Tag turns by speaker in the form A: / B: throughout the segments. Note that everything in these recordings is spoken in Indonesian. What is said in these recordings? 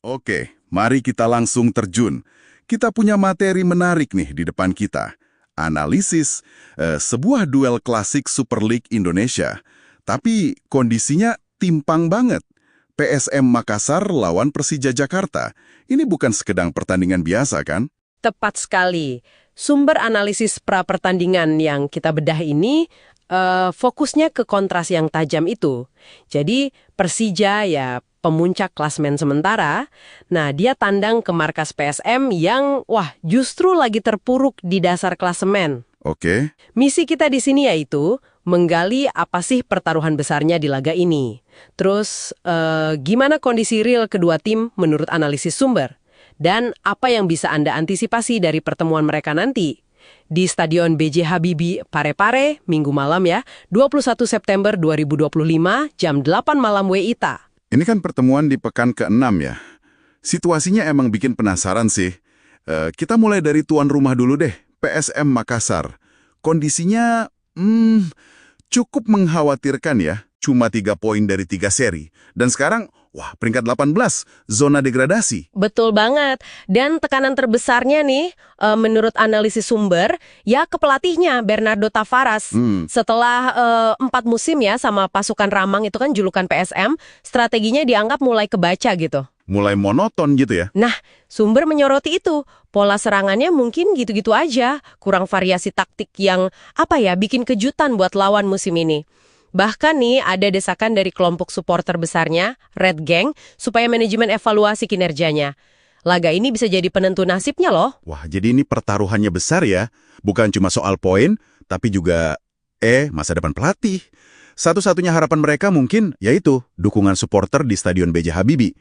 A: Oke, mari kita langsung terjun. Kita punya materi menarik nih di depan kita. Analisis sebuah duel klasik Super League Indonesia. Tapi kondisinya timpang banget. PSM Makassar lawan Persija Jakarta. Ini bukan sekedar pertandingan biasa kan?
B: Tepat sekali. Sumber analisis pra-pertandingan yang kita bedah ini fokusnya ke kontras yang tajam itu. Jadi Persija ya pemuncak klasmen sementara, nah dia tandang ke markas PSM yang justru lagi terpuruk di dasar klasemen.
A: Oke.
B: Misi kita di sini yaitu menggali apa sih pertaruhan besarnya di laga ini. Terus gimana kondisi real kedua tim menurut analisis sumber? Dan apa yang bisa Anda antisipasi dari pertemuan mereka nanti? Di Stadion B.J. Habibie Parepare, Minggu malam ya, 21 September 2025, jam 8 malam WITA.
A: Ini kan pertemuan di pekan ke-6 ya. Situasinya emang bikin penasaran sih. Kita mulai dari tuan rumah dulu deh, PSM Makassar. Kondisinya cukup mengkhawatirkan ya. Cuma 3 poin dari 3 seri. Dan sekarang, peringkat 18, zona degradasi.
B: Betul banget. Dan tekanan terbesarnya nih, menurut analisis sumber, ya ke pelatihnya, Bernardo Tavares. Setelah 4 musim ya sama pasukan Ramang itu kan julukan PSM, strateginya dianggap mulai kebaca gitu.
A: Mulai monoton gitu ya?
B: Nah, sumber menyoroti itu. Pola serangannya mungkin gitu-gitu aja. Kurang variasi taktik yang, bikin kejutan buat lawan musim ini. Bahkan nih ada desakan dari kelompok supporter besarnya, Red Gang, supaya manajemen evaluasi kinerjanya. Laga ini bisa jadi penentu nasibnya loh.
A: Wah, jadi ini pertaruhannya besar ya. Bukan cuma soal poin, tapi juga masa depan pelatih. Satu-satunya harapan mereka mungkin yaitu dukungan supporter di Stadion B.J. Habibie.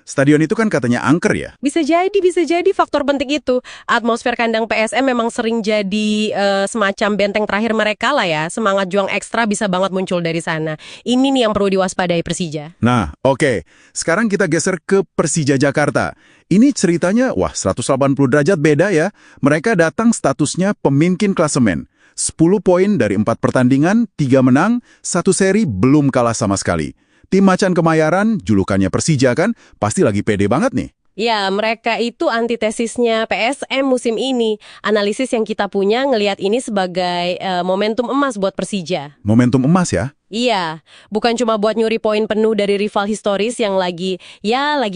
A: Stadion itu kan katanya angker ya?
B: Bisa jadi faktor penting itu. Atmosfer kandang PSM memang sering jadi semacam benteng terakhir mereka lah ya. Semangat juang ekstra bisa banget muncul dari sana. Ini nih yang perlu diwaspadai Persija.
A: Nah, oke. Sekarang kita geser ke Persija Jakarta. Ini ceritanya, 180 derajat beda ya. Mereka datang statusnya pemimpin klasemen. 10 poin dari 4 pertandingan, 3 menang, 1 seri belum kalah sama sekali. Tim Macan Kemayoran, julukannya Persija kan, pasti lagi pede banget nih.
B: Ya, mereka itu antitesisnya PSM musim ini. Analisis yang kita punya ngelihat ini sebagai momentum emas buat Persija.
A: Momentum emas ya?
B: Iya, bukan cuma buat nyuri poin penuh dari rival historis yang lagi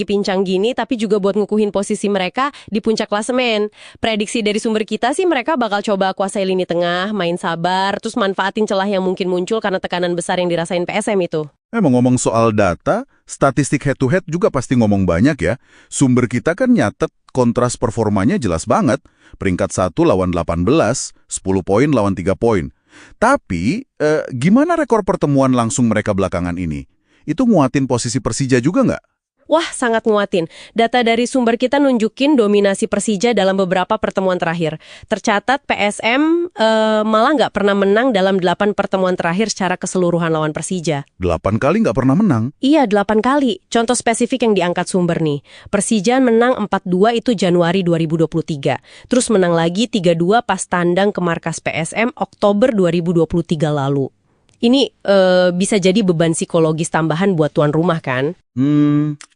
B: pincang gini, tapi juga buat ngukuhin posisi mereka di puncak klasemen. Prediksi dari sumber kita sih mereka bakal coba kuasai lini tengah, main sabar, terus manfaatin celah yang mungkin muncul karena tekanan besar yang dirasain PSM itu.
A: Ngomong soal data, statistik head-to-head juga pasti ngomong banyak ya. Sumber kita kan nyatet kontras performanya jelas banget. Peringkat 1 lawan 18, 10 poin lawan 3 poin. Tapi, gimana rekor pertemuan langsung mereka belakangan ini? Itu nguatin posisi Persija juga nggak?
B: Wah, sangat nguatin. Data dari sumber kita nunjukin dominasi Persija dalam beberapa pertemuan terakhir. Tercatat PSM malah nggak pernah menang dalam 8 pertemuan terakhir secara keseluruhan lawan Persija.
A: 8 kali nggak pernah menang?
B: Iya, 8 kali. Contoh spesifik yang diangkat sumber nih. Persija menang 4-2 itu Januari 2023. Terus menang lagi 3-2 pas tandang ke markas PSM Oktober 2023 lalu. Ini bisa jadi beban psikologis tambahan buat tuan rumah kan?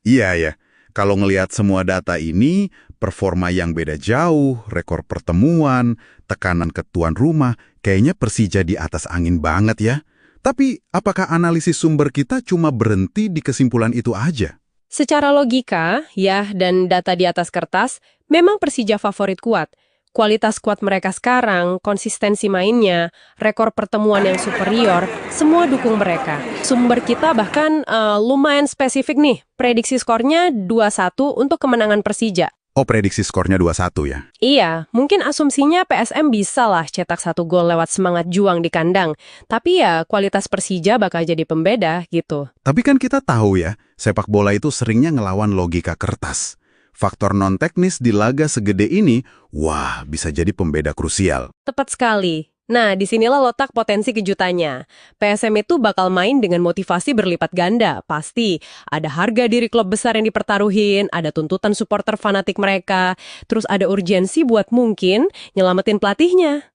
A: Iya ya. Kalau ngelihat semua data ini, performa yang beda jauh, rekor pertemuan, tekanan ke tuan rumah, kayaknya Persija di atas angin banget ya. Tapi apakah analisis sumber kita cuma berhenti di kesimpulan itu aja?
B: Secara logika, ya, dan data di atas kertas, memang Persija favorit kuat. Kualitas skuad mereka sekarang, konsistensi mainnya, rekor pertemuan yang superior, semua dukung mereka. Sumber kita bahkan lumayan spesifik nih, prediksi skornya 2-1 untuk kemenangan Persija.
A: Oh, prediksi skornya 2-1 ya?
B: Iya, mungkin asumsinya PSM bisa lah cetak 1 gol lewat semangat juang di kandang. Tapi ya, kualitas Persija bakal jadi pembeda gitu.
A: Tapi kan kita tahu ya, sepak bola itu seringnya ngelawan logika kertas. Faktor non-teknis di laga segede ini, bisa jadi pembeda krusial.
B: Tepat sekali. Nah, disinilah letak potensi kejutannya. PSM itu bakal main dengan motivasi berlipat ganda, pasti. Ada harga diri klub besar yang dipertaruhin, ada tuntutan supporter fanatik mereka, terus ada urgensi buat mungkin nyelamatin pelatihnya.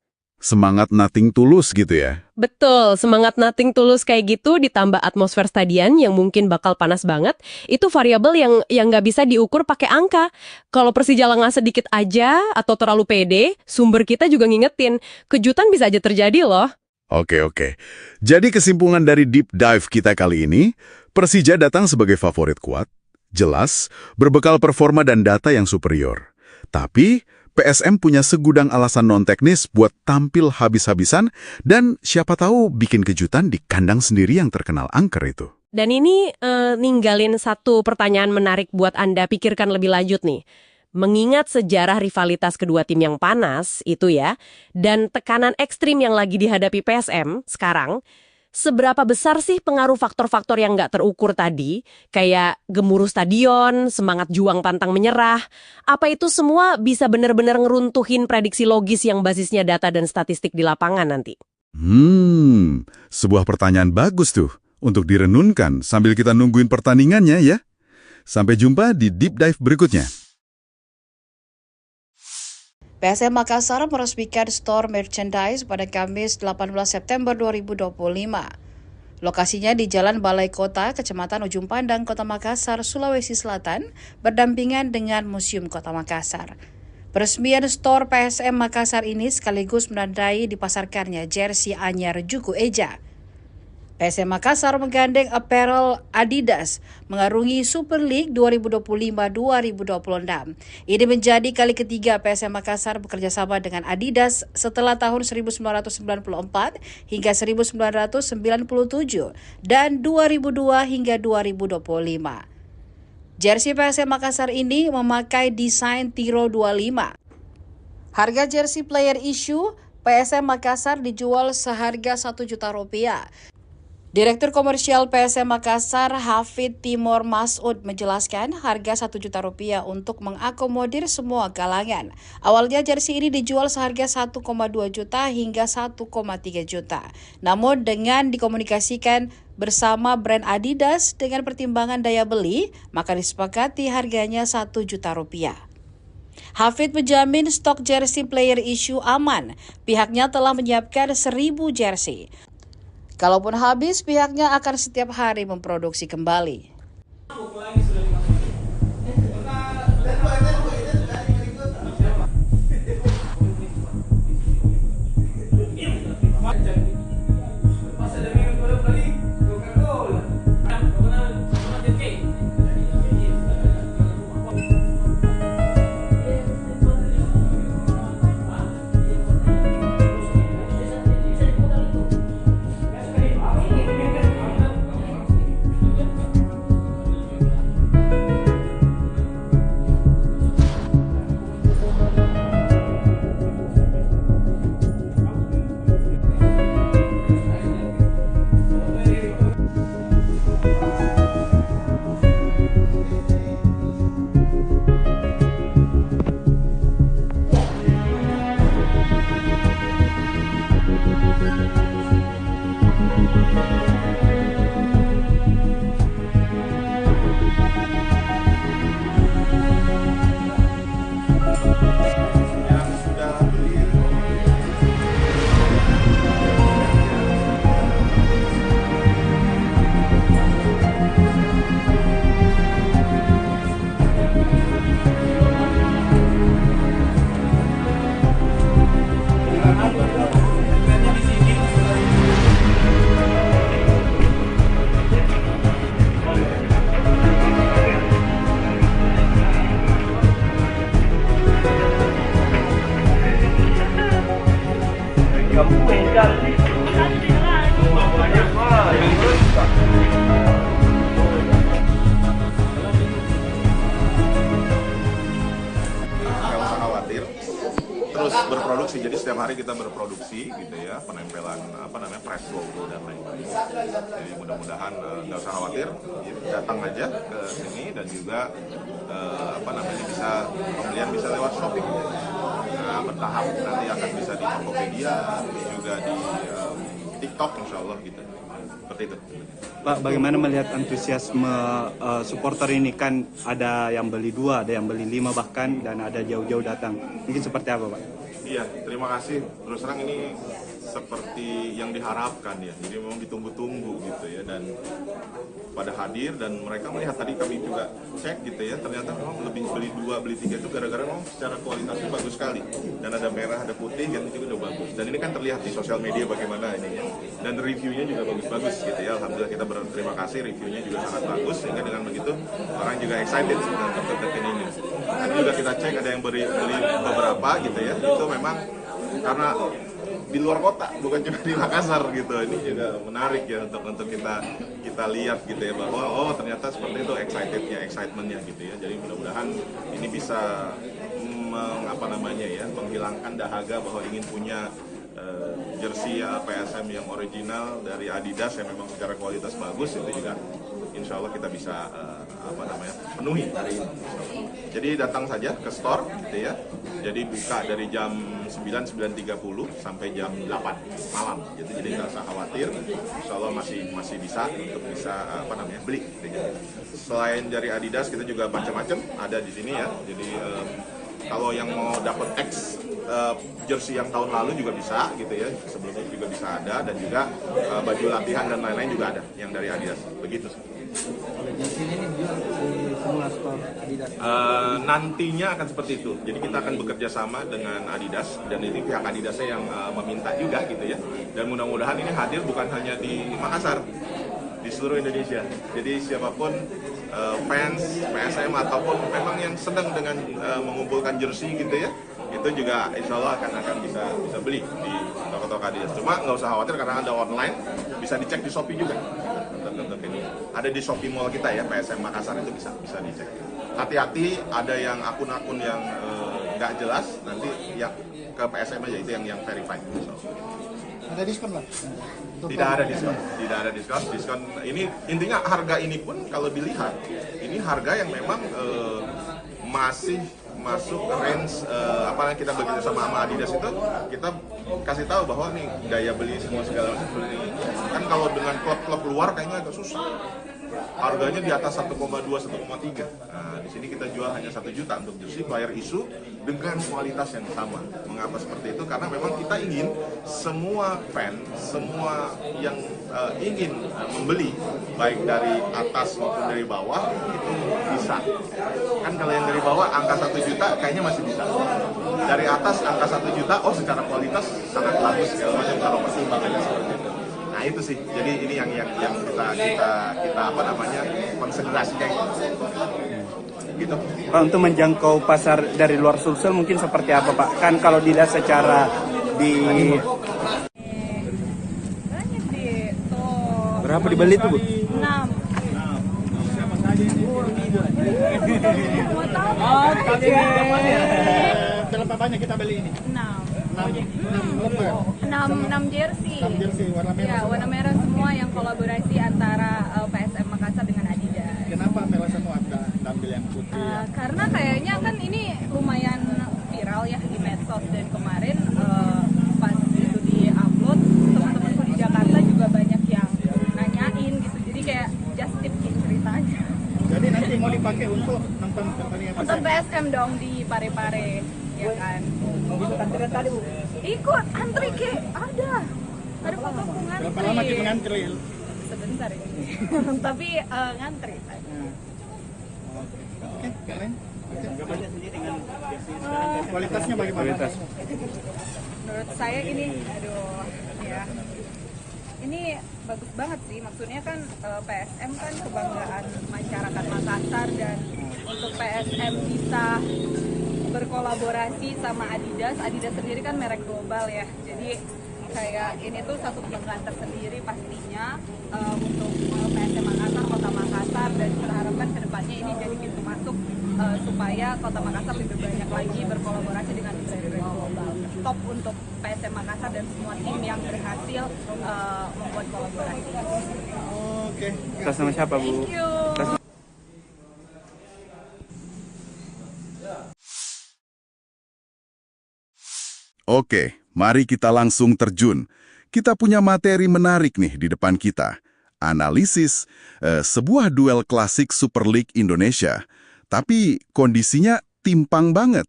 A: Semangat nothing tulus gitu ya.
B: Betul, semangat nothing tulus kayak gitu ditambah atmosfer stadion yang mungkin bakal panas banget, itu variabel yang nggak bisa diukur pakai angka. Kalau Persija lengah sedikit aja atau terlalu pede, sumber kita juga ngingetin, kejutan bisa aja terjadi loh.
A: Oke. Jadi kesimpulan dari deep dive kita kali ini, Persija datang sebagai favorit kuat, jelas, berbekal performa dan data yang superior. Tapi PSM punya segudang alasan non-teknis buat tampil habis-habisan dan siapa tahu bikin kejutan di kandang sendiri yang terkenal angker itu.
B: Dan ini ninggalin satu pertanyaan menarik buat Anda pikirkan lebih lanjut nih. Mengingat sejarah rivalitas kedua tim yang panas itu ya, dan tekanan ekstrim yang lagi dihadapi PSM sekarang, seberapa besar sih pengaruh faktor-faktor yang nggak terukur tadi, kayak gemuruh stadion, semangat juang pantang menyerah, apa itu semua bisa benar-benar ngeruntuhin prediksi logis yang basisnya data dan statistik di lapangan nanti?
A: Sebuah pertanyaan bagus tuh untuk direnunkan sambil kita nungguin pertandingannya ya. Sampai jumpa di Deep Dive berikutnya.
C: PSM Makassar meresmikan store merchandise pada Kamis 18 September 2025. Lokasinya di Jalan Balai Kota, Kecamatan Ujung Pandang, Kota Makassar, Sulawesi Selatan, berdampingan dengan Museum Kota Makassar. Peresmian store PSM Makassar ini sekaligus menandai dipasarkannya jersey anyar Juku Eja. PSM Makassar menggandeng apparel Adidas mengarungi Super League 2025-2026. Ini menjadi kali ketiga PSM Makassar bekerjasama dengan Adidas setelah tahun 1994 hingga 1997 dan 2002 hingga 2025. Jersey PSM Makassar ini memakai desain Tiro 25. Harga jersey player issue PSM Makassar dijual seharga Rp1.000.000. Direktur Komersial PSM Makassar, Hafid Timur Masud, menjelaskan harga Rp1.000.000 untuk mengakomodir semua kalangan. Awalnya jersey ini dijual seharga 1,2 juta hingga 1,3 juta. Namun dengan dikomunikasikan bersama brand Adidas dengan pertimbangan daya beli, maka disepakati harganya Rp1 juta. Hafid menjamin stok jersey player issue aman. Pihaknya telah menyiapkan 1.000 jersey. Kalaupun habis, pihaknya akan setiap hari memproduksi kembali.
D: Terus berproduksi, jadi setiap hari kita berproduksi gitu ya, penempelan press logo dan lain-lain. Jadi mudah-mudahan nggak usah khawatir, datang aja ke sini dan juga bisa pembelian bisa lewat shopping. Nah, bertahap nanti akan bisa di Tokopedia, juga di TikTok insya Allah gitu. Seperti itu.
E: Pak, bagaimana melihat antusiasme supporter ini? Kan ada yang beli 2, ada yang beli 5 bahkan, dan ada jauh-jauh datang. Mungkin seperti apa, Pak?
D: Iya, terima kasih. Terus terang ini seperti yang diharapkan ya. Jadi memang ditunggu-tunggu gitu ya, dan pada hadir dan mereka melihat, tadi kami juga cek gitu ya, ternyata memang lebih beli 2, beli 3 itu gara-gara memang secara kualitasnya bagus sekali. Dan ada merah, ada putih, yang itu juga udah bagus. Dan ini kan terlihat di sosial media bagaimana ini ya. Dan reviewnya juga bagus-bagus gitu ya. Alhamdulillah kita berterima kasih, reviewnya juga sangat bagus, sehingga dengan begitu orang juga excited dengan terdekat ini. Tadi juga kita cek ada yang beli beberapa gitu ya. Itu memang karena di luar kota, bukan cuma di Makassar gitu. Ini juga menarik ya untuk kita lihat gitu ya, bahwa oh ternyata seperti itu excitementnya gitu ya. Jadi mudah-mudahan ini bisa menghilangkan dahaga bahwa ingin punya jersey PSM yang original dari Adidas yang memang secara kualitas bagus. Itu juga insya Allah kita bisa penuhi hari ini. Jadi datang saja ke store gitu ya. Jadi buka dari jam 9:30 sampai jam 8 malam. Jadi nggak usah khawatir. Insya Allah masih bisa untuk beli. Gitu. Selain dari Adidas kita juga macam-macam ada di sini ya. Jadi kalau yang mau dapat X jersey yang tahun lalu juga bisa gitu ya, sebelumnya juga bisa ada, dan juga baju latihan dan lain-lain juga ada yang dari Adidas. Begitu.
F: Jersey ini dijual di semua store Adidas.
D: Nantinya akan seperti itu. Jadi kita akan bekerja sama dengan Adidas, dan ini pihak Adidasnya yang meminta juga gitu ya. Dan mudah-mudahan ini hadir bukan hanya di Makassar, di seluruh Indonesia. Jadi siapapun fans PSM ataupun memang yang sedang dengan mengumpulkan jersey gitu ya, itu juga insya Allah akan bisa beli di toko-toko Adidas. Cuma nggak usah khawatir karena ada online, bisa dicek di Shopee juga. Ini ada di Shopee Mall kita ya, PSM Makassar, itu bisa dicek. Hati-hati, ada yang akun-akun yang nggak jelas, nanti yang ke PSM aja, itu yang verified.
F: Ada diskon Pak?
D: Tidak ada diskon. Diskon ini intinya harga ini pun kalau dilihat ini harga yang memang masih masuk range kita bekerja sama Adidas itu, kita kasih tahu bahwa nih daya beli semua segala macam seperti ini. Kan kalau dengan klub-klub luar kayaknya agak susah. Harganya di atas 1,2, 1,3. Nah, di sini kita jual hanya 1 juta untuk jersey player issue dengan kualitas yang sama. Mengapa seperti itu? Karena memang kita ingin semua fan, semua yang ingin membeli, baik dari atas maupun dari bawah, itu bisa. Kan kalau yang dari bawah angka 1 juta kayaknya masih bisa. Dari atas angka 1 juta, oh secara kualitas sangat bagus segala macam kalau pertimbangannya seperti itu. Nah itu sih, jadi ini yang kita konsentrasikan gitu.
E: Pak, untuk menjangkau pasar dari luar Sulsel mungkin seperti apa Pak? Kan kalau dilihat secara di berapa dibeli tuh Bu?
G: 6.
F: Berapa banyak kita beli ini?
G: 6 jersey.
F: 6 jersey warna merah.
G: Ya, warna merah semua yang kolaborasi antara PSM Makassar dengan Adidas.
F: Kenapa merah semua ambil yang putih?
G: Karena kayaknya kan ini lumayan viral ya di medsos, dan kemarin pas itu di-upload, teman-temanku di Jakarta juga banyak yang nanyain gitu. Jadi kayak just tip ceritanya.
F: Jadi nanti mau dipakai untuk nonton pertandingan
G: Untuk PSM dong di Pare-Pare, ya kan?
F: Ikut antrian tadi Bu?
G: Ikut antri ke ada fotoku ngantri.
F: Berapa lama kita ngantri?
G: Sebentar ini. Tapi ngantri.
F: Oke, kalian? Kualitasnya bagaimana?
G: Menurut saya ini, ini bagus banget sih. Maksudnya kan PSM kan kebanggaan masyarakat Makassar, dan untuk PSM bisa berkolaborasi sama Adidas. Adidas sendiri kan merek global ya. Jadi kayak ini tuh satu kebanggaan tersendiri pastinya untuk PSM Makassar, Kota Makassar, dan kita harapkan kedepannya ini jadi pintu masuk supaya Kota Makassar lebih banyak lagi berkolaborasi dengan brand-brand global. Top untuk PSM Makassar dan semua tim yang berhasil membuat kolaborasi.
F: Oke.
E: Atas nama siapa Bu?
G: Thank you.
A: Oke, mari kita langsung terjun. Kita punya materi menarik nih di depan kita. Analisis sebuah duel klasik Super League Indonesia. Tapi kondisinya timpang banget.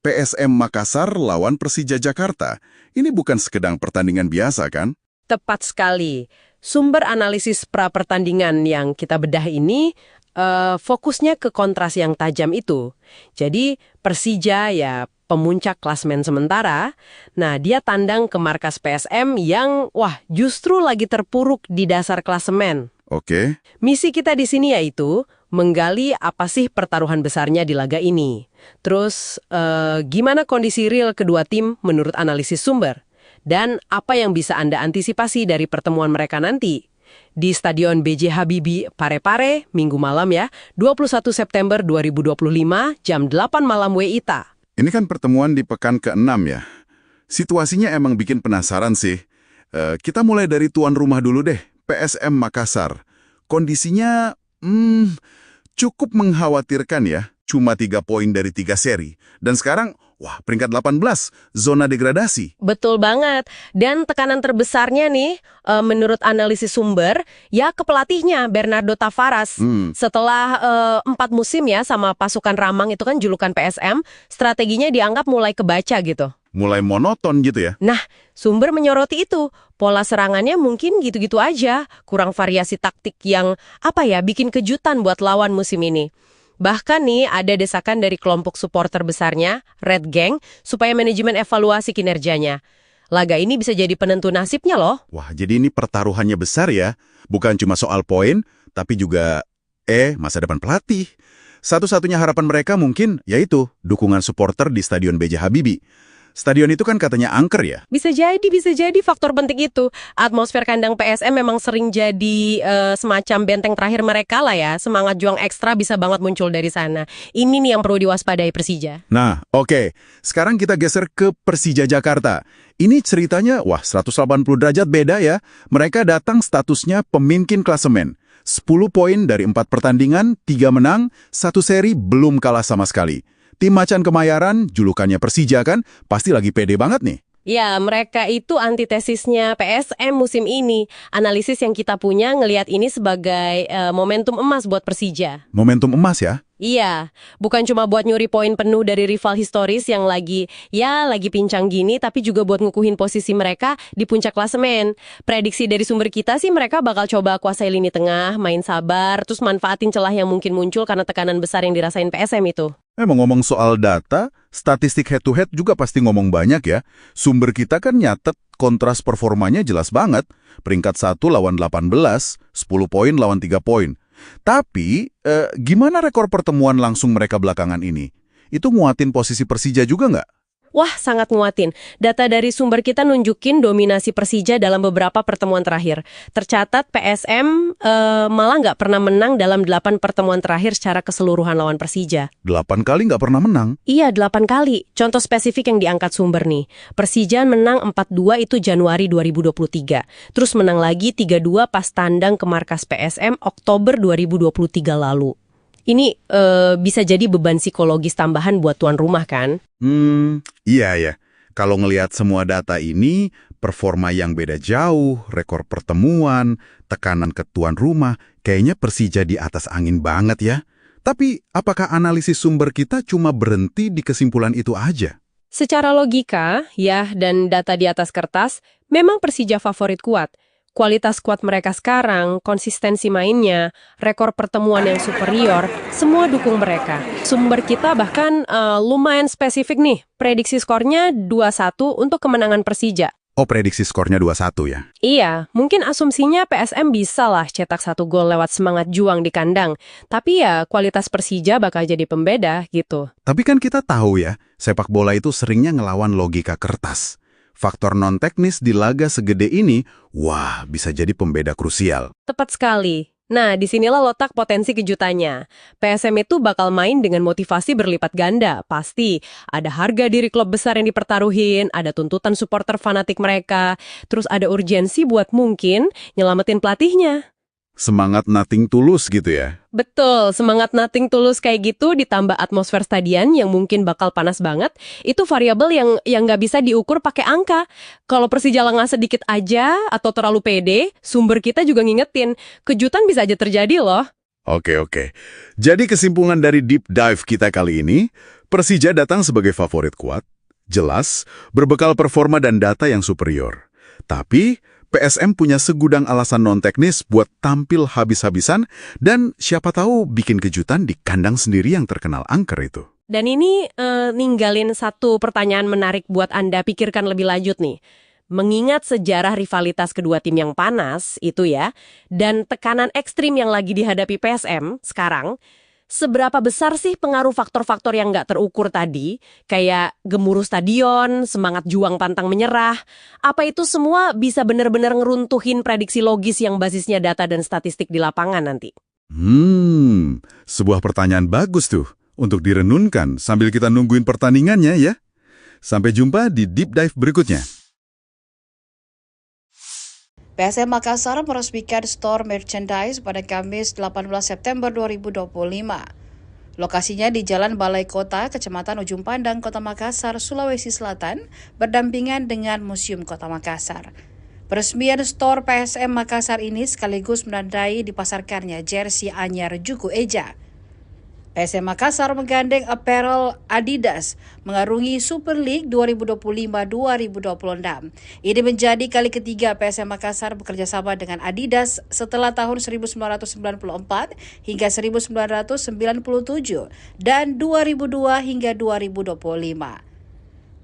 A: PSM Makassar lawan Persija Jakarta. Ini bukan sekedar pertandingan biasa kan?
B: Tepat sekali. Sumber analisis pra-pertandingan yang kita bedah ini fokusnya ke kontras yang tajam itu. Jadi Persija ya pemuncak klasemen sementara. Nah, dia tandang ke markas PSM yang justru lagi terpuruk di dasar klasemen.
A: Oke.
B: Misi kita di sini yaitu menggali apa sih pertaruhan besarnya di laga ini. Terus, gimana kondisi real kedua tim menurut analisis sumber? Dan apa yang bisa Anda antisipasi dari pertemuan mereka nanti? Di Stadion B.J. Habibie, Parepare, Minggu malam ya, 21 September 2025, jam 8 malam WITA.
A: Ini kan pertemuan di pekan ke-6 ya. Situasinya emang bikin penasaran sih. Kita mulai dari tuan rumah dulu deh, PSM Makassar. Kondisinya cukup mengkhawatirkan ya. Cuma 3 poin dari 3 seri. Dan sekarang, peringkat 18, zona degradasi.
B: Betul banget. Dan tekanan terbesarnya nih, menurut analisis sumber, ya ke pelatihnya, Bernardo Tavares. Setelah 4 musim ya sama pasukan Ramang itu kan julukan PSM, strateginya dianggap mulai kebaca gitu.
A: Mulai monoton gitu ya?
B: Nah, sumber menyoroti itu. Pola serangannya mungkin gitu-gitu aja. Kurang variasi taktik yang, bikin kejutan buat lawan musim ini. Bahkan nih ada desakan dari kelompok supporter besarnya, Red Gang, supaya manajemen evaluasi kinerjanya. Laga ini bisa jadi penentu nasibnya loh.
A: Wah, jadi ini pertaruhannya besar ya. Bukan cuma soal poin, tapi juga masa depan pelatih. Satu-satunya harapan mereka mungkin yaitu dukungan supporter di Stadion B.J. Habibie. Stadion itu kan katanya angker ya?
B: Bisa jadi faktor penting itu. Atmosfer kandang PSM memang sering jadi semacam benteng terakhir mereka lah ya. Semangat juang ekstra bisa banget muncul dari sana. Ini nih yang perlu diwaspadai Persija.
A: Nah, oke. Sekarang kita geser ke Persija Jakarta. Ini ceritanya, 180 derajat beda ya. Mereka datang statusnya pemimpin klasemen. 10 poin dari 4 pertandingan, 3 menang, 1 seri belum kalah sama sekali. Tim Macan Kemayoran, julukannya Persija kan, pasti lagi pede banget nih.
B: Ya, mereka itu antitesisnya PSM musim ini. Analisis yang kita punya ngelihat ini sebagai momentum emas buat Persija.
A: Momentum emas ya?
B: Iya, bukan cuma buat nyuri poin penuh dari rival historis yang lagi pincang gini, tapi juga buat ngukuhin posisi mereka di puncak klasemen. Prediksi dari sumber kita sih mereka bakal coba kuasai lini tengah, main sabar, terus manfaatin celah yang mungkin muncul karena tekanan besar yang dirasain PSM itu.
A: Ngomong soal data, statistik head-to-head juga pasti ngomong banyak ya. Sumber kita kan nyatet kontras performanya jelas banget. Peringkat 1 lawan 18, 10 poin lawan 3 poin. Tapi, gimana rekor pertemuan langsung mereka belakangan ini? Itu nguatin posisi Persija juga nggak?
B: Wah, sangat nguatin. Data dari sumber kita nunjukin dominasi Persija dalam beberapa pertemuan terakhir. Tercatat PSM malah nggak pernah menang dalam 8 pertemuan terakhir secara keseluruhan lawan Persija.
A: 8 kali nggak pernah menang?
B: Iya, 8 kali. Contoh spesifik yang diangkat sumber nih. Persija menang 4-2 itu Januari 2023. Terus menang lagi 3-2 pas tandang ke markas PSM Oktober 2023 lalu. Ini bisa jadi beban psikologis tambahan buat tuan rumah kan?
A: Iya ya. Kalau ngelihat semua data ini, performa yang beda jauh, rekor pertemuan, tekanan ke tuan rumah, kayaknya Persija di atas angin banget ya. Tapi, apakah analisis sumber kita cuma berhenti di kesimpulan itu aja?
B: Secara logika, ya, dan data di atas kertas, memang Persija favorit kuat. Kualitas skuad mereka sekarang, konsistensi mainnya, rekor pertemuan yang superior, semua dukung mereka. Sumber kita bahkan lumayan spesifik nih. Prediksi skornya 2-1 untuk kemenangan Persija.
A: Oh, prediksi skornya 2-1 ya?
B: Iya, mungkin asumsinya PSM bisa lah cetak 1 gol lewat semangat juang di kandang. Tapi ya, kualitas Persija bakal jadi pembeda gitu.
A: Tapi kan kita tahu ya, sepak bola itu seringnya ngelawan logika kertas. Faktor non-teknis di laga segede ini, bisa jadi pembeda krusial.
B: Tepat sekali. Nah, disinilah letak potensi kejutannya. PSM itu bakal main dengan motivasi berlipat ganda. Pasti ada harga diri klub besar yang dipertaruhin, ada tuntutan supporter fanatik mereka, terus ada urgensi buat mungkin nyelamatin pelatihnya.
A: Semangat nothing tulus gitu ya?
B: Betul, semangat nothing tulus kayak gitu ditambah atmosfer stadion yang mungkin bakal panas banget, itu variabel yang nggak bisa diukur pakai angka. Kalau Persija lengah sedikit aja atau terlalu pede, sumber kita juga ngingetin, kejutan bisa aja terjadi loh.
A: Oke. Jadi kesimpulan dari deep dive kita kali ini, Persija datang sebagai favorit kuat, jelas, berbekal performa dan data yang superior. Tapi, PSM punya segudang alasan non-teknis buat tampil habis-habisan dan siapa tahu bikin kejutan di kandang sendiri yang terkenal angker itu.
B: Dan ini ninggalin satu pertanyaan menarik buat Anda pikirkan lebih lanjut nih. Mengingat sejarah rivalitas kedua tim yang panas itu ya, dan tekanan ekstrim yang lagi dihadapi PSM sekarang, seberapa besar sih pengaruh faktor-faktor yang nggak terukur tadi, kayak gemuruh stadion, semangat juang pantang menyerah, apa itu semua bisa benar-benar ngeruntuhin prediksi logis yang basisnya data dan statistik di lapangan nanti?
A: Sebuah pertanyaan bagus tuh untuk direnunkan sambil kita nungguin pertandingannya ya. Sampai jumpa di Deep Dive berikutnya.
C: PSM Makassar meresmikan store merchandise pada Kamis 18 September 2025. Lokasinya di Jalan Balai Kota, Kecamatan Ujung Pandang, Kota Makassar, Sulawesi Selatan, berdampingan dengan Museum Kota Makassar. Peresmian store PSM Makassar ini sekaligus menandai dipasarkannya jersey anyar Juku Eja. PSM Makassar menggandeng apparel Adidas mengarungi Super League 2025-2026. Ini menjadi kali ketiga PSM Makassar bekerja sama dengan Adidas setelah tahun 1994 hingga 1997 dan 2002 hingga 2025.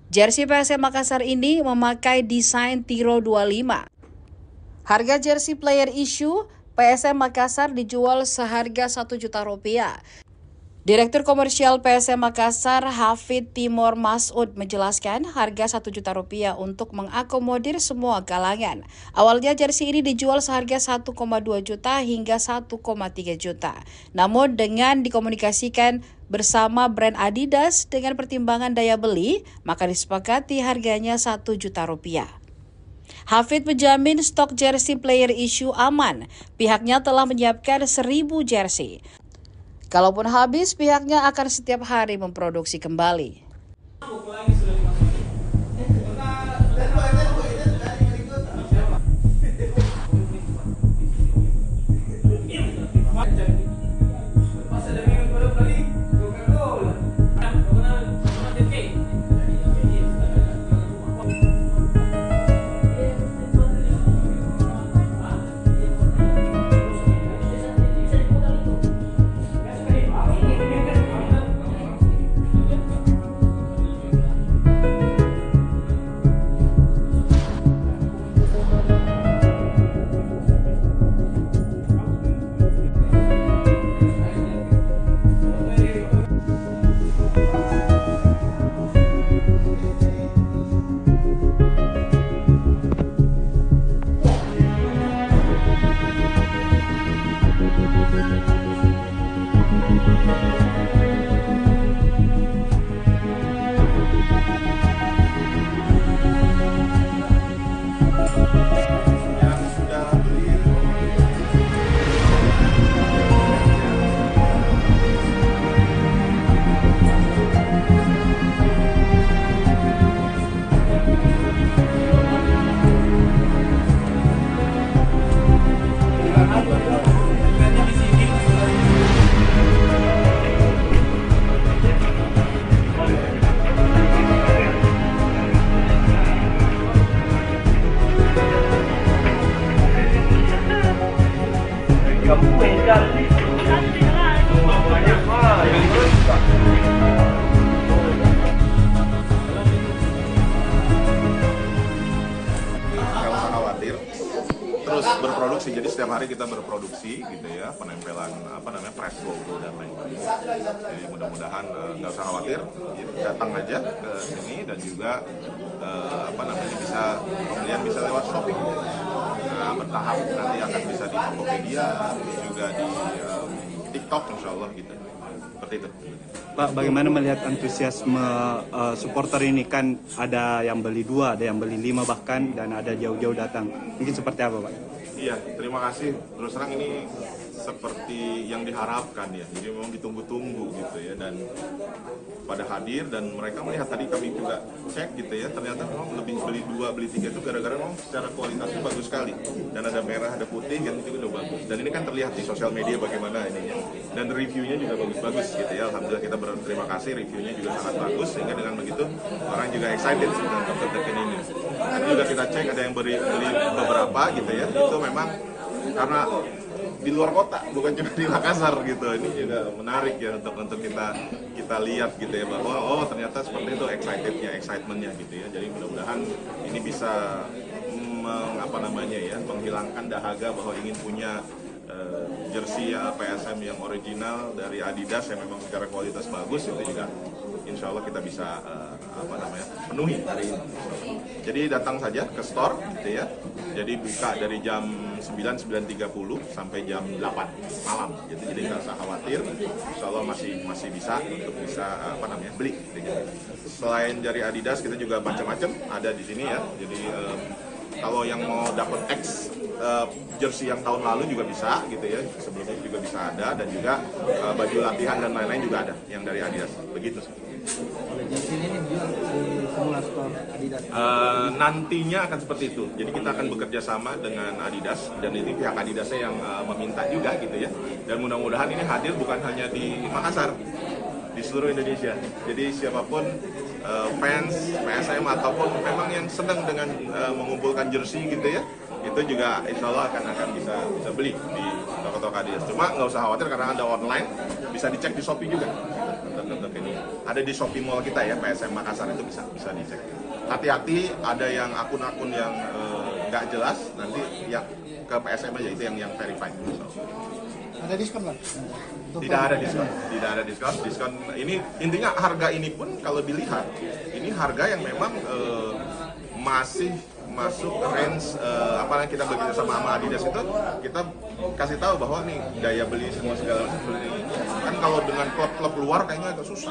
C: Jersey PSM Makassar ini memakai desain Tiro 25. Harga jersey player issue PSM Makassar dijual seharga Rp1 juta. Direktur Komersial PSM Makassar, Hafid Timur Masud, menjelaskan harga Rp1 juta untuk mengakomodir semua kalangan. Awalnya jersey ini dijual seharga 1,2 juta hingga 1,3 juta. Namun dengan dikomunikasikan bersama brand Adidas dengan pertimbangan daya beli, maka disepakati harganya Rp1 juta. Hafid menjamin stok jersey player issue aman. Pihaknya telah menyiapkan 1.000 jersey. Kalaupun habis, pihaknya akan setiap hari memproduksi kembali.
D: Terus berproduksi, jadi setiap hari kita berproduksi gitu ya, penempelan press logo dan lain-lain. Jadi mudah-mudahan nggak usah khawatir, datang aja ke sini dan juga pembelian bisa lewat Shopee. Nah, bertahap nanti akan bisa di Tokopedia, juga di TikTok insya Allah gitu. Seperti itu.
E: Pak, bagaimana melihat antusiasme supporter ini? Kan ada yang beli 2, ada yang beli 5 bahkan, dan ada jauh-jauh datang. Mungkin seperti apa, Pak?
D: Iya, terima kasih. Terus terang ini seperti yang diharapkan ya. Jadi memang ditunggu-tunggu gitu ya, dan pada hadir dan mereka melihat, tadi kami juga cek gitu ya, ternyata memang lebih beli 2, beli 3 itu gara-gara memang secara kualitasnya bagus sekali, dan ada merah, ada putih kan, itu udah bagus. Dan ini kan terlihat di sosial media bagaimana ininya, dan reviewnya juga bagus-bagus gitu ya. Alhamdulillah kita berterima kasih, reviewnya juga sangat bagus, sehingga dengan begitu orang juga excited dengan Dr. Dekin ini. Tadi juga kita cek ada yang beli beberapa gitu ya, itu memang karena di luar kota, bukan cuma di Makassar gitu. Ini juga menarik ya untuk kita lihat gitu ya, bahwa oh ternyata seperti itu excitementnya gitu ya. Jadi mudah-mudahan ini bisa menghilangkan dahaga bahwa ingin punya jersey ya, PSM yang original dari Adidas yang memang secara kualitas bagus. Itu juga insya Allah kita bisa penuhi hari ini. Jadi datang saja ke store gitu ya. Jadi buka dari jam 9:30 sampai jam 8 malam. Jadi nggak usah khawatir. Insya Allah masih bisa untuk beli. Gitu. Selain dari Adidas kita juga macam-macam ada di sini ya. Jadi kalau yang mau dapat jersey yang tahun lalu juga bisa gitu ya, sebelumnya juga bisa ada, dan juga baju latihan dan lain-lain juga ada yang dari Adidas. Begitu sih.
F: Jersey ini dijual di semua store Adidas.
D: Nantinya akan seperti itu. Jadi kita akan bekerja sama dengan Adidas, dan ini pihak Adidasnya yang meminta juga gitu ya. Dan mudah-mudahan ini hadir bukan hanya di Makassar, di seluruh Indonesia. Jadi siapapun fans PSM ataupun memang yang sedang dengan mengumpulkan jersey gitu ya, itu juga insya Allah akan bisa beli di toko-toko Adidas. Cuma nggak usah khawatir karena ada online, bisa dicek di Shopee juga. Untuk ini ada di Shopee Mall kita ya, PSM Makassar, itu bisa dicek. Hati-hati, ada yang akun-akun yang nggak jelas, nanti ya ke PSM aja, itu yang verified.
H: Ada diskon Pak?
D: Tidak ada diskon. Diskon ini intinya harga ini pun kalau dilihat ini harga yang memang masih masuk range apa yang kita bekerja sama Adidas itu, kita kasih tahu bahwa nih daya beli semua segala macam seperti ini. Kan kalau dengan klub-klub luar kayaknya agak susah.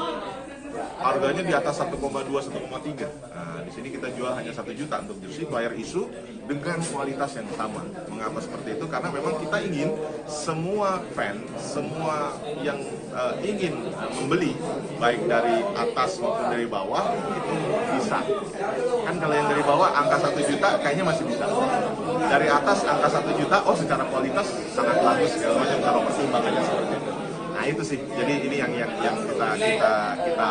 D: Harganya di atas 1,2, 1,3. Nah, di sini kita jual hanya 1 juta untuk jersey player issue dengan kualitas yang sama. Mengapa seperti itu? Karena memang kita ingin semua fan, semua yang ingin membeli, baik dari atas maupun dari bawah, itu bisa. Kan kalau yang dari bawah angka 1 juta kayaknya masih bisa. Dari atas angka 1 juta, oh secara kualitas sangat bagus segala macam kalau pertimbangannya seperti itu. Nah itu sih, jadi ini yang kita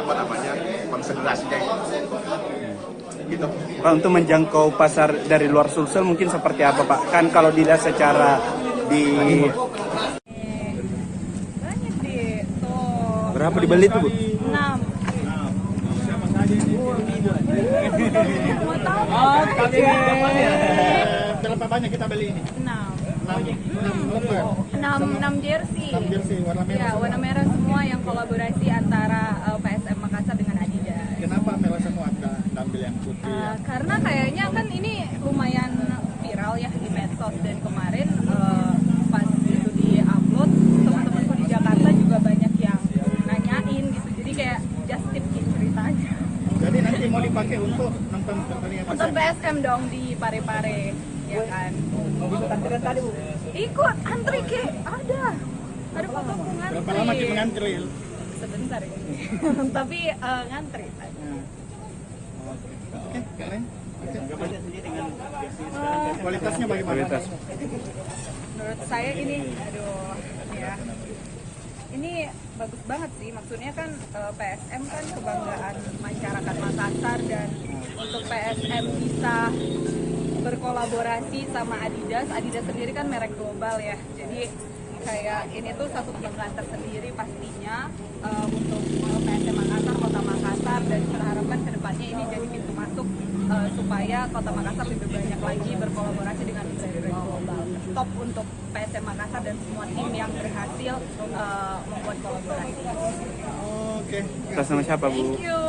D: konsentrasinya gitu.
E: Pak, untuk menjangkau pasar dari luar Sulsel mungkin seperti apa Pak? Kan kalau dilihat secara di
G: banyak deh tuh.
E: berapa dibeli tuh Bu?
G: 6.
H: Siapa saja ini?
G: Mau tahu?
H: Berapa banyak kita beli ini?
G: 6 jersey.
H: 6 jersey warna merah.
G: Ya, warna merah semua yang kolaborasi antara PSM Makassar dengan Adidas.
H: Kenapa merah semua? Anda ambil yang putih?
G: Karena kayaknya kan ini lumayan viral ya di medsos, dan kemarin pas itu di-upload, teman-temanku di Jakarta juga banyak yang nanyain gitu. Jadi kayak just tip ceritanya.
H: Jadi nanti mau dipakai untuk nonton pertandingan
G: Untuk PSM dong di Pare-Pare, ya kan.
H: Mau ikut antrian tadi Bu?
G: Ikut antri ke ada fotoku ngantri.
H: Berapa lama kita ngantri?
G: Sebentar ya. Tapi ngantri.
H: Oke, keren. Kualitasnya bagaimana?
E: Kualitas.
G: Menurut saya ini, ya. Ini bagus banget sih, maksudnya kan PSM kan kebanggaan masyarakat Makassar, dan untuk PSM bisa berkolaborasi sama Adidas sendiri kan merek global ya, jadi kayak ini tuh satu kebanggaan tersendiri pastinya untuk PSM Makassar, Kota Makassar, dan kita harapkan kedepannya ini jadi pintu masuk supaya Kota Makassar lebih banyak lagi berkolaborasi dengan brand-brand global. Top untuk PSM Makassar dan semua tim yang berhasil membuat kolaborasi.
H: Oke.
E: Atas nama siapa Bu?
G: Thank you.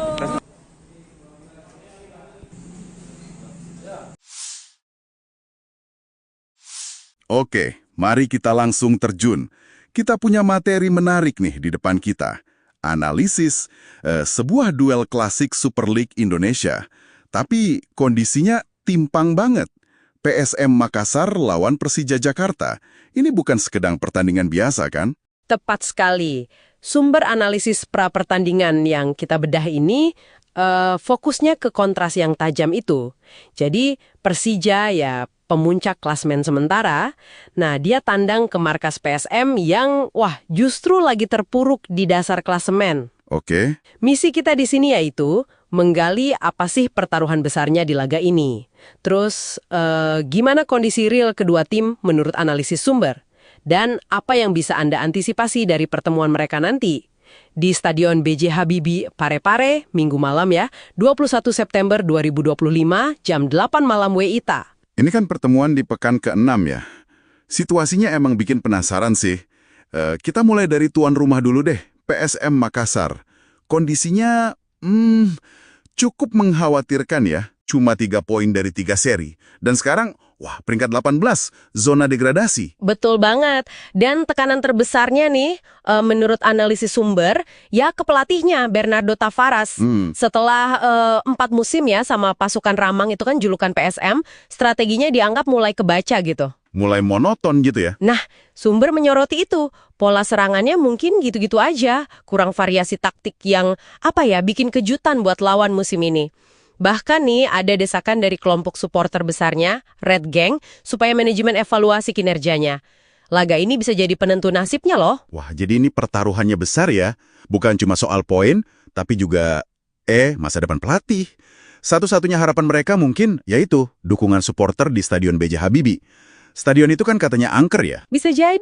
A: Oke, mari kita langsung terjun. Kita punya materi menarik nih di depan kita. Analisis sebuah duel klasik Super League Indonesia. Tapi kondisinya timpang banget. PSM Makassar lawan Persija Jakarta. Ini bukan sekedar pertandingan biasa, kan?
B: Tepat sekali. Sumber analisis pra-pertandingan yang kita bedah ini fokusnya ke kontras yang tajam itu. Jadi Persija ya pemuncak klasmen sementara. Nah, dia tandang ke markas PSM yang justru lagi terpuruk di dasar klasemen.
A: Oke.
B: Misi kita di sini yaitu menggali apa sih pertaruhan besarnya di laga ini. Terus, gimana kondisi real kedua tim menurut analisis sumber? Dan apa yang bisa Anda antisipasi dari pertemuan mereka nanti? Di Stadion B.J. Habibie, Parepare, Minggu malam ya, 21 September 2025, jam 8 malam WITA.
A: Ini kan pertemuan di pekan ke-6 ya. Situasinya emang bikin penasaran sih. Kita mulai dari tuan rumah dulu deh, PSM Makassar. Kondisinya cukup mengkhawatirkan ya. Cuma 3 poin dari 3 seri. Dan sekarang, peringkat 18, zona degradasi.
B: Betul banget. Dan tekanan terbesarnya nih, menurut analisis sumber, ya ke pelatihnya, Bernardo Tavares. Setelah 4 musim ya sama pasukan Ramang itu kan julukan PSM, strateginya dianggap mulai kebaca gitu.
A: Mulai monoton gitu ya?
B: Nah, sumber menyoroti itu. Pola serangannya mungkin gitu-gitu aja. Kurang variasi taktik yang, bikin kejutan buat lawan musim ini. Bahkan nih ada desakan dari kelompok supporter besarnya, Red Gang, supaya manajemen evaluasi kinerjanya. Laga ini bisa jadi penentu nasibnya loh.
A: Jadi ini pertaruhannya besar ya. Bukan cuma soal poin, tapi juga masa depan pelatih. Satu-satunya harapan mereka mungkin yaitu dukungan supporter di Stadion B.J. Habibie. Stadion itu kan katanya angker ya?
B: Bisa jadi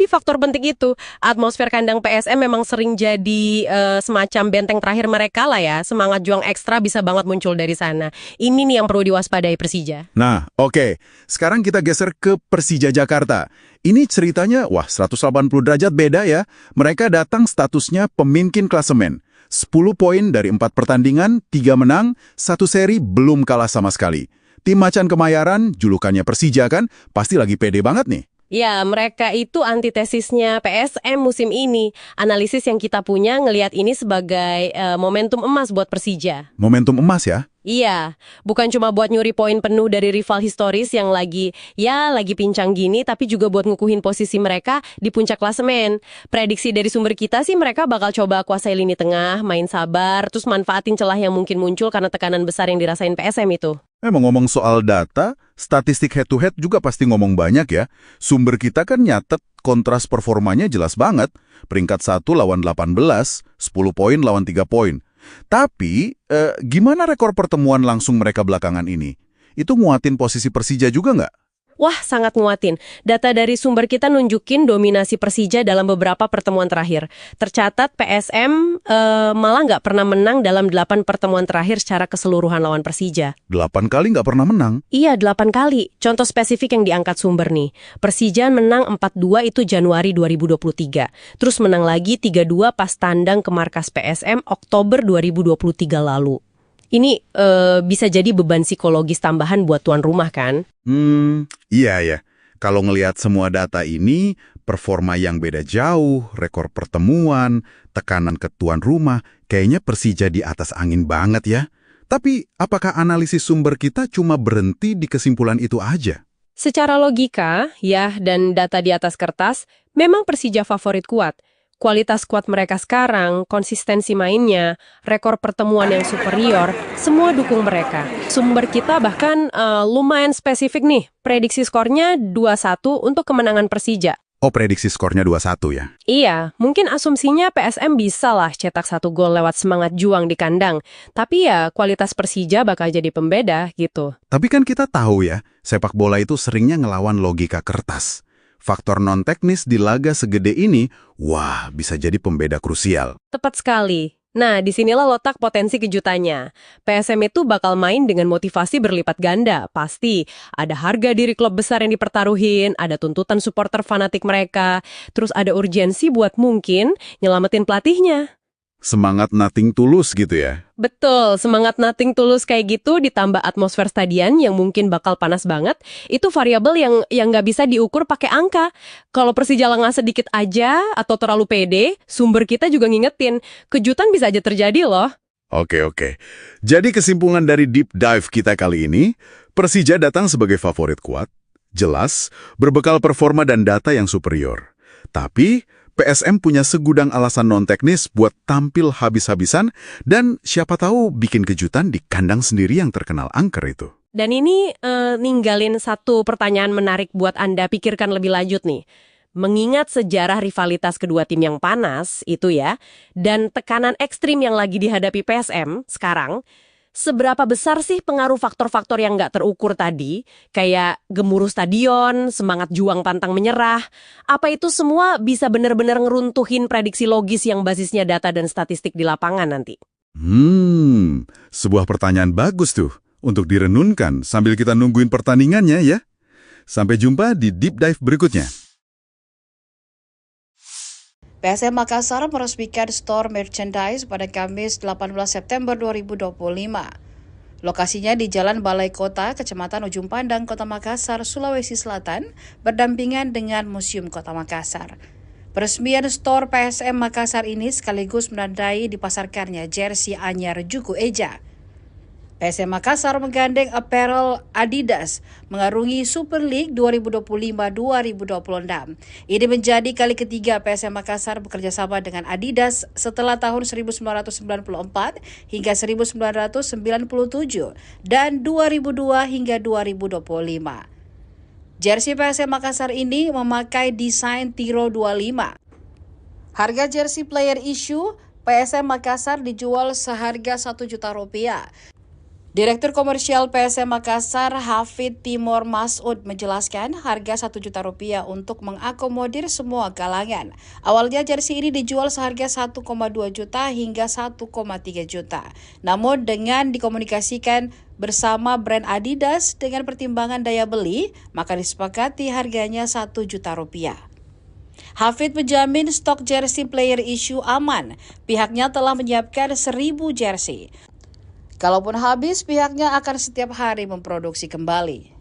B: faktor penting itu. Atmosfer kandang PSM memang sering jadi semacam benteng terakhir mereka lah ya. Semangat juang ekstra bisa banget muncul dari sana. Ini nih yang perlu diwaspadai Persija.
A: Nah, oke. Sekarang kita geser ke Persija Jakarta. Ini ceritanya, 180 derajat beda ya. Mereka datang statusnya pemimpin klasemen. 10 poin dari 4 pertandingan, 3 menang, 1 seri belum kalah sama sekali. Tim Macan Kemayoran, julukannya Persija kan, pasti lagi pede banget nih.
B: Ya, mereka itu antitesisnya PSM musim ini. Analisis yang kita punya ngelihat ini sebagai momentum emas buat Persija.
A: Momentum emas ya?
B: Iya, bukan cuma buat nyuri poin penuh dari rival historis yang lagi pincang gini, tapi juga buat ngukuhin posisi mereka di puncak klasemen. Prediksi dari sumber kita sih mereka bakal coba kuasai lini tengah, main sabar, terus manfaatin celah yang mungkin muncul karena tekanan besar yang dirasain PSM itu.
A: Ngomong soal data, statistik head-to-head juga pasti ngomong banyak ya. Sumber kita kan nyatet kontras performanya jelas banget. Peringkat 1 lawan 18, 10 poin lawan 3 poin. Tapi, gimana rekor pertemuan langsung mereka belakangan ini? Itu nguatin posisi Persija juga nggak?
B: Sangat nguatin. Data dari sumber kita nunjukin dominasi Persija dalam beberapa pertemuan terakhir. Tercatat PSM malah nggak pernah menang dalam 8 pertemuan terakhir secara keseluruhan lawan Persija.
A: 8 kali nggak pernah menang?
B: Iya, 8 kali. Contoh spesifik yang diangkat sumber nih. Persija menang 4-2 itu Januari 2023. Terus menang lagi 3-2 pas tandang ke markas PSM Oktober 2023 lalu. Ini bisa jadi beban psikologis tambahan buat tuan rumah kan?
A: Iya ya. Kalau ngelihat semua data ini, performa yang beda jauh, rekor pertemuan, tekanan ke tuan rumah, kayaknya Persija di atas angin banget ya. Tapi, apakah analisis sumber kita cuma berhenti di kesimpulan itu aja?
B: Secara logika, dan data di atas kertas, memang Persija favorit kuat. Kualitas skuad mereka sekarang, konsistensi mainnya, rekor pertemuan yang superior, semua dukung mereka. Sumber kita bahkan lumayan spesifik nih, prediksi skornya 2-1 untuk kemenangan Persija.
A: Oh, prediksi skornya 2-1 ya?
B: Iya, mungkin asumsinya PSM bisa lah cetak 1 gol lewat semangat juang di kandang. Tapi ya, kualitas Persija bakal jadi pembeda gitu.
A: Tapi kan kita tahu ya, sepak bola itu seringnya ngelawan logika kertas. Faktor non-teknis di laga segede ini, bisa jadi pembeda krusial.
B: Tepat sekali. Nah, disinilah letak potensi kejutannya. PSM itu bakal main dengan motivasi berlipat ganda, pasti. Ada harga diri klub besar yang dipertaruhin, ada tuntutan supporter fanatik mereka, terus ada urgensi buat mungkin nyelamatin pelatihnya.
A: Semangat nothing tulus gitu ya?
B: Betul, semangat nothing tulus kayak gitu ditambah atmosfer stadion yang mungkin bakal panas banget, itu variabel yang nggak bisa diukur pakai angka. Kalau Persija lengah sedikit aja atau terlalu pede, sumber kita juga ngingetin, kejutan bisa aja terjadi loh.
A: Oke. Jadi kesimpulan dari deep dive kita kali ini, Persija datang sebagai favorit kuat, jelas, berbekal performa dan data yang superior. Tapi, PSM punya segudang alasan non-teknis buat tampil habis-habisan dan siapa tahu bikin kejutan di kandang sendiri yang terkenal angker itu.
B: Dan ini ninggalin satu pertanyaan menarik buat Anda pikirkan lebih lanjut nih. Mengingat sejarah rivalitas kedua tim yang panas itu ya, dan tekanan ekstrim yang lagi dihadapi PSM sekarang, seberapa besar sih pengaruh faktor-faktor yang nggak terukur tadi, kayak gemuruh stadion, semangat juang pantang menyerah, apa itu semua bisa benar-benar ngeruntuhin prediksi logis yang basisnya data dan statistik di lapangan nanti?
A: Sebuah pertanyaan bagus tuh untuk direnunkan sambil kita nungguin pertandingannya ya. Sampai jumpa di Deep Dive berikutnya.
C: PSM Makassar meresmikan store merchandise pada Kamis 18 September 2025. Lokasinya di Jalan Balai Kota, Kecamatan Ujung Pandang, Kota Makassar, Sulawesi Selatan, berdampingan dengan Museum Kota Makassar. Peresmian store PSM Makassar ini sekaligus menandai dipasarkannya jersey anyar Juku Eja. PSM Makassar menggandeng apparel Adidas mengarungi Super League 2025-2026. Ini menjadi kali ketiga PSM Makassar bekerja sama dengan Adidas setelah tahun 1994 hingga 1997 dan 2002 hingga 2025. Jersey PSM Makassar ini memakai desain Tiro 25. Harga jersey player issue PSM Makassar dijual seharga Rp1 juta. Direktur Komersial PSM Makassar, Hafid Timur Masud, menjelaskan harga Rp1 juta untuk mengakomodir semua kalangan. Awalnya jersey ini dijual seharga 1,2 juta hingga 1,3 juta. Namun dengan dikomunikasikan bersama brand Adidas dengan pertimbangan daya beli, maka disepakati harganya Rp1 juta. Hafid menjamin stok jersey player issue aman. Pihaknya telah menyiapkan 1.000 jersey. Kalaupun habis, pihaknya akan setiap hari memproduksi kembali.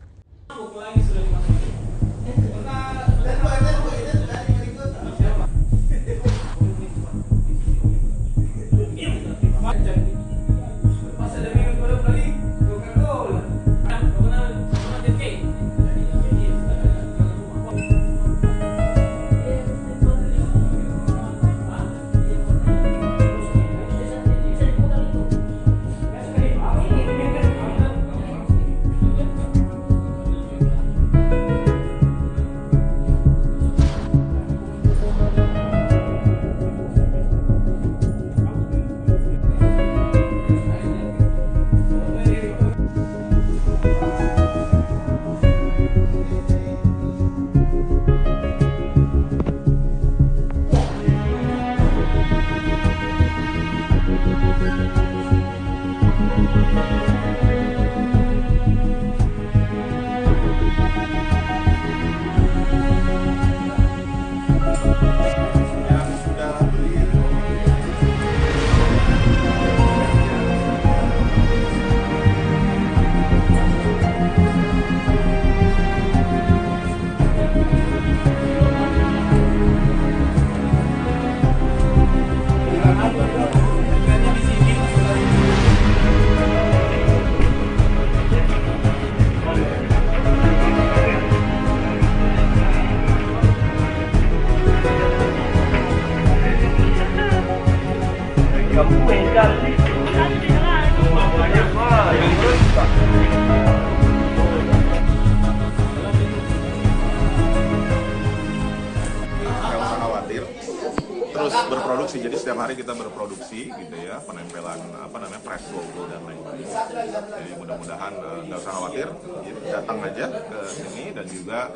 D: Terus berproduksi, jadi setiap hari kita berproduksi gitu ya, penempelan press logo dan lain-lain. Jadi mudah-mudahan nggak usah khawatir, datang aja ke sini dan juga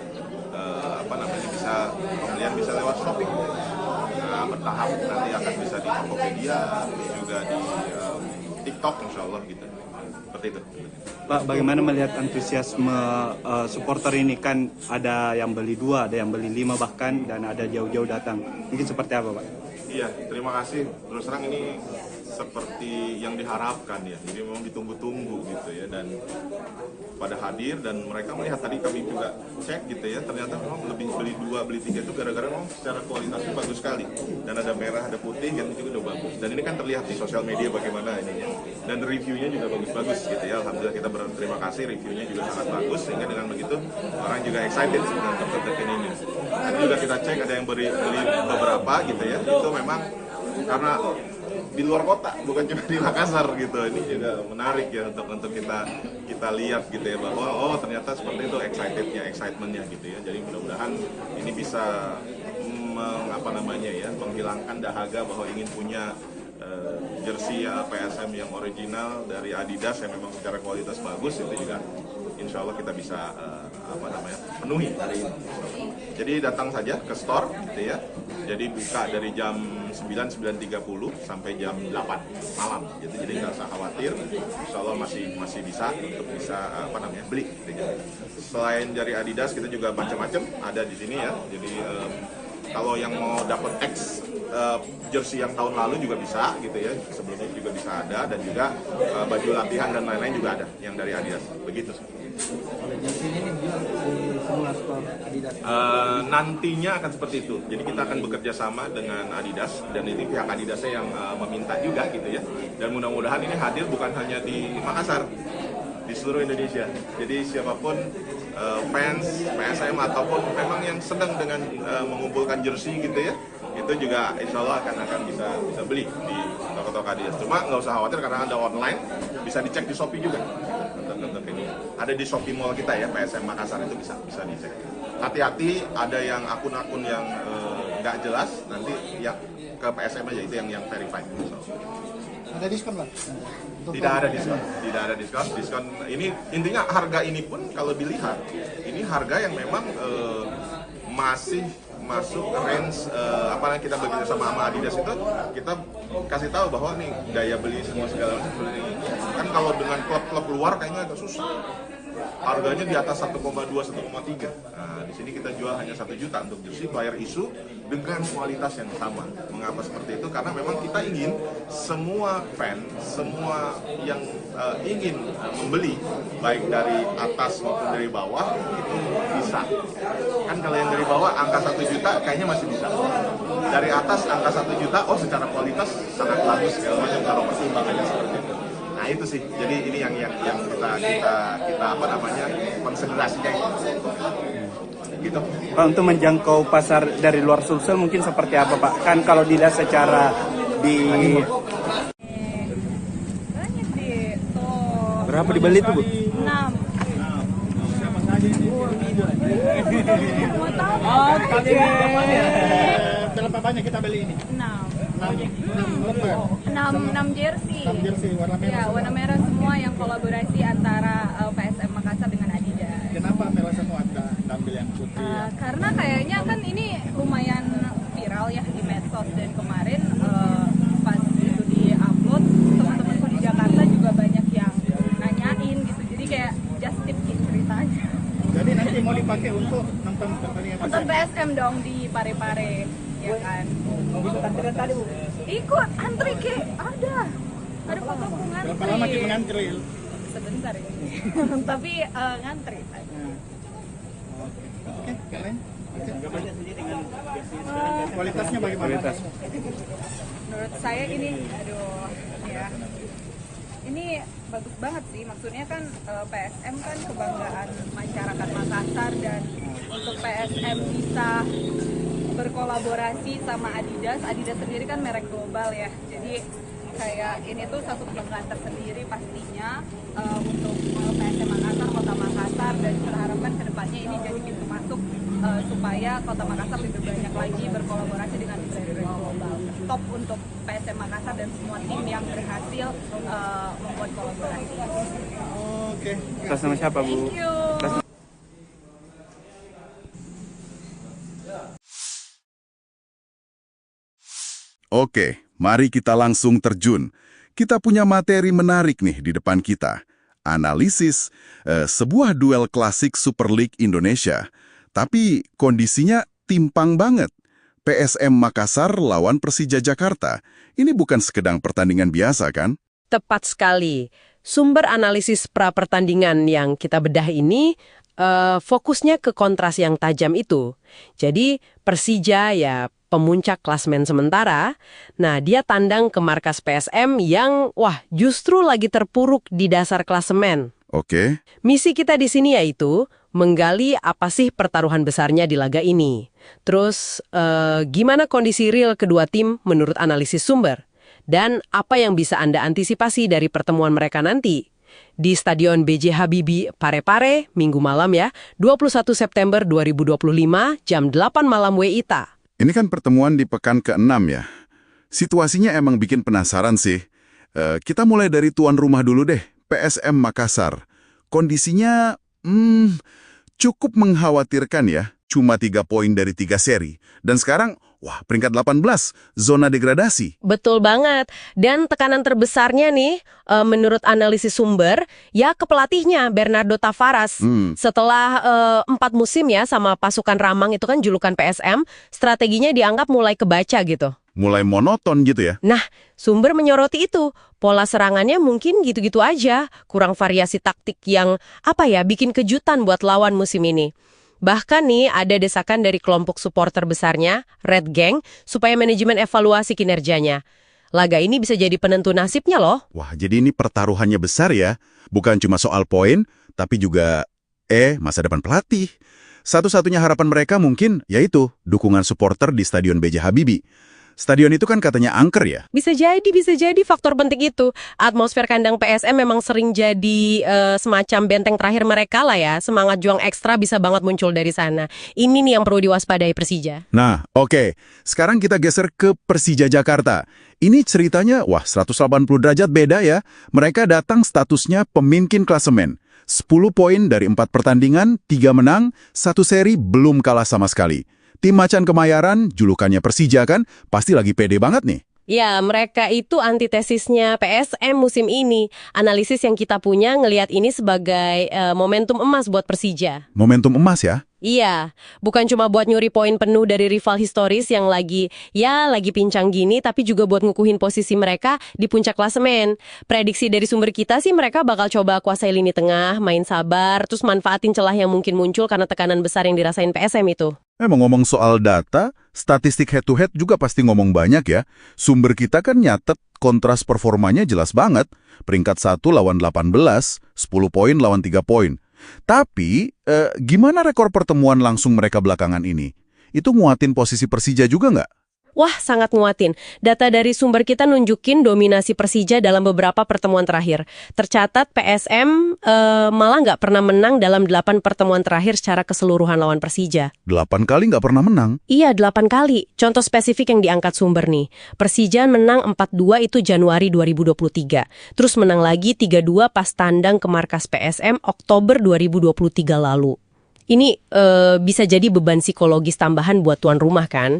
D: bisa pembelian bisa lewat Shopee. Nah, bertahap nanti akan bisa di Tokopedia, juga di TikTok insya Allah gitu. Seperti itu.
E: Pak, bagaimana melihat antusiasme supporter ini? Kan ada yang beli 2, ada yang beli 5 bahkan, dan ada jauh-jauh datang. Mungkin seperti apa, Pak?
D: Iya, terima kasih. Terus terang ini seperti yang diharapkan ya. Jadi memang ditunggu-tunggu gitu ya, dan pada hadir dan mereka melihat, tadi kami juga cek gitu ya, ternyata memang lebih beli 2, beli 3 itu gara-gara memang secara kualitasnya bagus sekali, dan ada merah, ada putih, yang itu udah bagus, dan ini kan terlihat di sosial media bagaimana ininya, dan reviewnya juga bagus-bagus gitu ya. Alhamdulillah kita berterima kasih, reviewnya juga sangat bagus, sehingga dengan begitu orang juga excited dengan tertekan ini. Dan juga kita cek ada yang beli beberapa gitu ya, itu memang karena di luar kota, bukan cuma di Makassar gitu. Ini juga menarik ya untuk kita lihat gitu ya, bahwa oh ternyata seperti itu excitementnya gitu ya. Jadi mudah-mudahan ini bisa menghilangkan dahaga bahwa ingin punya jersey PSM yang original dari Adidas yang memang secara kualitas bagus. Itu juga insya Allah kita bisa penuhi hari ini. Jadi datang saja ke store gitu ya. Jadi buka dari jam 9:30 sampai jam 8 malam gitu. Jadi nggak usah khawatir, insya Allah masih bisa untuk bisa beli gitu ya. Selain dari Adidas kita juga macam-macam ada di sini ya. Jadi kalau yang mau dapat X jersey yang tahun lalu juga bisa gitu ya, sebelumnya juga bisa ada, dan juga baju latihan dan lain-lain juga ada yang dari Adidas, begitu.
F: Jersey ini dijual di semua store Adidas.
D: Nantinya akan seperti itu, jadi kita akan bekerja sama dengan Adidas, dan ini pihak Adidasnya yang meminta juga gitu ya, dan mudah-mudahan ini hadir bukan hanya di Makassar, di seluruh Indonesia. Jadi siapapun fans PSM ataupun memang yang sedang dengan mengumpulkan jersey gitu ya, itu juga insya Allah akan bisa beli di toko-toko Adidas. Cuma nggak usah khawatir karena ada online, bisa dicek di Shopee juga. Untuk ini ada di Shopee Mall kita ya, PSM Makassar, itu bisa dicek. Hati-hati, ada yang akun-akun yang nggak jelas, nanti yang ke PSM aja, itu yang verified.
H: Ada diskon Pak?
D: Tidak ada diskon. Diskon ini intinya harga ini pun kalau dilihat ini harga yang memang masih masuk range kita bekerja sama Adidas itu, kita kasih tahu bahwa nih daya beli semua segala macam seperti ini. Kan kalau dengan klub-klub luar kayaknya agak susah. Harganya di atas 1,2, 1,3. Nah, di sini kita jual hanya 1 juta untuk jersey player issue dengan kualitas yang sama. Mengapa seperti itu? Karena memang kita ingin semua fan, semua yang ingin membeli, baik dari atas maupun dari bawah, itu bisa. Kan kalau yang dari bawah angka 1 juta kayaknya masih bisa. Dari atas angka 1 juta, oh secara kualitas sangat bagus segala macam, kalau pertimbangannya seperti itu. Nah itu sih, jadi ini yang kita konsentrasinya gitu.
E: Pak, untuk menjangkau pasar dari luar Sulsel mungkin seperti apa Pak? Kan kalau dilihat secara di
G: Banyak di
E: berapa dibeli tuh Bu?
G: 6.
H: Berapa banyak kita beli ini?
G: 6 jersey.
H: 6 jersey warna merah.
G: Ya, warna merah semua yang kolaborasi antara PSM Makassar dengan Adidas.
H: Kenapa merah semua ada ambil yang putih?
G: Karena kayaknya kan ini lumayan viral ya di medsos, dan kemarin pas itu di-upload, teman-temanku di Jakarta juga banyak yang nanyain gitu. Jadi kayak just tip gitu ceritanya.
H: Jadi nanti mau dipakai untuk nonton pertandingan
G: Nonton PSM dong di Pare-Pare, ya kan?
F: Ikut antrian tadi Bu.
G: Ikut antri ke ada fotoku ngantri.
H: Berapa lama kita ngantri?
G: Sebentar ini. Tapi ngantri tadi.
H: Oke, kalian? Kualitasnya bagaimana?
G: Menurut saya ini, ya. Ini bagus banget sih, maksudnya kan PSM kan kebanggaan masyarakat Makassar, dan untuk PSM bisa berkolaborasi sama Adidas sendiri kan merek global ya, jadi kayak ini tuh satu kebanggaan tersendiri pastinya untuk PSM Makassar, Kota Makassar, dan kita harapkan kedepannya ini jadi pintu masuk supaya Kota Makassar lebih banyak lagi berkolaborasi dengan brand global. Top untuk PSM Makassar dan semua tim yang berhasil membuat kolaborasi.
H: Oke.
E: Atas nama siapa Bu?
G: Thank you.
A: Oke, mari kita langsung terjun. Kita punya materi menarik nih di depan kita. Analisis sebuah duel klasik Super League Indonesia. Tapi kondisinya timpang banget. PSM Makassar lawan Persija Jakarta. Ini bukan sekedar pertandingan biasa kan?
B: Tepat sekali. Sumber analisis pra-pertandingan yang kita bedah ini fokusnya ke kontras yang tajam itu. Jadi Persija ya pemuncak klasmen sementara, nah dia tandang ke markas PSM yang justru lagi terpuruk di dasar klasemen.
A: Oke.
B: Misi kita di sini yaitu menggali apa sih pertaruhan besarnya di laga ini. Terus gimana kondisi real kedua tim menurut analisis sumber. Dan apa yang bisa Anda antisipasi dari pertemuan mereka nanti. Di Stadion B.J. Habibie Parepare, Minggu malam ya, 21 September 2025, jam 8 malam WITA.
A: Ini kan pertemuan di pekan ke-6 ya. Situasinya emang bikin penasaran sih. Kita mulai dari tuan rumah dulu deh, PSM Makassar. Kondisinya cukup mengkhawatirkan ya. Cuma 3 poin dari 3 seri. Dan sekarang, peringkat 18, zona degradasi.
B: Betul banget. Dan tekanan terbesarnya nih, menurut analisis sumber, ya ke pelatihnya, Bernardo Tavares. Setelah 4 musim ya sama pasukan Ramang itu kan julukan PSM, strateginya dianggap mulai kebaca gitu.
A: Mulai monoton gitu ya?
B: Nah, sumber menyoroti itu. Pola serangannya mungkin gitu-gitu aja. Kurang variasi taktik yang, bikin kejutan buat lawan musim ini. Bahkan nih ada desakan dari kelompok supporter besarnya, Red Gang, supaya manajemen evaluasi kinerjanya. Laga ini bisa jadi penentu nasibnya loh.
A: Wah, jadi ini pertaruhannya besar ya. Bukan cuma soal poin, tapi juga masa depan pelatih. Satu-satunya harapan mereka mungkin yaitu dukungan supporter di Stadion B.J. Habibie. Stadion itu kan katanya angker ya?
B: Bisa jadi faktor penting itu. Atmosfer kandang PSM memang sering jadi semacam benteng terakhir mereka lah ya. Semangat juang ekstra bisa banget muncul dari sana. Ini nih yang perlu diwaspadai Persija.
A: Nah, oke. Sekarang kita geser ke Persija Jakarta. Ini ceritanya, 180 derajat beda ya. Mereka datang statusnya pemimpin klasemen. 10 poin dari 4 pertandingan, 3 menang, 1 seri belum kalah sama sekali. Tim Macan Kemayoran, julukannya Persija kan, pasti lagi pede banget nih.
B: Ya, mereka itu antitesisnya PSM musim ini. Analisis yang kita punya ngelihat ini sebagai momentum emas buat Persija.
A: Momentum emas ya?
B: Iya, bukan cuma buat nyuri poin penuh dari rival historis yang lagi pincang gini, tapi juga buat ngukuhin posisi mereka di puncak klasemen. Prediksi dari sumber kita sih mereka bakal coba kuasai lini tengah, main sabar, terus manfaatin celah yang mungkin muncul karena tekanan besar yang dirasain PSM itu.
A: Ngomong soal data, statistik head-to-head juga pasti ngomong banyak ya. Sumber kita kan nyatet kontras performanya jelas banget. Peringkat 1 lawan 18, 10 poin lawan 3 poin. Tapi, gimana rekor pertemuan langsung mereka belakangan ini? Itu nguatin posisi Persija juga nggak?
B: Wah, sangat nguatin. Data dari sumber kita nunjukin dominasi Persija dalam beberapa pertemuan terakhir. Tercatat PSM malah nggak pernah menang dalam 8 pertemuan terakhir secara keseluruhan lawan Persija.
A: 8 kali nggak pernah menang?
B: Iya, 8 kali. Contoh spesifik yang diangkat sumber nih. Persija menang 4-2 itu Januari 2023. Terus menang lagi 3-2 pas tandang ke markas PSM Oktober 2023 lalu. Ini bisa jadi beban psikologis tambahan buat tuan rumah kan?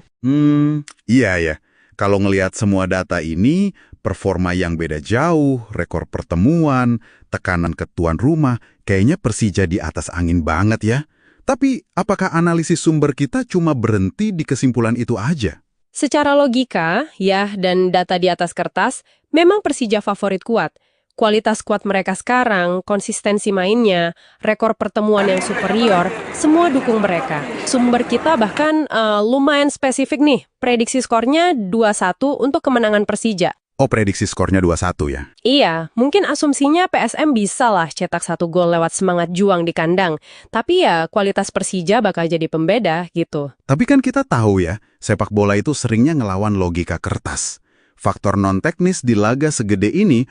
A: Iya ya. Kalau ngelihat semua data ini, performa yang beda jauh, rekor pertemuan, tekanan ke tuan rumah, kayaknya Persija di atas angin banget ya. Tapi apakah analisis sumber kita cuma berhenti di kesimpulan itu aja?
B: Secara logika, ya, dan data di atas kertas, memang Persija favorit kuat. Kualitas skuad mereka sekarang, konsistensi mainnya, rekor pertemuan yang superior, semua dukung mereka. Sumber kita bahkan lumayan spesifik nih, prediksi skornya 2-1 untuk kemenangan Persija.
A: Oh, prediksi skornya 2-1 ya?
B: Iya, mungkin asumsinya PSM bisa lah cetak 1 gol lewat semangat juang di kandang. Tapi ya, kualitas Persija bakal jadi pembeda gitu.
A: Tapi kan kita tahu ya, sepak bola itu seringnya ngelawan logika kertas. Faktor non-teknis di laga segede ini,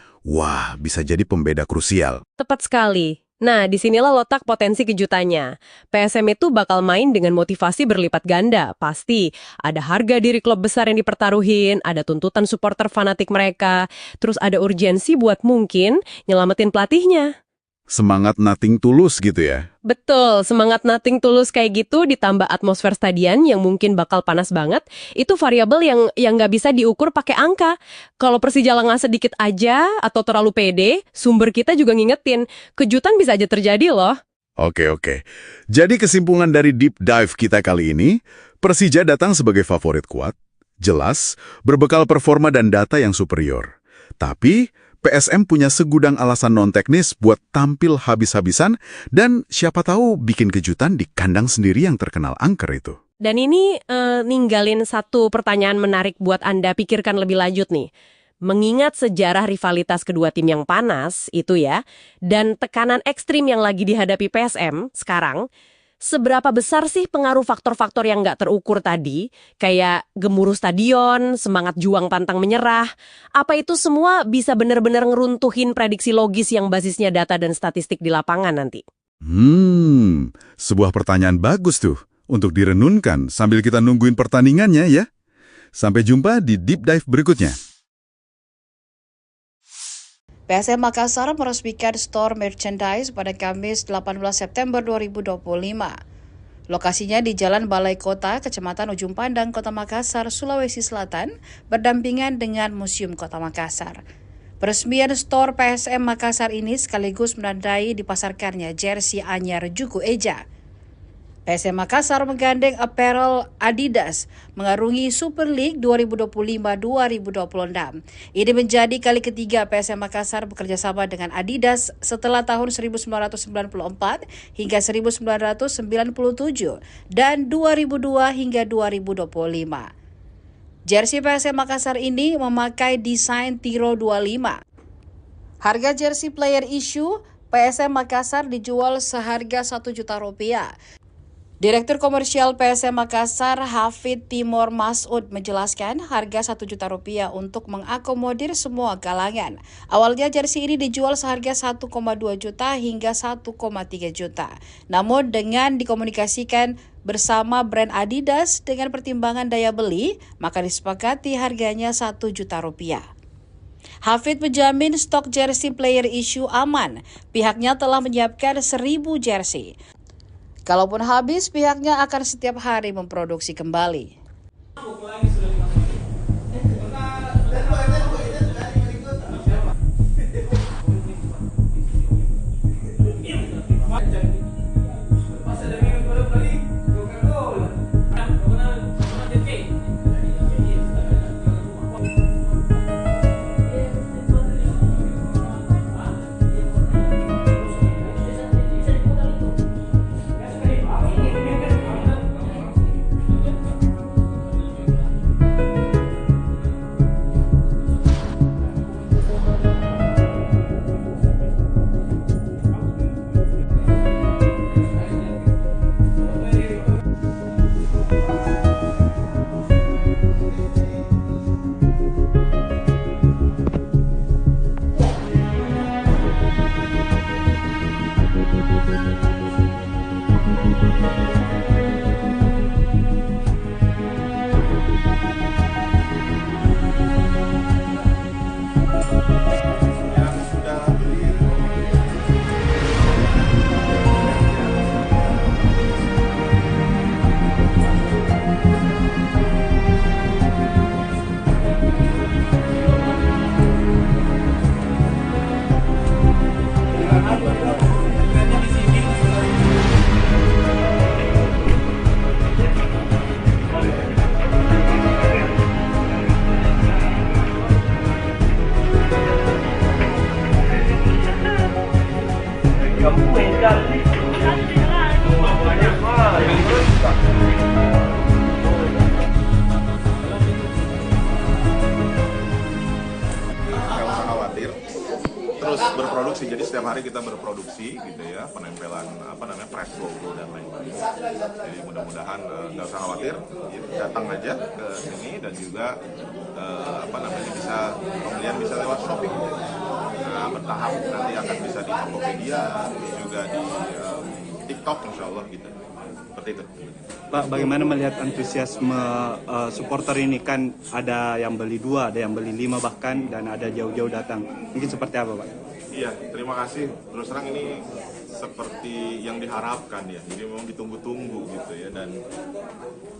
A: bisa jadi pembeda krusial.
B: Tepat sekali. Nah, disinilah letak potensi kejutannya. PSM itu bakal main dengan motivasi berlipat ganda. Pasti ada harga diri klub besar yang dipertaruhin, ada tuntutan supporter fanatik mereka, terus ada urgensi buat mungkin nyelamatin pelatihnya.
A: Semangat nothing tulus gitu ya?
B: Betul, semangat nothing tulus kayak gitu ditambah atmosfer stadion yang mungkin bakal panas banget, itu variabel yang nggak bisa diukur pakai angka. Kalau Persija lengah sedikit aja atau terlalu pede, sumber kita juga ngingetin, kejutan bisa aja terjadi loh.
A: Oke. Jadi kesimpulan dari deep dive kita kali ini, Persija datang sebagai favorit kuat, jelas, berbekal performa dan data yang superior. Tapi, PSM punya segudang alasan non-teknis buat tampil habis-habisan dan siapa tahu bikin kejutan di kandang sendiri yang terkenal angker itu.
B: Dan ini ninggalin satu pertanyaan menarik buat Anda pikirkan lebih lanjut nih. Mengingat sejarah rivalitas kedua tim yang panas itu ya, dan tekanan ekstrim yang lagi dihadapi PSM sekarang, seberapa besar sih pengaruh faktor-faktor yang nggak terukur tadi, kayak gemuruh stadion, semangat juang pantang menyerah, apa itu semua bisa benar-benar ngeruntuhin prediksi logis yang basisnya data dan statistik di lapangan nanti?
A: Sebuah pertanyaan bagus tuh untuk direnunkan sambil kita nungguin pertandingannya ya. Sampai jumpa di Deep Dive berikutnya.
C: PSM Makassar meresmikan store merchandise pada Kamis 18 September 2025. Lokasinya di Jalan Balai Kota, Kecamatan Ujung Pandang, Kota Makassar, Sulawesi Selatan, berdampingan dengan Museum Kota Makassar. Peresmian store PSM Makassar ini sekaligus menandai dipasarkannya jersey anyar Juku Eja. PSM Makassar menggandeng apparel Adidas mengarungi Super League 2025-2026. Ini menjadi kali ketiga PSM Makassar bekerja sama dengan Adidas setelah tahun 1994 hingga 1997 dan 2002 hingga 2025. Jersey PSM Makassar ini memakai desain Tiro 25. Harga jersey player issue PSM Makassar dijual seharga Rp1 juta. Direktur Komersial PSM Makassar, Hafid Timur Masud, menjelaskan harga Rp1 juta untuk mengakomodir semua kalangan. Awalnya jersey ini dijual seharga 1,2 juta hingga 1,3 juta. Namun dengan dikomunikasikan bersama brand Adidas dengan pertimbangan daya beli, maka disepakati harganya Rp1 juta. Hafid menjamin stok jersey player issue aman. Pihaknya telah menyiapkan 1.000 jersey. Kalaupun habis, pihaknya akan setiap hari memproduksi kembali.
D: Terus berproduksi, jadi setiap hari kita berproduksi gitu ya, penempelan press logo dan lain-lain. Jadi mudah-mudahan nggak usah khawatir, datang aja ke sini dan juga bisa pembelian bisa lewat Shopee. Nah, bertahap nanti akan bisa di Tokopedia, juga di TikTok insya Allah gitu. Seperti itu.
E: Pak, bagaimana melihat antusiasme supporter ini? Kan ada yang beli 2, ada yang beli 5 bahkan, dan ada jauh-jauh datang. Mungkin seperti apa, Pak?
D: Iya, terima kasih. Terus terang ini seperti yang diharapkan ya. Jadi memang ditunggu-tunggu gitu ya, dan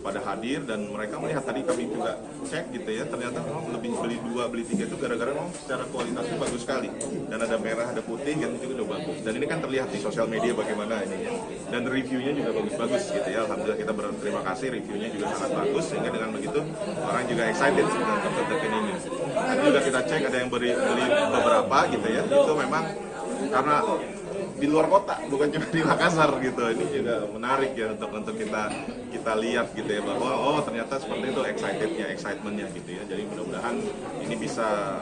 D: pada hadir dan mereka melihat, tadi kami juga cek gitu ya, ternyata memang lebih beli 2, beli 3 itu gara-gara memang secara kualitasnya bagus sekali. Dan ada merah, ada putih, yang itu udah bagus. Dan ini kan terlihat di sosial media bagaimana ini ya. Dan reviewnya juga bagus-bagus gitu ya. Alhamdulillah kita berterima kasih, reviewnya juga sangat bagus, sehingga dengan begitu orang juga excited dengan konten ini. Tadi juga kita cek ada yang beli beberapa gitu ya, itu memang karena di luar kota, bukan cuma di Makassar gitu. Ini juga menarik ya untuk kita lihat gitu ya, bahwa oh ternyata seperti itu excitementnya gitu ya. Jadi mudah-mudahan ini bisa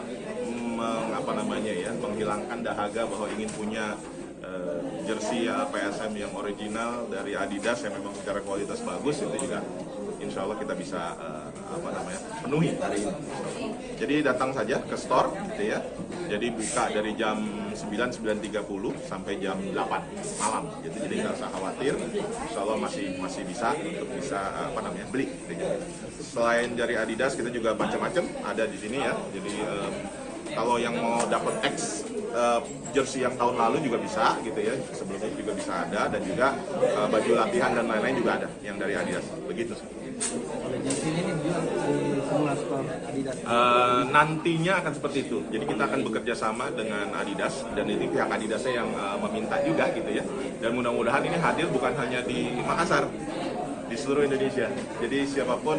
D: menghilangkan dahaga bahwa ingin punya jersey PSM yang original dari Adidas yang memang secara kualitas bagus. Itu juga insya Allah kita bisa penuhi hari ini. Jadi datang saja ke store gitu ya. Jadi buka dari jam 9:30 sampai jam 8 malam gitu. Jadi nggak usah khawatir, insya Allah masih bisa untuk bisa beli gitu. Selain dari Adidas kita juga macam-macam ada di sini ya. Jadi kalau yang mau dapat X jersey yang tahun lalu juga bisa gitu ya, sebelumnya juga bisa ada, dan juga baju latihan dan lain-lain juga ada yang dari Adidas, begitu.
F: Kalau jersey ini dijual di semua store Adidas.
D: Nantinya akan seperti itu, jadi kita akan bekerja sama dengan Adidas, dan ini pihak Adidasnya yang meminta juga gitu ya, dan mudah-mudahan ini hadir bukan hanya di Makassar, di seluruh Indonesia. Jadi siapapun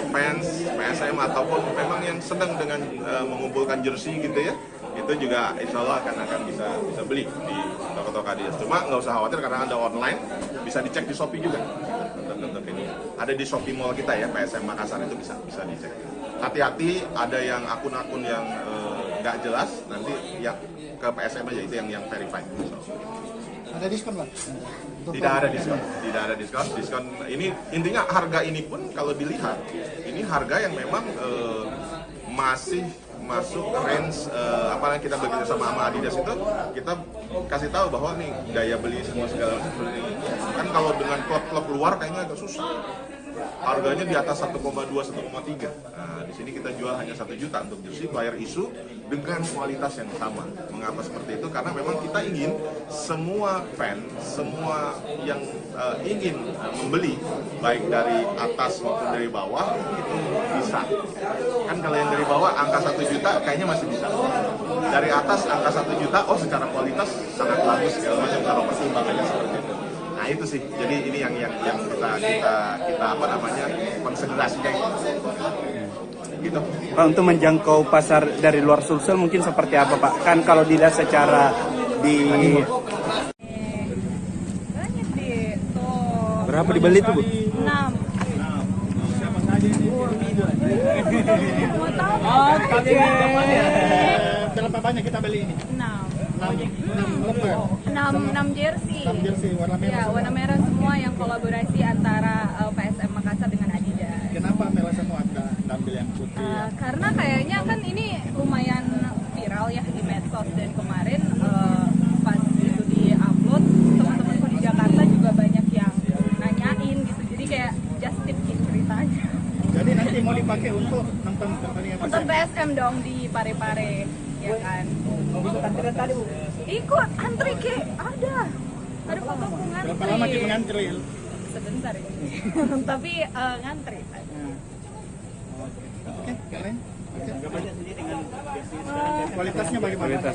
D: fans PSM ataupun memang yang sedang dengan mengumpulkan jersey gitu ya, itu juga insya Allah akan bisa beli di toko-toko Adidas. Cuma nggak usah khawatir karena ada online, bisa dicek di Shopee juga. Untuk ini ada di Shopee Mall kita ya, PSM Makassar, itu bisa dicek. Hati-hati, ada yang akun-akun yang nggak jelas, nanti yang ke PSM aja, itu yang verified.
H: Ada diskon, Pak?
D: Tidak ada diskon. Diskon ini intinya harga ini pun kalau dilihat ini harga yang memang masih masuk range yang kita bekerja sama Adidas itu, kita kasih tahu bahwa nih daya beli semua segala macam seperti ini. Kan kalau dengan klub-klub luar kayaknya agak susah. Harganya di atas 1,2, 1,3. Nah, di sini kita jual hanya 1 juta untuk jersey player issue dengan kualitas yang sama. Mengapa seperti itu? Karena memang kita ingin semua fan, semua yang ingin membeli, baik dari atas maupun dari bawah, itu bisa. Kan kalau yang dari bawah angka 1 juta kayaknya masih bisa. Dari atas angka 1 juta, oh secara kualitas sangat bagus segala macam kalau pertimbangannya seperti itu. Nah itu sih, jadi ini yang kita konsentrasinya gitu.
E: Pak, untuk menjangkau pasar dari luar Sulsel mungkin seperti apa Pak? Kan kalau dilihat secara di
G: Banyak sih, tuh.
E: berapa dibeli tuh Bu?
G: 6. Mau tahu?
H: Berapa banyak kita beli ini?
G: 6 jersey.
H: 6 jersey warna merah.
G: Ya, warna merah semua yang kolaborasi antara PSM Makassar dengan Adidas.
H: Kenapa merah semua Anda ambil yang putih?
G: Karena kayaknya kan ini lumayan viral ya di medsos, dan kemarin pas itu di-upload, teman-temanku di Jakarta juga banyak yang nanyain gitu. Jadi kayak just tip ceritanya.
H: Jadi nanti mau dipakai untuk nonton pertandingan
G: Untuk
H: PSM?
G: PSM dong di Parepare, ya kan.
F: Ikut antrian tadi Bu.
G: Ikut antri ke ada fotoku ngantri.
H: Berapa lama kita ngantri?
G: Sebentar ini. Tapi ngantri.
H: Oke, kalian? Kualitasnya bagaimana?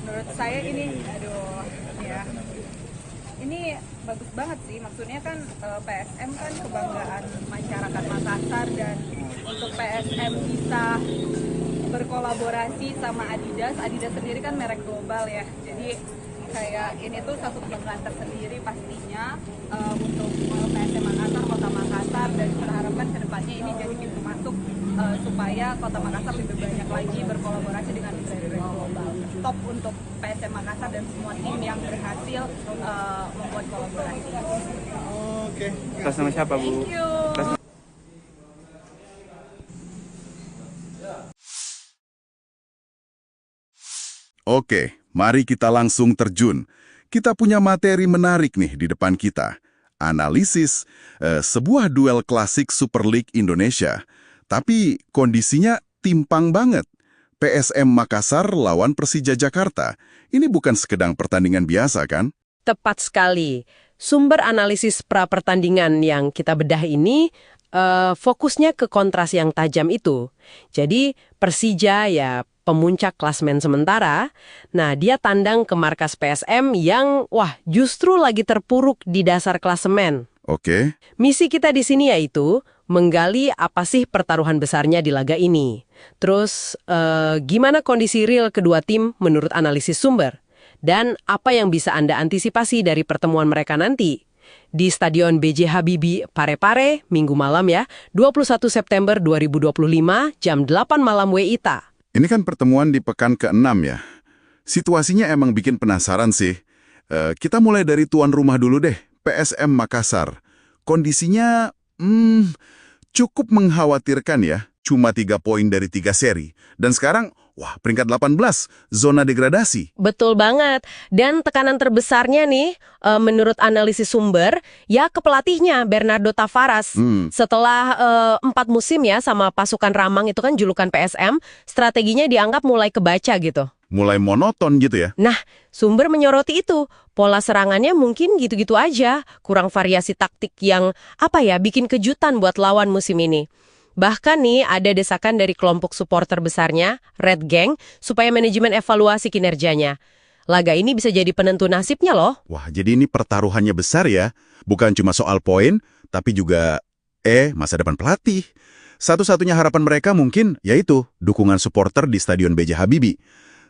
G: Menurut saya ini, ya. Ini bagus banget sih, maksudnya kan PSM kan kebanggaan masyarakat Makassar, dan untuk PSM bisa berkolaborasi sama Adidas sendiri kan merek global ya, jadi kayak ini tuh satu kebanggaan tersendiri pastinya untuk PSM Makassar, Kota Makassar, dan kita harapkan kedepannya ini jadi pintu masuk supaya Kota Makassar lebih banyak lagi berkolaborasi dengan brand-brand global. Top untuk PSM Makassar dan semua tim yang berhasil membuat kolaborasi.
H: Oke.
E: Atas nama siapa Bu?
G: Thank you.
A: Oke, mari kita langsung terjun. Kita punya materi menarik nih di depan kita. Analisis sebuah duel klasik Super League Indonesia. Tapi kondisinya timpang banget. PSM Makassar lawan Persija Jakarta. Ini bukan sekedar pertandingan biasa, kan?
B: Tepat sekali. Sumber analisis pra-pertandingan yang kita bedah ini fokusnya ke kontras yang tajam itu. Jadi Persija ya pemuncak klasmen sementara. Nah, dia tandang ke markas PSM yang justru lagi terpuruk di dasar klasemen.
A: Oke.
B: Misi kita di sini yaitu menggali apa sih pertaruhan besarnya di laga ini. Terus, gimana kondisi real kedua tim menurut analisis sumber? Dan apa yang bisa Anda antisipasi dari pertemuan mereka nanti? Di Stadion B.J. Habibie, Parepare, Minggu malam ya, 21 September 2025, jam 8 malam WITA.
A: Ini kan pertemuan di pekan ke-6 ya. Situasinya emang bikin penasaran sih. Kita mulai dari tuan rumah dulu deh, PSM Makassar. Kondisinya cukup mengkhawatirkan ya. Cuma 3 poin dari 3 seri. Dan sekarang, peringkat 18, zona degradasi.
B: Betul banget. Dan tekanan terbesarnya nih, menurut analisis sumber, ya ke pelatihnya, Bernardo Tavares. Setelah 4 musim ya sama pasukan Ramang itu kan julukan PSM, strateginya dianggap mulai kebaca gitu.
A: Mulai monoton gitu ya?
B: Nah, sumber menyoroti itu. Pola serangannya mungkin gitu-gitu aja. Kurang variasi taktik yang, bikin kejutan buat lawan musim ini. Bahkan nih ada desakan dari kelompok supporter besarnya, Red Gang, supaya manajemen evaluasi kinerjanya. Laga ini bisa jadi penentu nasibnya loh.
A: Wah, jadi ini pertaruhannya besar ya. Bukan cuma soal poin, tapi juga masa depan pelatih. Satu-satunya harapan mereka mungkin yaitu dukungan supporter di Stadion B.J. Habibie.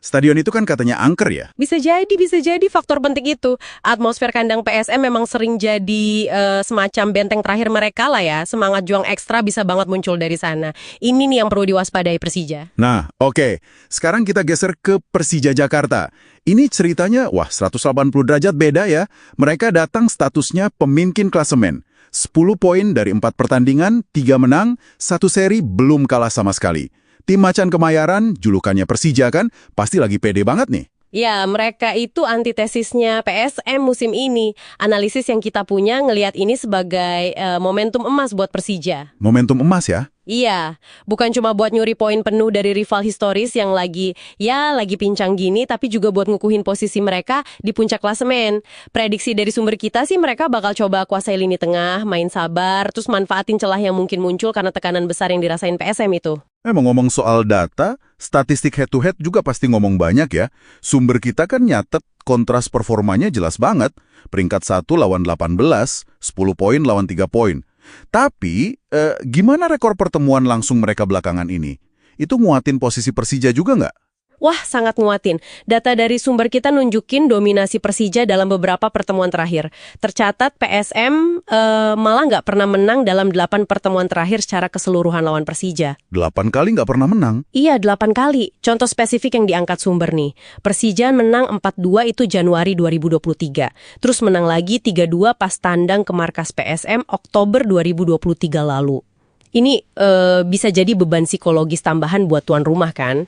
A: Stadion itu kan katanya angker ya?
B: Bisa jadi faktor penting itu. Atmosfer kandang PSM memang sering jadi semacam benteng terakhir mereka lah ya. Semangat juang ekstra bisa banget muncul dari sana. Ini nih yang perlu diwaspadai Persija.
A: Nah, oke. Sekarang kita geser ke Persija Jakarta. Ini ceritanya, 180 derajat beda ya. Mereka datang statusnya pemimpin klasemen. 10 poin dari 4 pertandingan, 3 menang, 1 seri belum kalah sama sekali. Tim Macan Kemayoran, julukannya Persija kan, pasti lagi pede banget nih.
B: Ya, mereka itu antitesisnya PSM musim ini. Analisis yang kita punya ngelihat ini sebagai momentum emas buat Persija.
A: Momentum emas ya?
B: Iya, bukan cuma buat nyuri poin penuh dari rival historis yang lagi pincang gini, tapi juga buat ngukuhin posisi mereka di puncak klasemen. Prediksi dari sumber kita sih mereka bakal coba kuasai lini tengah, main sabar, terus manfaatin celah yang mungkin muncul karena tekanan besar yang dirasain PSM itu.
A: Ngomong soal data, statistik head-to-head juga pasti ngomong banyak ya. Sumber kita kan nyatet kontras performanya jelas banget. Peringkat 1 lawan 18, 10 poin lawan 3 poin. Tapi, gimana rekor pertemuan langsung mereka belakangan ini? Itu nguatin posisi Persija juga nggak?
B: Wah, sangat nguatin. Data dari sumber kita nunjukin dominasi Persija dalam beberapa pertemuan terakhir. Tercatat PSM malah nggak pernah menang dalam 8 pertemuan terakhir secara keseluruhan lawan Persija.
A: 8 kali nggak pernah menang?
B: Iya, 8 kali. Contoh spesifik yang diangkat sumber nih. Persija menang 4-2 itu Januari 2023. Terus menang lagi 3-2 pas tandang ke markas PSM Oktober 2023 lalu. Ini bisa jadi beban psikologis tambahan buat tuan rumah kan?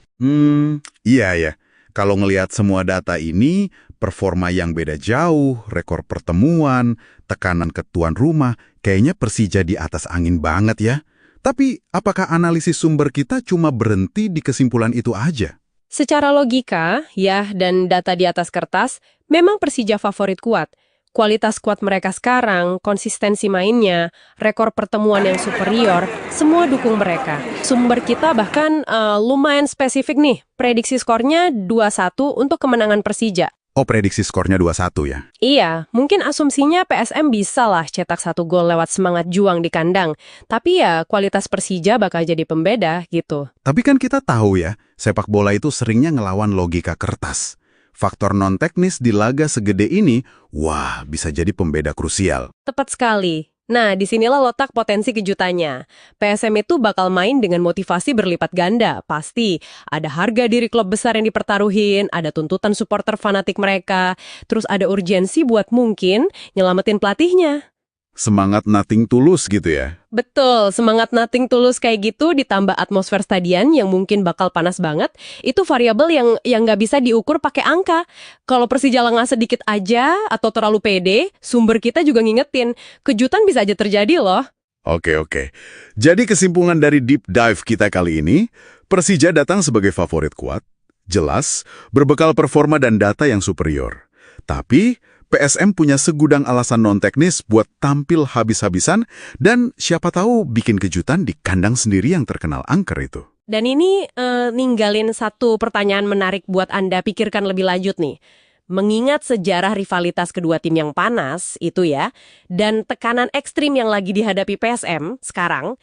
A: Iya ya. Kalau ngelihat semua data ini, performa yang beda jauh, rekor pertemuan, tekanan ke tuan rumah, kayaknya Persija di atas angin banget ya. Tapi, apakah analisis sumber kita cuma berhenti di kesimpulan itu aja?
B: Secara logika, ya, dan data di atas kertas, memang Persija favorit kuat. Kualitas skuad mereka sekarang, konsistensi mainnya, rekor pertemuan yang superior, semua dukung mereka. Sumber kita bahkan lumayan spesifik nih, prediksi skornya 2-1 untuk kemenangan Persija.
A: Oh, prediksi skornya 2-1 ya?
B: Iya, mungkin asumsinya PSM bisa lah cetak 1 gol lewat semangat juang di kandang. Tapi ya, kualitas Persija bakal jadi pembeda gitu.
A: Tapi kan kita tahu ya, sepak bola itu seringnya ngelawan logika kertas. Faktor non-teknis di laga segede ini, bisa jadi pembeda krusial.
B: Tepat sekali. Nah, disinilah letak potensi kejutannya. PSM itu bakal main dengan motivasi berlipat ganda. Pasti ada harga diri klub besar yang dipertaruhin, ada tuntutan supporter fanatik mereka, terus ada urgensi buat mungkin nyelamatin pelatihnya.
A: Semangat nothing tulus gitu ya?
B: Betul, semangat nothing tulus kayak gitu ditambah atmosfer stadion yang mungkin bakal panas banget, itu variabel yang nggak bisa diukur pakai angka. Kalau Persija lengah sedikit aja atau terlalu pede, sumber kita juga ngingetin, kejutan bisa aja terjadi loh.
A: Oke. Jadi kesimpulan dari deep dive kita kali ini, Persija datang sebagai favorit kuat, jelas, berbekal performa dan data yang superior. Tapi, PSM punya segudang alasan non-teknis buat tampil habis-habisan dan siapa tahu bikin kejutan di kandang sendiri yang terkenal angker itu.
B: Dan ini ninggalin satu pertanyaan menarik buat Anda pikirkan lebih lanjut nih. Mengingat sejarah rivalitas kedua tim yang panas itu ya, dan tekanan ekstrim yang lagi dihadapi PSM sekarang,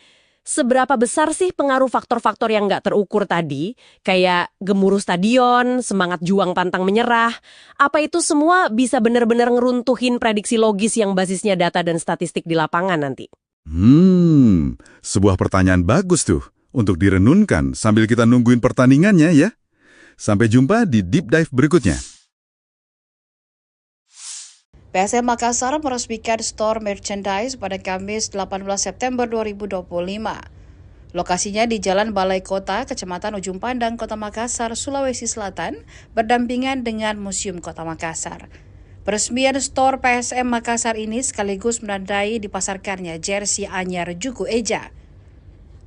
B: seberapa besar sih pengaruh faktor-faktor yang nggak terukur tadi, kayak gemuruh stadion, semangat juang pantang menyerah, apa itu semua bisa benar-benar ngeruntuhin prediksi logis yang basisnya data dan statistik di lapangan nanti?
A: Sebuah pertanyaan bagus tuh untuk direnunkan sambil kita nungguin pertandingannya ya. Sampai jumpa di Deep Dive berikutnya.
C: PSM Makassar meresmikan store merchandise pada Kamis 18 September 2025. Lokasinya di Jalan Balai Kota, Kecamatan Ujung Pandang, Kota Makassar, Sulawesi Selatan, berdampingan dengan Museum Kota Makassar. Peresmian store PSM Makassar ini sekaligus menandai dipasarkannya jersey anyar Juku Eja.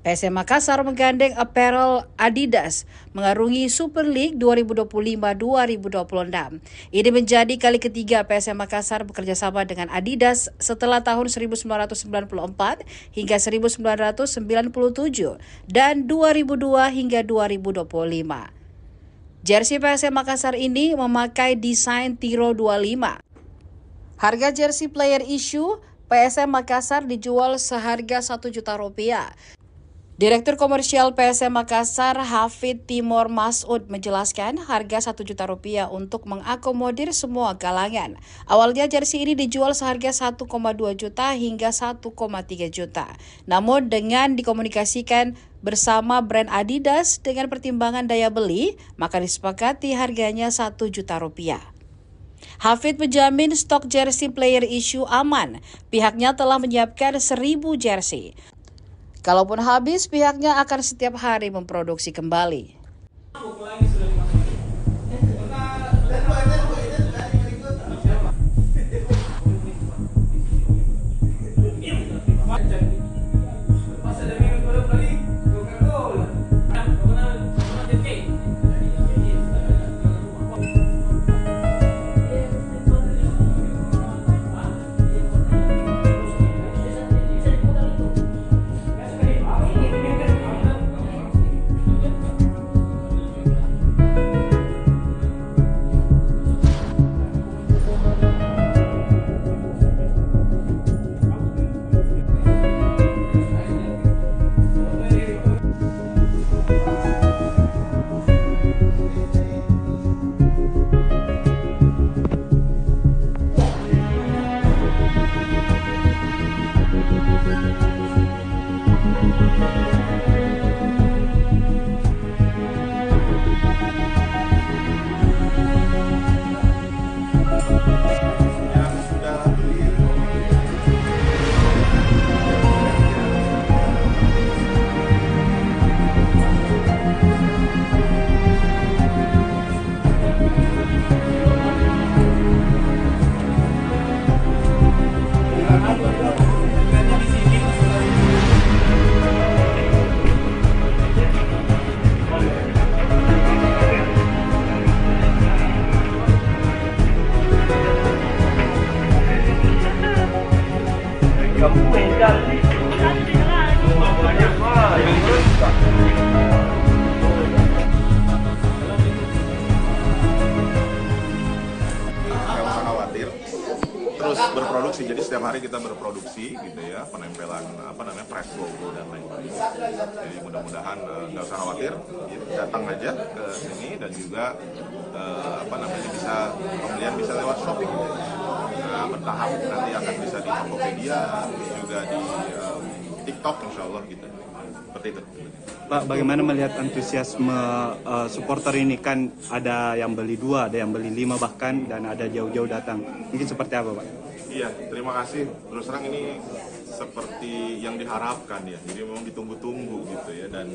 C: PSM Makassar menggandeng apparel Adidas mengarungi Super League 2025-2026. Ini menjadi kali ketiga PSM Makassar bekerja sama dengan Adidas setelah tahun 1994 hingga 1997 dan 2002 hingga 2025. Jersey PSM Makassar ini memakai desain Tiro 25. Harga jersey player issue PSM Makassar dijual seharga Rp1 juta. Direktur Komersial PSM Makassar, Hafid Timur Masud, menjelaskan harga Rp1 juta untuk mengakomodir semua kalangan. Awalnya jersey ini dijual seharga 1,2 juta hingga 1,3 juta. Namun dengan dikomunikasikan bersama brand Adidas dengan pertimbangan daya beli, maka disepakati harganya Rp1 juta. Hafid menjamin stok jersey player issue aman. Pihaknya telah menyiapkan 1.000 jersey. Kalaupun habis, pihaknya akan setiap hari memproduksi kembali.
D: Terus berproduksi, jadi setiap hari kita berproduksi gitu ya, penempelan press logo dan lain-lain. Jadi mudah-mudahan nggak usah khawatir, datang aja ke sini dan juga pembelian bisa lewat Shopee. Nah, bertahap nanti akan bisa di Tokopedia, juga di TikTok insya Allah gitu. Seperti itu.
E: Pak, bagaimana melihat antusiasme supporter ini? Kan ada yang beli 2, ada yang beli 5 bahkan, dan ada jauh-jauh datang. Mungkin seperti apa, Pak?
D: Iya, terima kasih. Terus terang ini seperti yang diharapkan ya. Jadi memang ditunggu-tunggu gitu ya, dan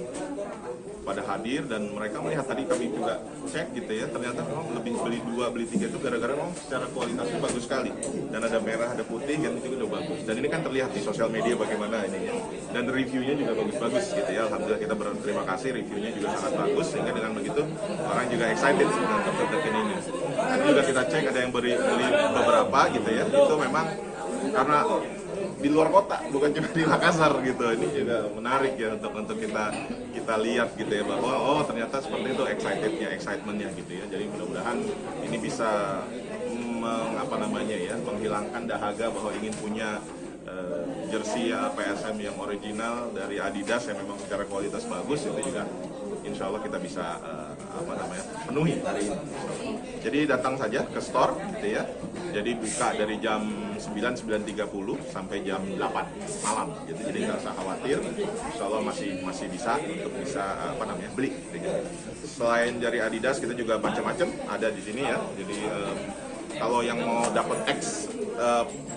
D: pada hadir dan mereka melihat, tadi kami juga cek gitu ya, ternyata memang lebih beli 2, beli 3 itu gara-gara memang secara kualitasnya bagus sekali, dan ada merah, ada putih kan, itu udah bagus, dan ini kan terlihat di sosial media bagaimana ini ya, dan reviewnya juga bagus-bagus gitu ya. Alhamdulillah kita berterima kasih, reviewnya juga sangat bagus, sehingga dengan begitu orang juga excited dengan tertekan ini. Nanti juga kita cek ada yang beli beberapa gitu ya, itu memang karena di luar kota, bukan cuma di Makassar gitu. Ini juga menarik ya untuk kita lihat gitu ya, bahwa oh ternyata seperti itu excitementnya gitu ya. Jadi mudah-mudahan ini bisa menghilangkan dahaga bahwa ingin punya jersey PSM yang original dari Adidas yang memang secara kualitas bagus. Itu juga insya Allah kita bisa penuhi hari ini. Jadi datang saja ke store gitu ya. Jadi buka dari jam 9:30 sampai jam 8 malam gitu. Jadi nggak usah khawatir, insya Allah masih bisa untuk beli gitu. Selain dari Adidas, kita juga macam-macam ada di sini ya. Jadi kalau yang mau dapat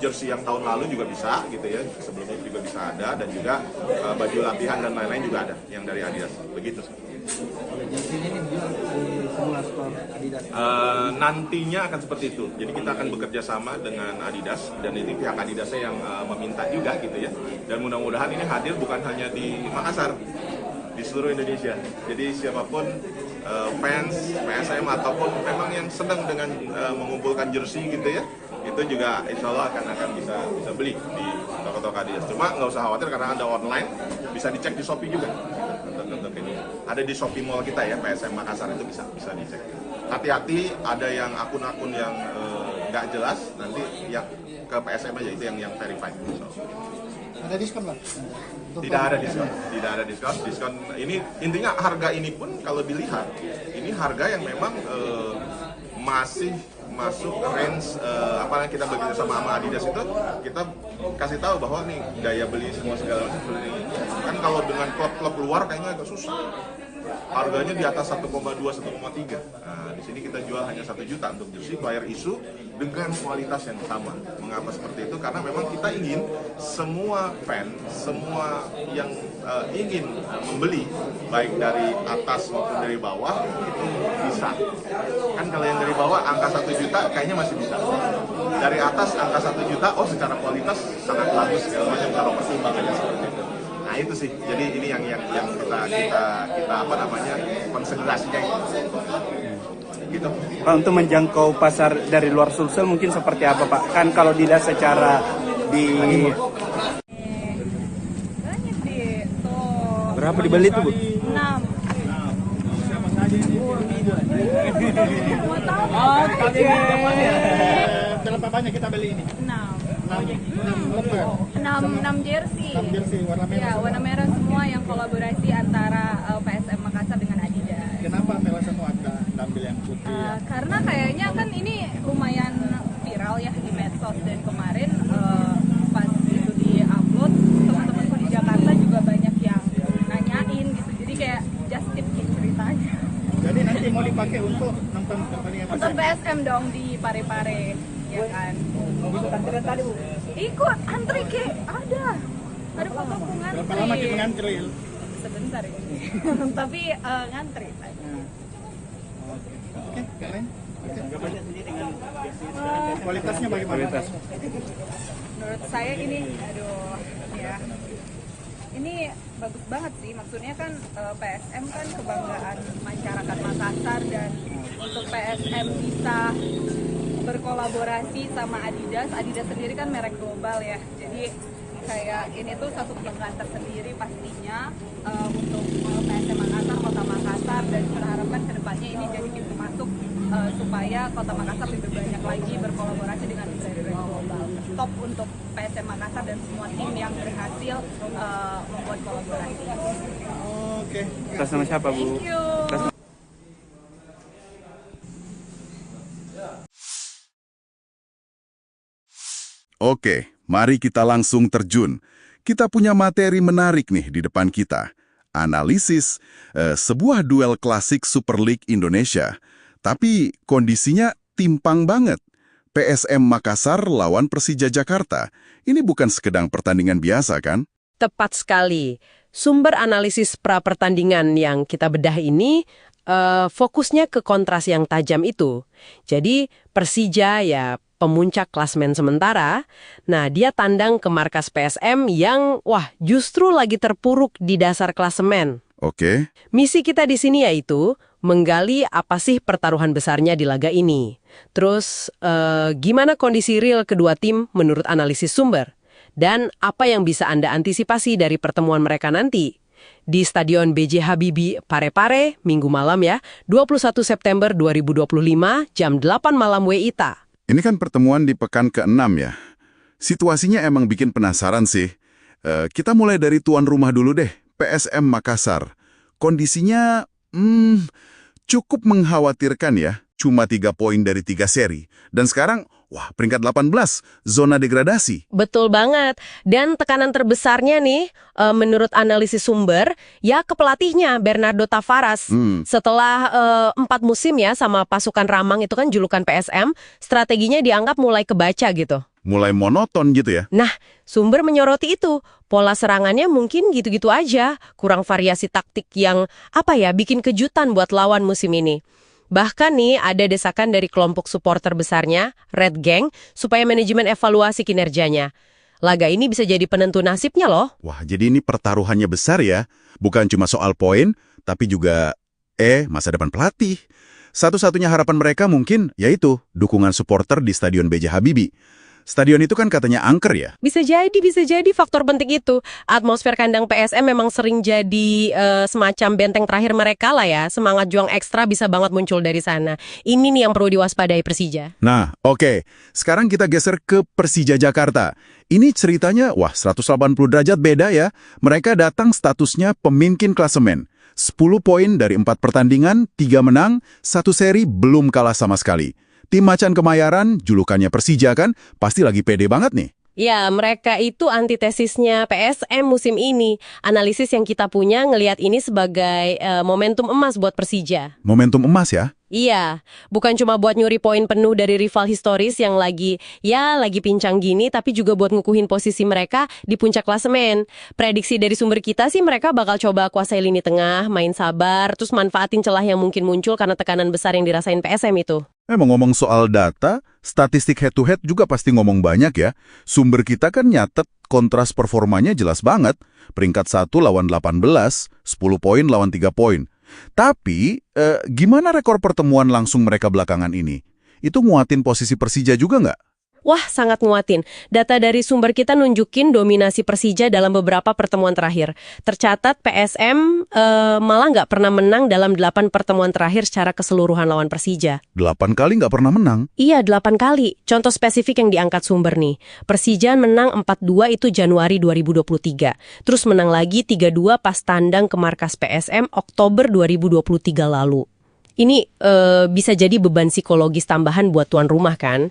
D: jersey yang tahun lalu juga bisa gitu ya, sebelumnya juga bisa ada, dan juga baju latihan dan lain-lain juga ada yang dari Adidas, begitu.
F: Jersey ini dijual di semua store Adidas.
D: Nantinya akan seperti itu, jadi kita akan bekerja sama dengan Adidas, dan ini pihak Adidasnya yang meminta juga gitu ya, dan mudah-mudahan ini hadir bukan hanya di Makassar, di seluruh Indonesia. Jadi siapapun fans PSM ataupun memang yang sedang dengan mengumpulkan jersey gitu ya, itu juga insya Allah akan bisa beli di toko-toko Adidas. Cuma nggak usah khawatir karena ada online, bisa dicek di Shopee juga. Untuk ini ada di Shopee Mall kita ya, PSM Makassar, itu bisa dicek. Hati-hati, ada yang akun-akun yang nggak jelas, nanti yang ke PSM aja, itu yang verified.
H: Ada diskon lah?
D: Tidak ada diskon. Diskon ini intinya harga ini pun kalau dilihat ini harga yang memang masih masuk range apa yang kita bekerja sama Adidas itu, kita kasih tahu bahwa nih daya beli semua segala macam seperti ini. Kan kalau dengan klub-klub luar kayaknya agak susah. Harganya di atas 1,2, 1,3. Nah, di sini kita jual hanya 1 juta untuk jersey player issue dengan kualitas yang sama. Mengapa seperti itu? Karena memang kita ingin semua fan, semua yang ingin membeli, baik dari atas maupun dari bawah, itu bisa. Kan kalau yang dari bawah angka 1 juta kayaknya masih bisa. Dari atas angka 1 juta, oh secara kualitas sangat bagus segala macam kalau pertimbangannya seperti itu. Nah itu sih, jadi ini yang kita konsentrasinya gitu.
E: Pak, untuk menjangkau pasar dari luar Sulsel mungkin seperti apa Pak? Kan kalau dilihat secara di
G: banyak deh tuh.
E: berapa dibeli tuh Bu?
G: 6.
H: Siapa saja ini?
G: Mau tahu?
H: Berapa banyak kita beli ini?
G: 6.
H: 6
G: 6 jersey.
H: 6 jersey warna merah.
G: Ya, warna merah semua yang kolaborasi antara PSM Makassar dengan Adidas.
H: Kenapa merah semua ada ambil yang putih?
G: Karena kayaknya kan ini lumayan viral ya di medsos, dan kemarin pas itu di-upload, teman-temanku di Jakarta juga banyak yang nanyain gitu. Jadi kayak just tip gitu ceritanya.
H: Jadi nanti mau dipakai untuk nonton pertandingan
G: Untuk
H: PSM?
G: PSM dong di Parepare, ya kan.
H: Ikut antrian tadi Bu?
G: Ikut antri ke ada fotoku ngantri.
H: Berapa lama kita ngantri?
G: Sebentar ya. Tapi ngantri tadi.
H: Oke, keren. Kualitasnya bagaimana?
G: Menurut saya ini, ya. Ini bagus banget sih, maksudnya kan PSM kan kebanggaan masyarakat Makassar, dan untuk PSM bisa berkolaborasi sama Adidas sendiri kan merek global ya, jadi kayak ini tuh satu kebanggaan tersendiri pastinya untuk PSM Makassar, Kota Makassar, dan kita harapkan kedepannya ini jadi pintu masuk supaya Kota Makassar lebih banyak lagi berkolaborasi dengan brand-brand global. Top untuk PSM Makassar dan semua tim yang berhasil membuat kolaborasi.
H: Oke.
E: Atas nama siapa Bu?
G: Thank you.
A: Oke, mari kita langsung terjun. Kita punya materi menarik nih di depan kita. Analisis sebuah duel klasik Super League Indonesia. Tapi kondisinya timpang banget. PSM Makassar lawan Persija Jakarta. Ini bukan sekedar pertandingan biasa, kan?
B: Tepat sekali. Sumber analisis pra-pertandingan yang kita bedah ini fokusnya ke kontras yang tajam itu. Jadi Persija ya pemuncak klasmen sementara, nah dia tandang ke markas PSM yang justru lagi terpuruk di dasar klasemen.
A: Oke.
B: Misi kita di sini yaitu menggali apa sih pertaruhan besarnya di laga ini. Terus gimana kondisi real kedua tim menurut analisis sumber. Dan apa yang bisa Anda antisipasi dari pertemuan mereka nanti. Di Stadion B.J. Habibie Parepare, Minggu malam ya, 21 September 2025, jam 8 malam WITA.
A: Ini kan pertemuan di pekan ke-6 ya. Situasinya emang bikin penasaran sih. Kita mulai dari tuan rumah dulu deh, PSM Makassar. Kondisinya cukup mengkhawatirkan ya. Cuma 3 poin dari 3 seri. Dan sekarang, peringkat 18, zona degradasi.
B: Betul banget. Dan tekanan terbesarnya nih, menurut analisis sumber, ya ke pelatihnya, Bernardo Tavares. Setelah 4 musim ya sama pasukan Ramang itu kan julukan PSM, strateginya dianggap mulai kebaca gitu.
A: Mulai monoton gitu ya?
B: Nah, sumber menyoroti itu. Pola serangannya mungkin gitu-gitu aja. Kurang variasi taktik yang, bikin kejutan buat lawan musim ini. Bahkan nih ada desakan dari kelompok supporter besarnya, Red Gang, supaya manajemen evaluasi kinerjanya. Laga ini bisa jadi penentu nasibnya loh.
A: Jadi ini pertaruhannya besar ya. Bukan cuma soal poin, tapi juga masa depan pelatih. Satu-satunya harapan mereka mungkin yaitu dukungan supporter di Stadion B.J. Habibie. Stadion itu kan katanya angker ya?
B: Bisa jadi faktor penting itu. Atmosfer kandang PSM memang sering jadi semacam benteng terakhir mereka lah ya. Semangat juang ekstra bisa banget muncul dari sana. Ini nih yang perlu diwaspadai Persija.
A: Nah, oke. Sekarang kita geser ke Persija Jakarta. Ini ceritanya, 180 derajat beda ya. Mereka datang statusnya pemimpin klasemen. 10 poin dari 4 pertandingan, 3 menang, 1 seri belum kalah sama sekali. Tim Macan Kemayoran, julukannya Persija kan, pasti lagi pede banget nih.
B: Ya, mereka itu antitesisnya PSM musim ini. Analisis yang kita punya ngelihat ini sebagai momentum emas buat Persija.
A: Momentum emas ya?
B: Iya, bukan cuma buat nyuri poin penuh dari rival historis yang lagi pincang gini, tapi juga buat ngukuhin posisi mereka di puncak klasemen. Prediksi dari sumber kita sih mereka bakal coba kuasai lini tengah, main sabar, terus manfaatin celah yang mungkin muncul karena tekanan besar yang dirasain PSM itu.
A: Ngomong soal data, statistik head-to-head juga pasti ngomong banyak ya. Sumber kita kan nyatet kontras performanya jelas banget. Peringkat 1 lawan 18, 10 poin lawan 3 poin. Tapi, gimana rekor pertemuan langsung mereka belakangan ini? Itu nguatin posisi Persija juga nggak?
B: Sangat nguatin. Data dari sumber kita nunjukin dominasi Persija dalam beberapa pertemuan terakhir. Tercatat PSM malah nggak pernah menang dalam 8 pertemuan terakhir secara keseluruhan lawan Persija.
A: 8 kali nggak pernah menang?
B: Iya, 8 kali. Contoh spesifik yang diangkat sumber nih. Persija menang 4-2 itu Januari 2023. Terus menang lagi 3-2 pas tandang ke markas PSM Oktober 2023 lalu. Ini bisa jadi beban psikologis tambahan buat tuan rumah kan?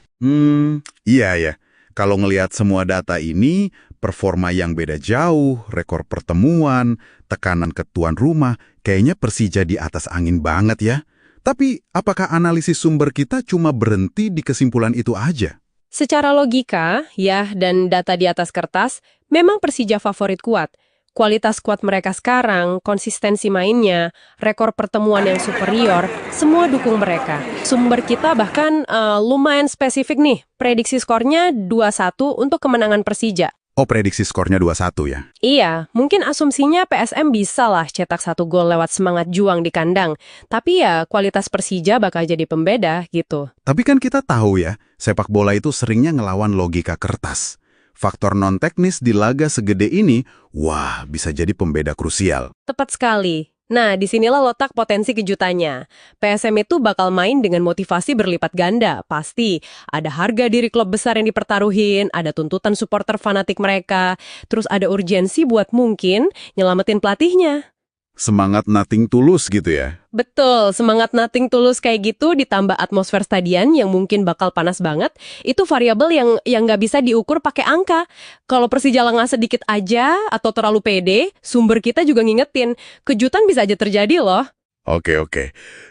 A: Iya ya. Kalau ngelihat semua data ini, performa yang beda jauh, rekor pertemuan, tekanan ke tuan rumah, kayaknya Persija di atas angin banget ya. Tapi apakah analisis sumber kita cuma berhenti di kesimpulan itu aja?
B: Secara logika, ya, dan data di atas kertas, memang Persija favorit kuat. Kualitas skuad mereka sekarang, konsistensi mainnya, rekor pertemuan yang superior, semua dukung mereka. Sumber kita bahkan lumayan spesifik nih, prediksi skornya 2-1 untuk kemenangan Persija.
A: Oh, prediksi skornya 2-1 ya?
B: Iya, mungkin asumsinya PSM bisa lah cetak 1 gol lewat semangat juang di kandang. Tapi ya, kualitas Persija bakal jadi pembeda gitu.
A: Tapi kan kita tahu ya, sepak bola itu seringnya ngelawan logika kertas. Faktor non-teknis di laga segede ini, bisa jadi pembeda krusial.
B: Tepat sekali. Nah, disinilah letak potensi kejutannya. PSM itu bakal main dengan motivasi berlipat ganda, pasti. Ada harga diri klub besar yang dipertaruhin, ada tuntutan supporter fanatik mereka, terus ada urgensi buat mungkin nyelamatin pelatihnya.
A: Semangat nothing tulus gitu ya?
B: Betul, semangat nothing tulus kayak gitu ditambah atmosfer stadion yang mungkin bakal panas banget, itu variabel yang nggak bisa diukur pakai angka. Kalau Persija lengah sedikit aja atau terlalu pede, sumber kita juga ngingetin, kejutan bisa aja terjadi loh.
A: Oke.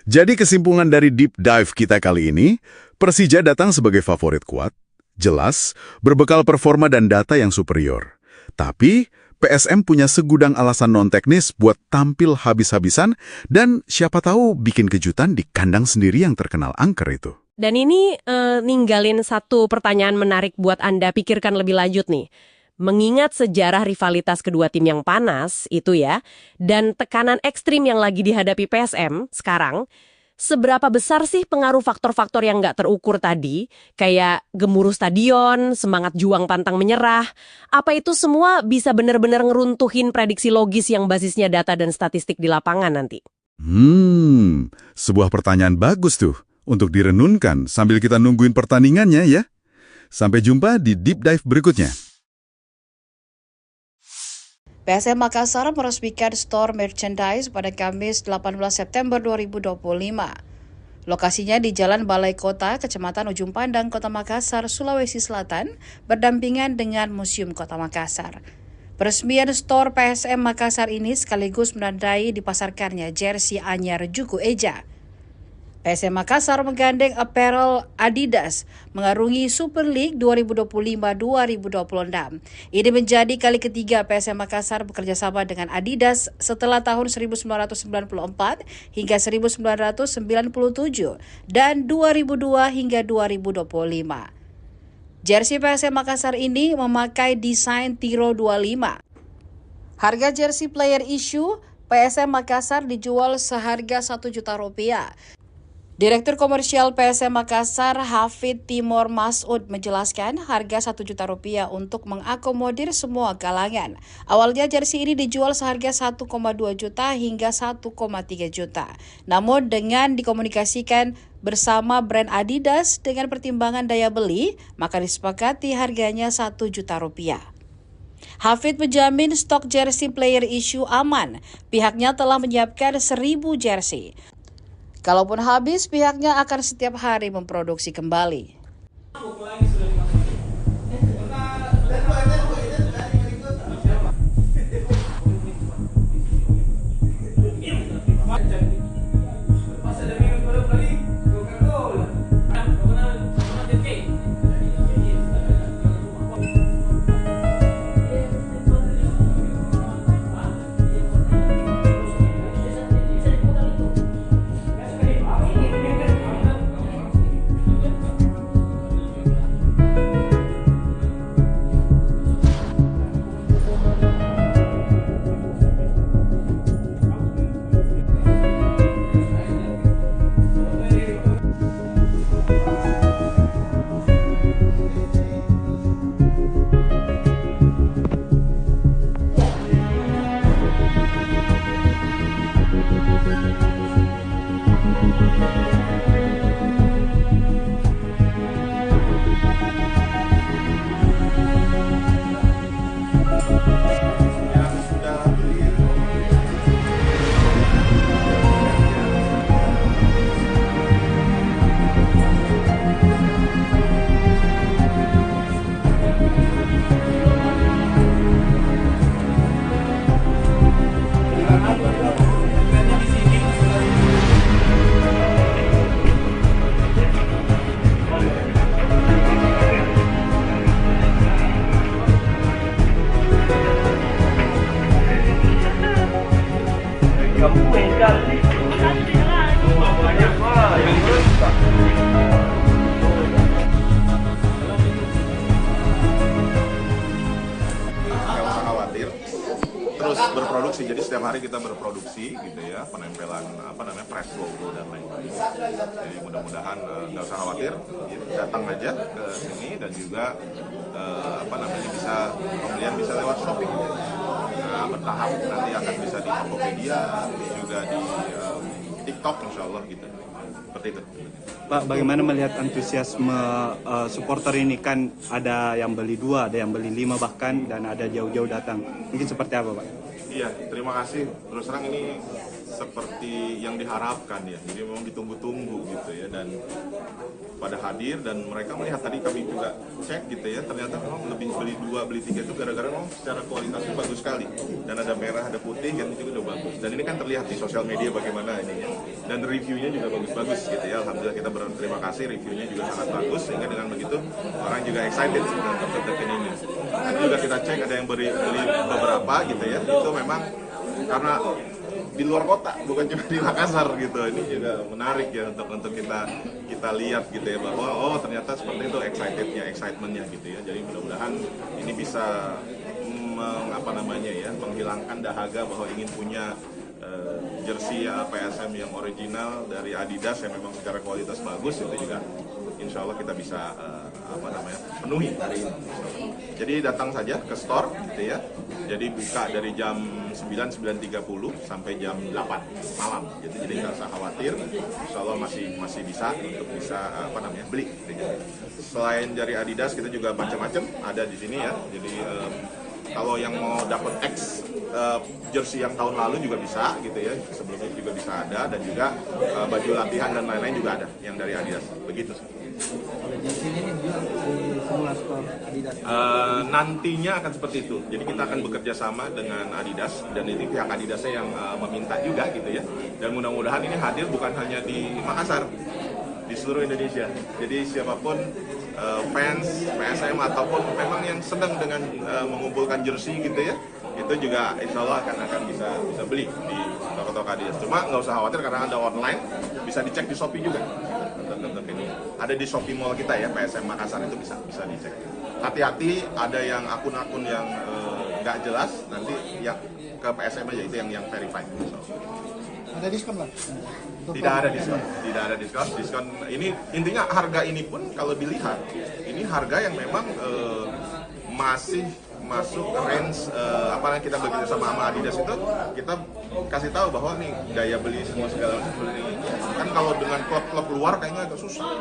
A: Jadi kesimpulan dari deep dive kita kali ini, Persija datang sebagai favorit kuat, jelas, berbekal performa dan data yang superior. Tapi, PSM punya segudang alasan non-teknis buat tampil habis-habisan dan siapa tahu bikin kejutan di kandang sendiri yang terkenal angker itu.
B: Dan ini ninggalin satu pertanyaan menarik buat Anda pikirkan lebih lanjut nih. Mengingat sejarah rivalitas kedua tim yang panas itu ya, dan tekanan ekstrim yang lagi dihadapi PSM sekarang, seberapa besar sih pengaruh faktor-faktor yang nggak terukur tadi, kayak gemuruh stadion, semangat juang pantang menyerah, apa itu semua bisa benar-benar ngeruntuhin prediksi logis yang basisnya data dan statistik di lapangan nanti?
A: Sebuah pertanyaan bagus tuh untuk direnunkan sambil kita nungguin pertandingannya ya. Sampai jumpa di Deep Dive berikutnya.
C: PSM Makassar meresmikan store merchandise pada Kamis 18 September 2025. Lokasinya di Jalan Balai Kota, Kecamatan Ujung Pandang, Kota Makassar, Sulawesi Selatan, berdampingan dengan Museum Kota Makassar. Peresmian store PSM Makassar ini sekaligus menandai dipasarkannya jersey anyar Juku Eja. PSM Makassar menggandeng apparel Adidas mengarungi Super League 2025-2026. Ini menjadi kali ketiga PSM Makassar bekerja sama dengan Adidas setelah tahun 1994 hingga 1997 dan 2002 hingga 2025. Jersey PSM Makassar ini memakai desain Tiro 25. Harga jersey player issue PSM Makassar dijual seharga Rp1 juta. Direktur Komersial PSM Makassar, Hafid Timur Masud, menjelaskan harga Rp1 juta untuk mengakomodir semua kalangan. Awalnya jersey ini dijual seharga Rp1,2 juta hingga Rp1,3 juta. Namun dengan dikomunikasikan bersama brand Adidas dengan pertimbangan daya beli, maka disepakati harganya Rp1 juta. Hafid menjamin stok jersey player issue aman. Pihaknya telah menyiapkan 1.000 jersey. Kalaupun habis, pihaknya akan setiap hari memproduksi kembali.
D: Terus berproduksi, jadi setiap hari kita berproduksi gitu ya, penempelan press logo dan lain-lain. Jadi mudah-mudahan nggak usah khawatir, datang aja ke sini dan juga bisa pembelian bisa lewat Shopee. Nah, bertahap nanti akan bisa di Tokopedia, juga di TikTok insya Allah gitu. Seperti itu.
E: Pak, bagaimana melihat antusiasme supporter ini? Kan ada yang beli 2, ada yang beli 5 bahkan, dan ada jauh-jauh datang. Mungkin seperti apa, Pak?
D: Iya, terima kasih. Terus terang ini seperti yang diharapkan ya. Jadi memang ditunggu-tunggu gitu ya, dan pada hadir dan mereka melihat, tadi kami juga cek gitu ya, ternyata memang lebih beli 2 beli 3 itu gara-gara memang secara kualitasnya bagus sekali, dan ada merah ada putih kan, itu udah bagus, dan ini kan terlihat di sosial media bagaimana ini ya, dan reviewnya juga bagus-bagus gitu ya. Alhamdulillah kita berterima kasih, reviewnya juga sangat bagus, sehingga dengan begitu orang juga excited untuk deketin ini. Nanti juga kita cek ada yang beli beberapa gitu ya, itu memang karena di luar kota, bukan cuma di Makassar gitu. Ini juga menarik ya untuk kita lihat gitu ya, bahwa oh ternyata seperti itu excitementnya gitu ya. Jadi mudah-mudahan ini bisa menghilangkan dahaga bahwa ingin punya jersey PSM yang original dari Adidas yang memang secara kualitas bagus. Itu juga insya Allah kita bisa penuhi hari ini. Jadi datang saja ke store gitu ya. Jadi buka dari jam 9:30 sampai jam 8 malam. Jadi nggak usah khawatir. Insya Allah masih bisa untuk beli. Gitu. Selain dari Adidas kita juga macam-macam ada di sini ya. Jadi kalau yang mau dapat X jersey yang tahun lalu juga bisa gitu ya, sebelumnya juga bisa ada, dan juga baju latihan dan lain-lain juga ada yang dari Adidas, begitu.
F: Jersey ini dijual di semua store Adidas.
D: Nantinya akan seperti itu, jadi kita akan bekerja sama dengan Adidas, dan ini pihak Adidasnya yang meminta juga gitu ya, dan mudah-mudahan ini hadir bukan hanya di Makassar, di seluruh Indonesia. Jadi siapapun fans PSM ataupun memang yang sedang dengan mengumpulkan jersey gitu ya, itu juga insya Allah akan bisa beli di toko-toko Adidas. Cuma nggak usah khawatir karena ada online, bisa dicek di Shopee juga. Ini ada di Shopee Mall kita ya, PSM Makassar, itu bisa dicek. Hati-hati, ada yang akun-akun yang nggak jelas, nanti yang ke PSM aja, itu yang verified.
H: Ada diskon Pak?
D: Tidak ada diskon. Diskon ini intinya harga ini pun kalau dilihat ini harga yang memang masih masuk range kita bekerja sama Adidas itu, kita kasih tahu bahwa nih daya beli semua segala macam seperti ini. Kan kalau dengan klub-klub luar kayaknya agak susah.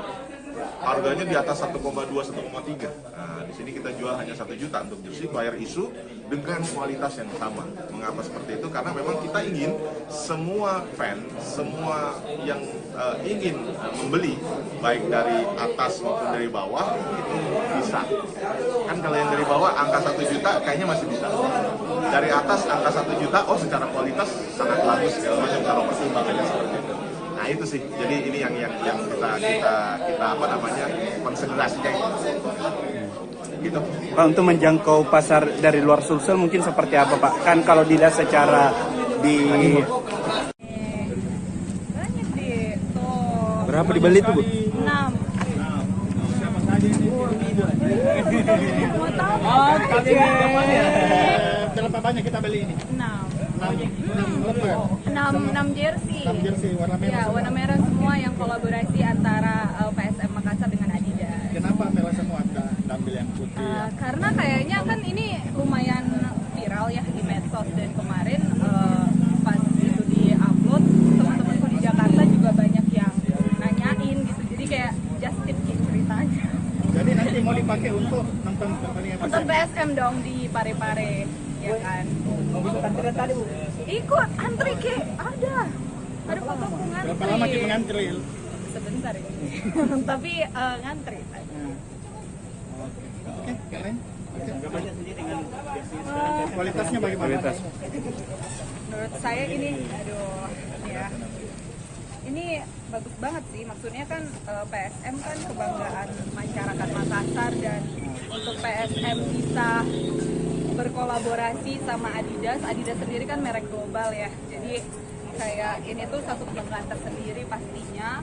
D: Harganya di atas 1,2, 1,3. Nah, di sini kita jual hanya 1 juta untuk jersey player isu dengan kualitas yang sama. Mengapa seperti itu? Karena memang kita ingin semua fan, semua yang ingin membeli, baik dari atas maupun dari bawah, itu bisa. Kan kalau yang dari bawah angka 1 juta kayaknya masih bisa. Dari atas angka 1 juta, oh secara kualitas sangat bagus segala macam kalau pertimbangannya seperti itu. Nah itu sih, jadi ini yang kita konsentrasikan gitu.
E: Pak, untuk menjangkau pasar dari luar Sulsel mungkin seperti apa Pak? Kan kalau dilihat secara di
G: Banyak sih, tuh
E: berapa dibeli tuh Bu?
G: 6. Mau tahu?
H: Berapa banyak kita beli ini?
G: 6 jersey.
H: 6 jersey warna merah.
G: Ya, warna merah semua yang kolaborasi antara PSM Makassar dengan Adidas.
H: Kenapa merah semua ambil yang putih?
G: Karena kayaknya kan ini lumayan viral ya di medsos, dan kemarin pas itu di-upload, teman-temanku di Jakarta juga banyak yang nanyain gitu. Jadi kayak just tip gitu ceritanya.
H: Jadi nanti mau dipakai untuk nonton pertandingan
G: Untuk PSM dong di Pare-Pare, ya kan?
H: mau ikut antrian tadi Bu?
G: Ikut antri ke ada fotoku ngantri.
H: Berapa lama kita ngantri?
G: Sebentar ini. Tapi ngantri.
H: Oke, keren. Kualitasnya bagaimana?
G: Menurut saya ini, ya. Ini bagus banget sih, maksudnya kan PSM kan kebanggaan masyarakat Makassar, dan untuk PSM bisa berkolaborasi sama Adidas sendiri kan merek global ya, jadi kayak ini tuh satu kebanggaan tersendiri pastinya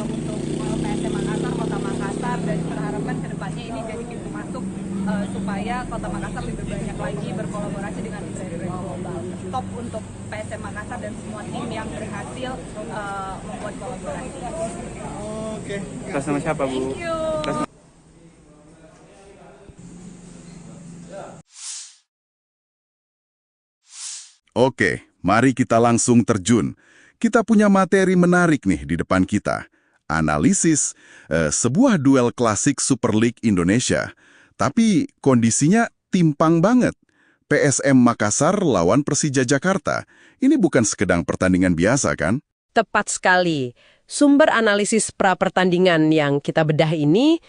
G: untuk PSM Makassar, Kota Makassar, dan kita harapkan kedepannya ini jadi pintu masuk supaya Kota Makassar lebih banyak lagi berkolaborasi dengan brand-brand global. Top untuk PSM Makassar dan semua tim yang berhasil membuat kolaborasi.
H: Oke.
E: Atas nama siapa Bu?
G: Thank you.
A: Oke, mari kita langsung terjun. Kita punya materi menarik nih di depan kita. Analisis sebuah duel klasik Super League Indonesia. Tapi kondisinya timpang banget. PSM Makassar lawan Persija Jakarta. Ini bukan sekedar pertandingan biasa kan?
B: Tepat sekali. Sumber analisis pra-pertandingan yang kita bedah ini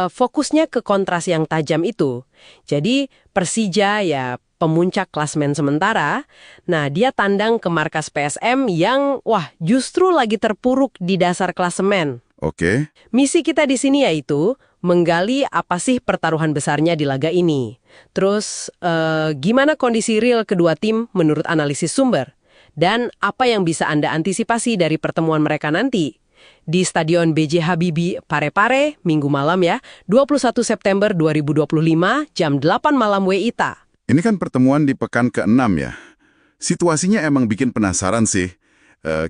B: fokusnya ke kontras yang tajam itu. Jadi Persija ya pemuncak klasemen sementara, nah dia tandang ke markas PSM yang justru lagi terpuruk di dasar klasemen.
A: Oke.
B: Misi kita di sini yaitu menggali apa sih pertaruhan besarnya di laga ini. Terus gimana kondisi real kedua tim menurut analisis sumber? Dan apa yang bisa Anda antisipasi dari pertemuan mereka nanti? Di Stadion B.J. Habibie Parepare, Minggu malam ya, 21 September 2025, jam 8 malam WITA.
A: Ini kan pertemuan di pekan ke-6 ya. Situasinya emang bikin penasaran sih.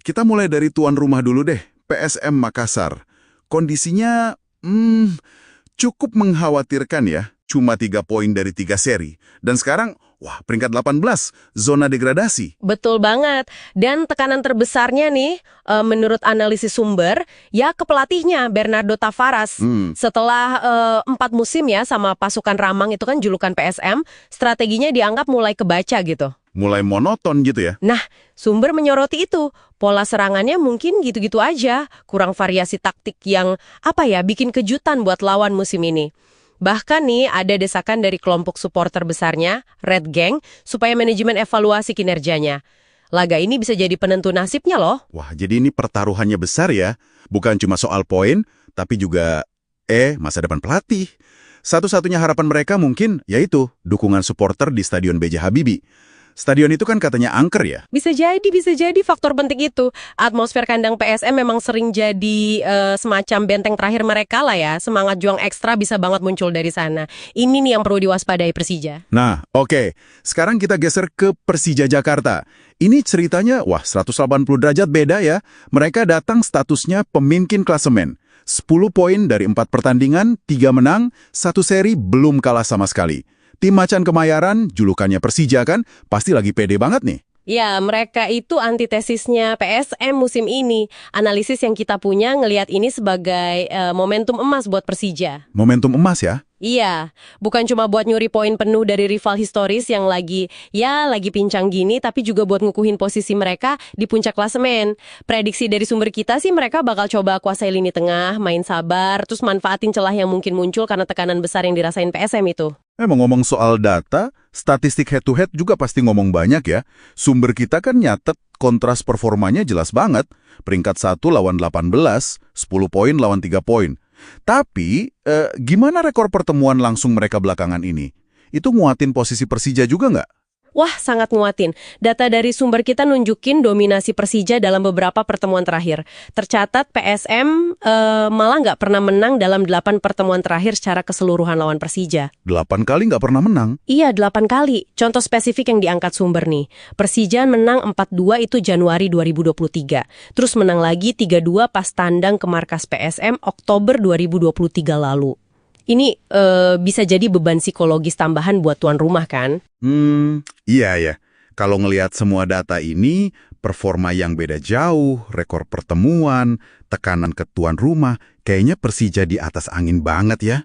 A: Kita mulai dari tuan rumah dulu deh, PSM Makassar. Kondisinya cukup mengkhawatirkan ya. Cuma 3 poin dari 3 seri. Dan sekarang, peringkat 18, zona degradasi.
B: Betul banget. Dan tekanan terbesarnya nih, menurut analisis sumber, ya ke pelatihnya, Bernardo Tavares. Setelah 4 musim ya sama pasukan Ramang itu kan julukan PSM, strateginya dianggap mulai kebaca gitu.
A: Mulai monoton gitu ya?
B: Nah, sumber menyoroti itu. Pola serangannya mungkin gitu-gitu aja. Kurang variasi taktik yang, bikin kejutan buat lawan musim ini. Bahkan nih ada desakan dari kelompok supporter besarnya, Red Gang, supaya manajemen evaluasi kinerjanya. Laga ini bisa jadi penentu nasibnya loh.
A: Wah, jadi ini pertaruhannya besar ya. Bukan cuma soal poin, tapi juga masa depan pelatih. Satu-satunya harapan mereka mungkin yaitu dukungan supporter di Stadion B.J. Habibie. Stadion itu kan katanya angker ya?
B: Bisa jadi faktor penting itu. Atmosfer kandang PSM memang sering jadi semacam benteng terakhir mereka lah ya. Semangat juang ekstra bisa banget muncul dari sana. Ini nih yang perlu diwaspadai Persija.
A: Nah, oke. Sekarang kita geser ke Persija Jakarta. Ini ceritanya, 180 derajat beda ya. Mereka datang statusnya pemimpin klasemen. 10 poin dari 4 pertandingan, 3 menang, 1 seri belum kalah sama sekali. Tim Macan Kemayoran, julukannya Persija kan, pasti lagi pede banget nih.
B: Ya, mereka itu antitesisnya PSM musim ini. Analisis yang kita punya ngelihat ini sebagai momentum emas buat Persija.
A: Momentum emas ya?
B: Iya, bukan cuma buat nyuri poin penuh dari rival historis yang lagi pincang gini, tapi juga buat ngukuhin posisi mereka di puncak klasemen. Prediksi dari sumber kita sih mereka bakal coba kuasai lini tengah, main sabar, terus manfaatin celah yang mungkin muncul karena tekanan besar yang dirasain PSM itu.
A: Mau ngomong soal data, statistik head-to-head juga pasti ngomong banyak ya. Sumber kita kan nyatet kontras performanya jelas banget. Peringkat 1 lawan 18, 10 poin lawan 3 poin. Tapi, gimana rekor pertemuan langsung mereka belakangan ini? Itu nguatin posisi Persija juga nggak?
B: Wah, sangat nguatin. Data dari sumber kita nunjukin dominasi Persija dalam beberapa pertemuan terakhir. Tercatat PSM malah nggak pernah menang dalam 8 pertemuan terakhir secara keseluruhan lawan Persija.
A: 8 kali nggak pernah menang?
B: Iya, 8 kali. Contoh spesifik yang diangkat sumber nih. Persija menang 4-2 itu Januari 2023. Terus menang lagi 3-2 pas tandang ke markas PSM Oktober 2023 lalu. Ini bisa jadi beban psikologis tambahan buat tuan rumah kan?
A: Iya ya. Kalau ngelihat semua data ini, performa yang beda jauh, rekor pertemuan, tekanan ke tuan rumah, kayaknya Persija di atas angin banget ya.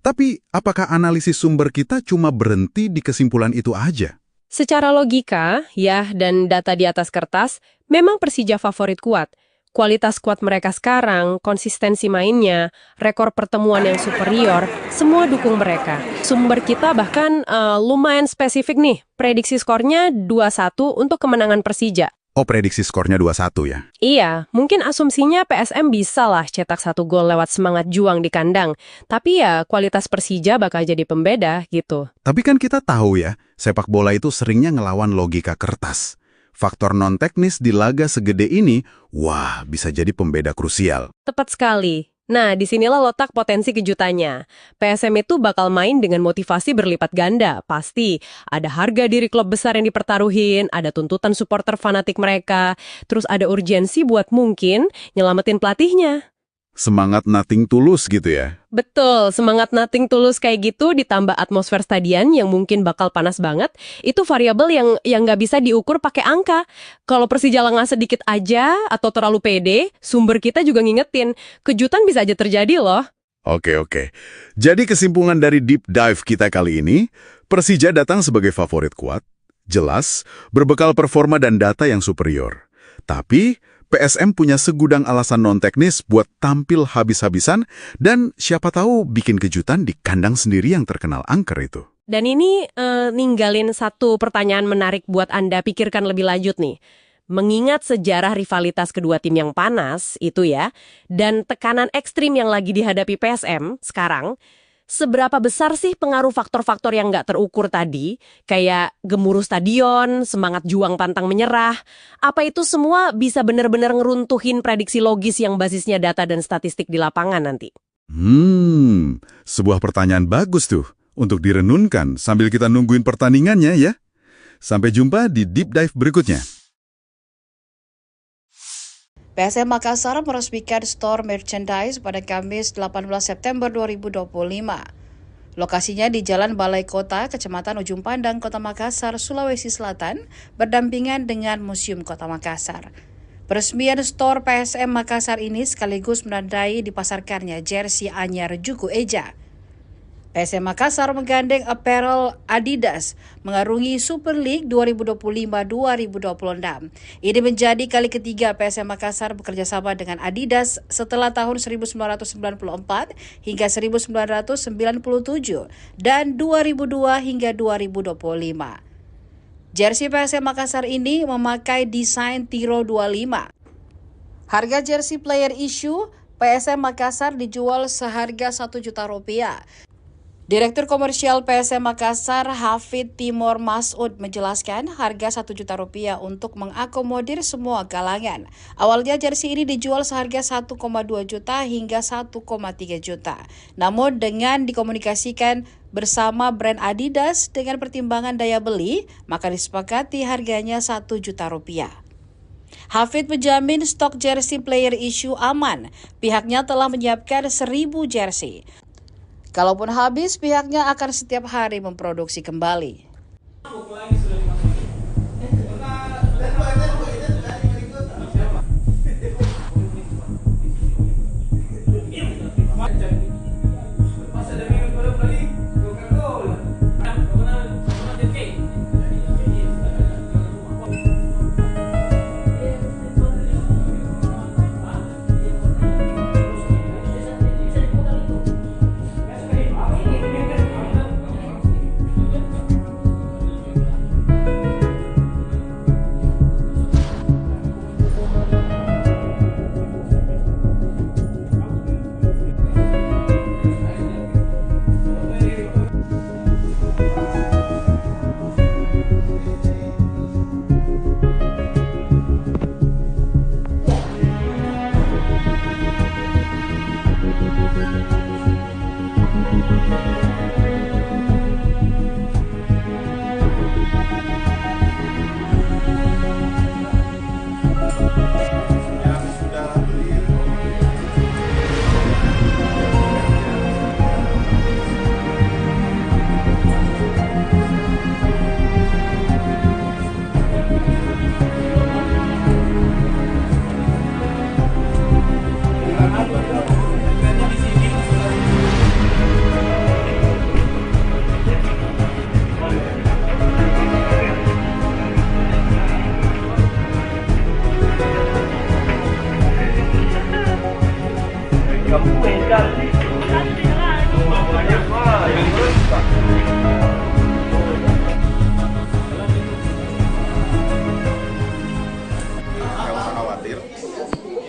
A: Tapi, apakah analisis sumber kita cuma berhenti di kesimpulan itu aja?
B: Secara logika, ya, dan data di atas kertas, memang Persija favorit kuat. Kualitas skuad mereka sekarang, konsistensi mainnya, rekor pertemuan yang superior, semua dukung mereka. Sumber kita bahkan lumayan spesifik nih. Prediksi skornya 2-1 untuk kemenangan Persija.
A: Oh, prediksi skornya 2-1 ya?
B: Iya, mungkin asumsinya PSM bisa lah cetak 1 gol lewat semangat juang di kandang. Tapi ya, kualitas Persija bakal jadi pembeda gitu.
A: Tapi kan kita tahu ya, sepak bola itu seringnya ngelawan logika kertas. Faktor non-teknis di laga segede ini, bisa jadi pembeda krusial.
B: Tepat sekali. Nah, disinilah letak potensi kejutannya. PSM itu bakal main dengan motivasi berlipat ganda, pasti. Ada harga diri klub besar yang dipertaruhin, ada tuntutan supporter fanatik mereka, terus ada urgensi buat mungkin nyelamatin pelatihnya.
A: Semangat nothing tulus gitu ya?
B: Betul, semangat nothing tulus kayak gitu ditambah atmosfer stadion yang mungkin bakal panas banget, itu variabel yang nggak bisa diukur pakai angka. Kalau Persija lengah sedikit aja atau terlalu pede, sumber kita juga ngingetin, kejutan bisa aja terjadi loh.
A: Oke. Jadi kesimpulan dari deep dive kita kali ini, Persija datang sebagai favorit kuat, jelas, berbekal performa dan data yang superior. Tapi, PSM punya segudang alasan non-teknis buat tampil habis-habisan dan siapa tahu bikin kejutan di kandang sendiri yang terkenal angker itu.
B: Dan ini ninggalin satu pertanyaan menarik buat Anda pikirkan lebih lanjut nih. Mengingat sejarah rivalitas kedua tim yang panas itu ya, dan tekanan ekstrim yang lagi dihadapi PSM sekarang, seberapa besar sih pengaruh faktor-faktor yang nggak terukur tadi, kayak gemuruh stadion, semangat juang pantang menyerah, apa itu semua bisa benar-benar ngeruntuhin prediksi logis yang basisnya data dan statistik di lapangan nanti?
A: Sebuah pertanyaan bagus tuh untuk direnunkan sambil kita nungguin pertandingannya ya. Sampai jumpa di Deep Dive berikutnya.
C: PSM Makassar meresmikan store merchandise pada Kamis 18 September 2025. Lokasinya di Jalan Balai Kota, Kecamatan Ujung Pandang, Kota Makassar, Sulawesi Selatan, berdampingan dengan Museum Kota Makassar. Peresmian store PSM Makassar ini sekaligus menandai dipasarkannya jersey anyar Juku Eja. PSM Makassar menggandeng apparel Adidas mengarungi Super League 2025-2026. Ini menjadi kali ketiga PSM Makassar bekerja sama dengan Adidas setelah tahun 1994 hingga 1997 dan 2002 hingga 2025. Jersey PSM Makassar ini memakai desain Tiro 25. Harga jersey player issue PSM Makassar dijual seharga Rp1 juta. Direktur Komersial PSM Makassar, Hafid Timur Masud, menjelaskan harga Rp1 juta untuk mengakomodir semua kalangan. Awalnya jersey ini dijual seharga 1,2 juta hingga 1,3 juta. Namun dengan dikomunikasikan bersama brand Adidas dengan pertimbangan daya beli, maka disepakati harganya Rp1 juta. Hafid menjamin stok jersey player issue aman. Pihaknya telah menyiapkan 1.000 jersey. Kalaupun habis, pihaknya akan setiap hari memproduksi kembali.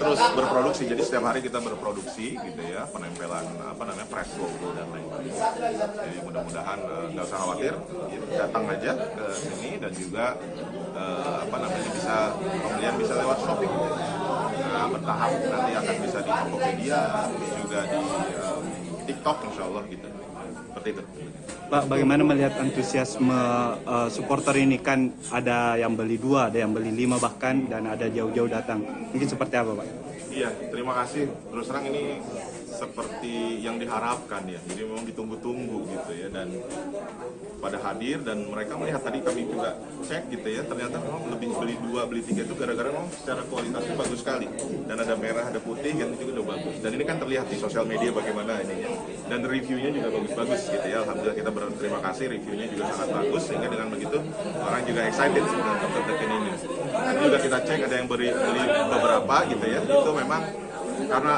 D: Terus berproduksi, jadi setiap hari kita berproduksi gitu ya, penempelan press logo dan lain-lain. Jadi mudah-mudahan nggak usah khawatir, datang aja ke sini dan juga bisa pembelian bisa lewat shopping. Nah, bertahap nanti akan bisa di Tokopedia, juga di TikTok insya Allah gitu. Seperti itu.
E: Pak, bagaimana melihat antusiasme supporter ini? Kan ada yang beli 2, ada yang beli 5 bahkan, dan ada jauh-jauh datang. Mungkin seperti apa, Pak?
D: Iya, terima kasih. Terus terang ini seperti yang diharapkan ya. Jadi memang ditunggu-tunggu gitu ya, dan pada hadir dan mereka melihat, tadi kami juga cek gitu ya, ternyata memang lebih beli 2, beli 3 itu gara-gara memang secara kualitasnya bagus sekali, dan ada merah, ada putih gitu juga udah bagus, dan ini kan terlihat di sosial media bagaimana ini ya, dan reviewnya juga bagus-bagus gitu ya. Alhamdulillah kita berterima kasih, reviewnya juga sangat bagus, sehingga dengan begitu orang juga excited dengan konten ini. Tadi juga kita cek ada yang beli beberapa gitu ya, itu memang karena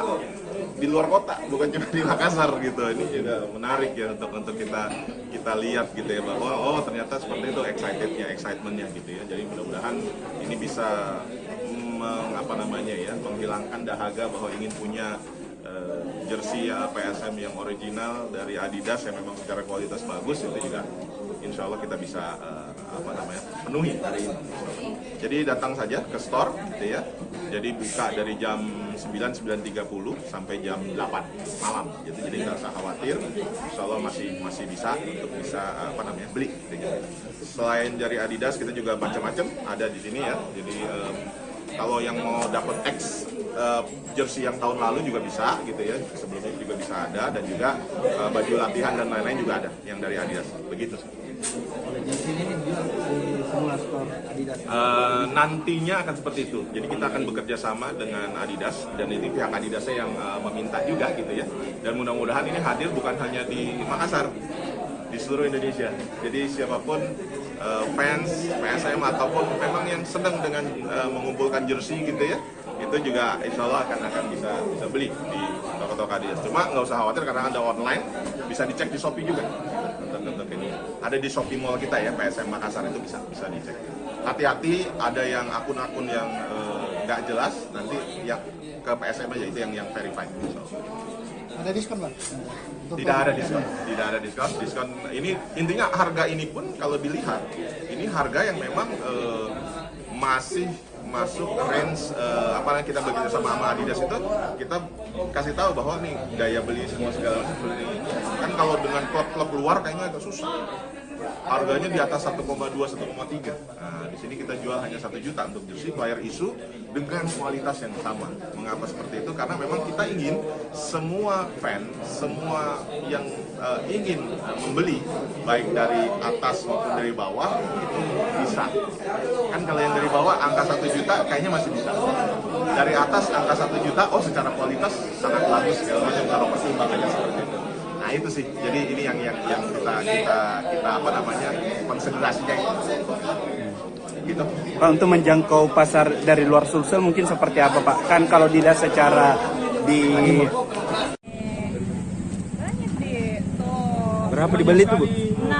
D: di luar kota, bukan cuma di Makassar gitu. Ini juga menarik ya untuk kita lihat gitu ya, bahwa oh ternyata seperti itu excitementnya gitu ya. Jadi mudah-mudahan ini bisa menghilangkan dahaga bahwa ingin punya jersey PSM yang original dari Adidas yang memang secara kualitas bagus. Itu juga insya Allah kita bisa penuhi hari ini. Jadi datang saja ke store gitu ya. Jadi buka dari jam 9:30 sampai jam 8 malam gitu. Jadi nggak usah khawatir, insya Allah masih bisa untuk beli gitu ya. Selain dari Adidas kita juga macam-macam ada di sini ya. Jadi kalau yang mau dapat jersey yang tahun lalu juga bisa gitu ya, sebelumnya juga bisa ada, dan juga baju latihan dan lain-lain juga ada yang dari Adidas. Begitu.
F: Jersey ini dijual di semua store Adidas.
D: Nantinya akan seperti itu. Jadi kita akan bekerja sama dengan Adidas, dan ini pihak Adidasnya yang meminta juga gitu ya. Dan mudah-mudahan ini hadir bukan hanya di Makassar, di seluruh Indonesia. Jadi siapapun fans PSM ataupun memang yang sedang dengan mengumpulkan jersey gitu ya, itu juga insya Allah akan bisa beli di toko-toko Adidas. Cuma nggak usah khawatir karena ada online, bisa dicek di Shopee juga. Untuk ini ada di Shopee Mall kita ya, PSM Makassar, itu bisa dicek. Hati-hati, ada yang akun-akun yang nggak jelas, nanti yang ke PSM aja, itu yang verified.
H: Ada diskon, Bang?
D: Tidak ada diskon. Diskon ini intinya harga ini pun kalau dilihat ini harga yang memang masih masuk range apa yang kita bekerja sama Adidas itu, kita kasih tahu bahwa nih daya beli semua segala macam seperti ini. Kan kalau dengan klub-klub luar kayaknya agak susah. Harganya di atas 1,2, 1,3. Nah, di sini kita jual hanya 1 juta untuk jersey player issue dengan kualitas yang sama. Mengapa seperti itu? Karena memang kita ingin semua fan, semua yang ingin membeli, baik dari atas maupun dari bawah, itu bisa. Kan kalau yang dari bawah angka 1 juta kayaknya masih bisa. Dari atas angka 1 juta, oh secara kualitas sangat bagus segala macam kalau pertimbangannya seperti itu. Nah itu sih, jadi ini yang kita konsentrasinya gitu.
E: Pak, untuk menjangkau pasar dari luar Sulsel mungkin seperti apa Pak? Kan kalau dilihat secara di
G: banyak deh tuh.
E: berapa dibeli tuh Bu?
G: 6.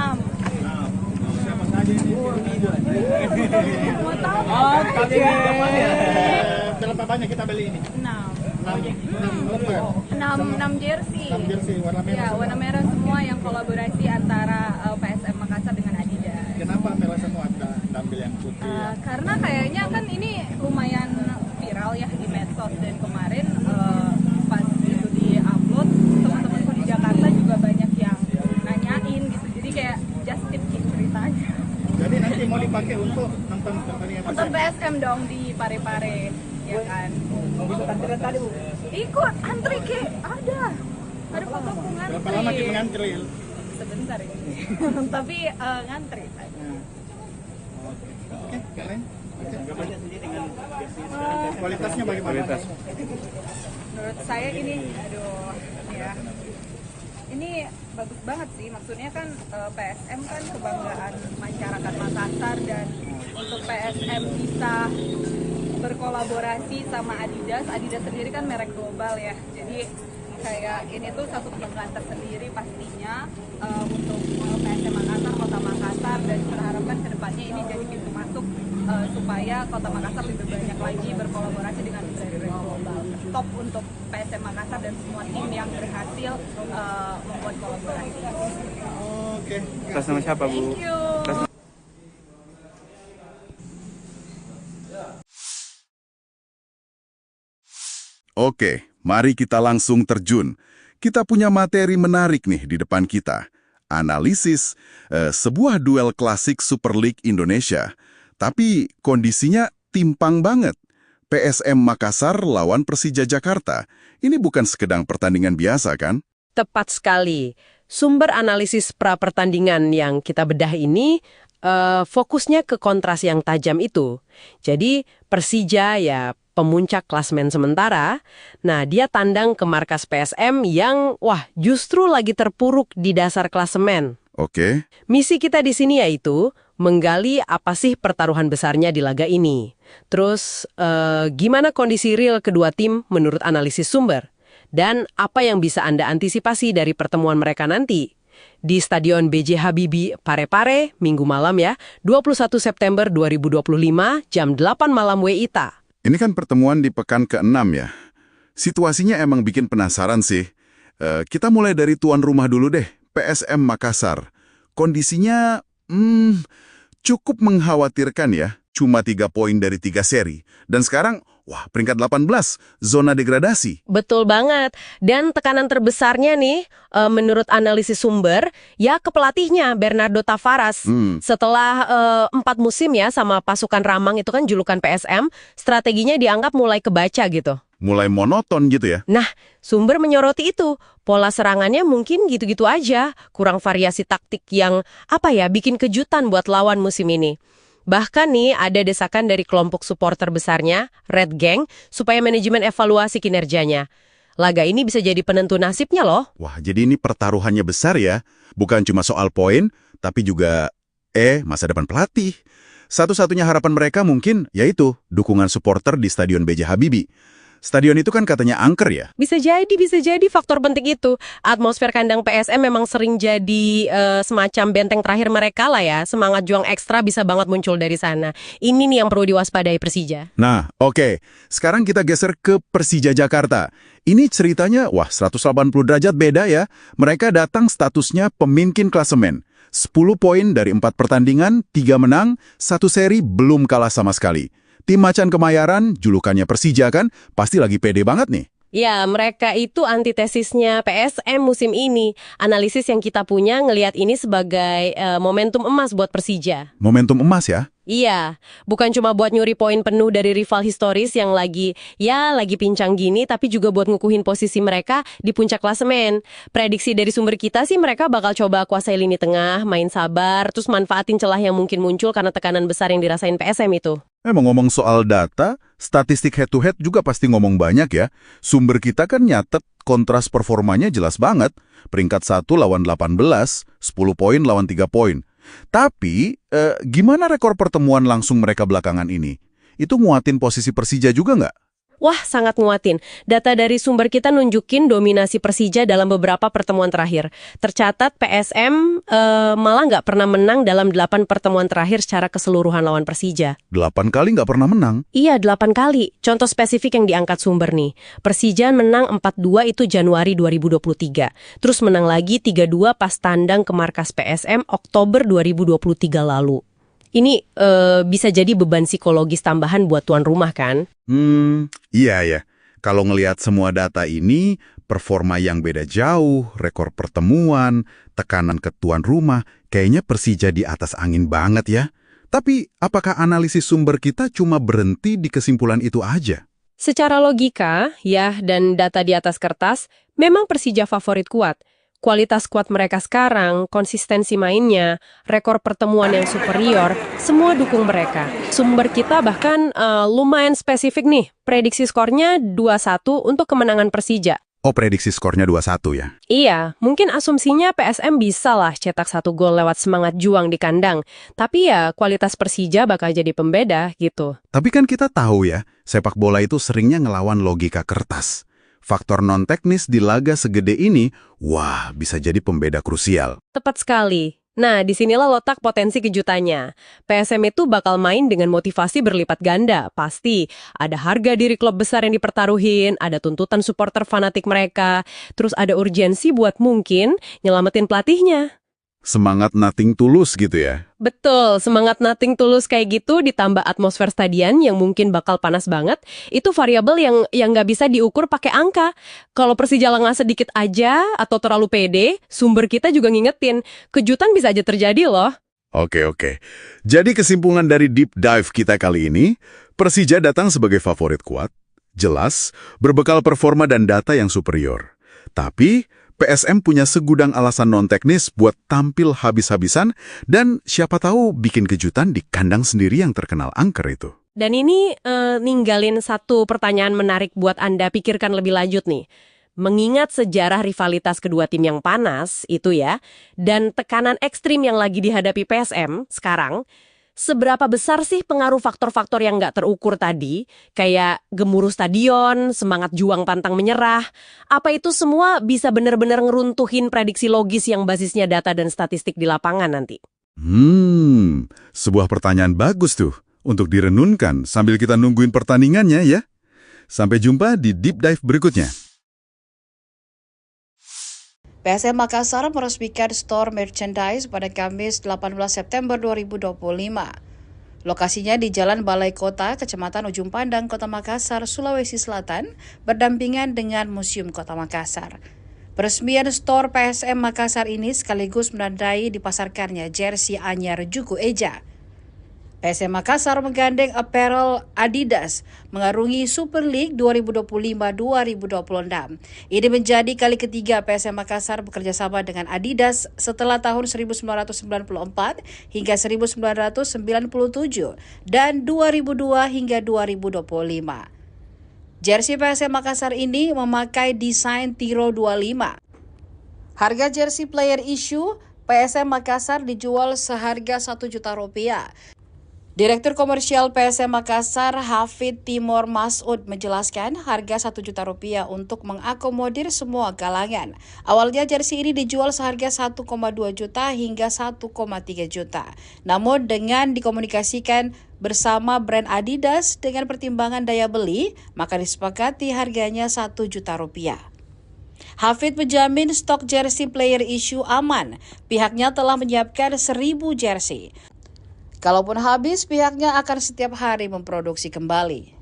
H: Siapa saja ini?
G: Mau tahu?
H: Berapa banyak kita beli ini?
G: 6 jersey.
H: 6 jersey warna merah.
G: Ya, warna merah semua yang kolaborasi antara PSM Makassar dengan Adidas.
H: Kenapa merah semua? Anda ambil yang putih?
G: Karena kayaknya kan ini lumayan viral ya di medsos, dan kemarin pas itu di-upload, teman-temanku di Jakarta juga banyak yang nanyain gitu. Jadi kayak just tip ceritanya.
H: Jadi nanti mau dipakai untuk nonton pertandingan
G: Untuk PSM dong di Pare-Pare, ya kan.
H: Bisa antrian tadi, Bu.
G: Ikut antri ke ada fotoku ngantri.
H: Berapa lama kita ngantri?
G: Sebentar ini. Tapi ngantri.
H: Oke, keren. Kualitasnya bagaimana?
G: Menurut saya ini, ya. Ini bagus banget sih, maksudnya kan PSM kan kebanggaan masyarakat Makassar, dan untuk PSM bisa berkolaborasi sama Adidas sendiri kan merek global ya, jadi kayak ini tuh satu kebanggaan tersendiri pastinya untuk PSM Makassar, Kota Makassar, dan kita harapkan kedepannya ini jadi pintu masuk supaya Kota Makassar lebih banyak lagi berkolaborasi dengan brand-brand global. Top untuk PSM Makassar dan semua tim yang berhasil membuat kolaborasi.
H: Oke.
E: Atas nama siapa Bu?
G: Thank you.
A: Oke, mari kita langsung terjun. Kita punya materi menarik nih di depan kita. Analisis sebuah duel klasik Super League Indonesia. Tapi kondisinya timpang banget. PSM Makassar lawan Persija Jakarta. Ini bukan sekedar pertandingan biasa, kan?
B: Tepat sekali. Sumber analisis pra-pertandingan yang kita bedah ini fokusnya ke kontras yang tajam itu. Jadi Persija ya pemuncak klasemen sementara. Nah, dia tandang ke markas PSM yang justru lagi terpuruk di dasar klasemen.
A: Oke.
B: Misi kita di sini yaitu menggali apa sih pertaruhan besarnya di laga ini. Terus, gimana kondisi real kedua tim menurut analisis sumber? Dan apa yang bisa Anda antisipasi dari pertemuan mereka nanti? Di Stadion B.J. Habibie, Parepare, Minggu malam ya, 21 September 2025, jam 8 malam WITA.
A: Ini kan pertemuan di pekan ke-6 ya. Situasinya emang bikin penasaran sih. Kita mulai dari tuan rumah dulu deh, PSM Makassar. Kondisinya cukup mengkhawatirkan ya. Cuma 3 poin dari 3 seri. Dan sekarang, peringkat 18, zona degradasi.
B: Betul banget. Dan tekanan terbesarnya nih, menurut analisis sumber, ya ke pelatihnya, Bernardo Tavares. Setelah 4 musim ya sama pasukan Ramang itu kan julukan PSM, strateginya dianggap mulai kebaca gitu.
A: Mulai monoton gitu ya?
B: Nah, sumber menyoroti itu. Pola serangannya mungkin gitu-gitu aja. Kurang variasi taktik yang, bikin kejutan buat lawan musim ini. Bahkan nih ada desakan dari kelompok supporter besarnya, Red Gang, supaya manajemen evaluasi kinerjanya. Laga ini bisa jadi penentu nasibnya loh.
A: Wah, jadi ini pertaruhannya besar ya. Bukan cuma soal poin, tapi juga masa depan pelatih. Satu-satunya harapan mereka mungkin yaitu dukungan supporter di Stadion B.J. Habibie. Stadion itu kan katanya angker ya?
B: Bisa jadi faktor penting itu. Atmosfer kandang PSM memang sering jadi semacam benteng terakhir mereka lah ya. Semangat juang ekstra bisa banget muncul dari sana. Ini nih yang perlu diwaspadai Persija.
A: Nah, oke. Sekarang kita geser ke Persija Jakarta. Ini ceritanya, 180 derajat beda ya. Mereka datang statusnya pemimpin klasemen. 10 poin dari 4 pertandingan, 3 menang, 1 seri belum kalah sama sekali. Tim Macan Kemayoran, julukannya Persija kan, pasti lagi pede banget nih.
B: Ya, mereka itu antitesisnya PSM musim ini. Analisis yang kita punya ngelihat ini sebagai momentum emas buat Persija.
A: Momentum emas ya?
B: Iya, bukan cuma buat nyuri poin penuh dari rival historis yang lagi pincang gini, tapi juga buat ngukuhin posisi mereka di puncak klasemen. Prediksi dari sumber kita sih mereka bakal coba kuasai lini tengah, main sabar, terus manfaatin celah yang mungkin muncul karena tekanan besar yang dirasain PSM itu.
A: Ngomong soal data, statistik head-to-head juga pasti ngomong banyak ya. Sumber kita kan nyatet kontras performanya jelas banget. Peringkat 1 lawan 18, 10 poin lawan 3 poin. Tapi, gimana rekor pertemuan langsung mereka belakangan ini? Itu nguatin posisi Persija juga nggak?
B: Wah, sangat nguatin. Data dari sumber kita nunjukin dominasi Persija dalam beberapa pertemuan terakhir. Tercatat PSM malah nggak pernah menang dalam 8 pertemuan terakhir secara keseluruhan lawan Persija.
A: 8 kali nggak pernah menang?
B: Iya, 8 kali. Contoh spesifik yang diangkat sumber nih. Persija menang 4-2 itu Januari 2023. Terus menang lagi 3-2 pas tandang ke markas PSM Oktober 2023 lalu. Ini bisa jadi beban psikologis tambahan buat tuan rumah kan?
A: Iya ya. Kalau ngelihat semua data ini, performa yang beda jauh, rekor pertemuan, tekanan ke tuan rumah, kayaknya Persija di atas angin banget ya. Tapi, apakah analisis sumber kita cuma berhenti di kesimpulan itu aja?
B: Secara logika, ya, dan data di atas kertas, memang Persija favorit kuat. Kualitas skuad mereka sekarang, konsistensi mainnya, rekor pertemuan yang superior, semua dukung mereka. Sumber kita bahkan lumayan spesifik nih, prediksi skornya 2-1 untuk kemenangan Persija.
A: Oh, prediksi skornya 2-1 ya?
B: Iya, mungkin asumsinya PSM bisa lah cetak 1 gol lewat semangat juang di kandang. Tapi ya, kualitas Persija bakal jadi pembeda gitu.
A: Tapi kan kita tahu ya, sepak bola itu seringnya ngelawan logika kertas. Faktor non-teknis di laga segede ini, bisa jadi pembeda krusial.
B: Tepat sekali. Nah, disinilah letak potensi kejutannya. PSM itu bakal main dengan motivasi berlipat ganda, pasti. Ada harga diri klub besar yang dipertaruhin, ada tuntutan supporter fanatik mereka, terus ada urgensi buat mungkin nyelamatin pelatihnya.
A: Semangat nothing tulus gitu ya?
B: Betul, semangat nothing tulus kayak gitu ditambah atmosfer stadion yang mungkin bakal panas banget, itu variabel yang nggak bisa diukur pakai angka. Kalau Persija lengah sedikit aja atau terlalu pede, sumber kita juga ngingetin, kejutan bisa aja terjadi loh.
A: Oke. Jadi kesimpulan dari deep dive kita kali ini, Persija datang sebagai favorit kuat, jelas, berbekal performa dan data yang superior. Tapi PSM punya segudang alasan non-teknis buat tampil habis-habisan dan siapa tahu bikin kejutan di kandang sendiri yang terkenal angker itu.
B: Dan ini ninggalin satu pertanyaan menarik buat Anda pikirkan lebih lanjut nih. Mengingat sejarah rivalitas kedua tim yang panas itu ya, dan tekanan ekstrim yang lagi dihadapi PSM sekarang, seberapa besar sih pengaruh faktor-faktor yang nggak terukur tadi, kayak gemuruh stadion, semangat juang pantang menyerah, apa itu semua bisa benar-benar ngeruntuhin prediksi logis yang basisnya data dan statistik di lapangan nanti?
A: Sebuah pertanyaan bagus tuh untuk direnunkan sambil kita nungguin pertandingannya ya. Sampai jumpa di Deep Dive berikutnya.
C: PSM Makassar meresmikan store merchandise pada Kamis 18 September 2025. Lokasinya di Jalan Balai Kota, Kecamatan Ujung Pandang, Kota Makassar, Sulawesi Selatan, berdampingan dengan Museum Kota Makassar. Peresmian store PSM Makassar ini sekaligus menandai dipasarkannya jersey anyar Juku Eja. PSM Makassar menggandeng apparel Adidas mengarungi Super League 2025-2026. Ini menjadi kali ketiga PSM Makassar bekerja sama dengan Adidas setelah tahun 1994 hingga 1997 dan 2002 hingga 2025. Jersey PSM Makassar ini memakai desain Tiro 25. Harga jersey player issue PSM Makassar dijual seharga Rp1 juta. Direktur Komersial PSM Makassar, Hafid Timur Masud, menjelaskan harga Rp1 juta untuk mengakomodir semua kalangan. Awalnya jersey ini dijual seharga 1,2 juta hingga 1,3 juta. Namun dengan dikomunikasikan bersama brand Adidas dengan pertimbangan daya beli, maka disepakati harganya Rp1 juta. Hafid menjamin stok jersey player issue aman. Pihaknya telah menyiapkan 1.000 jersey. Kalaupun habis, pihaknya akan setiap hari memproduksi kembali.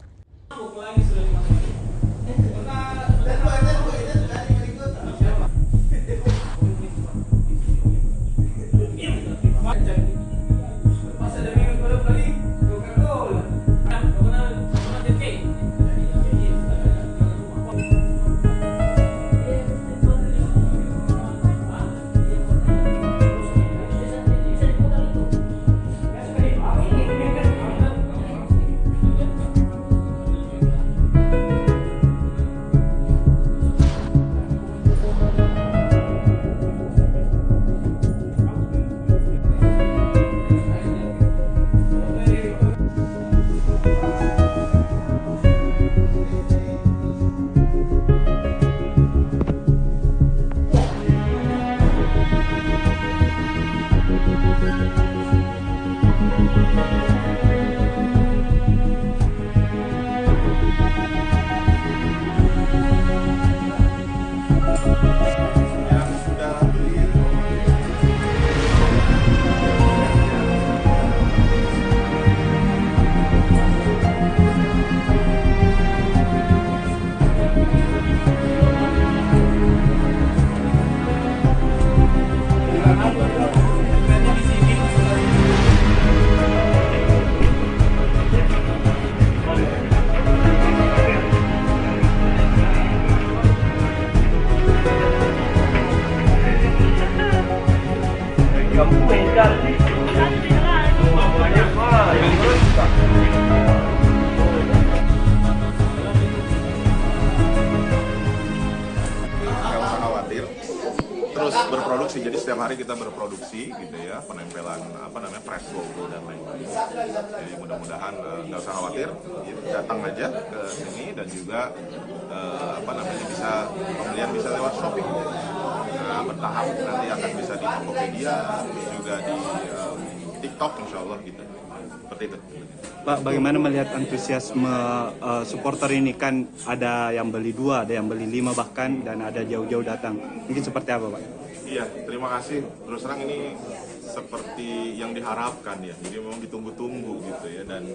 D: Terus berproduksi, jadi setiap hari kita berproduksi gitu ya, penempelan press logo dan lain-lain. Jadi mudah-mudahan nggak usah khawatir, datang aja ke sini dan juga bisa pembelian bisa lewat Shopee. Nah, bertahap nanti akan bisa di Tokopedia, juga di TikTok insya Allah gitu. Seperti itu.
E: Pak, bagaimana melihat antusiasme supporter ini? Kan ada yang beli 2, ada yang beli 5 bahkan, dan ada jauh-jauh datang. Mungkin seperti apa, Pak?
D: Iya, terima kasih. Terus terang ini seperti yang diharapkan ya. Jadi memang ditunggu-tunggu gitu ya, dan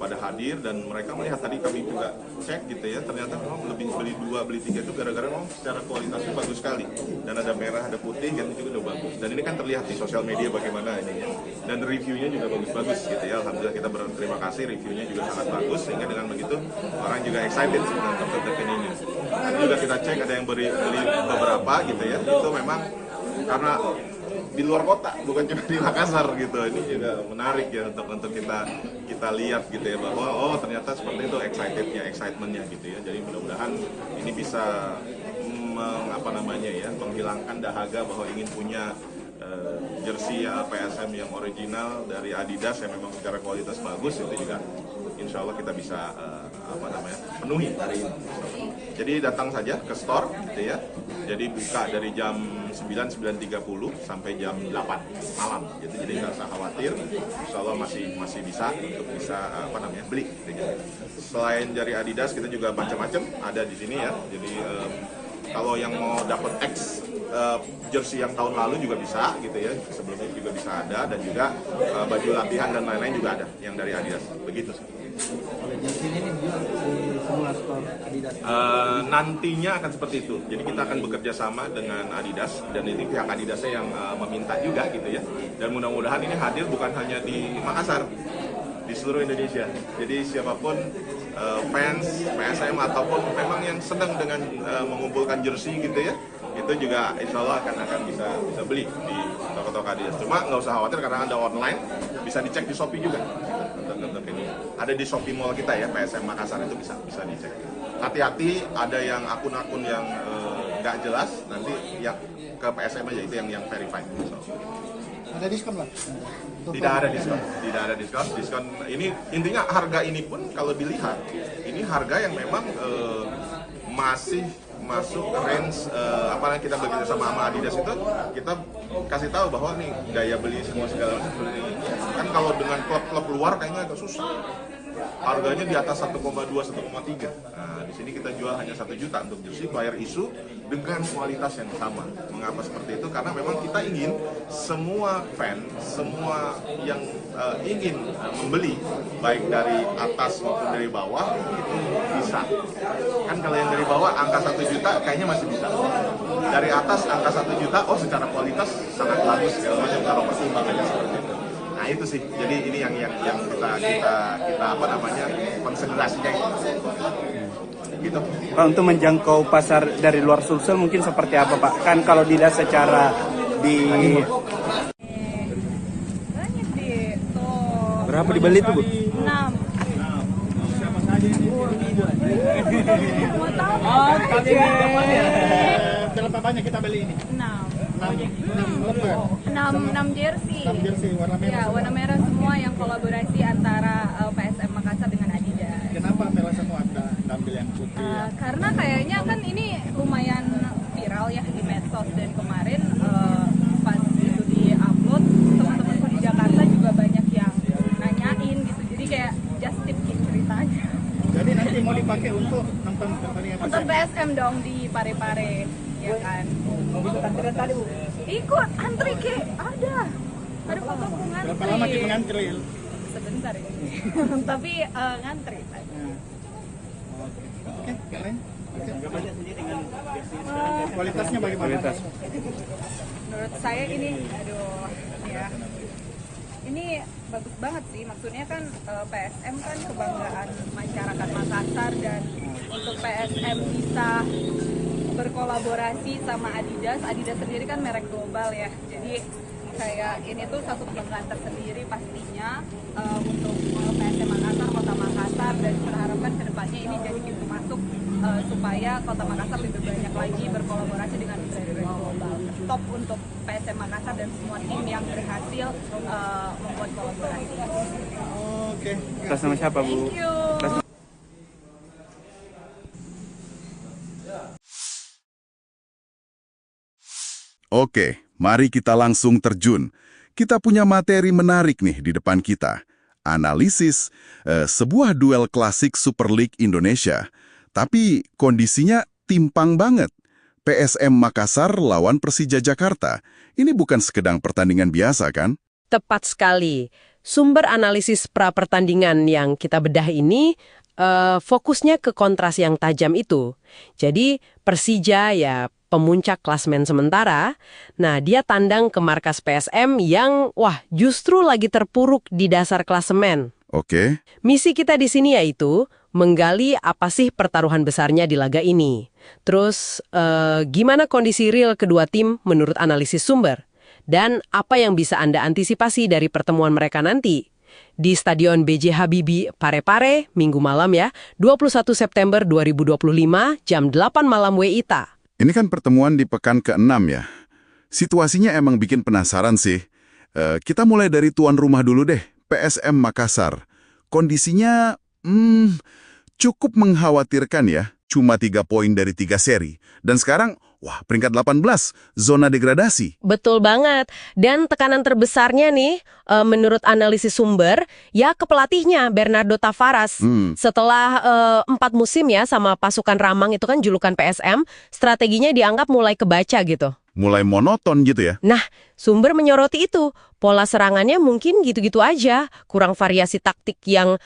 D: pada hadir dan mereka melihat tadi kami juga cek gitu ya, ternyata memang lebih beli 2 beli 3 itu gara-gara memang secara kualitasnya bagus sekali, dan ada merah ada putih kan juga udah bagus, dan ini kan terlihat di sosial media bagaimana ini ya, dan reviewnya juga bagus-bagus gitu ya. Alhamdulillah kita berterima kasih, reviewnya juga sangat bagus, sehingga dengan begitu orang juga excited dengan tertekan ini. Dan juga kita cek ada yang beli beberapa gitu ya, itu memang karena di luar kota, bukan cuma di Makassar gitu. Ini juga menarik ya untuk kita lihat gitu ya, bahwa oh ternyata seperti itu excitementnya gitu ya. Jadi mudah-mudahan ini bisa menghilangkan dahaga bahwa ingin punya jersey PSM yang original dari Adidas yang memang secara kualitas bagus. Itu juga insya Allah kita bisa penuhi hari ini. Jadi datang saja ke store gitu ya. Jadi buka dari jam 9.30 sampai jam 8 malam gitu. Jadi nggak usah khawatir, insya Allah masih bisa untuk beli gitu. Selain dari Adidas kita juga macam-macam ada di sini ya. Jadi kalau yang mau dapat X jersey yang tahun lalu juga bisa gitu ya, sebelumnya juga bisa ada, dan juga baju latihan dan lain-lain juga ada yang dari Adidas, begitu sih.
F: Jersey ini dijual di semua store Adidas.
D: Nantinya akan seperti itu, jadi kita akan bekerja sama dengan Adidas, dan ini pihak Adidasnya yang meminta juga gitu ya, dan mudah-mudahan ini hadir bukan hanya di Makassar, di seluruh Indonesia. Jadi siapapun fans PSM ataupun memang yang sedang dengan mengumpulkan jersey gitu ya, itu juga insya Allah akan bisa beli di toko-toko Adidas. Cuma nggak usah khawatir karena ada online, bisa dicek di Shopee juga. Untuk ini ada di Shopee Mall kita ya, PSM Makassar, itu bisa dicek. Hati-hati ada yang akun-akun yang nggak jelas, nanti yang ke PSM aja, itu yang verified.
H: Ada diskon lah?
D: Tidak ada diskon. Diskon ini intinya harga ini pun kalau dilihat ini harga yang memang masih masuk range apalagi kita bekerja sama Adidas itu, kita kasih tahu bahwa nih gaya beli semua segala macam seperti ini. Kan kalau dengan klub-klub luar kayaknya agak susah. Harganya di atas 1,2, 1,3. Nah, di sini kita jual hanya 1 juta untuk jersey player issue dengan kualitas yang sama. Mengapa seperti itu? Karena memang kita ingin semua fan, semua yang ingin membeli, baik dari atas maupun dari bawah, itu bisa. Kan kalau yang dari bawah angka 1 juta kayaknya masih bisa. Dari atas angka 1 juta, oh secara kualitas sangat bagus segala macam kalau pertimbangannya seperti itu. Nah itu sih, jadi ini yang kita konsentrasinya gitu.
E: Pak, untuk menjangkau pasar dari luar Sulsel mungkin seperti apa Pak? Kan kalau dilihat secara di
G: Banyak deh, tuh.
E: berapa dibeli tuh Bu?
G: 6.
H: Siapa saja ini?
G: Mau tahu?
H: Berapa banyak kita beli ini?
G: 6.
H: 6
G: 6 jersey.
H: 6 jersey warna merah.
G: Ya, warna merah semua yang kolaborasi antara PSM Makassar dengan Adidas.
H: Kenapa merah semua ada ambil yang putih?
G: Karena kayaknya kan ini lumayan viral ya di medsos, dan kemarin pas itu di-upload, teman-temanku di Jakarta juga banyak yang nanyain gitu. Jadi kayak just tip gitu ceritanya.
H: Jadi nanti mau dipakai untuk nonton pertandingan
G: Untuk
H: PSM?
G: PSM dong di Parepare, ya kan.
F: Ikut antrian tadi Bu.
G: Ikut antri ke ada fotoku ngantri.
H: Berapa lama kita ngantri?
G: Sebentar ini. Tapi ngantri.
H: Oke, keren. Oke.
G: Eh,
H: Kualitasnya bagaimana?
E: Kualitas.
G: Menurut saya ini, ya. Ini bagus banget sih, maksudnya kan PSM kan kebanggaan masyarakat Makassar, dan untuk PSM bisa berkolaborasi sama Adidas sendiri kan merek global ya, jadi kayak ini tuh satu kebanggaan tersendiri pastinya untuk PSM Makassar, Kota Makassar, dan kita harapkan kedepannya ini jadi pintu masuk supaya Kota Makassar lebih banyak lagi berkolaborasi dengan brand-brand global. Top untuk PSM Makassar dan semua tim yang berhasil membuat kolaborasi.
H: Oke.
E: Atas nama siapa Bu?
G: Thank you.
A: Oke, mari kita langsung terjun. Kita punya materi menarik nih di depan kita. Analisis sebuah duel klasik Super League Indonesia. Tapi kondisinya timpang banget. PSM Makassar lawan Persija Jakarta. Ini bukan sekedar pertandingan biasa kan?
B: Tepat sekali. Sumber analisis pra-pertandingan yang kita bedah ini fokusnya ke kontras yang tajam itu. Jadi Persija ya pemuncak klasmen sementara, nah dia tandang ke markas PSM yang justru lagi terpuruk di dasar klasemen.
A: Oke.
B: Misi kita di sini yaitu menggali apa sih pertaruhan besarnya di laga ini. Terus gimana kondisi real kedua tim menurut analisis sumber. Dan apa yang bisa Anda antisipasi dari pertemuan mereka nanti. Di Stadion B.J. Habibie Parepare, Minggu malam ya, 21 September 2025, jam 8 malam WITA.
A: Ini kan pertemuan di pekan ke-6 ya. Situasinya emang bikin penasaran sih. Kita mulai dari tuan rumah dulu deh, PSM Makassar. Kondisinya cukup mengkhawatirkan ya. Cuma 3 poin dari 3 seri. Dan sekarang, peringkat 18, zona degradasi.
B: Betul banget. Dan tekanan terbesarnya nih, menurut analisis sumber, ya ke pelatihnya, Bernardo Tavares. Setelah 4 musim ya sama pasukan Ramang itu kan julukan PSM, strateginya dianggap mulai kebaca gitu.
A: Mulai monoton gitu ya?
B: Nah, sumber menyoroti itu. Pola serangannya mungkin gitu-gitu aja. Kurang variasi taktik yang,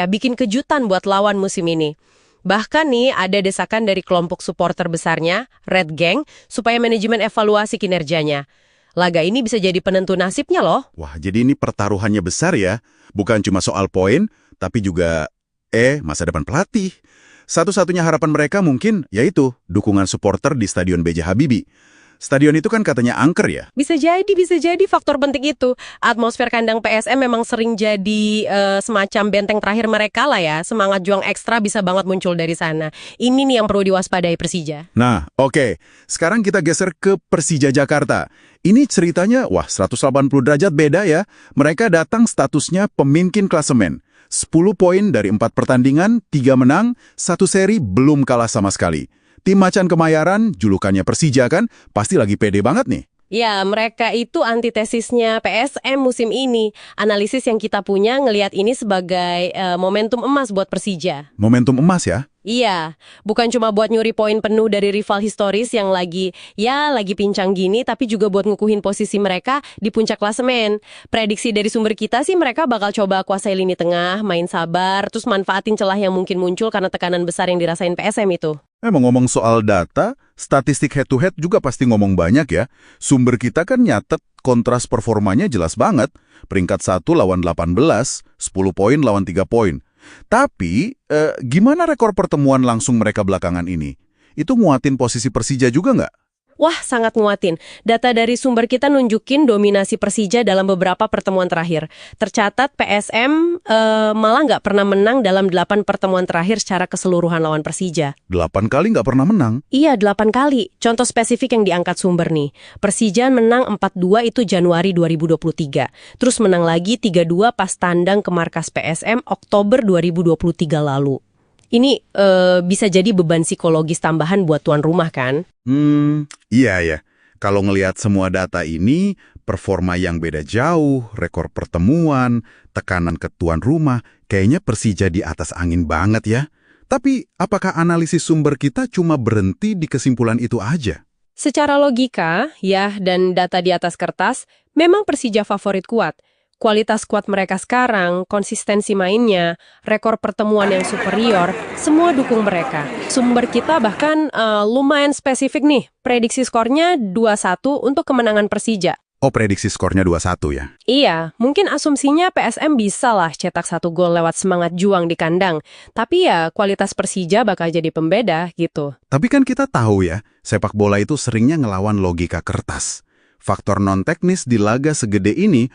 B: bikin kejutan buat lawan musim ini. Bahkan nih ada desakan dari kelompok supporter besarnya, Red Gang, supaya manajemen evaluasi kinerjanya. Laga ini bisa jadi penentu nasibnya loh.
A: Wah, jadi ini pertaruhannya besar ya. Bukan cuma soal poin, tapi juga masa depan pelatih. Satu-satunya harapan mereka mungkin yaitu dukungan supporter di Stadion B.J. Habibie. Stadion itu kan katanya angker ya?
B: Bisa jadi faktor penting itu. Atmosfer kandang PSM memang sering jadi semacam benteng terakhir mereka lah ya. Semangat juang ekstra bisa banget muncul dari sana. Ini nih yang perlu diwaspadai Persija.
A: Nah, oke. Sekarang kita geser ke Persija Jakarta. Ini ceritanya, 180 derajat beda ya. Mereka datang statusnya pemimpin klasemen. 10 poin dari 4 pertandingan, 3 menang, 1 seri belum kalah sama sekali. Tim Macan Kemayoran, julukannya Persija kan, pasti lagi pede banget nih.
B: Ya, mereka itu antitesisnya PSM musim ini. Analisis yang kita punya ngelihat ini sebagai momentum emas buat Persija.
A: Momentum emas ya?
B: Iya, bukan cuma buat nyuri poin penuh dari rival historis yang lagi pincang gini, tapi juga buat ngukuhin posisi mereka di puncak klasemen. Prediksi dari sumber kita sih mereka bakal coba kuasai lini tengah, main sabar, terus manfaatin celah yang mungkin muncul karena tekanan besar yang dirasain PSM itu.
A: Ngomong soal data, statistik head-to-head juga pasti ngomong banyak ya. Sumber kita kan nyatet kontras performanya jelas banget. Peringkat 1 lawan 18, 10 poin lawan 3 poin. Tapi, gimana rekor pertemuan langsung mereka belakangan ini? Itu nguatin posisi Persija juga nggak?
B: Wah, sangat nguatin. Data dari sumber kita nunjukin dominasi Persija dalam beberapa pertemuan terakhir. Tercatat PSM malah nggak pernah menang dalam 8 pertemuan terakhir secara keseluruhan lawan Persija.
A: 8 kali nggak pernah menang?
B: Iya, 8 kali. Contoh spesifik yang diangkat sumber nih. Persija menang 4-2 itu Januari 2023. Terus menang lagi 3-2 pas tandang ke markas PSM Oktober 2023 lalu. Ini bisa jadi beban psikologis tambahan buat tuan rumah kan?
A: Iya ya. Kalau ngelihat semua data ini, performa yang beda jauh, rekor pertemuan, tekanan ke tuan rumah, kayaknya Persija di atas angin banget ya. Tapi apakah analisis sumber kita cuma berhenti di kesimpulan itu aja?
B: Secara logika, ya, dan data di atas kertas, memang Persija favorit kuat. Kualitas skuad mereka sekarang, konsistensi mainnya, rekor pertemuan yang superior, semua dukung mereka. Sumber kita bahkan lumayan spesifik nih, prediksi skornya 2-1 untuk kemenangan Persija.
A: Oh, prediksi skornya 2-1 ya?
B: Iya, mungkin asumsinya PSM bisa lah cetak 1 gol lewat semangat juang di kandang. Tapi ya, kualitas Persija bakal jadi pembeda gitu.
A: Tapi kan kita tahu ya, sepak bola itu seringnya ngelawan logika kertas. Faktor non-teknis di laga segede ini,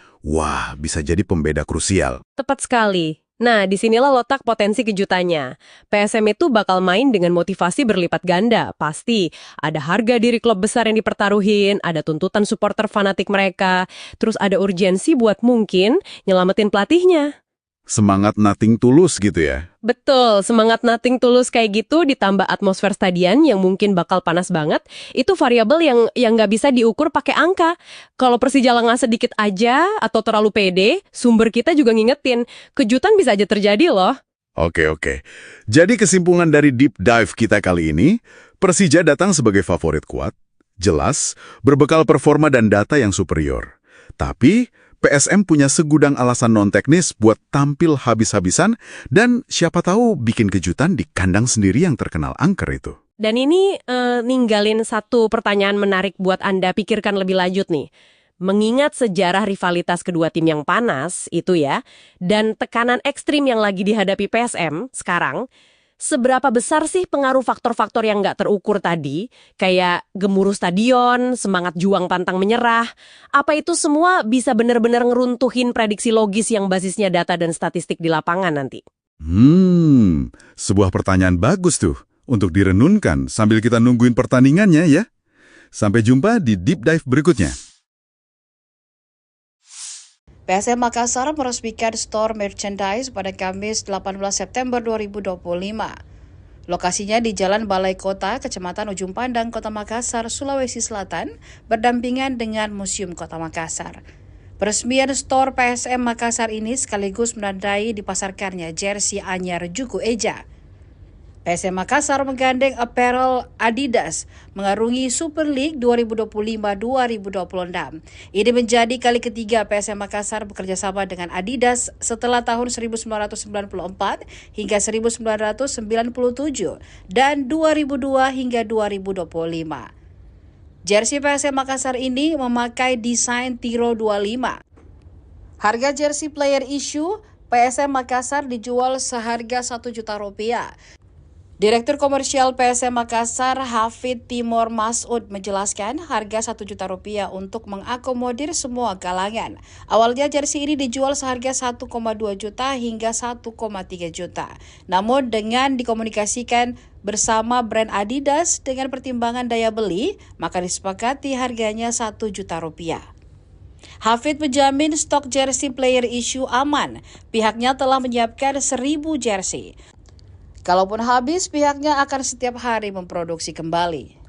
A: bisa jadi pembeda krusial.
B: Tepat sekali. Nah, disinilah letak potensi kejutannya. PSM itu bakal main dengan motivasi berlipat ganda. Pasti ada harga diri klub besar yang dipertaruhin, ada tuntutan supporter fanatik mereka, terus ada urgensi buat mungkin nyelamatin pelatihnya.
A: Semangat nothing tulus gitu ya?
B: Betul, semangat nothing tulus kayak gitu ditambah atmosfer stadion yang mungkin bakal panas banget, itu variabel yang nggak bisa diukur pakai angka. Kalau Persija lengah sedikit aja atau terlalu pede, sumber kita juga ngingetin, kejutan bisa aja terjadi loh.
A: Oke. Jadi kesimpulan dari deep dive kita kali ini, Persija datang sebagai favorit kuat, jelas, berbekal performa dan data yang superior. Tapi, PSM punya segudang alasan non-teknis buat tampil habis-habisan dan siapa tahu bikin kejutan di kandang sendiri yang terkenal angker itu.
B: Dan ini ninggalin satu pertanyaan menarik buat Anda pikirkan lebih lanjut nih. Mengingat sejarah rivalitas kedua tim yang panas itu ya, dan tekanan ekstrim yang lagi dihadapi PSM sekarang, seberapa besar sih pengaruh faktor-faktor yang nggak terukur tadi, kayak gemuruh stadion, semangat juang pantang menyerah, apa itu semua bisa benar-benar ngeruntuhin prediksi logis yang basisnya data dan statistik di lapangan nanti?
A: Sebuah pertanyaan bagus tuh untuk direnunkan sambil kita nungguin pertandingannya ya. Sampai jumpa di Deep Dive berikutnya.
C: PSM Makassar meresmikan store merchandise pada Kamis 18 September 2025. Lokasinya di Jalan Balai Kota, Kecamatan Ujung Pandang, Kota Makassar, Sulawesi Selatan, berdampingan dengan Museum Kota Makassar. Peresmian store PSM Makassar ini sekaligus menandai dipasarkannya jersey anyar Juku Eja. PSM Makassar menggandeng apparel Adidas mengarungi Super League 2025-2026. Ini menjadi kali ketiga PSM Makassar bekerja sama dengan Adidas setelah tahun 1994 hingga 1997 dan 2002 hingga 2025. Jersey PSM Makassar ini memakai desain Tiro 25. Harga jersey player issue PSM Makassar dijual seharga Rp1 juta. Direktur Komersial PSM Makassar, Hafid Timur Masud, menjelaskan harga Rp1 juta untuk mengakomodir semua kalangan. Awalnya jersey ini dijual seharga 1,2 juta hingga 1,3 juta. Namun dengan dikomunikasikan bersama brand Adidas dengan pertimbangan daya beli, maka disepakati harganya Rp1 juta. Hafid menjamin stok jersey player issue aman. Pihaknya telah menyiapkan 1.000 jersey. Kalaupun habis, pihaknya akan setiap hari memproduksi kembali.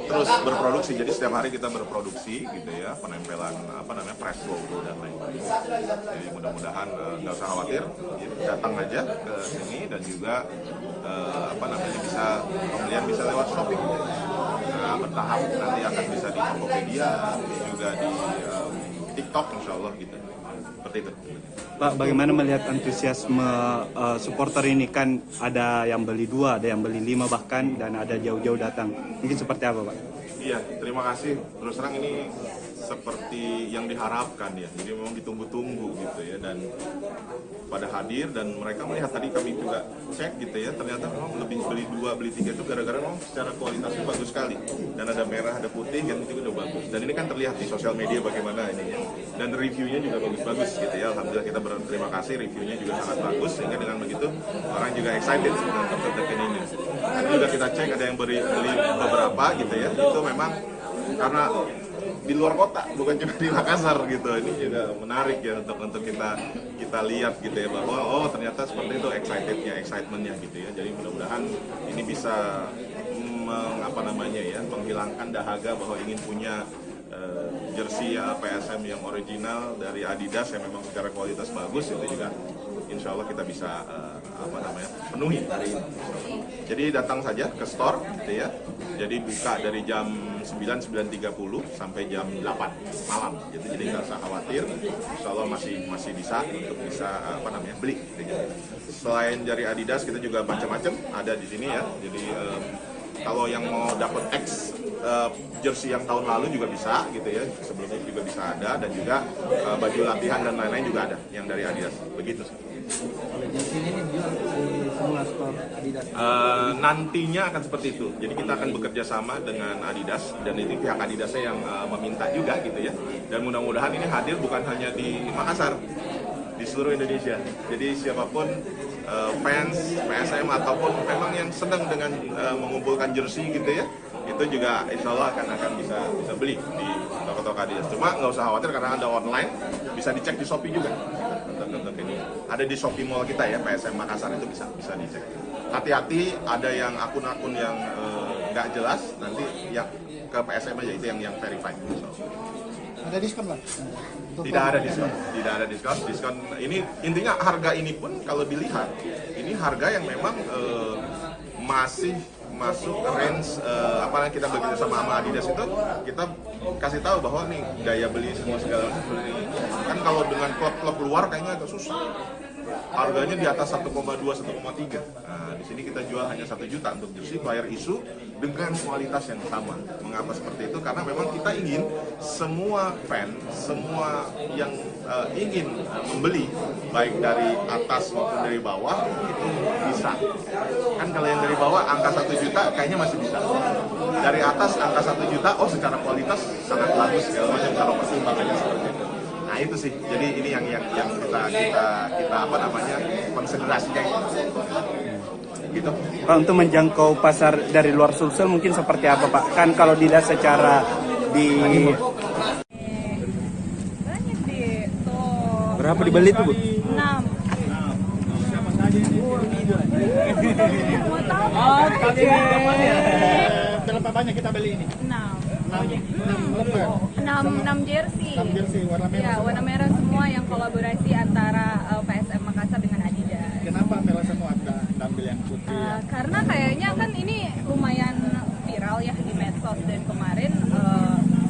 D: Terus berproduksi, jadi setiap hari kita berproduksi gitu ya, penempelan press logo dan lain-lain. Jadi mudah-mudahan nggak usah khawatir, datang aja ke sini dan juga bisa pembelian bisa lewat Shopee. Nah, bertahap nanti akan bisa di Tokopedia, juga di TikTok insya Allah gitu. Seperti itu.
E: Pak, bagaimana melihat antusiasme supporter ini? Kan ada yang beli 2, ada yang beli 5 bahkan, dan ada jauh-jauh datang. Mungkin seperti apa, Pak?
D: Iya, terima kasih. Terus terang ini seperti yang diharapkan ya. Jadi memang ditunggu-tunggu gitu ya, dan pada hadir dan mereka melihat, tadi kami juga cek gitu ya, ternyata memang lebih beli 2 beli 3 itu gara-gara memang secara kualitasnya bagus sekali, dan ada merah ada putih yang itu udah bagus, dan ini kan terlihat di sosial media bagaimana ini ya, dan reviewnya juga bagus-bagus gitu ya. Alhamdulillah kita berterima kasih, reviewnya juga sangat bagus, sehingga dengan begitu orang juga excited dengan Token ini. Tapi juga kita cek ada yang beli beberapa gitu ya, itu memang karena di luar kota, bukan cuma di Makassar gitu. Ini juga menarik ya untuk kita lihat gitu ya, bahwa oh ternyata seperti itu excitementnya gitu ya. Jadi mudah-mudahan ini bisa menghilangkan dahaga bahwa ingin punya jersey PSM yang original dari Adidas yang memang secara kualitas bagus. Itu juga insya Allah kita bisa penuhi hari ini. Jadi datang saja ke store gitu ya. Jadi buka dari jam 9.30 sampai jam 8 malam. Jadi nggak usah khawatir. Insya Allah masih bisa untuk beli. Gitu. Selain dari Adidas kita juga macam-macam ada di sini ya. Jadi kalau yang mau dapat X jersey yang tahun lalu juga bisa gitu ya. Sebelumnya juga bisa ada, dan juga baju latihan dan lain-lain juga ada yang dari Adidas. Begitu sih.
F: Kalau jersey ini dijual di semua store Adidas.
D: Nantinya akan seperti itu. Jadi kita akan bekerja sama dengan Adidas, dan ini pihak Adidasnya yang meminta juga gitu ya. Dan mudah-mudahan ini hadir bukan hanya di Makassar, di seluruh Indonesia. Jadi siapapun fans PSM ataupun memang yang sedang dengan mengumpulkan jersey gitu ya, itu juga insya Allah akan bisa beli di toko-toko Adidas. Cuma nggak usah khawatir karena ada online, bisa dicek di Shopee juga. Ini ada di Shopee Mall kita ya, PSM Makassar, itu bisa dicek. Hati-hati, ada yang akun-akun yang nggak jelas, nanti yang ke PSM aja, itu yang verified.
H: Ada diskon, Pak?
D: Tidak ada diskon. Diskon ini intinya harga ini pun kalau dilihat ini harga yang memang masih masuk range apalagi kita bekerja sama Adidas itu, kita kasih tahu bahwa nih daya beli semua segala macam seperti ini. Kan kalau dengan klub-klub luar kayaknya agak susah. Harganya di atas 1,2, 1,3. Nah, di sini kita jual hanya 1 juta untuk jersey player issue dengan kualitas yang sama. Mengapa seperti itu? Karena memang kita ingin semua fan, semua yang ingin membeli, baik dari atas maupun dari bawah, itu bisa. Kan kalau yang dari bawah angka 1 juta kayaknya masih bisa. Dari atas angka 1 juta, oh secara kualitas sangat bagus segala macam kalau pertimbangannya seperti itu. Nah itu sih, jadi ini yang kita konsiderasinya gitu.
E: Pak, untuk menjangkau pasar dari luar Sulsel mungkin seperti apa Pak? Kan kalau dilihat secara di
G: Banyak deh, tuh.
E: berapa dibeli tuh Bu?
G: 6. Mau tahu?
H: Berapa banyak kita beli ini?
G: 6 jersey.
H: 6 jersey warna merah.
G: Ya, warna merah semua yang kolaborasi antara PSM Makassar dengan Adidas.
H: Kenapa merah semua ada ambil yang putih?
G: Karena kayaknya kan ini lumayan viral ya di medsos, dan kemarin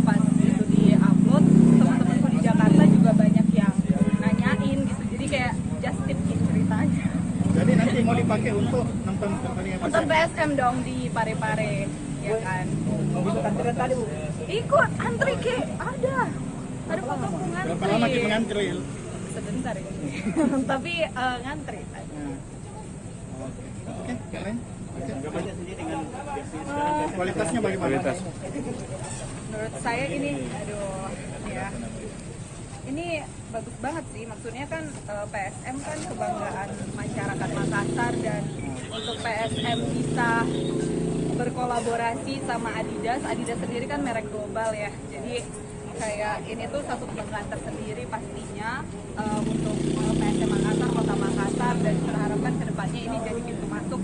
G: pas itu di-upload, teman-temanku di Jakarta juga banyak yang nanyain gitu. Jadi kayak just tip gitu ceritanya.
H: Jadi nanti mau dipakai untuk nonton pertandingan
G: Untuk PSM dong di Pare-Pare, ya kan?
F: Ikut antrian tadi Bu.
G: Ikut antri ke ada fotoku ngantri.
H: Berapa lama kita ngantri?
G: Sebentar ya. Tapi ngantri.
H: Oke, keren. Kualitasnya bagaimana?
G: Menurut saya ini, ya. Ini bagus banget sih, maksudnya kan PSM kan kebanggaan masyarakat Makassar, dan untuk PSM bisa berkolaborasi sama Adidas sendiri kan merek global ya, jadi kayak ini tuh satu kebanggaan tersendiri pastinya untuk PSM Makassar, Kota Makassar, dan kita harapkan kedepannya ini jadi pintu masuk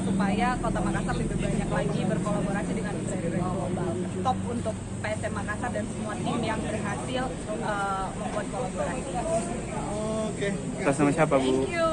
G: supaya Kota Makassar lebih banyak lagi berkolaborasi dengan brand-brand global. Top untuk PSM Makassar dan semua tim yang berhasil membuat kolaborasi.
H: Oke.
E: Atas nama siapa Bu?
G: Thank you.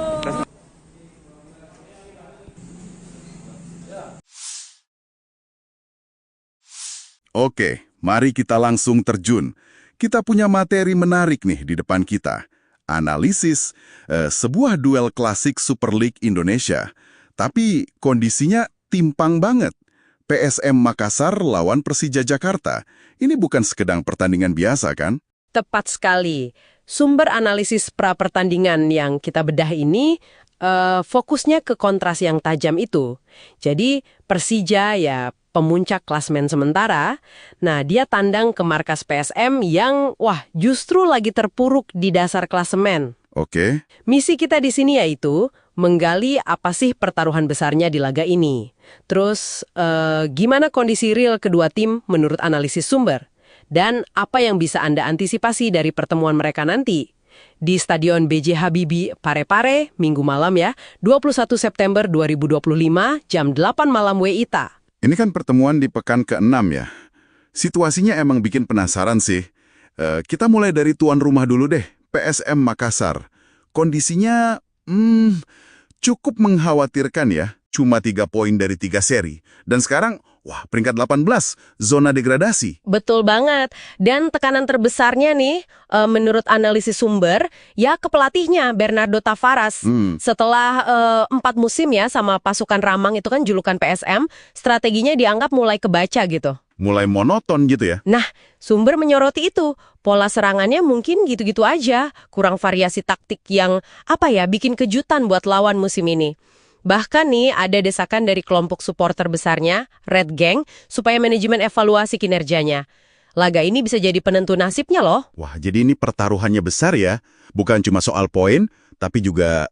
A: Oke, mari kita langsung terjun. Kita punya materi menarik nih di depan kita. Analisis sebuah duel klasik Super League Indonesia. Tapi kondisinya timpang banget. PSM Makassar lawan Persija Jakarta. Ini bukan sekedar pertandingan biasa, kan?
B: Tepat sekali. Sumber analisis pra-pertandingan yang kita bedah ini fokusnya ke kontras yang tajam itu. Jadi Persija ya pemuncak klasmen sementara. Nah, dia tandang ke markas PSM yang justru lagi terpuruk di dasar klasemen.
A: Oke.
B: Misi kita di sini yaitu menggali apa sih pertaruhan besarnya di laga ini. Terus, gimana kondisi real kedua tim menurut analisis sumber? Dan apa yang bisa Anda antisipasi dari pertemuan mereka nanti? Di Stadion B.J. Habibie, Parepare, Minggu malam ya, 21 September 2025, jam 8 malam WITA.
A: Ini kan pertemuan di pekan ke-6 ya. Situasinya emang bikin penasaran sih. Kita mulai dari tuan rumah dulu deh, PSM Makassar. Kondisinya cukup mengkhawatirkan ya. Cuma 3 poin dari 3 seri. Dan sekarang, peringkat 18, zona degradasi.
B: Betul banget. Dan tekanan terbesarnya nih, menurut analisis sumber, ya ke pelatihnya, Bernardo Tavares. Setelah 4 musim ya sama pasukan Ramang itu kan julukan PSM, strateginya dianggap mulai kebaca gitu.
A: Mulai monoton gitu ya?
B: Nah, sumber menyoroti itu. Pola serangannya mungkin gitu-gitu aja. Kurang variasi taktik yang, bikin kejutan buat lawan musim ini. Bahkan nih ada desakan dari kelompok supporter besarnya, Red Gang, supaya manajemen evaluasi kinerjanya. Laga ini bisa jadi penentu nasibnya loh.
A: Wah, jadi ini pertaruhannya besar ya. Bukan cuma soal poin, tapi juga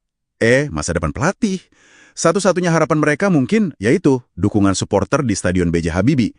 A: masa depan pelatih. Satu-satunya harapan mereka mungkin yaitu dukungan supporter di Stadion B.J. Habibie.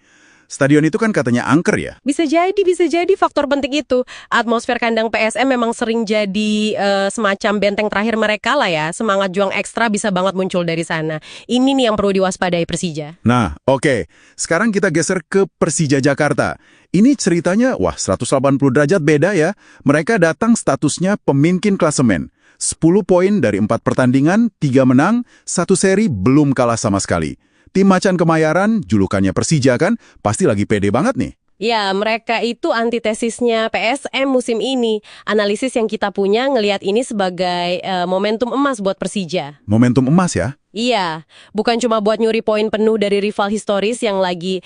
A: Stadion itu kan katanya angker ya?
B: Bisa jadi faktor penting itu. Atmosfer kandang PSM memang sering jadi semacam benteng terakhir mereka lah ya. Semangat juang ekstra bisa banget muncul dari sana. Ini nih yang perlu diwaspadai Persija.
A: Nah, oke. Sekarang kita geser ke Persija Jakarta. Ini ceritanya, 180 derajat beda ya. Mereka datang statusnya pemimpin klasemen. 10 poin dari 4 pertandingan, 3 menang, 1 seri belum kalah sama sekali. Tim Macan Kemayoran, julukannya Persija kan, pasti lagi pede banget nih.
B: Ya, mereka itu antitesisnya PSM musim ini. Analisis yang kita punya ngelihat ini sebagai momentum emas buat Persija.
A: Momentum emas ya?
B: Iya, bukan cuma buat nyuri poin penuh dari rival historis yang lagi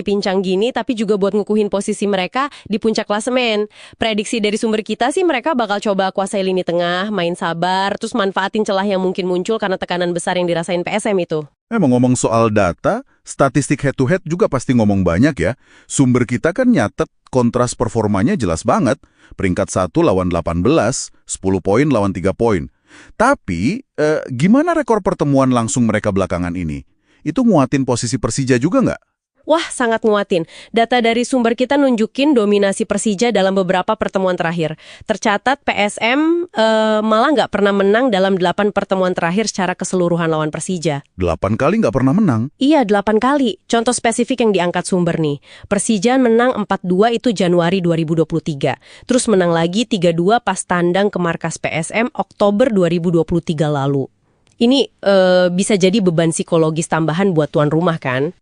B: pincang gini, tapi juga buat ngukuhin posisi mereka di puncak klasemen. Prediksi dari sumber kita sih mereka bakal coba kuasai lini tengah, main sabar, terus manfaatin celah yang mungkin muncul karena tekanan besar yang dirasain PSM itu.
A: Ngomong soal data, statistik head-to-head juga pasti ngomong banyak ya. Sumber kita kan nyatet kontras performanya jelas banget. Peringkat 1 lawan 18, 10 poin lawan 3 poin. Tapi, gimana rekor pertemuan langsung mereka belakangan ini? Itu nguatin posisi Persija juga nggak?
B: Wah, sangat nguatin. Data dari sumber kita nunjukin dominasi Persija dalam beberapa pertemuan terakhir. Tercatat PSM malah nggak pernah menang dalam 8 pertemuan terakhir secara keseluruhan lawan Persija.
A: 8 kali nggak pernah menang?
B: Iya, 8 kali. Contoh spesifik yang diangkat sumber nih. Persija menang 4-2 itu Januari 2023. Terus menang lagi 3-2 pas tandang ke markas PSM Oktober 2023 lalu. Ini bisa jadi beban psikologis tambahan buat tuan rumah kan?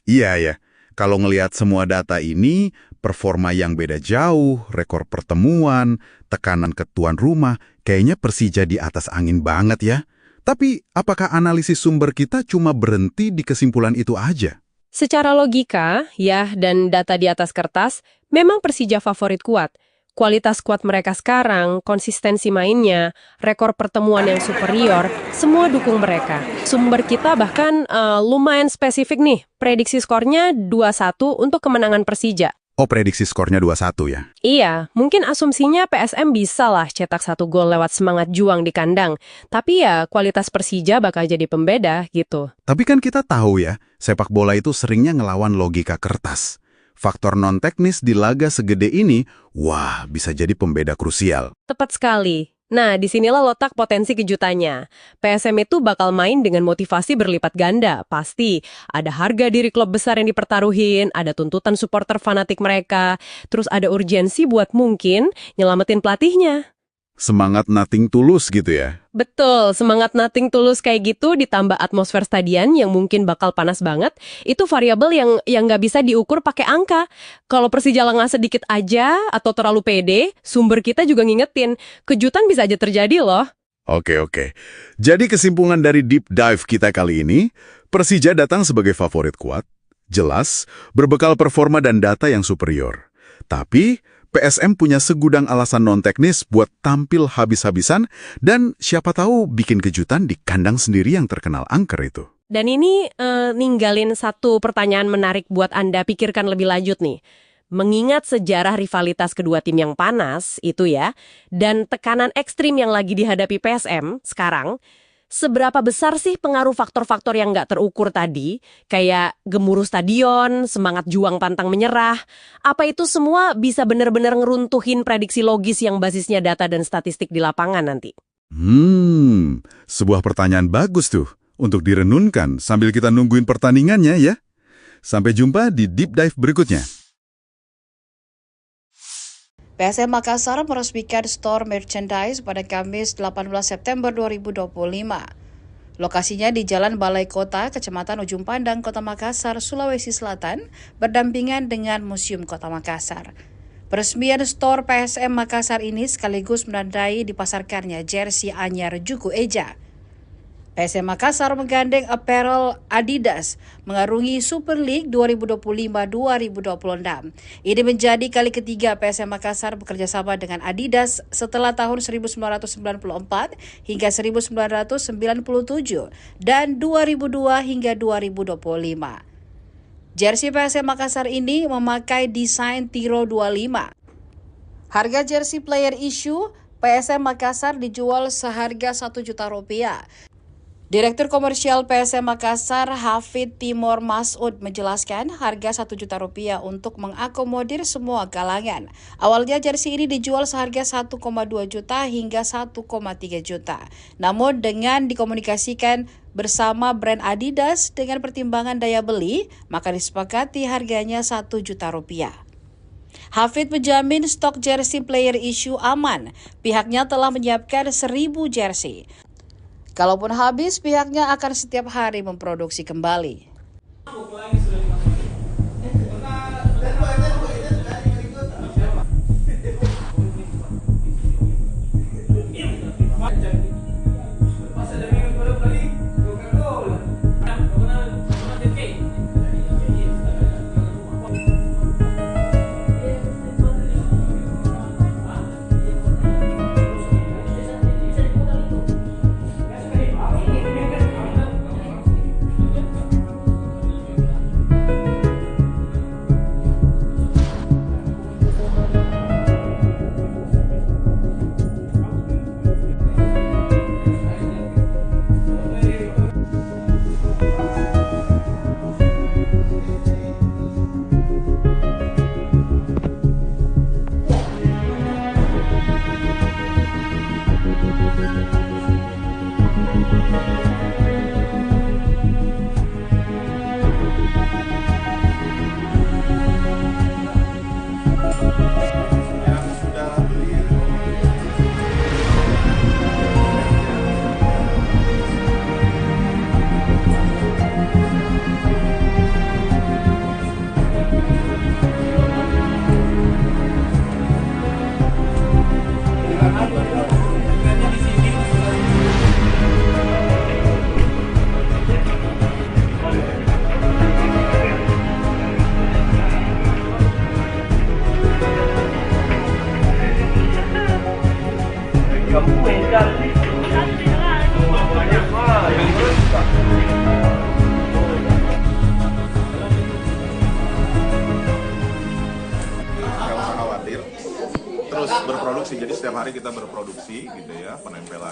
A: Iya ya. Kalau ngelihat semua data ini, performa yang beda jauh, rekor pertemuan, tekanan ke tuan rumah, kayaknya Persija di atas angin banget ya. Tapi, apakah analisis sumber kita cuma berhenti di kesimpulan itu aja?
B: Secara logika, ya, dan data di atas kertas, memang Persija favorit kuat. Kualitas skuad mereka sekarang, konsistensi mainnya, rekor pertemuan yang superior, semua dukung mereka. Sumber kita bahkan lumayan spesifik nih, prediksi skornya 2-1 untuk kemenangan Persija.
A: Oh, prediksi skornya 2-1 ya?
B: Iya, mungkin asumsinya PSM bisa lah cetak 1 gol lewat semangat juang di kandang. Tapi ya, kualitas Persija bakal jadi pembeda gitu.
A: Tapi kan kita tahu ya, sepak bola itu seringnya ngelawan logika kertas. Faktor non-teknis di laga segede ini, bisa jadi pembeda krusial.
B: Tepat sekali. Nah, disinilah letak potensi kejutannya. PSM itu bakal main dengan motivasi berlipat ganda. Pasti ada harga diri klub besar yang dipertaruhin, ada tuntutan supporter fanatik mereka, terus ada urgensi buat mungkin nyelamatin pelatihnya.
A: Semangat nothing tulus gitu ya?
B: Betul, semangat nothing tulus kayak gitu ditambah atmosfer stadion yang mungkin bakal panas banget, itu variabel yang nggak bisa diukur pakai angka. Kalau Persija lengah sedikit aja atau terlalu pede, sumber kita juga ngingetin, kejutan bisa aja terjadi loh.
A: Oke. Jadi kesimpulan dari deep dive kita kali ini, Persija datang sebagai favorit kuat, jelas, berbekal performa dan data yang superior. Tapi, PSM punya segudang alasan non-teknis buat tampil habis-habisan dan siapa tahu bikin kejutan di kandang sendiri yang terkenal angker itu.
B: Dan ini ninggalin satu pertanyaan menarik buat Anda pikirkan lebih lanjut nih. Mengingat sejarah rivalitas kedua tim yang panas itu ya, dan tekanan ekstrim yang lagi dihadapi PSM sekarang, seberapa besar sih pengaruh faktor-faktor yang nggak terukur tadi, kayak gemuruh stadion, semangat juang pantang menyerah, apa itu semua bisa benar-benar ngeruntuhin prediksi logis yang basisnya data dan statistik di lapangan nanti?
A: Sebuah pertanyaan bagus tuh untuk direnunkan sambil kita nungguin pertandingannya ya. Sampai jumpa di Deep Dive berikutnya.
C: PSM Makassar meresmikan store merchandise pada Kamis 18 September 2025. Lokasinya di Jalan Balai Kota, Kecamatan Ujung Pandang, Kota Makassar, Sulawesi Selatan, berdampingan dengan Museum Kota Makassar. Peresmian store PSM Makassar ini sekaligus menandai dipasarkannya jersey anyar Juku Eja. PSM Makassar menggandeng apparel Adidas mengarungi Super League 2025-2026. Ini menjadi kali ketiga PSM Makassar bekerjasama dengan Adidas setelah tahun 1994 hingga 1997 dan 2002 hingga 2025. Jersey PSM Makassar ini memakai desain Tiro 25. Harga jersey player issue PSM Makassar dijual seharga Rp1 juta. Direktur Komersial PSM Makassar, Hafid Timur Masud, menjelaskan harga Rp1 juta untuk mengakomodir semua kalangan. Awalnya jersey ini dijual seharga 1,2 juta hingga 1,3 juta. Namun dengan dikomunikasikan bersama brand Adidas dengan pertimbangan daya beli, maka disepakati harganya Rp1 juta. Hafid menjamin stok jersey player issue aman. Pihaknya telah menyiapkan 1.000 jersey. Kalaupun habis, pihaknya akan setiap hari memproduksi kembali.
D: Terus berproduksi, jadi setiap hari kita berproduksi gitu ya, penempelan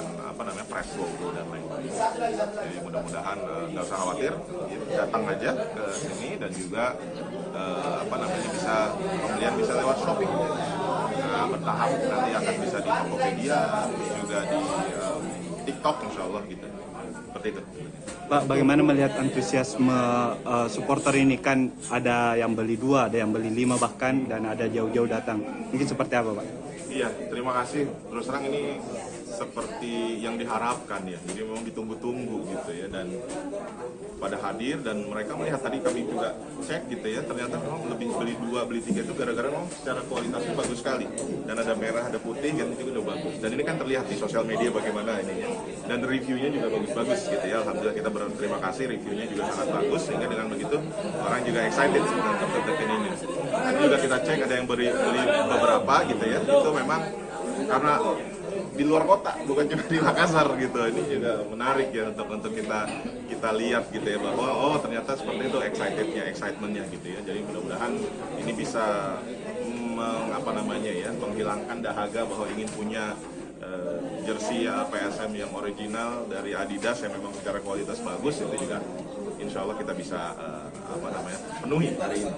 D: press logo dan lain-lain. Jadi mudah-mudahan nggak usah khawatir, datang aja ke sini dan juga bisa pembelian bisa lewat Shopee. Nah, bertahap nanti akan bisa di Tokopedia, terus juga di TikTok insya Allah gitu. Seperti itu.
E: Pak, bagaimana melihat antusiasme supporter ini? Kan ada yang beli 2, ada yang beli 5 bahkan, dan ada jauh-jauh datang. Mungkin seperti apa, Pak?
D: Iya, terima kasih. Terus terang ini seperti yang diharapkan ya. Jadi memang ditunggu-tunggu gitu ya, dan pada hadir dan mereka melihat, tadi kami juga cek gitu ya, ternyata memang lebih beli 2 beli 3 itu gara-gara memang secara kualitasnya bagus sekali, dan ada merah ada putih kan, itu udah bagus, dan ini kan terlihat di sosial media bagaimana ininya, dan reviewnya juga bagus-bagus gitu ya. Alhamdulillah kita berterima kasih, reviewnya juga sangat bagus, sehingga dengan begitu orang juga excited tentang tertekan ini. Nanti juga kita cek ada yang beli beberapa gitu ya, itu memang karena di luar kota, bukan cuma di Makassar gitu. Ini juga menarik ya untuk kita lihat gitu ya, bahwa oh ternyata seperti itu excitementnya gitu ya. Jadi mudah-mudahan ini bisa menghilangkan dahaga bahwa ingin punya jersey PSM yang original dari Adidas yang memang secara kualitas bagus. Itu juga insya Allah kita bisa penuhi hari ini.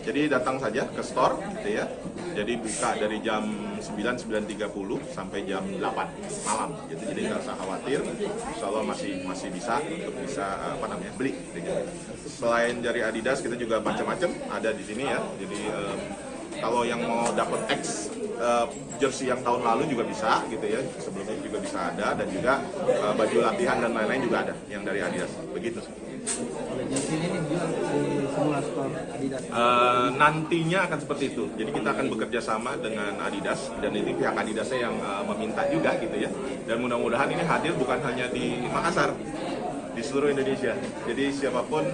D: Jadi datang saja ke store gitu ya. Jadi buka dari jam 9:30 sampai jam 8 malam gitu. Jadi nggak usah khawatir, insya Allah masih bisa untuk beli gitu. Selain dari Adidas, kita juga macam-macam ada di sini ya. Jadi kalau yang mau dapat jersey yang tahun lalu juga bisa gitu ya, sebelumnya juga bisa ada, dan juga baju latihan dan lain-lain juga ada yang dari Adidas, begitu.
F: Jersey ini dijual di semua store Adidas.
D: Nantinya akan seperti itu, jadi kita akan bekerja sama dengan Adidas, dan ini pihak Adidasnya yang meminta juga gitu ya, dan mudah-mudahan ini hadir bukan hanya di Makassar, di seluruh Indonesia. Jadi siapapun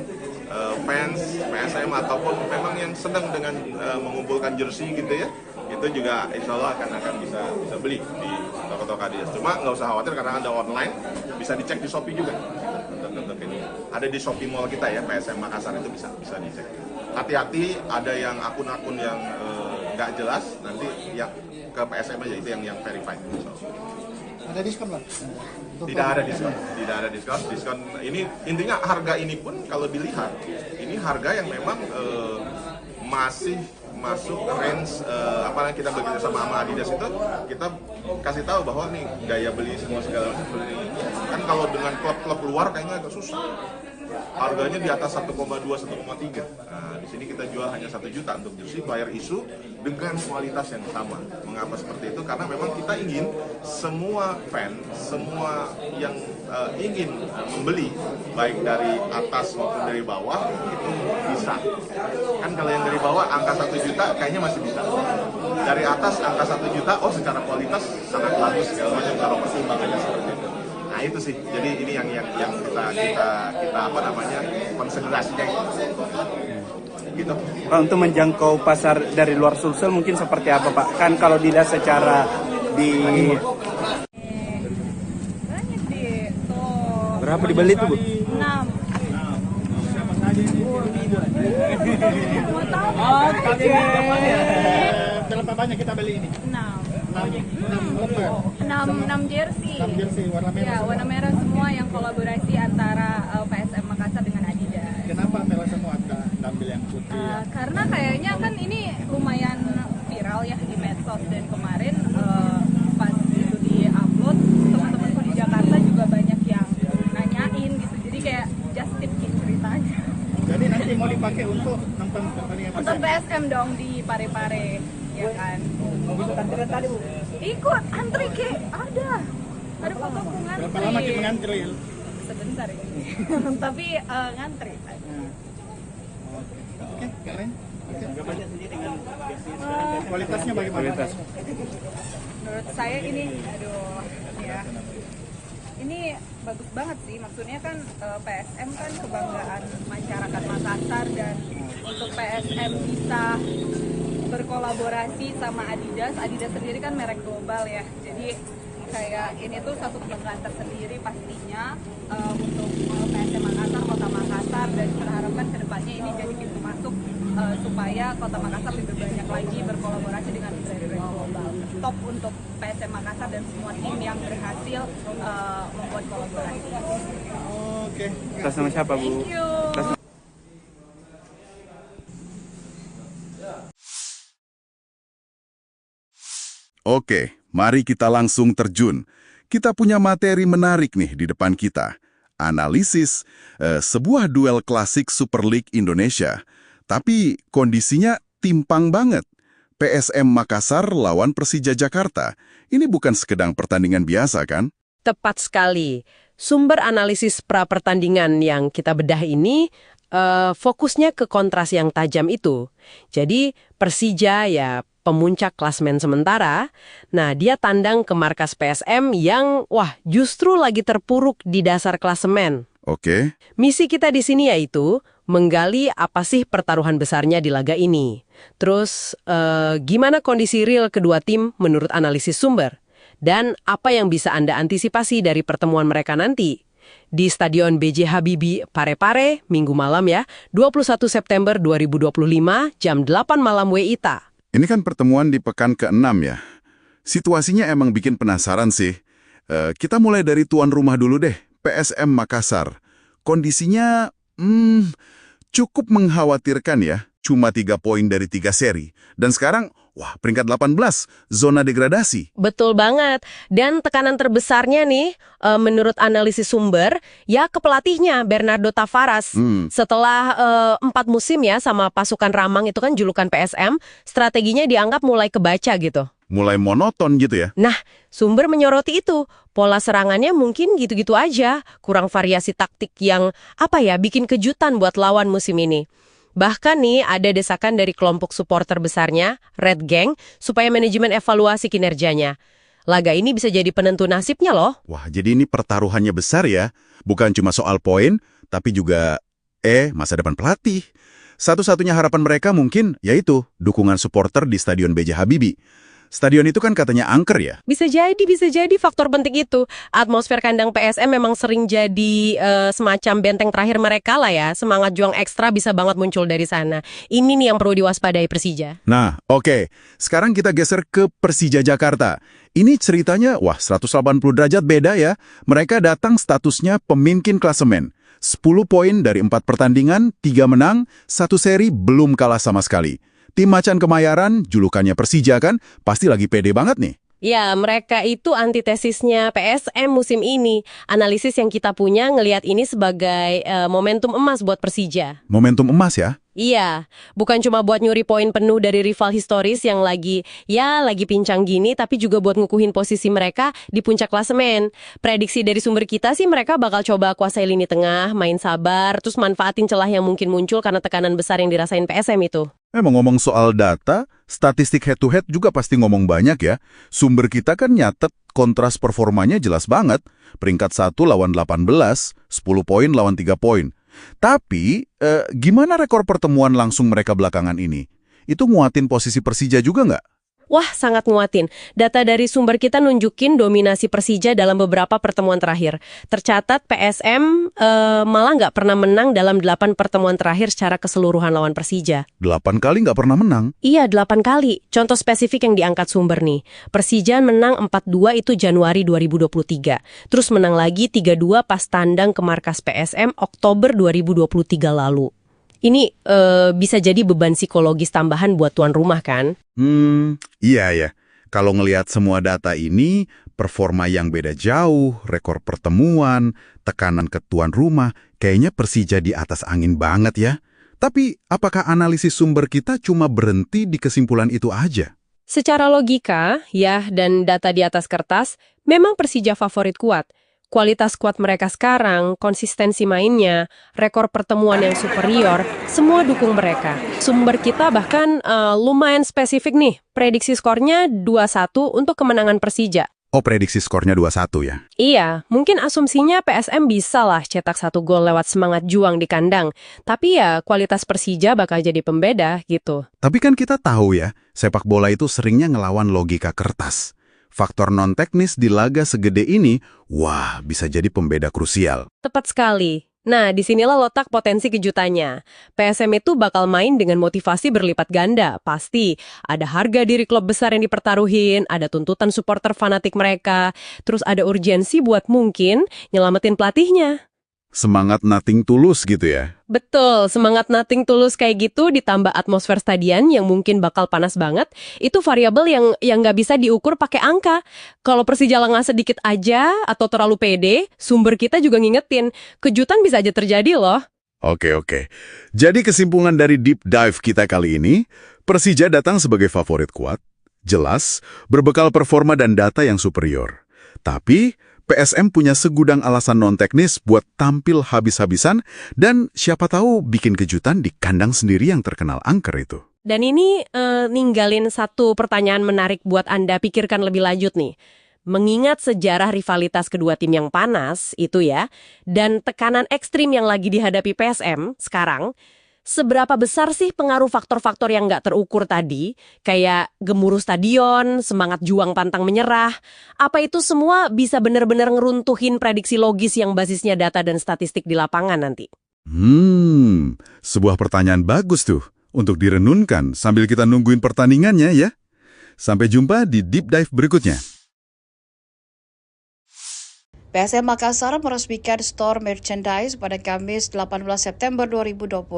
D: fans PSM ataupun memang yang sedang dengan mengumpulkan jersey gitu ya, itu juga insya Allah akan bisa beli di toko-toko Adidas. Cuma nggak usah khawatir karena ada online, bisa dicek di Shopee juga. Untuk ini ada di Shopee Mall kita ya, PSM Makassar, itu bisa dicek. Hati-hati, ada yang akun-akun yang nggak jelas, nanti yang ke PSM aja, itu yang verified.
H: Ada diskon lah?
D: Tidak ada diskon. Diskon ini intinya harga ini pun kalau dilihat ini harga yang memang masih masuk range apalagi kita bekerja sama Adidas itu, kita kasih tahu bahwa nih gaya beli semua segala macam seperti ini. Kan kalau dengan klub-klub luar kayaknya agak susah. Harganya di atas 1,2, 1,3. Nah, di sini kita jual hanya 1 juta untuk jersey player issue dengan kualitas yang sama. Mengapa seperti itu? Karena memang kita ingin semua fan, semua yang ingin membeli, baik dari atas maupun dari bawah, itu bisa. Kan kalau yang dari bawah angka 1 juta kayaknya masih bisa. Dari atas angka 1 juta, oh secara kualitas sangat bagus segala macam, kalau pertimbangannya seperti itu. Nah itu sih, jadi ini yang kita konsentrasinya gitu.
E: Pak, untuk menjangkau pasar dari luar Sulsel mungkin seperti apa Pak? Kan kalau dilihat secara di
G: banyak di tuh.
E: berapa dibeli tuh Bu?
G: 6. Mau tahu?
H: Berapa banyak kita beli ini?
G: 6 jersey.
H: 6 jersey warna merah.
G: Ya, warna merah semua yang kolaborasi antara PSM Makassar dengan Adidas.
H: Kenapa merah semua, ambil yang putih?
G: Karena kayaknya kan ini lumayan viral ya di medsos, dan kemarin pas itu di-upload, teman-temanku di Jakarta juga banyak yang nanyain gitu. Jadi kayak just tip ceritanya.
H: Jadi nanti mau dipakai untuk nonton pertandingan
G: Untuk
H: PSM?
G: PSM dong di Parepare, ya kan.
F: Ikut antrian tadi Bu.
G: Ikut antri ke ada fotoku ngantri.
H: Berapa lama kita ngantri?
G: Sebentar ini. Tapi ngantri.
H: Oke, keren.
G: Eh,
H: Kualitasnya bagaimana?
G: Menurut saya ini, ya. Ini bagus banget sih, maksudnya kan PSM kan kebanggaan masyarakat Makassar, dan untuk PSM bisa berkolaborasi sama Adidas sendiri kan merek global ya, jadi kayak ini tuh satu kebanggaan tersendiri pastinya untuk PSM Makassar, Kota Makassar, dan kita harapkan kedepannya ini jadi pintu masuk supaya Kota Makassar lebih banyak lagi berkolaborasi dengan brand-brand global. Top untuk PSM Makassar dan semua tim yang berhasil membuat kolaborasi.
H: Oke.
E: Atas nama siapa Bu?
G: Thank you.
A: Oke, mari kita langsung terjun. Kita punya materi menarik nih di depan kita. Analisis sebuah duel klasik Super League Indonesia. Tapi kondisinya timpang banget. PSM Makassar lawan Persija Jakarta. Ini bukan sekedar pertandingan biasa kan?
B: Tepat sekali. Sumber analisis pra-pertandingan yang kita bedah ini fokusnya ke kontras yang tajam itu. Jadi Persija ya pemuncak klasemen sementara, nah dia tandang ke markas PSM yang justru lagi terpuruk di dasar klasemen.
A: Oke.
B: Misi kita di sini yaitu menggali apa sih pertaruhan besarnya di laga ini. Terus gimana kondisi real kedua tim menurut analisis sumber. Dan apa yang bisa Anda antisipasi dari pertemuan mereka nanti. Di Stadion B.J. Habibie Parepare, Minggu malam ya, 21 September 2025, jam 8 malam WITA.
A: Ini kan pertemuan di pekan ke-6 ya. Situasinya emang bikin penasaran sih. Kita mulai dari tuan rumah dulu deh, PSM Makassar. Kondisinya cukup mengkhawatirkan ya. Cuma 3 poin dari 3 seri. Dan sekarang, peringkat 18, zona degradasi.
B: Betul banget. Dan tekanan terbesarnya nih, menurut analisis sumber, ya ke pelatihnya, Bernardo Tavares. Setelah 4 musim ya sama pasukan Ramang itu kan julukan PSM, strateginya dianggap mulai kebaca gitu.
A: Mulai monoton gitu ya.
B: Nah, sumber menyoroti itu. Pola serangannya mungkin gitu-gitu aja. Kurang variasi taktik yang, bikin kejutan buat lawan musim ini. Bahkan nih ada desakan dari kelompok supporter besarnya, Red Gang, supaya manajemen evaluasi kinerjanya. Laga ini bisa jadi penentu nasibnya loh.
A: Jadi ini pertaruhannya besar ya. Bukan cuma soal poin, tapi juga masa depan pelatih. Satu-satunya harapan mereka mungkin yaitu dukungan supporter di Stadion B.J. Habibie. Stadion itu kan katanya angker ya?
B: Bisa jadi faktor penting itu. Atmosfer kandang PSM memang sering jadi semacam benteng terakhir mereka lah ya. Semangat juang ekstra bisa banget muncul dari sana. Ini nih yang perlu diwaspadai Persija.
A: Nah, oke. Sekarang kita geser ke Persija Jakarta. Ini ceritanya, 180 derajat beda ya. Mereka datang statusnya pemimpin klasemen. 10 poin dari 4 pertandingan, 3 menang, 1 seri belum kalah sama sekali. Tim Macan Kemayoran, julukannya Persija kan, pasti lagi pede banget nih.
B: Ya, mereka itu antitesisnya PSM musim ini. Analisis yang kita punya ngelihat ini sebagai momentum emas buat Persija.
A: Momentum emas ya?
B: Iya, bukan cuma buat nyuri poin penuh dari rival historis yang lagi pincang gini, tapi juga buat ngukuhin posisi mereka di puncak klasemen. Prediksi dari sumber kita sih mereka bakal coba kuasai lini tengah, main sabar, terus manfaatin celah yang mungkin muncul karena tekanan besar yang dirasain PSM itu.
A: Ngomong soal data, statistik head-to-head juga pasti ngomong banyak ya. Sumber kita kan nyatet kontras performanya jelas banget. Peringkat 1 lawan 18, 10 poin lawan 3 poin. Tapi, gimana rekor pertemuan langsung mereka belakangan ini? Itu nguatin posisi Persija juga nggak?
B: Sangat nguatin. Data dari sumber kita nunjukin dominasi Persija dalam beberapa pertemuan terakhir. Tercatat PSM malah nggak pernah menang dalam 8 pertemuan terakhir secara keseluruhan lawan Persija.
A: 8 kali nggak pernah menang?
B: Iya, 8 kali. Contoh spesifik yang diangkat sumber nih. Persija menang 4-2 itu Januari 2023. Terus menang lagi 3-2 pas tandang ke markas PSM Oktober 2023 lalu. Ini bisa jadi beban psikologis tambahan buat tuan rumah kan?
A: Iya ya. Kalau ngelihat semua data ini, performa yang beda jauh, rekor pertemuan, tekanan ke tuan rumah, kayaknya Persija di atas angin banget ya. Tapi, apakah analisis sumber kita cuma berhenti di kesimpulan itu aja?
B: Secara logika, dan data di atas kertas, memang Persija favorit kuat. Kualitas skuad mereka sekarang, konsistensi mainnya, rekor pertemuan yang superior, semua dukung mereka. Sumber kita bahkan lumayan spesifik nih, prediksi skornya 2-1 untuk kemenangan Persija.
A: Prediksi skornya 2-1 ya?
B: Iya, mungkin asumsinya PSM bisa lah cetak 1 gol lewat semangat juang di kandang. Tapi kualitas Persija bakal jadi pembeda gitu.
A: Tapi kan kita tahu ya, sepak bola itu seringnya ngelawan logika kertas. Faktor non-teknis di laga segede ini, bisa jadi pembeda krusial.
B: Tepat sekali. Nah, disinilah letak potensi kejutannya. PSM itu bakal main dengan motivasi berlipat ganda, pasti. Ada harga diri klub besar yang dipertaruhin, ada tuntutan supporter fanatik mereka, terus ada urgensi buat mungkin nyelamatin pelatihnya.
A: Semangat nothing tulus gitu ya?
B: Betul, semangat nothing tulus kayak gitu ditambah atmosfer stadion yang mungkin bakal panas banget, itu variabel yang nggak bisa diukur pakai angka. Kalau Persija lengah sedikit aja atau terlalu pede, sumber kita juga ngingetin, kejutan bisa aja terjadi loh.
A: Oke. Jadi kesimpulan dari deep dive kita kali ini, Persija datang sebagai favorit kuat, jelas, berbekal performa dan data yang superior. Tapi PSM punya segudang alasan non-teknis buat tampil habis-habisan dan siapa tahu bikin kejutan di kandang sendiri yang terkenal angker itu.
B: Dan ini ninggalin satu pertanyaan menarik buat Anda pikirkan lebih lanjut nih. Mengingat sejarah rivalitas kedua tim yang panas itu ya, dan tekanan ekstrim yang lagi dihadapi PSM sekarang, seberapa besar sih pengaruh faktor-faktor yang nggak terukur tadi, kayak gemuruh stadion, semangat juang pantang menyerah, apa itu semua bisa benar-benar ngeruntuhin prediksi logis yang basisnya data dan statistik di lapangan nanti?
A: Sebuah pertanyaan bagus tuh untuk direnunkan sambil kita nungguin pertandingannya ya. Sampai jumpa di Deep Dive berikutnya.
C: PSM Makassar meresmikan store merchandise pada Kamis 18 September 2025.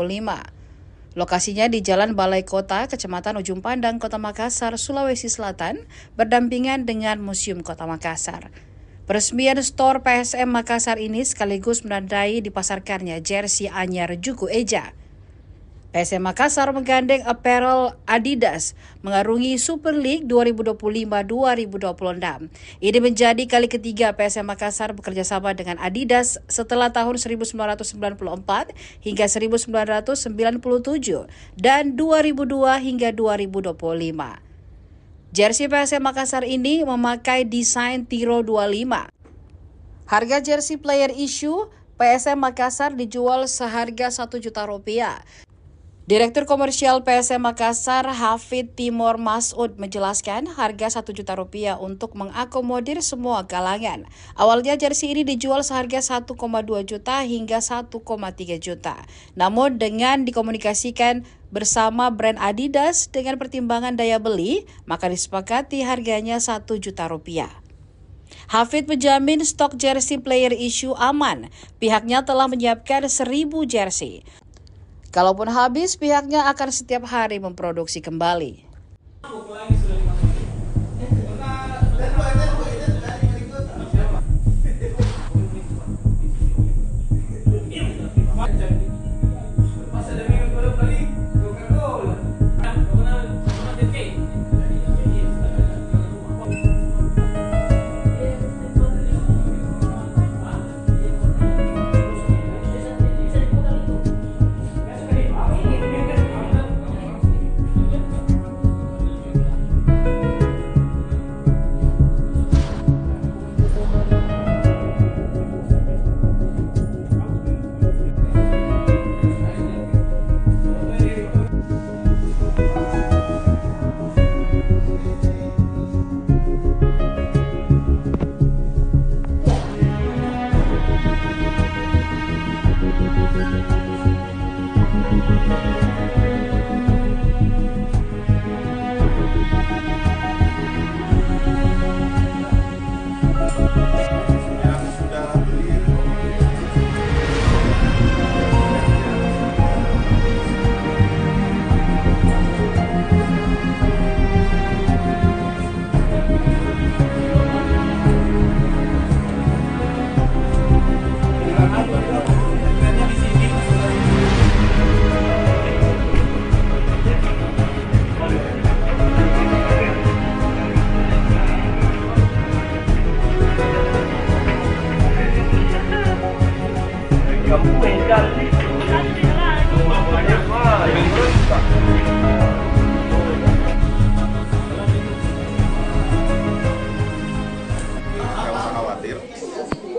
C: Lokasinya di Jalan Balai Kota, Kecamatan Ujung Pandang, Kota Makassar, Sulawesi Selatan, berdampingan dengan Museum Kota Makassar. Peresmian store PSM Makassar ini sekaligus menandai dipasarkannya jersey anyar Juku Eja. PSM Makassar menggandeng apparel Adidas mengarungi Super League 2025-2026. Ini menjadi kali ketiga PSM Makassar bekerja sama dengan Adidas setelah tahun 1994 hingga 1997 dan 2002 hingga 2025. Jersey PSM Makassar ini memakai desain Tiro 25. Harga jersey player issue PSM Makassar dijual seharga Rp1 juta. Direktur Komersial PSM Makassar, Hafid Timur Masud, menjelaskan harga Rp1 juta untuk mengakomodir semua kalangan. Awalnya jersey ini dijual seharga Rp1,2 juta hingga Rp1,3 juta. Namun dengan dikomunikasikan bersama brand Adidas dengan pertimbangan daya beli, maka disepakati harganya Rp1 juta. Hafid menjamin stok jersey player issue aman. Pihaknya telah menyiapkan 1.000 jersey. Kalaupun habis, pihaknya akan setiap hari memproduksi kembali.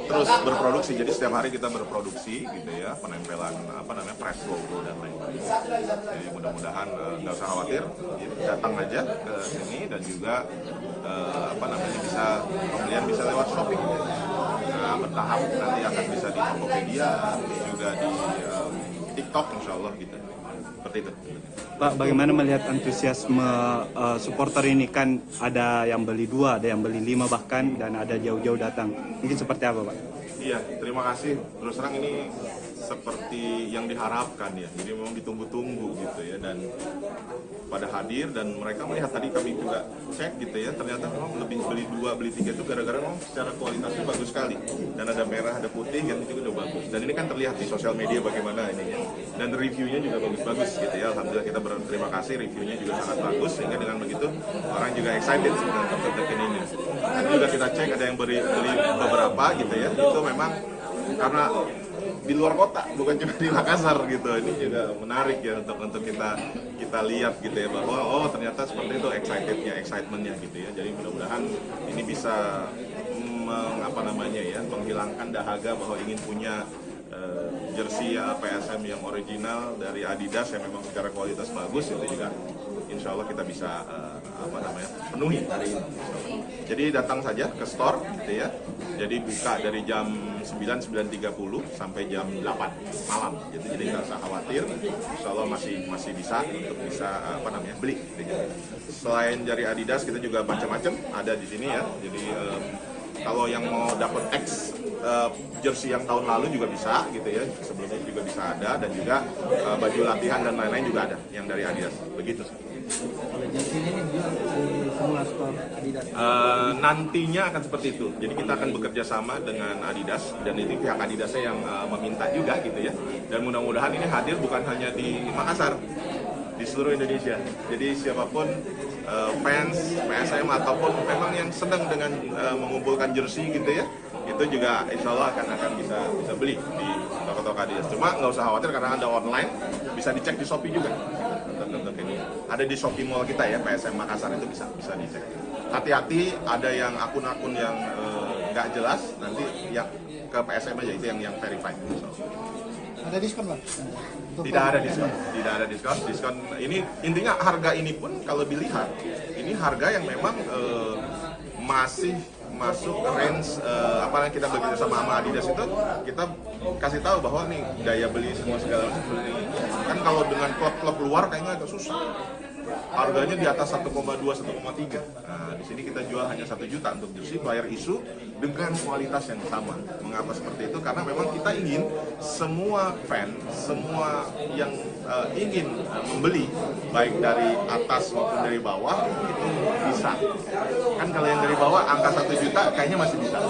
D: Terus berproduksi, jadi setiap hari kita berproduksi gitu ya, penempelan press logo dan lain-lain. Jadi mudah-mudahan nggak usah khawatir, datang aja ke sini dan juga bisa pembelian bisa lewat Shopee. Nah, bertahap nanti akan bisa di Tokopedia, juga di TikTok insya Allah gitu. Seperti itu.
E: Pak, bagaimana melihat antusiasme supporter ini? Kan ada yang beli 2, ada yang beli 5 bahkan, dan ada jauh-jauh datang. Mungkin seperti apa, Pak?
D: Iya, terima kasih. Terus terang ini seperti seperti yang diharapkan ya. Jadi memang ditunggu-tunggu gitu ya, dan pada hadir dan mereka melihat, tadi kami juga cek gitu ya, ternyata memang lebih beli 2 beli 3 itu gara-gara memang secara kualitasnya bagus sekali, dan ada merah ada putih yang itu udah bagus, dan ini kan terlihat di sosial media bagaimana ini ya, dan reviewnya juga bagus-bagus gitu ya. Alhamdulillah kita berterima kasih, reviewnya juga sangat bagus, sehingga dengan begitu orang juga excited dengan produk ini. Dan juga kita cek ada yang beli beberapa gitu ya, itu memang karena di luar kota, bukan cuma di Makassar gitu. Ini juga menarik ya untuk kita lihat gitu ya, bahwa oh ternyata seperti itu excitementnya gitu ya. Jadi mudah-mudahan ini bisa menghilangkan dahaga bahwa ingin punya jersey PSM yang original dari Adidas yang memang secara kualitas bagus. Itu juga insya Allah kita bisa penuhi hari ini. Jadi datang saja ke store gitu ya. Jadi buka dari jam 9:30 sampai jam 8 malam. Jadi nggak usah khawatir. Insya Allah masih bisa untuk beli. Gitu. Selain dari Adidas kita juga macam-macam ada di sini ya. Jadi kalau yang mau dapat X jersey yang tahun lalu juga bisa gitu ya, sebelumnya juga bisa ada, dan juga baju latihan dan lain-lain juga ada yang dari Adidas, begitu.
F: Kalau jersey ini dijual di semua store Adidas.
D: Nantinya akan seperti itu, jadi kita akan bekerja sama dengan Adidas, dan ini pihak Adidasnya yang meminta juga gitu ya, dan mudah-mudahan ini hadir bukan hanya di Makassar, di seluruh Indonesia. Jadi siapapun fans PSM ataupun memang yang senang dengan mengumpulkan jersey gitu ya, itu juga insya Allah akan bisa beli di toko-toko Adidas. Cuma nggak usah khawatir karena ada online, bisa dicek di Shopee juga. Untuk ini ada di Shopee Mall kita ya, PSM Makassar, itu bisa dicek. Hati-hati ada yang akun-akun yang nggak jelas, nanti yang ke PSM aja, itu yang verified.
H: Ada diskon, Pak?
D: Tidak ada diskon. Diskon ini intinya harga ini pun kalau dilihat ini harga yang memang masih masuk range yang kita bekerja sama Adidas itu, kita kasih tahu bahwa nih daya beli semua segala macam seperti ini. Kan kalau dengan klub-klub luar kayaknya agak susah. Harganya di atas 1,2, 1,3. Nah, di sini kita jual hanya 1 juta untuk jersey player issue dengan kualitas yang sama. Mengapa seperti itu? Karena memang kita ingin semua fan, semua yang ingin membeli, baik dari atas maupun dari bawah, itu bisa. Kan kalau yang dari bawah angka 1 juta kayaknya masih bisa.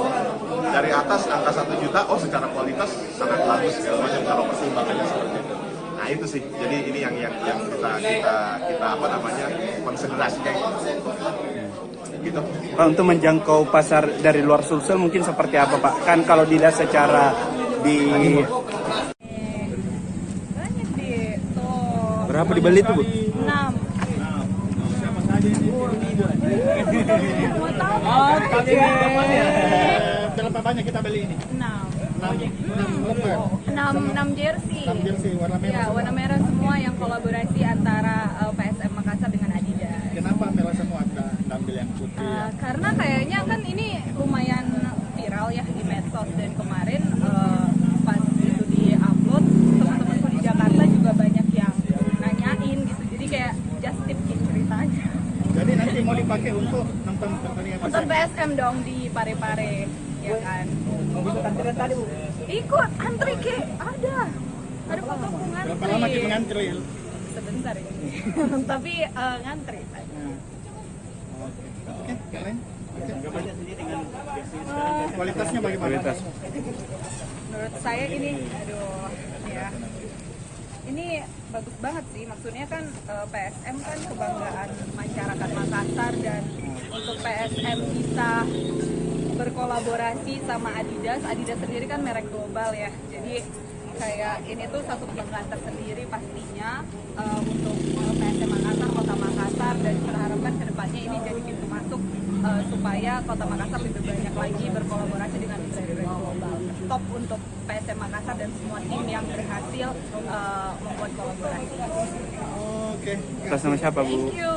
D: Dari atas angka 1 juta, oh secara kualitas sangat bagus segala macam kalau pertimbangannya seperti itu. Nah itu sih, jadi ini yang kita konsiderasikan gitu.
E: Pak, untuk menjangkau pasar dari luar Sulsel mungkin seperti apa Pak? Kan kalau dilihat secara di
G: Banyak di tuh.
E: berapa dibeli tuh Bu?
G: 6. Mau tahu?
H: Berapa banyak kita beli ini?
G: 6 jersey.
H: 6 jersey warna merah.
G: Ya, warna merah semua yang kolaborasi antara PSM Makassar dengan Adidas.
H: Kenapa merah semua kita ambil yang putih?
G: Karena kayaknya kan ini lumayan viral ya di medsos, dan kemarin pas itu di-upload, teman-temanku di Jakarta juga banyak yang nanyain gitu. Jadi kayak just tip gitu ceritanya.
H: Jadi nanti mau dipakai untuk nonton pertandingan
G: Nonton PSM dong di Pare-Pare, ya kan?
H: Mau ikut antrian tadi Bu?
G: Ikut antri ke ada fotoku ngantri.
H: Berapa lama kita ngantri?
G: Sebentar ini. Tapi ngantri.
H: Oke, kalian? Kualitasnya bagaimana?
G: Menurut saya ini, ya. Ini bagus banget sih, maksudnya kan PSM kan kebanggaan masyarakat Makassar, dan untuk PSM bisa berkolaborasi sama Adidas sendiri kan merek global ya, jadi kayak ini tuh satu kebanggaan tersendiri pastinya untuk PSM Makassar, Kota Makassar, dan kita harapkan kedepannya ini jadi pintu masuk supaya Kota Makassar lebih banyak lagi berkolaborasi dengan brand-brand global. Top untuk PSM Makassar dan semua tim yang berhasil membuat kolaborasi.
H: Oke.
E: Atas nama siapa Bu?
G: Thank you.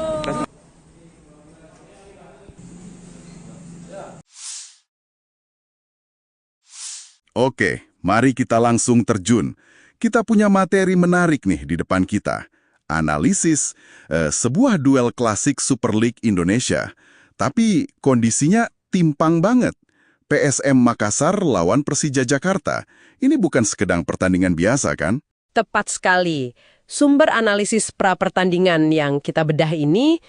A: Oke, mari kita langsung terjun. Kita punya materi menarik nih di depan kita. Analisis sebuah duel klasik Super League Indonesia. Tapi kondisinya timpang banget. PSM Makassar lawan Persija Jakarta. Ini bukan sekedar pertandingan biasa, kan?
B: Tepat sekali. Sumber analisis pra-pertandingan yang kita bedah ini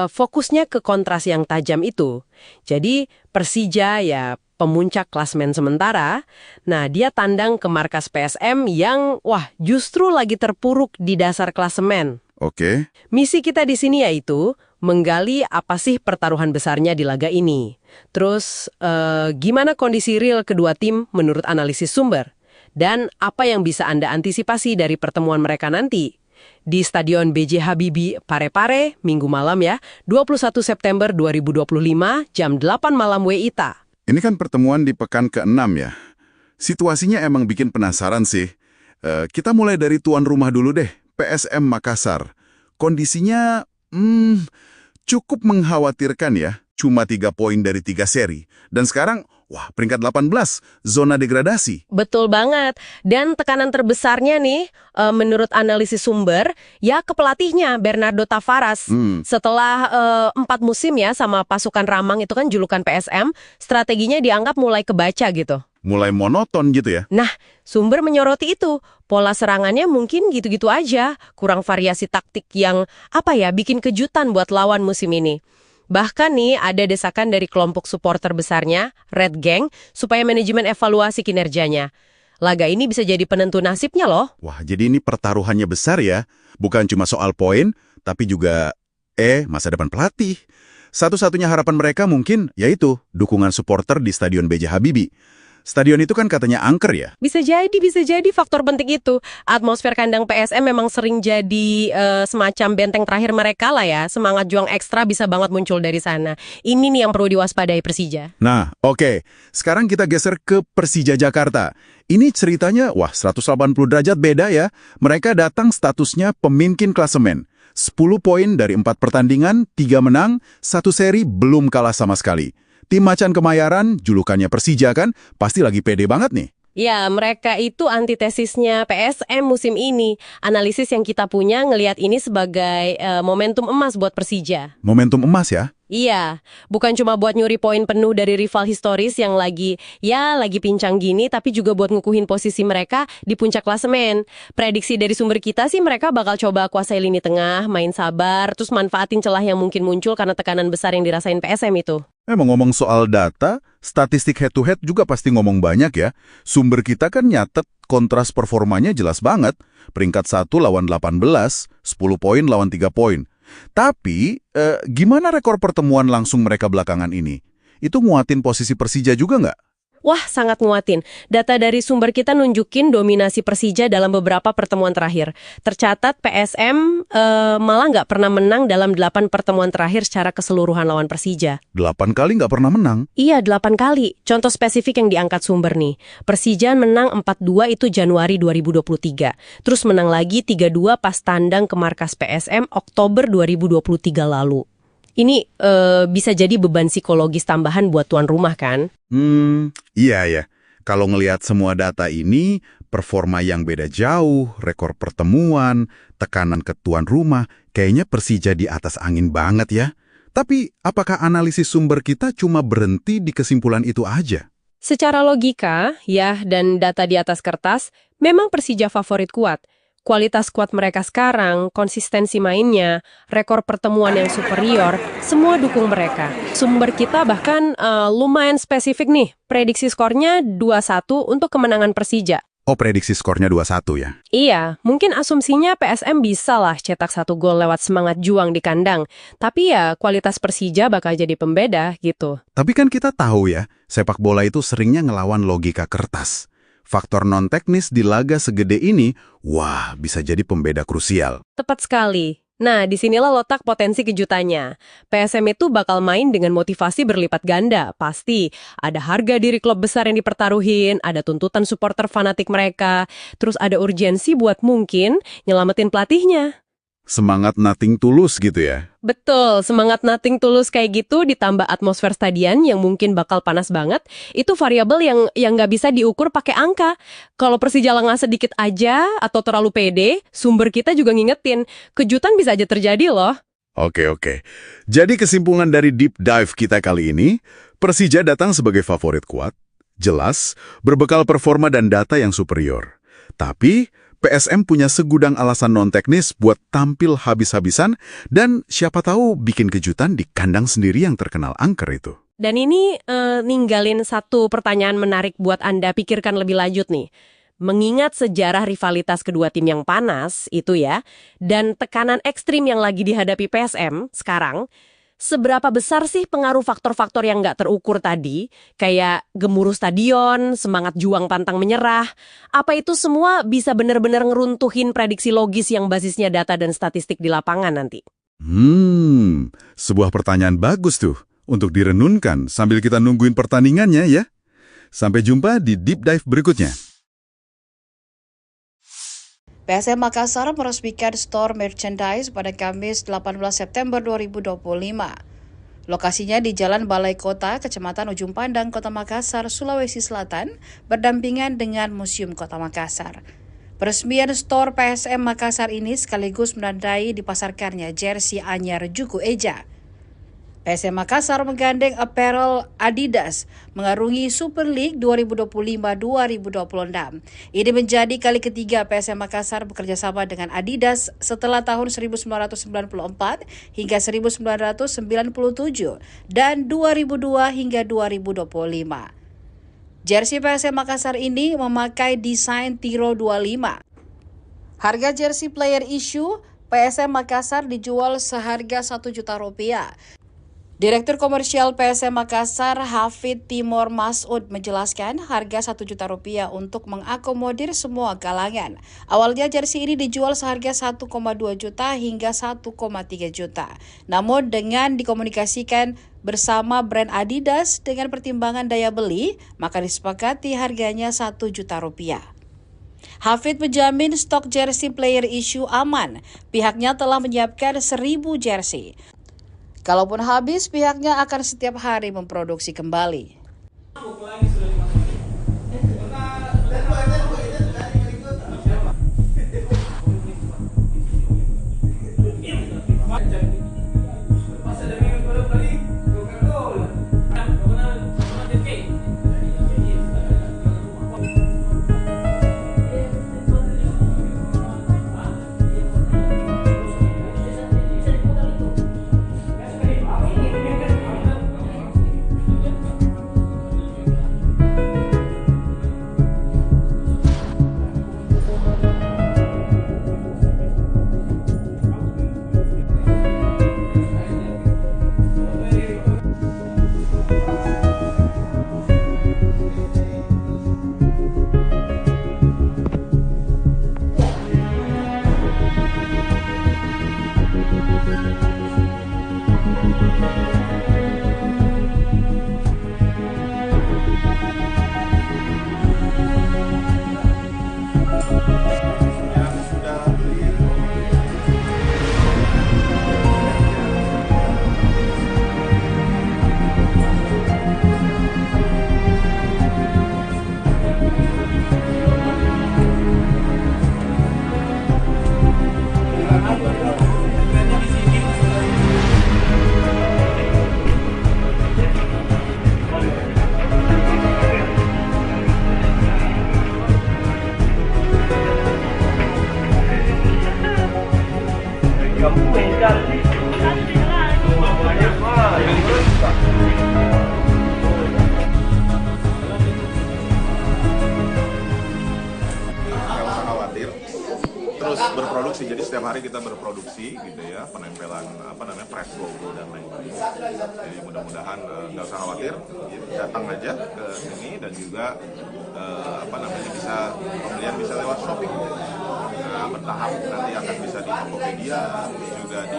B: fokusnya ke kontras yang tajam itu. Jadi Persija ya pemuncak klasemen sementara. Nah, dia tandang ke markas PSM yang justru lagi terpuruk di dasar klasemen.
A: Oke.
B: Misi kita di sini yaitu menggali apa sih pertaruhan besarnya di laga ini. Terus, gimana kondisi real kedua tim menurut analisis sumber? Dan apa yang bisa Anda antisipasi dari pertemuan mereka nanti? Di Stadion B.J. Habibie, Parepare, Minggu malam ya, 21 September 2025, jam 8 malam WITA.
A: Ini kan pertemuan di pekan ke-6 ya. Situasinya emang bikin penasaran sih. Kita mulai dari tuan rumah dulu deh, PSM Makassar. Kondisinya cukup mengkhawatirkan ya. Cuma 3 poin dari 3 seri. Dan sekarang, peringkat 18, zona degradasi.
B: Betul banget. Dan tekanan terbesarnya nih, menurut analisis sumber, ya ke pelatihnya, Bernardo Tavares. Setelah 4 musim ya sama pasukan Ramang itu kan julukan PSM, strateginya dianggap mulai kebaca gitu.
A: Mulai monoton gitu ya?
B: Nah, sumber menyoroti itu. Pola serangannya mungkin gitu-gitu aja. Kurang variasi taktik yang, bikin kejutan buat lawan musim ini. Bahkan nih ada desakan dari kelompok supporter besarnya, Red Gang, supaya manajemen evaluasi kinerjanya. Laga ini bisa jadi penentu nasibnya loh.
A: Wah, jadi ini pertaruhannya besar ya. Bukan cuma soal poin, tapi juga masa depan pelatih. Satu-satunya harapan mereka mungkin yaitu dukungan supporter di Stadion B.J. Habibie. Stadion itu kan katanya angker ya?
B: Bisa jadi faktor penting itu. Atmosfer kandang PSM memang sering jadi semacam benteng terakhir mereka lah ya. Semangat juang ekstra bisa banget muncul dari sana. Ini nih yang perlu diwaspadai Persija.
A: Nah, oke. Sekarang kita geser ke Persija Jakarta. Ini ceritanya, 180 derajat beda ya. Mereka datang statusnya pemimpin klasemen. 10 poin dari 4 pertandingan, 3 menang, 1 seri belum kalah sama sekali. Tim Macan Kemayoran, julukannya Persija kan, pasti lagi pede banget nih.
B: Ya, mereka itu antitesisnya PSM musim ini. Analisis yang kita punya ngelihat ini sebagai momentum emas buat Persija.
A: Momentum emas ya?
B: Iya, bukan cuma buat nyuri poin penuh dari rival historis yang lagi pincang gini, tapi juga buat ngukuhin posisi mereka di puncak klasemen. Prediksi dari sumber kita sih mereka bakal coba kuasai lini tengah, main sabar, terus manfaatin celah yang mungkin muncul karena tekanan besar yang dirasain PSM itu.
A: Ngomong soal data, statistik head-to-head juga pasti ngomong banyak ya. Sumber kita kan nyatet kontras performanya jelas banget. Peringkat 1 lawan 18, 10 poin lawan 3 poin. Tapi, gimana rekor pertemuan langsung mereka belakangan ini? Itu nguatin posisi Persija juga nggak?
B: Wah, sangat nguatin. Data dari sumber kita nunjukin dominasi Persija dalam beberapa pertemuan terakhir. Tercatat PSM malah nggak pernah menang dalam 8 pertemuan terakhir secara keseluruhan lawan Persija.
A: 8 kali nggak pernah menang?
B: Iya, 8 kali. Contoh spesifik yang diangkat sumber nih. Persija menang 4-2 itu Januari 2023. Terus menang lagi 3-2 pas tandang ke markas PSM Oktober 2023 lalu. Ini bisa jadi beban psikologis tambahan buat tuan rumah kan?
A: Iya ya. Kalau ngelihat semua data ini, performa yang beda jauh, rekor pertemuan, tekanan ke tuan rumah, kayaknya Persija di atas angin banget ya. Tapi, apakah analisis sumber kita cuma berhenti di kesimpulan itu aja?
B: Secara logika, ya, dan data di atas kertas, memang Persija favorit kuat. Kualitas skuad mereka sekarang, konsistensi mainnya, rekor pertemuan yang superior, semua dukung mereka. Sumber kita bahkan lumayan spesifik nih, prediksi skornya 2-1 untuk kemenangan Persija.
A: Oh, prediksi skornya 2-1 ya?
B: Iya, mungkin asumsinya PSM bisa lah cetak 1 gol lewat semangat juang di kandang. Tapi ya, kualitas Persija bakal jadi pembeda gitu.
A: Tapi kan kita tahu ya, sepak bola itu seringnya ngelawan logika kertas. Faktor non-teknis di laga segede ini, bisa jadi pembeda krusial.
B: Tepat sekali. Nah, disinilah letak potensi kejutannya. PSM itu bakal main dengan motivasi berlipat ganda, pasti. Ada harga diri klub besar yang dipertaruhin, ada tuntutan supporter fanatik mereka, terus ada urgensi buat mungkin nyelamatin pelatihnya.
A: Semangat nothing tulus gitu ya?
B: Betul, semangat nothing tulus kayak gitu ditambah atmosfer stadion yang mungkin bakal panas banget, itu variabel yang nggak bisa diukur pakai angka. Kalau Persija lengah sedikit aja atau terlalu pede, sumber kita juga ngingetin, kejutan bisa aja terjadi loh.
A: Oke. Jadi kesimpulan dari deep dive kita kali ini, Persija datang sebagai favorit kuat, jelas, berbekal performa dan data yang superior. Tapi, PSM punya segudang alasan non-teknis buat tampil habis-habisan dan siapa tahu bikin kejutan di kandang sendiri yang terkenal angker itu.
B: Dan ini ninggalin satu pertanyaan menarik buat Anda pikirkan lebih lanjut nih. Mengingat sejarah rivalitas kedua tim yang panas itu ya, dan tekanan ekstrim yang lagi dihadapi PSM sekarang, seberapa besar sih pengaruh faktor-faktor yang nggak terukur tadi, kayak gemuruh stadion, semangat juang pantang menyerah, apa itu semua bisa benar-benar ngeruntuhin prediksi logis yang basisnya data dan statistik di lapangan nanti?
A: Sebuah pertanyaan bagus tuh untuk direnunkan sambil kita nungguin pertandingannya ya. Sampai jumpa di Deep Dive berikutnya.
C: PSM Makassar meresmikan store merchandise pada Kamis 18 September 2025. Lokasinya di Jalan Balai Kota, Kecamatan Ujung Pandang, Kota Makassar, Sulawesi Selatan, berdampingan dengan Museum Kota Makassar. Peresmian store PSM Makassar ini sekaligus menandai dipasarkannya jersey anyar Juku Eja. PSM Makassar menggandeng apparel Adidas mengarungi Super League 2025-2026. Ini menjadi kali ketiga PSM Makassar bekerja sama dengan Adidas setelah tahun 1994 hingga 1997 dan 2002 hingga 2025. Jersey PSM Makassar ini memakai desain Tiro 25. Harga jersey player issue PSM Makassar dijual seharga Rp1 juta. Direktur Komersial PSM Makassar, Hafid Timor Masud, menjelaskan harga Rp1 juta untuk mengakomodir semua kalangan. Awalnya jersey ini dijual seharga 1,2 juta hingga 1,3 juta. Namun dengan dikomunikasikan bersama brand Adidas dengan pertimbangan daya beli, maka disepakati harganya Rp1 juta. Hafid menjamin stok jersey player issue aman. Pihaknya telah menyiapkan 1.000 jersey. Kalaupun habis, pihaknya akan setiap hari memproduksi kembali.
D: Terus berproduksi, jadi setiap hari kita berproduksi gitu ya, penempelan press logo dan lain-lain. Jadi mudah-mudahan nggak usah khawatir, datang aja ke sini dan juga bisa pembelian bisa lewat shopping. Nah, bertahap nanti akan bisa di Tokopedia, juga di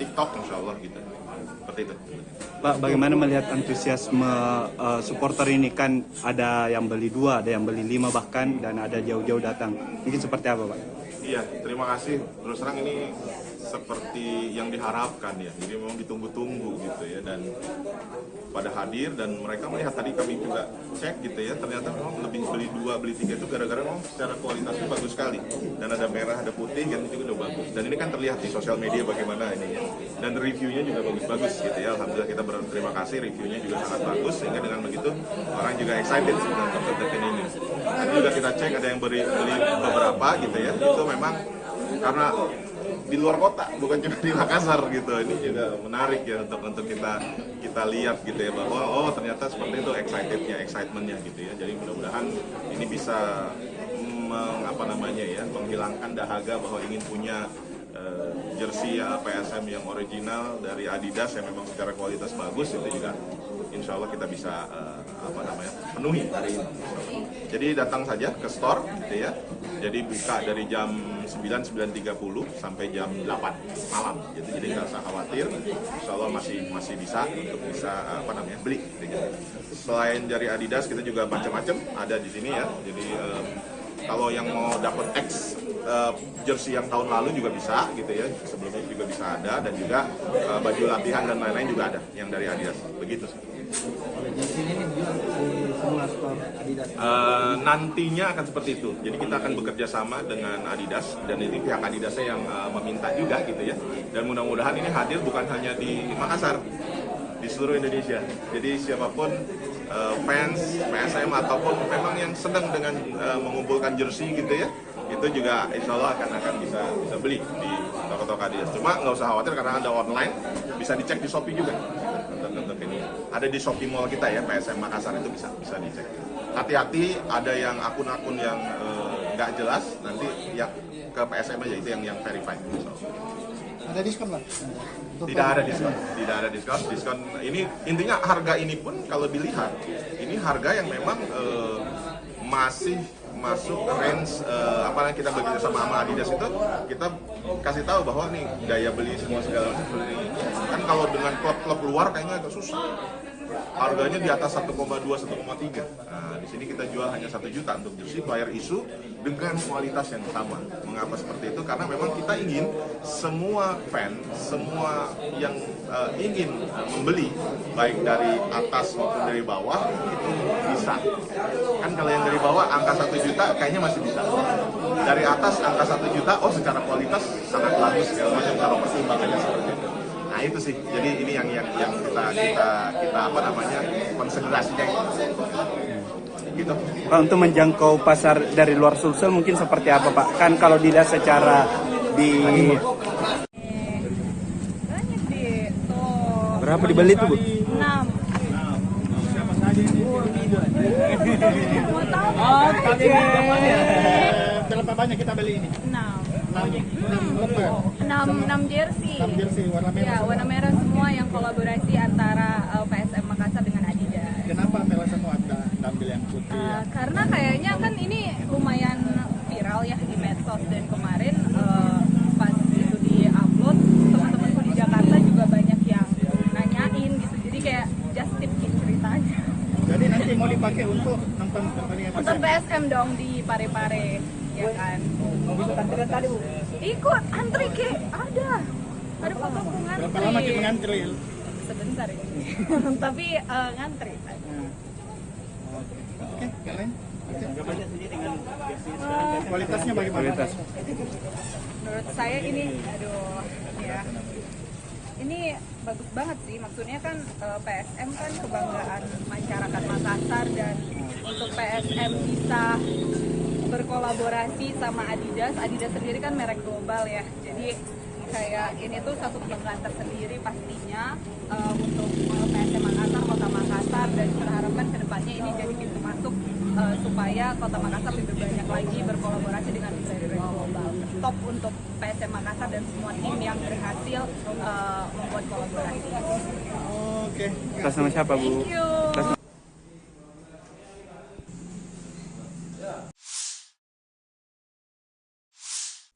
D: TikTok insya Allah gitu. Seperti itu.
E: Pak, bagaimana melihat antusiasme supporter ini? Kan ada yang beli 2, ada yang beli 5 bahkan, dan ada jauh-jauh datang. Mungkin seperti apa, Pak?
D: Iya, terima kasih. Terus terang ini seperti yang diharapkan ya. Jadi memang ditunggu-tunggu gitu ya, dan pada hadir dan mereka melihat, tadi kami juga cek gitu ya, ternyata memang lebih beli 2, beli 3 itu gara-gara memang secara kualitasnya bagus sekali, dan ada merah, ada putih, yang itu juga udah bagus, dan ini kan terlihat di sosial media bagaimana ini ya, dan reviewnya juga bagus-bagus gitu ya. Alhamdulillah kita berterima kasih, reviewnya juga sangat bagus, sehingga dengan begitu orang juga excited dengan konten ini. Tadi juga kita cek ada yang beli beberapa gitu ya, itu memang karena di luar kota, bukan cuma di Makassar gitu. Ini juga menarik ya untuk kita lihat gitu ya, bahwa oh ternyata seperti itu excitementnya gitu ya. Jadi mudah-mudahan ini bisa menghilangkan dahaga bahwa ingin punya jersey PSM yang original dari Adidas yang memang secara kualitas bagus. Itu juga insya Allah kita bisa penuhi hari ini. Jadi datang saja ke store gitu ya. Jadi buka dari jam 9:30 sampai jam 8 malam. Jadi nggak usah khawatir. Insya Allah masih bisa untuk beli. Gitu. Selain dari Adidas kita juga macam-macam ada di sini ya. Jadi kalau yang mau dapat jersey yang tahun lalu juga bisa gitu ya. Sebelumnya juga bisa ada, dan juga baju latihan dan lain-lain juga ada yang dari Adidas. Begitu sih.
F: Jersey ini dijual di semua store Adidas.
D: Nantinya akan seperti itu. Jadi kita akan bekerja sama dengan Adidas, dan ini pihak Adidasnya yang meminta juga gitu ya. Dan mudah-mudahan ini hadir bukan hanya di Makassar, di seluruh Indonesia. Jadi siapapun fans PSM ataupun memang yang sedang dengan mengumpulkan jersey gitu ya, itu juga insya Allah akan bisa beli di toko-toko Adidas. Cuma nggak usah khawatir karena ada online, bisa dicek di Shopee juga. Untuk ini ada di Shopee Mall kita ya, PSM Makassar, itu bisa dicek. Hati-hati, ada yang akun-akun yang nggak jelas, nanti ya ke PSM aja, itu yang verified.
H: Ada diskon lah?
D: Tidak ada diskon. Diskon ini intinya harga ini pun kalau dilihat ini harga yang memang masih masuk range apa yang kita bekerja sama Adidas itu, kita kasih tahu bahwa nih daya beli semua segala macam seperti ini. Kan kalau dengan klub-klub luar kayaknya agak susah. Harganya di atas 1,2, 1,3. Nah, di sini kita jual hanya 1 juta untuk jersey player issue dengan kualitas yang sama. Mengapa seperti itu? Karena memang kita ingin semua fan, semua yang ingin membeli, baik dari atas maupun dari bawah, itu bisa. Kan kalau yang dari bawah angka 1 juta kayaknya masih bisa. Dari atas angka 1 juta, oh secara kualitas sangat bagus segala macam kalau pertimbangannya seperti itu. Nah itu sih, jadi ini yang kita konsentrasinya gitu.
E: Pak, untuk menjangkau pasar dari luar Sulsel mungkin seperti apa Pak? Kan kalau dilihat secara di
G: banyak deh. Tuh.
E: berapa dibeli tuh Bu?
G: 6.
H: Siapa saja ini?
G: Mau tahu?
H: Berapa banyak kita beli ini?
G: 6 jersey.
H: 6 jersey warna merah.
G: Ya, warna merah semua yang kolaborasi antara PSM Makassar dengan Adidas.
H: Kenapa merah semua ada ambil yang putih?
G: Karena kayaknya kan ini lumayan viral ya di medsos, dan kemarin pas itu di-upload, teman-temanku di Jakarta juga banyak yang nanyain gitu. Jadi kayak just tip ceritanya.
H: Jadi nanti mau dipakai untuk nonton pertandingan
G: Untuk PSM dong di Pare-Pare, ya kan.
H: Mau bisa antrian tadi Bu?
G: Ikut antri ke ada papaku ngantri.
H: Berapa lama kita ngantri?
G: Sebentar ini. Tapi ngantri.
H: Oke, keren. Kualitasnya bagaimana?
E: Kualitas.
G: Menurut saya ini, aduh, ya. Ini bagus banget sih, maksudnya kan PSM kan kebanggaan masyarakat Makassar, dan untuk PSM bisa berkolaborasi sama Adidas. Adidas sendiri kan merek global ya, jadi kayak ini tuh satu kebanggaan tersendiri pastinya untuk PSM Makassar, Kota Makassar, dan kita harapkan kedepannya ini jadi pintu masuk supaya Kota Makassar lebih banyak lagi berkolaborasi dengan brand-brand global. Top untuk PSM Makassar dan semua tim yang berhasil membuat kolaborasi.
H: Oke.
E: Atas nama siapa Bu?
G: Thank you.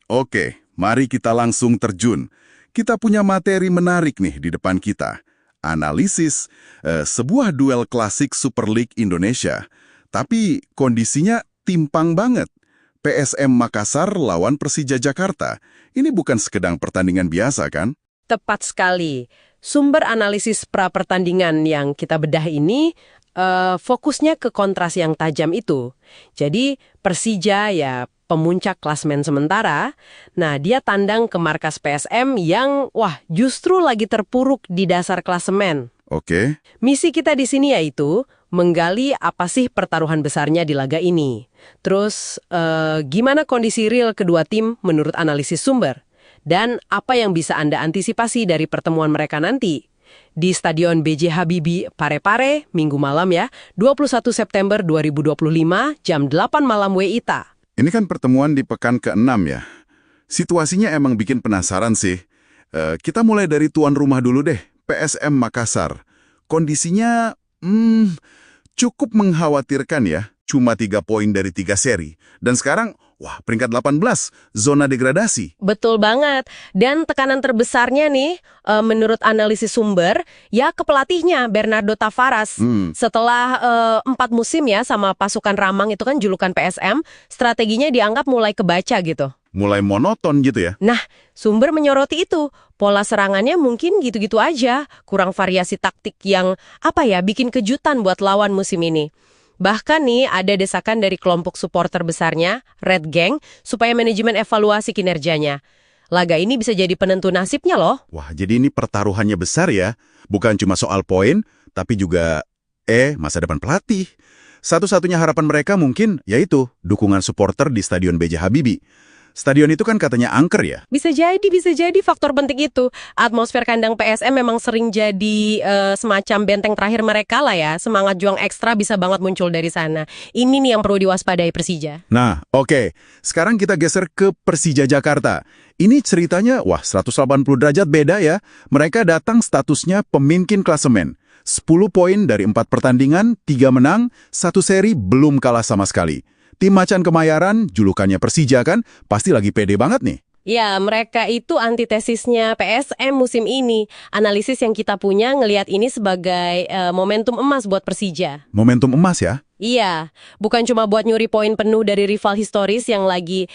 A: Oke, mari kita langsung terjun. Kita punya materi menarik nih di depan kita. Analisis sebuah duel klasik Super League Indonesia. Tapi kondisinya timpang banget. PSM Makassar lawan Persija Jakarta. Ini bukan sekedar pertandingan biasa, kan?
B: Tepat sekali. Sumber analisis pra-pertandingan yang kita bedah ini fokusnya ke kontras yang tajam itu. Jadi Persija ya pemuncak klasemen sementara, nah dia tandang ke markas PSM yang justru lagi terpuruk di dasar klasemen.
A: Oke.
B: Misi kita di sini yaitu menggali apa sih pertaruhan besarnya di laga ini. Terus gimana kondisi real kedua tim menurut analisis sumber. Dan apa yang bisa Anda antisipasi dari pertemuan mereka nanti. Di Stadion B.J. Habibie Parepare, Minggu malam ya, 21 September 2025, jam 8 malam WITA.
A: Ini kan pertemuan di pekan ke-6 ya. Situasinya emang bikin penasaran sih. Kita mulai dari tuan rumah dulu deh, PSM Makassar. Kondisinya cukup mengkhawatirkan ya. Cuma 3 poin dari 3 seri. Dan sekarang, peringkat 18, zona degradasi.
B: Betul banget. Dan tekanan terbesarnya nih, menurut analisis sumber, ya ke pelatihnya, Bernardo Tavares. Setelah 4 musim ya sama pasukan Ramang itu kan julukan PSM, strateginya dianggap mulai kebaca gitu.
A: Mulai monoton gitu ya?
B: Nah, sumber menyoroti itu. Pola serangannya mungkin gitu-gitu aja. Kurang variasi taktik yang, bikin kejutan buat lawan musim ini. Bahkan nih ada desakan dari kelompok supporter besarnya, Red Gang, supaya manajemen evaluasi kinerjanya. Laga ini bisa jadi penentu nasibnya loh.
A: Wah, jadi ini pertaruhannya besar ya. Bukan cuma soal poin, tapi juga masa depan pelatih. Satu-satunya harapan mereka mungkin yaitu dukungan supporter di Stadion B.J. Habibie. Stadion itu kan katanya angker ya?
B: Bisa jadi faktor penting itu. Atmosfer kandang PSM memang sering jadi semacam benteng terakhir mereka lah ya. Semangat juang ekstra bisa banget muncul dari sana. Ini nih yang perlu diwaspadai Persija.
A: Nah, oke. Sekarang kita geser ke Persija Jakarta. Ini ceritanya, 180 derajat beda ya. Mereka datang statusnya pemimpin klasemen. 10 poin dari 4 pertandingan, 3 menang, 1 seri belum kalah sama sekali. Tim Macan Kemayoran, julukannya Persija kan, pasti lagi pede banget nih.
B: Ya, mereka itu antitesisnya PSM musim ini. Analisis yang kita punya ngelihat ini sebagai momentum emas buat Persija.
A: Momentum emas ya?
B: Iya, bukan cuma buat nyuri poin penuh dari rival historis yang lagi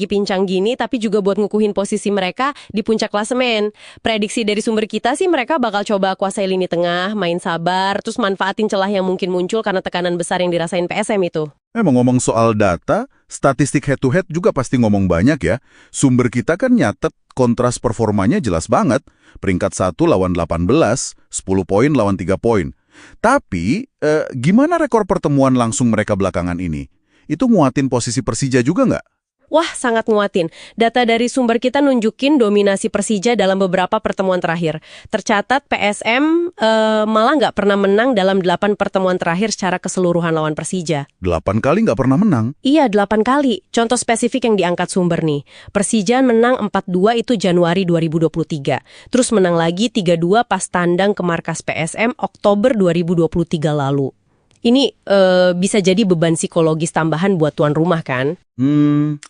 B: pincang gini, tapi juga buat ngukuhin posisi mereka di puncak klasemen. Prediksi dari sumber kita sih mereka bakal coba kuasai lini tengah, main sabar, terus manfaatin celah yang mungkin muncul karena tekanan besar yang dirasain PSM itu.
A: Ngomong soal data, statistik head-to-head juga pasti ngomong banyak ya. Sumber kita kan nyatet kontras performanya jelas banget. Peringkat 1 lawan 18, 10 poin lawan 3 poin. Tapi, gimana rekor pertemuan langsung mereka belakangan ini? Itu nguatin posisi Persija juga nggak?
B: Wah, sangat nguatin. Data dari sumber kita nunjukin dominasi Persija dalam beberapa pertemuan terakhir. Tercatat PSM malah nggak pernah menang dalam 8 pertemuan terakhir secara keseluruhan lawan Persija.
A: 8 kali nggak pernah menang?
B: Iya, 8 kali. Contoh spesifik yang diangkat sumber nih. Persija menang 4-2 itu Januari 2023. Terus menang lagi 3-2 pas tandang ke markas PSM Oktober 2023 lalu. Ini bisa jadi beban psikologis tambahan buat tuan rumah kan?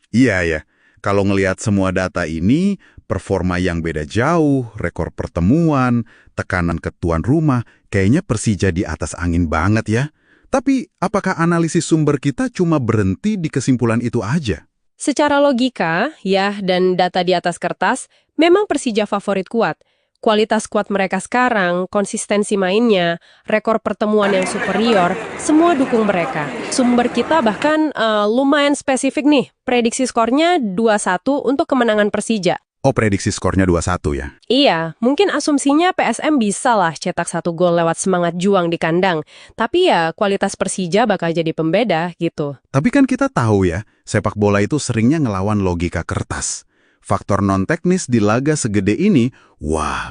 A: Iya ya. Kalau ngelihat semua data ini, performa yang beda jauh, rekor pertemuan, tekanan ke tuan rumah, kayaknya Persija di atas angin banget ya. Tapi, apakah analisis sumber kita cuma berhenti di kesimpulan itu aja?
B: Secara logika, ya, dan data di atas kertas, memang Persija favorit kuat. Kualitas skuad mereka sekarang, konsistensi mainnya, rekor pertemuan yang superior, semua dukung mereka. Sumber kita bahkan lumayan spesifik nih, prediksi skornya 2-1 untuk kemenangan Persija.
A: Oh, prediksi skornya 2-1 ya?
B: Iya, mungkin asumsinya PSM bisa lah cetak 1 gol lewat semangat juang di kandang. Tapi ya, kualitas Persija bakal jadi pembeda gitu.
A: Tapi kan kita tahu ya, sepak bola itu seringnya ngelawan logika kertas. Faktor non-teknis di laga segede ini,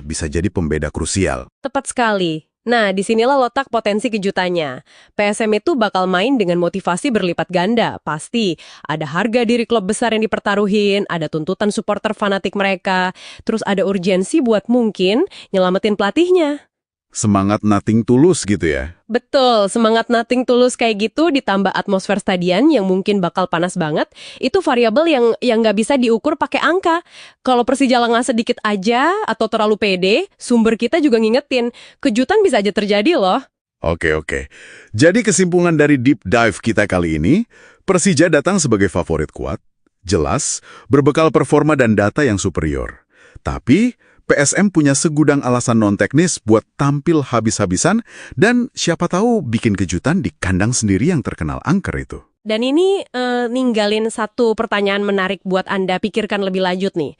A: bisa jadi pembeda krusial.
B: Tepat sekali. Nah, disinilah letak potensi kejutannya. PSM itu bakal main dengan motivasi berlipat ganda, pasti. Ada harga diri klub besar yang dipertaruhin, ada tuntutan supporter fanatik mereka, terus ada urgensi buat mungkin nyelamatin pelatihnya.
A: Semangat nothing tulus gitu ya?
B: Betul, semangat nothing tulus kayak gitu ditambah atmosfer stadion yang mungkin bakal panas banget, itu variabel yang nggak bisa diukur pakai angka. Kalau Persija lengah sedikit aja atau terlalu pede, sumber kita juga ngingetin, kejutan bisa aja terjadi loh.
A: Oke. Jadi kesimpulan dari deep dive kita kali ini, Persija datang sebagai favorit kuat, jelas, berbekal performa dan data yang superior. Tapi, PSM punya segudang alasan non-teknis buat tampil habis-habisan dan siapa tahu bikin kejutan di kandang sendiri yang terkenal angker itu.
B: Dan ini ninggalin satu pertanyaan menarik buat Anda pikirkan lebih lanjut nih.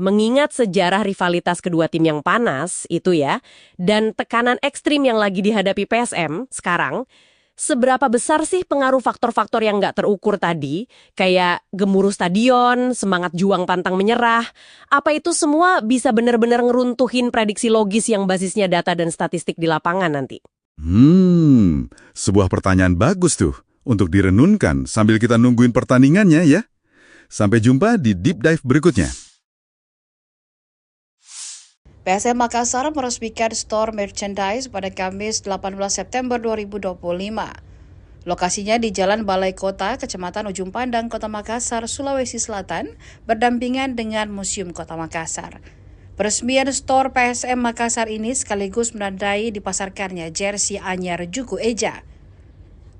B: Mengingat sejarah rivalitas kedua tim yang panas itu ya, dan tekanan ekstrim yang lagi dihadapi PSM sekarang, seberapa besar sih pengaruh faktor-faktor yang nggak terukur tadi, kayak gemuruh stadion, semangat juang pantang menyerah, apa itu semua bisa benar-benar ngeruntuhin prediksi logis yang basisnya data dan statistik di lapangan nanti?
A: Sebuah pertanyaan bagus tuh untuk direnunkan sambil kita nungguin pertandingannya ya. Sampai jumpa di Deep Dive berikutnya.
C: PSM Makassar meresmikan store merchandise pada Kamis 18 September 2025. Lokasinya di Jalan Balai Kota, Kecamatan Ujung Pandang, Kota Makassar, Sulawesi Selatan, berdampingan dengan Museum Kota Makassar. Peresmian store PSM Makassar ini sekaligus menandai dipasarkannya jersey anyar Juku Eja.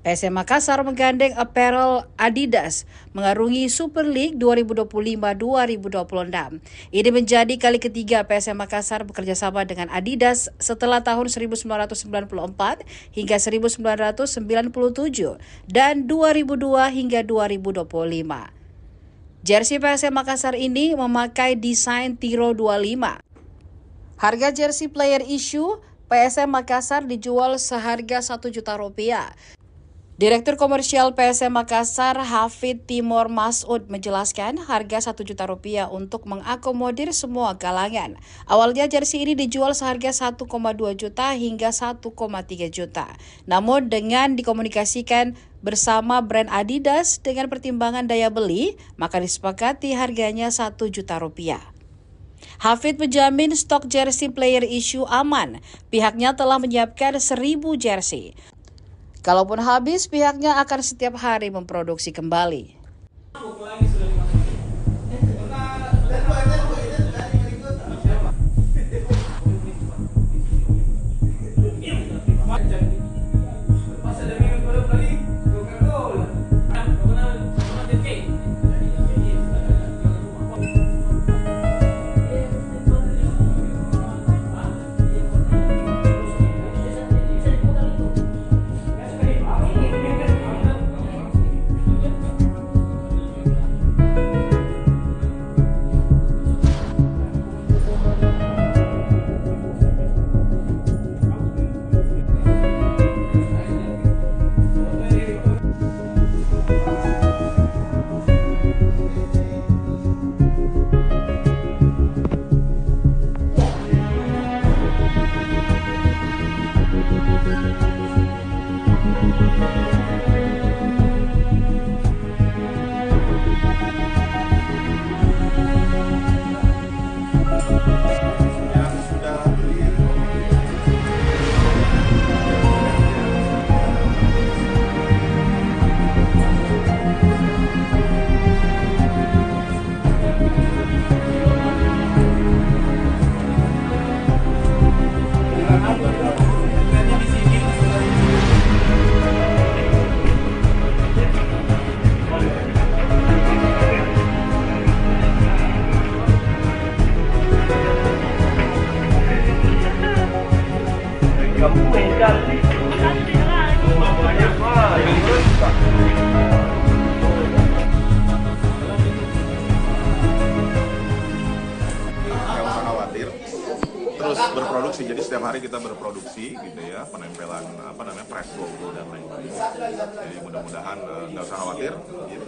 C: PSM Makassar menggandeng apparel Adidas mengarungi Super League 2025-2026. Ini menjadi kali ketiga PSM Makassar bekerja sama dengan Adidas setelah tahun 1994 hingga 1997 dan 2002 hingga 2025. Jersey PSM Makassar ini memakai desain Tiro 25. Harga jersey player issue PSM Makassar dijual seharga Rp1 juta. Direktur Komersial PSM Makassar, Hafid Timur Masud, menjelaskan harga Rp1 juta untuk mengakomodir semua kalangan. Awalnya jersey ini dijual seharga 1,2 juta hingga 1,3 juta. Namun dengan dikomunikasikan bersama brand Adidas dengan pertimbangan daya beli, maka disepakati harganya Rp1 juta. Hafid menjamin stok jersey player issue aman. Pihaknya telah menyiapkan 1.000 jersey. Kalaupun habis, pihaknya akan setiap hari memproduksi kembali.
D: berproduksi, jadi setiap hari kita berproduksi gitu ya, penempelan press logo dan lain-lain. Jadi mudah-mudahan nggak usah khawatir,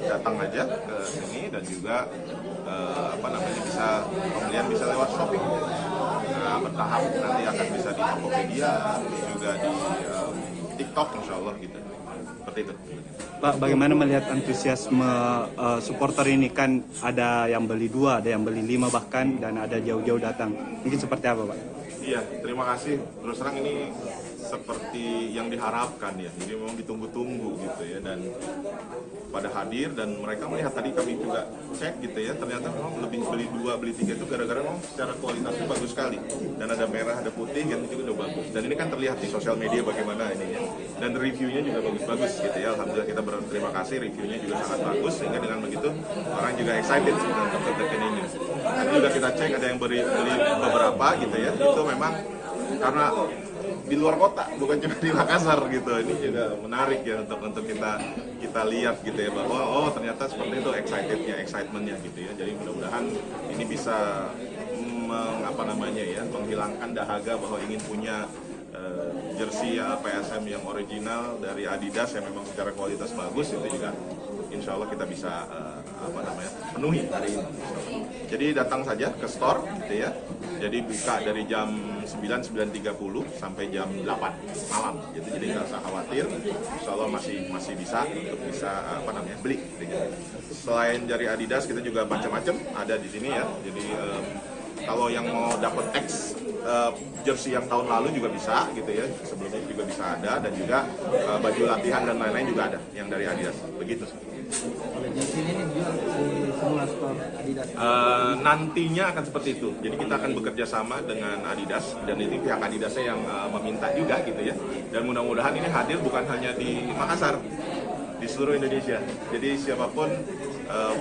D: datang aja ke sini dan juga bisa pembelian bisa lewat shopping. Nah, bertahap nanti akan bisa di Tokopedia, juga di TikTok insya Allah gitu. Seperti itu.
E: Pak, bagaimana melihat antusiasme supporter ini? Kan ada yang beli 2, ada yang beli 5 bahkan, dan ada jauh-jauh datang. Mungkin seperti apa, Pak?
D: Iya, terima kasih. Terus terang ini seperti yang diharapkan ya. Jadi memang ditunggu-tunggu gitu ya, dan pada hadir dan mereka melihat, tadi kami juga cek gitu ya, ternyata memang lebih beli 2, beli 3 itu gara-gara memang secara kualitasnya bagus sekali, dan ada merah, ada putih kan, itu udah bagus, dan ini kan terlihat di sosial media bagaimana ini ya, dan reviewnya juga bagus-bagus gitu ya. Alhamdulillah kita berterima kasih, reviewnya juga sangat bagus, sehingga dengan begitu orang juga excited dengan tertekan ini. Dan juga kita cek ada yang beli beberapa gitu ya, itu memang karena di luar kota, bukan cuma di Makassar gitu. Ini juga menarik ya untuk kita lihat gitu ya, bahwa oh ternyata seperti itu excitementnya gitu ya. Jadi mudah-mudahan ini bisa menghilangkan dahaga bahwa ingin punya jersey PSM yang original dari Adidas yang memang secara kualitas bagus. Itu juga insya Allah kita bisa penuhi hari ini. Jadi datang saja ke store gitu ya. Jadi buka dari jam 9.30 sampai jam 8 malam gitu. Jadi nggak usah khawatir, insya Allah masih bisa untuk bisa beli gitu. Selain dari Adidas kita juga macam-macam ada di sini ya. Jadi kalau yang mau dapat X jersey yang tahun lalu juga bisa gitu ya, sebelumnya juga bisa ada, dan juga baju latihan dan lain-lain juga ada yang dari Adidas, begitu.
F: Jersey ini dijual di semua store Adidas.
D: Nantinya akan seperti itu, jadi kita akan bekerja sama dengan Adidas, dan ini pihak Adidasnya yang meminta juga gitu ya, dan mudah-mudahan ini hadir bukan hanya di Makassar, di seluruh Indonesia. Jadi siapapun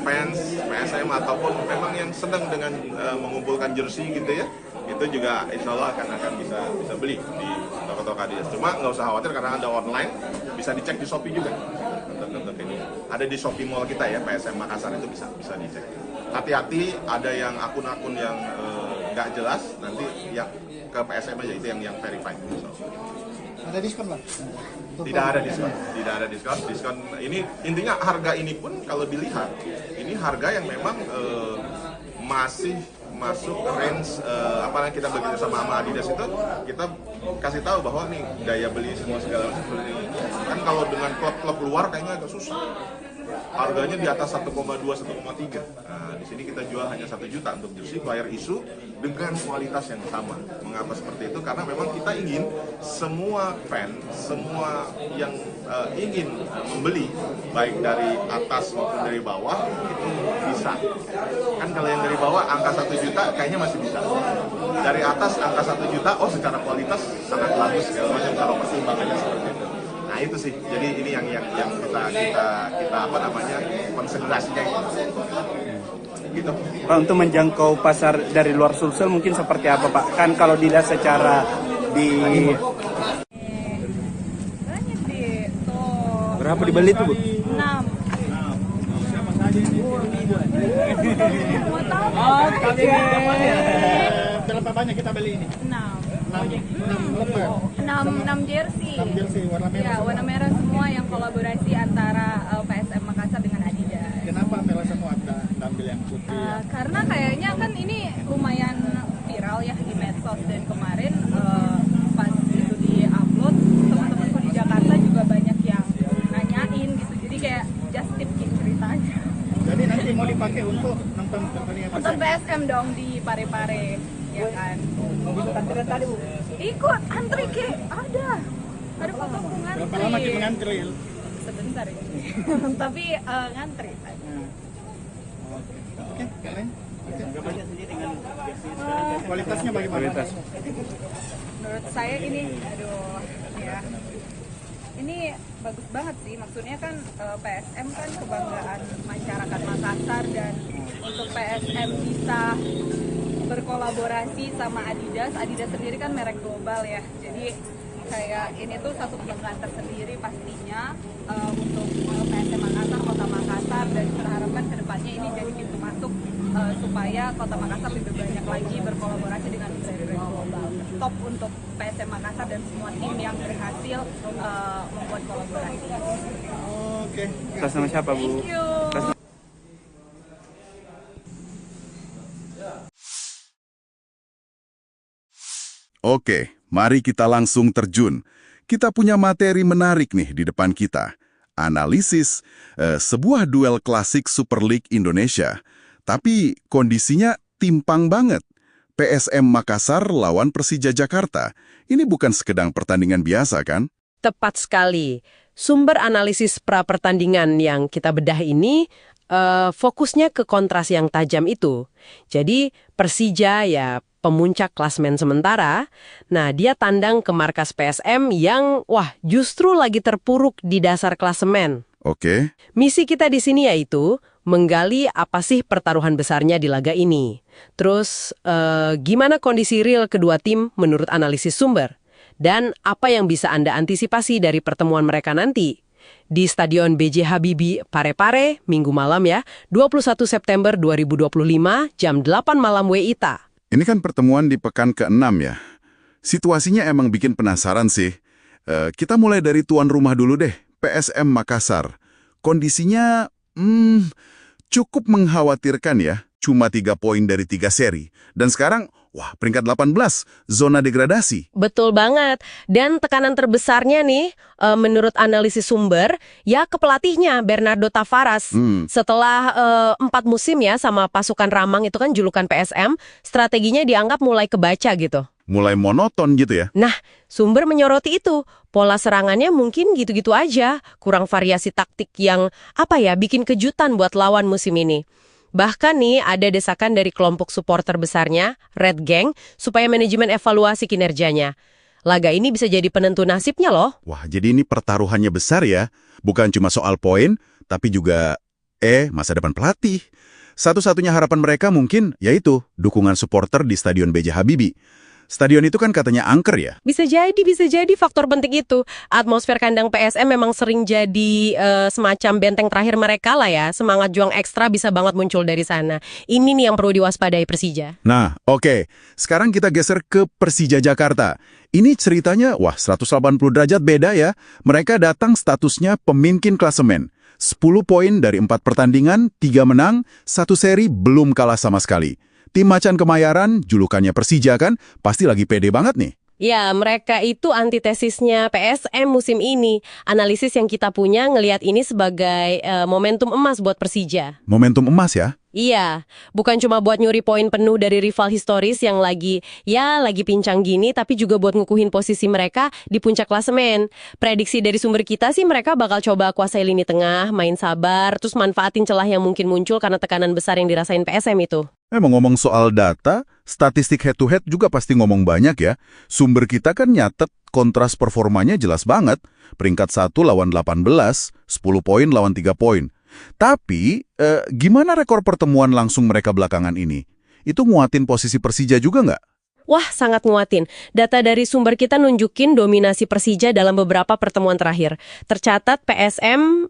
D: fans PSM ataupun memang yang senang dengan mengumpulkan jersey gitu ya, itu juga insya Allah akan bisa beli di toko-toko Adidas. Cuma nggak usah khawatir karena ada online, bisa dicek di Shopee juga. Untuk ini ada di Shopee Mall kita ya, PSM Makassar, itu bisa dicek. Hati-hati, ada yang akun-akun yang nggak jelas, nanti yang ke PSM aja, itu yang verified.
H: Ada diskon Pak?
D: Tidak ada diskon. Diskon ini intinya harga ini pun kalau dilihat ini harga yang memang masih masuk range apalagi kita bekerja sama Adidas itu, kita kasih tahu bahwa nih daya beli semua segala macam seperti ini. Kan kalau dengan klub-klub luar kayaknya agak susah. Harganya di atas 1,2, 1,3. Nah, di sini kita jual hanya 1 juta untuk jersey player isu dengan kualitas yang sama. Mengapa seperti itu? Karena memang kita ingin semua fan, semua yang ingin membeli, baik dari atas maupun dari bawah, itu bisa. Kan kalau yang dari bawah angka 1 juta kayaknya masih bisa. Dari atas angka 1 juta, oh secara kualitas sangat bagus segala macam, kalau pertimbangannya seperti itu. Nah itu sih, jadi ini yang kita konsentrasinya gitu.
E: Pak, untuk menjangkau pasar dari luar Sulsel mungkin seperti apa Pak? Kan kalau dilihat secara di
G: banyak di tuh
E: berapa dibeli tuh Bu?
G: 6.
H: Siapa saja ini?
G: Mau tahu
H: Berapa banyak kita beli ini?
G: 6
H: lembar.
G: 6 jersey.
H: 6 jersey warna merah.
G: Ya, warna merah semua yang kolaborasi antara PSM Makassar dengan Adidas.
H: Kenapa merah semua ambil yang putih?
G: Karena kayaknya kan ini lumayan viral ya di medsos, dan kemarin pas itu di-upload, teman-temanku di Jakarta juga banyak yang nanyain gitu. Jadi kayak just tip gitu ceritanya.
H: Jadi nanti mau dipakai untuk nonton pertandingan
G: Untuk
H: PSM.
G: PSM dong di Parepare, ya kan.
F: Ikut antrian tadi Bu.
G: Ikut antri ke ada fotoku ngantri.
H: Berapa lama kita ngantri?
G: Sebentar ya. Tapi ngantri.
H: Oke, kalian? Oke. Kualitasnya bagaimana?
G: Menurut saya ini, ya. Ini bagus banget sih, maksudnya kan PSM kan kebanggaan masyarakat Makassar, dan untuk PSM bisa berkolaborasi sama Adidas sendiri kan merek global ya, jadi kayak ini tuh satu kebanggaan tersendiri pastinya untuk PSM Makassar, Kota Makassar, dan kita harapkan kedepannya ini jadi pintu masuk supaya Kota Makassar lebih banyak lagi berkolaborasi dengan brand-brand global. Top untuk PSM Makassar dan semua tim yang berhasil membuat kolaborasi.
H: Oke.
E: Atas nama siapa Bu?
G: Thank you.
A: Oke, mari kita langsung terjun. Kita punya materi menarik nih di depan kita. Analisis sebuah duel klasik Super League Indonesia. Tapi kondisinya timpang banget. PSM Makassar lawan Persija Jakarta. Ini bukan sekedar pertandingan biasa kan?
B: Tepat sekali. Sumber analisis pra-pertandingan yang kita bedah ini fokusnya ke kontras yang tajam itu. Jadi Persija ya pemuncak klasmen sementara, nah dia tandang ke markas PSM yang justru lagi terpuruk di dasar klasemen.
A: Oke.
B: Misi kita di sini yaitu menggali apa sih pertaruhan besarnya di laga ini. Terus gimana kondisi real kedua tim menurut analisis sumber. Dan apa yang bisa Anda antisipasi dari pertemuan mereka nanti. Di Stadion B.J. Habibie Parepare, Minggu malam ya, 21 September 2025, jam 8 malam WITA.
A: Ini kan pertemuan di pekan ke-6 ya. Situasinya emang bikin penasaran sih. Kita mulai dari tuan rumah dulu deh, PSM Makassar. Kondisinya cukup mengkhawatirkan ya. Cuma 3 poin dari 3 seri. Dan sekarang, peringkat 18, zona degradasi.
B: Betul banget. Dan tekanan terbesarnya nih, menurut analisis sumber, ya ke pelatihnya, Bernardo Tavares. Setelah 4 musim ya sama pasukan Ramang itu kan julukan PSM, strateginya dianggap mulai kebaca gitu.
A: Mulai monoton gitu ya?
B: Nah, sumber menyoroti itu. Pola serangannya mungkin gitu-gitu aja. Kurang variasi taktik yang, bikin kejutan buat lawan musim ini. Bahkan nih ada desakan dari kelompok supporter besarnya, Red Gang, supaya manajemen evaluasi kinerjanya. Laga ini bisa jadi penentu nasibnya loh.
A: Wah, jadi ini pertaruhannya besar ya. Bukan cuma soal poin, tapi juga masa depan pelatih. Satu-satunya harapan mereka mungkin yaitu dukungan supporter di Stadion B.J. Habibie. Stadion itu kan katanya angker ya?
B: Bisa jadi faktor penting itu. Atmosfer kandang PSM memang sering jadi semacam benteng terakhir mereka lah ya. Semangat juang ekstra bisa banget muncul dari sana. Ini nih yang perlu diwaspadai Persija.
A: Nah, oke. Sekarang kita geser ke Persija Jakarta. Ini ceritanya, 180 derajat beda ya. Mereka datang statusnya pemimpin klasemen. 10 poin dari 4 pertandingan, 3 menang, 1 seri belum kalah sama sekali. Tim Macan Kemayoran, julukannya Persija kan, pasti lagi pede banget nih.
B: Ya, mereka itu antitesisnya PSM musim ini. Analisis yang kita punya ngelihat ini sebagai momentum emas buat Persija.
A: Momentum emas ya?
B: Iya, bukan cuma buat nyuri poin penuh dari rival historis yang lagi pincang gini, tapi juga buat ngukuhin posisi mereka di puncak klasemen. Prediksi dari sumber kita sih mereka bakal coba kuasai lini tengah, main sabar, terus manfaatin celah yang mungkin muncul karena tekanan besar yang dirasain PSM itu.
A: Ngomong soal data, statistik head-to-head juga pasti ngomong banyak ya. Sumber kita kan nyatet kontras performanya jelas banget. Peringkat 1 lawan 18, 10 poin lawan 3 poin. Tapi, gimana rekor pertemuan langsung mereka belakangan ini? Itu nguatin posisi Persija juga nggak?
B: Wah, sangat nguatin. Data dari sumber kita nunjukin dominasi Persija dalam beberapa pertemuan terakhir. Tercatat PSM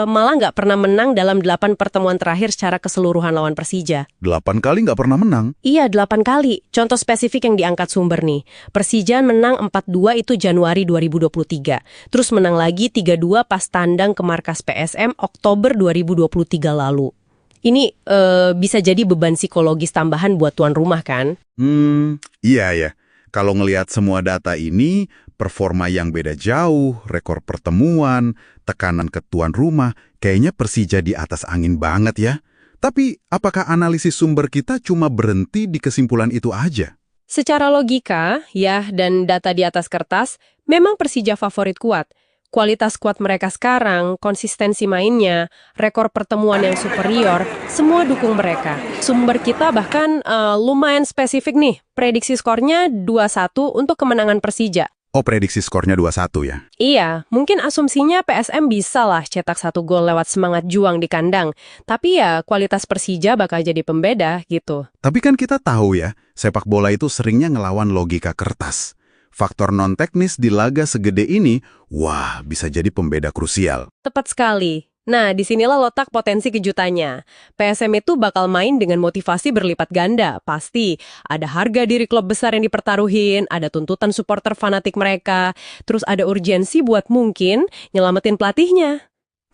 B: malah nggak pernah menang dalam 8 pertemuan terakhir secara keseluruhan lawan Persija.
A: 8 kali nggak pernah menang?
B: Iya, 8 kali. Contoh spesifik yang diangkat sumber nih. Persija menang 4-2 itu Januari 2023. Terus menang lagi 3-2 pas tandang ke markas PSM Oktober 2023 lalu. Ini bisa jadi beban psikologis tambahan buat tuan rumah kan?
A: Iya ya. Kalau ngelihat semua data ini, performa yang beda jauh, rekor pertemuan, tekanan ke tuan rumah, kayaknya Persija di atas angin banget ya. Tapi apakah analisis sumber kita cuma berhenti di kesimpulan itu aja?
B: Secara logika, ya, dan data di atas kertas, memang Persija favorit kuat. Kualitas skuad mereka sekarang, konsistensi mainnya, rekor pertemuan yang superior, semua dukung mereka. Sumber kita bahkan lumayan spesifik nih, prediksi skornya 2-1 untuk kemenangan Persija.
A: Oh, prediksi skornya 2-1 ya?
B: Iya, mungkin asumsinya PSM bisa lah cetak 1 gol lewat semangat juang di kandang. Tapi ya, kualitas Persija bakal jadi pembeda gitu.
A: Tapi kan kita tahu ya, sepak bola itu seringnya ngelawan logika kertas. Faktor non-teknis di laga segede ini, bisa jadi pembeda krusial.
B: Tepat sekali. Nah, disinilah letak potensi kejutannya. PSM itu bakal main dengan motivasi berlipat ganda. Pasti ada harga diri klub besar yang dipertaruhin, ada tuntutan supporter fanatik mereka, terus ada urgensi buat mungkin nyelamatin pelatihnya.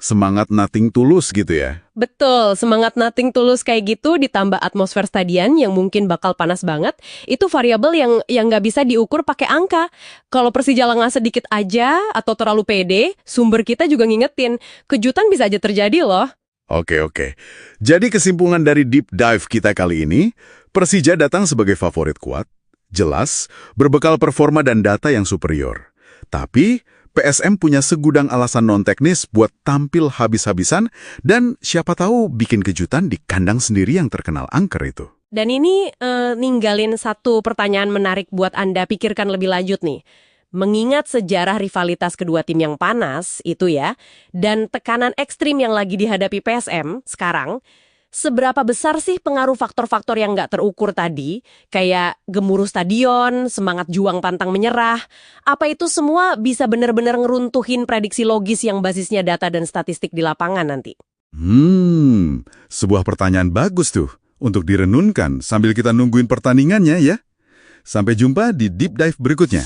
A: Semangat nothing tulus gitu ya?
B: Betul, semangat nothing tulus kayak gitu ditambah atmosfer stadion yang mungkin bakal panas banget, itu variabel yang nggak bisa diukur pakai angka. Kalau Persija lengah sedikit aja atau terlalu pede, sumber kita juga ngingetin, kejutan bisa aja terjadi loh.
A: Oke. Jadi kesimpulan dari deep dive kita kali ini, Persija datang sebagai favorit kuat, jelas, berbekal performa dan data yang superior. Tapi, PSM punya segudang alasan non-teknis buat tampil habis-habisan dan siapa tahu bikin kejutan di kandang sendiri yang terkenal angker itu.
B: Dan ini ninggalin satu pertanyaan menarik buat Anda pikirkan lebih lanjut nih. Mengingat sejarah rivalitas kedua tim yang panas itu ya, dan tekanan ekstrim yang lagi dihadapi PSM sekarang, seberapa besar sih pengaruh faktor-faktor yang nggak terukur tadi, kayak gemuruh stadion, semangat juang pantang menyerah, apa itu semua bisa benar-benar ngeruntuhin prediksi logis yang basisnya data dan statistik di lapangan nanti?
A: Sebuah pertanyaan bagus tuh untuk direnunkan sambil kita nungguin pertandingannya ya. Sampai jumpa di Deep Dive berikutnya.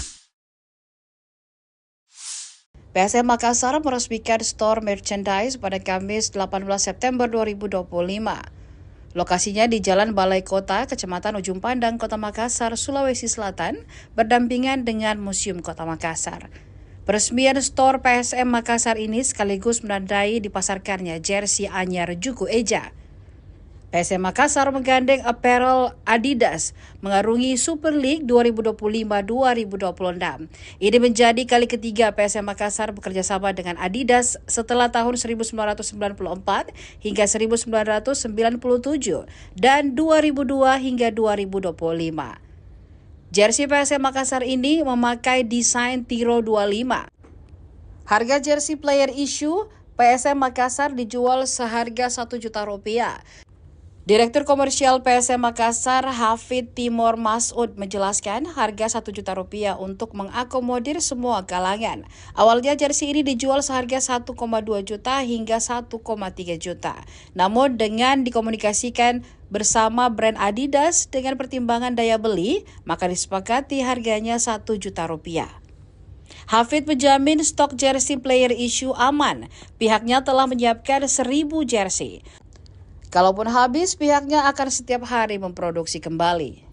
C: PSM Makassar meresmikan store merchandise pada Kamis 18 September 2025. Lokasinya di Jalan Balai Kota, Kecamatan Ujung Pandang, Kota Makassar, Sulawesi Selatan, berdampingan dengan Museum Kota Makassar. Peresmian store PSM Makassar ini sekaligus menandai dipasarkannya jersey anyar Juku Eja. PSM Makassar menggandeng apparel Adidas mengarungi Super League 2025-2026. Ini menjadi kali ketiga PSM Makassar bekerja sama dengan Adidas setelah tahun 1994 hingga 1997 dan 2002 hingga 2025. Jersey PSM Makassar ini memakai desain Tiro 25. Harga jersey player issue PSM Makassar dijual seharga Rp1 juta. Direktur Komersial PSM Makassar, Hafid Timor Masud, menjelaskan harga Rp1 juta untuk mengakomodir semua kalangan. Awalnya jersey ini dijual seharga 1,2 juta hingga 1,3 juta. Namun dengan dikomunikasikan bersama brand Adidas dengan pertimbangan daya beli, maka disepakati harganya Rp1 juta. Hafid menjamin stok jersey player issue aman. Pihaknya telah menyiapkan 1.000 jersey. Kalaupun habis, pihaknya akan setiap hari memproduksi kembali.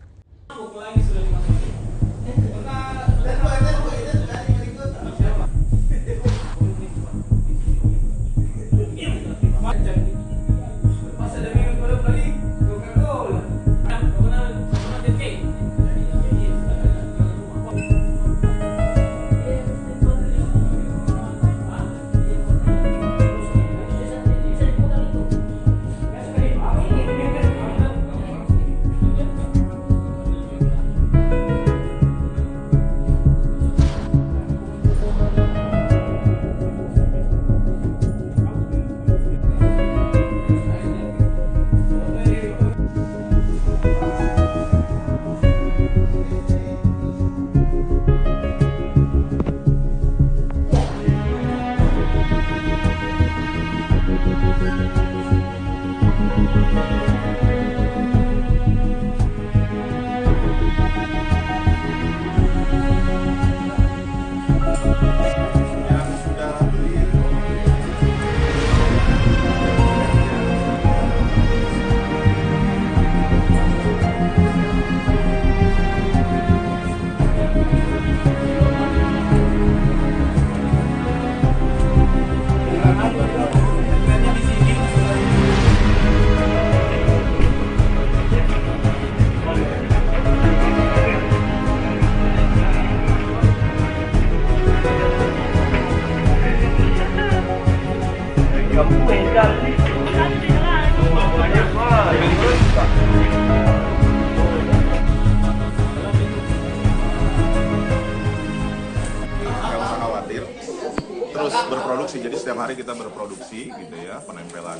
D: Terus berproduksi, jadi setiap hari kita berproduksi gitu ya, penempelan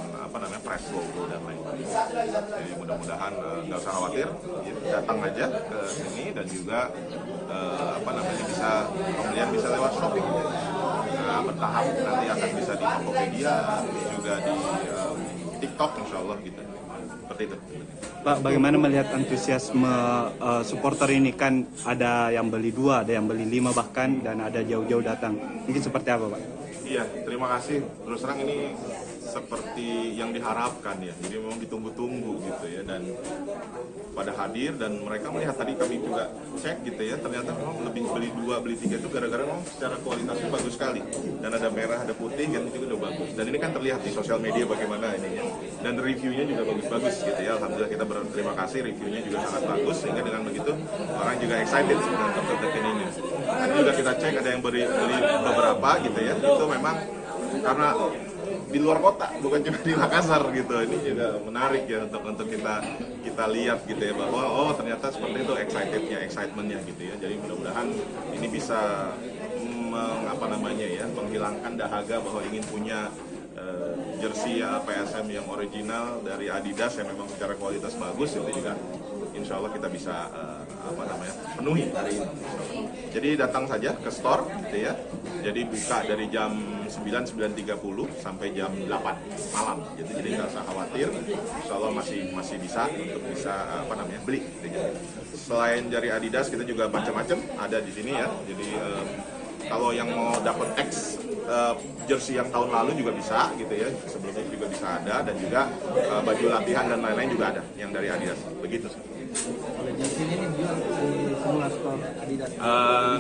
D: press logo dan lain-lain. Jadi mudah-mudahan nggak usah khawatir, datang aja ke sini dan juga bisa pembelian bisa lewat Shopee. Nah, bertahap nanti akan bisa di Tokopedia, juga di TikTok insya Allah gitu. Seperti itu.
E: Pak, bagaimana melihat antusiasme supporter ini? Kan ada yang beli 2, ada yang beli 5 bahkan, dan ada jauh-jauh datang. Mungkin seperti apa, Pak?
D: Iya, terima kasih. Terus terang ini seperti yang diharapkan ya. Jadi memang ditunggu-tunggu gitu ya, dan pada hadir dan mereka melihat, tadi kami juga cek gitu ya, ternyata memang lebih beli 2, beli 3 itu gara-gara memang secara kualitasnya bagus sekali. Dan ada merah, ada putih, yang itu udah bagus. Dan ini kan terlihat di sosial media bagaimana ininya. Dan reviewnya juga bagus-bagus gitu ya. Alhamdulillah kita berterima kasih, reviewnya juga sangat bagus, sehingga dengan begitu orang juga excited dengan Token ini. Tadi juga kita cek ada yang beli beberapa gitu ya, itu memang karena di luar kota, bukan cuma di Makassar gitu. Ini juga menarik ya untuk kita lihat gitu ya, bahwa oh ternyata seperti itu excitementnya gitu ya. Jadi mudah-mudahan ini bisa menghilangkan dahaga bahwa ingin punya jersey PSM yang original dari Adidas yang memang secara kualitas bagus. Itu juga insya Allah kita bisa penuhi hari ini. Jadi datang saja ke store gitu ya. Jadi buka dari jam 9:30 sampai jam 8 malam. Jadi nggak usah khawatir. Insya Allah masih bisa untuk bisa beli. Gitu ya. Selain dari Adidas kita juga macam-macam ada di sini ya. Jadi kalau yang mau dapat X jersey yang tahun lalu juga bisa gitu ya, sebelumnya juga bisa ada, dan juga baju latihan dan lain-lain juga ada yang dari Adidas. Begitu.
F: Kalau jersey ini dijual di semua store Adidas.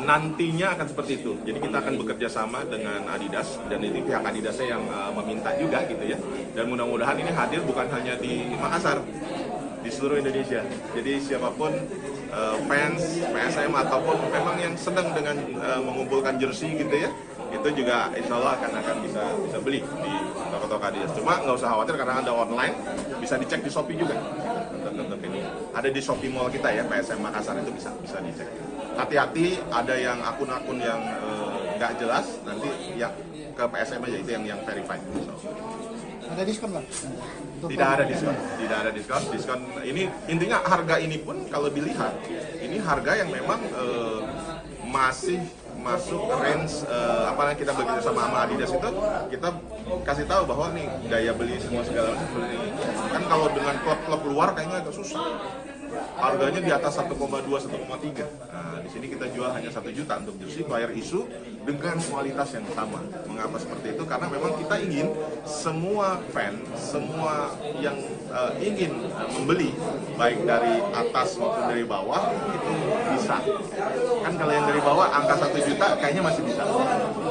D: Nantinya akan seperti itu. Jadi kita akan bekerja sama dengan Adidas, dan ini pihak Adidasnya yang meminta juga gitu ya. Dan mudah-mudahan ini hadir bukan hanya di Makassar, di seluruh Indonesia. Jadi siapapun fans PSM ataupun memang yang sedang dengan mengumpulkan jersey gitu ya, itu juga insya Allah akan bisa beli di toko-toko Adidas. Cuma nggak usah khawatir karena ada online, bisa dicek di Shopee juga. Untuk ini ada di Shopee Mall kita ya, PSM Makassar, itu bisa dicek. Hati-hati, ada yang akun-akun yang nggak jelas, nanti yang ke PSM aja, itu yang verified.
H: Ada diskon Pak?
D: Tidak ada diskon. Diskon ini intinya harga ini pun kalau dilihat ini harga yang memang masih masuk range yang kita bekerja sama Adidas itu, kita kasih tahu bahwa nih daya beli semua segala macam seperti ini. Kan kalau dengan klub-klub luar kayaknya agak susah. Harganya di atas 1,2, 1,3. Nah, di sini kita jual hanya 1 juta untuk jersey player issue dengan kualitas yang sama. Mengapa seperti itu? Karena memang kita ingin semua fan, semua yang ingin membeli, baik dari atas maupun dari bawah, itu bisa. Kan kalau yang dari bawah angka 1 juta kayaknya masih bisa.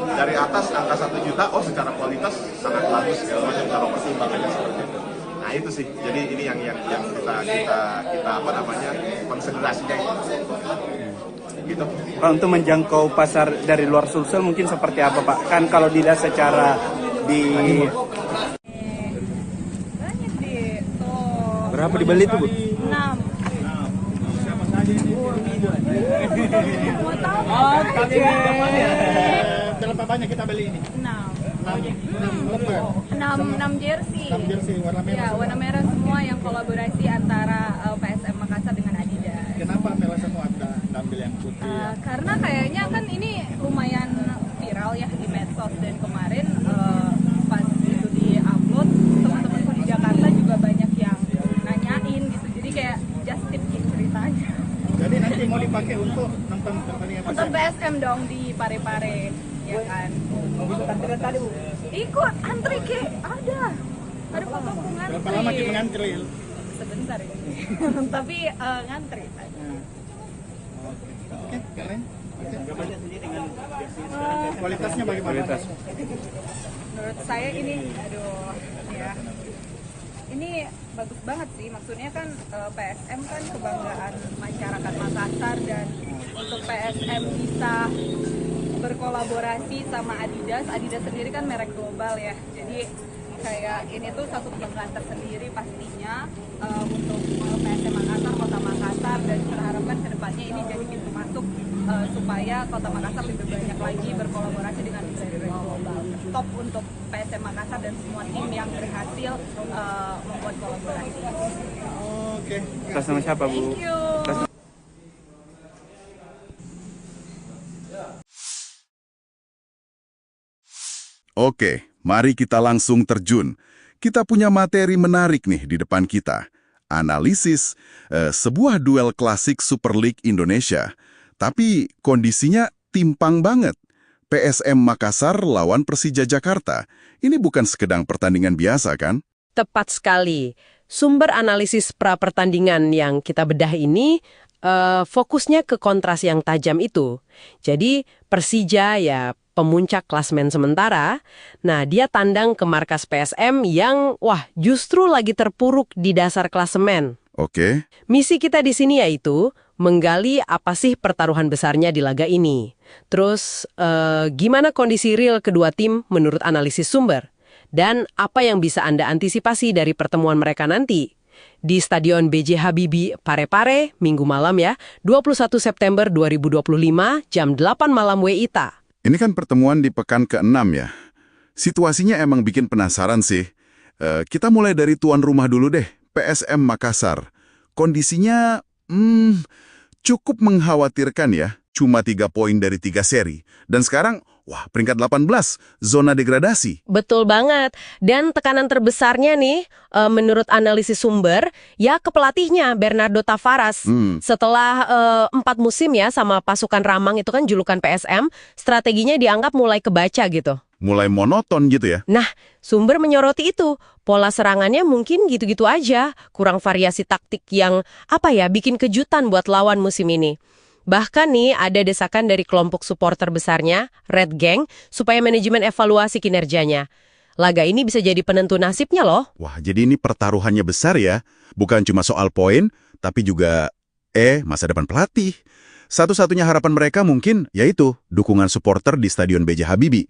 D: Dari atas angka 1 juta, oh secara kualitas sangat bagus segala macam, kalau pertimbangannya seperti itu. Nah itu sih, jadi ini yang kita konsentrasinya gitu.
E: Pak, untuk menjangkau pasar dari luar Sulsel mungkin seperti apa Pak? Kan kalau dilihat secara di
G: Banyak di tuh.
E: berapa dibeli tuh Bu?
G: 6. Mau tahu?
H: Berapa banyak kita beli ini?
G: 6 jersey.
H: 6 jersey warna merah.
G: Ya, warna merah semua yang kolaborasi antara PSM Makassar dengan Adidas.
H: Kenapa merah semua Anda ambil yang putih?
G: Karena kayaknya kan ini lumayan viral ya di medsos, dan kemarin pas itu di-upload, teman-temanku di Jakarta juga banyak yang nanyain gitu. Jadi kayak just tip gitu ceritanya.
H: Jadi nanti mau dipakai untuk nonton pertandingan
G: Untuk
H: PSM?
G: PSM dong di Parepare, ya kan.
H: Ikut antrian tadi Bu?
G: Ikut antri ke ada fotoku ngantri.
H: Berapa lama kita ngantri?
G: Sebentar ini. Tapi ngantri tadi.
H: Oke, keren. Kualitasnya bagaimana?
E: Kualitas.
G: Menurut saya ini, ya, ini bagus banget sih. Maksudnya kan PSM kan kebanggaan masyarakat Makassar, dan untuk PSM bisa berkolaborasi sama Adidas. Adidas sendiri kan merek global ya. Jadi kayak ini tuh satu kebanggaan tersendiri pastinya untuk PSM Makassar, Kota Makassar, dan kita harapkan kedepannya ini jadi pintu masuk supaya Kota Makassar lebih banyak lagi berkolaborasi dengan brand-brand global. Top untuk PSM Makassar dan semua tim yang berhasil membuat kolaborasi.
H: Oke.
E: Atas nama siapa Bu?
G: Thank you.
A: Oke, mari kita langsung terjun. Kita punya materi menarik nih di depan kita. Analisis sebuah duel klasik Super League Indonesia. Tapi kondisinya timpang banget. PSM Makassar lawan Persija Jakarta. Ini bukan sekedar pertandingan biasa, kan?
B: Tepat sekali. Sumber analisis pra-pertandingan yang kita bedah ini fokusnya ke kontras yang tajam itu. Jadi Persija ya pemuncak klasmen sementara. Nah, dia tandang ke markas PSM yang justru lagi terpuruk di dasar klasemen.
A: Oke.
B: Misi kita di sini yaitu menggali apa sih pertaruhan besarnya di laga ini. Terus, gimana kondisi real kedua tim menurut analisis sumber? Dan apa yang bisa Anda antisipasi dari pertemuan mereka nanti? Di Stadion B.J. Habibie, Parepare, Minggu malam ya, 21 September 2025, jam 8 malam WITA.
A: Ini kan pertemuan di pekan ke-6 ya. Situasinya emang bikin penasaran sih. Kita mulai dari tuan rumah dulu deh, PSM Makassar. Kondisinya cukup mengkhawatirkan ya. Cuma 3 poin dari 3 seri. Dan sekarang, peringkat 18, zona degradasi.
B: Betul banget. Dan tekanan terbesarnya nih, menurut analisis sumber, ya ke pelatihnya, Bernardo Tavares. Setelah 4 musim ya sama pasukan Ramang itu kan julukan PSM, strateginya dianggap mulai kebaca gitu.
A: Mulai monoton gitu ya?
B: Nah, sumber menyoroti itu. Pola serangannya mungkin gitu-gitu aja. Kurang variasi taktik yang, bikin kejutan buat lawan musim ini. Bahkan nih ada desakan dari kelompok supporter besarnya, Red Gang, supaya manajemen evaluasi kinerjanya. Laga ini bisa jadi penentu nasibnya loh.
A: Wah, jadi ini pertaruhannya besar ya. Bukan cuma soal poin, tapi juga masa depan pelatih. Satu-satunya harapan mereka mungkin yaitu dukungan supporter di Stadion B.J. Habibie.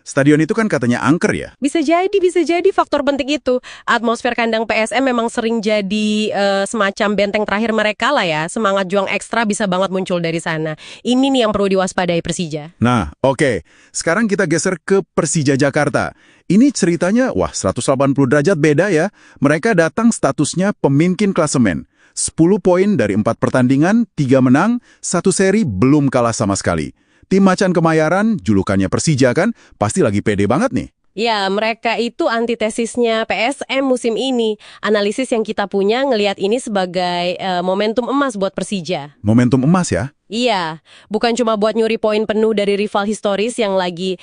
A: Stadion itu kan katanya angker ya?
B: Bisa jadi faktor penting itu. Atmosfer kandang PSM memang sering jadi semacam benteng terakhir mereka lah ya. Semangat juang ekstra bisa banget muncul dari sana. Ini nih yang perlu diwaspadai Persija.
A: Nah, oke. Sekarang kita geser ke Persija Jakarta. Ini ceritanya, 180 derajat beda ya. Mereka datang statusnya pemimpin klasemen. 10 poin dari 4 pertandingan, 3 menang, 1 seri belum kalah sama sekali. Tim Macan Kemayoran, julukannya Persija kan, pasti lagi pede banget nih.
B: Ya, mereka itu antitesisnya PSM musim ini. Analisis yang kita punya ngelihat ini sebagai momentum emas buat Persija.
A: Momentum emas ya?
B: Iya, bukan cuma buat nyuri poin penuh dari rival historis yang lagi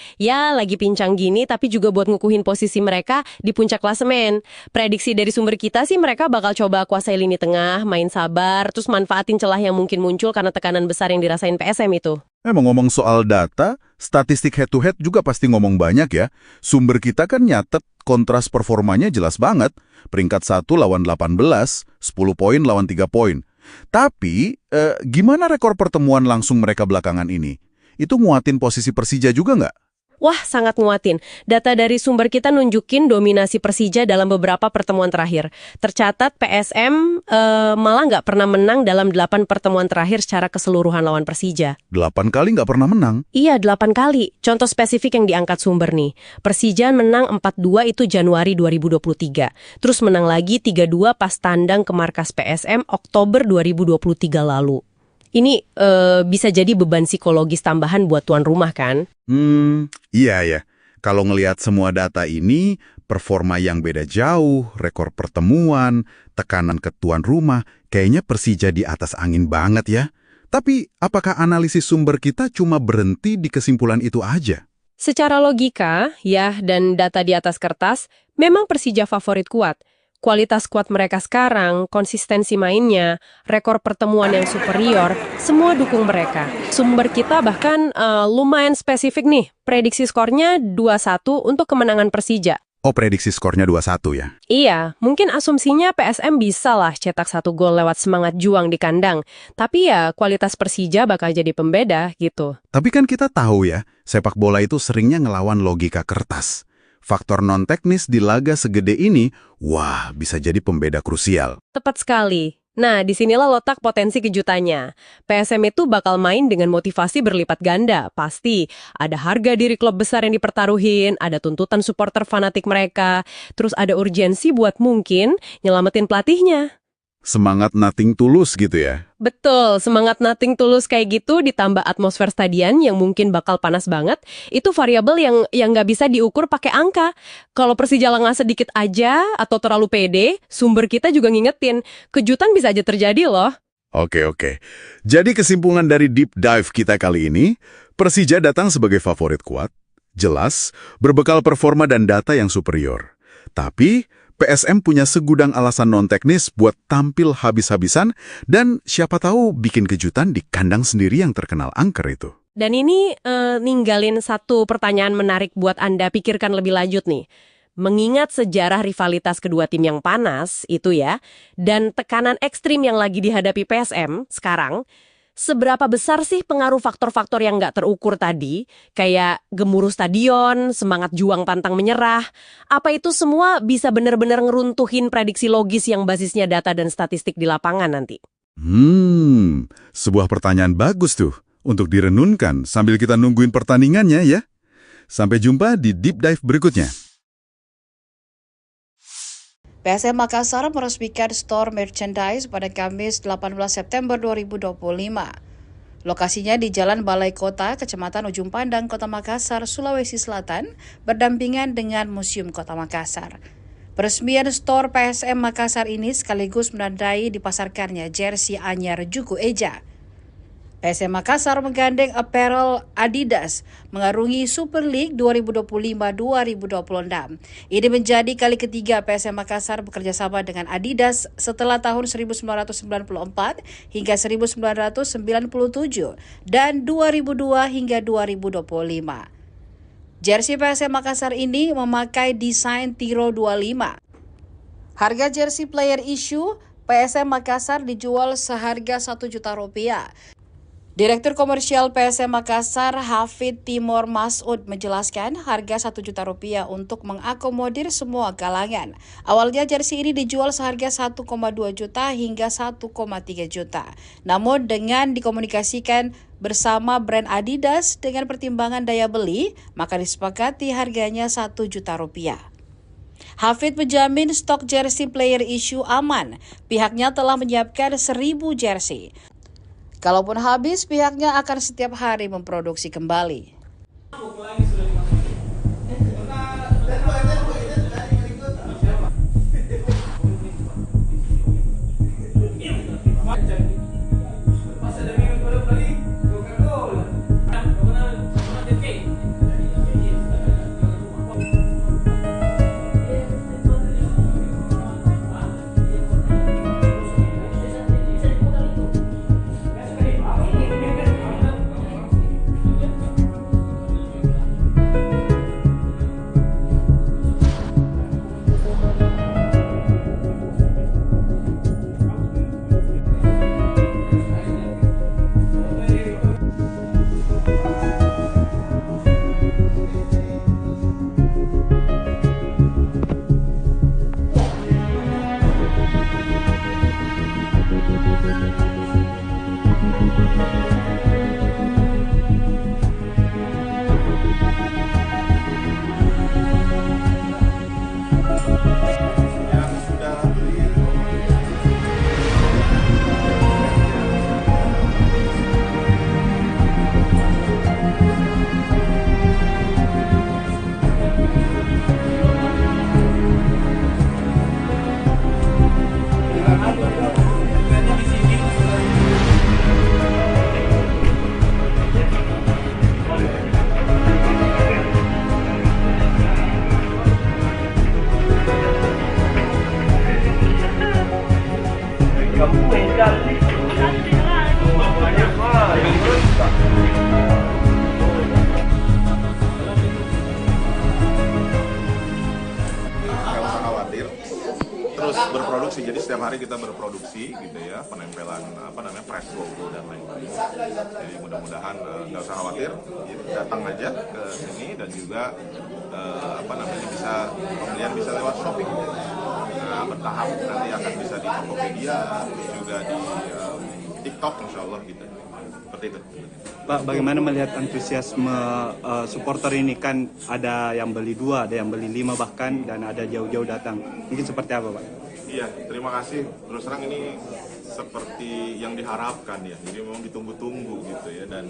B: pincang gini, tapi juga buat ngukuhin posisi mereka di puncak klasemen. Prediksi dari sumber kita sih mereka bakal coba kuasai lini tengah, main sabar, terus manfaatin celah yang mungkin muncul karena tekanan besar yang dirasain PSM itu.
A: Ngomong soal data, statistik head-to-head juga pasti ngomong banyak ya. Sumber kita kan nyatet kontras performanya jelas banget. Peringkat 1 lawan 18, 10 poin lawan 3 poin. Tapi, gimana rekor pertemuan langsung mereka belakangan ini? Itu nguatin posisi Persija juga nggak?
B: Wah, sangat nguatin. Data dari sumber kita nunjukin dominasi Persija dalam beberapa pertemuan terakhir. Tercatat PSM malah nggak pernah menang dalam 8 pertemuan terakhir secara keseluruhan lawan Persija.
A: 8 kali nggak pernah menang?
B: Iya, 8 kali. Contoh spesifik yang diangkat sumber nih. Persija menang 4-2 itu Januari 2023. Terus menang lagi 3-2 pas tandang ke markas PSM Oktober 2023 lalu. Ini bisa jadi beban psikologis tambahan buat tuan rumah kan?
A: Iya ya. Kalau ngelihat semua data ini, performa yang beda jauh, rekor pertemuan, tekanan ke tuan rumah, kayaknya Persija di atas angin banget ya. Tapi, apakah analisis sumber kita cuma berhenti di kesimpulan itu aja?
B: Secara logika, ya, dan data di atas kertas, memang Persija favorit kuat. Kualitas skuad mereka sekarang, konsistensi mainnya, rekor pertemuan yang superior, semua dukung mereka. Sumber kita bahkan lumayan spesifik nih, prediksi skornya 2-1 untuk kemenangan Persija.
A: Oh, prediksi skornya 2-1 ya?
B: Iya, mungkin asumsinya PSM bisa lah cetak 1 gol lewat semangat juang di kandang. Tapi ya, kualitas Persija bakal jadi pembeda gitu.
A: Tapi kan kita tahu ya, sepak bola itu seringnya ngelawan logika kertas. Faktor non-teknis di laga segede ini, bisa jadi pembeda krusial.
B: Tepat sekali. Nah, disinilah letak potensi kejutannya. PSM itu bakal main dengan motivasi berlipat ganda. Pasti ada harga diri klub besar yang dipertaruhin, ada tuntutan supporter fanatik mereka, terus ada urgensi buat mungkin nyelamatin pelatihnya.
A: Semangat nothing tulus gitu ya?
B: Betul, semangat nothing tulus kayak gitu ditambah atmosfer stadion yang mungkin bakal panas banget, itu variabel yang nggak bisa diukur pakai angka. Kalau Persija lengah sedikit aja atau terlalu pede, sumber kita juga ngingetin, kejutan bisa aja terjadi loh.
A: Oke. Jadi kesimpulan dari deep dive kita kali ini, Persija datang sebagai favorit kuat, jelas, berbekal performa dan data yang superior. Tapi, PSM punya segudang alasan non-teknis buat tampil habis-habisan dan siapa tahu bikin kejutan di kandang sendiri yang terkenal angker itu.
B: Dan ini ninggalin satu pertanyaan menarik buat Anda pikirkan lebih lanjut nih. Mengingat sejarah rivalitas kedua tim yang panas itu ya, dan tekanan ekstrim yang lagi dihadapi PSM sekarang, seberapa besar sih pengaruh faktor-faktor yang nggak terukur tadi, kayak gemuruh stadion, semangat juang pantang menyerah, apa itu semua bisa benar-benar ngeruntuhin prediksi logis yang basisnya data dan statistik di lapangan nanti?
A: Sebuah pertanyaan bagus tuh untuk direnunkan sambil kita nungguin pertandingannya ya. Sampai jumpa di Deep Dive berikutnya.
C: PSM Makassar meresmikan store merchandise pada Kamis 18 September 2025. Lokasinya di Jalan Balai Kota, Kecamatan Ujung Pandang, Kota Makassar, Sulawesi Selatan, berdampingan dengan Museum Kota Makassar. Peresmian store PSM Makassar ini sekaligus menandai dipasarkannya jersey anyar Juku Eja. PSM Makassar menggandeng apparel Adidas mengarungi Super League 2025-2026. Ini menjadi kali ketiga PSM Makassar bekerja sama dengan Adidas setelah tahun 1994 hingga 1997 dan 2002 hingga 2025. Jersey PSM Makassar ini memakai desain Tiro 25. Harga jersey player issue PSM Makassar dijual seharga Rp1 juta. Direktur Komersial PSM Makassar, Hafid Timur Masud, menjelaskan harga Rp1 juta untuk mengakomodir semua kalangan. Awalnya jersey ini dijual seharga 1,2 juta hingga 1,3 juta. Namun dengan dikomunikasikan bersama brand Adidas dengan pertimbangan daya beli, maka disepakati harganya Rp1 juta. Hafid menjamin stok jersey player issue aman. Pihaknya telah menyiapkan 1.000 jersey. Kalaupun habis, pihaknya akan setiap hari memproduksi kembali.
D: Terus berproduksi, jadi setiap hari kita berproduksi gitu ya, penempelan press logo dan lain-lain. Jadi mudah-mudahan nggak usah khawatir, datang aja ke sini dan juga pembelian bisa lewat shopping. Nah, bertahap nanti akan bisa di Tokopedia, juga di TikTok insya Allah gitu. Seperti itu.
E: Pak, bagaimana melihat antusiasme supporter ini? Kan ada yang beli 2, ada yang beli 5 bahkan, dan ada jauh-jauh datang. Mungkin seperti apa, Pak?
D: Iya, terima kasih. Terus terang ini seperti yang diharapkan ya. Jadi memang ditunggu-tunggu gitu ya, dan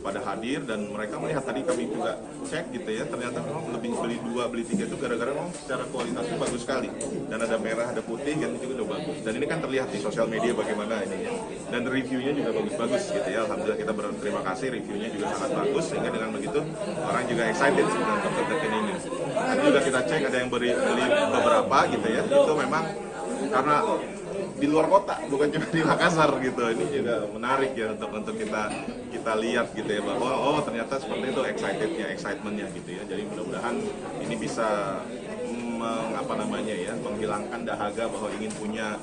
D: pada hadir dan mereka melihat, tadi kami juga cek gitu ya, ternyata memang lebih beli 2 beli 3 itu gara-gara memang secara kualitasnya bagus sekali, dan ada merah ada putih kan, itu udah bagus, dan ini kan terlihat di sosial media bagaimana ini ya, dan reviewnya juga bagus-bagus gitu ya. Alhamdulillah kita berterima kasih, reviewnya juga sangat bagus, sehingga dengan begitu orang juga excited untuk terdekin ini. Tadi juga kita cek ada yang beli beberapa gitu ya, itu memang karena di luar kota, bukan cuma di Makassar gitu. Ini juga menarik ya untuk kita lihat gitu ya, bahwa oh ternyata seperti itu excitementnya gitu ya. Jadi mudah-mudahan ini bisa menghilangkan dahaga bahwa ingin punya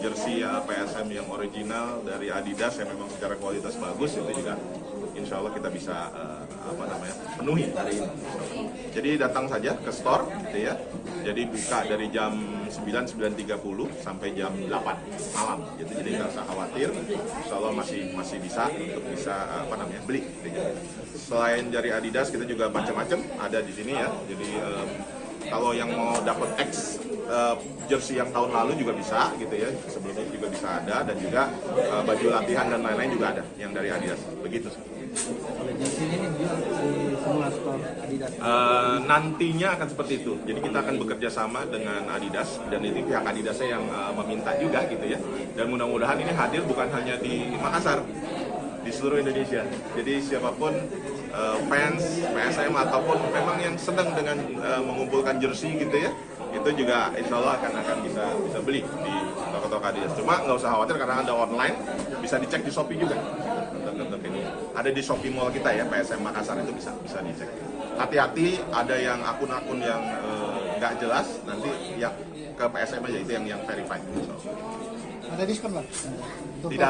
D: jersey ya, PSM yang original dari Adidas yang memang secara kualitas bagus, itu juga insya Allah kita bisa penuhi hari ini. Jadi datang saja ke store gitu ya. Jadi buka dari jam 9.30 sampai jam 8 malam gitu. Jadi nggak usah khawatir, insya Allah masih bisa untuk beli gitu. Selain dari Adidas, kita juga macam-macam ada di sini ya. Jadi kalau yang mau dapat jersey yang tahun lalu juga bisa gitu ya, sebelumnya juga bisa ada, dan juga baju latihan dan lain-lain juga ada yang dari Adidas, begitu.
F: Jersey ini dijual di semua store Adidas.
D: Nantinya akan seperti itu, jadi kita akan bekerja sama dengan Adidas, dan ini pihak Adidasnya yang meminta juga gitu ya, dan mudah-mudahan ini hadir bukan hanya di Makassar, di seluruh Indonesia. Jadi siapapun fans PSM ataupun memang yang sedang dengan mengumpulkan jersey gitu ya, itu juga insya Allah akan bisa beli di toko-toko Adidas. Cuma nggak usah khawatir karena ada online, bisa dicek di Shopee juga. Untuk ini ada di Shopee Mall kita ya, PSM Makassar, itu bisa dicek. Hati-hati, ada yang akun-akun yang nggak jelas, nanti ya ke PSM aja, itu yang verified.
H: Ada diskon Pak?
D: Tidak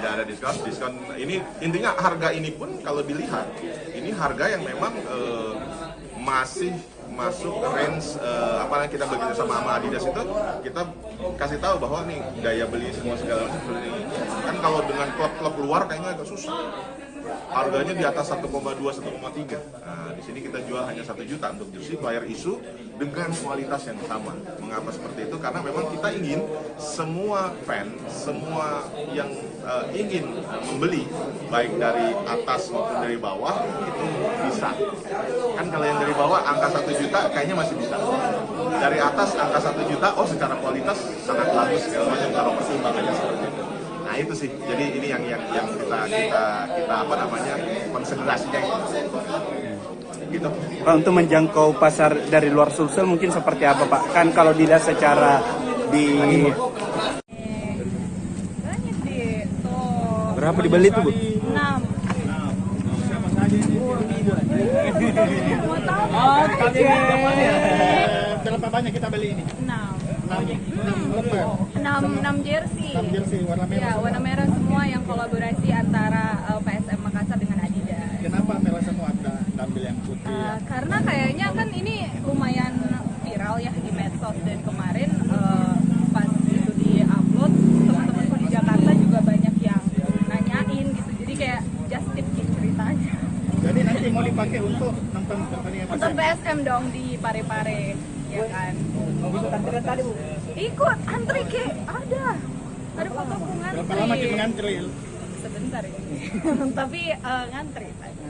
D: ada diskon. Diskon ini intinya harga ini pun kalau dilihat ini harga yang memang masih masuk range apalagi kita bekerja sama Adidas itu, kita kasih tahu bahwa nih daya beli semua segala macam seperti ini. Kan kalau dengan klub-klub luar kayaknya agak susah. Harganya di atas 1,2, 1,3. Nah, di sini kita jual hanya 1 juta untuk jersey player issue dengan kualitas yang sama. Mengapa seperti itu? Karena memang kita ingin semua fan, semua yang ingin membeli, baik dari atas maupun dari bawah, itu bisa. Kan kalau yang dari bawah angka 1 juta kayaknya masih bisa. Dari atas angka 1 juta, oh secara kualitas sangat bagus segala macam, kalau pertimbangannya seperti itu. Nah itu sih, jadi ini yang kita konsentrasinya gitu.
E: Pak, untuk menjangkau pasar dari luar Sulsel mungkin seperti apa Pak? Kan kalau dilihat secara di
G: Banyak deh. Tuh.
E: berapa dibeli tuh Bu?
G: 6.
H: Siapa saja ini?
G: Mau tahu?
H: Berapa banyak kita beli ini?
G: 6.
H: 6
G: 6 jersey.
H: 6 jersey warna merah.
G: Ya, warna merah semua yang kolaborasi antara PSM Makassar dengan Adidas.
H: Kenapa merah semua ada ambil yang putih?
G: Karena kayaknya kan ini lumayan viral ya di medsos, dan kemarin pas itu di-upload, teman-temanku di Jakarta juga banyak yang nanyain gitu. Jadi kayak just tip gitu ceritanya.
H: Jadi nanti mau dipakai untuk nonton pertandingan
G: Untuk
H: PSM?
G: PSM dong di Parepare, ya kan.
H: Ikut antrian tadi Bu?
G: Ikut antri ke ada fotoku ngantri.
H: Berapa lama kita ngantri?
G: Sebentar ya. Tapi ngantri tadi.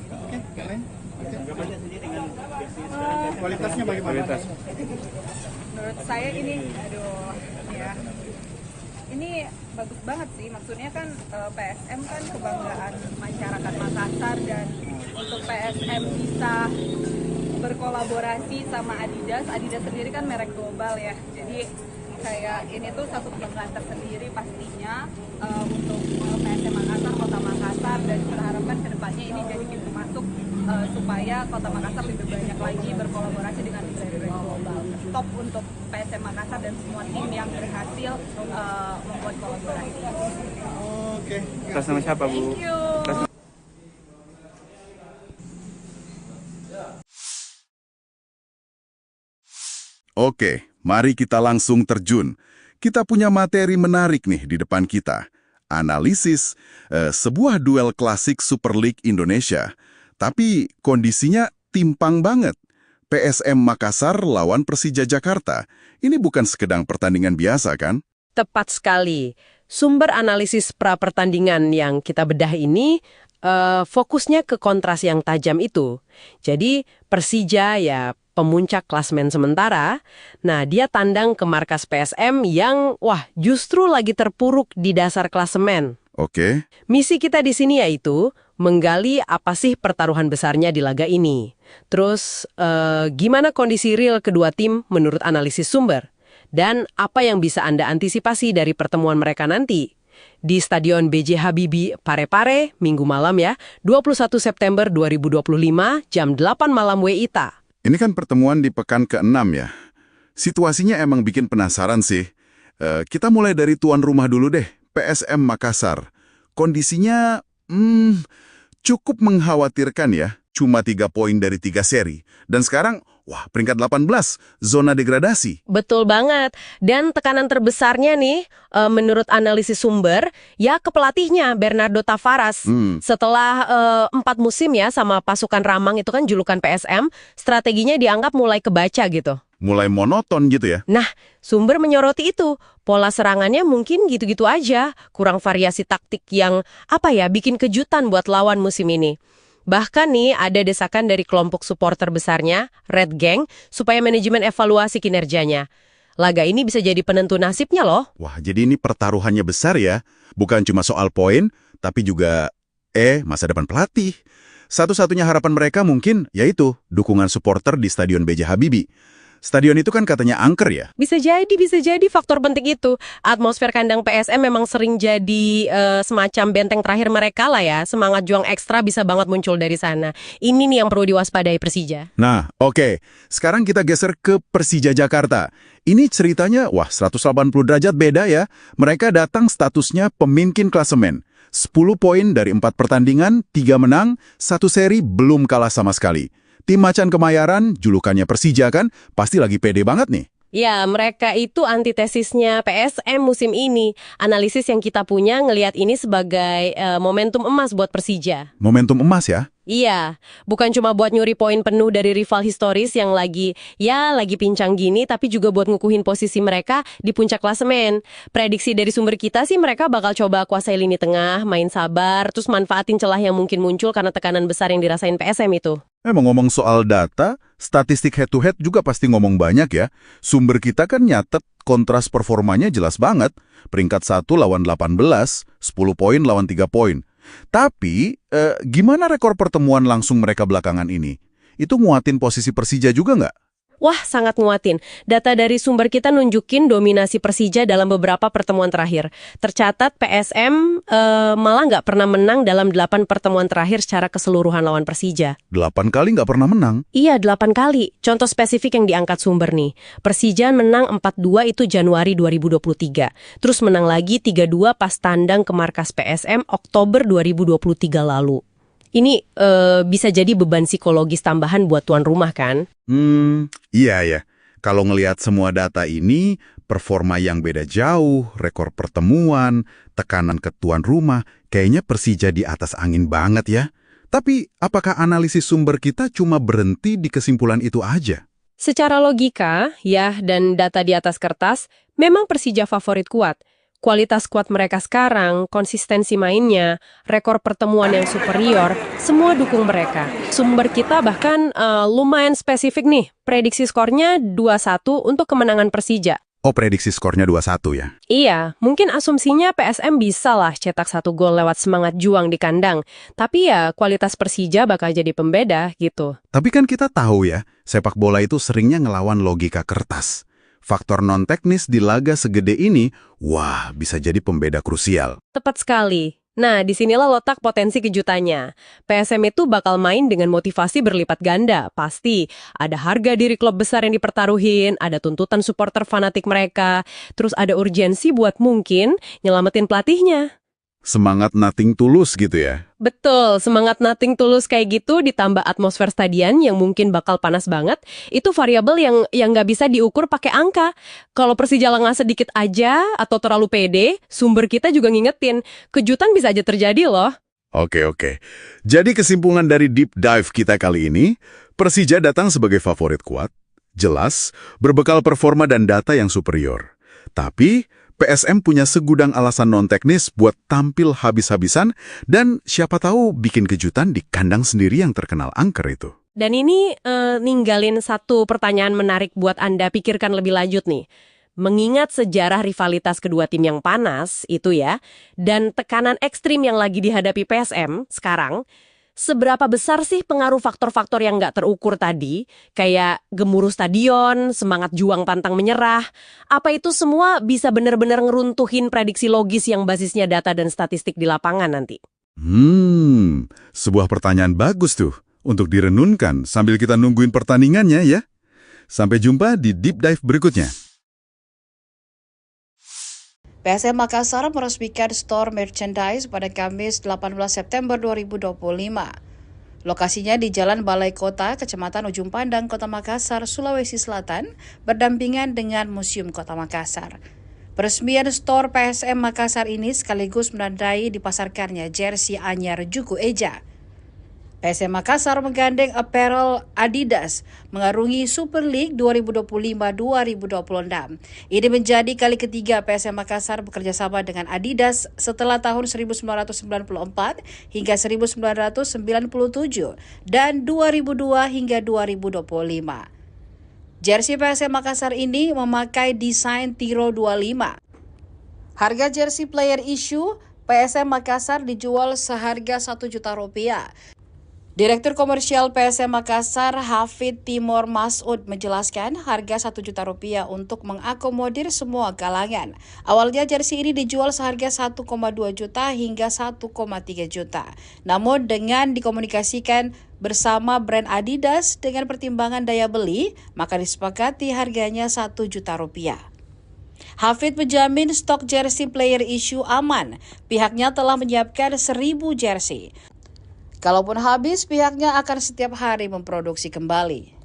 H: Oke, kalian? Kualitasnya bagaimana?
G: Menurut saya ini, ya. Ini bagus banget sih, maksudnya kan PSM kan kebanggaan masyarakat Makassar, dan untuk PSM bisa berkolaborasi sama Adidas sendiri kan merek global ya, jadi kayak ini tuh satu kebanggaan tersendiri pastinya untuk PSM Makassar, Kota Makassar, dan kita harapkan kedepannya ini jadi pintu masuk supaya Kota Makassar lebih banyak lagi berkolaborasi dengan brand-brand global. Top untuk PSM Makassar dan semua tim yang berhasil membuat kolaborasi.
H: Oke.
E: Atas nama siapa Bu?
G: Thank you.
A: Oke, mari kita langsung terjun. Kita punya materi menarik nih di depan kita. Analisis sebuah duel klasik Super League Indonesia. Tapi kondisinya timpang banget. PSM Makassar lawan Persija Jakarta. Ini bukan sekedar pertandingan biasa kan?
B: Tepat sekali. Sumber analisis pra-pertandingan yang kita bedah ini fokusnya ke kontras yang tajam itu. Jadi Persija ya pemuncak klasemen sementara, nah dia tandang ke markas PSM yang justru lagi terpuruk di dasar klasemen.
A: Oke.
B: Misi kita di sini yaitu menggali apa sih pertaruhan besarnya di laga ini. Terus gimana kondisi real kedua tim menurut analisis sumber. Dan apa yang bisa Anda antisipasi dari pertemuan mereka nanti. Di Stadion B.J. Habibie Parepare, Minggu malam ya, 21 September 2025, jam 8 malam WITA.
A: Ini kan pertemuan di pekan ke-6 ya. Situasinya emang bikin penasaran sih. Kita mulai dari tuan rumah dulu deh, PSM Makassar. Kondisinya cukup mengkhawatirkan ya. Cuma 3 poin dari 3 seri. Dan sekarang, peringkat 18, zona degradasi.
B: Betul banget. Dan tekanan terbesarnya nih, menurut analisis sumber, ya ke pelatihnya, Bernardo Tavares. Setelah 4 musim ya sama pasukan Ramang itu kan julukan PSM, strateginya dianggap mulai kebaca gitu.
A: Mulai monoton gitu ya.
B: Nah, sumber menyoroti itu. Pola serangannya mungkin gitu-gitu aja. Kurang variasi taktik yang, bikin kejutan buat lawan musim ini. Bahkan nih ada desakan dari kelompok supporter besarnya, Red Gang, supaya manajemen evaluasi kinerjanya. Laga ini bisa jadi penentu nasibnya loh.
A: Jadi ini pertaruhannya besar ya. Bukan cuma soal poin, tapi juga masa depan pelatih. Satu-satunya harapan mereka mungkin yaitu dukungan supporter di Stadion B.J. Habibie. Stadion itu kan katanya angker ya?
B: Bisa jadi faktor penting itu. Atmosfer kandang PSM memang sering jadi semacam benteng terakhir mereka lah ya. Semangat juang ekstra bisa banget muncul dari sana. Ini nih yang perlu diwaspadai Persija.
A: Nah, oke. Sekarang kita geser ke Persija Jakarta. Ini ceritanya, 180 derajat beda ya. Mereka datang statusnya pemimpin klasemen. 10 poin dari 4 pertandingan, 3 menang, 1 seri belum kalah sama sekali. Tim Macan Kemayoran, julukannya Persija kan, pasti lagi pede banget nih.
B: Ya, mereka itu antitesisnya PSM musim ini. Analisis yang kita punya ngelihat ini sebagai momentum emas buat Persija.
A: Momentum emas ya?
B: Iya, bukan cuma buat nyuri poin penuh dari rival historis yang lagi pincang gini, tapi juga buat ngukuhin posisi mereka di puncak klasemen. Prediksi dari sumber kita sih mereka bakal coba kuasai lini tengah, main sabar, terus manfaatin celah yang mungkin muncul karena tekanan besar yang dirasain PSM itu.
A: Ngomong soal data, statistik head-to-head juga pasti ngomong banyak ya. Sumber kita kan nyatet kontras performanya jelas banget. Peringkat 1 lawan 18, 10 poin lawan 3 poin. Tapi, gimana rekor pertemuan langsung mereka belakangan ini? Itu nguatin posisi Persija juga nggak?
B: Sangat nguatin. Data dari sumber kita nunjukin dominasi Persija dalam beberapa pertemuan terakhir. Tercatat PSM malah nggak pernah menang dalam 8 pertemuan terakhir secara keseluruhan lawan Persija.
A: 8 kali nggak pernah menang?
B: Iya, 8 kali. Contoh spesifik yang diangkat sumber nih. Persija menang 4-2 itu Januari 2023. Terus menang lagi 3-2 pas tandang ke markas PSM Oktober 2023 lalu. Ini bisa jadi beban psikologis tambahan buat tuan rumah kan?
A: Iya ya. Kalau ngelihat semua data ini, performa yang beda jauh, rekor pertemuan, tekanan ke tuan rumah, kayaknya Persija di atas angin banget ya. Tapi, apakah analisis sumber kita cuma berhenti di kesimpulan itu aja?
B: Secara logika, dan data di atas kertas, memang Persija favorit kuat. Kualitas skuad mereka sekarang, konsistensi mainnya, rekor pertemuan yang superior, semua dukung mereka. Sumber kita bahkan lumayan spesifik nih, prediksi skornya 2-1 untuk kemenangan Persija.
A: Prediksi skornya 2-1 ya?
B: Iya, mungkin asumsinya PSM bisa lah cetak 1 gol lewat semangat juang di kandang. Tapi kualitas Persija bakal jadi pembeda gitu.
A: Tapi kan kita tahu ya, sepak bola itu seringnya ngelawan logika kertas. Faktor non-teknis di laga segede ini, bisa jadi pembeda krusial.
B: Tepat sekali. Nah, disinilah letak potensi kejutannya. PSM itu bakal main dengan motivasi berlipat ganda, pasti. Ada harga diri klub besar yang dipertaruhin, ada tuntutan supporter fanatik mereka, terus ada urgensi buat mungkin nyelamatin pelatihnya.
A: Semangat nothing tulus gitu ya?
B: Betul, semangat nothing tulus kayak gitu ditambah atmosfer stadion yang mungkin bakal panas banget, itu variabel yang nggak bisa diukur pakai angka. Kalau Persija lengah sedikit aja atau terlalu pede, sumber kita juga ngingetin, kejutan bisa aja terjadi loh.
A: Oke. Jadi kesimpulan dari deep dive kita kali ini, Persija datang sebagai favorit kuat, jelas, berbekal performa dan data yang superior. Tapi PSM punya segudang alasan non-teknis buat tampil habis-habisan dan siapa tahu bikin kejutan di kandang sendiri yang terkenal angker itu.
B: Dan ini ninggalin satu pertanyaan menarik buat Anda pikirkan lebih lanjut nih. Mengingat sejarah rivalitas kedua tim yang panas itu ya, dan tekanan ekstrim yang lagi dihadapi PSM sekarang, seberapa besar sih pengaruh faktor-faktor yang nggak terukur tadi, kayak gemuruh stadion, semangat juang pantang menyerah, apa itu semua bisa benar-benar ngeruntuhin prediksi logis yang basisnya data dan statistik di lapangan nanti?
A: Sebuah pertanyaan bagus tuh untuk direnunkan sambil kita nungguin pertandingannya ya. Sampai jumpa di Deep Dive berikutnya.
C: PSM Makassar meresmikan store merchandise pada Kamis 18 September 2025. Lokasinya di Jalan Balai Kota, Kecamatan Ujung Pandang, Kota Makassar, Sulawesi Selatan, berdampingan dengan Museum Kota Makassar. Peresmian store PSM Makassar ini sekaligus menandai dipasarkannya jersey anyar Juku Eja. PSM Makassar menggandeng apparel Adidas mengarungi Super League 2025-2026. Ini menjadi kali ketiga PSM Makassar bekerja sama dengan Adidas setelah tahun 1994 hingga 1997 dan 2002 hingga 2025. Jersey PSM Makassar ini memakai desain Tiro 25. Harga jersey player issue PSM Makassar dijual seharga Rp1 juta. Direktur Komersial PSM Makassar, Hafid Timur Masud, menjelaskan harga Rp1 juta untuk mengakomodir semua kalangan. Awalnya jersey ini dijual seharga 1,2 juta hingga 1,3 juta. Namun dengan dikomunikasikan bersama brand Adidas dengan pertimbangan daya beli, maka disepakati harganya Rp1 juta. Hafid menjamin stok jersey player issue aman. Pihaknya telah menyiapkan 1.000 jersey. Kalaupun habis, pihaknya akan setiap hari memproduksi kembali.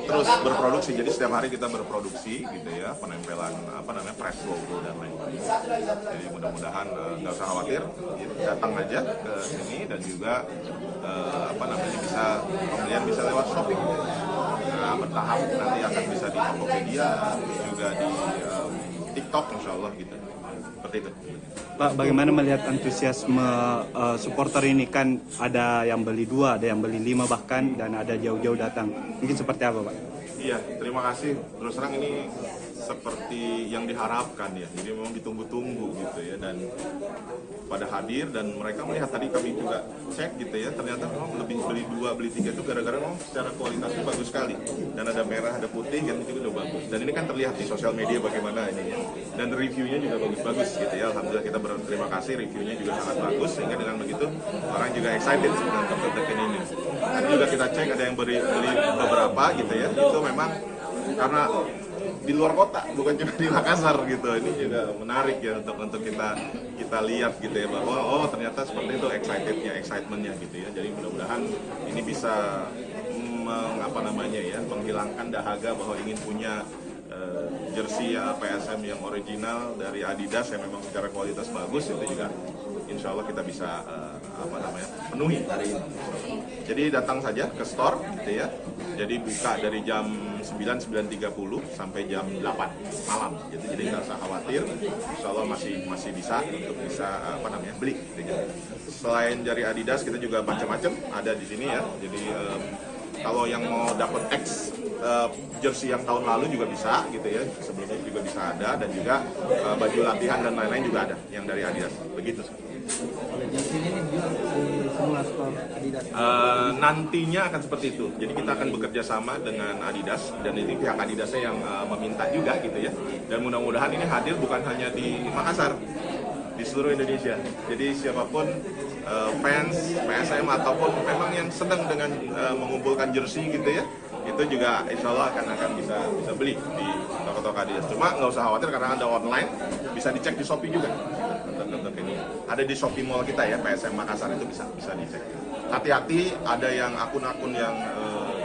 D: Terus berproduksi, jadi setiap hari kita berproduksi gitu ya, penempelan press logo dan lain-lain. Jadi mudah-mudahan nggak usah khawatir, datang aja ke sini dan juga bisa pembelian bisa lewat Shopee. Nah, bertahap nanti akan bisa di Tokopedia, juga di TikTok insya Allah gitu. Seperti itu.
E: Pak, bagaimana melihat antusiasme supporter ini? Kan ada yang beli 2, ada yang beli 5 bahkan, dan ada jauh-jauh datang. Mungkin seperti apa, Pak?
D: Iya, terima kasih. Terus terang ini seperti yang diharapkan ya. Jadi memang ditunggu-tunggu gitu ya, dan pada hadir dan mereka melihat, tadi kami juga cek gitu ya, ternyata memang lebih beli 2 beli 3 itu gara-gara memang secara kualitasnya bagus sekali, dan ada merah ada putih yang itu udah bagus, dan ini kan terlihat di sosial media bagaimana ini ya, dan reviewnya juga bagus-bagus gitu ya. Alhamdulillah kita berterima kasih, reviewnya juga sangat bagus, sehingga dengan begitu orang juga excited dengan Tokyo ini. Tadi juga kita cek ada yang beli beberapa gitu ya, itu memang karena di luar kota, bukan cuma di Makassar gitu. Ini juga menarik ya untuk kita lihat gitu ya, bahwa oh ternyata seperti itu excitementnya gitu ya. Jadi mudah-mudahan ini bisa menghilangkan dahaga bahwa ingin punya jersey PSM yang original dari Adidas yang memang secara kualitas bagus. Itu juga insya Allah kita bisa penuhi hari ini. Jadi datang saja ke store gitu ya. Jadi buka dari jam 9:30 sampai jam 8 malam. Jadi nggak usah khawatir. Insya Allah masih bisa untuk bisa beli. Gitu. Selain dari Adidas kita juga macam-macam ada di sini ya. Jadi kalau yang mau dapat X jersey yang tahun lalu juga bisa gitu ya, sebelumnya juga bisa ada, dan juga baju latihan dan lain-lain juga ada yang dari Adidas. Begitu.
F: Jersey ini dijual di semua store Adidas.
D: Nantinya akan seperti itu. Jadi kita akan bekerja sama dengan Adidas, dan ini pihak Adidasnya yang meminta juga gitu ya. Dan mudah-mudahan ini hadir bukan hanya di Makassar, di seluruh Indonesia. Jadi siapapun fans PSM ataupun memang yang sedang dengan mengumpulkan jersey gitu ya, itu juga insya Allah akan bisa beli di toko-toko Adidas. Cuma nggak usah khawatir karena ada online, bisa dicek di Shopee juga. Ini ada di Shopee Mall kita ya, PSM Makassar, itu bisa dicek. Hati-hati, ada yang akun-akun yang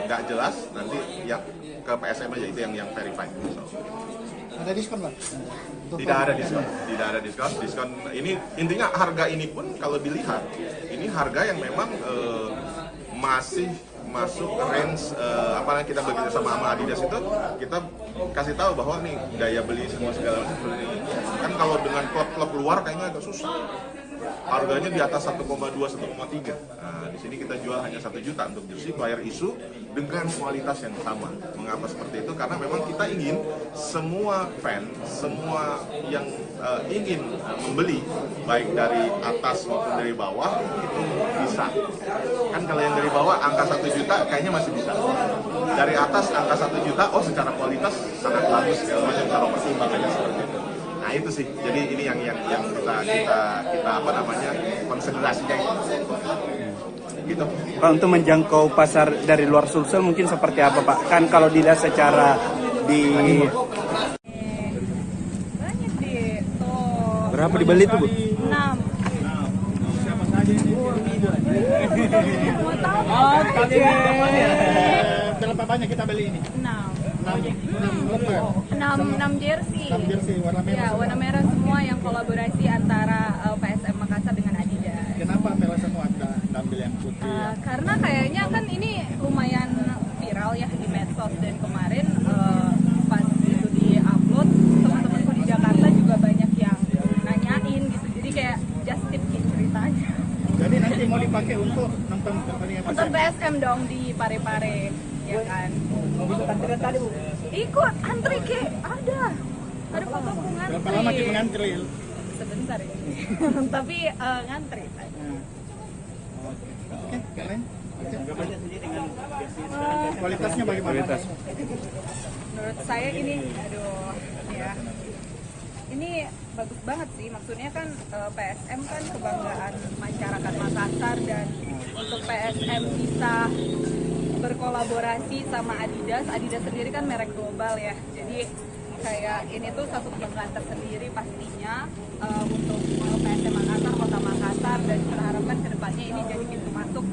D: nggak jelas, nanti yang ke PSM aja, itu yang verified.
H: Ada diskon, Pak?
D: Tidak ada diskon. Diskon ini intinya harga ini pun kalau dilihat ini harga yang memang masih masuk range kita bekerja sama Adidas itu, kita kasih tahu bahwa nih daya beli semua segala macam seperti ini. Kan kalau dengan klub-klub luar kayaknya agak susah. Harganya di atas 1,2, 1,3. Nah, di sini kita jual hanya 1 juta untuk jersey player issue dengan kualitas yang sama. Mengapa seperti itu? Karena memang kita ingin semua fan, semua yang ingin membeli, baik dari atas maupun dari bawah, itu bisa. Kan kalau yang dari bawah angka 1 juta kayaknya masih bisa. Dari atas angka 1 juta, oh secara kualitas sangat bagus, segala macam, cara pertimbangannya seperti itu. Nah itu sih, jadi ini yang kita konsentrasinya gitu.
E: Pak, untuk menjangkau pasar dari luar Sulsel mungkin seperti apa Pak? Kan kalau dilihat secara di
G: banyak deh tuh.
E: berapa dibeli tuh Bu?
G: 6.
H: Siapa saja ini?
G: Mau tahu?
H: Berapa banyak kita beli ini?
G: 6 jersey.
H: 6 jersey warna merah.
G: Ya, warna merah semua yang kolaborasi antara PSM Makassar dengan Adidas.
H: Kenapa merah semua ambil yang putih?
G: Karena kayaknya kan ini lumayan viral ya di medsos, dan kemarin pas itu di-upload, teman-temanku di Jakarta juga banyak yang nanyain gitu. Jadi kayak just tip gitu ceritanya.
H: Jadi nanti mau dipakai untuk nonton pertandingan
G: Untuk PSM dong di Pare-Pare, ya kan?
F: Mau ikut antrian tadi Bu?
G: Ikut antri ke ada fotoku ngantri.
H: Berapa lama kita ngantri?
G: Sebentar ya. Tapi ngantri.
H: Oke, kalian? Kualitasnya bagaimana?
G: Menurut saya ini, ya. Ini bagus banget sih, maksudnya kan PSM kan kebanggaan masyarakat Makassar, dan untuk PSM bisa berkolaborasi sama Adidas sendiri kan merek global ya, jadi kayak ini tuh satu kebanggaan tersendiri pastinya untuk PSM Makassar, Kota Makassar, dan kita harapkan kedepannya ini jadi pintu masuk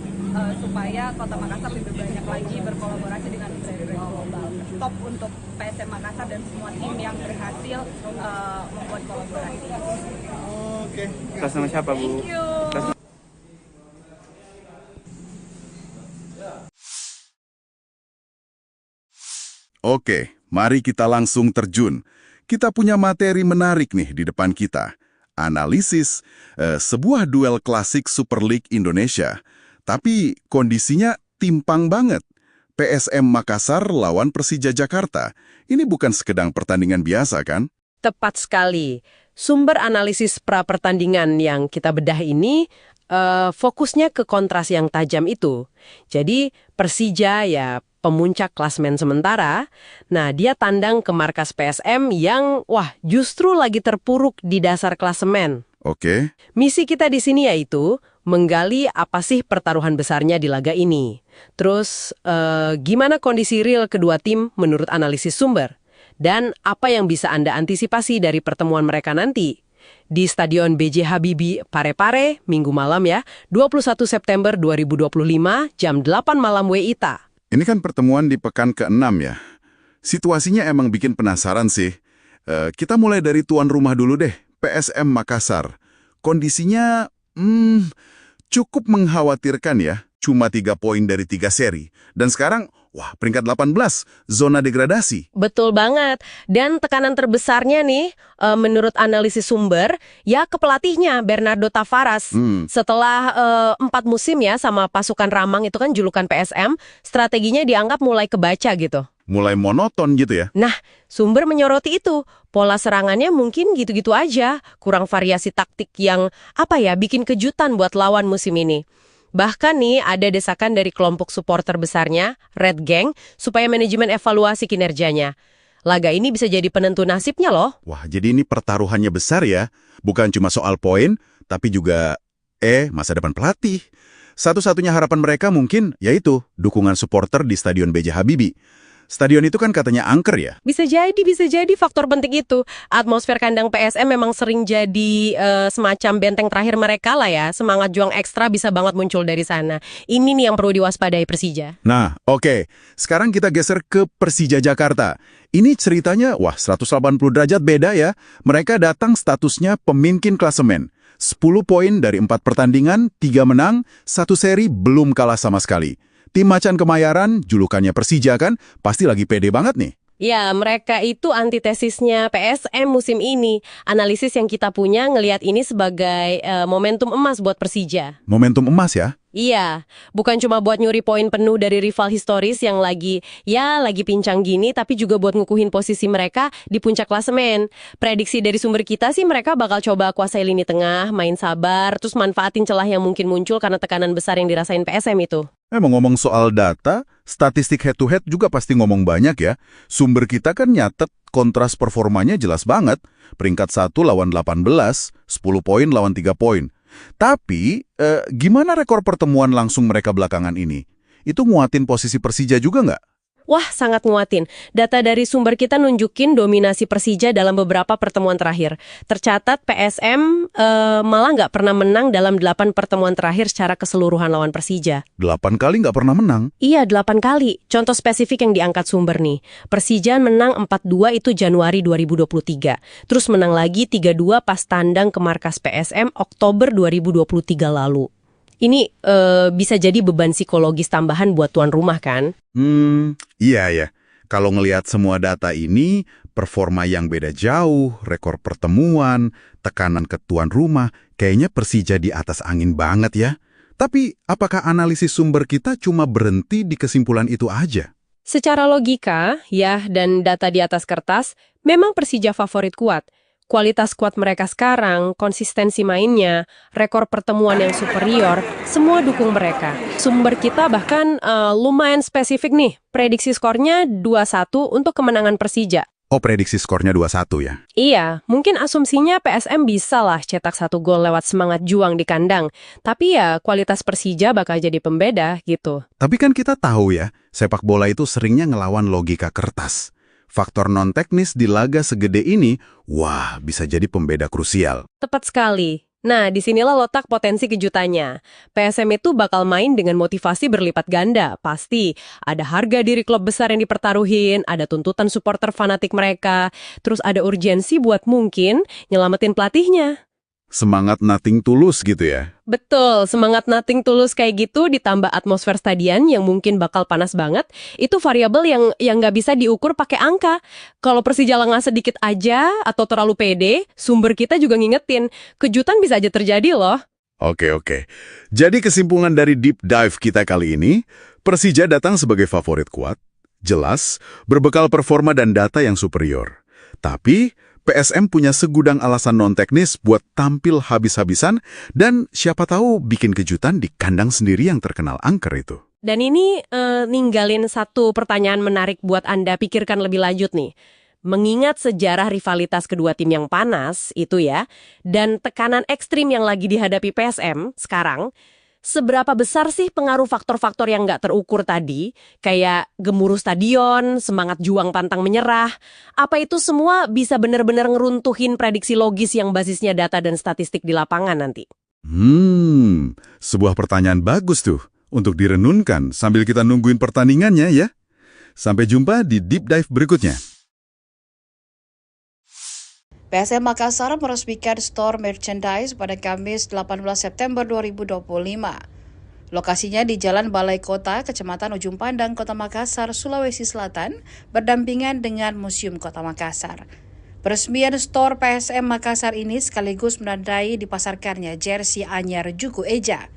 G: supaya Kota Makassar lebih banyak lagi berkolaborasi dengan brand-brand global. Top untuk PSM Makassar dan semua tim yang berhasil membuat kolaborasi.
H: Oke.
E: Atas nama siapa Bu?
G: Thank you.
A: Oke, mari kita langsung terjun. Kita punya materi menarik nih di depan kita. Analisis sebuah duel klasik Super League Indonesia. Tapi kondisinya timpang banget. PSM Makassar lawan Persija Jakarta. Ini bukan sekedar pertandingan biasa, kan?
B: Tepat sekali. Sumber analisis pra-pertandingan yang kita bedah ini fokusnya ke kontras yang tajam itu. Jadi Persija ya pemuncak klasemen sementara. Nah, dia tandang ke markas PSM yang justru lagi terpuruk di dasar klasemen.
A: Oke.
B: Misi kita di sini yaitu menggali apa sih pertaruhan besarnya di laga ini. Terus, gimana kondisi real kedua tim menurut analisis sumber? Dan apa yang bisa Anda antisipasi dari pertemuan mereka nanti? Di Stadion B.J. Habibie Parepare, Minggu malam ya, 21 September 2025, jam 8 malam WITA.
A: Ini kan pertemuan di pekan ke-6 ya. Situasinya emang bikin penasaran sih. Kita mulai dari tuan rumah dulu deh, PSM Makassar. Kondisinya cukup mengkhawatirkan ya. Cuma 3 poin dari 3 seri. Dan sekarang, peringkat 18, zona degradasi.
B: Betul banget. Dan tekanan terbesarnya nih, menurut analisis sumber, ya ke pelatihnya, Bernardo Tavares. Setelah 4 musim ya sama pasukan Ramang itu kan julukan PSM, strateginya dianggap mulai kebaca gitu.
A: Mulai monoton gitu ya.
B: Nah, sumber menyoroti itu. Pola serangannya mungkin gitu-gitu aja. Kurang variasi taktik yang, bikin kejutan buat lawan musim ini. Bahkan nih ada desakan dari kelompok supporter besarnya, Red Gang, supaya manajemen evaluasi kinerjanya. Laga ini bisa jadi penentu nasibnya loh.
A: Wah, jadi ini pertaruhannya besar ya. Bukan cuma soal poin, tapi juga masa depan pelatih. Satu-satunya harapan mereka mungkin yaitu dukungan supporter di Stadion B.J. Habibie. Stadion itu kan katanya angker ya?
B: Bisa jadi faktor penting itu. Atmosfer kandang PSM memang sering jadi semacam benteng terakhir mereka lah ya. Semangat juang ekstra bisa banget muncul dari sana. Ini nih yang perlu diwaspadai Persija.
A: Nah, oke. Sekarang kita geser ke Persija Jakarta. Ini ceritanya, 180 derajat beda ya. Mereka datang statusnya pemimpin klasemen. 10 poin dari 4 pertandingan, 3 menang, 1 seri belum kalah sama sekali. Tim Macan Kemayoran, julukannya Persija kan, pasti lagi pede banget nih.
B: Ya, mereka itu antitesisnya PSM musim ini. Analisis yang kita punya ngelihat ini sebagai momentum emas buat Persija.
A: Momentum emas ya?
B: Iya, bukan cuma buat nyuri poin penuh dari rival historis yang lagi pincang gini, tapi juga buat ngukuhin posisi mereka di puncak klasemen. Prediksi dari sumber kita sih mereka bakal coba kuasai lini tengah, main sabar, terus manfaatin celah yang mungkin muncul karena tekanan besar yang dirasain PSM itu.
A: Mau ngomong soal data, statistik head-to-head juga pasti ngomong banyak ya. Sumber kita kan nyatet kontras performanya jelas banget. Peringkat 1 lawan 18, 10 poin lawan 3 poin. Tapi, gimana rekor pertemuan langsung mereka belakangan ini? Itu nguatin posisi Persija juga nggak?
B: Wah, sangat nguatin. Data dari sumber kita nunjukin dominasi Persija dalam beberapa pertemuan terakhir. Tercatat PSM malah nggak pernah menang dalam 8 pertemuan terakhir secara keseluruhan lawan Persija.
A: 8 kali nggak pernah menang?
B: Iya, 8 kali. Contoh spesifik yang diangkat sumber nih. Persija menang 4-2 itu Januari 2023. Terus menang lagi 3-2 pas tandang ke markas PSM Oktober 2023 lalu. Ini bisa jadi beban psikologis tambahan buat tuan rumah kan?
A: Iya ya. Kalau ngelihat semua data ini, performa yang beda jauh, rekor pertemuan, tekanan ke tuan rumah, kayaknya Persija di atas angin banget ya. Tapi, apakah analisis sumber kita cuma berhenti di kesimpulan itu aja?
B: Secara logika, ya, dan data di atas kertas, memang Persija favorit kuat. Kualitas skuad mereka sekarang, konsistensi mainnya, rekor pertemuan yang superior, semua dukung mereka. Sumber kita bahkan lumayan spesifik nih. Prediksi skornya 2-1 untuk kemenangan Persija.
A: Oh, prediksi skornya 2-1 ya?
B: Iya, mungkin asumsinya PSM bisa lah cetak 1 gol lewat semangat juang di kandang. Tapi ya, kualitas Persija bakal jadi pembeda gitu.
A: Tapi kan kita tahu ya, sepak bola itu seringnya ngelawan logika kertas. Faktor non-teknis di laga segede ini, bisa jadi pembeda krusial.
B: Tepat sekali. Nah, disinilah letak potensi kejutannya. PSM itu bakal main dengan motivasi berlipat ganda, pasti. Ada harga diri klub besar yang dipertaruhin, ada tuntutan supporter fanatik mereka, terus ada urgensi buat mungkin nyelamatin pelatihnya.
A: Semangat nothing tulus gitu ya?
B: Betul, semangat nothing tulus kayak gitu ditambah atmosfer stadion yang mungkin bakal panas banget, itu variabel yang nggak bisa diukur pakai angka. Kalau Persija lengah sedikit aja atau terlalu pede, sumber kita juga ngingetin, kejutan bisa aja terjadi loh.
A: Oke. Jadi kesimpulan dari deep dive kita kali ini, Persija datang sebagai favorit kuat, jelas, berbekal performa dan data yang superior. Tapi, PSM punya segudang alasan non-teknis buat tampil habis-habisan dan siapa tahu bikin kejutan di kandang sendiri yang terkenal angker itu.
B: Dan ini ninggalin satu pertanyaan menarik buat Anda pikirkan lebih lanjut nih. Mengingat sejarah rivalitas kedua tim yang panas itu ya, dan tekanan ekstrim yang lagi dihadapi PSM sekarang, seberapa besar sih pengaruh faktor-faktor yang nggak terukur tadi, kayak gemuruh stadion, semangat juang pantang menyerah, apa itu semua bisa benar-benar ngeruntuhin prediksi logis yang basisnya data dan statistik di lapangan nanti?
A: Sebuah pertanyaan bagus tuh untuk direnunkan sambil kita nungguin pertandingannya ya. Sampai jumpa di Deep Dive berikutnya.
C: PSM Makassar meresmikan store merchandise pada Kamis 18 September 2025. Lokasinya di Jalan Balai Kota, Kecamatan Ujung Pandang, Kota Makassar, Sulawesi Selatan, berdampingan dengan Museum Kota Makassar. Peresmian store PSM Makassar ini sekaligus menandai dipasarkannya jersey anyar Juku Eja.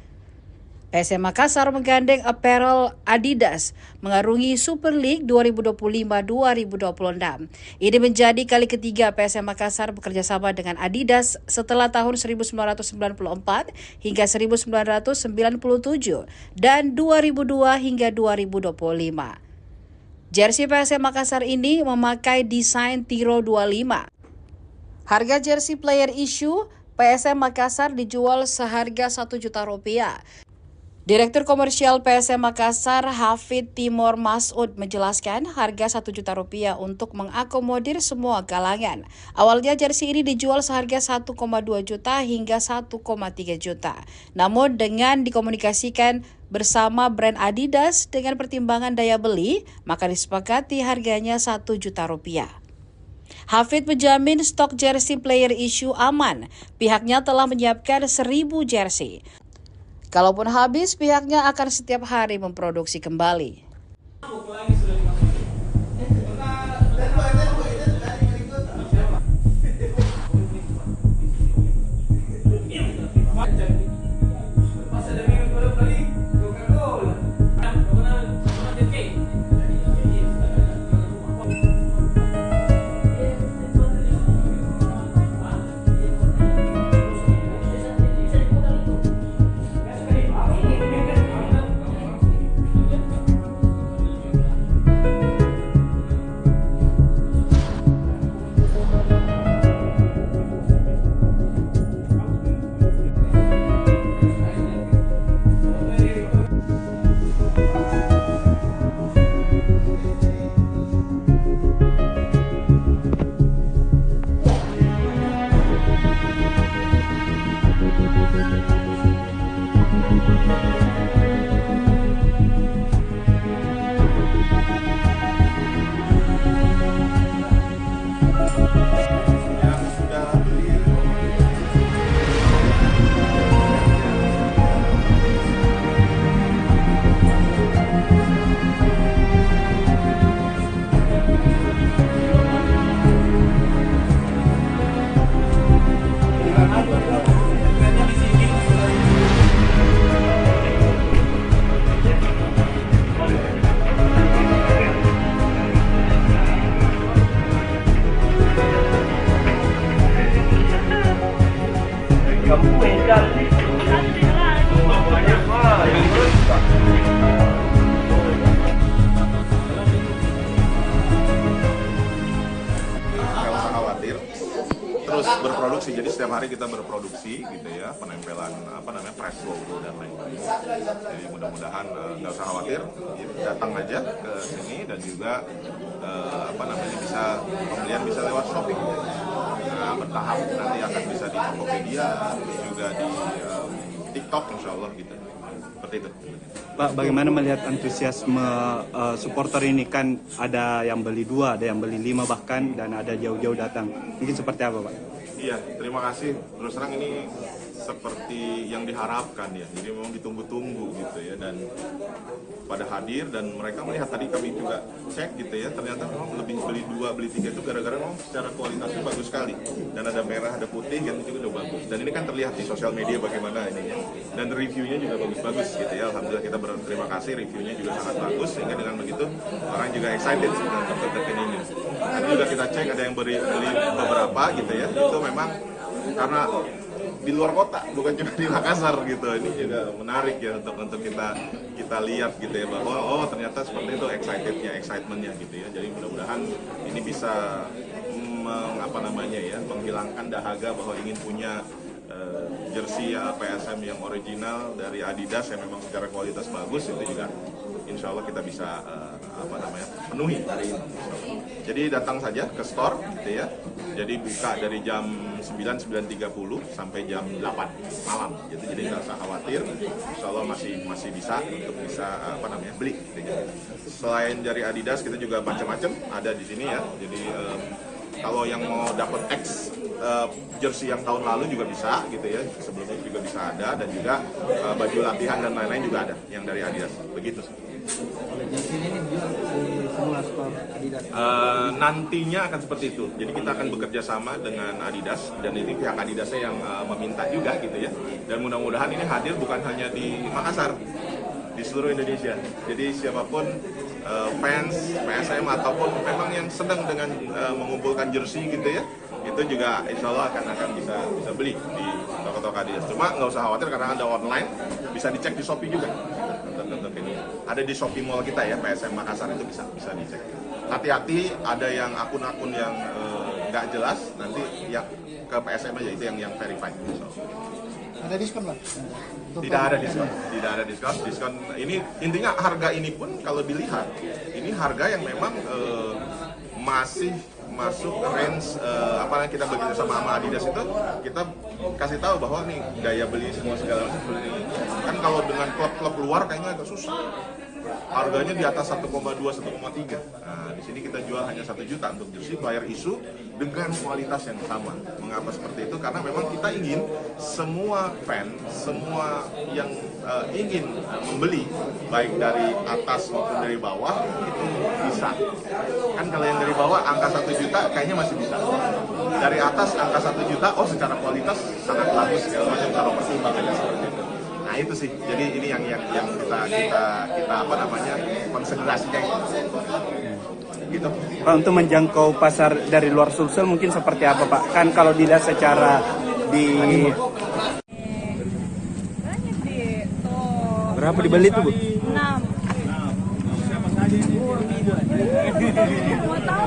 C: PSM Makassar menggandeng apparel Adidas mengarungi Super League 2025-2026. Ini menjadi kali ketiga PSM Makassar bekerja sama dengan Adidas setelah tahun 1994 hingga 1997 dan 2002 hingga 2025. Jersey PSM Makassar ini memakai desain Tiro 25. Harga jersey player issue PSM Makassar dijual seharga Rp1 juta. Direktur Komersial PSM Makassar, Hafid Timur Masud, menjelaskan harga Rp1 juta untuk mengakomodir semua kalangan. Awalnya jersey ini dijual seharga 1,2 juta hingga 1,3 juta. Namun dengan dikomunikasikan bersama brand Adidas dengan pertimbangan daya beli, maka disepakati harganya Rp1 juta. Hafid menjamin stok jersey player issue aman. Pihaknya telah menyiapkan 1.000 jersey. Kalaupun habis, pihaknya akan setiap hari memproduksi kembali.
D: Terus berproduksi, jadi setiap hari kita berproduksi gitu ya, penempelan press logo dan lain-lain. Jadi mudah-mudahan nggak usah khawatir, datang aja ke sini dan juga bisa pembelian bisa lewat Shopee. Nah, bertahap nanti akan bisa di Tokopedia, juga di TikTok insya Allah gitu. Seperti itu.
E: Pak, bagaimana melihat antusiasme supporter ini? Kan ada yang beli 2, ada yang beli 5 bahkan, dan ada jauh-jauh datang. Mungkin seperti apa, Pak?
D: Iya, terima kasih. Terus terang ini seperti yang diharapkan ya. Jadi memang ditunggu-tunggu gitu ya, dan pada hadir dan mereka melihat, tadi kami juga cek gitu ya, ternyata memang lebih beli 2, beli 3 itu gara-gara memang secara kualitasnya bagus sekali, dan ada merah, ada putih gitu juga udah bagus, dan ini kan terlihat di sosial media bagaimana ininya, dan reviewnya juga bagus-bagus gitu ya. Alhamdulillah kita berterima kasih, reviewnya juga sangat bagus, sehingga dengan begitu orang juga excited dengan tertentu ini. Tadi juga kita cek ada yang beli beberapa gitu ya, itu memang karena di luar kota, bukan cuma di Makassar gitu. Ini juga menarik ya untuk kita lihat gitu ya, bahwa oh ternyata seperti itu excitementnya gitu ya. Jadi mudah-mudahan ini bisa menghilangkan dahaga bahwa ingin punya jersey PSM yang original dari Adidas yang memang secara kualitas bagus. Itu juga insya Allah kita bisa penuhi hari ini. Jadi datang saja ke store gitu ya. Jadi buka dari jam 9.30 sampai jam 8 malam gitu. Jadi nggak usah khawatir, insya Allah masih bisa untuk beli gitu ya. Selain dari Adidas kita juga macam-macam ada di sini ya. Jadi kalau yang mau dapat jersey yang tahun lalu juga bisa gitu ya, sebelumnya juga bisa ada, dan juga baju latihan dan lain-lain juga ada yang dari Adidas. Begitu sih.
F: Jersey ini dijual di semua store Adidas.
D: Nantinya akan seperti itu. Jadi kita akan bekerja sama dengan Adidas, dan ini pihak Adidasnya yang meminta juga gitu ya. Dan mudah-mudahan ini hadir bukan hanya di Makassar, di seluruh Indonesia. Jadi siapapun fans PSM ataupun memang yang sedang dengan mengumpulkan jersey gitu ya, itu juga insya Allah akan bisa beli di toko-toko Adidas. Cuma nggak usah khawatir karena ada online, bisa dicek di Shopee juga. Untuk ini ada di Shopee Mall kita ya, PSM Makassar, itu bisa dicek. Hati-hati, ada yang akun-akun yang nggak jelas, nanti ya ke PSM aja, itu yang verified.
H: Ada diskon lah?
D: Tidak ada diskon. Diskon ini intinya harga ini pun kalau dilihat ini harga yang memang masih masuk range apa yang kita bekerja sama Adidas itu, kita kasih tahu bahwa nih daya beli semua segala macam seperti ini. Kan kalau dengan klub-klub luar kayaknya agak susah. Harganya di atas 1,2, 1,3. Nah, di sini kita jual hanya 1 juta untuk jersey player issue dengan kualitas yang sama. Mengapa seperti itu? Karena memang kita ingin semua fan, semua yang ingin membeli, baik dari atas maupun dari bawah, itu bisa. Kan kalau yang dari bawah angka 1 juta kayaknya masih bisa. Dari atas angka 1 juta, oh secara kualitas sangat bagus segala macam kalau pertimbangannya seperti itu. Nah itu sih, jadi ini yang kita konsentrasinya gitu.
E: Pak, untuk menjangkau pasar dari luar Sulsel mungkin seperti apa Pak? Kan kalau dilihat secara di
G: banyak sih tuh.
E: berapa dibeli tuh Bu?
G: 6.
H: Siapa saja ini?
G: Mau tahu?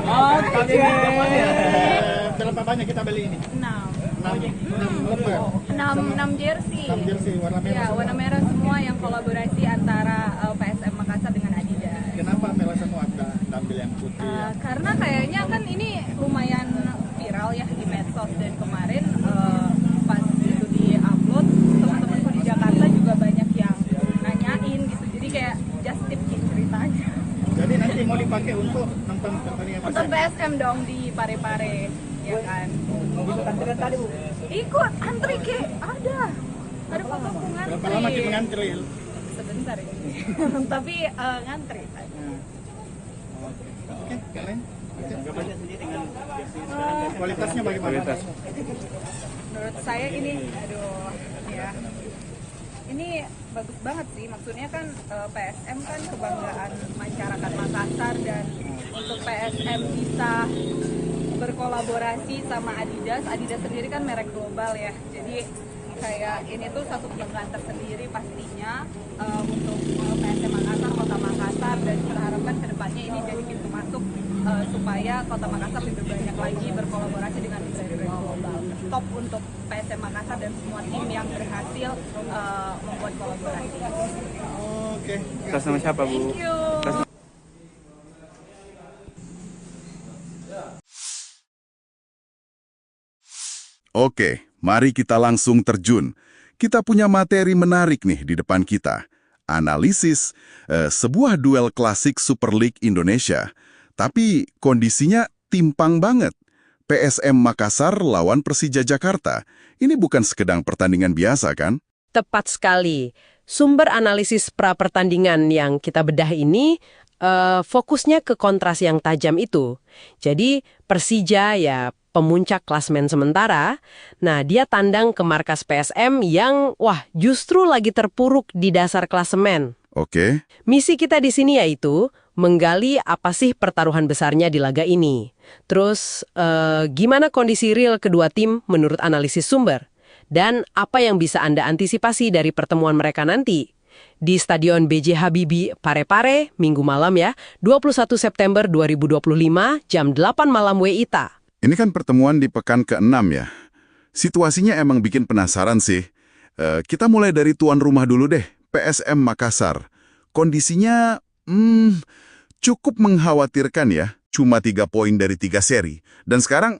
H: Berapa banyak kita beli ini?
G: 6 jersey.
H: 6 jersey warna merah.
G: Ya, warna merah semua yang kolaborasi antara PSM Makassar dengan Adidas.
H: Kenapa merah semua? Kita ambil yang putih.
G: Karena kayaknya kan ini lumayan viral ya di medsos, dan kemarin pas itu di-upload, teman-temanku di Jakarta juga banyak yang nanyain gitu. Jadi kayak just tip ceritanya.
H: Jadi nanti mau dipakai untuk nonton pertandingan
G: Untuk PSM dong di Pare-Pare, ya kan?
H: tadi Bu.
G: Ikut antri ke ada pokokku ngantri.
H: Berapa lama kita ngantri?
G: Sebentar ini. Tapi ngantri.
H: Oke, kalian. Kualitasnya bagaimana?
E: Kualitas.
G: Menurut saya ini, ya. Ini bagus banget sih, maksudnya kan PSM kan kebanggaan masyarakat Makassar, dan untuk PSM bisa berkolaborasi sama Adidas sendiri kan merek global ya, jadi kayak ini tuh satu kebanggaan tersendiri pastinya untuk PSM Makassar, Kota Makassar, dan kita harapkan kedepannya ini jadi pintu masuk supaya Kota Makassar lebih banyak lagi berkolaborasi dengan brand-brand global. Top untuk PSM Makassar dan semua tim yang berhasil membuat kolaborasi.
H: Oke.
E: Atas nama siapa Bu?
G: Thank you.
A: Oke, mari kita langsung terjun. Kita punya materi menarik nih di depan kita. Analisis sebuah duel klasik Super League Indonesia. Tapi kondisinya timpang banget. PSM Makassar lawan Persija Jakarta. Ini bukan sekedar pertandingan biasa kan?
B: Tepat sekali. Sumber analisis pra-pertandingan yang kita bedah ini fokusnya ke kontras yang tajam itu. Jadi Persija ya pemuncak klasemen sementara. Nah, dia tandang ke markas PSM yang justru lagi terpuruk di dasar klasemen.
A: Oke.
B: Misi kita di sini yaitu menggali apa sih pertaruhan besarnya di laga ini. Terus, gimana kondisi real kedua tim menurut analisis sumber? Dan apa yang bisa Anda antisipasi dari pertemuan mereka nanti? Di Stadion B.J. Habibie, Parepare, Minggu malam ya, 21 September 2025, jam 8 malam WITA.
A: Ini kan pertemuan di pekan ke-6 ya. Situasinya emang bikin penasaran sih. Kita mulai dari tuan rumah dulu deh, PSM Makassar. Kondisinya cukup mengkhawatirkan ya. Cuma 3 poin dari 3 seri. Dan sekarang,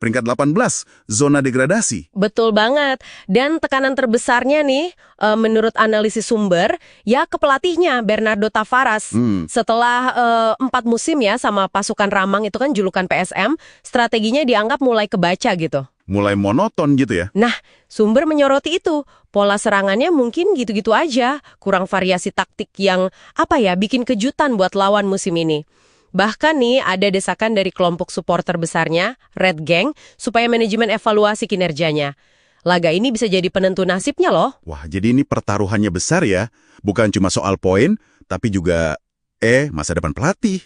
A: peringkat 18, zona degradasi.
B: Betul banget. Dan tekanan terbesarnya nih, menurut analisis sumber, ya ke pelatihnya, Bernardo Tavares. Setelah 4 musim ya sama pasukan Ramang itu kan julukan PSM, strateginya dianggap mulai kebaca gitu.
A: Mulai monoton gitu ya?
B: Nah, sumber menyoroti itu. Pola serangannya mungkin gitu-gitu aja. Kurang variasi taktik yang, bikin kejutan buat lawan musim ini. Bahkan nih ada desakan dari kelompok supporter besarnya, Red Gang, supaya manajemen evaluasi kinerjanya. Laga ini bisa jadi penentu nasibnya loh.
A: Wah, jadi ini pertaruhannya besar ya. Bukan cuma soal poin, tapi juga masa depan pelatih.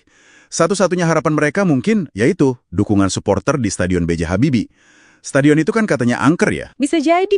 A: Satu-satunya harapan mereka mungkin yaitu dukungan supporter di Stadion B.J. Habibie. Stadion itu kan katanya angker ya?
B: Bisa jadi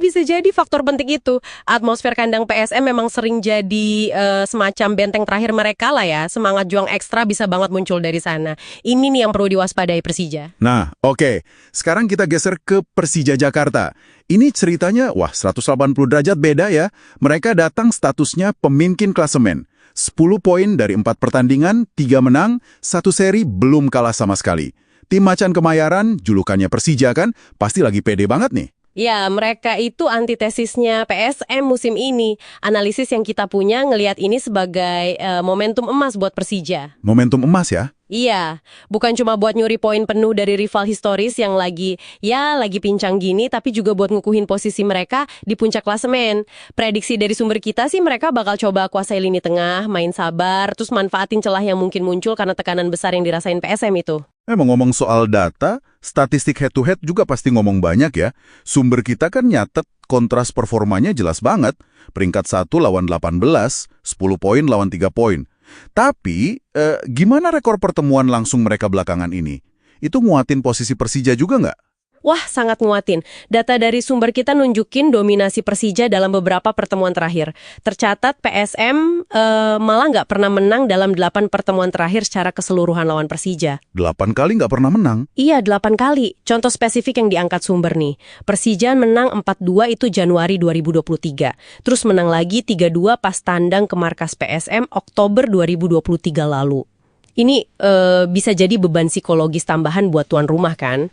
B: faktor penting itu. Atmosfer kandang PSM memang sering jadi semacam benteng terakhir mereka lah ya. Semangat juang ekstra bisa banget muncul dari sana. Ini nih yang perlu diwaspadai Persija.
A: Nah, oke. Sekarang kita geser ke Persija Jakarta. Ini ceritanya, 180 derajat beda ya. Mereka datang statusnya pemimpin klasemen. 10 poin dari 4 pertandingan, 3 menang, 1 seri belum kalah sama sekali. Tim Macan Kemayoran, julukannya Persija kan, pasti lagi pede banget nih.
B: Ya, mereka itu antitesisnya PSM musim ini. Analisis yang kita punya ngelihat ini sebagai momentum emas buat Persija.
A: Momentum emas ya?
B: Iya, bukan cuma buat nyuri poin penuh dari rival historis yang lagi pincang gini, tapi juga buat ngukuhin posisi mereka di puncak klasemen. Prediksi dari sumber kita sih mereka bakal coba kuasai lini tengah, main sabar, terus manfaatin celah yang mungkin muncul karena tekanan besar yang dirasain PSM itu.
A: Ngomong soal data, statistik head-to-head juga pasti ngomong banyak ya. Sumber kita kan nyatet kontras performanya jelas banget. Peringkat 1 lawan 18, 10 poin lawan 3 poin. Tapi, gimana rekor pertemuan langsung mereka belakangan ini? Itu nguatin posisi Persija juga nggak?
B: Wah, sangat nguatin. Data dari sumber kita nunjukin dominasi Persija dalam beberapa pertemuan terakhir. Tercatat PSM malah nggak pernah menang dalam 8 pertemuan terakhir secara keseluruhan lawan Persija.
A: 8 kali nggak pernah menang?
B: Iya, 8 kali. Contoh spesifik yang diangkat sumber nih. Persija menang 4-2 itu Januari 2023. Terus menang lagi 3-2 pas tandang ke markas PSM Oktober 2023 lalu. Ini bisa jadi beban psikologis tambahan buat tuan rumah kan?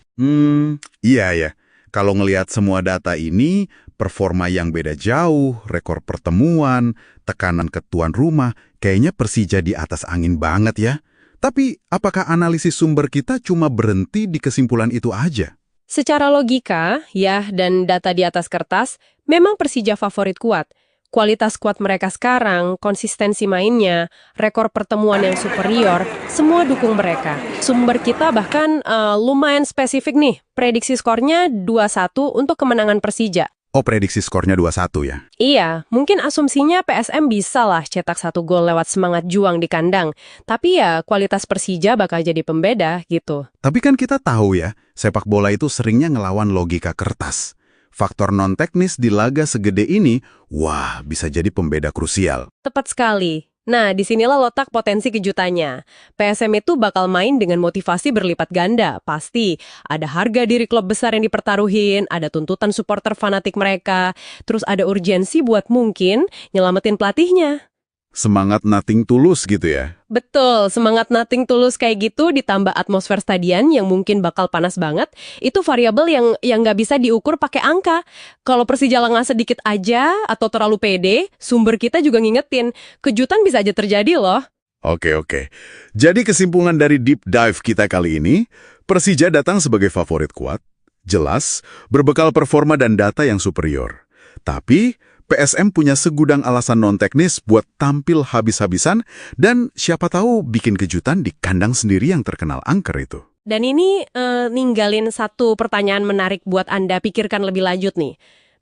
A: Iya ya. Kalau ngelihat semua data ini, performa yang beda jauh, rekor pertemuan, tekanan ke tuan rumah, kayaknya Persija di atas angin banget ya. Tapi, apakah analisis sumber kita cuma berhenti di kesimpulan itu aja?
B: Secara logika, ya, dan data di atas kertas, memang Persija favorit kuat. Kualitas skuad mereka sekarang, konsistensi mainnya, rekor pertemuan yang superior, semua dukung mereka. Sumber kita bahkan lumayan spesifik nih, prediksi skornya 2-1 untuk kemenangan Persija.
A: Oh, prediksi skornya 2-1 ya?
B: Iya, mungkin asumsinya PSM bisa lah cetak 1 gol lewat semangat juang di kandang. Tapi ya, kualitas Persija bakal jadi pembeda gitu.
A: Tapi kan kita tahu ya, sepak bola itu seringnya ngelawan logika kertas. Faktor non-teknis di laga segede ini, bisa jadi pembeda krusial.
B: Tepat sekali. Nah, disinilah letak potensi kejutannya. PSM itu bakal main dengan motivasi berlipat ganda, pasti. Ada harga diri klub besar yang dipertaruhin, ada tuntutan supporter fanatik mereka, terus ada urgensi buat mungkin nyelamatin pelatihnya.
A: Semangat nothing tulus gitu ya?
B: Betul, semangat nothing tulus kayak gitu ditambah atmosfer stadion yang mungkin bakal panas banget, itu variabel yang nggak bisa diukur pakai angka. Kalau Persija lengah sedikit aja atau terlalu pede, sumber kita juga ngingetin, kejutan bisa aja terjadi loh.
A: Oke. Jadi kesimpulan dari deep dive kita kali ini, Persija datang sebagai favorit kuat, jelas, berbekal performa dan data yang superior. Tapi PSM punya segudang alasan non-teknis buat tampil habis-habisan dan siapa tahu bikin kejutan di kandang sendiri yang terkenal angker itu.
B: Dan ini ninggalin satu pertanyaan menarik buat Anda pikirkan lebih lanjut nih.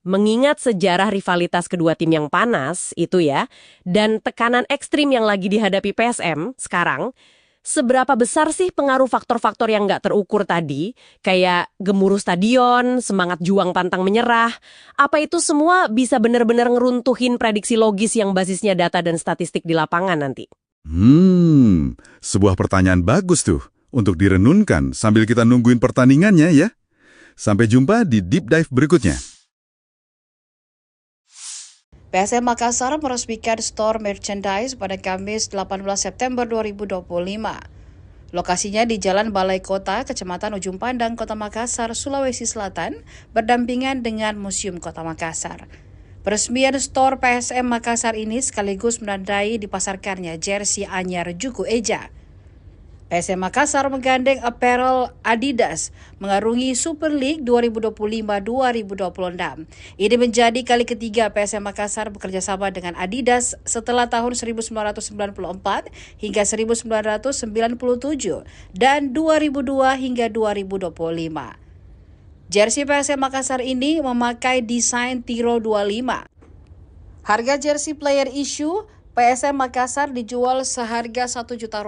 B: Mengingat sejarah rivalitas kedua tim yang panas itu ya, dan tekanan ekstrim yang lagi dihadapi PSM sekarang, seberapa besar sih pengaruh faktor-faktor yang nggak terukur tadi, kayak gemuruh stadion, semangat juang pantang menyerah, apa itu semua bisa benar-benar ngeruntuhin prediksi logis yang basisnya data dan statistik di lapangan nanti?
A: Sebuah pertanyaan bagus tuh untuk direnunkan sambil kita nungguin pertandingannya ya. Sampai jumpa di Deep Dive berikutnya.
C: PSM Makassar meresmikan store merchandise pada Kamis 18 September 2025. Lokasinya di Jalan Balai Kota, Kecamatan Ujung Pandang, Kota Makassar, Sulawesi Selatan, berdampingan dengan Museum Kota Makassar. Peresmian store PSM Makassar ini sekaligus menandai dipasarkannya jersey anyar Juku Eja. PSM Makassar menggandeng apparel Adidas mengarungi Super League 2025-2026. Ini menjadi kali ketiga PSM Makassar bekerja sama dengan Adidas setelah tahun 1994 hingga 1997 dan 2002 hingga 2025. Jersey PSM Makassar ini memakai desain Tiro 25. Harga jersey player issue PSM Makassar dijual seharga Rp1 juta.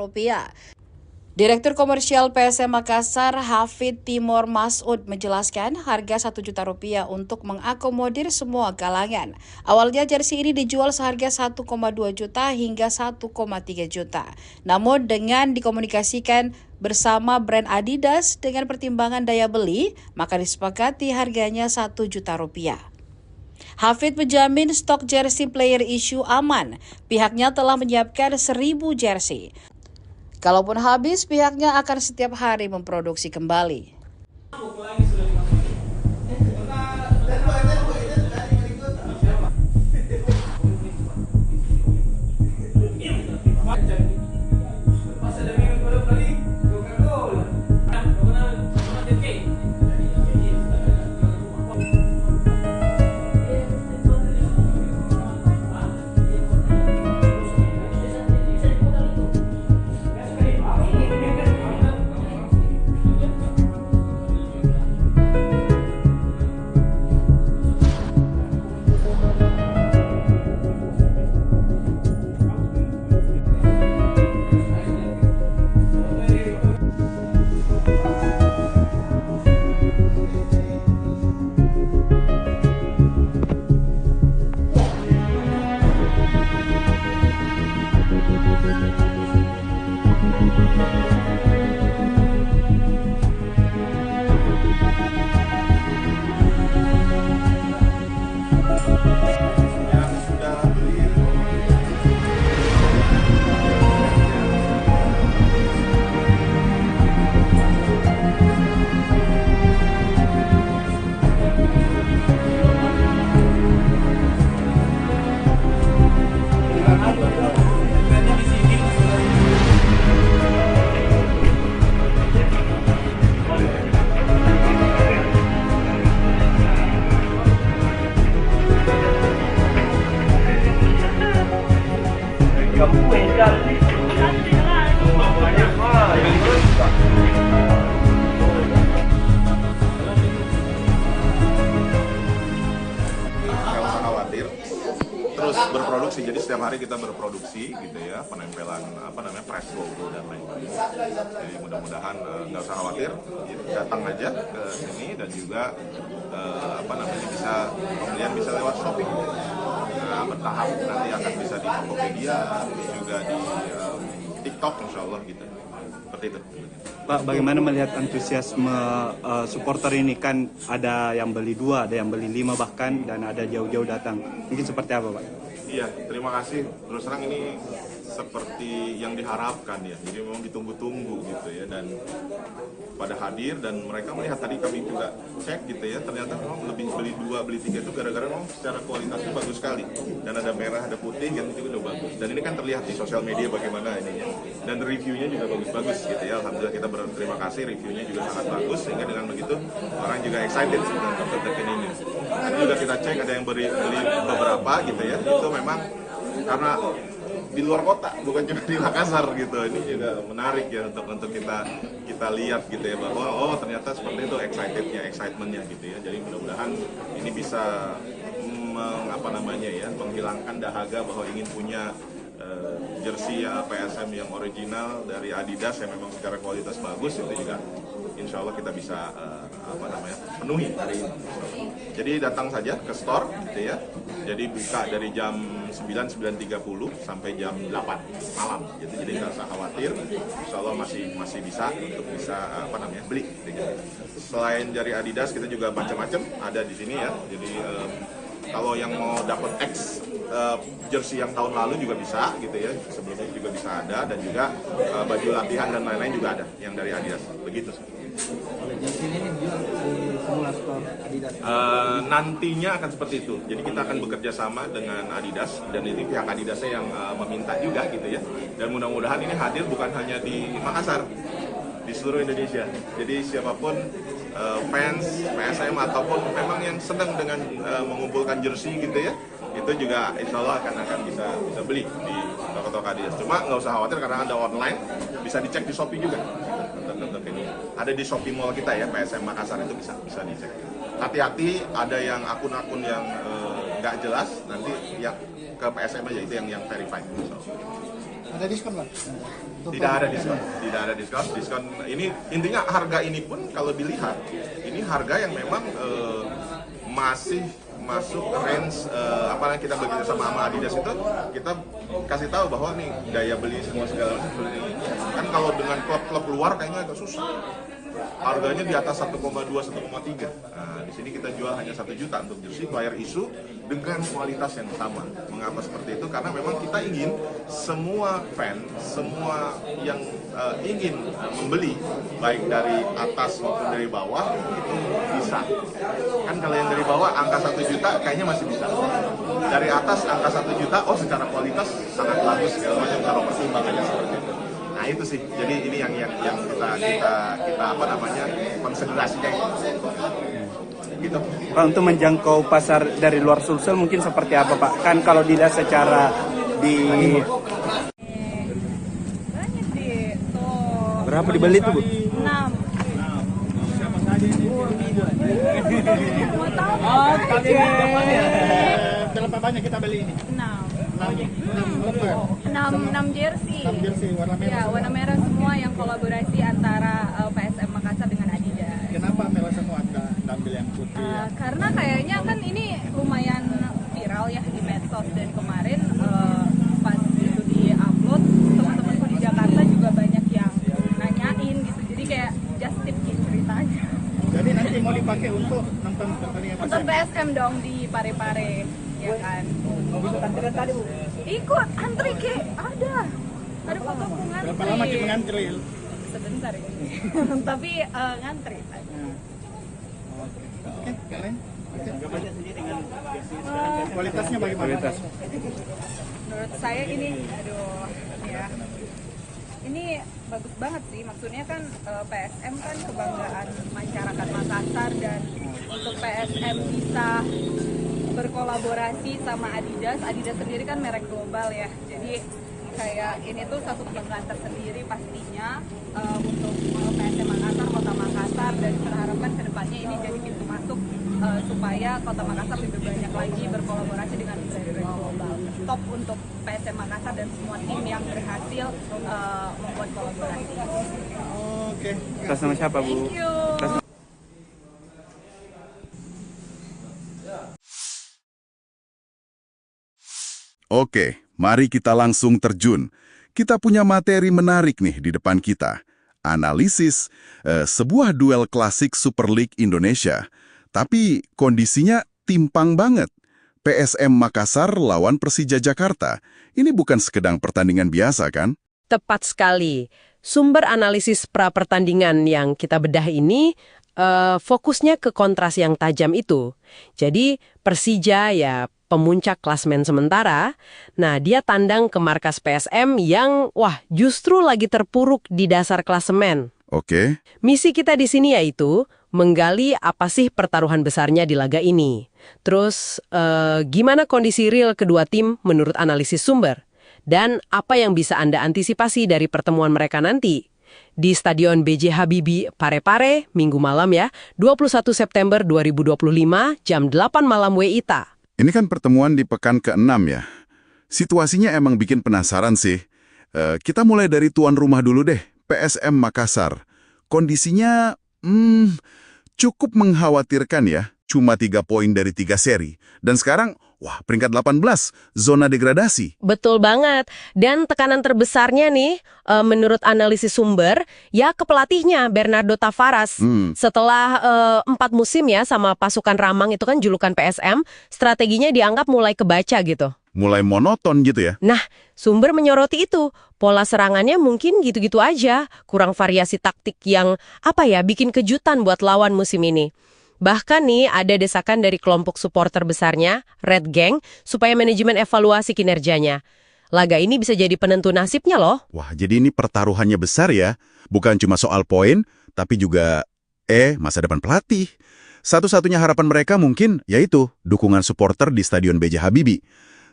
C: Direktur Komersial PSM Makassar, Hafid Timur Masud, menjelaskan harga Rp1 juta untuk mengakomodir semua kalangan. Awalnya jersey ini dijual seharga 1,2 juta hingga 1,3 juta. Namun dengan dikomunikasikan bersama brand Adidas dengan pertimbangan daya beli, maka disepakati harganya Rp1 juta. Hafid menjamin stok jersey player issue aman. Pihaknya telah menyiapkan 1.000 jersey. Kalaupun habis, pihaknya akan setiap hari memproduksi kembali.
D: berproduksi, jadi setiap hari kita berproduksi gitu ya, penempelan press logo dan lain-lain. Jadi mudah-mudahan nggak usah khawatir, datang aja ke sini dan juga bisa pembelian bisa lewat shopping. Nah, bertahap nanti akan bisa di Tokopedia, juga di TikTok insya Allah gitu. Seperti itu.
E: Pak, bagaimana melihat antusiasme supporter ini? Kan ada yang beli 2, ada yang beli 5 bahkan, dan ada jauh-jauh datang. Mungkin seperti apa, Pak?
D: Iya, terima kasih. Terus terang ini seperti yang diharapkan ya. Jadi memang ditunggu-tunggu gitu ya, dan pada hadir dan mereka melihat, tadi kami juga cek gitu ya, ternyata memang lebih beli 2, beli 3 itu gara-gara memang secara kualitasnya bagus sekali, dan ada merah, ada putih, yang itu udah bagus, dan ini kan terlihat di sosial media bagaimana ininya, dan reviewnya juga bagus-bagus gitu ya. Alhamdulillah kita berterima kasih, reviewnya juga sangat bagus, sehingga dengan begitu orang juga excited dengan Dr. Dekin ini. Dan juga kita cek ada yang beli beberapa gitu ya, itu memang karena di luar kota, bukan cuma di Makassar gitu. Ini juga menarik ya untuk kita lihat gitu ya, bahwa oh ternyata seperti itu excitementnya gitu ya. Jadi mudah-mudahan ini bisa menghilangkan dahaga bahwa ingin punya jersey PSM yang original dari Adidas yang memang secara kualitas bagus. Itu juga insya Allah kita bisa penuhi hari ini. Jadi datang saja ke store gitu ya. Jadi buka dari jam 9:30 sampai jam 8 malam. Jadi nggak usah khawatir. Insya Allah masih bisa untuk beli. Gitu. Selain dari Adidas kita juga macam-macam ada di sini ya. Jadi kalau yang mau dapat X jersey yang tahun lalu juga bisa gitu ya, sebelumnya juga bisa ada, dan juga baju latihan dan lain-lain juga ada yang dari Adidas, begitu.
F: Jersey ini dijual di semua store Adidas.
D: Nantinya akan seperti itu, jadi kita akan bekerja sama dengan Adidas, dan ini pihak Adidasnya yang meminta juga gitu ya, dan mudah-mudahan ini hadir bukan hanya di Makassar, di seluruh Indonesia. Jadi siapapun fans PSM ataupun memang yang sedang dengan mengumpulkan jersey gitu ya, itu juga insya Allah akan bisa beli di toko-toko Adidas. Cuma nggak usah khawatir karena ada online, bisa dicek di Shopee juga. Ini ada di Shopee Mall kita ya, PSM Makassar, itu bisa dicek. Hati-hati, ada yang akun-akun yang nggak jelas, nanti yang ke PSM aja, itu yang verified.
H: Ada diskon Pak?
D: Tidak ada diskon. Diskon ini intinya harga ini pun kalau dilihat ini harga yang memang masih masuk range apalagi kita bekerja sama Adidas itu, kita kasih tahu bahwa nih daya beli semua segala macam seperti ini. Kan kalau dengan klub-klub luar kayaknya agak susah. Harganya di atas 1,2, 1,3. Nah, di sini kita jual hanya 1 juta untuk jersey player issue dengan kualitas yang sama. Mengapa seperti itu? Karena memang kita ingin semua fan, semua yang ingin membeli, baik dari atas maupun dari bawah, itu bisa. Kan kalau yang dari bawah angka 1 juta kayaknya masih bisa. Dari atas angka 1 juta, oh secara kualitas sangat bagus, segala macam, kalau pertimbangannya seperti itu. Nah itu sih, jadi ini yang kita konsentrasinya gitu.
E: Pak, untuk menjangkau pasar dari luar Sulsel mungkin seperti apa Pak? Kan kalau dilihat secara di
G: Banyak deh, tuh.
E: berapa dibeli tuh Bu?
G: 6.
H: Siapa saja ini?
G: Mau tahu?
H: Berapa banyak kita beli ini?
G: 6.
H: 6
G: 6 jersey.
H: 6 jersey warna merah.
G: Ya, warna merah semua yang kolaborasi antara PSM Makassar dengan Adidas.
H: Kenapa merah semua? Kita ambil yang putih.
G: Karena kayaknya kan ini lumayan viral ya di medsos, dan kemarin pas itu di-upload, teman-temanku di Jakarta juga banyak yang nanyain gitu. Jadi kayak just tip gitu ceritanya.
H: Jadi nanti mau dipakai untuk nonton pertandingan
G: Untuk
H: PSM.
G: PSM dong di Parepare, ya kan.
H: Mau bisa antrian tadi Bu?
G: Ikut antri ke ada fotoku ngantri.
H: Berapa lama kita ngantri?
G: Sebentar ini. Tapi ngantri.
H: Oke, kalian? Kualitasnya bagaimana?
G: Menurut saya ini, ya. Ini bagus banget sih, maksudnya kan PSM kan kebanggaan masyarakat Makassar, dan untuk PSM bisa berkolaborasi sama Adidas sendiri kan merek global ya, jadi kayak ini tuh satu kebanggaan tersendiri pastinya untuk PSM Makassar, Kota Makassar, dan kita harapkan kedepannya ini jadi pintu masuk supaya Kota Makassar lebih banyak lagi berkolaborasi dengan brand-brand global. Top untuk PSM Makassar dan semua tim yang berhasil membuat kolaborasi.
H: Oke.
E: Atas nama siapa Bu?
G: Thank you.
A: Oke, mari kita langsung terjun. Kita punya materi menarik nih di depan kita. Analisis sebuah duel klasik Super League Indonesia. Tapi kondisinya timpang banget. PSM Makassar lawan Persija Jakarta. Ini bukan sekedar pertandingan biasa kan?
B: Tepat sekali. Sumber analisis pra-pertandingan yang kita bedah ini fokusnya ke kontras yang tajam itu. Jadi Persija ya pemuncak klasmen sementara, nah dia tandang ke markas PSM yang justru lagi terpuruk di dasar klasemen.
A: Oke.
B: Misi kita di sini yaitu menggali apa sih pertaruhan besarnya di laga ini. Terus gimana kondisi real kedua tim menurut analisis sumber. Dan apa yang bisa Anda antisipasi dari pertemuan mereka nanti. Di Stadion B.J. Habibie Parepare, Minggu malam ya, 21 September 2025, jam 8 malam WITA.
A: Ini kan pertemuan di pekan ke-6 ya. Situasinya emang bikin penasaran sih. Kita mulai dari tuan rumah dulu deh, PSM Makassar. Kondisinya cukup mengkhawatirkan ya. Cuma 3 poin dari 3 seri. Dan sekarang, peringkat 18, zona degradasi.
B: Betul banget. Dan tekanan terbesarnya nih, menurut analisis sumber, ya ke pelatihnya, Bernardo Tavares. Setelah 4 musim ya sama pasukan Ramang itu kan julukan PSM, strateginya dianggap mulai kebaca gitu.
A: Mulai monoton gitu ya?
B: Nah, sumber menyoroti itu. Pola serangannya mungkin gitu-gitu aja. Kurang variasi taktik yang, bikin kejutan buat lawan musim ini. Bahkan nih ada desakan dari kelompok supporter besarnya, Red Gang, supaya manajemen evaluasi kinerjanya. Laga ini bisa jadi penentu nasibnya loh.
A: Wah, jadi ini pertaruhannya besar ya. Bukan cuma soal poin, tapi juga masa depan pelatih. Satu-satunya harapan mereka mungkin yaitu dukungan supporter di Stadion B.J. Habibie.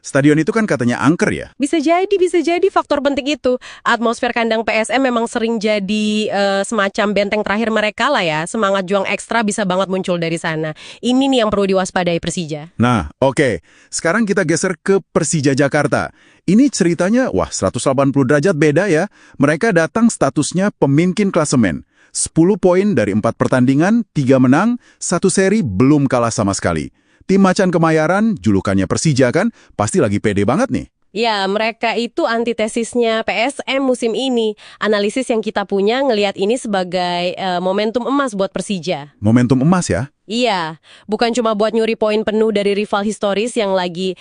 A: Stadion itu kan katanya angker ya?
B: Bisa jadi faktor penting itu. Atmosfer kandang PSM memang sering jadi semacam benteng terakhir mereka lah ya. Semangat juang ekstra bisa banget muncul dari sana. Ini nih yang perlu diwaspadai Persija.
A: Nah, oke. Sekarang kita geser ke Persija Jakarta. Ini ceritanya, 180 derajat beda ya. Mereka datang statusnya pemimpin klasemen. 10 poin dari 4 pertandingan, 3 menang, 1 seri belum kalah sama sekali. Tim Macan Kemayoran, julukannya Persija kan, pasti lagi pede banget nih.
B: Ya, mereka itu antitesisnya PSM musim ini. Analisis yang kita punya ngelihat ini sebagai momentum emas buat Persija.
A: Momentum emas ya?
B: Iya, bukan cuma buat nyuri poin penuh dari rival historis yang lagi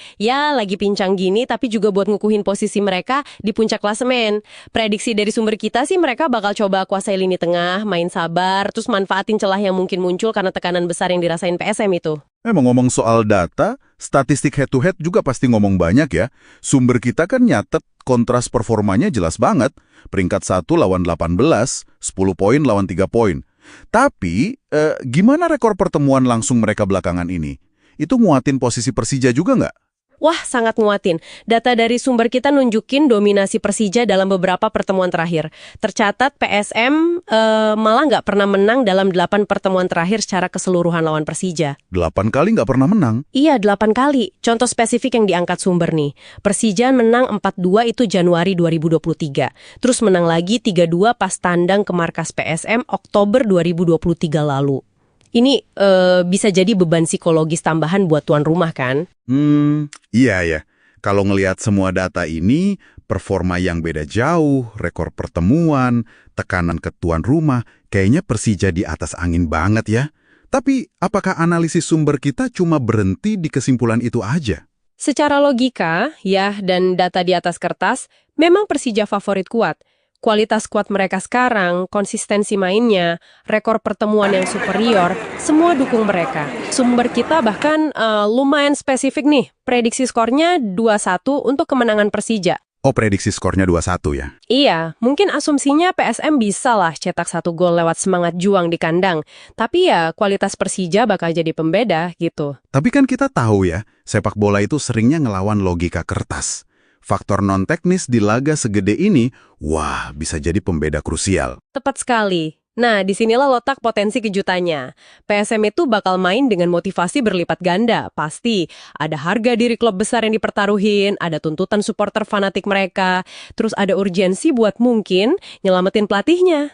B: pincang gini, tapi juga buat ngukuhin posisi mereka di puncak klasemen. Prediksi dari sumber kita sih mereka bakal coba kuasai lini tengah, main sabar, terus manfaatin celah yang mungkin muncul karena tekanan besar yang dirasain PSM itu.
A: Ngomong soal data, statistik head-to-head juga pasti ngomong banyak ya. Sumber kita kan nyatet kontras performanya jelas banget. Peringkat 1 lawan 18, 10 poin lawan 3 poin. Tapi, gimana rekor pertemuan langsung mereka belakangan ini? Itu nguatin posisi Persija juga nggak?
B: Wah, sangat nguatin. Data dari sumber kita nunjukin dominasi Persija dalam beberapa pertemuan terakhir. Tercatat PSM malah nggak pernah menang dalam 8 pertemuan terakhir secara keseluruhan lawan Persija.
A: 8 kali nggak pernah menang?
B: Iya, 8 kali. Contoh spesifik yang diangkat sumber nih. Persija menang 4-2 itu Januari 2023. Terus menang lagi 3-2 pas tandang ke markas PSM Oktober 2023 lalu. Ini bisa jadi beban psikologis tambahan buat tuan rumah kan?
A: Iya ya. Kalau ngelihat semua data ini, performa yang beda jauh, rekor pertemuan, tekanan ke tuan rumah, kayaknya Persija di atas angin banget ya. Tapi apakah analisis sumber kita cuma berhenti di kesimpulan itu aja?
B: Secara logika, ya, dan data di atas kertas, memang Persija favorit kuat. Kualitas skuad mereka sekarang, konsistensi mainnya, rekor pertemuan yang superior, semua dukung mereka. Sumber kita bahkan lumayan spesifik nih, prediksi skornya 2-1 untuk kemenangan Persija.
A: Oh, prediksi skornya 2-1 ya?
B: Iya, mungkin asumsinya PSM bisa lah cetak 1 gol lewat semangat juang di kandang. Tapi ya, kualitas Persija bakal jadi pembeda gitu.
A: Tapi kan kita tahu ya, sepak bola itu seringnya ngelawan logika kertas. Faktor non-teknis di laga segede ini, bisa jadi pembeda krusial.
B: Tepat sekali. Nah, disinilah letak potensi kejutannya. PSM itu bakal main dengan motivasi berlipat ganda. Pasti ada harga diri klub besar yang dipertaruhin, ada tuntutan supporter fanatik mereka, terus ada urgensi buat mungkin nyelamatin pelatihnya.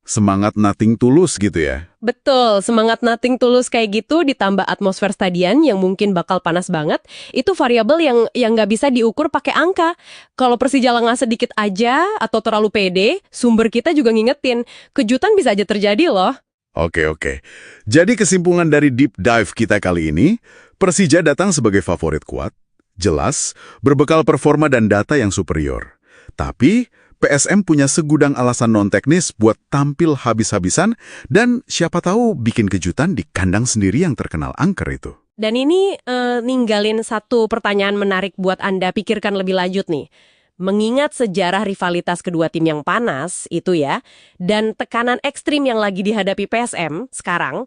A: Semangat nothing tulus gitu ya?
B: Betul, semangat nothing tulus kayak gitu ditambah atmosfer stadion yang mungkin bakal panas banget, itu variabel yang nggak bisa diukur pakai angka. Kalau Persija lengah sedikit aja atau terlalu pede, sumber kita juga ngingetin, kejutan bisa aja terjadi loh.
A: Oke. Jadi kesimpulan dari deep dive kita kali ini, Persija datang sebagai favorit kuat, jelas, berbekal performa dan data yang superior. Tapi, PSM punya segudang alasan non-teknis buat tampil habis-habisan dan siapa tahu bikin kejutan di kandang sendiri yang terkenal angker itu.
B: Dan ini ninggalin satu pertanyaan menarik buat Anda pikirkan lebih lanjut nih. Mengingat sejarah rivalitas kedua tim yang panas itu ya, dan tekanan ekstrim yang lagi dihadapi PSM sekarang,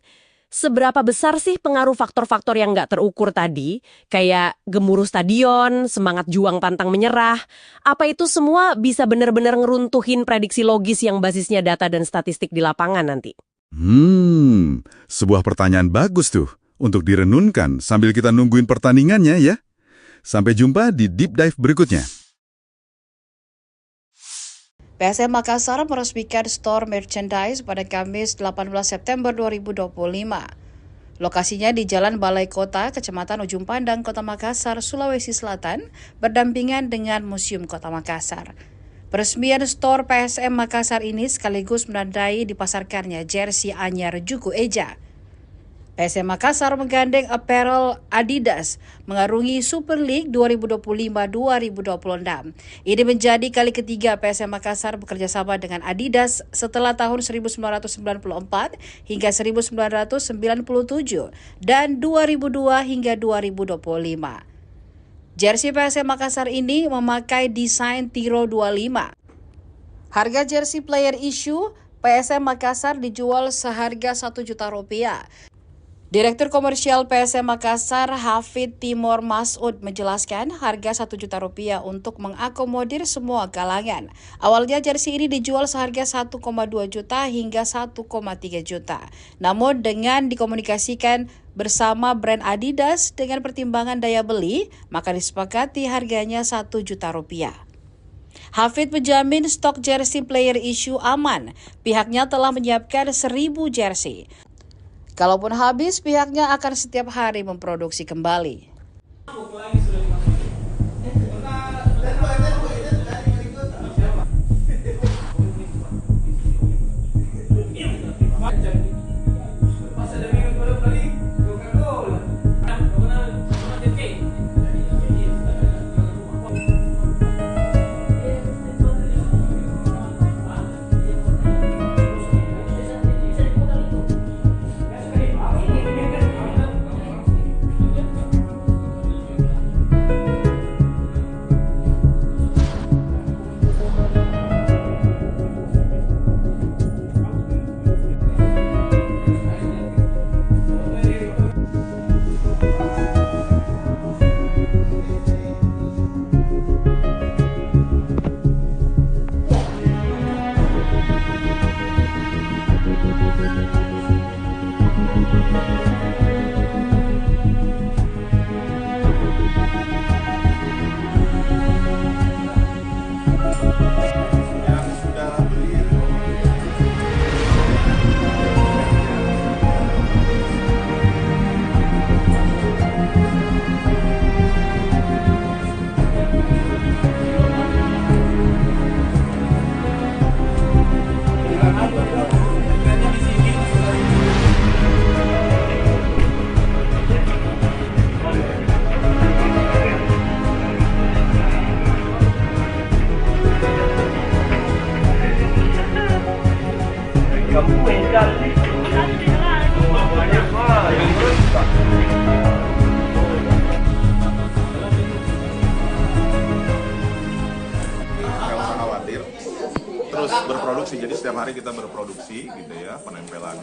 B: seberapa besar sih pengaruh faktor-faktor yang nggak terukur tadi, kayak gemuruh stadion, semangat juang pantang menyerah, apa itu semua bisa benar-benar ngeruntuhin prediksi logis yang basisnya data dan statistik di lapangan nanti?
A: Sebuah pertanyaan bagus tuh untuk direnunkan sambil kita nungguin pertandingannya ya. Sampai jumpa di Deep Dive berikutnya.
C: PSM Makassar meresmikan store merchandise pada Kamis 18 September 2025. Lokasinya di Jalan Balai Kota, Kecamatan Ujung Pandang, Kota Makassar, Sulawesi Selatan, berdampingan dengan Museum Kota Makassar. Peresmian store PSM Makassar ini sekaligus menandai dipasarkannya jersey anyar Juku Eja. PSM Makassar menggandeng apparel Adidas mengarungi Super League 2025-2026. Ini menjadi kali ketiga PSM Makassar bekerja sama dengan Adidas setelah tahun 1994 hingga 1997 dan 2002 hingga 2025. Jersey PSM Makassar ini memakai desain Tiro 25. Harga jersey player issue PSM Makassar dijual seharga Rp1 juta. Direktur Komersial PSM Makassar, Hafid Timur Masud, menjelaskan harga Rp1 juta untuk mengakomodir semua kalangan. Awalnya jersey ini dijual seharga 1,2 juta hingga 1,3 juta. Namun dengan dikomunikasikan bersama brand Adidas dengan pertimbangan daya beli, maka disepakati harganya Rp1 juta. Hafid menjamin stok jersey player issue aman. Pihaknya telah menyiapkan 1.000 jersey. Kalaupun habis, pihaknya akan setiap hari memproduksi kembali.
D: Terus berproduksi, jadi setiap hari kita berproduksi gitu ya, penempelan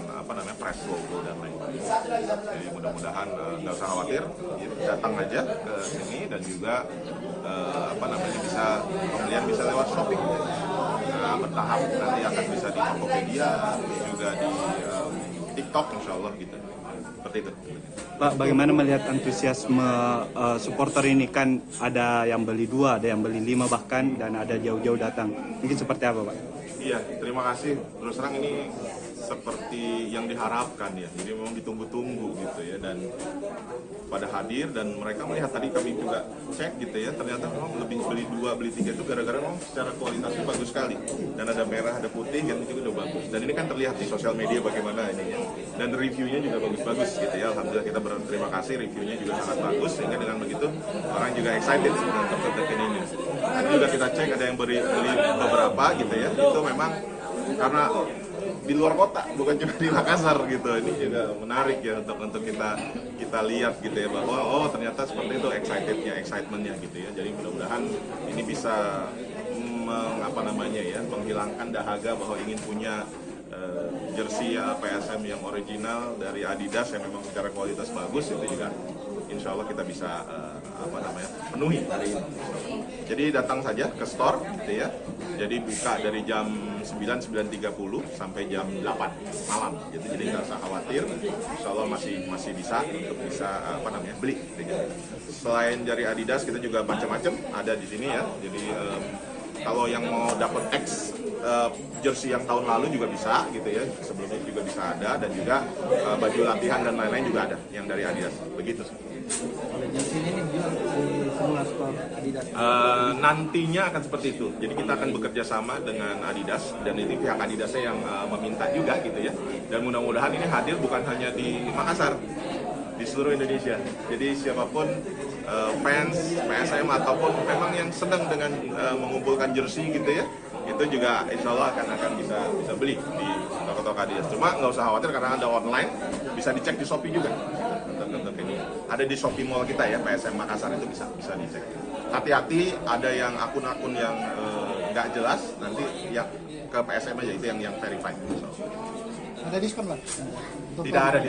D: press logo dan lain-lain. Jadi mudah-mudahan nggak usah khawatir, datang aja ke sini dan juga bisa pembelian bisa lewat shopping. Nah, bertahap nanti akan bisa di Tokopedia, juga di TikTok insya Allah gitu. Seperti itu.
E: Pak, bagaimana melihat antusiasme supporter ini? Kan ada yang beli 2, ada yang beli 5 bahkan, dan ada jauh-jauh datang. Mungkin seperti apa, Pak?
D: Iya, terima kasih. Terus terang ini seperti yang diharapkan ya. Jadi memang ditunggu-tunggu gitu ya, dan pada hadir dan mereka melihat, tadi kami juga cek gitu ya, ternyata memang lebih beli 2, beli 3 itu gara-gara memang secara kualitasnya bagus sekali, dan ada merah, ada putih yang juga udah bagus, dan ini kan terlihat di sosial media bagaimana ini ya, dan reviewnya juga bagus-bagus gitu ya. Alhamdulillah kita berterima kasih, reviewnya juga sangat bagus, sehingga dengan begitu orang juga excited untuk konten ini. Tadi juga kita cek ada yang beli beberapa gitu ya, itu memang karena di luar kota, bukan cuma di Makassar gitu. Ini juga menarik ya untuk kita lihat gitu ya, bahwa oh ternyata seperti itu excitementnya gitu ya. Jadi mudah-mudahan ini bisa menghilangkan dahaga bahwa ingin punya jersey PSM yang original dari Adidas yang memang secara kualitas bagus. Itu juga insya Allah kita bisa penuhi hari ini. Jadi datang saja ke store gitu ya. Jadi buka dari jam 9:30 sampai jam 8 malam. Jadi nggak usah khawatir. Insya Allah masih bisa untuk beli. Gitu. Selain dari Adidas kita juga macam-macam ada di sini ya. Jadi kalau yang mau dapat X jersey yang tahun lalu juga bisa gitu ya. Sebelumnya juga bisa ada, dan juga baju latihan dan lain-lain juga ada yang dari Adidas. Begitu.
F: Jersey ini dijual di semua store Adidas.
D: Nantinya akan seperti itu. Jadi kita akan bekerja sama dengan Adidas, dan ini pihak Adidasnya yang meminta juga gitu ya. Dan mudah-mudahan ini hadir bukan hanya di Makassar, di seluruh Indonesia. Jadi siapapun fans PSM ataupun memang yang sedang dengan mengumpulkan jersey gitu ya, itu juga insya Allah akan bisa beli di toko-toko Adidas. Cuma nggak usah khawatir karena ada online, bisa dicek di Shopee juga. Untuk ini ada di Shopee Mall kita ya, PSM Makassar, itu bisa dicek. Hati-hati, ada yang akun-akun yang nggak jelas, nanti yang ke PSM aja, itu yang verified.
H: Ada diskon Pak?
D: Tidak ada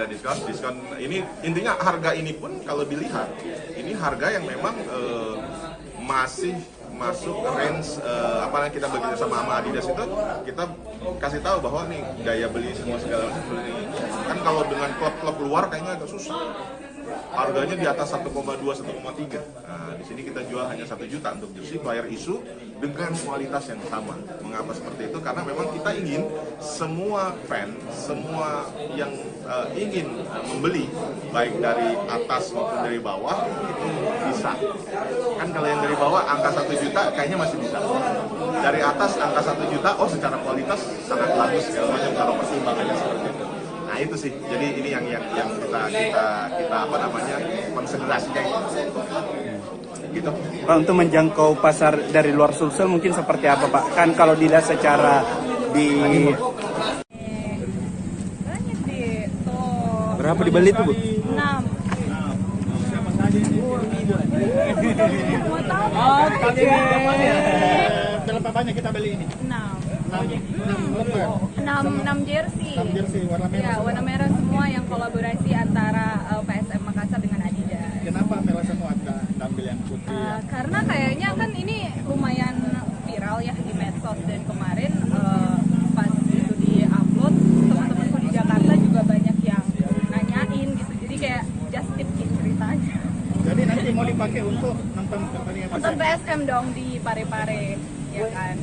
D: diskon. Diskon ini intinya harga ini pun kalau dilihat ini harga yang memang masih masuk range yang kita bekerja sama Adidas itu, kita kasih tahu bahwa nih daya beli semua segala macam seperti ini. Kan kalau dengan klub-klub luar kayaknya agak susah. Harganya di atas 1,2, 1,3. Nah, di sini kita jual hanya 1 juta untuk jersey player issue dengan kualitas yang sama. Mengapa seperti itu? Karena memang kita ingin semua fan, semua yang ingin membeli, baik dari atas maupun dari bawah, itu bisa. Kan kalau yang dari bawah angka 1 juta kayaknya masih bisa. Dari atas angka 1 juta, oh secara kualitas sangat bagus segala macam kalau pertimbangannya seperti itu. Nah itu sih, jadi ini yang kita konsentrasinya gitu.
E: Pak, untuk menjangkau pasar dari luar Sulsel mungkin seperti apa Pak? Kan kalau dilihat secara di
G: Banyak sih, tuh
E: berapa dibeli tuh Bu?
G: 6. Mau tahu?
H: Berapa banyak kita beli ini?
G: 6 jersey.
H: 6 jersey warna merah.
G: Ya, warna merah semua yang kolaborasi antara PSM Makassar dengan Adidas.
H: Kenapa merah semua ambil yang putih?
G: Karena kayaknya kan ini lumayan viral ya di medsos, dan kemarin pas itu di-upload, teman-temanku di Jakarta juga banyak yang nanyain gitu. Jadi kayak just tip ceritanya.
H: Jadi nanti mau dipakai untuk nonton pertandingan
G: Untuk PSM dong di Pare-Pare, ya kan?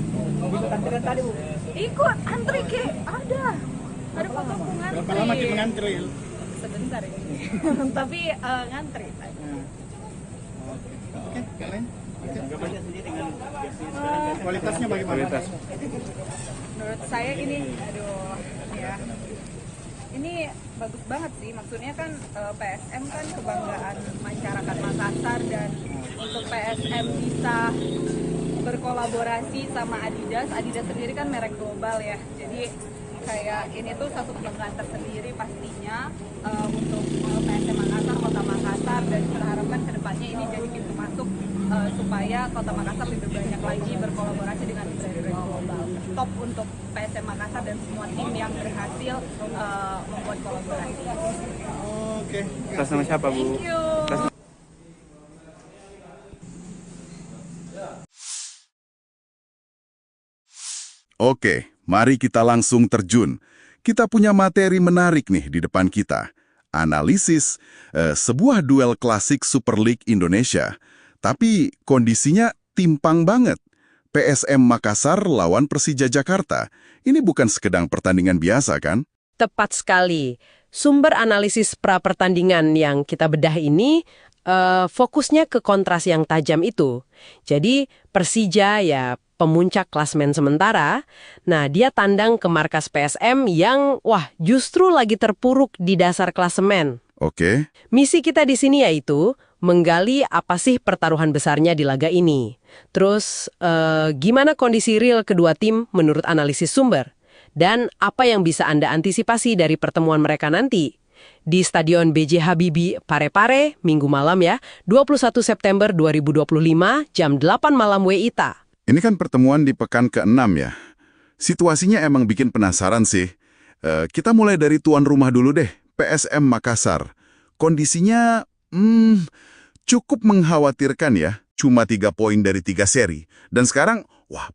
H: ikut antrian tadi Bu?
G: Ikut antri ke ada fotoku ngantri.
H: Berapa lama kita ngantri?
G: Sebentar ini. Tapi ngantri tadi.
H: Oke, kalian? Kualitasnya bagaimana?
G: Menurut saya ini, ya. Ini bagus banget sih, maksudnya kan PSM kan kebanggaan masyarakat Makassar, dan untuk PSM bisa berkolaborasi sama Adidas sendiri kan merek global ya, jadi kayak ini tuh satu kebanggaan tersendiri pastinya untuk PSM Makassar, Kota Makassar, dan kita harapkan kedepannya ini jadi pintu masuk supaya Kota Makassar lebih banyak lagi berkolaborasi dengan brand-brand global. Top untuk PSM Makassar dan semua tim yang berhasil membuat kolaborasi.
H: Oke.
E: Atas nama siapa Bu?
G: Thank you.
A: Oke, mari kita langsung terjun. Kita punya materi menarik nih di depan kita. Analisis sebuah duel klasik Super League Indonesia. Tapi kondisinya timpang banget. PSM Makassar lawan Persija Jakarta. Ini bukan sekedar pertandingan biasa, kan?
B: Tepat sekali. Sumber analisis pra-pertandingan yang kita bedah ini fokusnya ke kontras yang tajam itu. Jadi Persija ya pemuncak klasmen sementara. Nah, dia tandang ke markas PSM yang justru lagi terpuruk di dasar klasemen.
A: Oke.
B: Misi kita di sini yaitu menggali apa sih pertaruhan besarnya di laga ini. Terus, gimana kondisi real kedua tim menurut analisis sumber? Dan apa yang bisa Anda antisipasi dari pertemuan mereka nanti? Di Stadion B.J. Habibie, Parepare, Minggu malam ya, 21 September 2025, jam 8 malam WITA.
A: Ini kan pertemuan di pekan ke-6 ya. Situasinya emang bikin penasaran sih. Kita mulai dari tuan rumah dulu deh, PSM Makassar. Kondisinya cukup mengkhawatirkan ya. Cuma 3 poin dari 3 seri. Dan sekarang,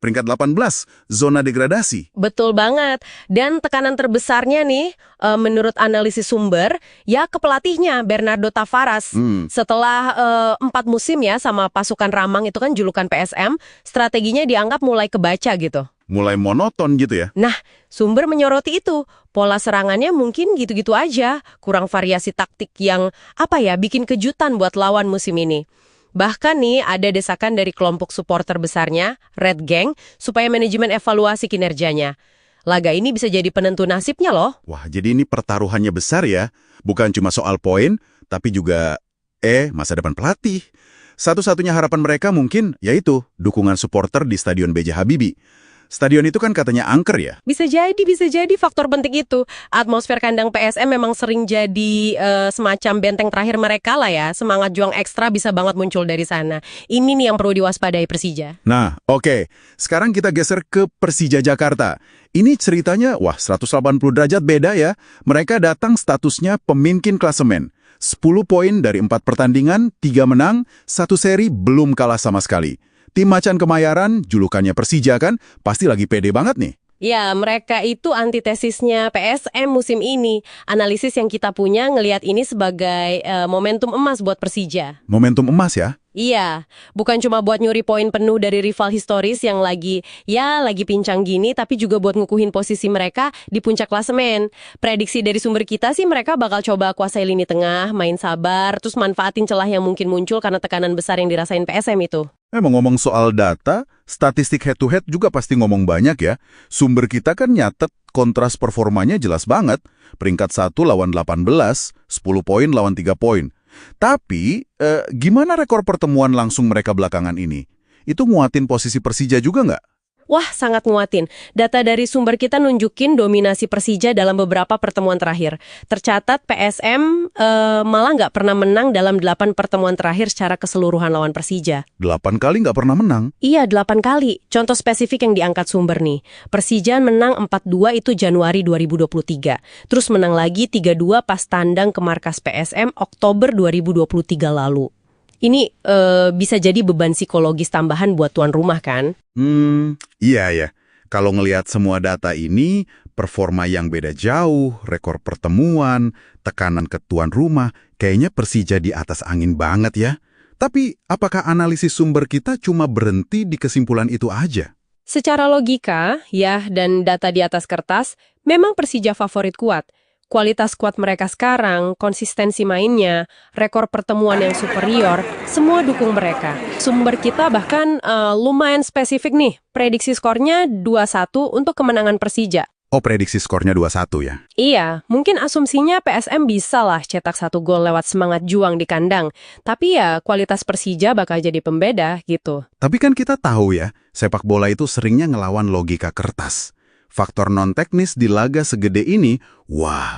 A: peringkat 18, zona degradasi.
B: Betul banget. Dan tekanan terbesarnya nih, menurut analisis sumber, ya ke pelatihnya, Bernardo Tavares. Setelah 4 musim ya sama pasukan Ramang itu kan julukan PSM, strateginya dianggap mulai kebaca gitu.
A: Mulai monoton gitu ya?
B: Nah, sumber menyoroti itu. Pola serangannya mungkin gitu-gitu aja. Kurang variasi taktik yang, bikin kejutan buat lawan musim ini. Bahkan nih ada desakan dari kelompok supporter besarnya, Red Gang, supaya manajemen evaluasi kinerjanya. Laga ini bisa jadi penentu nasibnya loh.
A: Wah, jadi ini pertaruhannya besar ya. Bukan cuma soal poin, tapi juga masa depan pelatih. Satu-satunya harapan mereka mungkin yaitu dukungan supporter di Stadion B.J. Habibie. Stadion itu kan katanya angker ya?
B: Bisa jadi faktor penting itu. Atmosfer kandang PSM memang sering jadi semacam benteng terakhir mereka lah ya. Semangat juang ekstra bisa banget muncul dari sana. Ini nih yang perlu diwaspadai Persija.
A: Nah, oke. Sekarang kita geser ke Persija Jakarta. Ini ceritanya, 180 derajat beda ya. Mereka datang statusnya pemimpin klasemen. 10 poin dari 4 pertandingan, 3 menang, 1 seri belum kalah sama sekali. Tim Macan Kemayoran, julukannya Persija kan, pasti lagi pede banget nih.
B: Ya, mereka itu antitesisnya PSM musim ini. Analisis yang kita punya ngelihat ini sebagai momentum emas buat Persija.
A: Momentum emas ya?
B: Iya, bukan cuma buat nyuri poin penuh dari rival historis yang lagi pincang gini, tapi juga buat ngukuhin posisi mereka di puncak klasemen. Prediksi dari sumber kita sih mereka bakal coba kuasai lini tengah, main sabar, terus manfaatin celah yang mungkin muncul karena tekanan besar yang dirasain PSM itu.
A: Ngomong soal data, statistik head-to-head juga pasti ngomong banyak ya. Sumber kita kan nyatet kontras performanya jelas banget. Peringkat 1 lawan 18, 10 poin lawan 3 poin. Tapi, gimana rekor pertemuan langsung mereka belakangan ini? Itu nguatin posisi Persija juga nggak?
B: Wah, sangat nguatin. Data dari sumber kita nunjukin dominasi Persija dalam beberapa pertemuan terakhir. Tercatat PSM malah nggak pernah menang dalam 8 pertemuan terakhir secara keseluruhan lawan Persija.
A: 8 kali nggak pernah menang?
B: Iya, 8 kali. Contoh spesifik yang diangkat sumber nih. Persija menang 4-2 itu Januari 2023. Terus menang lagi 3-2 pas tandang ke markas PSM Oktober 2023 lalu. Ini bisa jadi beban psikologis tambahan buat tuan rumah kan?
A: Iya ya. Kalau ngelihat semua data ini, performa yang beda jauh, rekor pertemuan, tekanan ke tuan rumah, kayaknya Persija di atas angin banget ya. Tapi, apakah analisis sumber kita cuma berhenti di kesimpulan itu aja?
B: Secara logika, dan data di atas kertas, memang Persija favorit kuat. Kualitas skuad mereka sekarang, konsistensi mainnya, rekor pertemuan yang superior, semua dukung mereka. Sumber kita bahkan lumayan spesifik nih, prediksi skornya 2-1 untuk kemenangan Persija.
A: Oh, prediksi skornya 2-1 ya?
B: Iya, mungkin asumsinya PSM bisa lah cetak 1 gol lewat semangat juang di kandang. Tapi ya, kualitas Persija bakal jadi pembeda gitu.
A: Tapi kan kita tahu ya, sepak bola itu seringnya ngelawan logika kertas. Faktor non-teknis di laga segede ini,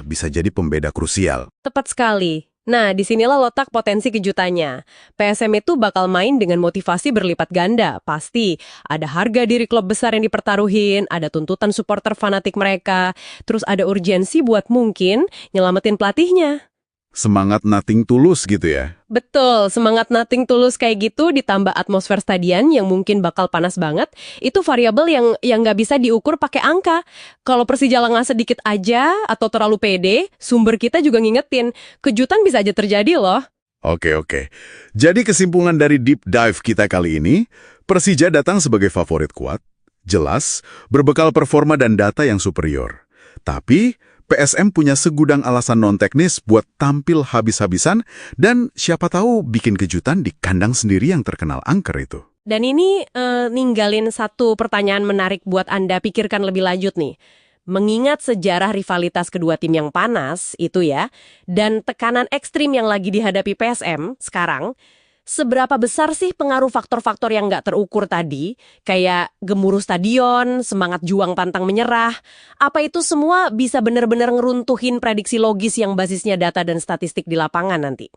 A: bisa jadi pembeda krusial.
B: Tepat sekali. Nah, disinilah letak potensi kejutannya. PSM itu bakal main dengan motivasi berlipat ganda. Pasti ada harga diri klub besar yang dipertaruhin, ada tuntutan supporter fanatik mereka, terus ada urgensi buat mungkin nyelamatin pelatihnya.
A: Semangat nothing tulus gitu ya?
B: Betul, semangat nothing tulus kayak gitu ditambah atmosfer stadion yang mungkin bakal panas banget, itu variabel yang nggak bisa diukur pakai angka. Kalau Persija lengah sedikit aja atau terlalu pede, sumber kita juga ngingetin, kejutan bisa aja terjadi loh.
A: Oke. Jadi kesimpulan dari deep dive kita kali ini, Persija datang sebagai favorit kuat, jelas, berbekal performa dan data yang superior. Tapi, PSM punya segudang alasan non-teknis buat tampil habis-habisan dan siapa tahu bikin kejutan di kandang sendiri yang terkenal angker itu.
B: Dan ini ninggalin satu pertanyaan menarik buat Anda pikirkan lebih lanjut nih. Mengingat sejarah rivalitas kedua tim yang panas itu ya, dan tekanan ekstrim yang lagi dihadapi PSM sekarang, seberapa besar sih pengaruh faktor-faktor yang nggak terukur tadi, kayak gemuruh stadion, semangat juang pantang menyerah, apa itu semua bisa benar-benar ngeruntuhin prediksi logis yang basisnya data dan statistik di lapangan nanti?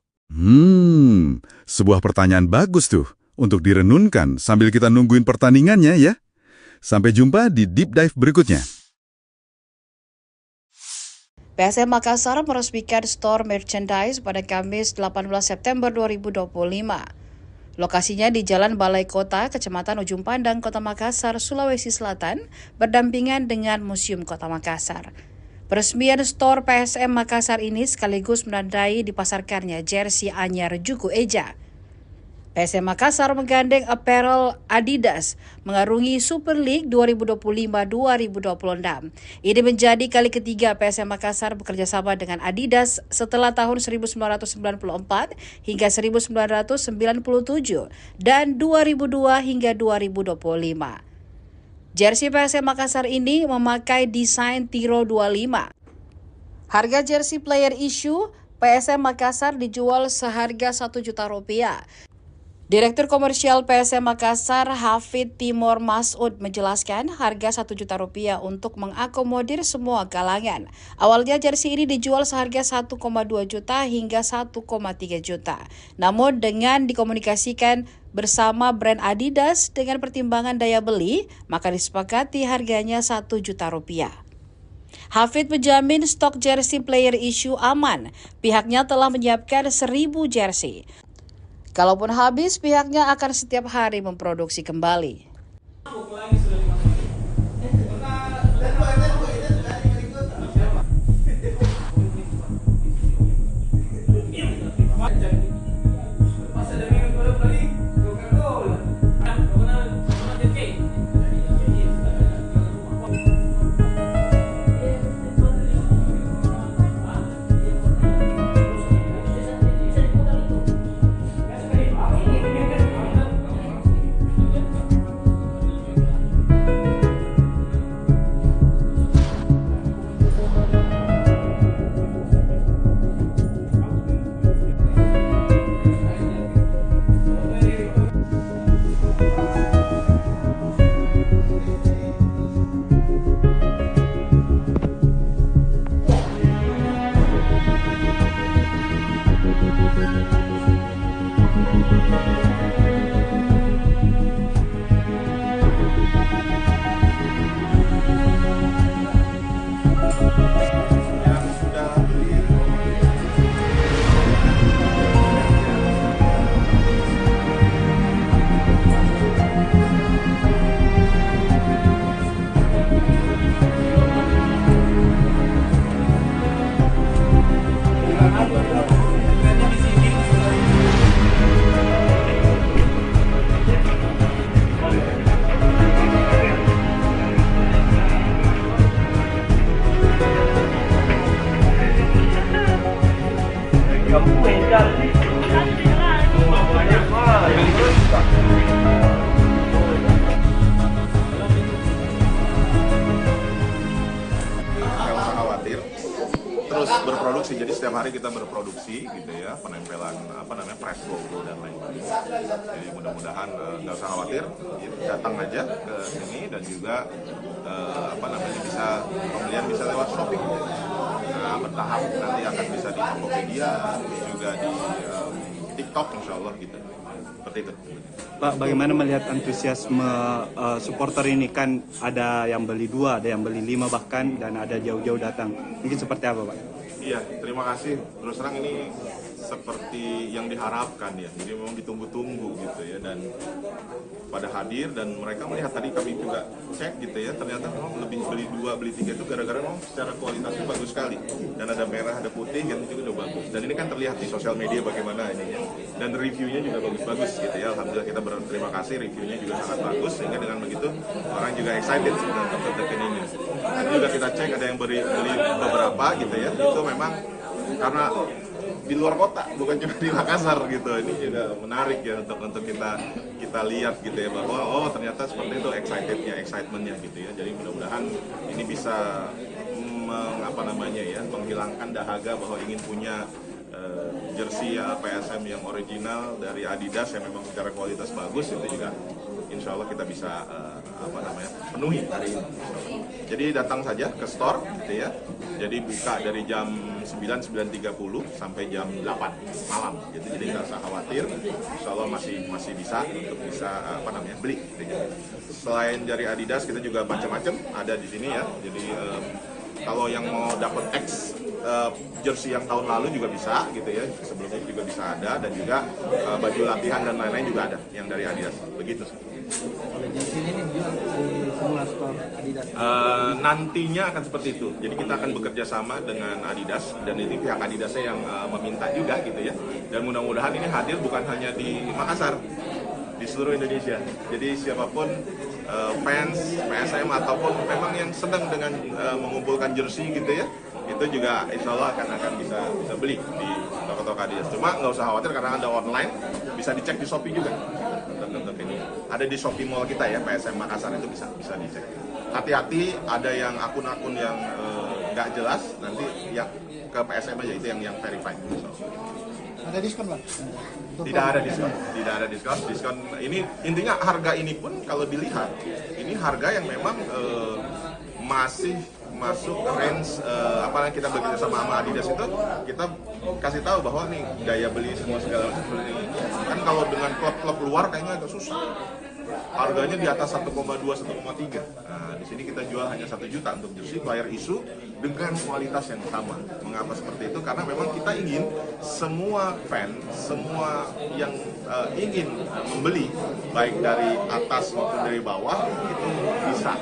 A: Sebuah pertanyaan bagus tuh untuk direnunkan sambil kita nungguin pertandingannya ya. Sampai jumpa di Deep Dive berikutnya.
C: PSM Makassar meresmikan store merchandise pada Kamis 18 September 2025. Lokasinya di Jalan Balai Kota, Kecamatan Ujung Pandang, Kota Makassar, Sulawesi Selatan, berdampingan dengan Museum Kota Makassar. Peresmian store PSM Makassar ini sekaligus menandai dipasarkannya jersey anyar Juku Eja. PSM Makassar menggandeng apparel Adidas mengarungi Super League 2025-2026. Ini menjadi kali ketiga PSM Makassar bekerja sama dengan Adidas setelah tahun 1994 hingga 1997 dan 2002 hingga 2025. Jersey PSM Makassar ini memakai desain Tiro 25. Harga jersey player issue PSM Makassar dijual seharga Rp1 juta. Direktur Komersial PSM Makassar, Hafid Timur Masud, menjelaskan harga Rp1 juta untuk mengakomodir semua kalangan. Awalnya jersey ini dijual seharga 1,2 juta hingga 1,3 juta. Namun dengan dikomunikasikan bersama brand Adidas dengan pertimbangan daya beli, maka disepakati harganya Rp1 juta. Hafid menjamin stok jersey player issue aman. Pihaknya telah menyiapkan 1.000 jersey. Kalaupun habis, pihaknya akan setiap hari memproduksi kembali.
D: Terus berproduksi, jadi setiap hari kita berproduksi gitu ya, penempelan press logo dan lain-lain. Jadi mudah-mudahan nggak usah khawatir, datang aja ke sini dan juga pembelian bisa lewat Shopee. Nah, bertahap nanti akan bisa di Tokopedia, juga di TikTok insya Allah gitu. Seperti itu.
E: Pak, bagaimana melihat antusiasme supporter ini? Kan ada yang beli 2, ada yang beli 5 bahkan, dan ada jauh-jauh datang. Mungkin seperti apa, Pak?
D: Iya, terima kasih. Terus terang ini seperti yang diharapkan ya. Jadi memang ditunggu-tunggu gitu ya, dan pada hadir dan mereka melihat, tadi kami juga cek gitu ya, ternyata memang lebih beli 2 beli 3 itu gara-gara memang secara kualitasnya bagus sekali, dan ada merah ada putih gitu juga udah bagus, dan ini kan terlihat di sosial media bagaimana ininya, dan reviewnya juga bagus-bagus gitu ya. Alhamdulillah kita berterima kasih, reviewnya juga sangat bagus, sehingga dengan begitu orang juga excited dengan konten ini. Dan juga kita cek ada yang beli beberapa gitu ya, itu memang karena di luar kota, bukan cuma di Makassar gitu. Ini juga menarik ya untuk kita lihat gitu ya, bahwa oh ternyata seperti itu excitementnya gitu ya. Jadi mudah-mudahan ini bisa menghilangkan dahaga bahwa ingin punya jersey ya, PSM yang original dari Adidas yang memang secara kualitas bagus, itu juga insya Allah kita bisa penuhi hari ini. Jadi datang saja ke store gitu ya. Jadi buka dari jam 9:30 sampai jam 8 malam gitu. Jadi nggak usah khawatir, insya Allah masih bisa untuk beli gitu. Selain dari Adidas, kita juga macam-macam ada di sini ya. Jadi kalau yang mau dapat jersey yang tahun lalu juga bisa gitu ya, sebelumnya juga bisa ada, dan juga baju latihan dan lain-lain juga ada yang dari Adidas, begitu sih.
F: Jersey ini dijual di semua store Adidas.
D: Nantinya akan seperti itu, jadi kita akan bekerja sama dengan Adidas, dan ini pihak Adidasnya yang meminta juga gitu ya, dan mudah-mudahan ini hadir bukan hanya di Makassar, di seluruh Indonesia. Jadi siapapun fans PSM ataupun memang yang sedang dengan mengumpulkan jersey gitu ya, itu juga insya Allah akan bisa beli di toko-toko Adidas. Cuma nggak usah khawatir karena ada online, bisa dicek di Shopee juga. Untuk ini ada di Shopee Mall kita ya, PSM Makassar, itu bisa dicek. Hati-hati, ada yang akun-akun yang nggak jelas, nanti yang ke PSM aja, itu yang verified.
H: Ada diskon Pak?
D: Tidak ada diskon. Diskon ini intinya harga ini pun kalau dilihat ini harga yang memang masih masuk range apalagi kita bekerja sama Adidas itu, kita kasih tahu bahwa nih daya beli semua segala macam seperti ini. Kan kalau dengan klub-klub luar kayaknya agak susah. Harganya di atas 1,2, 1,3. Nah, di sini kita jual hanya 1 juta untuk jersey player issue dengan kualitas yang sama. Mengapa seperti itu? Karena memang kita ingin semua fan, semua yang ingin membeli, baik dari atas maupun dari bawah, itu bisa.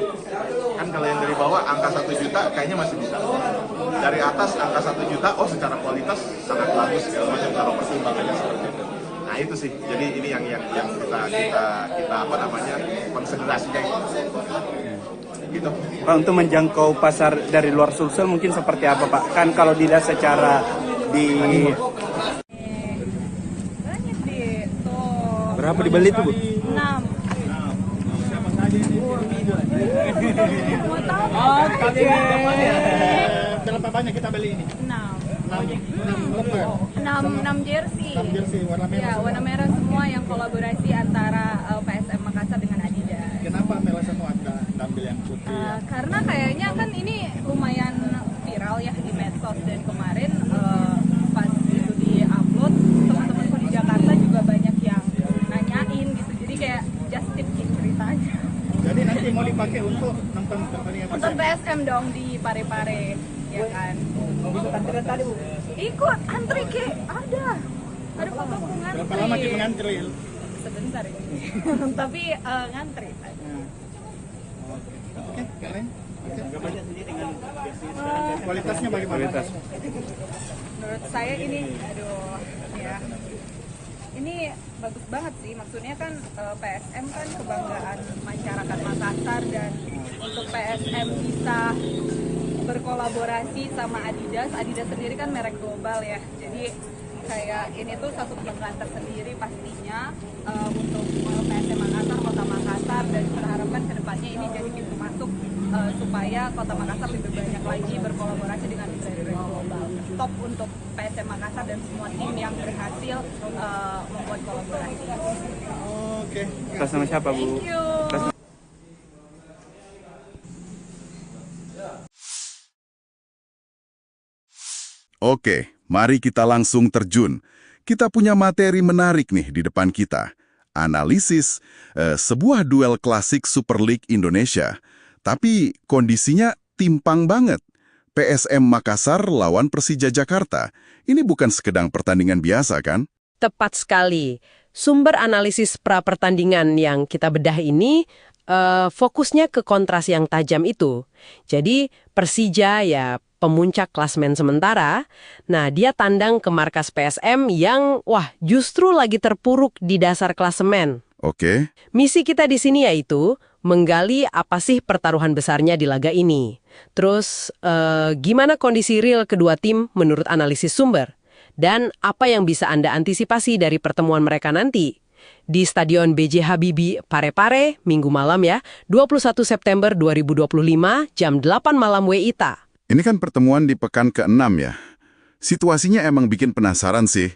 D: Kan kalau yang dari bawah angka 1 juta kayaknya masih bisa. Dari atas angka 1 juta, oh secara kualitas sangat bagus segala macam, kalau pertimbangannya seperti itu. Nah itu sih, jadi ini yang kita konsentrasinya gitu.
E: Pak, untuk menjangkau pasar dari luar Sulsel mungkin seperti apa Pak? Kan kalau dilihat secara di
G: Banyak deh, tuh.
E: berapa dibeli tuh Bu?
G: 6.
H: Berapa banyak kita beli ini?
G: 6 jersey.
H: 6 jersey warna merah.
G: Ya, warna merah semua yang kolaborasi antara PSM Makassar dengan Adidas.
H: Kenapa merah semua Anda ambil yang putih?
G: Karena kayaknya kan ini lumayan viral ya di medsos, dan kemarin pas itu di-upload, teman-temanku di Jakarta juga banyak yang nanyain gitu. Jadi kayak just tip gitu ceritanya.
H: Jadi nanti mau dipakai untuk nonton pertandingan
G: Untuk
H: PSM?
G: PSM dong di Parepare, ya kan.
F: Ikut antrian tadi Bu.
G: Ikut antri ke ada fotoku ngantri.
H: Berapa lama kita ngantri?
G: Sebentar ini. Tapi ngantri.
H: Oke, kalian?
G: Eh,
H: Kualitasnya bagaimana?
G: Menurut saya ini, ya. Ini bagus banget sih, maksudnya kan PSM kan kebanggaan masyarakat Makassar, dan untuk PSM bisa berkolaborasi sama Adidas sendiri kan merek global ya, jadi kayak ini tuh satu kebanggaan tersendiri pastinya untuk PSM Makassar, Kota Makassar, dan kita harapkan kedepannya ini jadi pintu masuk supaya Kota Makassar lebih banyak lagi berkolaborasi dengan brand-brand global. Top untuk PSM Makassar dan semua tim yang berhasil membuat kolaborasi.
H: Oke.
E: Atas nama siapa Bu?
G: Thank you.
A: Oke, mari kita langsung terjun. Kita punya materi menarik nih di depan kita. Analisis sebuah duel klasik Super League Indonesia. Tapi kondisinya timpang banget. PSM Makassar lawan Persija Jakarta. Ini bukan sekedar pertandingan biasa, kan?
B: Tepat sekali. Sumber analisis pra-pertandingan yang kita bedah ini fokusnya ke kontras yang tajam itu. Jadi Persija ya pemuncak klasemen sementara, nah dia tandang ke markas PSM yang justru lagi terpuruk di dasar klasemen.
A: Oke.
B: Misi kita di sini yaitu menggali apa sih pertaruhan besarnya di laga ini. Terus gimana kondisi real kedua tim menurut analisis sumber. Dan apa yang bisa Anda antisipasi dari pertemuan mereka nanti? Di Stadion B.J. Habibie, Parepare, Minggu malam ya, 21 September 2025, jam 8 malam WITA.
A: Ini kan pertemuan di pekan ke-6 ya. Situasinya emang bikin penasaran sih.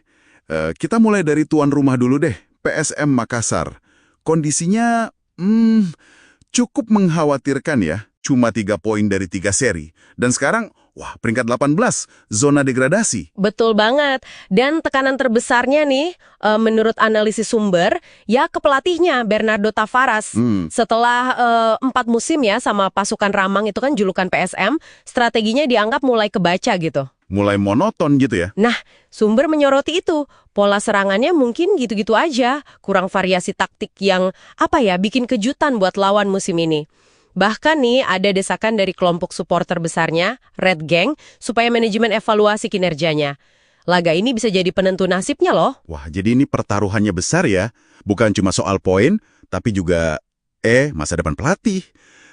A: Kita mulai dari tuan rumah dulu deh, PSM Makassar. Kondisinya cukup mengkhawatirkan ya. Cuma 3 poin dari 3 seri. Dan sekarang, peringkat 18, zona degradasi.
B: Betul banget. Dan tekanan terbesarnya nih, menurut analisis sumber, ya ke pelatihnya, Bernardo Tavares. Setelah 4 musim ya sama pasukan Ramang itu kan julukan PSM, strateginya dianggap mulai kebaca gitu.
A: Mulai monoton gitu ya?
B: Nah, sumber menyoroti itu. Pola serangannya mungkin gitu-gitu aja. Kurang variasi taktik yang, bikin kejutan buat lawan musim ini. Bahkan nih ada desakan dari kelompok supporter besarnya, Red Gang, supaya manajemen evaluasi kinerjanya. Laga ini bisa jadi penentu nasibnya loh.
A: Jadi ini pertaruhannya besar ya. Bukan cuma soal poin, tapi juga masa depan pelatih.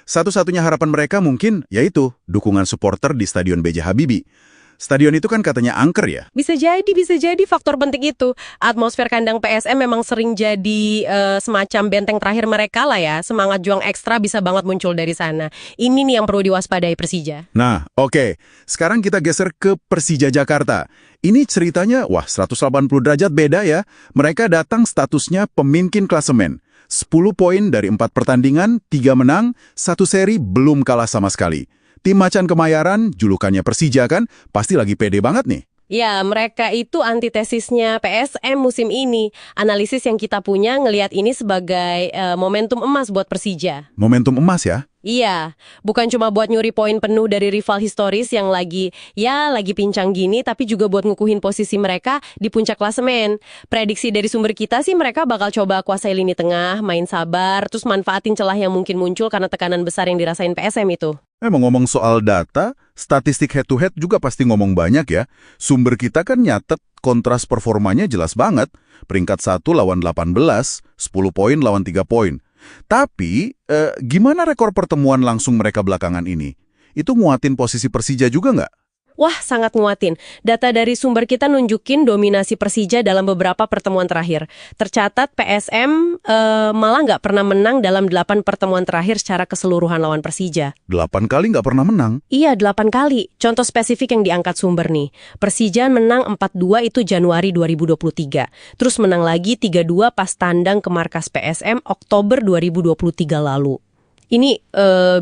A: Satu-satunya harapan mereka mungkin yaitu dukungan supporter di Stadion B.J. Habibie. Stadion itu kan katanya angker ya?
B: Bisa jadi faktor penting itu. Atmosfer kandang PSM memang sering jadi semacam benteng terakhir mereka lah ya. Semangat juang ekstra bisa banget muncul dari sana. Ini nih yang perlu diwaspadai Persija.
A: Nah, oke. Sekarang kita geser ke Persija Jakarta. Ini ceritanya, 180 derajat beda ya. Mereka datang statusnya pemimpin klasemen. 10 poin dari 4 pertandingan, 3 menang, 1 seri belum kalah sama sekali. Tim Macan Kemayoran, julukannya Persija kan, pasti lagi pede banget nih.
B: Ya, mereka itu antitesisnya PSM musim ini. Analisis yang kita punya ngelihat ini sebagai momentum emas buat Persija.
A: Momentum emas ya?
B: Iya, bukan cuma buat nyuri poin penuh dari rival historis yang lagi pincang gini, tapi juga buat ngukuhin posisi mereka di puncak klasemen. Prediksi dari sumber kita sih mereka bakal coba kuasai lini tengah, main sabar, terus manfaatin celah yang mungkin muncul karena tekanan besar yang dirasain PSM itu.
A: Ngomong soal data, statistik head-to-head juga pasti ngomong banyak ya. Sumber kita kan nyatet kontras performanya jelas banget. Peringkat 1 lawan 18, 10 poin lawan 3 poin. Tapi, gimana rekor pertemuan langsung mereka belakangan ini? Itu nguatin posisi Persija juga nggak?
B: Sangat nguatin. Data dari sumber kita nunjukin dominasi Persija dalam beberapa pertemuan terakhir. Tercatat PSM malah nggak pernah menang dalam 8 pertemuan terakhir secara keseluruhan lawan Persija.
A: 8 kali nggak pernah menang?
B: Iya, 8 kali. Contoh spesifik yang diangkat sumber nih. Persija menang 4-2 itu Januari 2023. Terus menang lagi 3-2 pas tandang ke markas PSM Oktober 2023 lalu. Ini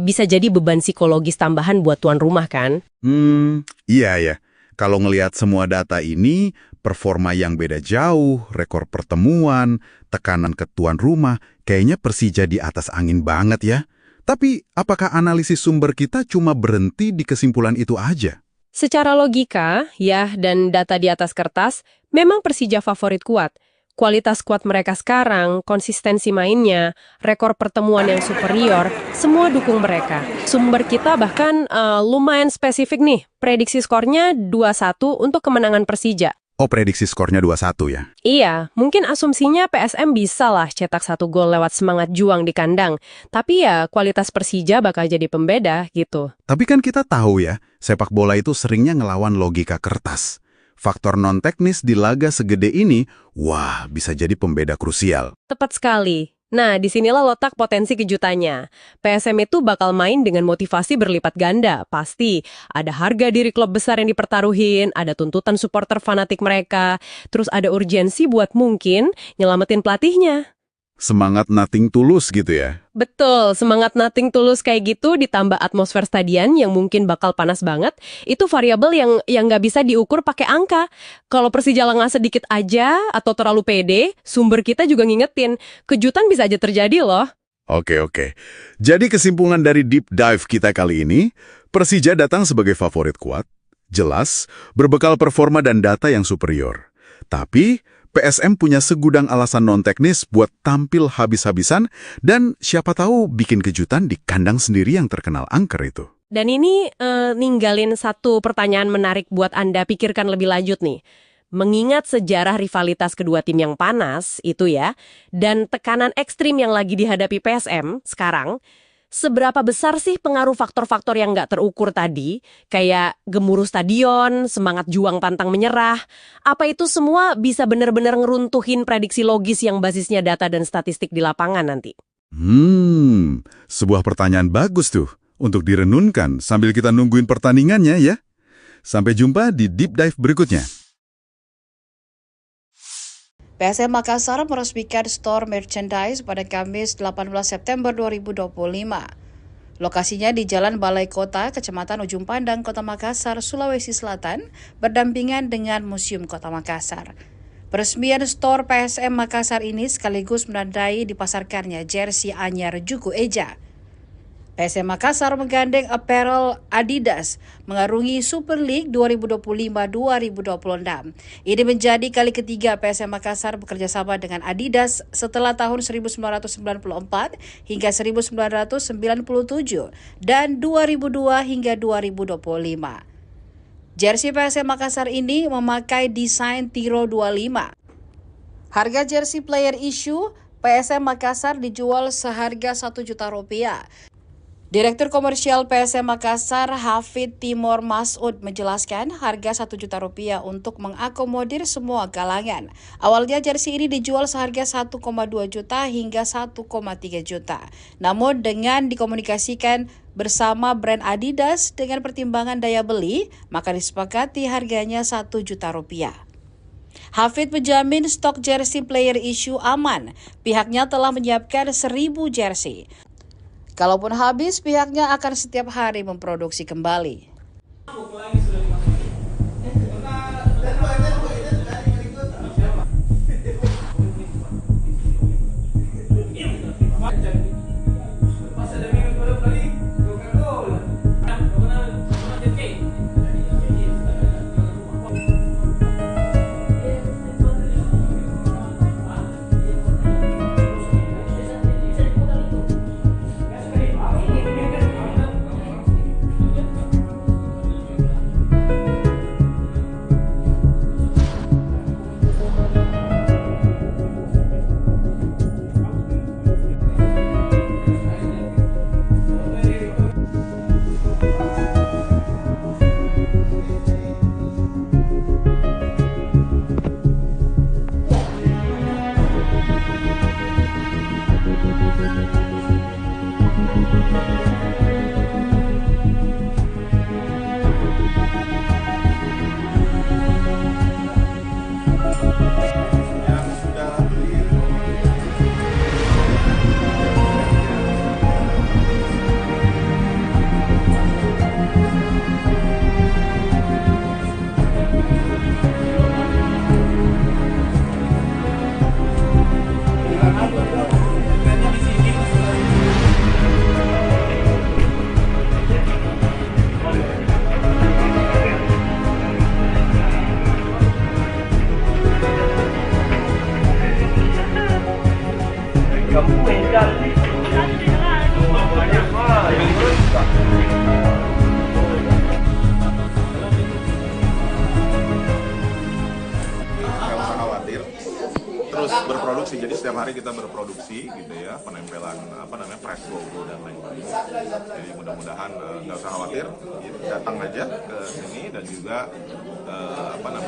B: bisa jadi beban psikologis tambahan buat tuan rumah kan?
A: Iya ya. Kalau ngelihat semua data ini, performa yang beda jauh, rekor pertemuan, tekanan ke tuan rumah, kayaknya Persija di atas angin banget ya. Tapi, apakah analisis sumber kita cuma berhenti di kesimpulan itu aja?
B: Secara logika, dan data di atas kertas, memang Persija favorit kuat. Kualitas skuad mereka sekarang, konsistensi mainnya, rekor pertemuan yang superior, semua dukung mereka. Sumber kita bahkan lumayan spesifik nih, prediksi skornya 2-1 untuk kemenangan Persija.
A: Prediksi skornya 2-1 ya?
B: Iya, mungkin asumsinya PSM bisa lah cetak 1 gol lewat semangat juang di kandang. Tapi kualitas Persija bakal jadi pembeda gitu.
A: Tapi kan kita tahu ya, sepak bola itu seringnya ngelawan logika kertas. Faktor non-teknis di laga segede ini, bisa jadi pembeda krusial.
B: Tepat sekali. Nah, disinilah letak potensi kejutannya. PSM itu bakal main dengan motivasi berlipat ganda, pasti. Ada harga diri klub besar yang dipertaruhin, ada tuntutan supporter fanatik mereka, terus ada urgensi buat mungkin nyelamatin pelatihnya.
A: Semangat nothing tulus gitu ya?
B: Betul, semangat nothing tulus kayak gitu ditambah atmosfer stadion yang mungkin bakal panas banget, itu variabel yang nggak bisa diukur pakai angka. Kalau Persija lengah sedikit aja atau terlalu pede, sumber kita juga ngingetin, kejutan bisa aja terjadi loh.
A: Oke. Jadi kesimpulan dari deep dive kita kali ini, Persija datang sebagai favorit kuat, jelas, berbekal performa dan data yang superior. Tapi PSM punya segudang alasan non-teknis buat tampil habis-habisan dan siapa tahu bikin kejutan di kandang sendiri yang terkenal angker itu.
B: Dan ini ninggalin satu pertanyaan menarik buat Anda pikirkan lebih lanjut nih. Mengingat sejarah rivalitas kedua tim yang panas itu ya, dan tekanan ekstrim yang lagi dihadapi PSM sekarang, seberapa besar sih pengaruh faktor-faktor yang nggak terukur tadi, kayak gemuruh stadion, semangat juang pantang menyerah, apa itu semua bisa benar-benar ngeruntuhin prediksi logis yang basisnya data dan statistik di lapangan nanti?
A: Sebuah pertanyaan bagus tuh untuk direnunkan sambil kita nungguin pertandingannya ya. Sampai jumpa di Deep Dive berikutnya.
C: PSM Makassar meresmikan store merchandise pada Kamis 18 September 2025. Lokasinya di Jalan Balai Kota, Kecamatan Ujung Pandang, Kota Makassar, Sulawesi Selatan, berdampingan dengan Museum Kota Makassar. Peresmian store PSM Makassar ini sekaligus menandai dipasarkannya jersey anyar Juku Eja. PSM Makassar menggandeng apparel Adidas mengarungi Super League 2025-2026. Ini menjadi kali ketiga PSM Makassar bekerja sama dengan Adidas setelah tahun 1994 hingga 1997 dan 2002 hingga 2025. Jersey PSM Makassar ini memakai desain Tiro 25. Harga jersey player issue PSM Makassar dijual seharga Rp1 juta. Direktur Komersial PSM Makassar, Hafid Timor Masud, menjelaskan harga Rp1 juta untuk mengakomodir semua kalangan. Awalnya jersey ini dijual seharga Rp1,2 juta hingga Rp1,3 juta. Namun dengan dikomunikasikan bersama brand Adidas dengan pertimbangan daya beli, maka disepakati harganya Rp1 juta. Hafid menjamin stok jersey player issue aman. Pihaknya telah menyiapkan 1.000 jersey. Kalaupun habis, pihaknya akan setiap hari memproduksi kembali.
D: Terus berproduksi, jadi setiap hari kita berproduksi gitu ya, penempelan press logo dan lain-lain. Jadi mudah-mudahan nggak usah khawatir, datang aja ke sini dan juga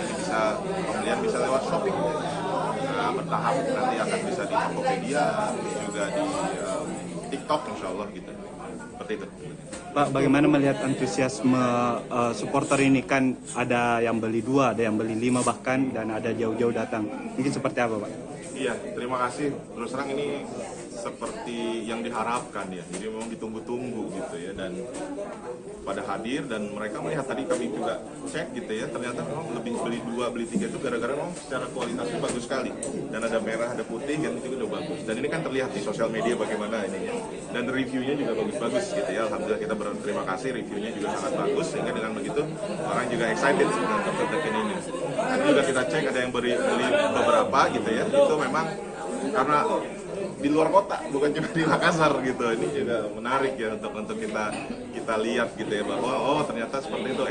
D: bisa pembelian bisa lewat shopping. Nah, bertahap nanti akan bisa di Tokopedia, juga di TikTok insya Allah gitu. Seperti itu.
E: Pak, bagaimana melihat antusiasme supporter ini? Kan ada yang beli 2, ada yang beli 5 bahkan, dan ada jauh-jauh datang. Mungkin seperti apa, Pak?
D: Iya, terima kasih. Terus terang ini seperti yang diharapkan ya. Jadi memang ditunggu-tunggu gitu ya, dan pada hadir dan mereka melihat, tadi kami juga cek gitu ya, ternyata memang lebih beli 2 beli 3 itu gara-gara memang secara kualitasnya bagus sekali, dan ada merah ada putih yang itu udah bagus, dan ini kan terlihat di sosial media bagaimana ininya, dan reviewnya juga bagus-bagus gitu ya. Alhamdulillah kita berterima kasih, reviewnya juga sangat bagus, sehingga dengan begitu orang juga excited dengan produk ini. Nanti juga kita cek ada yang beli beberapa gitu ya, itu memang karena di luar kota, bukan cuma di Makassar gitu. Ini juga menarik ya untuk kita lihat gitu ya, bahwa oh ternyata seperti itu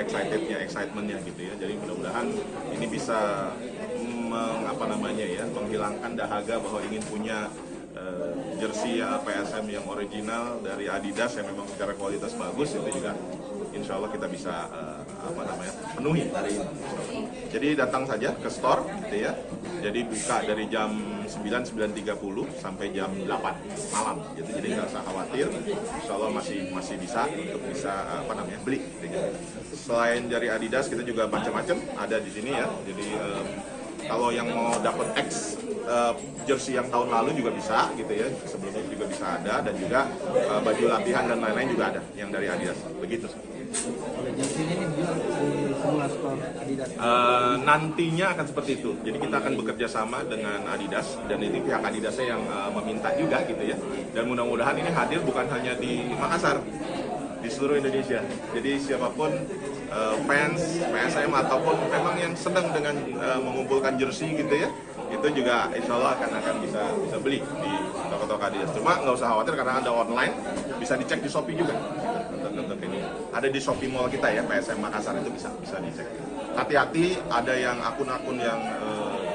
D: excitementnya gitu ya. Jadi mudah-mudahan ini bisa menghilangkan dahaga bahwa ingin punya jersey PSM yang original dari Adidas yang memang secara kualitas bagus. Itu juga insya Allah kita bisa penuhi hari ini. Jadi datang saja ke store gitu ya. Jadi buka dari jam 9:30 sampai jam 8 malam gitu. Jadi nggak usah khawatir, insya Allah masih bisa untuk beli gitu. Selain dari Adidas kita juga macam-macam ada di sini ya. Jadi kalau yang mau dapat X jersey yang tahun lalu juga bisa gitu ya, sebelumnya juga bisa ada, dan juga baju latihan dan lain-lain juga ada yang dari Adidas, begitu.
F: Jersey ini dijual di semua store Adidas.
D: Nantinya akan seperti itu, jadi kita akan bekerja sama dengan Adidas, dan ini pihak Adidasnya yang meminta juga gitu ya, dan mudah-mudahan ini hadir bukan hanya di Makassar, di seluruh Indonesia. Jadi siapapun fans PSM ataupun memang yang sedang dengan mengumpulkan jersey gitu ya, itu juga insya Allah akan bisa beli di toko-toko Adidas. Cuma nggak usah khawatir karena ada online, bisa dicek di Shopee juga. Untuk ini ada di Shopee Mall kita ya, PSM Makassar, itu bisa dicek. Hati-hati, ada yang akun-akun yang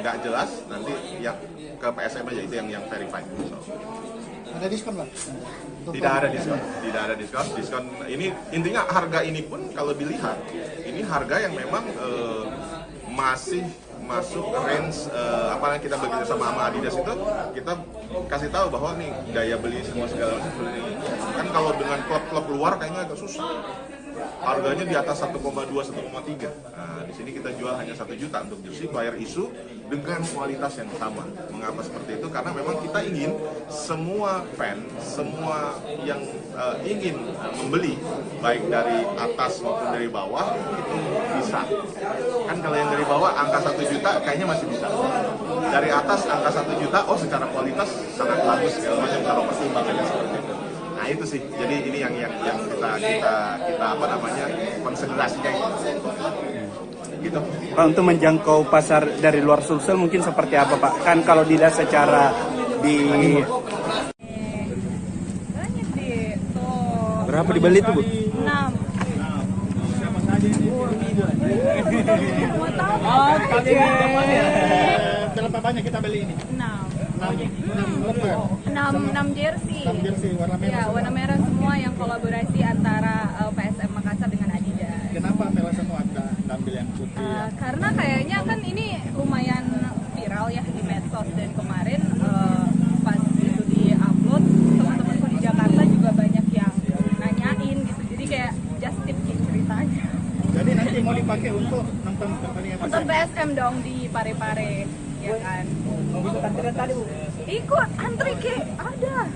D: nggak jelas, nanti yang ke PSM aja, itu yang verified.
H: Ada diskon Pak?
D: Tidak ada diskon. Diskon ini intinya harga ini pun kalau dilihat ini harga yang memang masih masuk range apalagi kita bekerja sama Adidas itu, kita kasih tahu bahwa nih daya beli semua segala macam seperti ini. Kan kalau dengan klub-klub luar kayaknya agak susah. Harganya di atas 1,2, 1,3. Nah, di sini kita jual hanya 1 juta untuk jersey player issue dengan kualitas yang sama. Mengapa seperti itu? Karena memang kita ingin semua fan, semua yang ingin membeli, baik dari atas maupun dari bawah, itu bisa. Kan kalau yang dari bawah angka 1 juta kayaknya masih bisa. Dari atas angka 1 juta, oh secara kualitas sangat bagus segala macam kalau pertimbangannya seperti itu. Nah itu sih, jadi ini yang kita konsentrasinya gitu.
E: Pak, untuk menjangkau pasar dari luar Sulsel mungkin seperti apa Pak? Kan kalau dilihat secara di
G: Banyak deh, tuh.
E: berapa dibeli tuh Bu?
G: 6. Mau tahu
H: Berapa banyak kita beli ini?
G: 6 jersey.
H: 6 jersey warna merah.
G: Ya, warna merah semua yang kolaborasi antara PSM Makassar dengan Adidas.
H: Kenapa merah semua Anda ambil yang putih?
G: Karena kayaknya kan ini lumayan viral ya di medsos, dan kemarin pas itu di-upload, teman-temanku di Jakarta juga banyak yang nanyain gitu. Jadi kayak just tip gitu ceritanya.
H: Jadi nanti mau dipakai untuk nonton pertandingan
G: Untuk PSM dong di Pare-Pare, ya kan?
F: Ikut antrian tadi Bu.
G: Ikut antri ke ada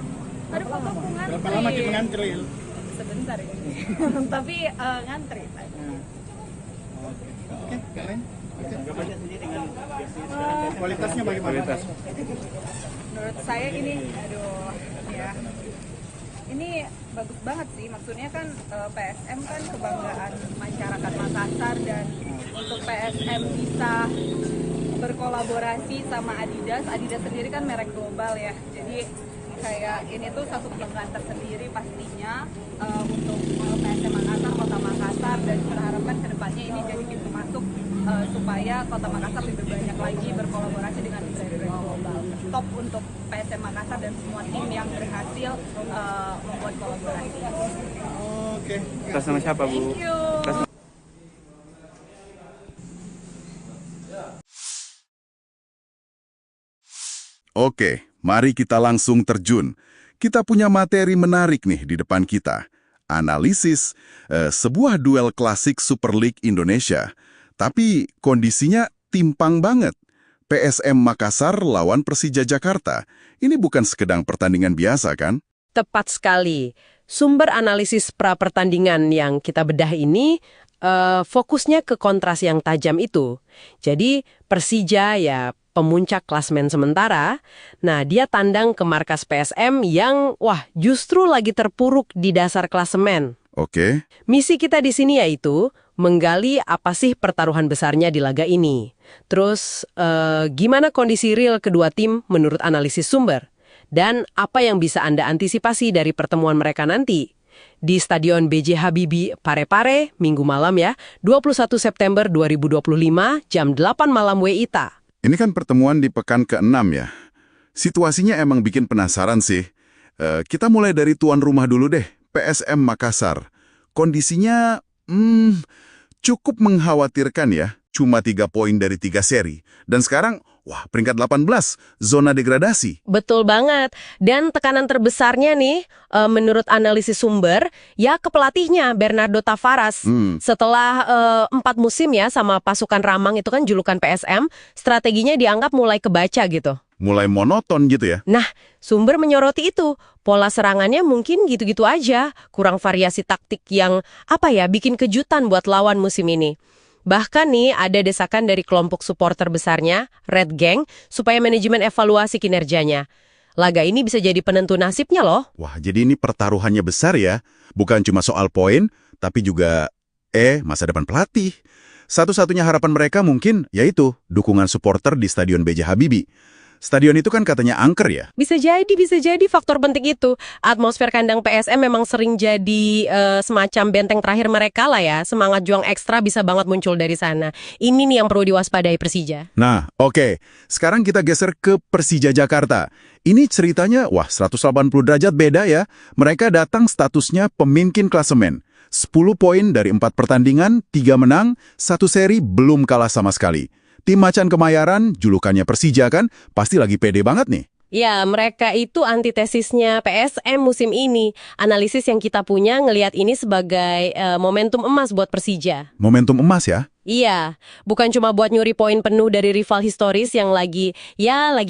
G: fotoku ngantri.
H: Berapa lama kita ngantri?
G: Sebentar ini. Tapi ngantri.
H: Oke, kalian? Kualitasnya bagaimana?
G: Menurut saya ini, ya. Ini bagus banget sih, maksudnya kan PSM kan kebanggaan masyarakat Makassar, dan untuk PSM bisa berkolaborasi sama Adidas sendiri kan merek global ya, jadi kayak ini tuh satu kebanggaan tersendiri pastinya untuk PSM Makassar, Kota Makassar, dan kita harapkan kedepannya ini jadi pintu masuk supaya Kota Makassar lebih banyak lagi berkolaborasi dengan brand-brand global. Top untuk PSM Makassar dan semua tim yang berhasil membuat kolaborasi.
H: Oke.
E: Atas nama siapa Bu?
G: Thank you.
A: Oke, mari kita langsung terjun. Kita punya materi menarik nih di depan kita. Analisis sebuah duel klasik Super League Indonesia. Tapi kondisinya timpang banget. PSM Makassar lawan Persija Jakarta. Ini bukan sekedar pertandingan biasa, kan?
B: Tepat sekali. Sumber analisis pra-pertandingan yang kita bedah ini fokusnya ke kontras yang tajam itu. Jadi Persija ya pemuncak klasemen sementara. Nah, dia tandang ke markas PSM yang justru lagi terpuruk di dasar klasemen.
A: Oke.
B: Misi kita di sini yaitu menggali apa sih pertaruhan besarnya di laga ini. Terus, gimana kondisi real kedua tim menurut analisis sumber? Dan apa yang bisa Anda antisipasi dari pertemuan mereka nanti? Di Stadion B.J. Habibie Parepare, Minggu malam ya, 21 September 2025, jam 8 malam WITA.
A: Ini kan pertemuan di pekan ke-6 ya. Situasinya emang bikin penasaran sih. Kita mulai dari tuan rumah dulu deh, PSM Makassar. Kondisinya cukup mengkhawatirkan ya. Cuma 3 poin dari 3 seri. Dan sekarang, peringkat 18, zona degradasi.
B: Betul banget. Dan tekanan terbesarnya nih, menurut analisis sumber, ya ke pelatihnya, Bernardo Tavares. Setelah 4 musim ya sama pasukan Ramang itu kan julukan PSM, strateginya dianggap mulai kebaca gitu.
A: Mulai monoton gitu ya?
B: Nah, sumber menyoroti itu. Pola serangannya mungkin gitu-gitu aja. Kurang variasi taktik yang, bikin kejutan buat lawan musim ini. Bahkan nih ada desakan dari kelompok supporter besarnya, Red Gang, supaya manajemen evaluasi kinerjanya. Laga ini bisa jadi penentu nasibnya loh.
A: Wah, jadi ini pertaruhannya besar ya. Bukan cuma soal poin, tapi juga masa depan pelatih. Satu-satunya harapan mereka mungkin yaitu dukungan supporter di Stadion B.J. Habibie. Stadion itu kan katanya angker ya?
B: Bisa jadi faktor penting itu. Atmosfer kandang PSM memang sering jadi semacam benteng terakhir mereka lah ya. Semangat juang ekstra bisa banget muncul dari sana. Ini nih yang perlu diwaspadai Persija.
A: Nah, oke. Sekarang kita geser ke Persija Jakarta. Ini ceritanya, 180 derajat beda ya. Mereka datang statusnya pemimpin klasemen. 10 poin dari 4 pertandingan, 3 menang, 1 seri belum kalah sama sekali. Tim Macan Kemayoran, julukannya Persija kan, pasti lagi pede banget nih.
B: Ya, mereka itu antitesisnya PSM musim ini. Analisis yang kita punya ngelihat ini sebagai momentum emas buat Persija.
A: Momentum emas ya?
B: Iya, bukan cuma buat nyuri poin penuh dari rival historis yang lagi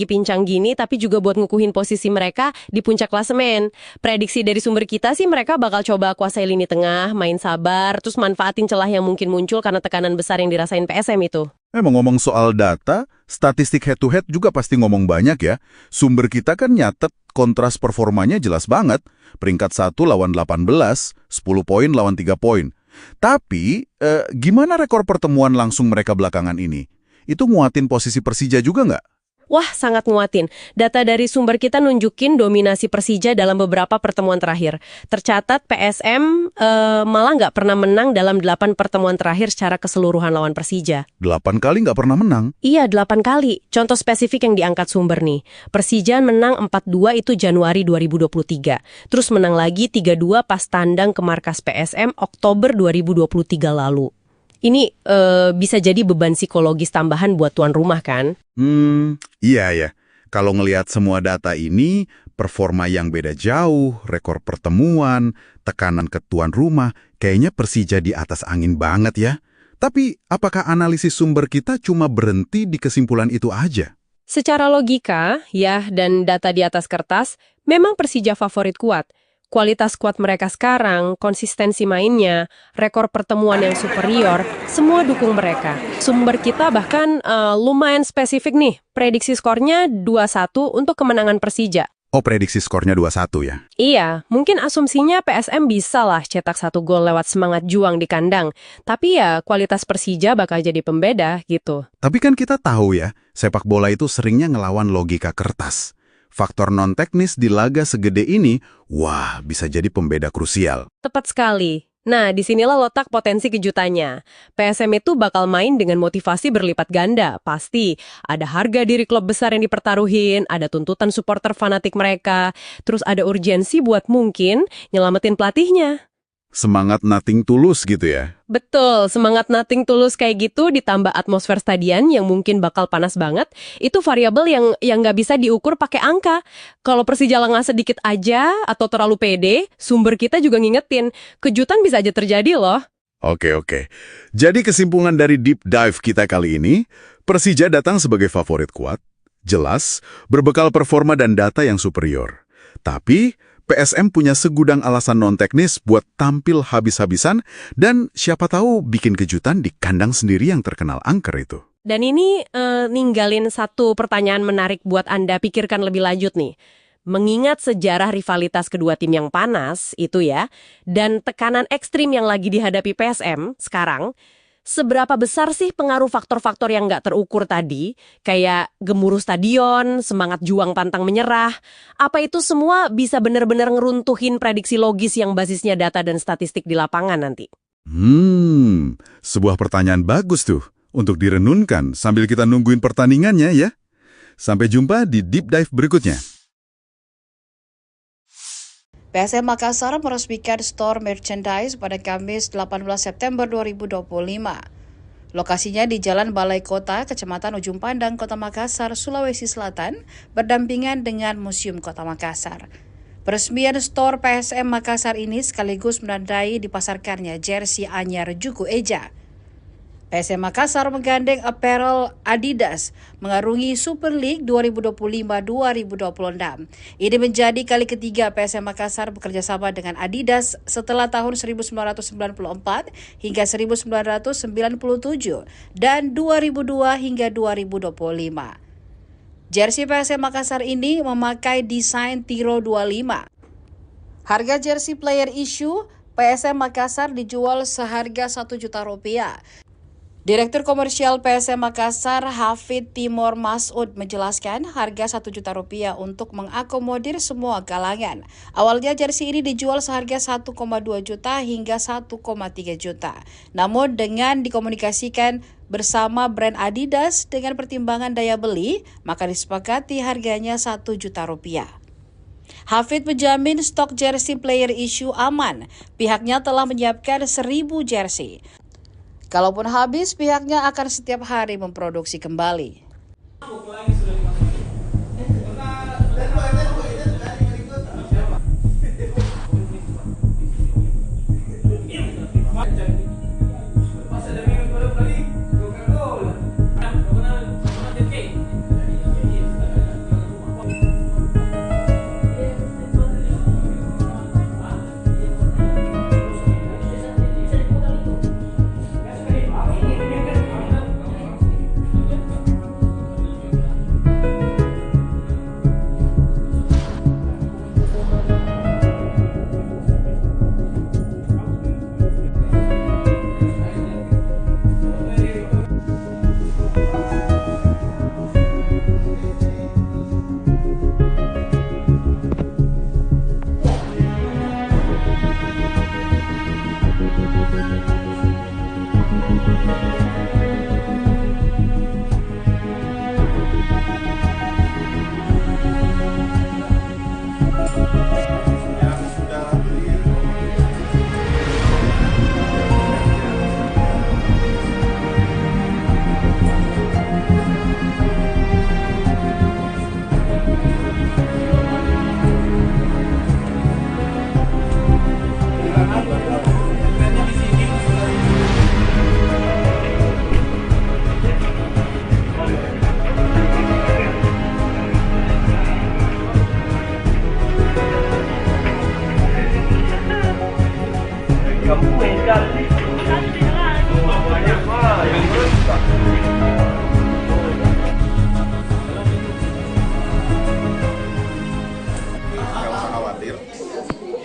B: pincang gini, tapi juga buat ngukuhin posisi mereka di puncak klasemen. Prediksi dari sumber kita sih mereka bakal coba kuasai lini tengah, main sabar, terus manfaatin celah yang mungkin muncul karena tekanan besar yang dirasain PSM itu.
A: Ngomong soal data, statistik head-to-head juga pasti ngomong banyak ya. Sumber kita kan nyatet kontras performanya jelas banget. Peringkat 1 lawan 18, 10 poin lawan 3 poin. Tapi, gimana rekor pertemuan langsung mereka belakangan ini? Itu nguatin posisi Persija juga nggak?
B: Wah, sangat nguatin. Data dari sumber kita nunjukin dominasi Persija dalam beberapa pertemuan terakhir. Tercatat PSM malah nggak pernah menang dalam 8 pertemuan terakhir secara keseluruhan lawan Persija.
A: 8 kali nggak pernah menang?
B: Iya, 8 kali. Contoh spesifik yang diangkat sumber nih. Persija menang 4-2 itu Januari 2023. Terus menang lagi 3-2 pas tandang ke markas PSM Oktober 2023 lalu. Ini bisa jadi beban psikologis tambahan buat tuan rumah kan?
A: Iya ya. Kalau ngelihat semua data ini, performa yang beda jauh, rekor pertemuan, tekanan ke tuan rumah, kayaknya Persija di atas angin banget ya. Tapi apakah analisis sumber kita cuma berhenti di kesimpulan itu aja?
B: Secara logika, ya, dan data di atas kertas, memang Persija favorit kuat. Kualitas skuad mereka sekarang, konsistensi mainnya, rekor pertemuan yang superior, semua dukung mereka. Sumber kita bahkan lumayan spesifik nih, prediksi skornya 2-1 untuk kemenangan Persija.
A: Oh, prediksi skornya 2-1 ya?
B: Iya, mungkin asumsinya PSM bisa lah cetak 1 gol lewat semangat juang di kandang. Tapi ya, kualitas Persija bakal jadi pembeda gitu.
A: Tapi kan kita tahu ya, sepak bola itu seringnya ngelawan logika kertas. Faktor non-teknis di laga segede ini, bisa jadi pembeda krusial.
B: Tepat sekali. Nah, disinilah letak potensi kejutannya. PSM itu bakal main dengan motivasi berlipat ganda, pasti. Ada harga diri klub besar yang dipertaruhin, ada tuntutan supporter fanatik mereka, terus ada urgensi buat mungkin nyelamatin pelatihnya.
A: Semangat nothing tulus gitu ya?
B: Betul, semangat nothing tulus kayak gitu ditambah atmosfer stadion yang mungkin bakal panas banget, itu variabel yang nggak bisa diukur pakai angka. Kalau Persija lengah sedikit aja atau terlalu pede, sumber kita juga ngingetin, kejutan bisa aja terjadi loh.
A: Oke. Jadi kesimpulan dari deep dive kita kali ini, Persija datang sebagai favorit kuat, jelas, berbekal performa dan data yang superior. Tapi, PSM punya segudang alasan non-teknis buat tampil habis-habisan dan siapa tahu bikin kejutan di kandang sendiri yang terkenal angker itu.
B: Dan ini ninggalin satu pertanyaan menarik buat Anda pikirkan lebih lanjut nih. Mengingat sejarah rivalitas kedua tim yang panas itu ya, dan tekanan ekstrim yang lagi dihadapi PSM sekarang, seberapa besar sih pengaruh faktor-faktor yang nggak terukur tadi, kayak gemuruh stadion, semangat juang pantang menyerah, apa itu semua bisa benar-benar ngeruntuhin prediksi logis yang basisnya data dan statistik di lapangan nanti?
A: Sebuah pertanyaan bagus tuh untuk direnunkan sambil kita nungguin pertandingannya ya. Sampai jumpa di Deep Dive berikutnya.
C: PSM Makassar meresmikan store merchandise pada Kamis 18 September 2025. Lokasinya di Jalan Balai Kota, Kecamatan Ujung Pandang, Kota Makassar, Sulawesi Selatan, berdampingan dengan Museum Kota Makassar. Peresmian store PSM Makassar ini sekaligus menandai dipasarkannya jersey anyar Juku Eja. PSM Makassar menggandeng apparel Adidas mengarungi Super League 2025-2026. Ini menjadi kali ketiga PSM Makassar bekerja sama dengan Adidas setelah tahun 1994 hingga 1997 dan 2002 hingga 2025. Jersey PSM Makassar ini memakai desain Tiro 25. Harga jersey player issue PSM Makassar dijual seharga Rp1 juta. Direktur Komersial PSM Makassar, Hafid Timor Masud, menjelaskan harga Rp1 juta untuk mengakomodir semua kalangan. Awalnya jersey ini dijual seharga 1,2 juta hingga 1,3 juta. Namun dengan dikomunikasikan bersama brand Adidas dengan pertimbangan daya beli, maka disepakati harganya Rp1 juta. Hafid menjamin stok jersey player issue aman. Pihaknya telah menyiapkan 1.000 jersey. Kalaupun habis, pihaknya akan setiap hari memproduksi kembali.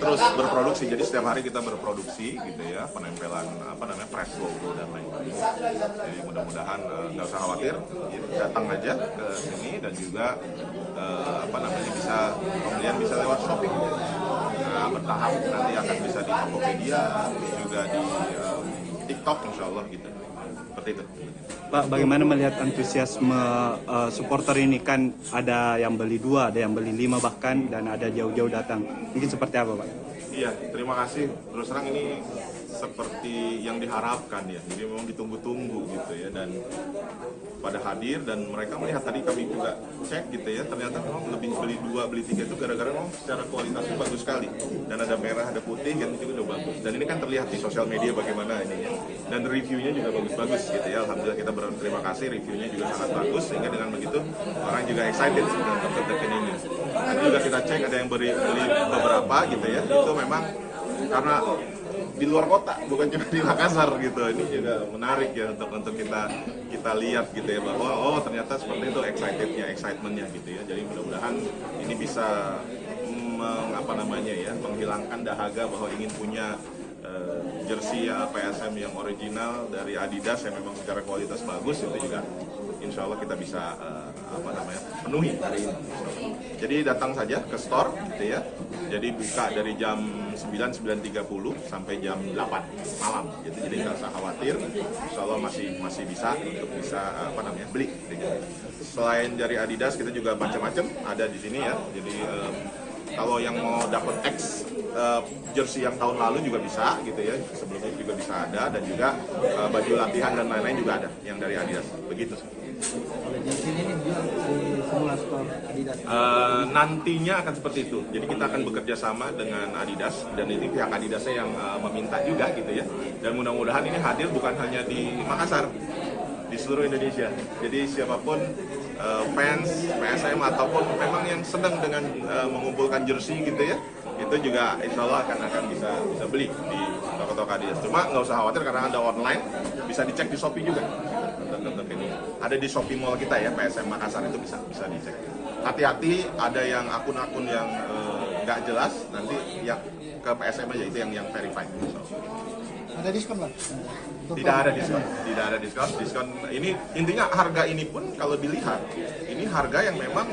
D: Terus berproduksi, jadi setiap hari kita berproduksi gitu ya, penempelan press logo dan lain-lain. Jadi mudah-mudahan nggak usah khawatir, datang aja ke sini dan juga bisa pembelian bisa lewat shopping. Nah, bertahap nanti akan bisa di Tokopedia, juga di TikTok insya Allah gitu. Seperti itu.
E: Pak, bagaimana melihat antusiasme supporter ini? Kan ada yang beli 2, ada yang beli 5 bahkan, dan ada jauh-jauh datang. Mungkin seperti apa, Pak?
D: Iya, terima kasih. Terus terang ini seperti yang diharapkan ya. Jadi memang ditunggu-tunggu gitu ya, dan pada hadir dan mereka melihat, tadi kami juga cek gitu ya, ternyata memang lebih beli 2, beli 3 itu gara-gara memang secara kualitasnya bagus sekali, dan ada merah, ada putih kan, itu juga udah bagus, dan ini kan terlihat di sosial media bagaimana ini ya, dan reviewnya juga bagus-bagus gitu ya. Alhamdulillah kita berterima kasih, reviewnya juga sangat bagus, sehingga dengan begitu orang juga excited dengan token ini. Tadi juga kita cek ada yang beli beberapa gitu ya, itu memang karena di luar kota, bukan cuma di Makassar gitu. Ini juga menarik ya untuk kita lihat gitu ya, bahwa oh ternyata seperti itu excitementnya gitu ya. Jadi mudah-mudahan ini bisa menghilangkan dahaga bahwa ingin punya jersey ya, PSM yang original dari Adidas yang memang secara kualitas bagus. Itu juga insya Allah kita bisa penuhi hari ini. Jadi datang saja ke store gitu ya. Jadi buka dari jam 9:30 sampai jam 8 malam gitu. Jadi nggak usah khawatir, insya Allah masih bisa untuk beli gitu. Selain dari Adidas, kita juga macam-macam ada di sini ya. Jadi kalau yang mau dapat jersey yang tahun lalu juga bisa gitu ya, sebelumnya juga bisa ada, dan juga baju latihan dan lain-lain juga ada yang dari Adidas. Begitu sih.
F: Kalau jersey ini dijual di semua store Adidas.
D: Nantinya akan seperti itu. Jadi kita akan bekerja sama dengan Adidas, dan ini pihak Adidasnya yang meminta juga gitu ya. Dan mudah-mudahan ini hadir bukan hanya di Makassar, di seluruh Indonesia. Jadi siapapun fans PSM ataupun memang yang sedang dengan mengumpulkan jersey gitu ya, itu juga insya Allah akan bisa beli di toko-toko Adidas. Cuma nggak usah khawatir karena ada online, bisa dicek di Shopee juga. Ini ada di Shopee Mall kita ya, PSM Makassar, itu bisa dicek. Hati-hati, ada yang akun-akun yang nggak jelas, nanti yang ke PSM aja, itu yang verified.
H: Ada diskon Pak?
D: Tidak ada diskon. Diskon ini intinya harga ini pun kalau dilihat ini harga yang memang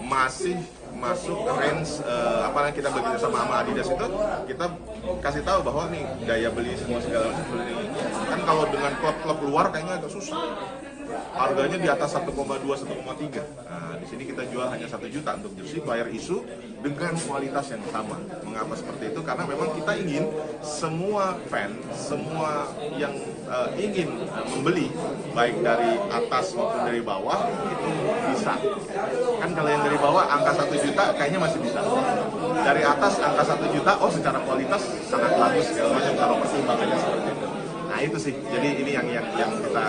D: masih masuk range apa yang kita bekerja sama Adidas itu, kita kasih tahu bahwa nih daya beli semua segala macam seperti ini. Kan kalau dengan klub-klub luar kayaknya agak susah. Harganya di atas 1,2, 1,3. Nah, di sini kita jual hanya 1 juta untuk jersey player issue dengan kualitas yang sama. Mengapa seperti itu? Karena memang kita ingin semua fan, semua yang ingin membeli, baik dari atas maupun dari bawah, itu bisa. Kan kalau yang dari bawah angka 1 juta kayaknya masih bisa. Dari atas angka 1 juta, oh secara kualitas sangat bagus segala macam kalau pertimbangannya seperti itu. Nah itu sih, jadi ini yang kita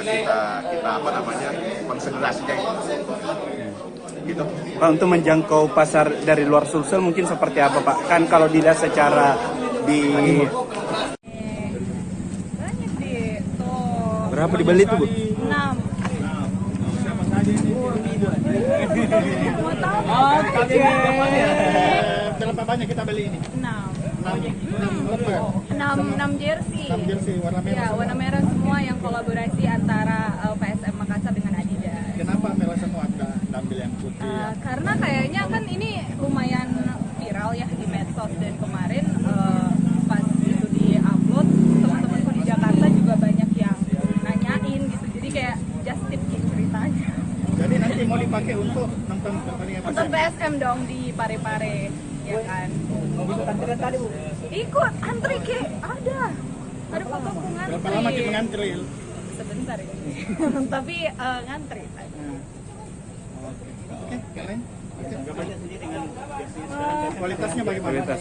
D: konsentrasinya gitu.
E: Pak, untuk menjangkau pasar dari luar Sulsel mungkin seperti apa Pak? Kan kalau dilihat secara di
G: banyak deh tuh.
E: berapa dibeli tuh Bu?
G: 6. Mau tahu?
H: Berapa banyak kita beli ini?
G: 6 jersey.
H: 6 jersey warna merah.
G: Ya, warna merah semua yang kolaborasi antara PSM Makassar dengan Adidas.
H: Kenapa merah semua Anda ambil yang putih?
G: Karena kayaknya kan ini lumayan viral ya di medsos, dan kemarin pas itu di-upload, teman-temanku di Jakarta juga banyak yang nanyain gitu. Jadi kayak just tip ceritanya.
H: Jadi nanti mau dipakai untuk nonton pertandingan
G: Untuk PSM dong di Pare-Pare, ya kan?
H: antrian tadi Bu.
G: Ikut antri ke ada fotoku ngantri.
H: Berapa lama kita ngantri?
G: Sebentar ini. Tapi ngantri.
H: Oke, keren. Kualitasnya bagaimana?
E: Kualitas.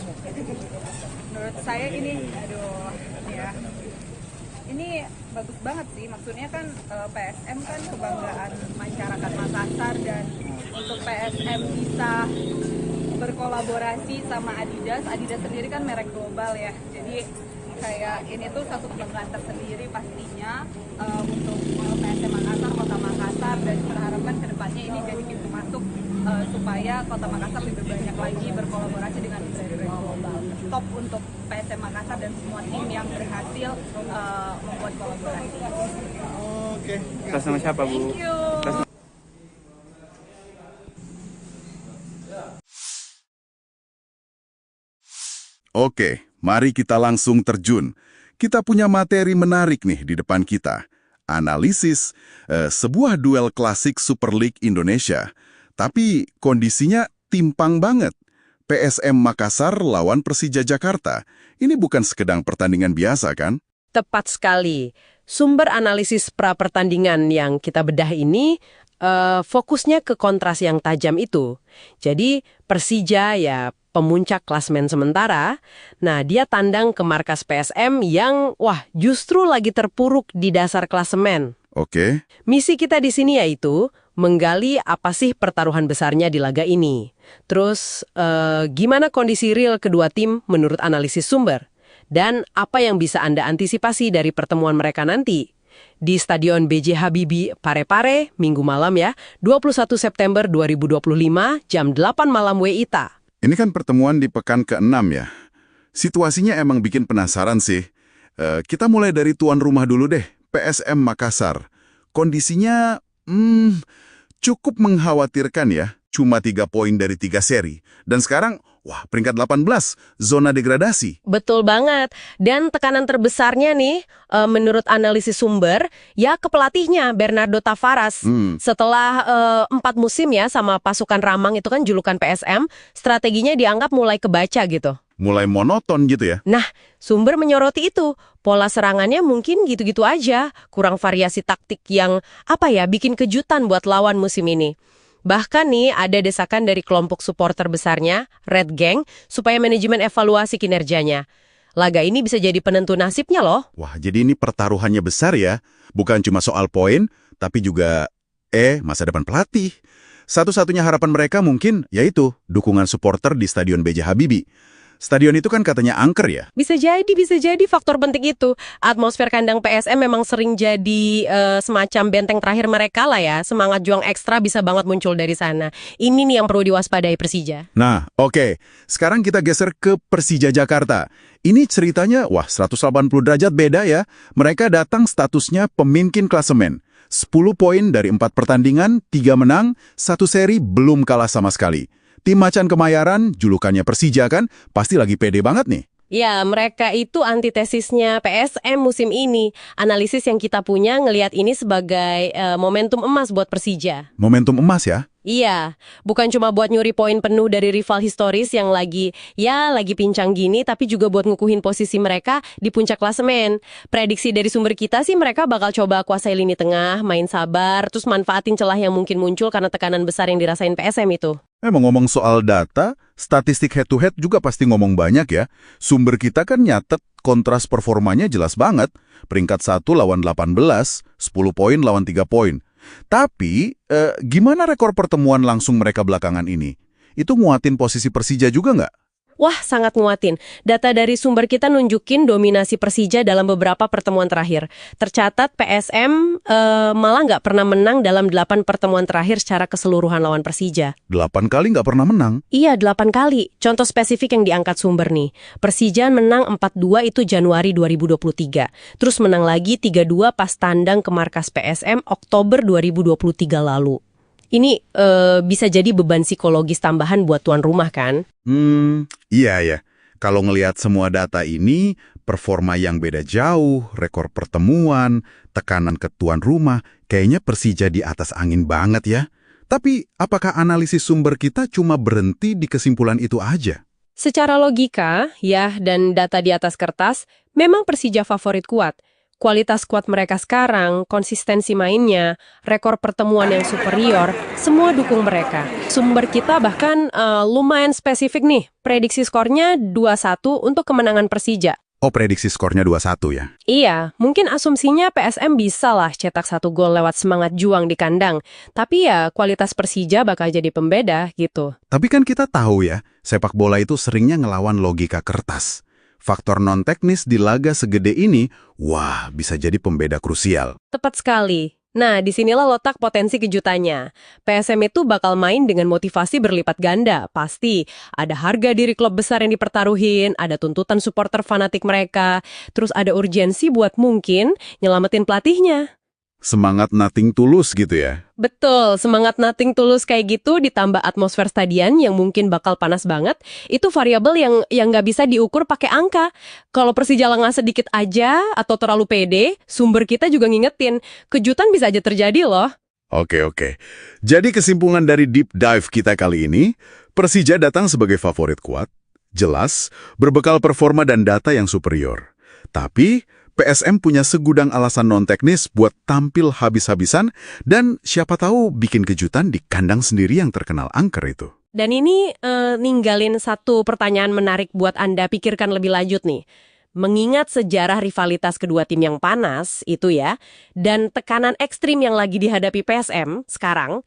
G: Menurut saya ini, ya. Ini bagus banget sih, maksudnya kan PSM kan kebanggaan masyarakat Makassar, dan untuk PSM bisa berkolaborasi sama Adidas sendiri kan merek global ya, jadi kayak ini tuh satu kebanggaan tersendiri pastinya untuk PSM Makassar, Kota Makassar, dan kita harapkan kedepannya ini jadi pintu masuk supaya Kota Makassar lebih banyak lagi berkolaborasi dengan brand-brand global. Top untuk PSM Makassar dan semua tim yang berhasil membuat kolaborasi.
H: Oke.
E: Atas nama siapa Bu?
G: Thank you.
A: Oke, mari kita langsung terjun. Kita punya materi menarik nih di depan kita. Analisis sebuah duel klasik Super League Indonesia. Tapi kondisinya timpang banget. PSM Makassar lawan Persija Jakarta. Ini bukan sekedar pertandingan biasa, kan?
B: Tepat sekali. Sumber analisis pra-pertandingan yang kita bedah ini fokusnya ke kontras yang tajam itu. Jadi Persija ya pemuncak klasemen sementara. Nah, dia tandang ke markas PSM yang justru lagi terpuruk di dasar klasemen.
A: Oke.
B: Misi kita di sini yaitu menggali apa sih pertaruhan besarnya di laga ini. Terus, gimana kondisi real kedua tim menurut analisis sumber? Dan apa yang bisa Anda antisipasi dari pertemuan mereka nanti? Di Stadion B.J. Habibie, Parepare, Minggu malam ya, 21 September 2025, jam 8 malam WITA.
A: Ini kan pertemuan di pekan ke-6 ya. Situasinya emang bikin penasaran sih. Kita mulai dari tuan rumah dulu deh, PSM Makassar. Kondisinya cukup mengkhawatirkan ya. Cuma 3 poin dari 3 seri. Dan sekarang, peringkat 18, zona degradasi.
B: Betul banget. Dan tekanan terbesarnya nih, menurut analisis sumber, ya ke pelatihnya, Bernardo Tavares. Setelah 4 musim ya sama pasukan Ramang itu kan julukan PSM, strateginya dianggap mulai kebaca gitu.
A: Mulai monoton gitu ya?
B: Nah, sumber menyoroti itu. Pola serangannya mungkin gitu-gitu aja. Kurang variasi taktik yang, bikin kejutan buat lawan musim ini. Bahkan nih ada desakan dari kelompok supporter besarnya, Red Gang, supaya manajemen evaluasi kinerjanya. Laga ini bisa jadi penentu nasibnya loh.
A: Wah, jadi ini pertaruhannya besar ya. Bukan cuma soal poin, tapi juga masa depan pelatih. Satu-satunya harapan mereka mungkin yaitu dukungan supporter di Stadion B.J. Habibie. Stadion itu kan katanya angker ya?
B: Bisa jadi faktor penting itu. Atmosfer kandang PSM memang sering jadi semacam benteng terakhir mereka lah ya. Semangat juang ekstra bisa banget muncul dari sana. Ini nih yang perlu diwaspadai Persija.
A: Nah, oke. Sekarang kita geser ke Persija Jakarta. Ini ceritanya, 180 derajat beda ya. Mereka datang statusnya pemimpin klasemen. 10 poin dari 4 pertandingan, 3 menang, 1 seri belum kalah sama sekali. Tim Macan Kemayoran, julukannya Persija kan, pasti lagi pede banget nih.
B: Ya, mereka itu antitesisnya PSM musim ini. Analisis yang kita punya ngelihat ini sebagai momentum emas buat Persija.
A: Momentum emas ya?
B: Iya, bukan cuma buat nyuri poin penuh dari rival historis yang lagi pincang gini, tapi juga buat ngukuhin posisi mereka di puncak klasemen. Prediksi dari sumber kita sih mereka bakal coba kuasai lini tengah, main sabar, terus manfaatin celah yang mungkin muncul karena tekanan besar yang dirasain PSM itu.
A: Ngomong soal data, statistik head-to-head juga pasti ngomong banyak ya. Sumber kita kan nyatet kontras performanya jelas banget. Peringkat 1 lawan 18, 10 poin lawan 3 poin. Tapi, gimana rekor pertemuan langsung mereka belakangan ini? Itu nguatin posisi Persija juga nggak?
B: Wah, sangat nguatin. Data dari sumber kita nunjukin dominasi Persija dalam beberapa pertemuan terakhir. Tercatat PSM malah nggak pernah menang dalam 8 pertemuan terakhir secara keseluruhan lawan Persija.
A: 8 kali nggak pernah menang?
B: Iya, 8 kali. Contoh spesifik yang diangkat sumber nih. Persija menang 4-2 itu Januari 2023. Terus menang lagi 3-2 pas tandang ke markas PSM Oktober 2023 lalu. Ini bisa jadi beban psikologis tambahan buat tuan rumah kan?
A: Iya ya. Kalau ngelihat semua data ini, performa yang beda jauh, rekor pertemuan, tekanan ke tuan rumah, kayaknya Persija di atas angin banget ya. Tapi, apakah analisis sumber kita cuma berhenti di kesimpulan itu aja?
B: Secara logika, dan data di atas kertas, memang Persija favorit kuat. Kualitas skuad mereka sekarang, konsistensi mainnya, rekor pertemuan yang superior, semua dukung mereka. Sumber kita bahkan lumayan spesifik nih, prediksi skornya 2-1 untuk kemenangan Persija.
A: Oh, prediksi skornya 2-1 ya?
B: Iya, mungkin asumsinya PSM bisa lah cetak 1 gol lewat semangat juang di kandang. Tapi ya, kualitas Persija bakal jadi pembeda gitu.
A: Tapi kan kita tahu ya, sepak bola itu seringnya ngelawan logika kertas. Faktor non-teknis di laga segede ini, bisa jadi pembeda krusial.
B: Tepat sekali. Nah, disinilah letak potensi kejutannya. PSM itu bakal main dengan motivasi berlipat ganda, pasti. Ada harga diri klub besar yang dipertaruhin, ada tuntutan supporter fanatik mereka, terus ada urgensi buat mungkin nyelamatin pelatihnya.
A: Semangat nothing tulus gitu ya?
B: Betul, semangat nothing tulus kayak gitu ditambah atmosfer stadion yang mungkin bakal panas banget, itu variabel yang nggak bisa diukur pakai angka. Kalau Persija lengah sedikit aja atau terlalu pede, sumber kita juga ngingetin, kejutan bisa aja terjadi loh.
A: Oke. Jadi kesimpulan dari deep dive kita kali ini, Persija datang sebagai favorit kuat, jelas, berbekal performa dan data yang superior. Tapi, PSM punya segudang alasan non-teknis buat tampil habis-habisan dan siapa tahu bikin kejutan di kandang sendiri yang terkenal angker itu.
B: Dan ini ninggalin satu pertanyaan menarik buat Anda pikirkan lebih lanjut nih. Mengingat sejarah rivalitas kedua tim yang panas itu ya, dan tekanan ekstrim yang lagi dihadapi PSM sekarang,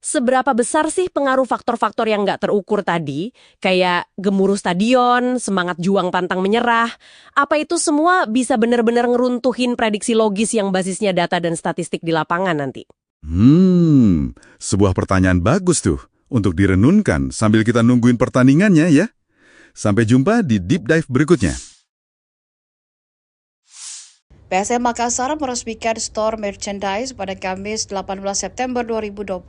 B: seberapa besar sih pengaruh faktor-faktor yang nggak terukur tadi, kayak gemuruh stadion, semangat juang pantang menyerah, apa itu semua bisa benar-benar ngeruntuhin prediksi logis yang basisnya data dan statistik di lapangan nanti?
A: Sebuah pertanyaan bagus tuh untuk direnunkan sambil kita nungguin pertandingannya ya. Sampai jumpa di Deep Dive berikutnya.
C: PSM Makassar meresmikan store merchandise pada Kamis 18 September 2025.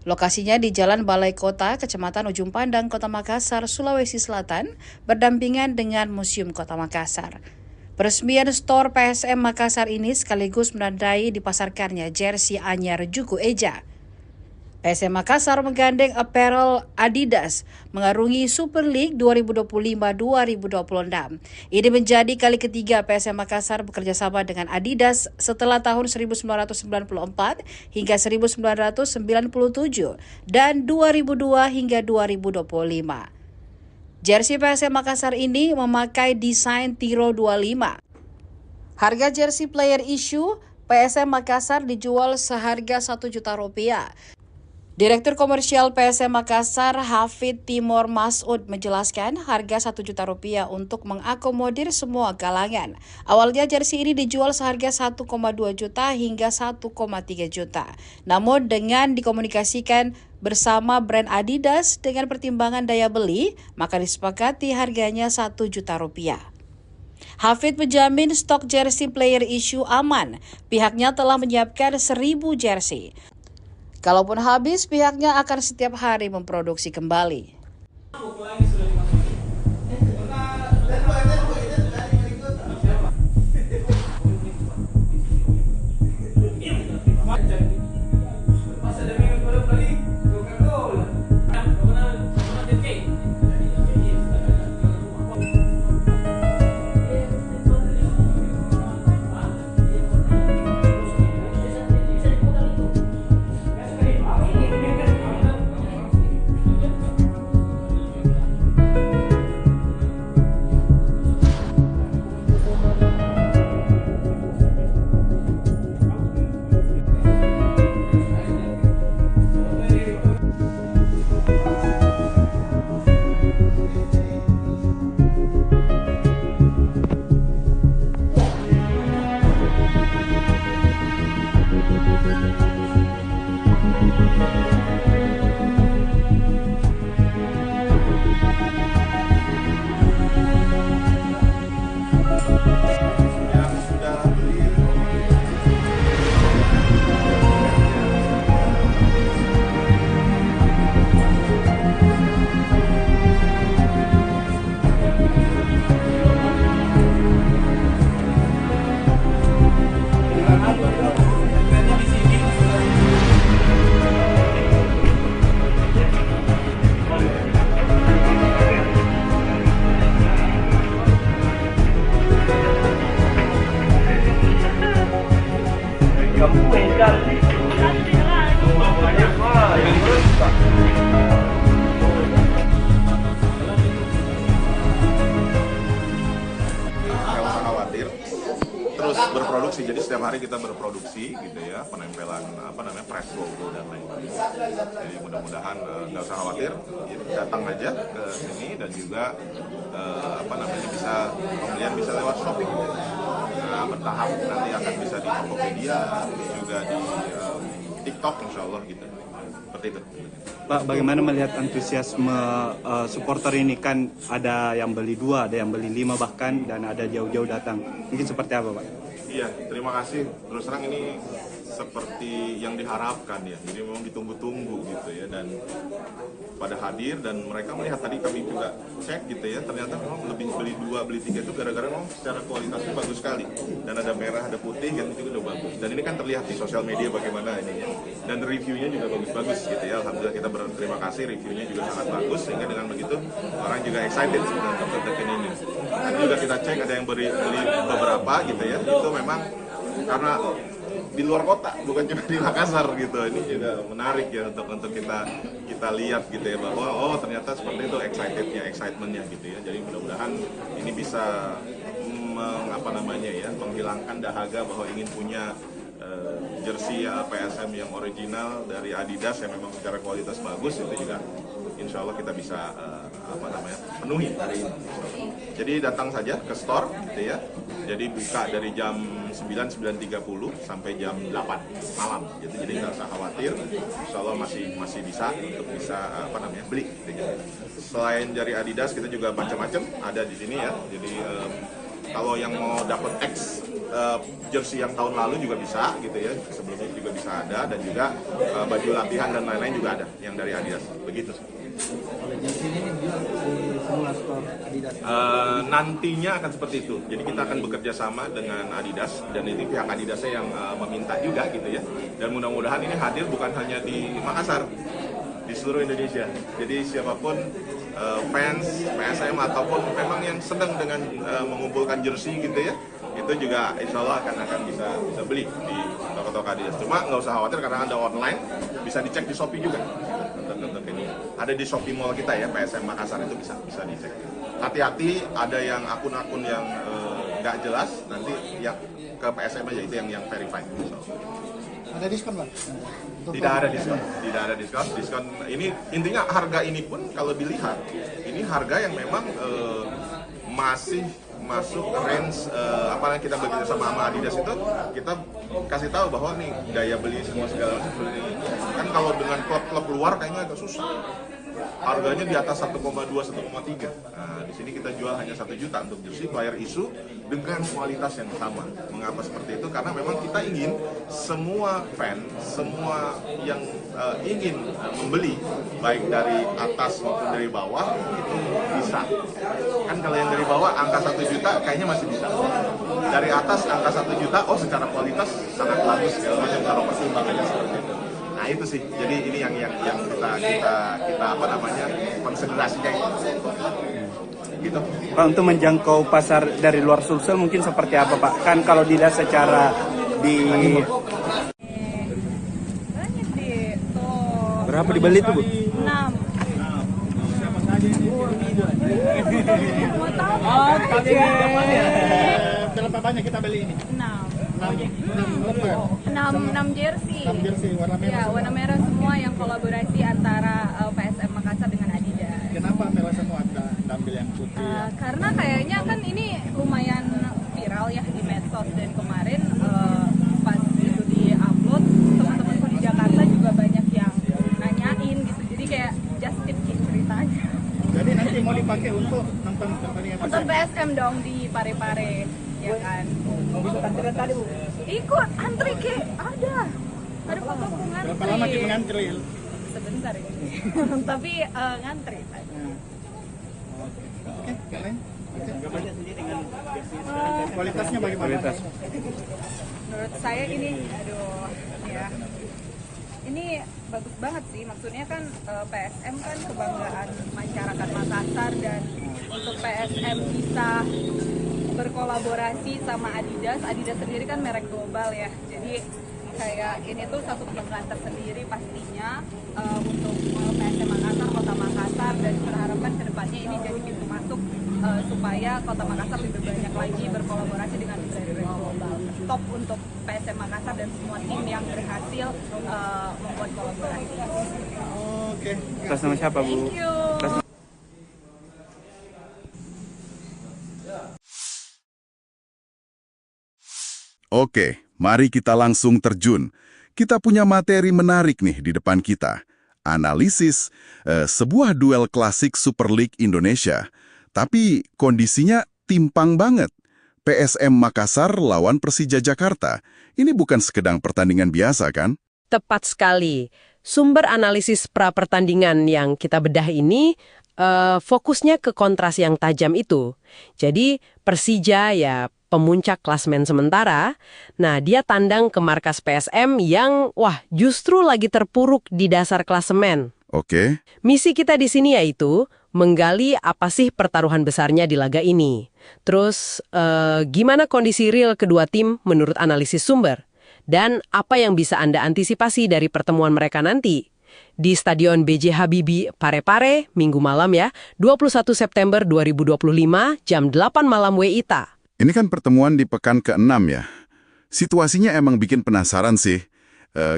C: Lokasinya di Jalan Balai Kota, Kecamatan Ujung Pandang, Kota Makassar, Sulawesi Selatan, berdampingan dengan Museum Kota Makassar. Peresmian store PSM Makassar ini sekaligus menandai dipasarkannya jersey anyar Juku Eja. PSM Makassar menggandeng apparel Adidas mengarungi Super League 2025-2026. Ini menjadi kali ketiga PSM Makassar bekerja sama dengan Adidas setelah tahun 1994 hingga 1997 dan 2002 hingga 2025. Jersey PSM Makassar ini memakai desain Tiro 25. Harga jersey player issue PSM Makassar dijual seharga Rp1 juta. Direktur Komersial PSM Makassar, Hafid Timur Masud, menjelaskan harga Rp1 juta untuk mengakomodir semua kalangan. Awalnya jersey ini dijual seharga 1,2 juta hingga 1,3 juta. Namun dengan dikomunikasikan bersama brand Adidas dengan pertimbangan daya beli, maka disepakati harganya Rp1 juta. Hafid menjamin stok jersey player issue aman. Pihaknya telah menyiapkan 1.000 jersey. Kalaupun habis, pihaknya akan setiap hari memproduksi kembali.
D: berproduksi, jadi setiap hari kita berproduksi gitu ya, penempelan press logo dan lain-lain. Jadi mudah-mudahan nggak usah khawatir, datang aja ke sini dan juga bisa pembelian bisa lewat Shopee. Nah, bertahap nanti akan bisa di Tokopedia, juga di TikTok insya Allah gitu. Seperti itu.
E: Pak, bagaimana melihat antusiasme supporter ini? Kan ada yang beli 2, ada yang beli 5 bahkan, dan ada jauh-jauh datang. Mungkin seperti apa, Pak?
D: Iya, terima kasih. Terus terang ini seperti yang diharapkan ya. Jadi memang ditunggu-tunggu gitu ya, dan pada hadir dan mereka melihat, tadi kami juga cek gitu ya, ternyata memang lebih beli 2, beli 3 itu gara-gara memang secara kualitasnya bagus sekali, dan ada merah, ada putih, yang itu udah bagus, dan ini kan terlihat di sosial media bagaimana ini ya, dan reviewnya juga bagus-bagus gitu ya. Alhamdulillah kita berterima kasih, reviewnya juga sangat bagus, sehingga dengan begitu orang juga excited dengan Dr. ini. Dan juga kita cek ada yang beli beberapa gitu ya, itu memang karena di luar kota, bukan cuma di Makassar gitu. Ini juga menarik ya untuk kita lihat gitu ya, bahwa oh ternyata seperti itu excitementnya gitu ya. Jadi mudah-mudahan ini bisa menghilangkan dahaga bahwa ingin punya jersey PSM yang original dari Adidas yang memang secara kualitas bagus. Itu juga insya Allah kita bisa penuhi hari ini. Jadi datang saja ke store gitu ya. Jadi buka dari jam 9:30 sampai jam 8 malam. Jadi nggak usah khawatir. Insya Allah masih bisa untuk beli. Gitu. Selain dari Adidas kita juga macam-macam ada di sini ya. Jadi kalau yang mau dapat X jersey yang tahun lalu juga bisa gitu ya, sebelumnya juga bisa ada, dan juga baju latihan dan lain-lain juga ada yang dari Adidas, begitu.
F: Kalau jersey ini dijual di semua store Adidas.
D: Nantinya akan seperti itu, jadi kita akan bekerja sama dengan Adidas, dan ini pihak Adidasnya yang meminta juga gitu ya, dan mudah-mudahan ini hadir bukan hanya di Makassar, di seluruh Indonesia. Jadi siapapun fans PSM ataupun memang yang sedang dengan mengumpulkan jersey gitu ya, itu juga insya Allah akan bisa beli di toko-toko Adidas. Cuma nggak usah khawatir karena ada online, bisa dicek di Shopee juga. Untuk ini ada di Shopee Mall kita ya, PSM Makassar, itu bisa dicek. Hati-hati, ada yang akun-akun yang nggak jelas, nanti yang ke PSM aja, itu yang verified.
H: Ada diskon Pak?
D: Tidak ada diskon. Diskon ini intinya harga ini pun kalau dilihat ini harga yang memang masih masuk range apalagi kita bekerja sama Adidas itu, kita kasih tahu bahwa nih daya beli semua segala macam seperti ini. Kan kalau dengan klub-klub luar kayaknya agak susah. Harganya di atas 1,2, 1,3. Nah, di sini kita jual hanya 1 juta untuk jersey player issue dengan kualitas yang sama. Mengapa seperti itu? Karena memang kita ingin semua fan, semua yang ingin membeli, baik dari atas maupun dari bawah, itu bisa. Kan kalau yang dari bawah angka 1 juta kayaknya masih bisa. Dari atas angka 1 juta, oh secara kualitas sangat bagus segala macam, kalau pertimbangannya seperti itu. Nah itu sih, jadi ini yang kita konsentrasinya gitu.
E: Pak, untuk menjangkau pasar dari luar Sulsel mungkin seperti apa Pak? Kan kalau dilihat secara di
G: banyak deh tuh.
E: berapa dibeli tuh Bu?
G: 6.
H: Siapa saja ini?
G: Mau tahu?
H: Berapa banyak kita beli ini?
G: 6.
H: 6
G: 6 jersey.
H: 6 jersey warna merah.
G: Ya, warna merah semua yang kolaborasi antara PSM Makassar dengan Adidas.
H: Kenapa merah semua ada ambil yang putih?
G: Karena kayaknya kan ini lumayan viral ya di medsos, dan kemarin pas itu di-upload, teman-temanku di Jakarta juga banyak yang nanyain gitu. Jadi kayak just tip ceritanya.
H: Jadi nanti mau dipakai untuk nonton pertandingan
G: Nonton
H: PSM?
G: PSM dong di Parepare, ya kan?
F: Mau ikut antrian tadi Bu?
G: Ikut antri ke ada fotoku ngantri.
H: Berapa lama kita ngantri?
G: Sebentar ini. Tapi ngantri.
H: Oke, kalian?
E: Banyak sendiri dengan
H: Kualitasnya bagaimana?
G: Menurut saya ini, ya. Ini bagus banget sih, maksudnya kan PSM kan kebanggaan masyarakat Makassar, dan untuk PSM bisa berkolaborasi sama Adidas sendiri kan merek global ya, jadi kayak ini tuh satu kebanggaan tersendiri pastinya untuk PSM Makassar, Kota Makassar, dan kita harapkan kedepannya ini jadi pintu masuk supaya Kota Makassar lebih banyak lagi berkolaborasi dengan brand-brand global. Top untuk PSM Makassar dan semua tim yang berhasil membuat kolaborasi.
H: Oke.
E: atas nama siapa Bu?
G: Thank you.
A: Oke, mari kita langsung terjun. Kita punya materi menarik nih di depan kita. Analisis sebuah duel klasik Super League Indonesia. Tapi kondisinya timpang banget. PSM Makassar lawan Persija Jakarta. Ini bukan sekedar pertandingan biasa kan?
B: Tepat sekali. Sumber analisis pra-pertandingan yang kita bedah ini fokusnya ke kontras yang tajam itu. Jadi Persija ya pemuncak klasemen sementara, nah dia tandang ke markas PSM yang justru lagi terpuruk di dasar klasemen.
A: Oke.
B: Misi kita di sini yaitu menggali apa sih pertaruhan besarnya di laga ini. Terus gimana kondisi real kedua tim menurut analisis sumber. Dan apa yang bisa Anda antisipasi dari pertemuan mereka nanti. Di Stadion B.J. Habibie Parepare, Minggu malam ya, 21 September 2025, jam 8 malam WITA.
A: Ini kan pertemuan di pekan ke-6 ya. Situasinya emang bikin penasaran sih.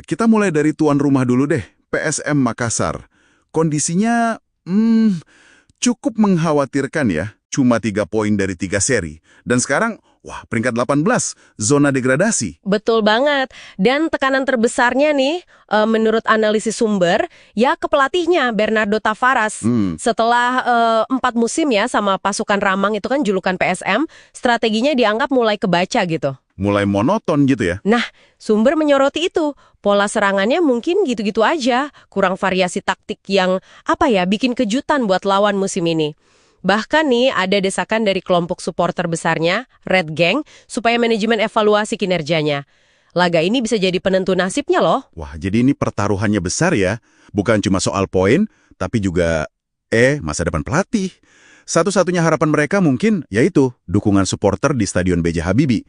A: Kita mulai dari tuan rumah dulu deh, PSM Makassar. Kondisinya cukup mengkhawatirkan ya. Cuma 3 poin dari 3 seri. Dan sekarang, peringkat 18, zona degradasi.
B: Betul banget. Dan tekanan terbesarnya nih, menurut analisis sumber, ya ke pelatihnya, Bernardo Tavares. Setelah 4 musim ya sama pasukan Ramang itu kan julukan PSM, strateginya dianggap mulai kebaca gitu.
A: Mulai monoton gitu ya?
B: Nah, sumber menyoroti itu. Pola serangannya mungkin gitu-gitu aja. Kurang variasi taktik yang, bikin kejutan buat lawan musim ini. Bahkan nih ada desakan dari kelompok supporter besarnya, Red Gang, supaya manajemen evaluasi kinerjanya. Laga ini bisa jadi penentu nasibnya loh.
A: Wah, jadi ini pertaruhannya besar ya. Bukan cuma soal poin, tapi juga masa depan pelatih. Satu-satunya harapan mereka mungkin yaitu dukungan supporter di Stadion B.J. Habibie.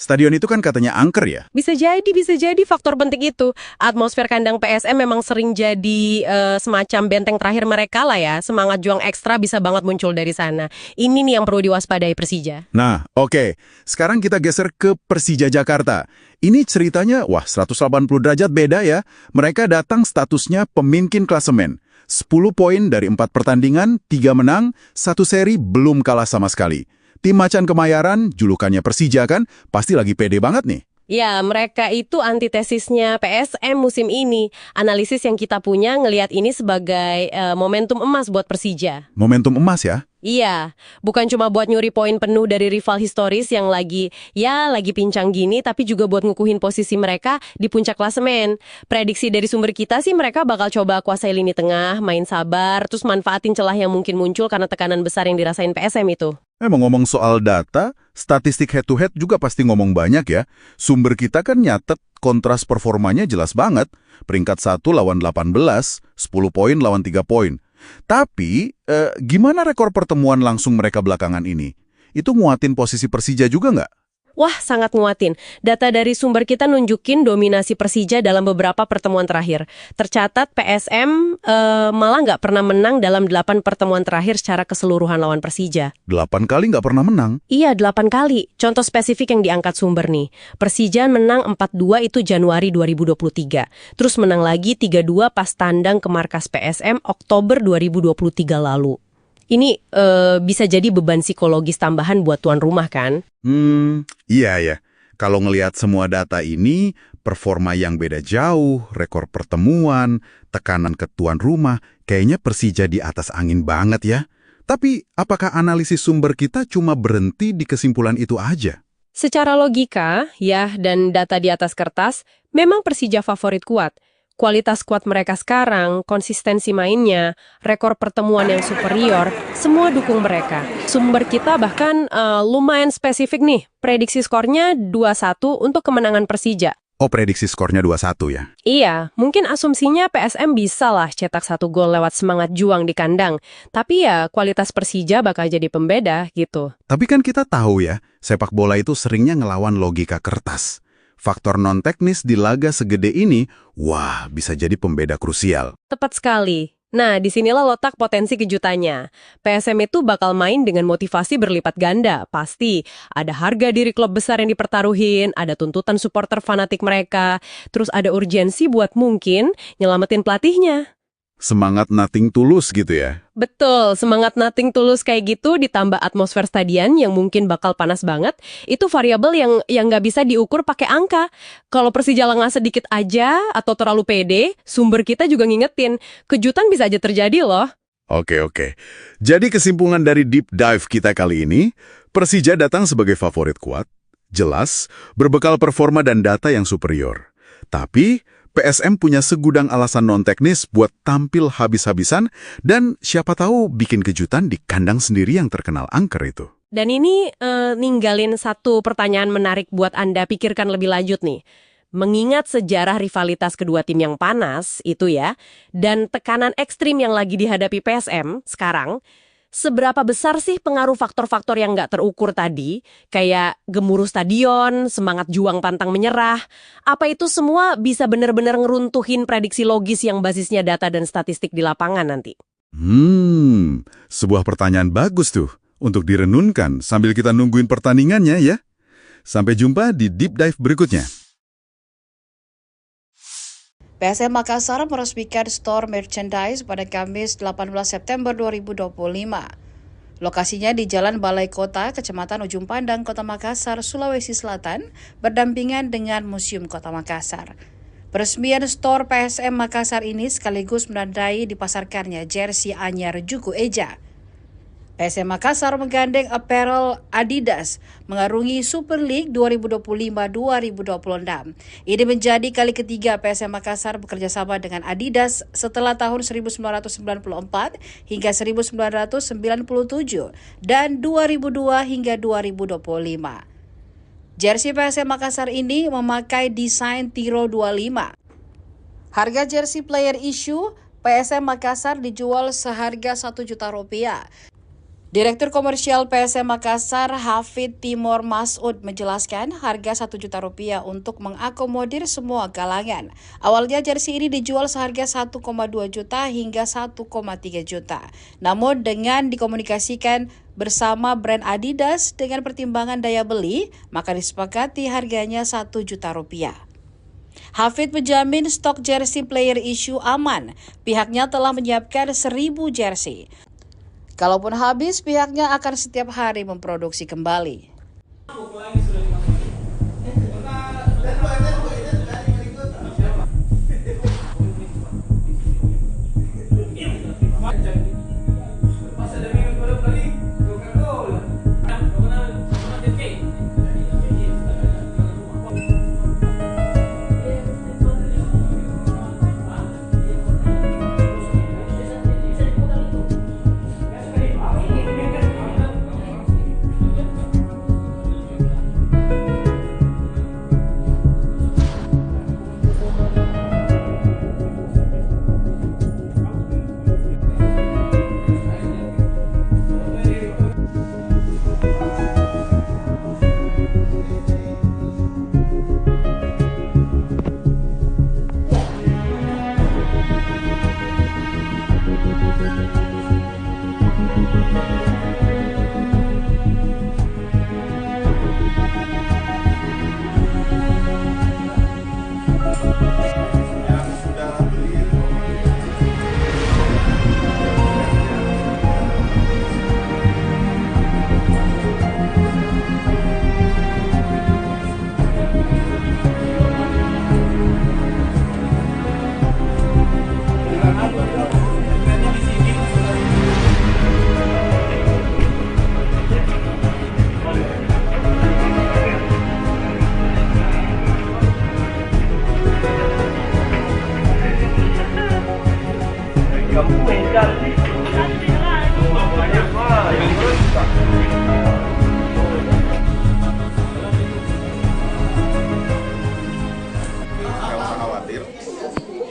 A: Stadion itu kan katanya angker ya?
B: Bisa jadi faktor penting itu. Atmosfer kandang PSM memang sering jadi semacam benteng terakhir mereka lah ya. Semangat juang ekstra bisa banget muncul dari sana. Ini nih yang perlu diwaspadai Persija.
A: Nah, oke. Sekarang kita geser ke Persija Jakarta. Ini ceritanya, 180 derajat beda ya. Mereka datang statusnya pemimpin klasemen. 10 poin dari 4 pertandingan, 3 menang, 1 seri belum kalah sama sekali. Tim Macan Kemayoran, julukannya Persija kan, pasti lagi pede banget nih.
B: Ya, mereka itu antitesisnya PSM musim ini. Analisis yang kita punya ngelihat ini sebagai momentum emas buat Persija.
A: Momentum emas ya?
B: Iya, bukan cuma buat nyuri poin penuh dari rival historis yang lagi pincang gini, tapi juga buat ngukuhin posisi mereka di puncak klasemen. Prediksi dari sumber kita sih mereka bakal coba kuasai lini tengah, main sabar, terus manfaatin celah yang mungkin muncul karena tekanan besar yang dirasain PSM itu.
A: Ngomong soal data, statistik head-to-head juga pasti ngomong banyak ya. Sumber kita kan nyatet kontras performanya jelas banget. Peringkat 1 lawan 18, 10 poin lawan 3 poin. Tapi, gimana rekor pertemuan langsung mereka belakangan ini? Itu nguatin posisi Persija juga nggak?
B: Wah, sangat nguatin. Data dari sumber kita nunjukin dominasi Persija dalam beberapa pertemuan terakhir. Tercatat PSM malah nggak pernah menang dalam 8 pertemuan terakhir secara keseluruhan lawan Persija.
A: 8 kali nggak pernah menang?
B: Iya, 8 kali. Contoh spesifik yang diangkat sumber nih. Persija menang 4-2 itu Januari 2023. Terus menang lagi 3-2 pas tandang ke markas PSM Oktober 2023 lalu. Ini bisa jadi beban psikologis tambahan buat tuan rumah kan?
A: Iya ya. Kalau ngelihat semua data ini, performa yang beda jauh, rekor pertemuan, tekanan ke tuan rumah, kayaknya Persija di atas angin banget ya. Tapi apakah analisis sumber kita cuma berhenti di kesimpulan itu aja?
B: Secara logika, ya, dan data di atas kertas, memang Persija favorit kuat. Kualitas skuad mereka sekarang, konsistensi mainnya, rekor pertemuan yang superior, semua dukung mereka. Sumber kita bahkan lumayan spesifik nih, prediksi skornya 2-1 untuk kemenangan Persija.
A: Oh, prediksi skornya 2-1 ya?
B: Iya, mungkin asumsinya PSM bisa lah cetak 1 gol lewat semangat juang di kandang. Tapi ya, kualitas Persija bakal jadi pembeda gitu.
A: Tapi kan kita tahu ya, sepak bola itu seringnya ngelawan logika kertas. Faktor non-teknis di laga segede ini, bisa jadi pembeda krusial.
B: Tepat sekali. Nah, disinilah letak potensi kejutannya. PSM itu bakal main dengan motivasi berlipat ganda, pasti. Ada harga diri klub besar yang dipertaruhin, ada tuntutan supporter fanatik mereka, terus ada urgensi buat mungkin nyelamatin pelatihnya.
A: Semangat nothing tulus gitu ya?
B: Betul, semangat nothing tulus kayak gitu ditambah atmosfer stadion yang mungkin bakal panas banget, itu variabel yang nggak bisa diukur pakai angka. Kalau Persija lengah sedikit aja atau terlalu pede, sumber kita juga ngingetin, kejutan bisa aja terjadi loh.
A: Oke. Jadi kesimpulan dari deep dive kita kali ini, Persija datang sebagai favorit kuat, jelas, berbekal performa dan data yang superior. Tapi, PSM punya segudang alasan non-teknis buat tampil habis-habisan dan siapa tahu bikin kejutan di kandang sendiri yang terkenal angker itu.
B: Dan ini ninggalin satu pertanyaan menarik buat Anda pikirkan lebih lanjut nih. Mengingat sejarah rivalitas kedua tim yang panas itu ya, dan tekanan ekstrim yang lagi dihadapi PSM sekarang, seberapa besar sih pengaruh faktor-faktor yang nggak terukur tadi, kayak gemuruh stadion, semangat juang pantang menyerah, apa itu semua bisa benar-benar ngeruntuhin prediksi logis yang basisnya data dan statistik di lapangan nanti?
A: Sebuah pertanyaan bagus tuh untuk direnunkan sambil kita nungguin pertandingannya ya. Sampai jumpa di Deep Dive berikutnya.
C: PSM Makassar meresmikan store merchandise pada Kamis 18 September 2025. Lokasinya di Jalan Balai Kota, Kecamatan Ujung Pandang, Kota Makassar, Sulawesi Selatan, berdampingan dengan Museum Kota Makassar. Peresmian store PSM Makassar ini sekaligus menandai dipasarkannya jersey anyar Juku Eja. PSM Makassar menggandeng apparel Adidas mengarungi Super League 2025-2026. Ini menjadi kali ketiga PSM Makassar bekerja sama dengan Adidas setelah tahun 1994 hingga 1997 dan 2002 hingga 2025. Jersey PSM Makassar ini memakai desain Tiro 25. Harga jersey player issue PSM Makassar dijual seharga Rp1 juta. Direktur Komersial PSM Makassar, Hafid Timur Masud, menjelaskan harga Rp1 juta untuk mengakomodir semua kalangan. Awalnya jersey ini dijual seharga 1,2 juta hingga 1,3 juta. Namun dengan dikomunikasikan bersama brand Adidas dengan pertimbangan daya beli, maka disepakati harganya Rp1 juta. Hafid menjamin stok jersey player issue aman. Pihaknya telah menyiapkan 1.000 jersey. Kalaupun habis, pihaknya akan setiap hari memproduksi kembali.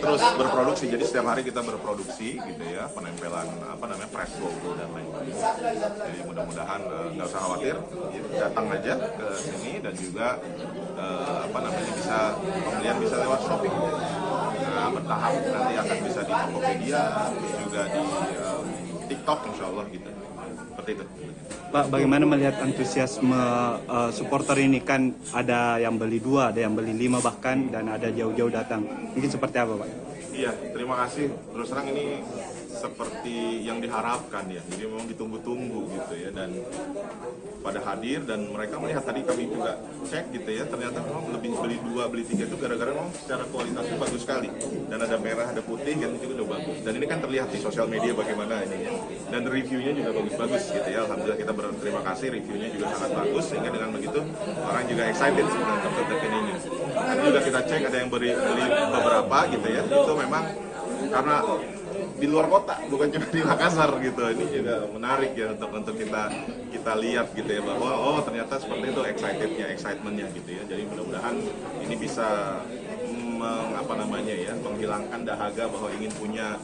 D: Terus berproduksi, jadi setiap hari kita berproduksi gitu ya, penempelan press logo dan lain-lain. Jadi mudah-mudahan nggak usah khawatir, datang aja ke sini dan juga bisa pembelian bisa lewat shopping. Nah, bertahap nanti akan bisa di Tokopedia, juga di TikTok insya Allah gitu. Seperti itu.
E: Pak, bagaimana melihat antusiasme supporter ini? Kan ada yang beli 2, ada yang beli 5 bahkan, dan ada jauh-jauh datang. Mungkin seperti apa, Pak?
D: Iya, terima kasih. Terus terang ini seperti yang diharapkan ya. Jadi memang ditunggu-tunggu gitu ya, dan pada hadir dan mereka melihat, tadi kami juga cek gitu ya, ternyata memang lebih beli 2, beli 3 itu gara-gara memang secara kualitasnya bagus sekali. Dan ada merah, ada putih, yang itu udah bagus. Dan ini kan terlihat di sosial media bagaimana ini ya. Dan reviewnya juga bagus-bagus gitu ya. Alhamdulillah kita berterima kasih, reviewnya juga sangat bagus, sehingga dengan begitu orang juga excited dengan Kapten ini. Tapi juga kita cek ada yang beli beberapa gitu ya, itu memang karena di luar kota, bukan cuma di Makassar gitu. Ini juga menarik ya untuk kita lihat gitu ya, bahwa oh ternyata seperti itu excitementnya gitu ya. Jadi mudah-mudahan ini bisa menghilangkan dahaga bahwa ingin punya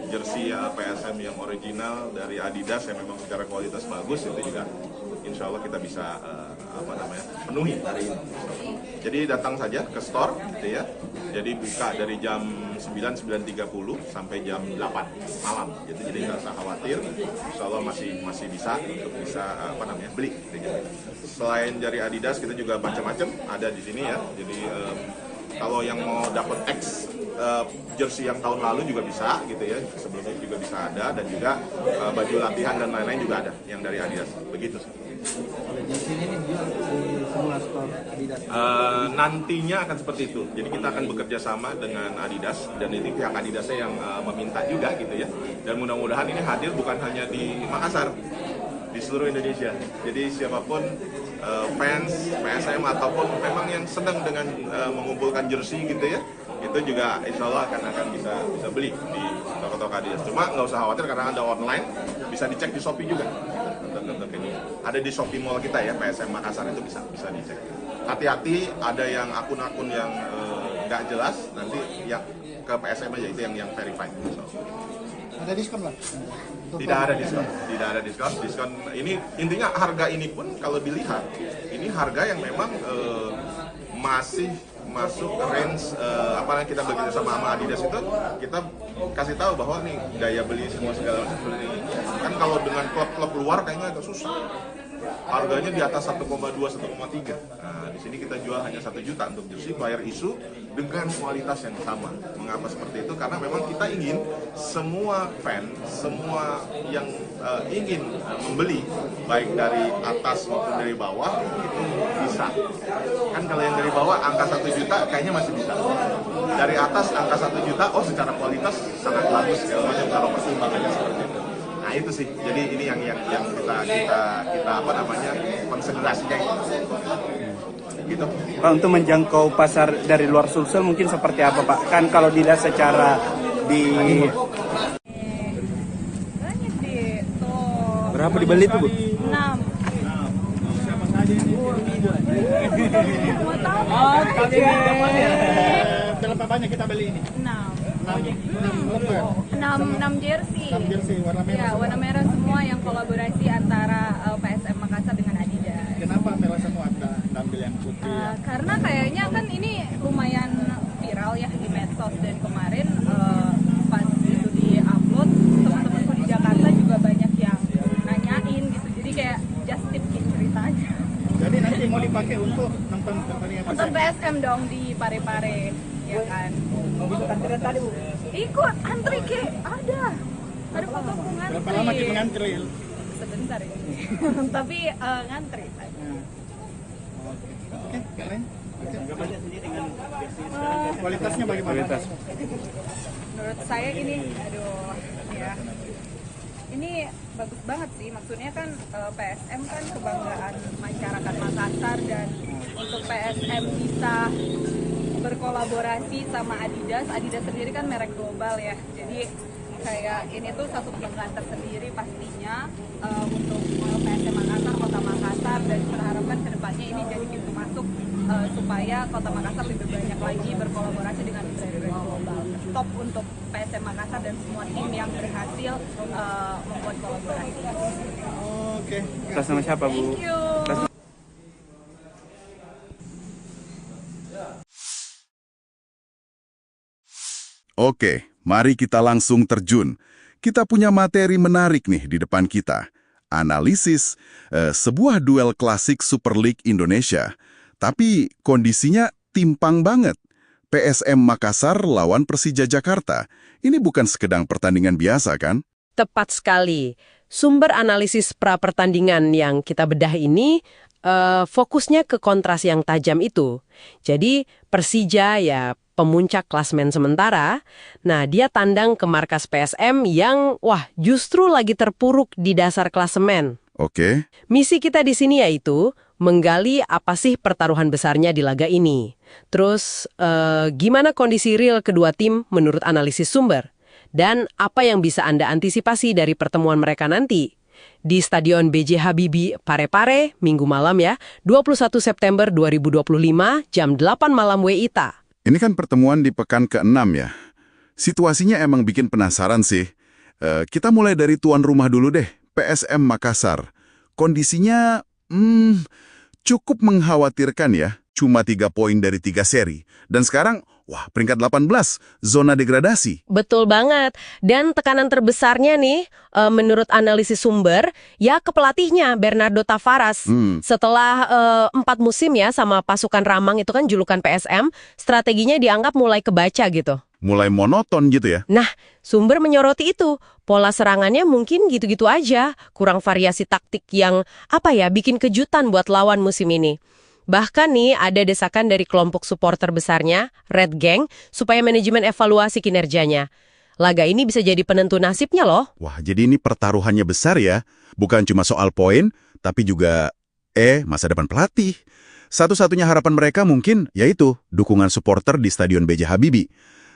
D: jersey PSM yang original dari Adidas yang memang secara kualitas bagus. Itu juga insya Allah kita bisa penuhi hari ini. Jadi datang saja ke store gitu ya. Jadi buka dari jam 9:30 sampai jam 8 malam. Jadi nggak usah khawatir. Insya Allah masih bisa untuk bisa beli. Gitu. Selain dari Adidas kita juga macam-macam ada di sini ya. Jadi kalau yang mau dapat X jersey yang tahun lalu juga bisa gitu ya, sebelumnya juga bisa ada, dan juga baju latihan dan lain-lain juga ada yang dari Adidas. Begitu.
F: Jersey ini dijual di semua store Adidas.
D: Nantinya akan seperti itu. Jadi kita akan bekerja sama dengan Adidas, dan ini pihak Adidasnya yang meminta juga gitu ya. Dan mudah-mudahan ini hadir bukan hanya di Makassar, di seluruh Indonesia. Jadi siapapun fans PSM ataupun memang yang sedang dengan mengumpulkan jersey gitu ya, itu juga insya Allah akan bisa beli di toko-toko Adidas. Cuma nggak usah khawatir karena ada online, bisa dicek di Shopee juga. Ini ada di Shopee Mall kita ya, PSM Makassar, itu bisa dicek. Hati-hati, ada yang akun-akun yang nggak jelas, nanti yang ke PSM aja, itu yang verified.
H: Ada diskon Pak?
D: Tidak ada diskon. Diskon ini intinya harga ini pun kalau dilihat ini harga yang memang masih masuk range yang kita bekerja sama Adidas itu, kita kasih tahu bahwa nih daya beli semua segala macam seperti ini. Kan kalau dengan klub-klub luar kayaknya agak susah. Harganya di atas 1,2, 1,3. Nah, di sini kita jual hanya 1 juta untuk jersey player issue dengan kualitas yang sama. Mengapa seperti itu? Karena memang kita ingin semua fan, semua yang ingin membeli, baik dari atas maupun dari bawah, itu bisa. Kan kalau yang dari bawah angka 1 juta kayaknya masih bisa. Dari atas angka 1 juta, oh secara kualitas sangat bagus segala macam kalau pertimbangannya seperti itu. Nah itu sih, jadi ini yang kita konsentrasinya gitu.
E: Pak, untuk menjangkau pasar dari luar Sulsel mungkin seperti apa Pak? Kan kalau dilihat secara di
G: banyak sih tuh.
E: berapa dibeli tuh Bu?
G: 6. Mau tahu?
H: Berapa banyak kita beli ini?
G: 6 jersey.
H: 6 jersey warna merah.
G: Ya, warna merah semua yang kolaborasi antara PSM Makassar dengan Adidas.
H: Kenapa merah semua ambil yang putih?
G: Karena kayaknya kan ini lumayan viral ya di medsos, dan kemarin pas itu di-upload, teman-temanku di Jakarta juga banyak yang nanyain gitu. Jadi kayak just tip ceritanya.
H: Jadi nanti mau dipakai untuk nonton pertandingan
G: Untuk PSM dong di Pare-Pare, ya kan.
F: Tadi Bu.
G: Ikut antri ke ada fotoku ngantri.
H: Berapa lama kita ngantri?
G: Sebentar ini. Tapi ngantri.
H: Oke, keren. Kualitasnya bagaimana?
G: Menurut saya ini, ya. Ini bagus banget sih, maksudnya kan PSM kan kebanggaan masyarakat Makassar, dan untuk PSM bisa berkolaborasi sama Adidas sendiri kan merek global ya, jadi kayak ini tuh satu kebanggaan tersendiri pastinya untuk PSM Makassar, Kota Makassar, dan kita harapkan kedepannya ini jadi pintu masuk supaya Kota Makassar lebih banyak lagi berkolaborasi dengan brand-brand global. Top untuk PSM Makassar dan semua tim yang berhasil membuat kolaborasi.
H: Oke.
E: Atas nama siapa Bu?
G: Thank you.
A: Oke, mari kita langsung terjun. Kita punya materi menarik nih di depan kita. Analisis sebuah duel klasik Super League Indonesia. Tapi kondisinya timpang banget. PSM Makassar lawan Persija Jakarta. Ini bukan sekedar pertandingan biasa, kan?
B: Tepat sekali. Sumber analisis pra-pertandingan yang kita bedah ini fokusnya ke kontras yang tajam itu. Jadi Persija ya pemuncak klasmen sementara, nah dia tandang ke markas PSM yang justru lagi terpuruk di dasar klasemen.
A: Oke.
B: Misi kita di sini yaitu menggali apa sih pertaruhan besarnya di laga ini. Terus gimana kondisi real kedua tim menurut analisis sumber. Dan apa yang bisa Anda antisipasi dari pertemuan mereka nanti? Di Stadion B.J. Habibie, Parepare, Minggu malam ya, 21 September 2025, jam 8 malam WITA.
A: Ini kan pertemuan di pekan ke-6 ya. Situasinya emang bikin penasaran sih. Kita mulai dari tuan rumah dulu deh, PSM Makassar. Kondisinya cukup mengkhawatirkan ya. Cuma 3 poin dari 3 seri. Dan sekarang, peringkat 18, zona degradasi.
B: Betul banget. Dan tekanan terbesarnya nih, menurut analisis sumber, ya ke pelatihnya, Bernardo Tavares. Setelah 4 musim ya sama pasukan Ramang itu kan julukan PSM, strateginya dianggap mulai kebaca gitu.
A: Mulai monoton gitu ya?
B: Nah, sumber menyoroti itu. Pola serangannya mungkin gitu-gitu aja. Kurang variasi taktik yang, bikin kejutan buat lawan musim ini. Bahkan nih ada desakan dari kelompok supporter besarnya, Red Gang, supaya manajemen evaluasi kinerjanya. Laga ini bisa jadi penentu nasibnya loh.
A: Wah, jadi ini pertaruhannya besar ya. Bukan cuma soal poin, tapi juga masa depan pelatih. Satu-satunya harapan mereka mungkin yaitu dukungan supporter di Stadion B.J. Habibie.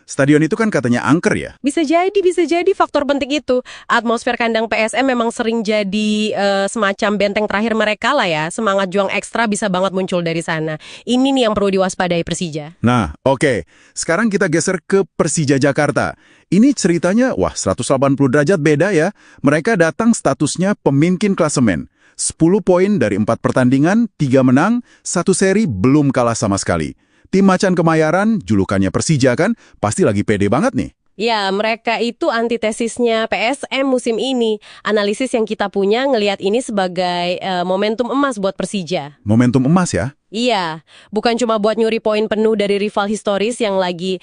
A: Stadion itu kan katanya angker ya?
B: Bisa jadi faktor penting itu. Atmosfer kandang PSM memang sering jadi semacam benteng terakhir mereka lah ya. Semangat juang ekstra bisa banget muncul dari sana. Ini nih yang perlu diwaspadai Persija.
A: Nah, oke. Sekarang kita geser ke Persija Jakarta. Ini ceritanya, 180 derajat beda ya. Mereka datang statusnya pemimpin klasemen. 10 poin dari 4 pertandingan, 3 menang, 1 seri belum kalah sama sekali. Tim Macan Kemayoran, julukannya Persija kan, pasti lagi pede banget nih.
B: Ya, mereka itu antitesisnya PSM musim ini. Analisis yang kita punya ngelihat ini sebagai momentum emas buat Persija.
A: Momentum emas ya?
B: Iya, bukan cuma buat nyuri poin penuh dari rival historis yang lagi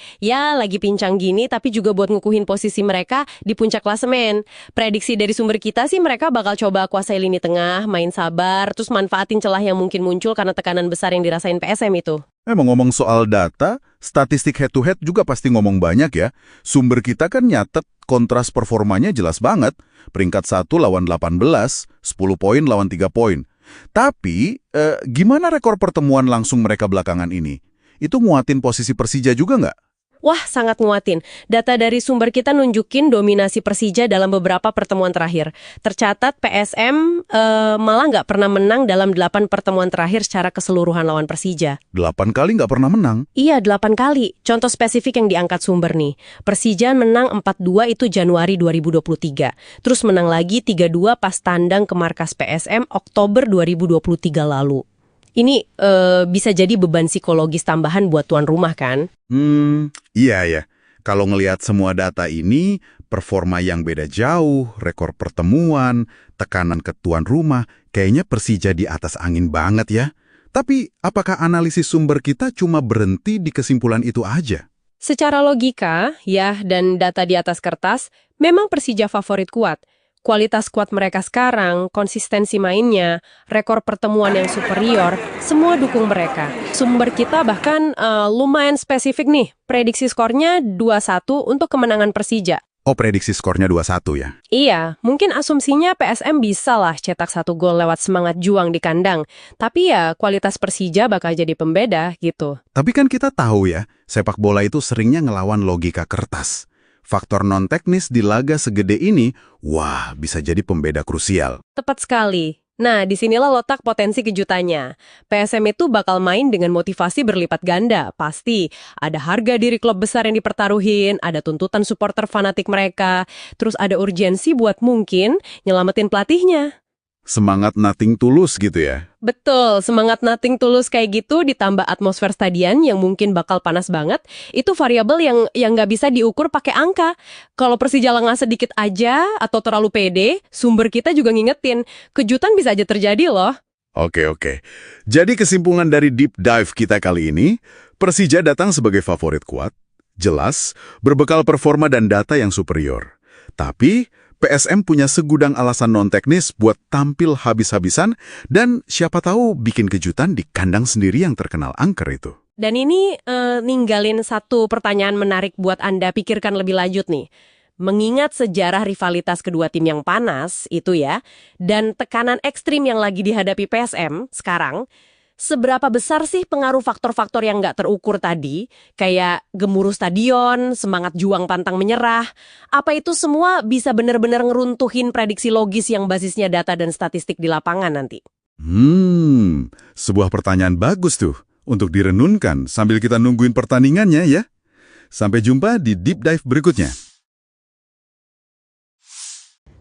B: pincang gini, tapi juga buat ngukuhin posisi mereka di puncak klasemen. Prediksi dari sumber kita sih mereka bakal coba kuasai lini tengah, main sabar, terus manfaatin celah yang mungkin muncul karena tekanan besar yang dirasain PSM itu.
A: Ngomong soal data, statistik head-to-head juga pasti ngomong banyak ya. Sumber kita kan nyatet kontras performanya jelas banget. Peringkat 1 lawan 18, 10 poin lawan 3 poin. Tapi, gimana rekor pertemuan langsung mereka belakangan ini? Itu nguatin posisi Persija juga nggak?
B: Wah, sangat nguatin. Data dari sumber kita nunjukin dominasi Persija dalam beberapa pertemuan terakhir. Tercatat PSM malah nggak pernah menang dalam 8 pertemuan terakhir secara keseluruhan lawan Persija.
A: 8 kali nggak pernah menang?
B: Iya, 8 kali. Contoh spesifik yang diangkat sumber nih. Persija menang 4-2 itu Januari 2023. Terus menang lagi 3-2 pas tandang ke markas PSM Oktober 2023 lalu. Ini bisa jadi beban psikologis tambahan buat tuan rumah kan?
A: Iya ya. Kalau ngelihat semua data ini, performa yang beda jauh, rekor pertemuan, tekanan ke tuan rumah, kayaknya Persija di atas angin banget ya. Tapi apakah analisis sumber kita cuma berhenti di kesimpulan itu aja?
B: Secara logika, ya, dan data di atas kertas, memang Persija favorit kuat. Kualitas skuad mereka sekarang, konsistensi mainnya, rekor pertemuan yang superior, semua dukung mereka. Sumber kita bahkan lumayan spesifik nih, prediksi skornya 2-1 untuk kemenangan Persija.
A: Oh, prediksi skornya 2-1 ya?
B: Iya, mungkin asumsinya PSM bisa lah cetak 1 gol lewat semangat juang di kandang. Tapi ya, kualitas Persija bakal jadi pembeda gitu.
A: Tapi kan kita tahu ya, sepak bola itu seringnya ngelawan logika kertas. Faktor non-teknis di laga segede ini, bisa jadi pembeda krusial.
B: Tepat sekali. Nah, disinilah letak potensi kejutannya. PSM itu bakal main dengan motivasi berlipat ganda. Pasti ada harga diri klub besar yang dipertaruhin, ada tuntutan supporter fanatik mereka, terus ada urgensi buat mungkin nyelamatin pelatihnya.
A: Semangat nothing tulus gitu ya?
B: Betul, semangat nothing tulus kayak gitu ditambah atmosfer stadion yang mungkin bakal panas banget, itu variabel yang nggak bisa diukur pakai angka. Kalau Persija lengah sedikit aja atau terlalu pede, sumber kita juga ngingetin, kejutan bisa aja terjadi loh.
A: Oke. Jadi kesimpulan dari deep dive kita kali ini, Persija datang sebagai favorit kuat, jelas, berbekal performa dan data yang superior. Tapi, PSM punya segudang alasan non-teknis buat tampil habis-habisan dan siapa tahu bikin kejutan di kandang sendiri yang terkenal angker itu.
B: Dan ini ninggalin satu pertanyaan menarik buat Anda pikirkan lebih lanjut nih. Mengingat sejarah rivalitas kedua tim yang panas itu ya, dan tekanan ekstrim yang lagi dihadapi PSM sekarang, seberapa besar sih pengaruh faktor-faktor yang nggak terukur tadi, kayak gemuruh stadion, semangat juang pantang menyerah, apa itu semua bisa benar-benar ngeruntuhin prediksi logis yang basisnya data dan statistik di lapangan nanti?
A: Sebuah pertanyaan bagus tuh untuk direnunkan sambil kita nungguin pertandingannya ya. Sampai jumpa di Deep Dive berikutnya.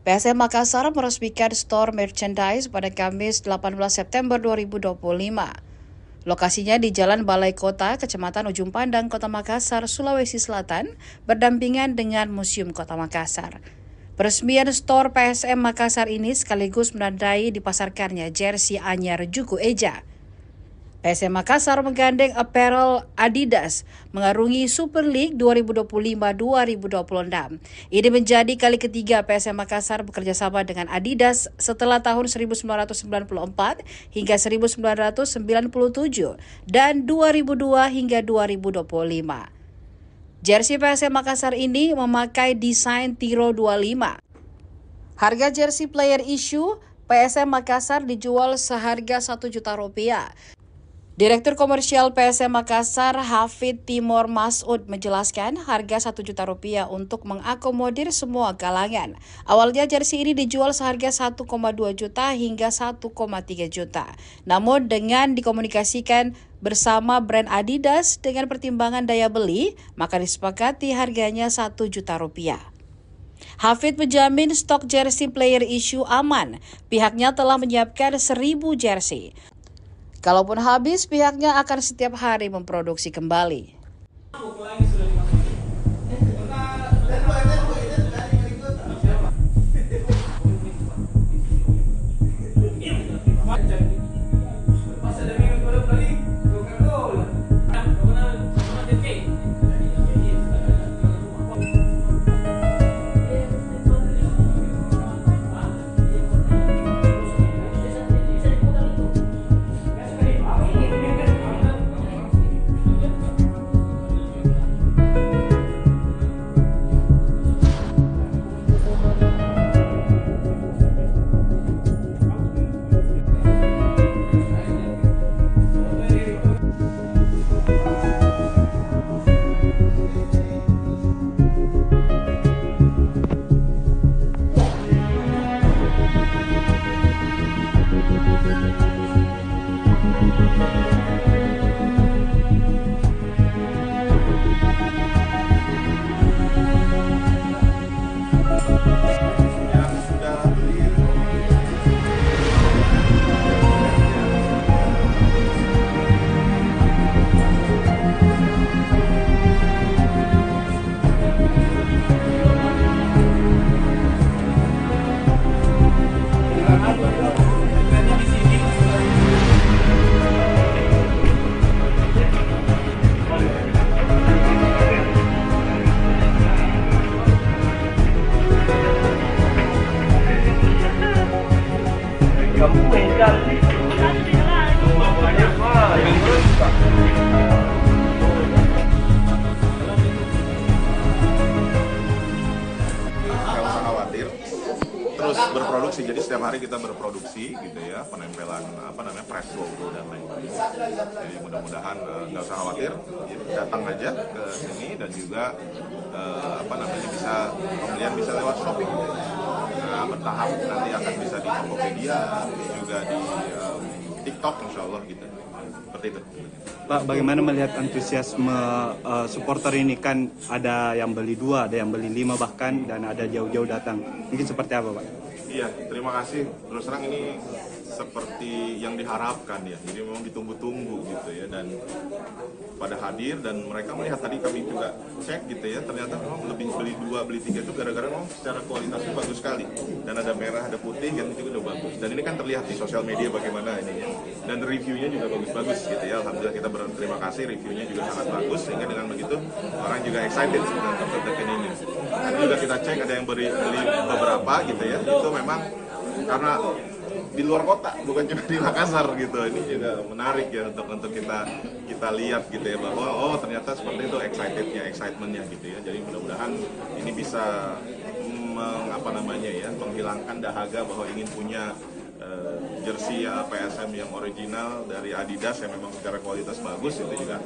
C: PSM Makassar meresmikan store merchandise pada Kamis 18 September 2025. Lokasinya di Jalan Balai Kota, Kecamatan Ujung Pandang, Kota Makassar, Sulawesi Selatan, berdampingan dengan Museum Kota Makassar. Peresmian store PSM Makassar ini sekaligus menandai dipasarkannya jersey anyar Juku Eja. PSM Makassar menggandeng apparel Adidas mengarungi Super League 2025-2026. Ini menjadi kali ketiga PSM Makassar bekerja sama dengan Adidas setelah tahun 1994 hingga 1997 dan 2002 hingga 2025. Jersey PSM Makassar ini memakai desain Tiro 25. Harga jersey player issue PSM Makassar dijual seharga Rp1 juta. Direktur Komersial PSM Makassar, Hafid Timur Masud, menjelaskan harga Rp1 juta untuk mengakomodir semua kalangan. Awalnya jersey ini dijual seharga 1,2 juta hingga 1,3 juta. Namun dengan dikomunikasikan bersama brand Adidas dengan pertimbangan daya beli, maka disepakati harganya Rp1 juta. Hafid menjamin stok jersey player issue aman. Pihaknya telah menyiapkan 1.000 jersey. Kalaupun habis, pihaknya akan setiap hari memproduksi kembali.
D: Terus berproduksi, jadi setiap hari kita berproduksi gitu ya, penempelan press logo dan lain-lain. Jadi mudah-mudahan nggak usah khawatir, datang aja ke sini dan juga bisa pembelian bisa lewat Shopee. Nah, bertahap nanti akan bisa di Tokopedia, juga di TikTok insya Allah gitu. Seperti itu.
E: Pak, bagaimana melihat antusiasme supporter ini? Kan ada yang beli 2, ada yang beli 5 bahkan, dan ada jauh-jauh datang. Mungkin seperti apa, Pak?
D: Iya, terima kasih. Terus terang ini seperti yang diharapkan ya. Jadi memang ditunggu-tunggu gitu ya, dan pada hadir dan mereka melihat, tadi kami juga cek gitu ya, ternyata memang lebih beli 2 beli 3 itu gara-gara memang secara kualitasnya bagus sekali, dan ada merah ada putih kan, itu udah bagus, dan ini kan terlihat di sosial media bagaimana ini ya, dan reviewnya juga bagus-bagus gitu ya. Alhamdulillah kita berterima kasih, reviewnya juga sangat bagus, sehingga dengan begitu orang juga excited dengan Teken ini. Tadi juga kita cek ada yang beli beberapa gitu ya, itu memang karena di luar kota, bukan cuma di Makassar gitu. Ini juga menarik ya untuk kita lihat gitu ya, bahwa oh ternyata seperti itu excitementnya gitu ya. Jadi mudah-mudahan ini bisa menghilangkan dahaga bahwa ingin punya jersey PSM yang original dari Adidas yang memang secara kualitas bagus. Itu juga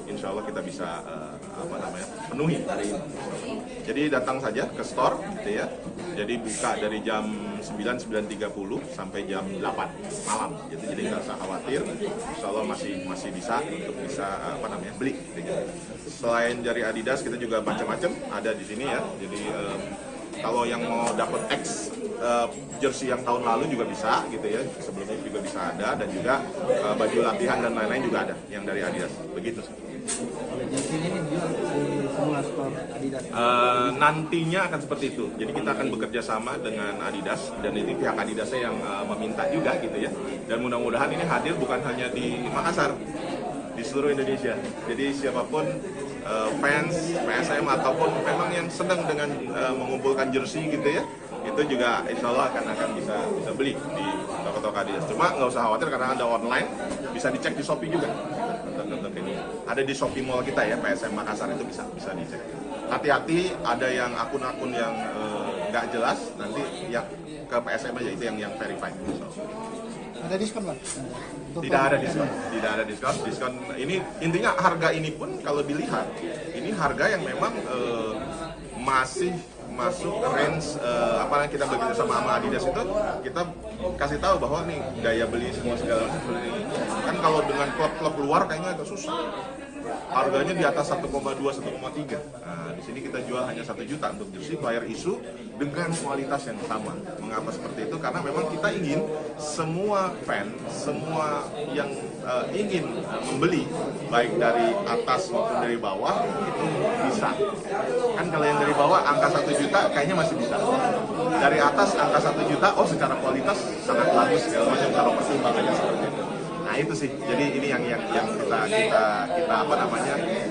D: insya Allah kita bisa penuhi hari ini. Jadi datang saja ke store gitu ya. Jadi buka dari jam 9:30 sampai jam 8 malam. Jadi nggak usah khawatir. Insya Allah masih bisa untuk beli. Gitu. Selain dari Adidas kita juga macam-macam ada di sini ya. Jadi kalau yang mau dapat jersey yang tahun lalu juga bisa gitu ya. Sebelumnya juga bisa ada, dan juga baju latihan dan lain-lain juga ada yang dari Adidas. Begitu.
F: Jersey ini dijual di semua store Adidas.
D: Nantinya akan seperti itu. Jadi kita akan bekerja sama dengan Adidas, dan ini pihak Adidasnya yang meminta juga gitu ya. Dan mudah-mudahan ini hadir bukan hanya di Makassar, di seluruh Indonesia. Jadi siapapun fans PSM ataupun memang yang sedang dengan mengumpulkan jersey gitu ya, itu juga insya Allah akan bisa beli di toko-toko Adidas. Cuma nggak usah khawatir karena ada online, bisa dicek di Shopee juga. Untuk ini ada di Shopee Mall kita ya, PSM Makassar, itu bisa dicek. Hati-hati, ada yang akun-akun yang nggak jelas, nanti yang ke PSM aja, itu yang verified.
H: Ada diskon lah?
D: Tidak ada diskon. Diskon ini intinya harga ini pun kalau dilihat ini harga yang memang masih masuk range apa yang kita bekerja sama Adidas itu, kita kasih tahu bahwa nih daya beli semua segala macam seperti ini. Kan kalau dengan klub-klub luar kayaknya agak susah. Harganya di atas 1,2, 1,3. Nah, di sini kita jual hanya 1 juta untuk jersey player issue dengan kualitas yang sama. Mengapa seperti itu? Karena memang kita ingin semua fan, semua yang ingin membeli, baik dari atas maupun dari bawah, itu bisa. Kan kalau yang dari bawah angka 1 juta kayaknya masih bisa. Dari atas angka 1 juta, oh secara kualitas sangat bagus segala macam, kalau pertimbangannya seperti itu. Nah itu sih, jadi ini yang kita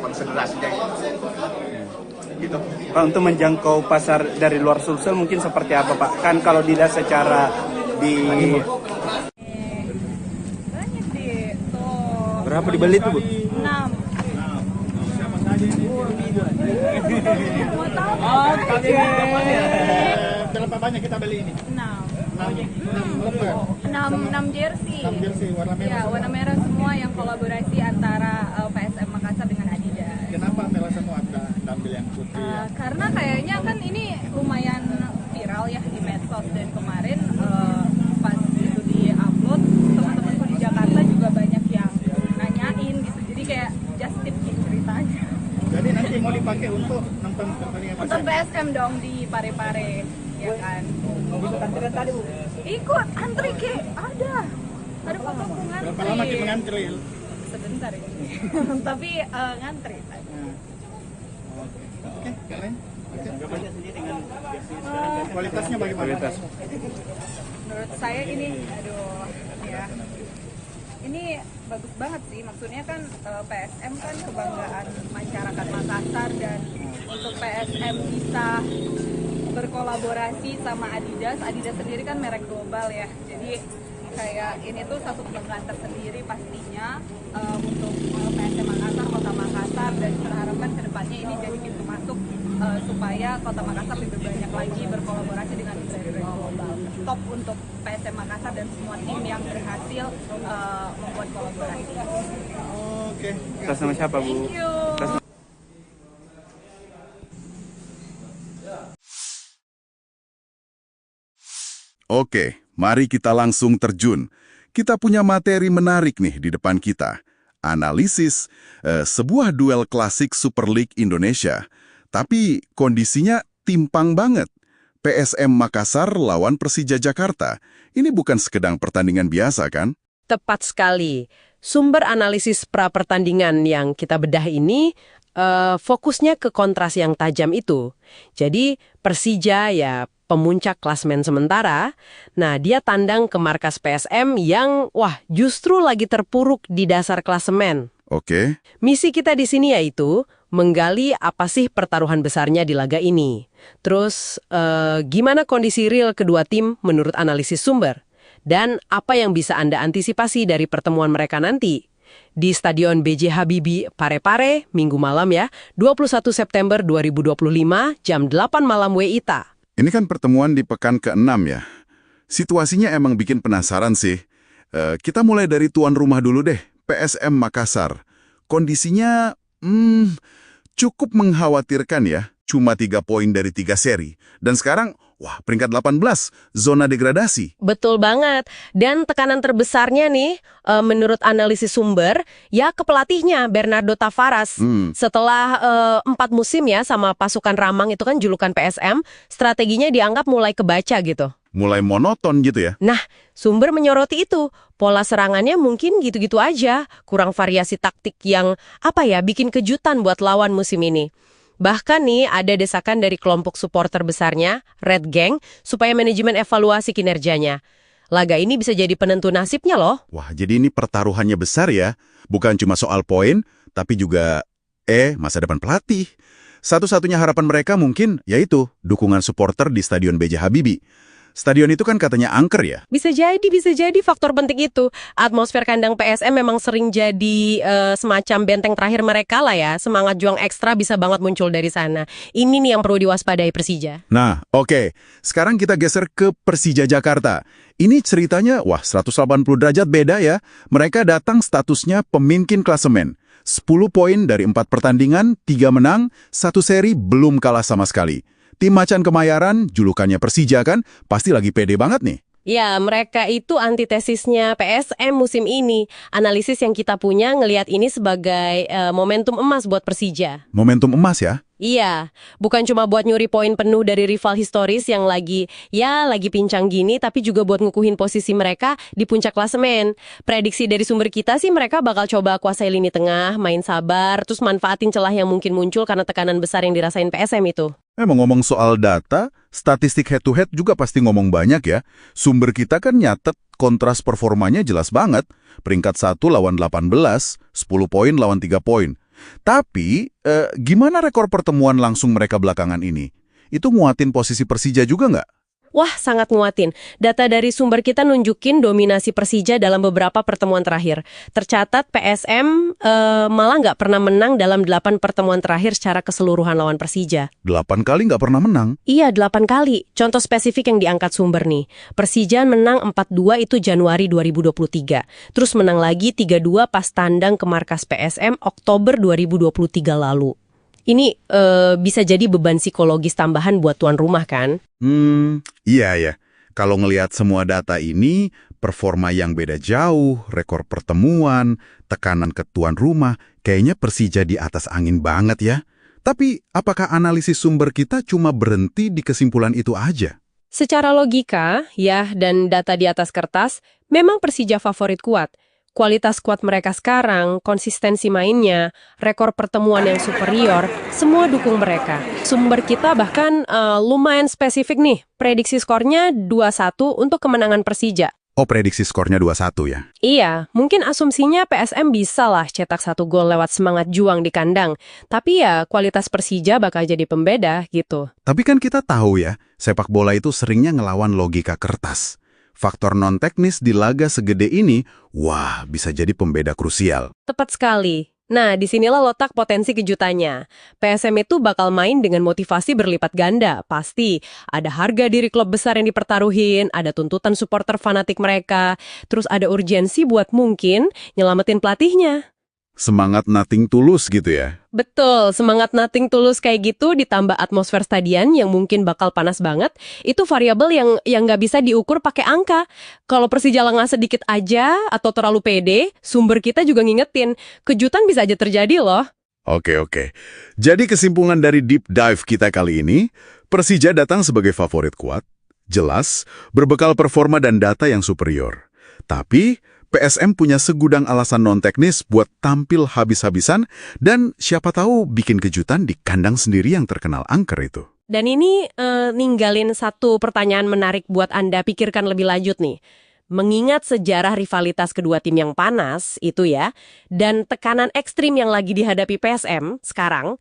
D: konsiderasinya gitu.
E: Pak, untuk menjangkau pasar dari luar Sulsel mungkin seperti apa Pak? Kan kalau dilihat secara di
G: banyak deh tuh.
E: berapa dibeli tuh Bu?
G: 6. Mau tahu?
H: Berapa banyak kita beli ini?
G: 6 jersey.
H: 6 jersey warna merah.
G: Ya, warna merah semua yang kolaborasi antara PSM Makassar dengan Adidas.
H: Kenapa merah semua, ada ambil yang putih?
G: Karena kayaknya kan ini lumayan viral ya di medsos, dan kemarin pas itu di-upload, teman-temanku di Jakarta juga banyak yang nanyain gitu. Jadi kayak just tip gitu ceritanya.
H: Jadi nanti mau dipakai untuk nonton pertandingan
G: Untuk
H: PSM?
G: PSM dong di Parepare, ya kan.
F: Ikut antrian tadi Bu?
G: Ikut antri ke ada fotoku ngantri.
H: Berapa lama kita ngantri?
G: Sebentar ini. Tapi ngantri.
H: Oke, keren. Kualitasnya bagaimana?
E: Kualitas.
G: Menurut saya ini, ya. Ini bagus banget sih, maksudnya kan PSM kan kebanggaan masyarakat Makassar, dan untuk PSM bisa berkolaborasi sama Adidas sendiri kan merek global ya, jadi kayak ini tuh satu kebanggaan tersendiri pastinya untuk PSM Makassar, Kota Makassar, dan kita harapkan kedepannya ini jadi pintu masuk supaya Kota Makassar lebih banyak lagi berkolaborasi dengan brand-brand global. Top untuk PSM Makassar dan semua tim yang berhasil membuat kolaborasi.
H: Oke.
E: Atas nama siapa Bu?
G: Thank you.
A: Oke, mari kita langsung terjun. Kita punya materi menarik nih di depan kita. Analisis sebuah duel klasik Super League Indonesia. Tapi kondisinya timpang banget. PSM Makassar lawan Persija Jakarta. Ini bukan sekedar pertandingan biasa kan?
B: Tepat sekali. Sumber analisis pra-pertandingan yang kita bedah ini fokusnya ke kontras yang tajam itu. Jadi Persija ya pemuncak klasemen sementara, nah dia tandang ke markas PSM yang justru lagi terpuruk di dasar klasemen.
A: Oke.
B: Misi kita di sini yaitu menggali apa sih pertaruhan besarnya di laga ini. Terus gimana kondisi real kedua tim menurut analisis sumber. Dan apa yang bisa Anda antisipasi dari pertemuan mereka nanti? Di Stadion B.J. Habibie, Parepare, Minggu malam ya, 21 September 2025, jam 8 malam WITA.
A: Ini kan pertemuan di pekan ke-6 ya. Situasinya emang bikin penasaran sih. Kita mulai dari tuan rumah dulu deh, PSM Makassar. Kondisinya cukup mengkhawatirkan ya. Cuma 3 poin dari 3 seri. Dan sekarang, peringkat 18, zona degradasi.
B: Betul banget. Dan tekanan terbesarnya nih, menurut analisis sumber, ya ke pelatihnya, Bernardo Tavares. Setelah 4 musim ya sama pasukan Ramang itu kan julukan PSM, strateginya dianggap mulai kebaca gitu.
A: Mulai monoton gitu ya?
B: Nah, sumber menyoroti itu. Pola serangannya mungkin gitu-gitu aja. Kurang variasi taktik yang, bikin kejutan buat lawan musim ini. Bahkan nih ada desakan dari kelompok supporter besarnya, Red Gang, supaya manajemen evaluasi kinerjanya. Laga ini bisa jadi penentu nasibnya loh.
A: Jadi ini pertaruhannya besar ya. Bukan cuma soal poin, tapi juga masa depan pelatih. Satu-satunya harapan mereka mungkin yaitu dukungan supporter di Stadion B.J. Habibie. Stadion itu kan katanya angker ya?
B: Bisa jadi faktor penting itu. Atmosfer kandang PSM memang sering jadi semacam benteng terakhir mereka lah ya. Semangat juang ekstra bisa banget muncul dari sana. Ini nih yang perlu diwaspadai Persija.
A: Nah, oke. Sekarang kita geser ke Persija Jakarta. Ini ceritanya, 180 derajat beda ya. Mereka datang statusnya pemimpin klasemen. 10 poin dari 4 pertandingan, 3 menang, 1 seri belum kalah sama sekali. Tim Macan Kemayoran, julukannya Persija kan, pasti lagi pede banget nih.
B: Ya, mereka itu antitesisnya PSM musim ini. Analisis yang kita punya ngelihat ini sebagai momentum emas buat Persija.
A: Momentum emas ya?
B: Iya, bukan cuma buat nyuri poin penuh dari rival historis yang lagi pincang gini, tapi juga buat ngukuhin posisi mereka di puncak klasemen. Prediksi dari sumber kita sih mereka bakal coba kuasai lini tengah, main sabar, terus manfaatin celah yang mungkin muncul karena tekanan besar yang dirasain PSM itu.
A: Emang ngomong soal data, statistik head-to-head juga pasti ngomong banyak ya. Sumber kita kan nyatet kontras performanya jelas banget. Peringkat 1 lawan 18, 10 poin lawan 3 poin. Tapi, gimana rekor pertemuan langsung mereka belakangan ini? Itu nguatin posisi Persija juga nggak?
B: Wah, sangat nguatin. Data dari sumber kita nunjukin dominasi Persija dalam beberapa pertemuan terakhir. Tercatat PSM malah nggak pernah menang dalam 8 pertemuan terakhir secara keseluruhan lawan Persija.
A: 8 kali nggak pernah menang?
B: Iya, 8 kali. Contoh spesifik yang diangkat sumber nih. Persija menang 4-2 itu Januari 2023. Terus menang lagi 3-2 pas tandang ke markas PSM Oktober 2023 lalu. Ini bisa jadi beban psikologis tambahan buat tuan rumah kan?
A: Iya ya. Kalau ngelihat semua data ini, performa yang beda jauh, rekor pertemuan, tekanan ke tuan rumah, kayaknya Persija di atas angin banget ya. Tapi, apakah analisis sumber kita cuma berhenti di kesimpulan itu aja?
B: Secara logika, ya, dan data di atas kertas, memang Persija favorit kuat. Kualitas skuad mereka sekarang, konsistensi mainnya, rekor pertemuan yang superior, semua dukung mereka. Sumber kita bahkan lumayan spesifik nih, prediksi skornya 2-1 untuk kemenangan Persija.
A: Oh, prediksi skornya 2-1 ya?
B: Iya, mungkin asumsinya PSM bisa lah cetak 1 gol lewat semangat juang di kandang. Tapi ya, kualitas Persija bakal jadi pembeda gitu.
A: Tapi kan kita tahu ya, sepak bola itu seringnya ngelawan logika kertas. Faktor non-teknis di laga segede ini, bisa jadi pembeda krusial.
B: Tepat sekali. Nah, disinilah letak potensi kejutannya. PSM itu bakal main dengan motivasi berlipat ganda, pasti. Ada harga diri klub besar yang dipertaruhin, ada tuntutan supporter fanatik mereka, terus ada urgensi buat mungkin nyelamatin pelatihnya.
A: Semangat nothing tulus gitu ya?
B: Betul, semangat nothing tulus kayak gitu ditambah atmosfer stadion yang mungkin bakal panas banget, itu variabel yang nggak bisa diukur pakai angka. Kalau Persija lengah sedikit aja atau terlalu pede, sumber kita juga ngingetin, kejutan bisa aja terjadi loh.
A: Oke. Jadi kesimpulan dari deep dive kita kali ini, Persija datang sebagai favorit kuat, jelas, berbekal performa dan data yang superior. Tapi, PSM punya segudang alasan non-teknis buat tampil habis-habisan dan siapa tahu bikin kejutan di kandang sendiri yang terkenal angker itu.
B: Dan ini ninggalin satu pertanyaan menarik buat Anda pikirkan lebih lanjut nih. Mengingat sejarah rivalitas kedua tim yang panas itu ya, dan tekanan ekstrim yang lagi dihadapi PSM sekarang,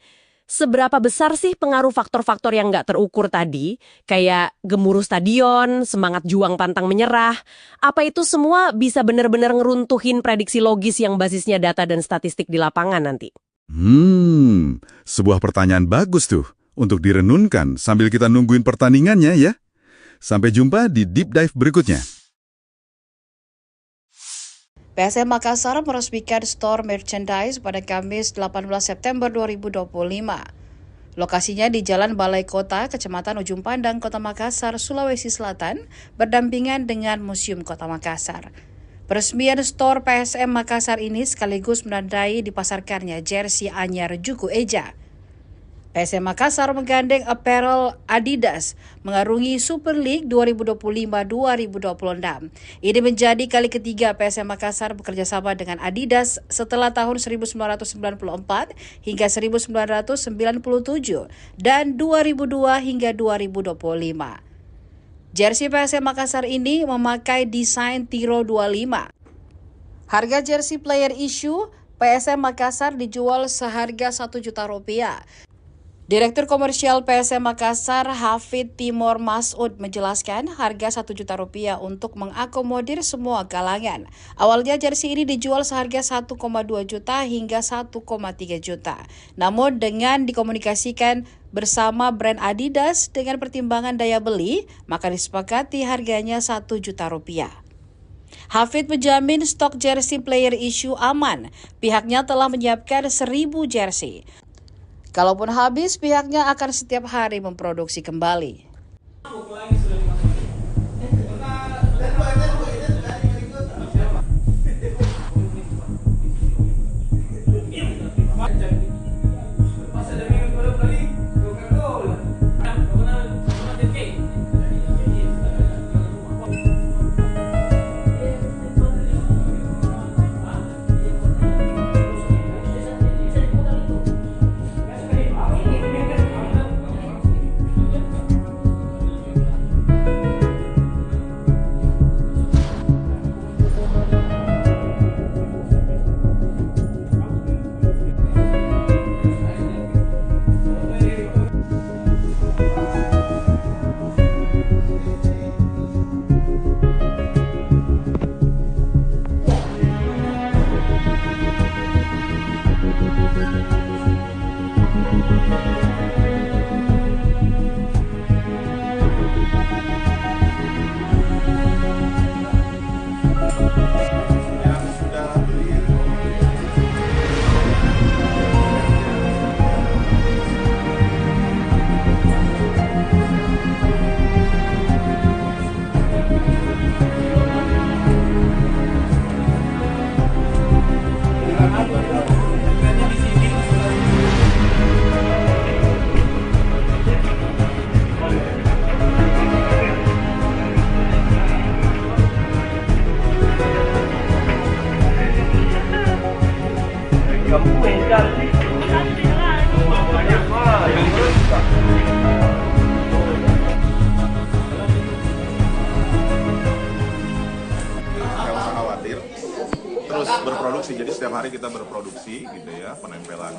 B: seberapa besar sih pengaruh faktor-faktor yang nggak terukur tadi, kayak gemuruh stadion, semangat juang pantang menyerah, apa itu semua bisa benar-benar ngeruntuhin prediksi logis yang basisnya data dan statistik di lapangan nanti?
A: Sebuah pertanyaan bagus tuh untuk direnunkan sambil kita nungguin pertandingannya ya. Sampai jumpa di Deep Dive berikutnya.
C: PSM Makassar meresmikan store merchandise pada Kamis 18 September 2025. Lokasinya di Jalan Balai Kota, Kecamatan Ujung Pandang, Kota Makassar, Sulawesi Selatan, berdampingan dengan Museum Kota Makassar. Peresmian store PSM Makassar ini sekaligus menandai dipasarkannya jersey anyar Juku Eja. PSM Makassar menggandeng apparel Adidas mengarungi Super League 2025-2026. Ini menjadi kali ketiga PSM Makassar bekerja sama dengan Adidas setelah tahun 1994 hingga 1997 dan 2002 hingga 2025. Jersey PSM Makassar ini memakai desain Tiro 25. Harga jersey player issue PSM Makassar dijual seharga Rp1 juta. Direktur Komersial PSM Makassar, Hafid Timor Masud, menjelaskan harga Rp1 juta untuk mengakomodir semua kalangan. Awalnya jersey ini dijual seharga Rp1,2 juta hingga Rp1,3 juta. Namun dengan dikomunikasikan bersama brand Adidas dengan pertimbangan daya beli, maka disepakati harganya Rp1 juta. Hafid menjamin stok jersey player issue aman. Pihaknya telah menyiapkan 1.000 jersey. Kalaupun habis, pihaknya akan setiap hari memproduksi kembali.
D: Terus berproduksi, jadi setiap hari kita berproduksi gitu ya, penempelan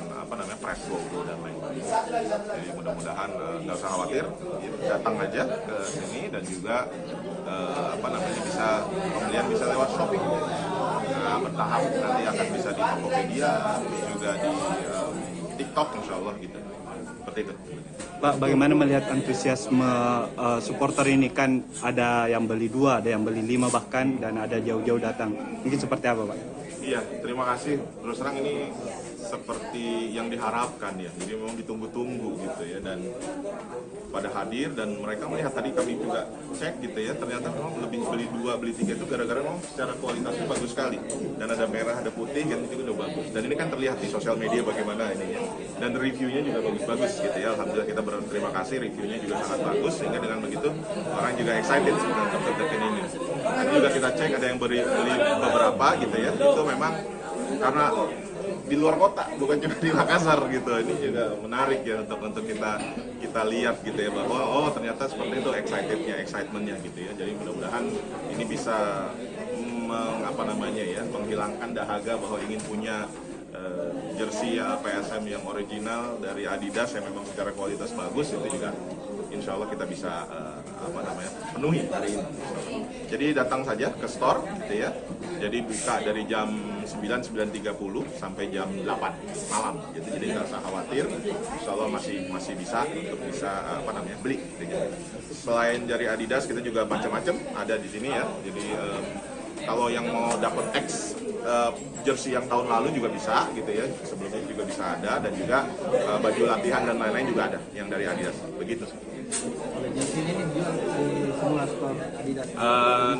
D: press logo dan lain-lain. Jadi mudah-mudahan nggak usah khawatir, datang aja ke sini dan juga bisa pembelian bisa lewat Shopee. Nah, bertahap nanti akan bisa di Tokopedia, juga di TikTok insya Allah gitu. Seperti itu.
E: Pak, bagaimana melihat antusiasme supporter ini? Kan ada yang beli 2, ada yang beli 5 bahkan, dan ada jauh-jauh datang. Mungkin seperti apa, Pak?
D: Iya, terima kasih. Terus terang ini seperti yang diharapkan ya. Jadi memang ditunggu-tunggu gitu ya. Dan pada hadir dan mereka melihat tadi kami juga cek gitu ya, ternyata memang lebih beli 2, beli 3 itu gara-gara memang secara kualitasnya bagus sekali dan ada merah, ada putih kan itu udah bagus dan ini kan terlihat di sosial media bagaimana ini ya dan reviewnya juga bagus-bagus gitu ya. Alhamdulillah kita berterima kasih, reviewnya juga sangat bagus sehingga dengan begitu orang juga excited untuk deketin ini. Nanti juga kita cek ada yang beli beberapa gitu ya, itu memang karena di luar kota bukan cuma di Makassar gitu. Ini juga menarik ya untuk kita lihat gitu ya bahwa oh ternyata seperti itu excitementnya gitu ya. Jadi mudah-mudahan ini bisa menghilangkan dahaga bahwa ingin punya jersey PSM yang original dari Adidas yang memang secara kualitas bagus, itu juga insya Allah kita bisa penuhi hari ini. Jadi datang saja ke store gitu ya. Jadi buka dari jam 9.30 sampai jam 8 malam gitu. Jadi nggak usah khawatir, insya Allah masih bisa untuk beli gitu. Selain dari Adidas kita juga macam-macam ada di sini ya. Jadi kalau yang mau dapat X jersey yang tahun lalu juga bisa gitu ya, sebelumnya juga bisa ada, dan juga baju latihan dan lain-lain juga ada yang dari Adidas, begitu.
F: Jersey ini dijual di semua store Adidas.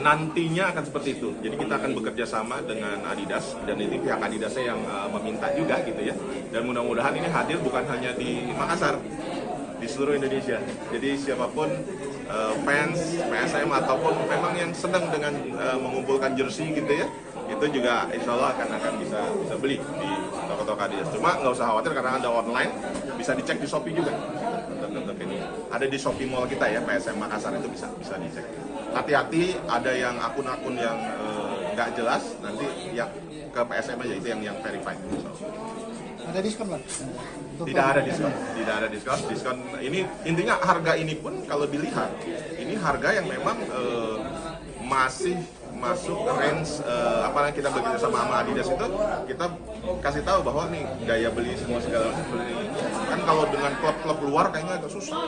D: Nantinya akan seperti itu, jadi kita akan bekerja sama dengan Adidas dan ini pihak Adidasnya yang meminta juga gitu ya, dan mudah-mudahan ini hadir bukan hanya di Makassar, di seluruh Indonesia. Jadi siapapun fans PSM ataupun memang yang senang dengan mengumpulkan jersey gitu ya, itu juga insya Allah akan bisa beli di toko-toko Adidas. Cuma nggak usah khawatir karena ada online, bisa dicek di Shopee juga. Untuk ini ada di Shopee Mall kita ya, PSM Makassar itu bisa dicek. Hati-hati ada yang akun-akun yang nggak jelas, nanti yang ke PSM aja itu yang verified.
H: Ada diskon Pak?
D: Tidak ada diskon. Diskon ini intinya harga ini pun kalau dilihat ini harga yang memang masih masuk range kita bekerja sama Adidas itu kita kasih tahu bahwa nih gaya beli semua segala macam seperti ini. Kan kalau dengan klub-klub luar kayaknya agak susah.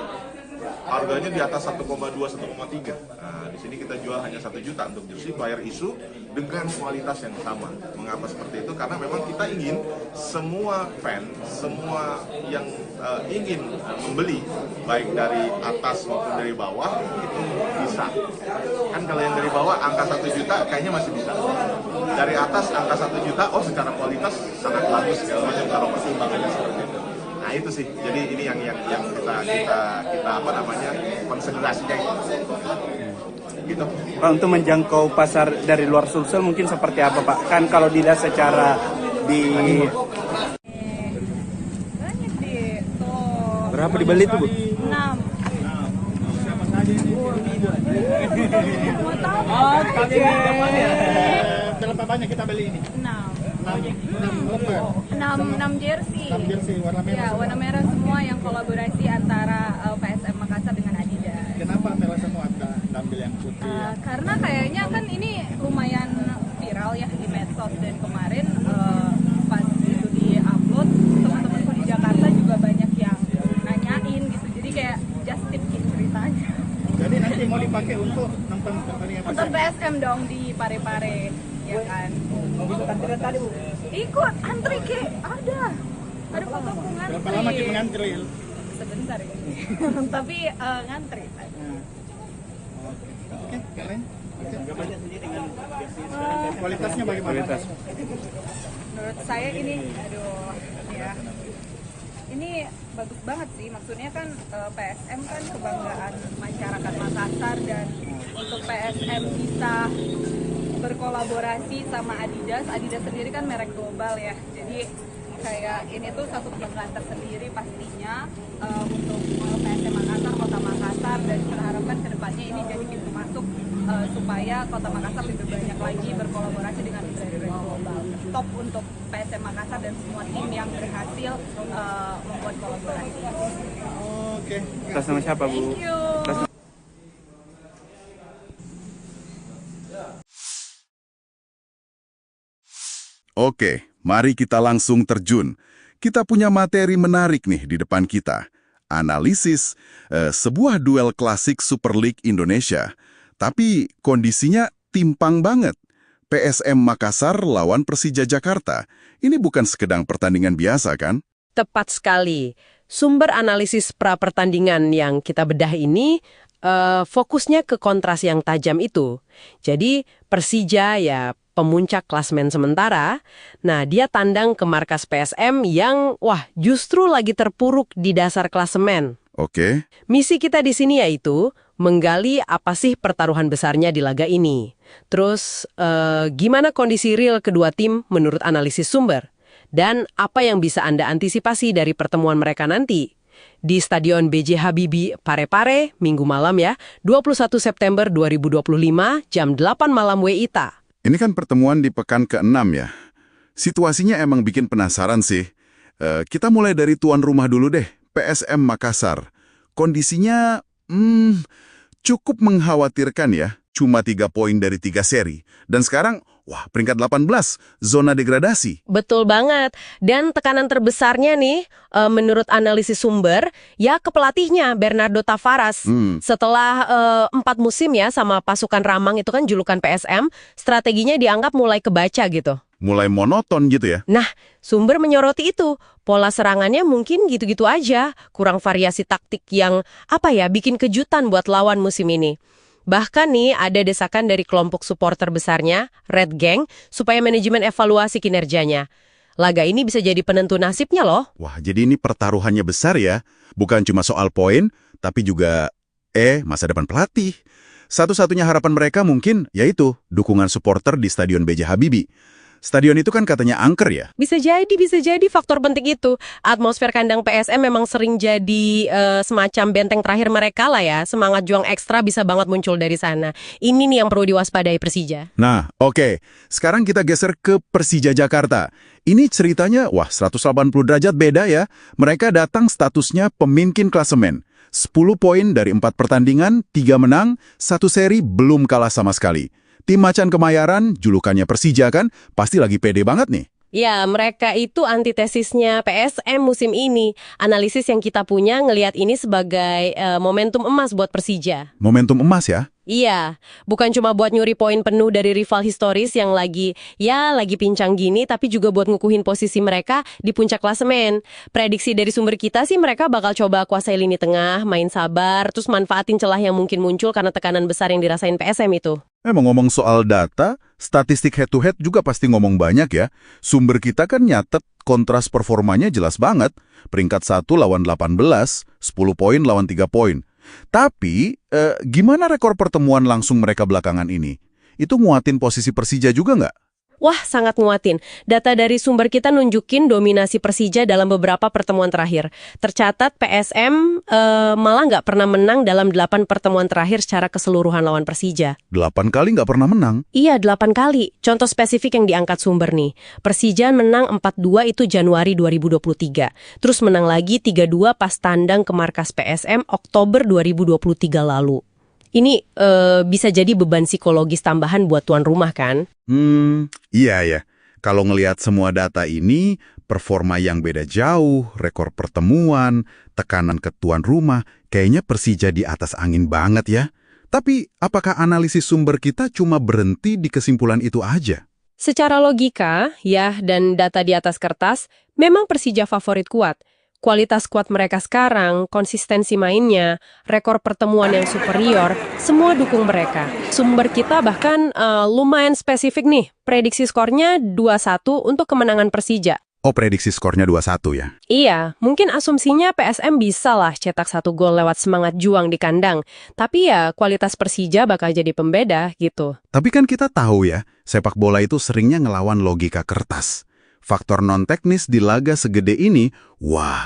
D: Harganya di atas 1,2, 1,3. Nah, di sini kita jual hanya 1 juta untuk jersey player issue dengan kualitas yang sama. Mengapa seperti itu? Karena memang kita ingin semua fan, semua yang ingin membeli, baik dari atas maupun dari bawah, itu bisa. Kan kalau yang dari bawah angka 1 juta kayaknya masih bisa. Dari atas angka 1 juta, oh secara kualitas sangat bagus segala macam kalau pertimbangannya seperti itu. Nah itu sih, jadi ini yang kita konsentrasinya gitu.
E: Pak, untuk menjangkau pasar dari luar Sulsel mungkin seperti apa Pak? Kan kalau dilihat secara di
G: banyak di tuh
E: berapa dibeli tuh Bu?
G: 6.
H: Berapa banyak kita beli ini?
G: 6 jersey.
H: 6 jersey warna merah.
G: Ya, warna merah semua yang kolaborasi antara PSM Makassar dengan Adidas.
H: Kenapa merah semua ambil yang putih?
G: Karena kayaknya kan ini lumayan viral ya di medsos, dan kemarin pas itu di-upload, teman-temanku di Jakarta juga banyak yang nanyain gitu. Jadi kayak just tip gitu ceritanya.
H: Jadi nanti mau dipakai untuk nonton pertandingan
G: Untuk PSM dong di Pare-Pare, ya kan?
F: Ikut antrian tadi Bu?
G: Ikut antri ke ada fotoku ngantri.
H: Berapa lama kita ngantri?
G: Sebentar ya. Tapi ngantri.
H: Oke, kalian? Kualitasnya bagaimana?
G: Menurut saya ini, ini bagus banget sih. Maksudnya kan PSM kan kebanggaan masyarakat Makassar, dan untuk PSM bisa berkolaborasi sama Adidas sendiri kan merek global ya. Jadi kayak ini tuh satu kebanggaan tersendiri pastinya untuk PSM Makassar, Kota Makassar, dan kita harapkan kedepannya ini jadi pintu masuk supaya Kota Makassar lebih banyak lagi berkolaborasi dengan brand-brand global. Top untuk PSM Makassar dan semua tim yang berhasil membuat kolaborasi.
H: Oke.
E: Atas nama siapa Bu?
G: Thank you.
A: Oke, mari kita langsung terjun. Kita punya materi menarik nih di depan kita. Analisis sebuah duel klasik Super League Indonesia. Tapi kondisinya timpang banget. PSM Makassar lawan Persija Jakarta. Ini bukan sekedar pertandingan biasa kan?
B: Tepat sekali. Sumber analisis pra-pertandingan yang kita bedah ini fokusnya ke kontras yang tajam itu. Jadi Persija ya pemuncak klasemen sementara, nah dia tandang ke markas PSM yang justru lagi terpuruk di dasar klasemen.
A: Oke.
B: Misi kita di sini yaitu menggali apa sih pertaruhan besarnya di laga ini. Terus gimana kondisi real kedua tim menurut analisis sumber. Dan apa yang bisa Anda antisipasi dari pertemuan mereka nanti. Di Stadion B.J. Habibie Parepare, Minggu malam ya, 21 September 2025, jam 8 malam WITA.
A: Ini kan pertemuan di pekan ke-6 ya. Situasinya emang bikin penasaran sih. Kita mulai dari tuan rumah dulu deh, PSM Makassar. Kondisinya cukup mengkhawatirkan ya. Cuma 3 poin dari 3 seri. Dan sekarang, peringkat 18, zona degradasi.
B: Betul banget. Dan tekanan terbesarnya nih, menurut analisis sumber, ya ke pelatihnya, Bernardo Tavares. Setelah 4 musim ya sama pasukan Ramang itu kan julukan PSM, strateginya dianggap mulai kebaca gitu.
A: Mulai monoton gitu ya.
B: Nah, sumber menyoroti itu. Pola serangannya mungkin gitu-gitu aja. Kurang variasi taktik yang, bikin kejutan buat lawan musim ini. Bahkan nih ada desakan dari kelompok supporter besarnya, Red Gang, supaya manajemen evaluasi kinerjanya. Laga ini bisa jadi penentu nasibnya loh.
A: Wah, jadi ini pertaruhannya besar ya. Bukan cuma soal poin, tapi juga masa depan pelatih. Satu-satunya harapan mereka mungkin yaitu dukungan supporter di Stadion B.J. Habibie. Stadion itu kan katanya angker ya?
B: Bisa jadi faktor penting itu. Atmosfer kandang PSM memang sering jadi semacam benteng terakhir mereka lah ya. Semangat juang ekstra bisa banget muncul dari sana. Ini nih yang perlu diwaspadai Persija.
A: Nah, oke. Sekarang kita geser ke Persija Jakarta. Ini ceritanya, 180 derajat beda ya. Mereka datang statusnya pemimpin klasemen. 10 poin dari 4 pertandingan, 3 menang, 1 seri belum kalah sama sekali. Tim Macan Kemayoran, julukannya Persija kan, pasti lagi pede banget nih.
B: Ya, mereka itu antitesisnya PSM musim ini. Analisis yang kita punya ngelihat ini sebagai momentum emas buat Persija.
A: Momentum emas ya?
B: Iya, bukan cuma buat nyuri poin penuh dari rival historis yang lagi pincang gini, tapi juga buat ngukuhin posisi mereka di puncak klasemen. Prediksi dari sumber kita sih mereka bakal coba kuasai lini tengah, main sabar, terus manfaatin celah yang mungkin muncul karena tekanan besar yang dirasain PSM itu.
A: Ngomong soal data, statistik head-to-head juga pasti ngomong banyak ya. Sumber kita kan nyatet kontras performanya jelas banget. Peringkat 1 lawan 18, 10 poin lawan 3 poin. Tapi, gimana rekor pertemuan langsung mereka belakangan ini? Itu nguatin posisi Persija juga nggak?
B: Wah, sangat nguatin. Data dari sumber kita nunjukin dominasi Persija dalam beberapa pertemuan terakhir. Tercatat PSM malah nggak pernah menang dalam 8 pertemuan terakhir secara keseluruhan lawan Persija.
A: 8 kali nggak pernah menang?
B: Iya, 8 kali. Contoh spesifik yang diangkat sumber nih. Persija menang 4-2 itu Januari 2023. Terus menang lagi 3-2 pas tandang ke markas PSM Oktober 2023 lalu. Ini bisa jadi beban psikologis tambahan buat tuan rumah kan?
A: Iya ya. Kalau ngelihat semua data ini, performa yang beda jauh, rekor pertemuan, tekanan ke tuan rumah, kayaknya Persija di atas angin banget ya. Tapi, apakah analisis sumber kita cuma berhenti di kesimpulan itu aja?
B: Secara logika, ya, dan data di atas kertas, memang Persija favorit kuat. Kualitas skuad mereka sekarang, konsistensi mainnya, rekor pertemuan yang superior, semua dukung mereka. Sumber kita bahkan lumayan spesifik nih. Prediksi skornya 2-1 untuk kemenangan Persija.
A: Oh, prediksi skornya 2-1 ya?
B: Iya, mungkin asumsinya PSM bisa lah cetak 1 gol lewat semangat juang di kandang. Tapi ya, kualitas Persija bakal jadi pembeda gitu.
A: Tapi kan kita tahu ya, sepak bola itu seringnya ngelawan logika kertas. Faktor non-teknis di laga segede ini,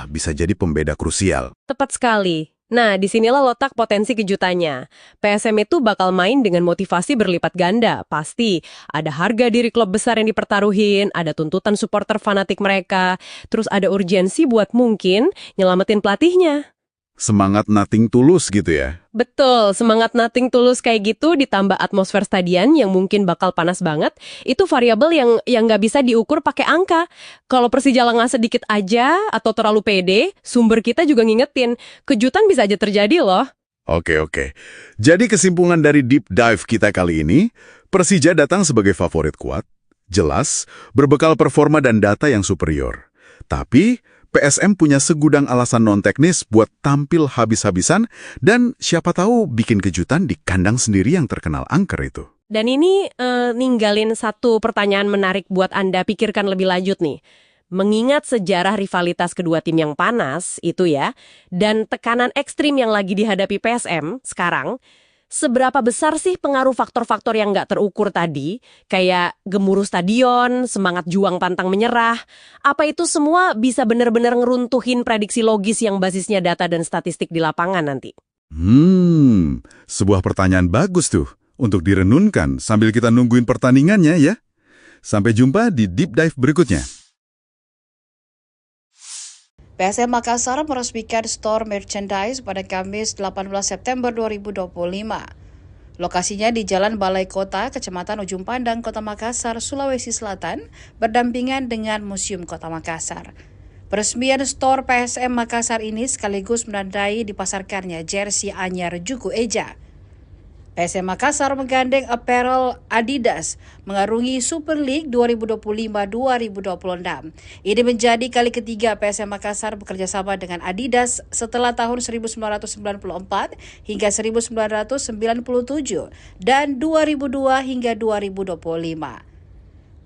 A: bisa jadi pembeda krusial.
B: Tepat sekali. Nah, disinilah letak potensi kejutannya. PSM itu bakal main dengan motivasi berlipat ganda, pasti. Ada harga diri klub besar yang dipertaruhin, ada tuntutan supporter fanatik mereka, terus ada urgensi buat mungkin nyelamatin pelatihnya.
A: Semangat nothing tulus gitu ya?
B: Betul, semangat nothing tulus kayak gitu ditambah atmosfer stadion yang mungkin bakal panas banget, itu variabel yang nggak bisa diukur pakai angka. Kalau Persija lengah sedikit aja atau terlalu pede, sumber kita juga ngingetin, kejutan bisa aja terjadi loh.
A: Oke. Jadi kesimpulan dari deep dive kita kali ini, Persija datang sebagai favorit kuat, jelas, berbekal performa dan data yang superior. Tapi, PSM punya segudang alasan non-teknis buat tampil habis-habisan dan siapa tahu bikin kejutan di kandang sendiri yang terkenal angker itu.
B: Dan ini ninggalin satu pertanyaan menarik buat Anda pikirkan lebih lanjut nih. Mengingat sejarah rivalitas kedua tim yang panas itu ya, dan tekanan ekstrim yang lagi dihadapi PSM sekarang, seberapa besar sih pengaruh faktor-faktor yang nggak terukur tadi, kayak gemuruh stadion, semangat juang pantang menyerah, apa itu semua bisa benar-benar ngeruntuhin prediksi logis yang basisnya data dan statistik di lapangan nanti?
A: Sebuah pertanyaan bagus tuh untuk direnunkan sambil kita nungguin pertandingannya ya. Sampai jumpa di Deep Dive berikutnya.
C: PSM Makassar meresmikan store merchandise pada Kamis 18 September 2025. Lokasinya di Jalan Balai Kota, Kecamatan Ujung Pandang, Kota Makassar, Sulawesi Selatan, berdampingan dengan Museum Kota Makassar. Peresmian store PSM Makassar ini sekaligus menandai dipasarkannya jersey anyar Juku Eja. PSM Makassar menggandeng apparel Adidas mengarungi Super League 2025-2026. Ini menjadi kali ketiga PSM Makassar bekerja sama dengan Adidas setelah tahun 1994 hingga 1997 dan 2002 hingga 2025.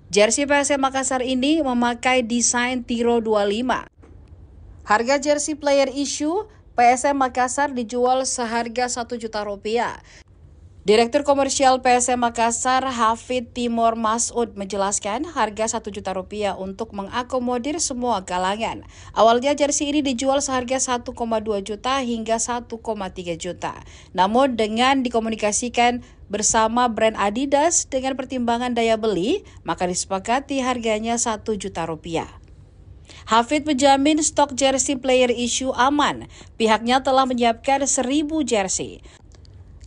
C: Jersey PSM Makassar ini memakai desain Tiro 25. Harga jersey player issue PSM Makassar dijual seharga Rp1 juta. Direktur Komersial PSM Makassar, Hafid Timur Masud, menjelaskan harga Rp1 juta untuk mengakomodir semua kalangan. Awalnya jersey ini dijual seharga 1,2 juta hingga 1,3 juta. Namun dengan dikomunikasikan bersama brand Adidas dengan pertimbangan daya beli, maka disepakati harganya Rp1 juta. Hafid menjamin stok jersey player issue aman. Pihaknya telah menyiapkan 1.000 jersey.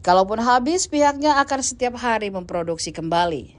C: Kalaupun habis, pihaknya akan setiap hari memproduksi kembali.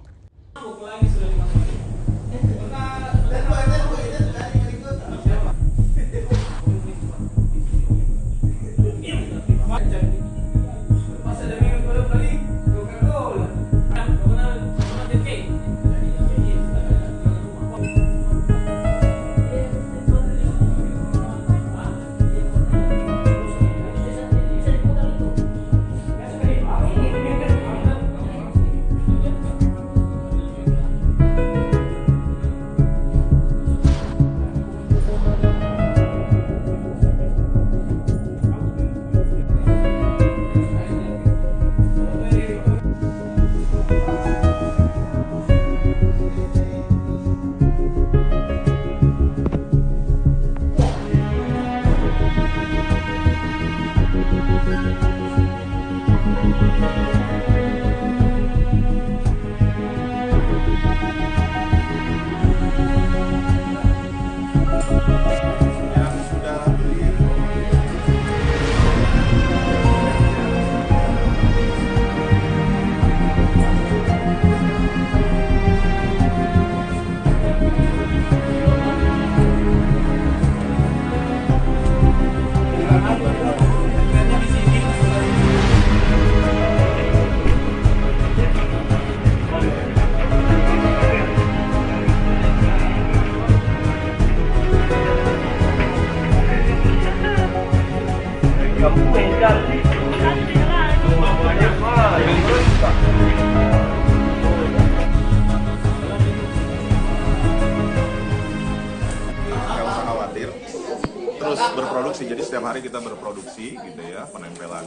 D: Terus berproduksi, jadi setiap hari kita berproduksi gitu ya, penempelan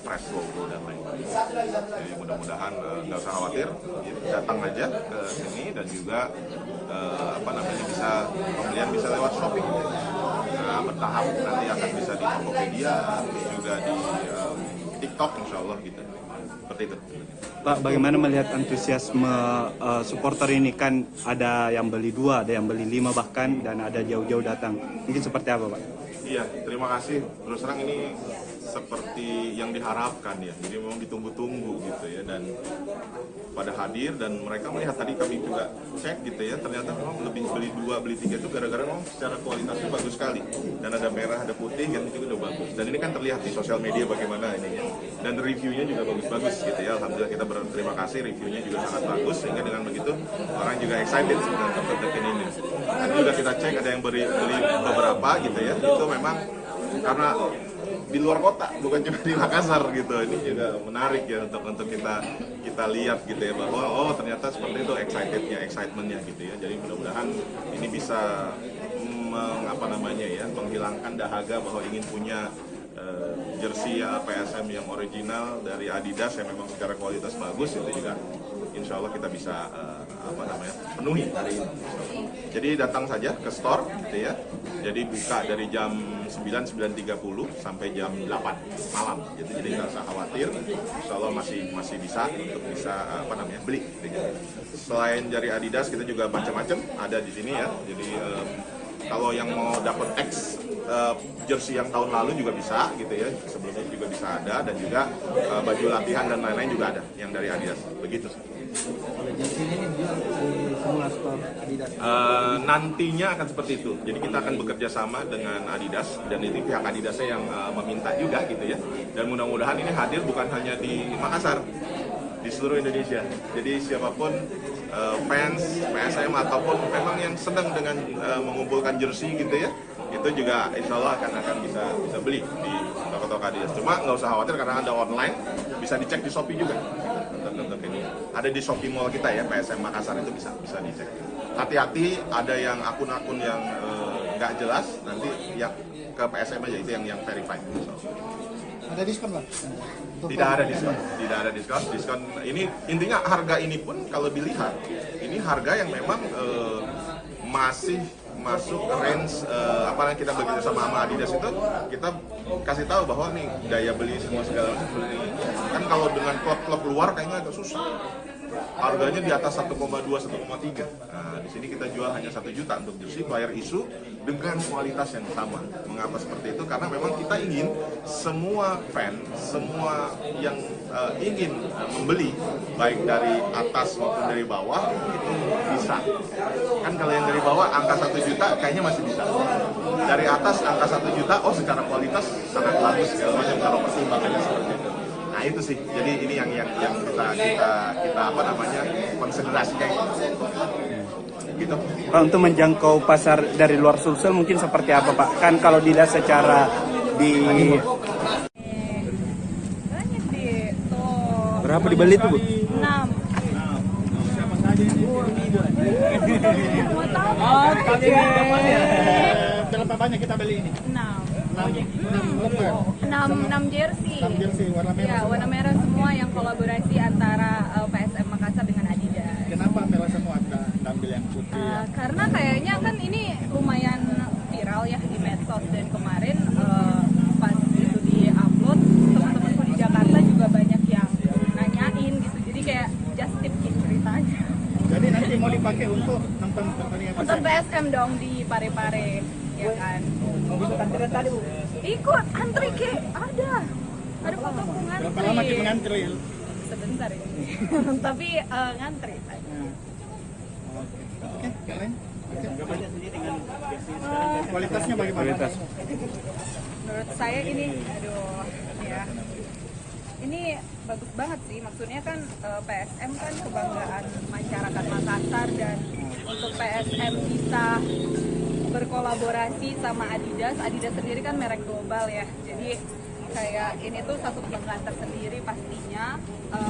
D: press logo dan lain-lain. Jadi mudah-mudahan nggak usah khawatir, datang aja ke sini dan juga bisa pembelian bisa lewat Shopee. Nah, bertahap nanti akan bisa di Tokopedia, juga di TikTok insya Allah gitu. Seperti itu.
E: Pak, bagaimana melihat antusiasme supporter ini? Kan ada yang beli 2, ada yang beli 5 bahkan, dan ada jauh-jauh datang. Mungkin seperti apa, Pak?
D: Iya, terima kasih. Terus terang ini seperti yang diharapkan ya. Jadi memang ditunggu-tunggu gitu ya, dan pada hadir dan mereka melihat, tadi kami juga cek gitu ya, ternyata memang lebih beli 2, beli 3 itu gara-gara memang secara kualitasnya bagus sekali, dan ada merah, ada putih kan, itu juga udah bagus, dan ini kan terlihat di sosial media bagaimana ini ya, dan reviewnya juga bagus-bagus gitu ya. Alhamdulillah kita berterima kasih, reviewnya juga sangat bagus, sehingga dengan begitu orang juga excited dengan konten ini. Tadi juga kita cek ada yang beli beberapa gitu ya, itu memang karena di luar kota, bukan cuma di Makassar gitu. Ini juga menarik ya untuk kita lihat gitu ya, bahwa oh ternyata seperti itu excitementnya gitu ya. Jadi mudah-mudahan ini bisa menghilangkan dahaga bahwa ingin punya jersey PSM yang original dari Adidas yang memang secara kualitas bagus. Itu juga insya Allah kita bisa penuhi hari ini. Jadi datang saja ke store gitu ya. Jadi buka dari jam 9:30 sampai jam 8 malam. Jadi nggak usah khawatir. Insya Allah masih bisa untuk beli. Gitu. Selain dari Adidas kita juga macam-macam ada di sini ya. Jadi kalau yang mau dapat jersey yang tahun lalu juga bisa gitu ya. Sebelumnya juga bisa ada, dan juga baju latihan dan lain-lain juga ada yang dari Adidas. Begitu.
F: Kalau jersey ini dijual di semua store Adidas.
D: Nantinya akan seperti itu. Jadi kita akan bekerja sama dengan Adidas, dan ini pihak Adidasnya yang meminta juga gitu ya. Dan mudah-mudahan ini hadir bukan hanya di Makassar, di seluruh Indonesia. Jadi siapapun fans PSM ataupun memang yang sedang dengan mengumpulkan jersey gitu ya, itu juga insya Allah akan bisa beli di toko-toko Adidas. Cuma nggak usah khawatir karena ada online, bisa dicek di Shopee juga. Untuk ini ada di Shopee Mall kita ya, PSM Makassar, itu bisa dicek. Hati-hati, ada yang akun-akun yang nggak jelas, nanti yang ke PSM aja, itu yang verified.
H: Ada diskon Bang?
D: Tidak ada diskon. Diskon ini intinya harga ini pun kalau dilihat ini harga yang memang masih masuk range apa yang kita bekerja sama Adidas itu, kita kasih tahu bahwa nih daya beli semua segala macam seperti ini. Kan kalau dengan klub-klub luar kayaknya agak susah. Harganya di atas 1,2, 1,3. Nah, di sini kita jual hanya 1 juta untuk jersey player issue dengan kualitas yang sama. Mengapa seperti itu? Karena memang kita ingin semua fan, semua yang ingin membeli, baik dari atas maupun dari bawah, itu bisa. Kan kalau yang dari bawah angka 1 juta kayaknya masih bisa. Dari atas angka 1 juta, oh secara kualitas sangat bagus segala macam kalau pertimbangannya seperti itu. Nah itu sih, jadi ini yang kita konsiderasinya gitu.
E: Pak, untuk menjangkau pasar dari luar Sulsel mungkin seperti apa Pak? Kan kalau dilihat secara di
G: banyak deh tuh.
E: berapa dibeli tuh Bu?
G: 6.
H: Siapa saja ini?
G: Mau tahu?
H: Berapa banyak kita beli ini?
G: 6 jersey.
H: 6 jersey warna merah.
G: Ya, warna merah semua yang kolaborasi antara PSM Makassar dengan Adidas.
H: Kenapa merah semua ada ambil yang putih?
G: Karena kayaknya kan ini lumayan viral ya di medsos, dan kemarin pas itu di-upload, teman-temanku di Jakarta juga banyak yang nanyain gitu. Jadi kayak just tip ceritanya.
H: Jadi nanti mau dipakai untuk nonton pertandingan
G: Untuk PSM dong di Pare-Pare, ya kan. Ikut antri ke ada fotoku ngantri.
H: Berapa lama kita ngantri?
G: Sebentar ini. Tapi ngantri.
H: Oke, keren. Kualitasnya bagaimana?
E: Kualitas.
G: Menurut saya ini, ya. Ini bagus banget sih, maksudnya kan PSM kan kebanggaan masyarakat Makassar, dan untuk PSM bisa berkolaborasi sama Adidas sendiri kan merek global ya, jadi kayak ini tuh satu kebanggaan tersendiri pastinya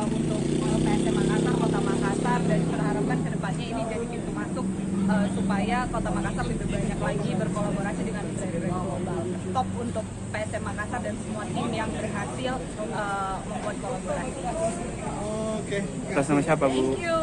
G: untuk PSM Makassar, Kota Makassar, dan kita harapkan kedepannya ini jadi pintu masuk supaya Kota Makassar lebih banyak lagi berkolaborasi dengan brand-brand global. Top untuk PSM Makassar dan semua tim yang berhasil membuat kolaborasi.
H: Oke.
E: Atas nama siapa Bu?
G: Thank you.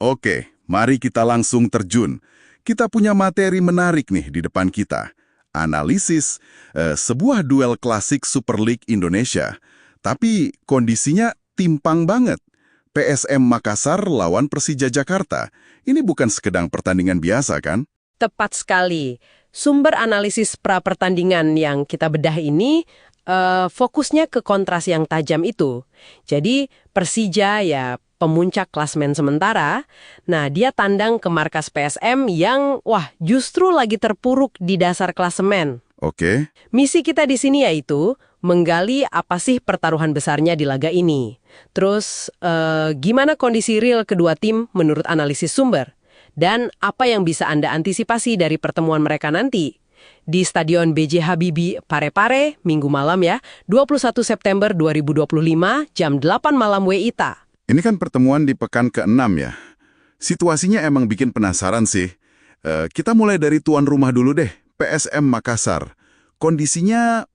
A: Oke, mari kita langsung terjun. Kita punya materi menarik nih di depan kita. Analisis sebuah duel klasik Super League Indonesia. Tapi kondisinya timpang banget. PSM Makassar lawan Persija Jakarta. Ini bukan sekedar pertandingan biasa kan?
B: Tepat sekali. Sumber analisis pra-pertandingan yang kita bedah ini fokusnya ke kontras yang tajam itu. Jadi Persija ya pemuncak klasmen sementara, nah dia tandang ke markas PSM yang justru lagi terpuruk di dasar klasemen.
A: Oke.
B: Misi kita di sini yaitu menggali apa sih pertaruhan besarnya di laga ini. Terus gimana kondisi real kedua tim menurut analisis sumber. Dan apa yang bisa Anda antisipasi dari pertemuan mereka nanti. Di Stadion B.J. Habibie Parepare, Minggu malam ya, 21 September 2025, jam 8 malam WITA.
A: Ini kan pertemuan di pekan ke-6 ya. Situasinya emang bikin penasaran sih. Kita mulai dari tuan rumah dulu deh, PSM Makassar. Kondisinya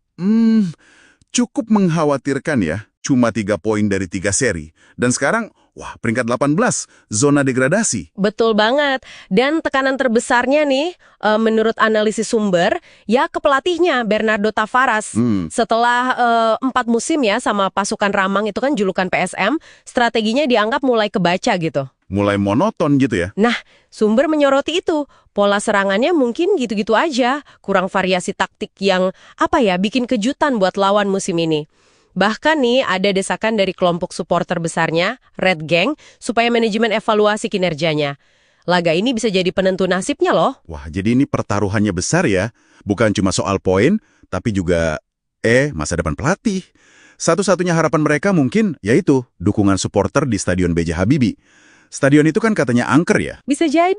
A: cukup mengkhawatirkan ya. Cuma 3 poin dari 3 seri. Dan sekarang, peringkat 18, zona degradasi.
B: Betul banget. Dan tekanan terbesarnya nih, menurut analisis sumber, ya ke pelatihnya, Bernardo Tavares. Setelah 4 musim ya sama pasukan Ramang itu kan julukan PSM, strateginya dianggap mulai kebaca gitu.
A: Mulai monoton gitu ya?
B: Nah, sumber menyoroti itu. Pola serangannya mungkin gitu-gitu aja. Kurang variasi taktik yang, bikin kejutan buat lawan musim ini. Bahkan nih ada desakan dari kelompok supporter besarnya, Red Gang, supaya manajemen evaluasi kinerjanya. Laga ini bisa jadi penentu nasibnya loh.
A: Wah, jadi ini pertaruhannya besar ya. Bukan cuma soal poin, tapi juga masa depan pelatih. Satu-satunya harapan mereka mungkin yaitu dukungan supporter di Stadion B.J. Habibie. Stadion itu kan katanya angker ya?
B: Bisa jadi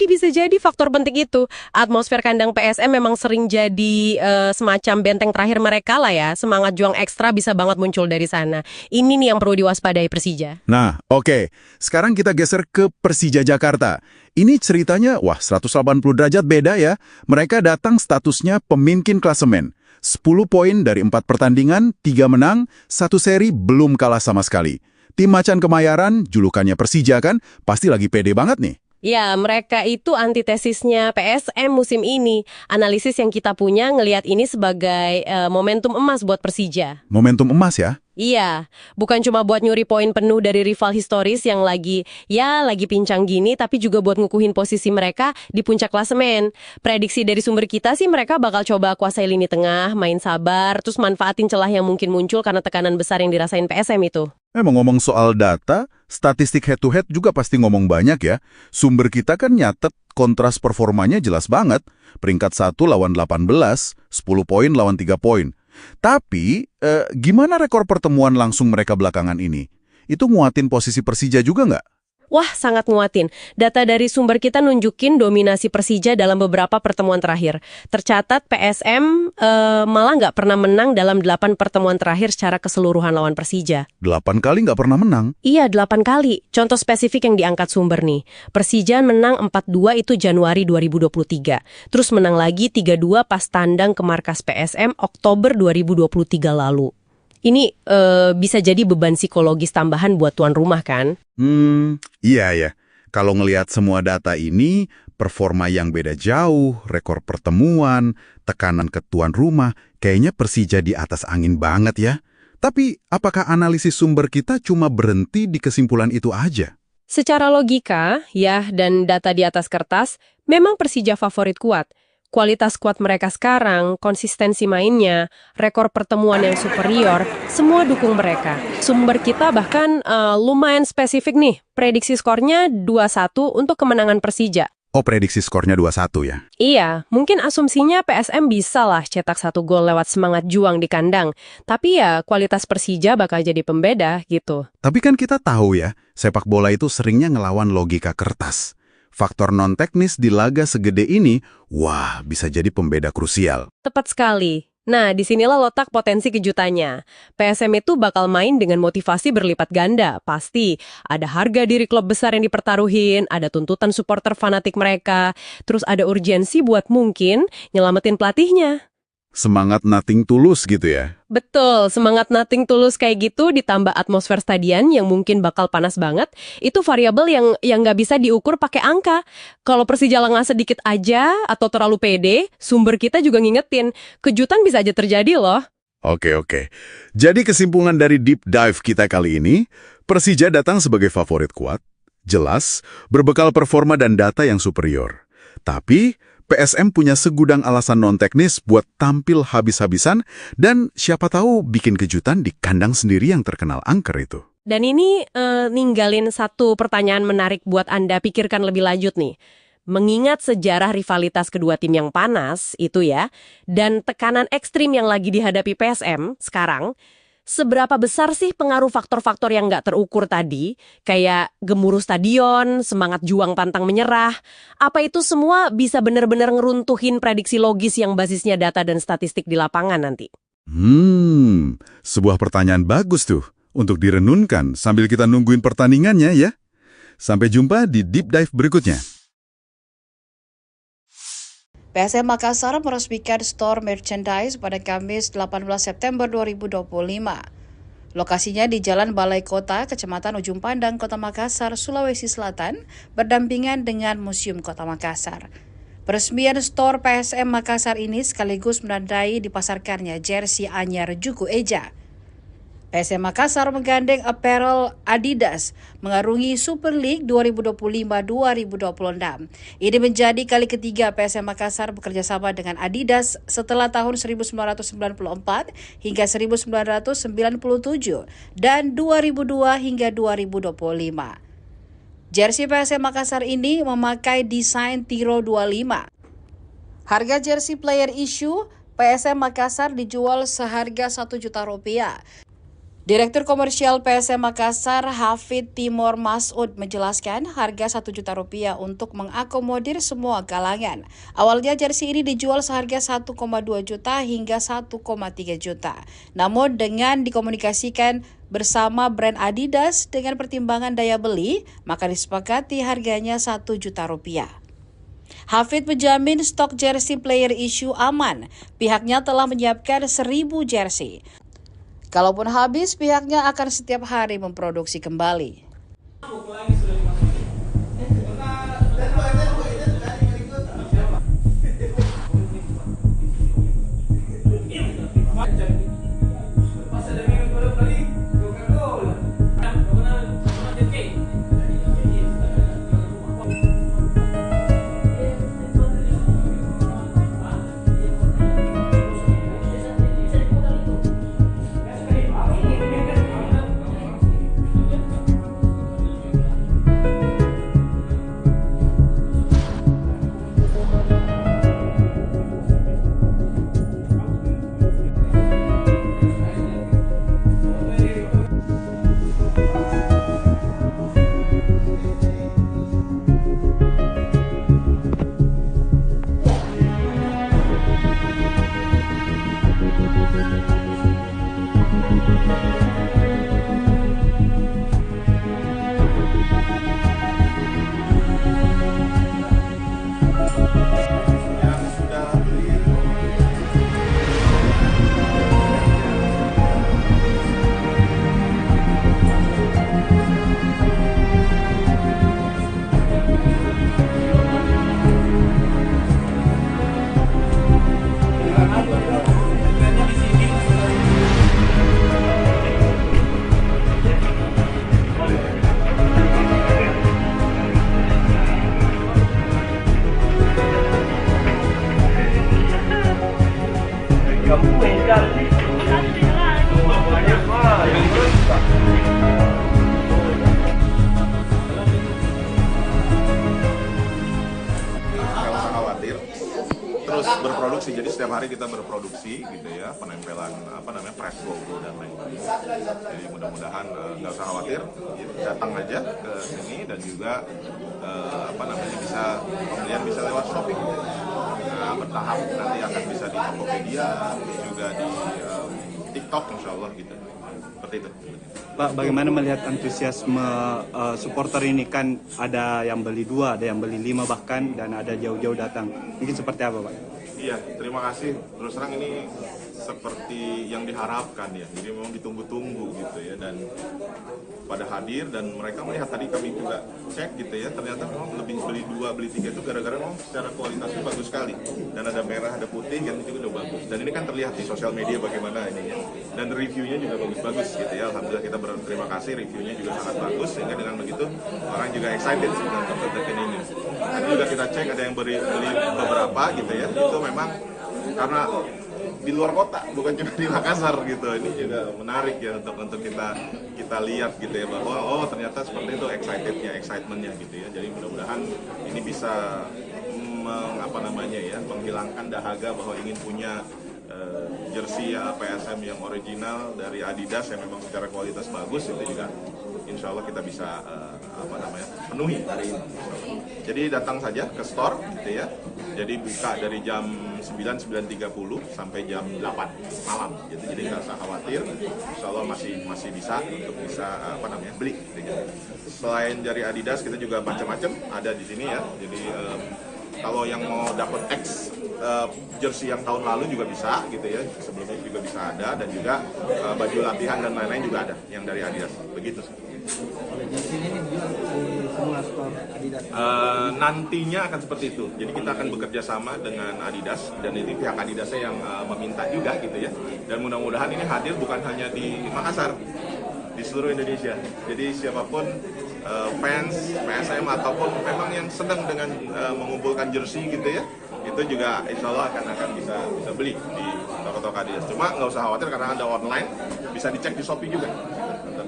B: faktor penting itu. Atmosfer kandang PSM memang sering jadi semacam benteng terakhir mereka lah ya. Semangat juang ekstra bisa banget muncul dari sana. Ini nih yang perlu diwaspadai Persija.
A: Nah, oke. Sekarang kita geser ke Persija Jakarta. Ini ceritanya, 180 derajat beda ya. Mereka datang statusnya pemimpin klasemen. 10 poin dari 4 pertandingan, 3 menang, 1 seri belum kalah sama sekali. Tim Macan Kemayoran, julukannya Persija kan, pasti lagi pede banget nih.
B: Ya, mereka itu antitesisnya PSM musim ini. Analisis yang kita punya ngelihat ini sebagai momentum emas buat Persija.
A: Momentum emas ya?
B: Iya, bukan cuma buat nyuri poin penuh dari rival historis yang lagi pincang gini, tapi juga buat ngukuhin posisi mereka di puncak klasemen. Prediksi dari sumber kita sih mereka bakal coba kuasai lini tengah, main sabar, terus manfaatin celah yang mungkin muncul karena tekanan besar yang dirasain PSM itu.
A: Ngomong soal data, statistik head-to-head juga pasti ngomong banyak ya. Sumber kita kan nyatet kontras performanya jelas banget. Peringkat 1 lawan 18, 10 poin lawan 3 poin. Tapi, gimana rekor pertemuan langsung mereka belakangan ini? Itu nguatin posisi Persija juga nggak?
B: Wah, sangat nguatin. Data dari sumber kita nunjukin dominasi Persija dalam beberapa pertemuan terakhir. Tercatat PSM malah nggak pernah menang dalam 8 pertemuan terakhir secara keseluruhan lawan Persija.
A: 8 kali nggak pernah menang?
B: Iya, 8 kali. Contoh spesifik yang diangkat sumber nih. Persija menang 4-2 itu Januari 2023. Terus menang lagi 3-2 pas tandang ke markas PSM Oktober 2023 lalu. Ini bisa jadi beban psikologis tambahan buat tuan rumah kan?
A: Iya ya. Kalau ngelihat semua data ini, performa yang beda jauh, rekor pertemuan, tekanan ke tuan rumah, kayaknya Persija di atas angin banget ya. Tapi, apakah analisis sumber kita cuma berhenti di kesimpulan itu aja?
B: Secara logika, ya, dan data di atas kertas, memang Persija favorit kuat. Kualitas skuad mereka sekarang, konsistensi mainnya, rekor pertemuan yang superior, semua dukung mereka. Sumber kita bahkan lumayan spesifik nih, prediksi skornya 2-1 untuk kemenangan Persija.
A: Oh, prediksi skornya 2-1 ya?
B: Iya, mungkin asumsinya PSM bisa lah cetak 1 gol lewat semangat juang di kandang. Tapi ya, kualitas Persija bakal jadi pembeda gitu.
A: Tapi kan kita tahu ya, sepak bola itu seringnya ngelawan logika kertas. Faktor non-teknis di laga segede ini, bisa jadi pembeda krusial.
B: Tepat sekali. Nah, disinilah letak potensi kejutannya. PSM itu bakal main dengan motivasi berlipat ganda, pasti. Ada harga diri klub besar yang dipertaruhin, ada tuntutan supporter fanatik mereka, terus ada urgensi buat mungkin nyelamatin pelatihnya.
A: Semangat nothing tulus gitu ya?
B: Betul, semangat nothing tulus kayak gitu ditambah atmosfer stadion yang mungkin bakal panas banget, itu variabel yang nggak bisa diukur pakai angka. Kalau Persija lengah sedikit aja atau terlalu pede, sumber kita juga ngingetin, kejutan bisa aja terjadi loh.
A: Oke. Jadi kesimpulan dari deep dive kita kali ini, Persija datang sebagai favorit kuat, jelas, berbekal performa dan data yang superior. Tapi, PSM punya segudang alasan non-teknis buat tampil habis-habisan dan siapa tahu bikin kejutan di kandang sendiri yang terkenal angker itu.
B: Dan ini ninggalin satu pertanyaan menarik buat Anda pikirkan lebih lanjut nih. Mengingat sejarah rivalitas kedua tim yang panas itu ya, dan tekanan ekstrim yang lagi dihadapi PSM sekarang, seberapa besar sih pengaruh faktor-faktor yang nggak terukur tadi, kayak gemuruh stadion, semangat juang pantang menyerah, apa itu semua bisa benar-benar ngeruntuhin prediksi logis yang basisnya data dan statistik di lapangan nanti?
A: Sebuah pertanyaan bagus tuh untuk direnunkan sambil kita nungguin pertandingannya ya. Sampai jumpa di Deep Dive berikutnya.
C: PSM Makassar meresmikan store merchandise pada Kamis 18 September 2025. Lokasinya di Jalan Balai Kota, Kecamatan Ujung Pandang, Kota Makassar, Sulawesi Selatan, berdampingan dengan Museum Kota Makassar. Peresmian store PSM Makassar ini sekaligus menandai dipasarkannya jersey anyar Juku Eja. PSM Makassar menggandeng apparel Adidas mengarungi Super League 2025-2026. Ini menjadi kali ketiga PSM Makassar bekerja sama dengan Adidas setelah tahun 1994 hingga 1997 dan 2002 hingga 2025. Jersey PSM Makassar ini memakai desain Tiro 25. Harga jersey player issue PSM Makassar dijual seharga Rp1 juta. Direktur Komersial PSM Makassar, Hafid Timur Masud, menjelaskan harga Rp1 juta untuk mengakomodir semua kalangan. Awalnya jersey ini dijual seharga 1,2 juta hingga 1,3 juta. Namun dengan dikomunikasikan bersama brand Adidas dengan pertimbangan daya beli, maka disepakati harganya Rp1 juta. Hafid menjamin stok jersey player issue aman. Pihaknya telah menyiapkan 1.000 jersey. Kalaupun habis, pihaknya akan setiap hari memproduksi kembali.
D: Terus berproduksi, jadi setiap hari kita berproduksi gitu ya, penempelan press logo dan lain-lain. Jadi mudah-mudahan nggak usah khawatir, datang aja ke sini dan juga bisa pembelian bisa lewat shopping. Nah, bertahap nanti akan bisa di Tokopedia, juga di TikTok insya Allah gitu. Seperti itu.
E: Pak, bagaimana melihat antusiasme supporter ini? Kan ada yang beli 2, ada yang beli 5 bahkan, dan ada jauh-jauh datang. Mungkin seperti apa, Pak?
D: Iya, terima kasih. Terus terang ini seperti yang diharapkan ya. Jadi memang ditunggu-tunggu gitu ya, dan pada hadir dan mereka melihat, tadi kami juga cek gitu ya, ternyata memang lebih beli 2, beli 3 itu gara-gara memang secara kualitasnya bagus sekali, dan ada merah, ada putih, yang itu udah bagus, dan ini kan terlihat di sosial media bagaimana ini ya, dan reviewnya juga bagus-bagus gitu ya. Alhamdulillah kita berterima kasih, reviewnya juga sangat bagus, sehingga dengan begitu orang juga excited dengan terdekat ini. Nanti juga kita cek ada yang beli beberapa gitu ya, itu memang karena di luar kota, bukan cuma di Makassar gitu. Ini juga menarik ya untuk kita lihat gitu ya, bahwa oh ternyata seperti itu excitementnya gitu ya. Jadi mudah-mudahan ini bisa menghilangkan dahaga bahwa ingin punya jersey PSM yang original dari Adidas yang memang secara kualitas bagus. Itu juga insya Allah kita bisa penuhi hari ini. Jadi datang saja ke store gitu ya. Jadi buka dari jam 9:30 sampai jam 8 malam gitu. Jadi nggak usah khawatir, insya Allah masih bisa untuk beli gitu. Selain dari Adidas kita juga macam-macam ada di sini ya. Jadi kalau yang mau dapat X jersey yang tahun lalu juga bisa gitu ya, sebelumnya juga bisa ada, dan juga baju latihan dan lain-lain juga ada yang dari Adidas, begitu sih.
F: Jersey ini dijual di semua store Adidas.
D: Nantinya akan seperti itu, jadi kita akan bekerja sama dengan Adidas, dan ini pihak Adidasnya yang meminta juga gitu ya, dan mudah-mudahan ini hadir bukan hanya di Makassar, di seluruh Indonesia. Jadi siapapun fans PSM ataupun memang yang sedang dengan mengumpulkan jersey gitu ya, itu juga insya Allah akan bisa beli di toko-toko Adidas. Cuma nggak usah khawatir karena ada online, bisa dicek di Shopee juga.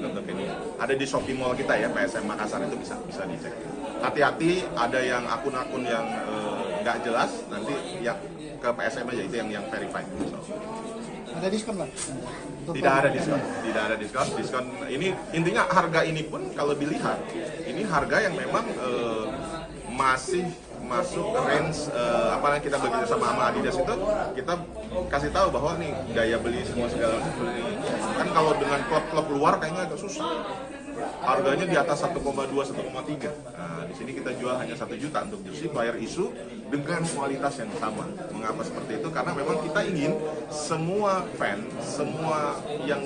D: Untuk ini ada di Shopee Mall kita ya, PSM Makassar, itu bisa dicek. Hati-hati, ada yang akun-akun yang nggak jelas, nanti yang ke PSM aja, itu yang verified.
H: Ada diskon lah?
D: Tidak ada diskon. Diskon ini intinya harga ini pun kalau dilihat ini harga yang memang masih masuk range apalagi kita bekerja sama Adidas itu, kita kasih tahu bahwa nih gaya beli semua segala macam ini kan kalau dengan klub-klub luar kayaknya agak susah. Harganya di atas 1,2, 1,3. Nah, di sini kita jual hanya 1 juta untuk jersey player issue dengan kualitas yang sama. Mengapa seperti itu? Karena memang kita ingin semua fan, semua yang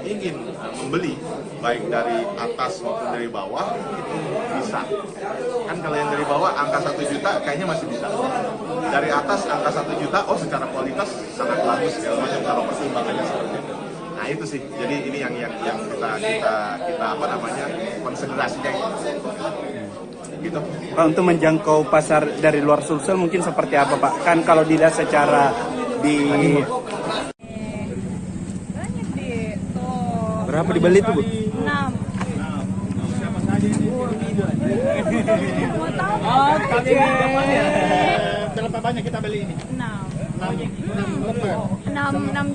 D: ingin membeli, baik dari atas maupun dari bawah, itu bisa. Kan kalau yang dari bawah angka 1 juta kayaknya masih bisa. Dari atas angka 1 juta, oh secara kualitas sangat bagus segala macam, kalau pertimbangannya seperti itu. Nah itu sih, jadi ini yang kita konsentrasinya gitu.
E: Pak, untuk menjangkau pasar dari luar Sulsel mungkin seperti apa Pak? Kan kalau dilihat secara di
G: banyak deh tuh.
E: berapa dibeli tuh Bu?
G: 6.
H: Siapa saja ini?
G: Mau tahu
H: Berapa banyak kita beli ini?
G: 6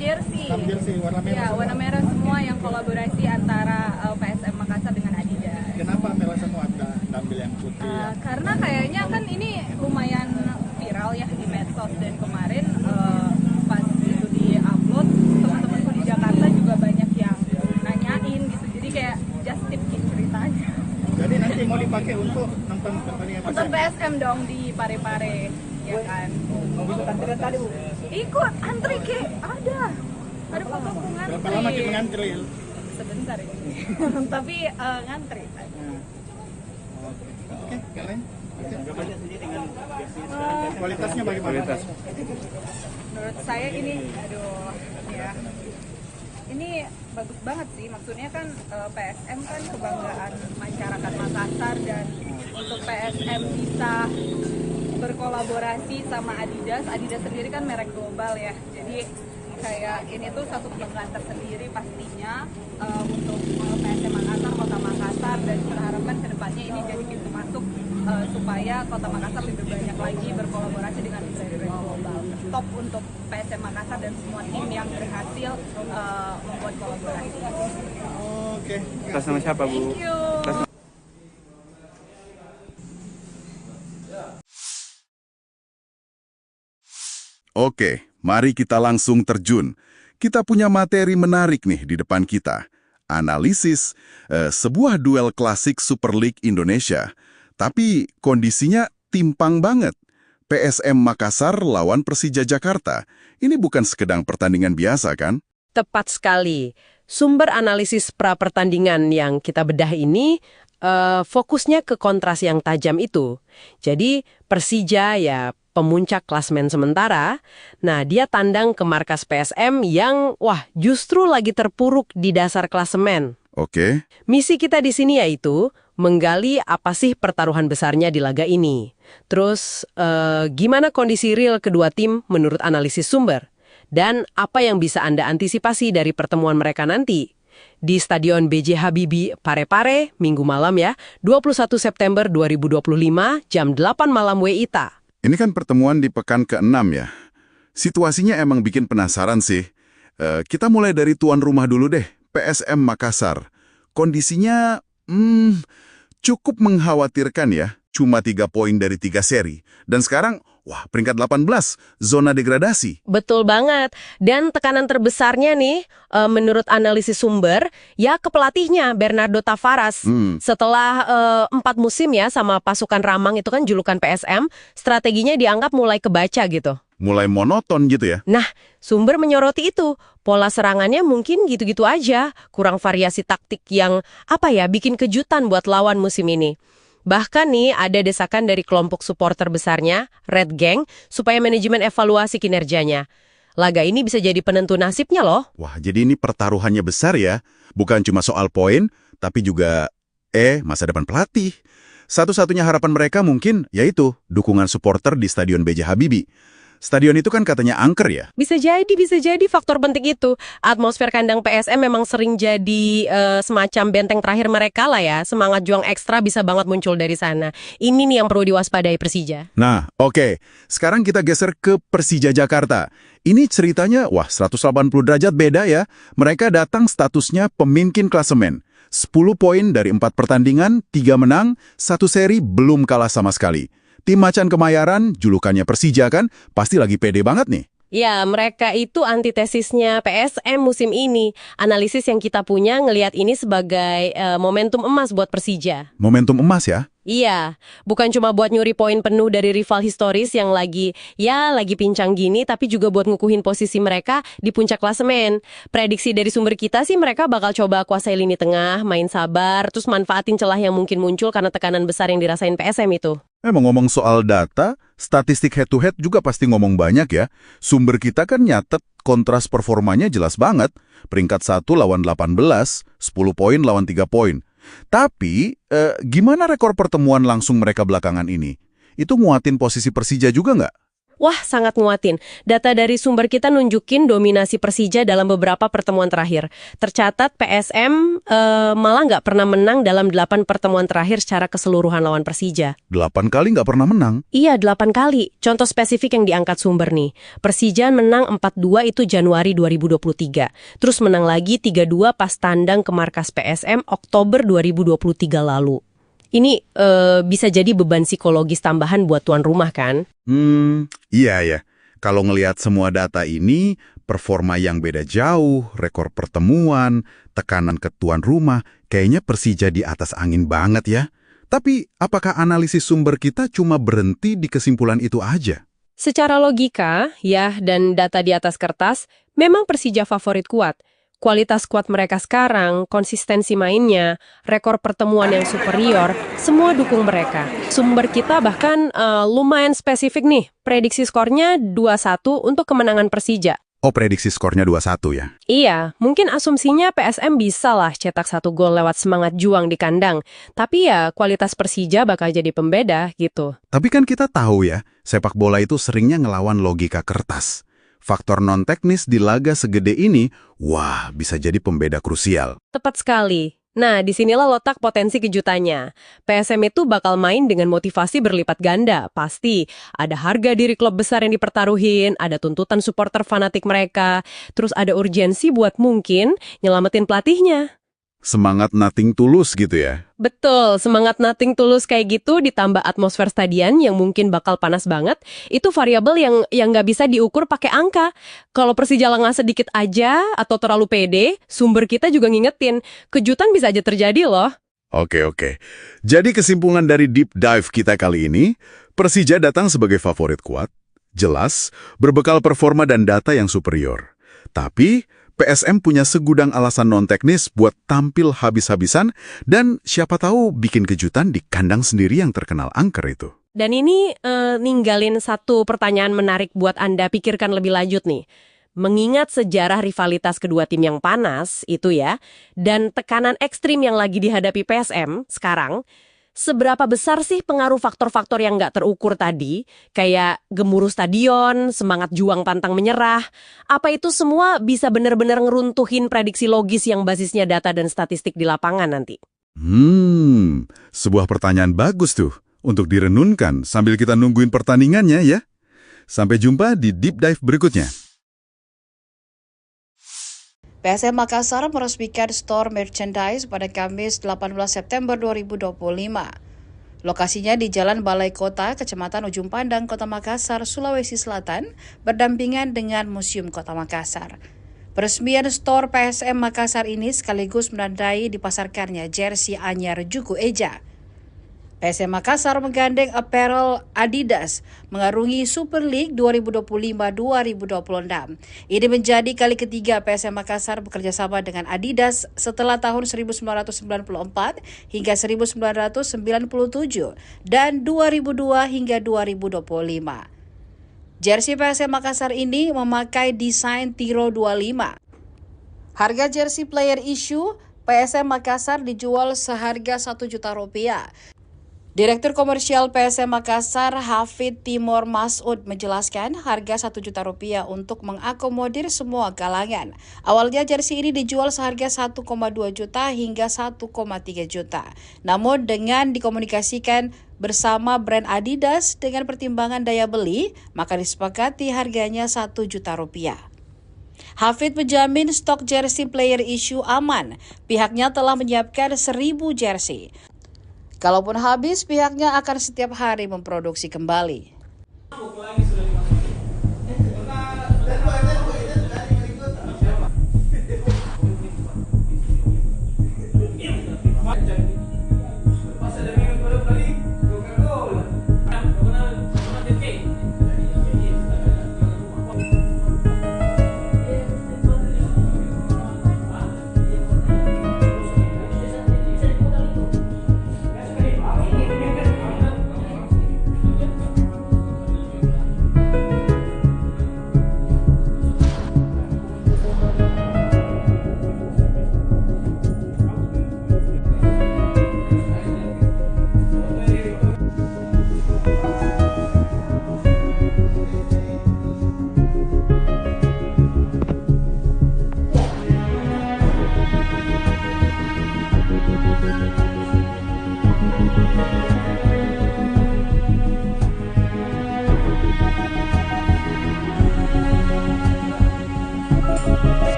G: jersey.
H: 6 jersey warna merah.
G: Ya, warna merah semua yang kolaborasi antara PSM Makassar dengan Adidas.
H: Kenapa merah semua, ambil yang putih?
G: Karena kayaknya kan ini lumayan viral ya di medsos, dan kemarin pas itu di-upload, teman-temanku di Jakarta juga banyak yang nanyain gitu. Jadi kayak just tip gitu ceritanya.
H: Jadi nanti mau dipakai untuk nonton pertandingan
G: Nonton
H: PSM?
G: PSM dong di Parepare, ya kan?
F: Mau ikut antrian tadi Bu?
G: Ikut antri ke ada fotoku ngantri.
H: Berapa lama kita ngantri?
G: Sebentar ini. Tapi ngantri.
H: Oke, kalian? Kualitasnya bagaimana?
G: Menurut saya ini, ya. Ini bagus banget sih, maksudnya kan PSM kan kebanggaan masyarakat Makassar, dan untuk PSM bisa berkolaborasi sama Adidas sendiri kan merek global ya, jadi kayak ini tuh satu kebanggaan tersendiri pastinya untuk PSM Makassar, Kota Makassar, dan kita harapkan kedepannya ini jadi pintu masuk supaya Kota Makassar lebih banyak lagi berkolaborasi dengan brand-brand global. Top untuk PSM Makassar dan semua tim yang berhasil membuat kolaborasi.
H: Oke.
E: Atas nama siapa Bu?
G: Thank you.
A: Oke, mari kita langsung terjun. Kita punya materi menarik nih di depan kita. Analisis sebuah duel klasik Super League Indonesia. Tapi kondisinya timpang banget. PSM Makassar lawan Persija Jakarta. Ini bukan sekedar pertandingan biasa kan?
B: Tepat sekali. Sumber analisis pra-pertandingan yang kita bedah ini fokusnya ke kontras yang tajam itu. Jadi Persija ya pemuncak klasmen sementara, nah dia tandang ke markas PSM yang justru lagi terpuruk di dasar klasemen.
A: Oke.
B: Misi kita di sini yaitu menggali apa sih pertaruhan besarnya di laga ini. Terus gimana kondisi real kedua tim menurut analisis sumber. Dan apa yang bisa Anda antisipasi dari pertemuan mereka nanti. Di Stadion B.J. Habibie, Parepare, Minggu malam ya, 21 September 2025, jam 8 malam WITA.
A: Ini kan pertemuan di pekan ke-6 ya. Situasinya emang bikin penasaran sih. Kita mulai dari tuan rumah dulu deh, PSM Makassar. Kondisinya cukup mengkhawatirkan ya. Cuma 3 poin dari 3 seri. Dan sekarang, peringkat 18, zona degradasi.
B: Betul banget. Dan tekanan terbesarnya nih, menurut analisis sumber, ya ke pelatihnya, Bernardo Tavares. Setelah 4 musim ya sama pasukan Ramang itu kan julukan PSM, strateginya dianggap mulai kebaca gitu.
A: Mulai monoton gitu ya?
B: Nah, sumber menyoroti itu. Pola serangannya mungkin gitu-gitu aja. Kurang variasi taktik yang, bikin kejutan buat lawan musim ini. Bahkan nih ada desakan dari kelompok supporter besarnya, Red Gang, supaya manajemen evaluasi kinerjanya. Laga ini bisa jadi penentu nasibnya loh.
A: Wah, jadi ini pertaruhannya besar ya. Bukan cuma soal poin, tapi juga masa depan pelatih. Satu-satunya harapan mereka mungkin yaitu dukungan supporter di Stadion B.J. Habibie. Stadion itu kan katanya angker ya?
B: Bisa jadi faktor penting itu. Atmosfer kandang PSM memang sering jadi semacam benteng terakhir mereka lah ya. Semangat juang ekstra bisa banget muncul dari sana. Ini nih yang perlu diwaspadai Persija.
A: Nah, oke. Sekarang kita geser ke Persija Jakarta. Ini ceritanya, 180 derajat beda ya. Mereka datang statusnya pemimpin klasemen. 10 poin dari 4 pertandingan, 3 menang, 1 seri belum kalah sama sekali. Tim Macan Kemayoran, julukannya Persija kan, pasti lagi pede banget nih.
B: Ya, mereka itu antitesisnya PSM musim ini. Analisis yang kita punya ngelihat ini sebagai momentum emas buat Persija.
A: Momentum emas ya?
B: Iya, bukan cuma buat nyuri poin penuh dari rival historis yang lagi pincang gini, tapi juga buat ngukuhin posisi mereka di puncak klasemen. Prediksi dari sumber kita sih mereka bakal coba kuasai lini tengah, main sabar, terus manfaatin celah yang mungkin muncul karena tekanan besar yang dirasain PSM itu.
A: Ngomong soal data, statistik head-to-head juga pasti ngomong banyak ya. Sumber kita kan nyatet kontras performanya jelas banget. Peringkat 1 lawan 18, 10 poin lawan 3 poin. Tapi, gimana rekor pertemuan langsung mereka belakangan ini? Itu nguatin posisi Persija juga nggak?
B: Wah, sangat nguatin. Data dari sumber kita nunjukin dominasi Persija dalam beberapa pertemuan terakhir. Tercatat PSM malah nggak pernah menang dalam 8 pertemuan terakhir secara keseluruhan lawan Persija.
A: 8 kali nggak pernah menang?
B: Iya, 8 kali. Contoh spesifik yang diangkat sumber nih. Persija menang 4-2 itu Januari 2023. Terus menang lagi 3-2 pas tandang ke markas PSM Oktober 2023 lalu. Ini bisa jadi beban psikologis tambahan buat tuan rumah kan?
A: Iya ya. Kalau ngelihat semua data ini, performa yang beda jauh, rekor pertemuan, tekanan ke tuan rumah, kayaknya Persija di atas angin banget ya. Tapi apakah analisis sumber kita cuma berhenti di kesimpulan itu aja?
B: Secara logika, ya, dan data di atas kertas, memang Persija favorit kuat. Kualitas skuad mereka sekarang, konsistensi mainnya, rekor pertemuan yang superior, semua dukung mereka. Sumber kita bahkan lumayan spesifik nih, prediksi skornya 2-1 untuk kemenangan Persija.
A: Oh, prediksi skornya 2-1 ya?
B: Iya, mungkin asumsinya PSM bisa lah cetak 1 gol lewat semangat juang di kandang. Tapi ya, kualitas Persija bakal jadi pembeda gitu.
A: Tapi kan kita tahu ya, sepak bola itu seringnya ngelawan logika kertas. Faktor non-teknis di laga segede ini, bisa jadi pembeda krusial.
B: Tepat sekali. Nah, disinilah letak potensi kejutannya. PSM itu bakal main dengan motivasi berlipat ganda. Pasti ada harga diri klub besar yang dipertaruhin, ada tuntutan supporter fanatik mereka, terus ada urgensi buat mungkin nyelamatin pelatihnya.
A: Semangat nothing tulus gitu ya?
B: Betul, semangat nothing tulus kayak gitu ditambah atmosfer stadion yang mungkin bakal panas banget, itu variabel yang nggak bisa diukur pakai angka. Kalau Persija lengah sedikit aja atau terlalu pede, sumber kita juga ngingetin, kejutan bisa aja terjadi loh.
A: Oke. Jadi kesimpulan dari deep dive kita kali ini, Persija datang sebagai favorit kuat, jelas, berbekal performa dan data yang superior. Tapi, PSM punya segudang alasan non-teknis buat tampil habis-habisan dan siapa tahu bikin kejutan di kandang sendiri yang terkenal angker itu.
B: Dan ini ninggalin satu pertanyaan menarik buat Anda pikirkan lebih lanjut nih. Mengingat sejarah rivalitas kedua tim yang panas itu ya, dan tekanan ekstrim yang lagi dihadapi PSM sekarang, seberapa besar sih pengaruh faktor-faktor yang nggak terukur tadi, kayak gemuruh stadion, semangat juang pantang menyerah, apa itu semua bisa benar-benar ngeruntuhin prediksi logis yang basisnya data dan statistik di lapangan nanti?
A: Sebuah pertanyaan bagus tuh untuk direnunkan sambil kita nungguin pertandingannya ya. Sampai jumpa di Deep Dive berikutnya.
C: PSM Makassar meresmikan store merchandise pada Kamis 18 September 2025. Lokasinya di Jalan Balai Kota, Kecamatan Ujung Pandang, Kota Makassar, Sulawesi Selatan, berdampingan dengan Museum Kota Makassar. Peresmian store PSM Makassar ini sekaligus menandai dipasarkannya jersey anyar Juku Eja. PSM Makassar menggandeng apparel Adidas mengarungi Super League 2025-2026. Ini menjadi kali ketiga PSM Makassar bekerja sama dengan Adidas setelah tahun 1994 hingga 1997 dan 2002 hingga 2025. Jersey PSM Makassar ini memakai desain Tiro 25. Harga jersey player issue PSM Makassar dijual seharga Rp1 juta. Direktur Komersial PSM Makassar, Hafid Timur Masud, menjelaskan harga Rp1 juta untuk mengakomodir semua kalangan. Awalnya jersey ini dijual seharga 1,2 juta hingga 1,3 juta. Namun dengan dikomunikasikan bersama brand Adidas dengan pertimbangan daya beli, maka disepakati harganya Rp1 juta. Hafid menjamin stok jersey player issue aman. Pihaknya telah menyiapkan 1.000 jersey. Kalaupun habis, pihaknya akan setiap hari memproduksi kembali.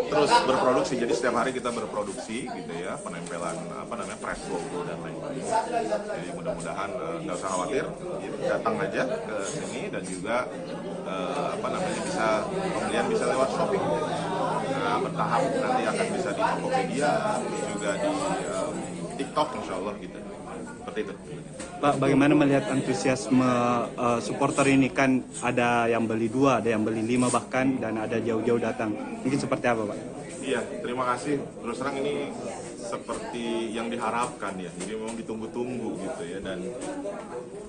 D: Terus berproduksi, jadi setiap hari kita berproduksi gitu ya, penempelan press logo dan lain-lain. Jadi mudah-mudahan nggak usah khawatir, datang aja ke sini dan juga bisa pembelian bisa lewat shopping. Nah, bertahap nanti akan bisa di Tokopedia, juga di TikTok insya Allah gitu. Seperti itu.
E: Pak, bagaimana melihat antusiasme supporter ini? Kan ada yang beli 2, ada yang beli 5 bahkan, dan ada jauh-jauh datang. Mungkin seperti apa, Pak?
D: Iya, terima kasih. Terus terang ini seperti yang diharapkan ya. Jadi memang ditunggu-tunggu gitu ya, dan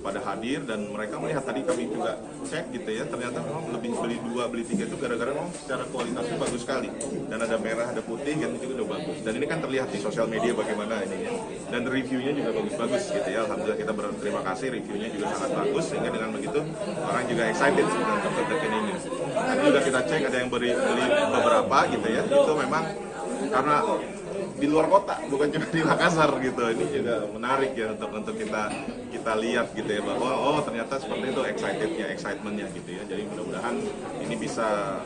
D: pada hadir dan mereka melihat, tadi kami juga cek gitu ya, ternyata memang lebih beli 2, beli 3 itu gara-gara memang secara kualitasnya bagus sekali, dan ada merah, ada putih kan, itu udah bagus, dan ini kan terlihat di sosial media bagaimana ini ya, dan reviewnya juga bagus-bagus gitu ya. Alhamdulillah kita berterima kasih, reviewnya juga sangat bagus, sehingga dengan begitu orang juga excited dengan Token ini. Tadi juga kita cek ada yang beli beberapa gitu ya, itu memang karena di luar kota, bukan cuma di Makassar gitu. Ini juga menarik ya untuk kita lihat gitu ya, bahwa oh ternyata seperti itu excitementnya gitu ya. Jadi mudah-mudahan ini bisa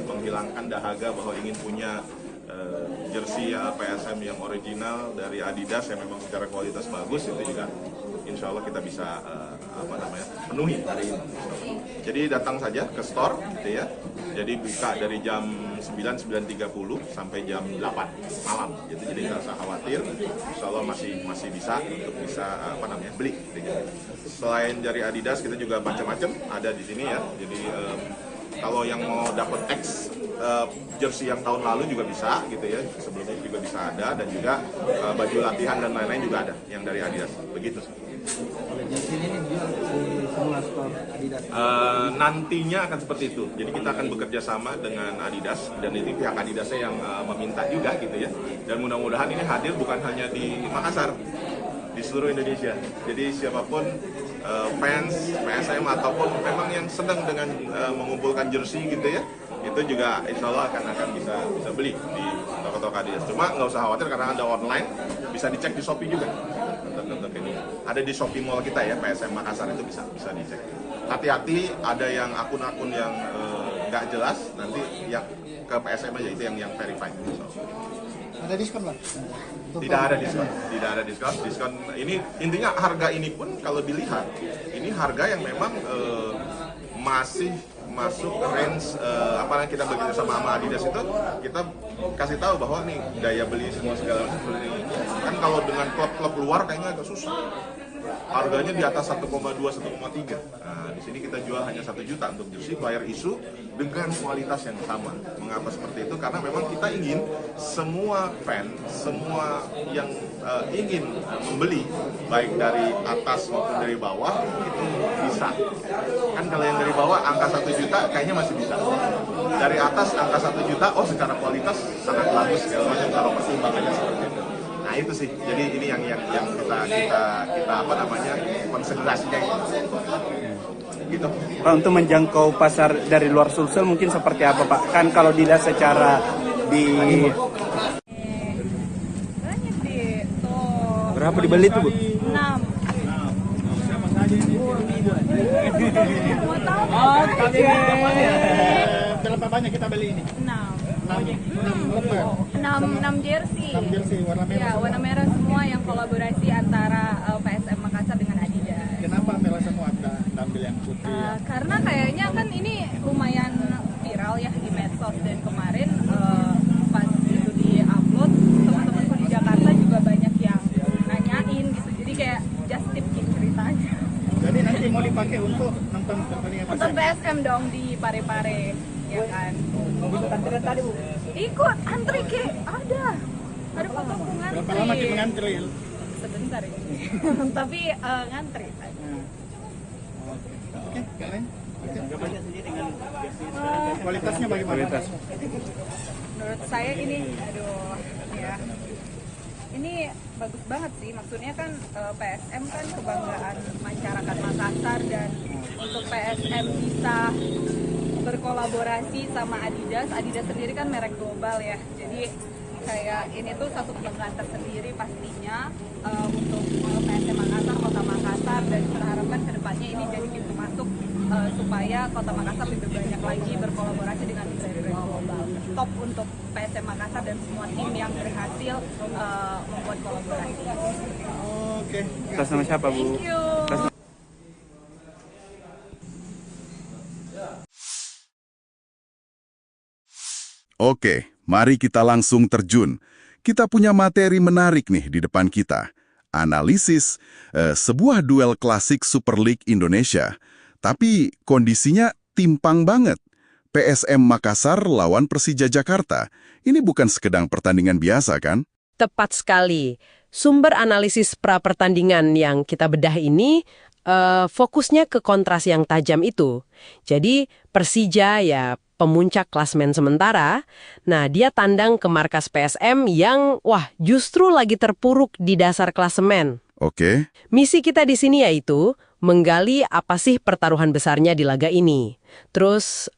D: menghilangkan dahaga bahwa ingin punya jersey PSM yang original dari Adidas yang memang secara kualitas bagus. Itu juga insya Allah kita bisa penuhi hari ini. Jadi datang saja ke store gitu ya. Jadi buka dari jam 9:30 sampai jam 8 malam. Jadi nggak usah khawatir. Insya Allah masih bisa untuk beli. Gitu. Selain dari Adidas kita juga macam-macam ada di sini ya. Jadi kalau yang mau dapat X jersey yang tahun lalu juga bisa gitu ya. Sebelumnya juga bisa ada, dan juga baju latihan dan lain-lain juga ada yang dari Adidas. Begitu.
F: Jersey ini dijual di semua store Adidas.
D: Nantinya akan seperti itu. Jadi kita akan bekerja sama dengan Adidas, dan ini pihak Adidasnya yang meminta juga gitu ya. Dan mudah-mudahan ini hadir bukan hanya di Makassar, di seluruh Indonesia. Jadi siapapun fans PSM ataupun memang yang sedang dengan mengumpulkan jersey gitu ya, itu juga insya Allah akan bisa beli di toko-toko Adidas. Cuma nggak usah khawatir karena ada online, bisa dicek di Shopee juga. Untuk ini ada di Shopee Mall kita ya, PSM Makassar, itu bisa dicek. Hati-hati, ada yang akun-akun yang nggak jelas, nanti yang ke PSM aja, itu yang verified.
H: Ada diskon, Pak?
D: Tidak ada diskon. Diskon ini intinya harga ini pun kalau dilihat ini harga yang memang masih masuk range yang kita bekerja sama Adidas itu, kita kasih tahu bahwa nih daya beli semua segala macam seperti ini. Kan kalau dengan klub-klub luar kayaknya agak susah. Harganya di atas 1,2, 1,3. Nah, di sini kita jual hanya 1 juta untuk jersey player issue dengan kualitas yang sama. Mengapa seperti itu? Karena memang kita ingin semua fan, semua yang ingin membeli, baik dari atas maupun dari bawah, itu bisa. Kan kalau yang dari bawah angka 1 juta kayaknya masih bisa. Dari atas angka 1 juta, oh secara kualitas sangat bagus segala macam kalau pertimbangannya seperti itu. Nah itu sih, jadi ini yang kita konsentrasinya gitu.
E: Pak, untuk menjangkau pasar dari luar Sulsel mungkin seperti apa Pak? Kan kalau dilihat secara di
G: Banyak sih, tuh.
E: berapa dibeli tuh Bu?
G: 6. Mau tahu?
H: Berapa banyak kita beli ini?
G: 6 jersey.
H: 6 jersey warna merah.
G: Ya, warna merah semua yang kolaborasi antara PSM Makassar dengan Adidas.
H: Kenapa merah semua ambil yang putih?
G: Karena kayaknya kan ini lumayan viral ya di medsos, dan kemarin pas itu di-upload, teman-temanku di Jakarta juga banyak yang nanyain gitu. Jadi kayak just tip gitu ceritanya.
H: Jadi nanti mau dipakai untuk nonton pertandingan
G: Untuk
H: PSM?
G: PSM dong di Parepare, ya kan. Ikut antri ke ada fotoku ngantri.
H: Berapa lama kita ngantri?
G: Sebentar ini. Tapi ngantri.
H: Oke, kalian? Kualitasnya bagaimana?
G: Menurut saya ini, ya. Ini bagus banget sih, maksudnya kan PSM kan kebanggaan masyarakat Makassar, dan untuk PSM bisa berkolaborasi sama Adidas sendiri kan merek global ya, jadi kayak ini tuh satu kebanggaan tersendiri pastinya untuk PSM Makassar, Kota Makassar, dan kita harapkan kedepannya ini jadi pintu masuk supaya Kota Makassar lebih banyak lagi berkolaborasi dengan brand-brand global. Top untuk PSM Makassar dan semua tim yang berhasil membuat kolaborasi.
H: Oke.
E: Atas nama siapa Bu?
G: Thank you.
A: Oke, mari kita langsung terjun. Kita punya materi menarik nih di depan kita. Analisis sebuah duel klasik Super League Indonesia. Tapi kondisinya timpang banget. PSM Makassar lawan Persija Jakarta. Ini bukan sekedar pertandingan biasa, kan?
B: Tepat sekali. Sumber analisis pra-pertandingan yang kita bedah ini fokusnya ke kontras yang tajam itu. Jadi Persija ya pemuncak klasmen sementara. Nah, dia tandang ke markas PSM yang justru lagi terpuruk di dasar klasemen.
A: Oke.
B: Misi kita di sini yaitu menggali apa sih pertaruhan besarnya di laga ini. Terus,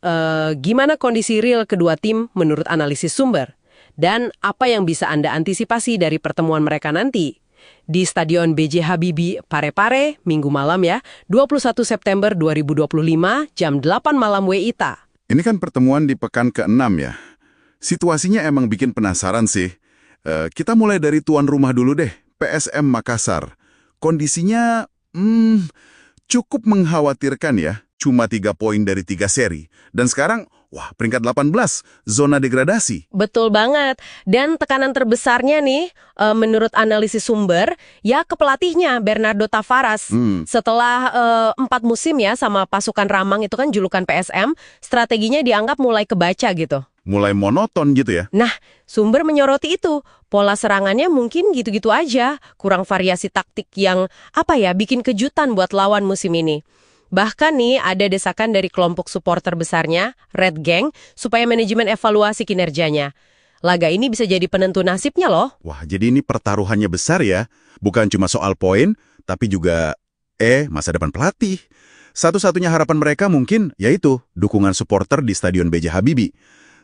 B: gimana kondisi real kedua tim menurut analisis sumber? Dan apa yang bisa Anda antisipasi dari pertemuan mereka nanti? Di Stadion B.J. Habibie, Parepare, Minggu malam ya, 21 September 2025, jam 8 malam WITA.
A: Ini kan pertemuan di pekan ke-6 ya. Situasinya emang bikin penasaran sih. Kita mulai dari tuan rumah dulu deh, PSM Makassar. Kondisinya cukup mengkhawatirkan ya. Cuma 3 poin dari 3 seri. Dan sekarang, peringkat 18, zona degradasi.
B: Betul banget. Dan tekanan terbesarnya nih, menurut analisis sumber, ya ke pelatihnya, Bernardo Tavares. Setelah 4 musim ya sama pasukan Ramang itu kan julukan PSM, strateginya dianggap mulai kebaca gitu.
A: Mulai monoton gitu ya?
B: Nah, sumber menyoroti itu. Pola serangannya mungkin gitu-gitu aja. Kurang variasi taktik yang, bikin kejutan buat lawan musim ini. Bahkan nih ada desakan dari kelompok supporter besarnya, Red Gang, supaya manajemen evaluasi kinerjanya. Laga ini bisa jadi penentu nasibnya loh.
A: Wah, jadi ini pertaruhannya besar ya. Bukan cuma soal poin, tapi juga masa depan pelatih. Satu-satunya harapan mereka mungkin yaitu dukungan supporter di Stadion B.J. Habibie.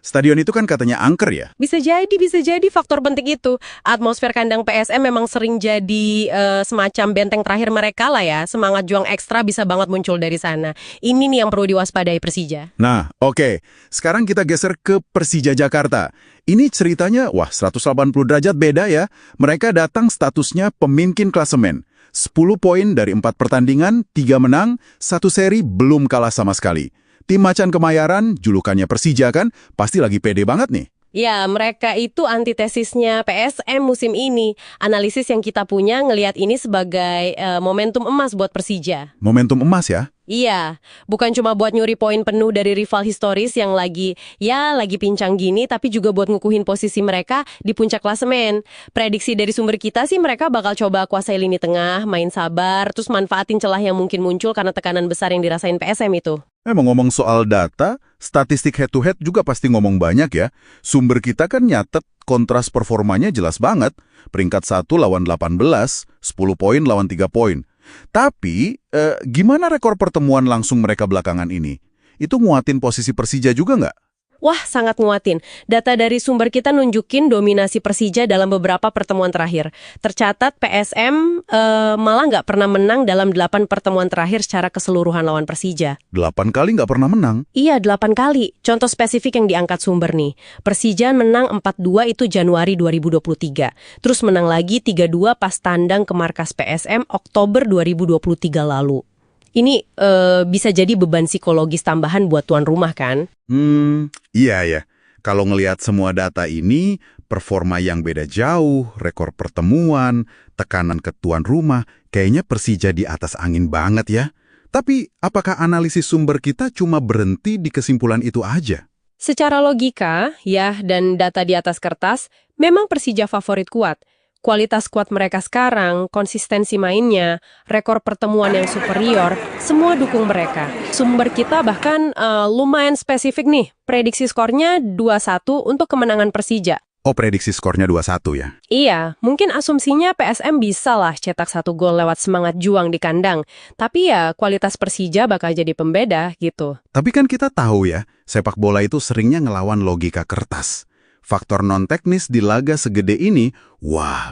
A: Stadion itu kan katanya angker ya?
B: Bisa jadi faktor penting itu. Atmosfer kandang PSM memang sering jadi semacam benteng terakhir mereka lah ya. Semangat juang ekstra bisa banget muncul dari sana. Ini nih yang perlu diwaspadai Persija.
A: Nah, oke. Sekarang kita geser ke Persija Jakarta. Ini ceritanya, 180 derajat beda ya. Mereka datang statusnya pemimpin klasemen. 10 poin dari 4 pertandingan, 3 menang, 1 seri belum kalah sama sekali. Tim Macan Kemayoran, julukannya Persija kan, pasti lagi pede banget nih.
B: Ya, mereka itu antitesisnya PSM musim ini. Analisis yang kita punya ngelihat ini sebagai momentum emas buat Persija.
A: Momentum emas ya?
B: Iya, bukan cuma buat nyuri poin penuh dari rival historis yang lagi pincang gini, tapi juga buat ngukuhin posisi mereka di puncak klasemen. Prediksi dari sumber kita sih mereka bakal coba kuasai lini tengah, main sabar, terus manfaatin celah yang mungkin muncul karena tekanan besar yang dirasain PSM itu.
A: Ngomong soal data, statistik head-to-head juga pasti ngomong banyak ya. Sumber kita kan nyatet kontras performanya jelas banget. Peringkat 1 lawan 18, 10 poin lawan 3 poin. Tapi, gimana rekor pertemuan langsung mereka belakangan ini? Itu nguatin posisi Persija juga nggak?
B: Wah, sangat nguatin. Data dari sumber kita nunjukin dominasi Persija dalam beberapa pertemuan terakhir. Tercatat PSM malah nggak pernah menang dalam 8 pertemuan terakhir secara keseluruhan lawan Persija.
A: 8 kali nggak pernah menang?
B: Iya, 8 kali. Contoh spesifik yang diangkat sumber nih. Persija menang 4-2 itu Januari 2023. Terus menang lagi 3-2 pas tandang ke markas PSM Oktober 2023 lalu. Ini bisa jadi beban psikologis tambahan buat tuan rumah kan?
A: Iya ya. Kalau ngelihat semua data ini, performa yang beda jauh, rekor pertemuan, tekanan ke tuan rumah, kayaknya Persija di atas angin banget ya. Tapi, apakah analisis sumber kita cuma berhenti di kesimpulan itu aja?
B: Secara logika, ya, dan data di atas kertas, memang Persija favorit kuat. Kualitas skuad mereka sekarang, konsistensi mainnya, rekor pertemuan yang superior, semua dukung mereka. Sumber kita bahkan lumayan spesifik nih, prediksi skornya 2-1 untuk kemenangan Persija.
A: Oh, prediksi skornya 2-1 ya?
B: Iya, mungkin asumsinya PSM bisa lah cetak 1 gol lewat semangat juang di kandang. Tapi ya, kualitas Persija bakal jadi pembeda gitu.
A: Tapi kan kita tahu ya, sepak bola itu seringnya ngelawan logika kertas. Faktor non-teknis di laga segede ini,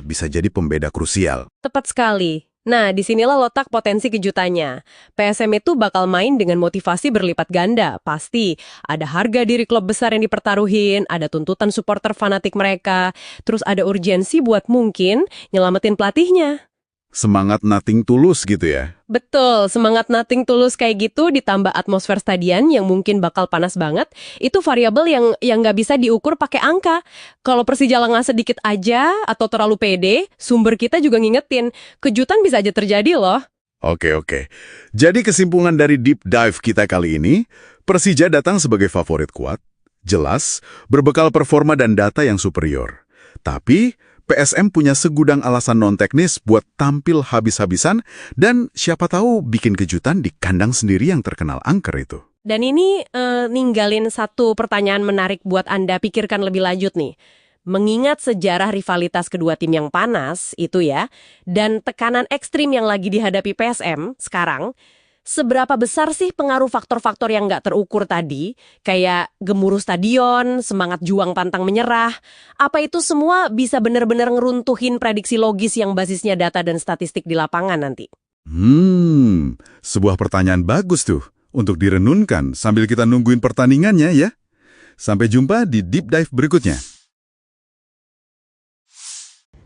A: bisa jadi pembeda krusial.
B: Tepat sekali. Nah, disinilah letak potensi kejutannya. PSM itu bakal main dengan motivasi berlipat ganda. Pasti ada harga diri klub besar yang dipertaruhin, ada tuntutan supporter fanatik mereka, terus ada urgensi buat mungkin nyelamatin pelatihnya.
A: Semangat nothing tulus gitu ya?
B: Betul, semangat nothing tulus kayak gitu ditambah atmosfer stadion yang mungkin bakal panas banget, itu variabel yang nggak bisa diukur pakai angka. Kalau Persija lengah sedikit aja atau terlalu pede, sumber kita juga ngingetin, kejutan bisa aja terjadi loh.
A: Oke. Jadi kesimpulan dari deep dive kita kali ini, Persija datang sebagai favorit kuat, jelas, berbekal performa dan data yang superior. Tapi, PSM punya segudang alasan non-teknis buat tampil habis-habisan dan siapa tahu bikin kejutan di kandang sendiri yang terkenal angker itu.
B: Dan ini ninggalin satu pertanyaan menarik buat Anda pikirkan lebih lanjut nih. Mengingat sejarah rivalitas kedua tim yang panas itu ya, dan tekanan ekstrim yang lagi dihadapi PSM sekarang, seberapa besar sih pengaruh faktor-faktor yang nggak terukur tadi, kayak gemuruh stadion, semangat juang pantang menyerah, apa itu semua bisa benar-benar ngeruntuhin prediksi logis yang basisnya data dan statistik di lapangan nanti?
A: Sebuah pertanyaan bagus tuh untuk direnunkan sambil kita nungguin pertandingannya ya. Sampai jumpa di Deep Dive berikutnya.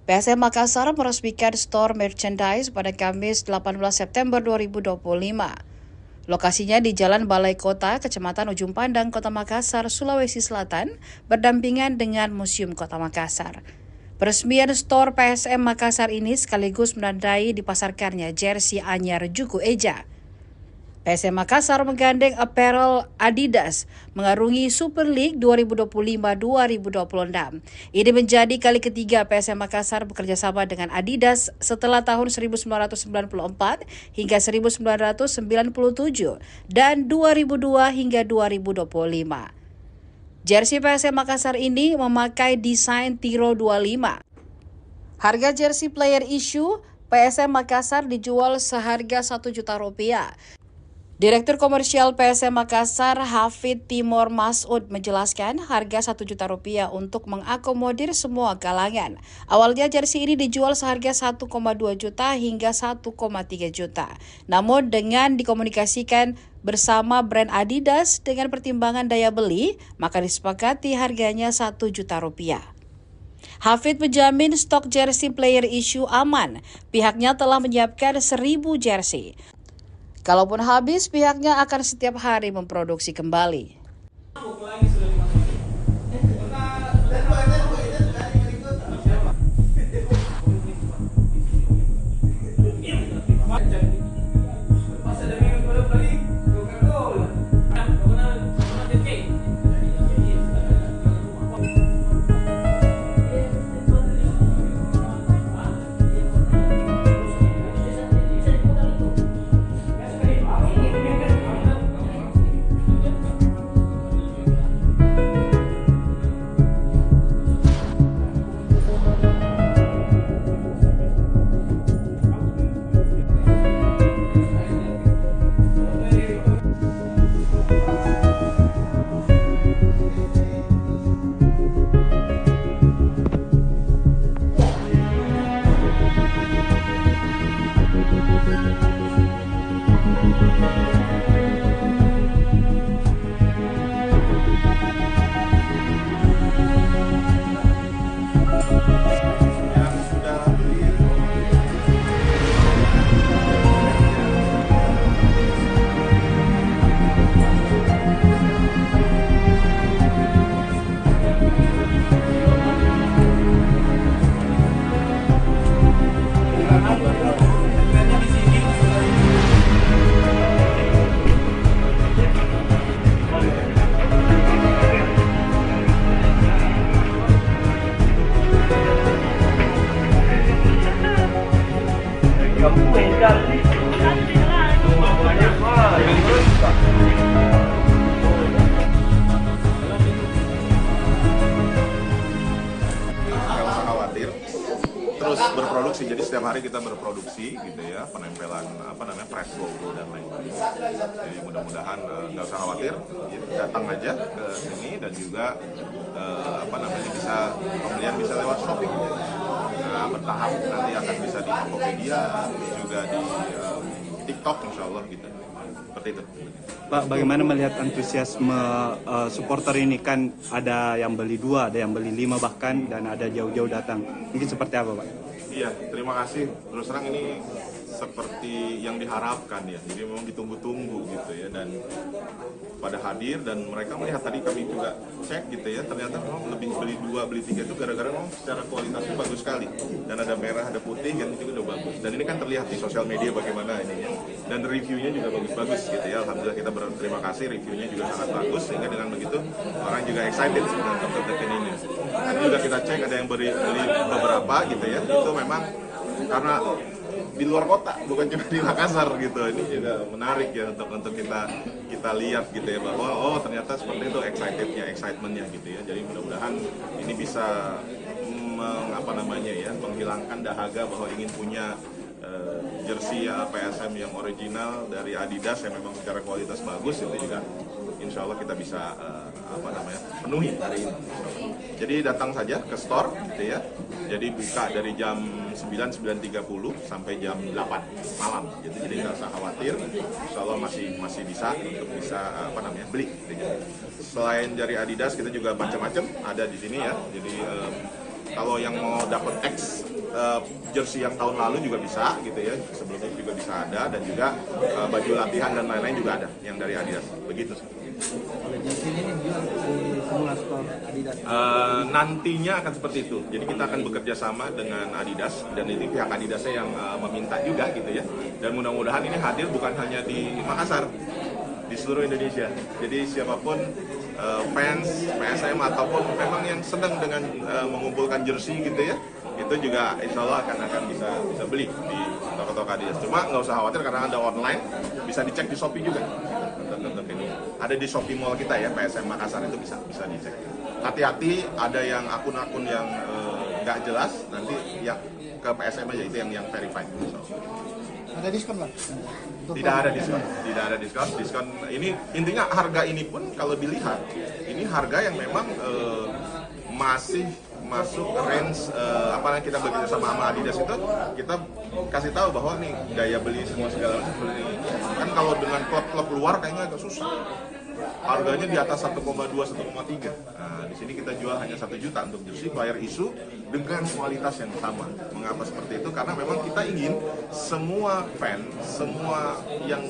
C: PSM Makassar meresmikan store merchandise pada Kamis 18 September 2025. Lokasinya di Jalan Balai Kota, Kecamatan Ujung Pandang, Kota Makassar, Sulawesi Selatan, berdampingan dengan Museum Kota Makassar. Peresmian store PSM Makassar ini sekaligus menandai dipasarkannya jersey anyar Juku Eja. PSM Makassar menggandeng apparel Adidas mengarungi Super League 2025-2026. Ini menjadi kali ketiga PSM Makassar bekerja sama dengan Adidas setelah tahun 1994 hingga 1997 dan 2002 hingga 2025. Jersey PSM Makassar ini memakai desain Tiro 25. Harga jersey player issue PSM Makassar dijual seharga Rp1 juta. Direktur Komersial PSM Makassar, Hafid Timur Masud, menjelaskan harga Rp1 juta untuk mengakomodir semua kalangan. Awalnya jersey ini dijual seharga 1,2 juta hingga 1,3 juta. Namun dengan dikomunikasikan bersama brand Adidas dengan pertimbangan daya beli, maka disepakati harganya Rp1 juta. Hafid menjamin stok jersey player issue aman. Pihaknya telah menyiapkan 1.000 jersey. Kalaupun habis, pihaknya akan setiap hari memproduksi kembali.
D: Terus berproduksi, jadi setiap hari kita berproduksi gitu ya, penempelan press logo dan lain-lain. Jadi mudah-mudahan nggak usah khawatir, datang aja ke sini dan juga bisa pembelian bisa lewat Shopee. Nah, bertahap nanti akan bisa di Tokopedia, juga di TikTok insya Allah gitu. Seperti itu.
E: Pak, bagaimana melihat antusiasme supporter ini? Kan ada yang beli 2, ada yang beli 5 bahkan, dan ada jauh-jauh datang. Mungkin seperti apa, Pak?
D: Iya, terima kasih. Terus terang ini seperti yang diharapkan ya. Jadi memang ditunggu-tunggu gitu ya, dan pada hadir dan mereka melihat, tadi kami juga cek gitu ya, ternyata memang lebih beli 2 beli 3 itu gara-gara memang secara kualitasnya bagus sekali, dan ada merah ada putih kan, itu udah bagus, dan ini kan terlihat di sosial media bagaimana ini ya, dan reviewnya juga bagus-bagus gitu ya. Alhamdulillah kita berterima kasih, reviewnya juga sangat bagus, sehingga dengan begitu orang juga excited dengan konten ini. Dan juga kita cek ada yang beli beberapa gitu ya, itu memang karena di luar kota, bukan cuma di Makassar gitu. Ini juga menarik ya untuk kita lihat gitu ya, bahwa oh ternyata seperti itu excitementnya gitu ya. Jadi mudah-mudahan ini bisa menghilangkan dahaga bahwa ingin punya jersey PSM yang original dari Adidas yang memang secara kualitas bagus. Itu juga insya Allah kita bisa penuhi hari ini. Jadi datang saja ke store gitu ya. Jadi buka dari jam 9:30 sampai jam 8 malam. Jadi nggak usah khawatir. Insya Allah masih bisa untuk beli. Gitu. Selain dari Adidas, kita juga macam-macam ada di sini ya. Jadi kalau yang mau dapat jersey yang tahun lalu juga bisa gitu ya. Sebelumnya juga bisa ada, dan juga baju latihan dan lain-lain juga ada yang dari Adidas. Begitu sih.
F: Jersey ini dijual di semua store Adidas.
D: Nantinya akan seperti itu. Jadi kita akan bekerja sama dengan Adidas, dan ini pihak Adidasnya yang meminta juga gitu ya. Dan mudah-mudahan ini hadir bukan hanya di Makassar, di seluruh Indonesia. Jadi siapapun fans PSM ataupun memang yang sedang dengan mengumpulkan jersey gitu ya, itu juga insya Allah akan bisa beli di toko-toko Adidas. Cuma nggak usah khawatir karena ada online, bisa dicek di Shopee juga. Untuk ini ada di Shopee Mall kita ya, PSM Makassar, itu bisa dicek. Hati-hati, ada yang akun-akun yang nggak jelas, nanti yang ke PSM aja, itu yang verified.
H: Ada diskon lah?
D: Tidak ada diskon. Diskon ini intinya harga ini pun kalau dilihat ini harga yang memang masih masuk range kita bekerja sama Adidas, itu kita kasih tahu bahwa nih daya beli semua segala macam seperti ini. Kan kalau dengan klub-klub luar kayaknya agak susah. Harganya di atas 1,2, 1,3. Nah, di sini kita jual hanya 1 juta untuk jersey player issue dengan kualitas yang sama. Mengapa seperti itu? Karena memang kita ingin semua fan, semua yang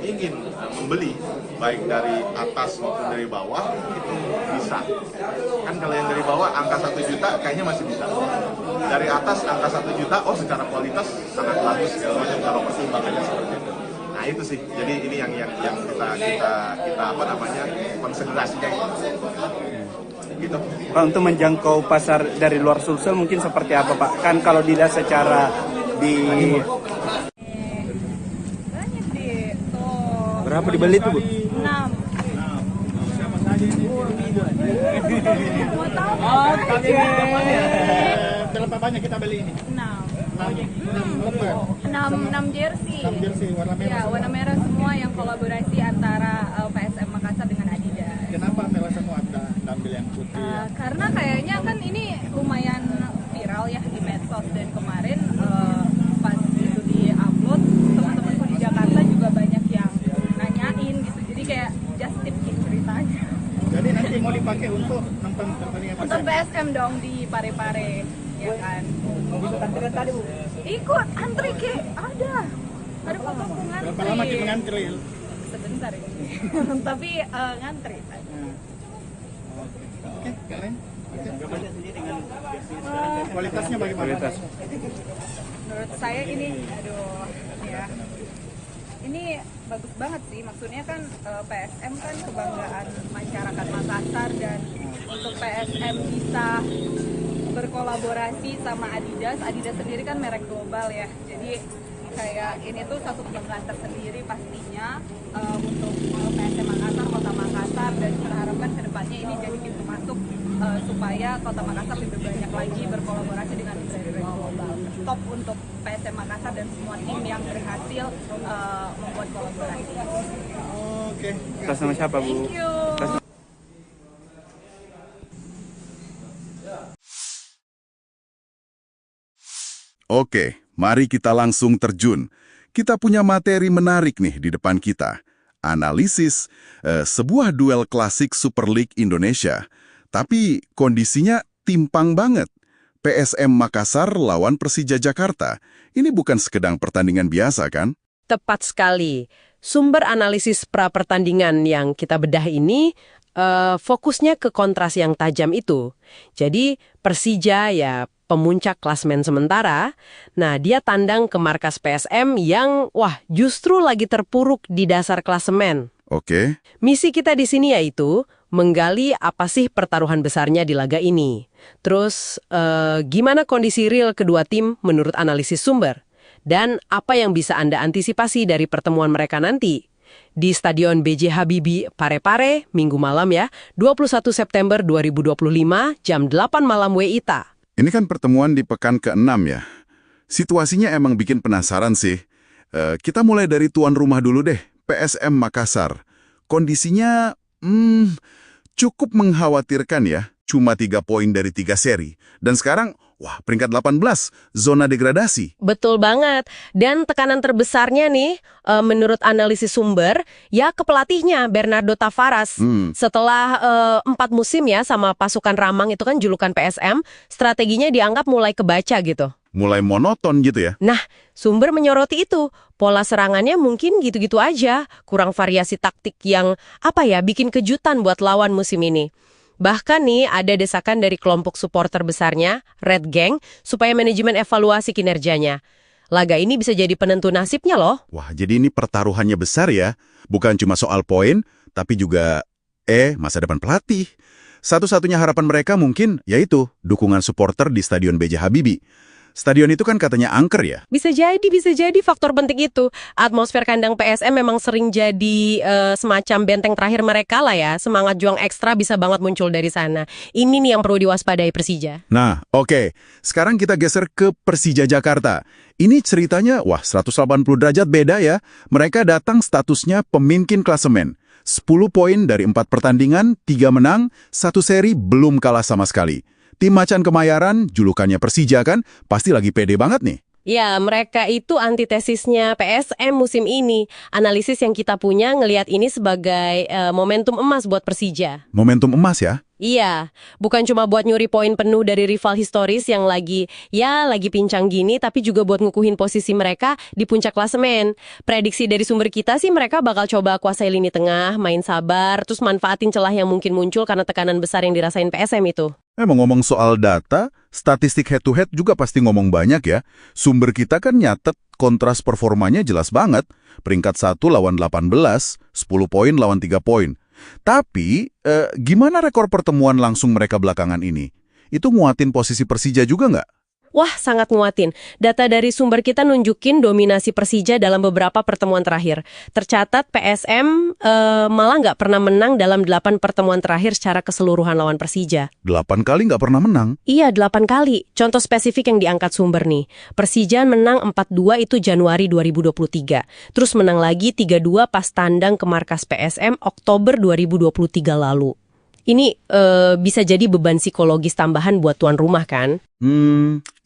D: ingin membeli, baik dari atas maupun dari bawah, itu bisa. Kan kalau yang dari bawah angka 1 juta kayaknya masih bisa. Dari atas angka 1 juta, oh secara kualitas sangat bagus segala macam, kalau pertimbangannya seperti itu. Nah itu sih, jadi ini yang kita konsentrasinya gitu.
E: Pak, untuk menjangkau pasar dari luar Sulsel mungkin seperti apa Pak? Kan kalau dilihat secara di
G: banyak deh tuh.
E: berapa dibeli tuh Bu?
G: 6.
H: Siapa saja ini?
G: Mau tahu?
H: Berapa banyak kita beli ini?
G: 6 jersey.
H: 6 jersey warna merah.
G: Ya, warna merah semua yang kolaborasi antara PSM Makassar dengan Adidas.
H: Kenapa merah semua ada ambil yang putih?
G: Karena kayaknya kan ini lumayan viral ya di medsos, dan kemarin pas itu di-upload, teman-temanku di Jakarta juga banyak yang nanyain gitu. Jadi kayak just tip ceritanya.
H: Jadi nanti mau dipakai untuk nonton pertandingan
G: Untuk
H: PSM?
G: PSM dong di Parepare, ya kan.
F: Ikut antrian tadi Bu.
G: Ikut antri ke ada fotoku ngantri.
H: Berapa lama kita ngantri?
G: Sebentar ini. Tapi ngantri.
H: Oke, keren. Kualitasnya bagaimana?
G: Menurut saya ini, ya. Ini bagus banget sih, maksudnya kan PSM kan kebanggaan masyarakat Makassar, dan untuk PSM bisa berkolaborasi sama Adidas sendiri kan merek global ya, jadi kayak ini tuh satu kebanggaan tersendiri pastinya untuk PSM Makassar, Kota Makassar, dan kita harapkan kedepannya ini jadi pintu masuk supaya Kota Makassar lebih banyak lagi berkolaborasi dengan brand-brand global. Top untuk PSM Makassar dan semua tim yang berhasil membuat kolaborasi.
H: Oke.
E: Atas nama siapa Bu?
G: Thank you.
A: Oke, mari kita langsung terjun. Kita punya materi menarik nih di depan kita. Analisis sebuah duel klasik Super League Indonesia. Tapi kondisinya timpang banget. PSM Makassar lawan Persija Jakarta. Ini bukan sekedar pertandingan biasa, kan?
B: Tepat sekali. Sumber analisis pra-pertandingan yang kita bedah ini fokusnya ke kontras yang tajam itu. Jadi Persija ya pemuncak klasmen sementara, nah dia tandang ke markas PSM yang justru lagi terpuruk di dasar klasemen.
A: Oke.
B: Misi kita di sini yaitu menggali apa sih pertaruhan besarnya di laga ini. Terus gimana kondisi real kedua tim menurut analisis sumber. Dan apa yang bisa Anda antisipasi dari pertemuan mereka nanti? Di Stadion B.J. Habibie, Parepare, Minggu malam ya, 21 September 2025, jam 8 malam WITA.
A: Ini kan pertemuan di pekan ke-6 ya. Situasinya emang bikin penasaran sih. Kita mulai dari tuan rumah dulu deh, PSM Makassar. Kondisinya cukup mengkhawatirkan ya. Cuma 3 poin dari 3 seri. Dan sekarang, peringkat 18, zona degradasi.
B: Betul banget. Dan tekanan terbesarnya nih, menurut analisis sumber, ya ke pelatihnya, Bernardo Tavares. Setelah 4 musim ya sama pasukan Ramang itu kan julukan PSM, strateginya dianggap mulai kebaca gitu.
A: Mulai monoton gitu ya?
B: Nah, sumber menyoroti itu. Pola serangannya mungkin gitu-gitu aja. Kurang variasi taktik yang, bikin kejutan buat lawan musim ini. Bahkan nih ada desakan dari kelompok supporter besarnya, Red Gang, supaya manajemen evaluasi kinerjanya. Laga ini bisa jadi penentu nasibnya loh.
A: Jadi ini pertaruhannya besar ya. Bukan cuma soal poin, tapi juga masa depan pelatih. Satu-satunya harapan mereka mungkin yaitu dukungan supporter di Stadion B.J. Habibie. Stadion itu kan katanya angker ya?
B: Bisa jadi faktor penting itu. Atmosfer kandang PSM memang sering jadi semacam benteng terakhir mereka lah ya. Semangat juang ekstra bisa banget muncul dari sana. Ini nih yang perlu diwaspadai Persija.
A: Nah, oke. Sekarang kita geser ke Persija Jakarta. Ini ceritanya, 180 derajat beda ya. Mereka datang statusnya pemimpin klasemen. 10 poin dari 4 pertandingan, 3 menang, 1 seri belum kalah sama sekali. Tim Macan Kemayoran, julukannya Persija kan, pasti lagi pede banget nih.
B: Ya, mereka itu antitesisnya PSM musim ini. Analisis yang kita punya ngelihat ini sebagai momentum emas buat Persija.
A: Momentum emas ya?
B: Iya, bukan cuma buat nyuri poin penuh dari rival historis yang lagi pincang gini, tapi juga buat ngukuhin posisi mereka di puncak klasemen. Prediksi dari sumber kita sih mereka bakal coba kuasai lini tengah, main sabar, terus manfaatin celah yang mungkin muncul karena tekanan besar yang dirasain PSM itu.
A: Ngomong soal data, statistik head-to-head juga pasti ngomong banyak ya. Sumber kita kan nyatet kontras performanya jelas banget. Peringkat 1 lawan 18, 10 poin lawan 3 poin. Tapi, gimana rekor pertemuan langsung mereka belakangan ini? Itu nguatin posisi Persija juga nggak?
B: Sangat nguatin. Data dari sumber kita nunjukin dominasi Persija dalam beberapa pertemuan terakhir. Tercatat PSM malah nggak pernah menang dalam 8 pertemuan terakhir secara keseluruhan lawan Persija.
A: 8 kali nggak pernah menang?
B: Iya, 8 kali. Contoh spesifik yang diangkat sumber nih. Persija menang 4-2 itu Januari 2023. Terus menang lagi 3-2 pas tandang ke markas PSM Oktober 2023 lalu. Ini bisa jadi beban psikologis tambahan buat tuan rumah kan?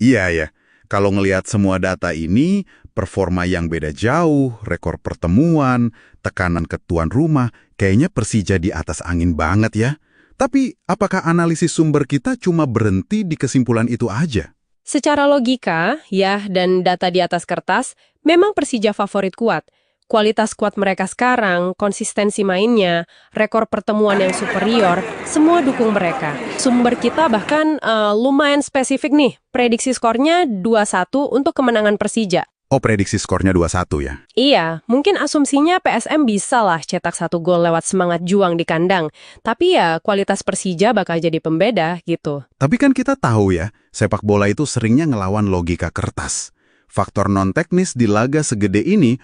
A: Iya ya. Kalau ngelihat semua data ini, performa yang beda jauh, rekor pertemuan, tekanan ke tuan rumah, kayaknya Persija di atas angin banget ya. Tapi, apakah analisis sumber kita cuma berhenti di kesimpulan itu aja?
B: Secara logika, dan data di atas kertas, memang Persija favorit kuat. Kualitas skuad mereka sekarang, konsistensi mainnya, rekor pertemuan yang superior, semua dukung mereka. Sumber kita bahkan lumayan spesifik nih, prediksi skornya 2-1 untuk kemenangan Persija.
A: Prediksi skornya 2-1 ya?
B: Iya, mungkin asumsinya PSM bisa lah cetak 1 gol lewat semangat juang di kandang. Tapi kualitas Persija bakal jadi pembeda gitu.
A: Tapi kan kita tahu ya, sepak bola itu seringnya ngelawan logika kertas. Faktor non-teknis di laga segede ini,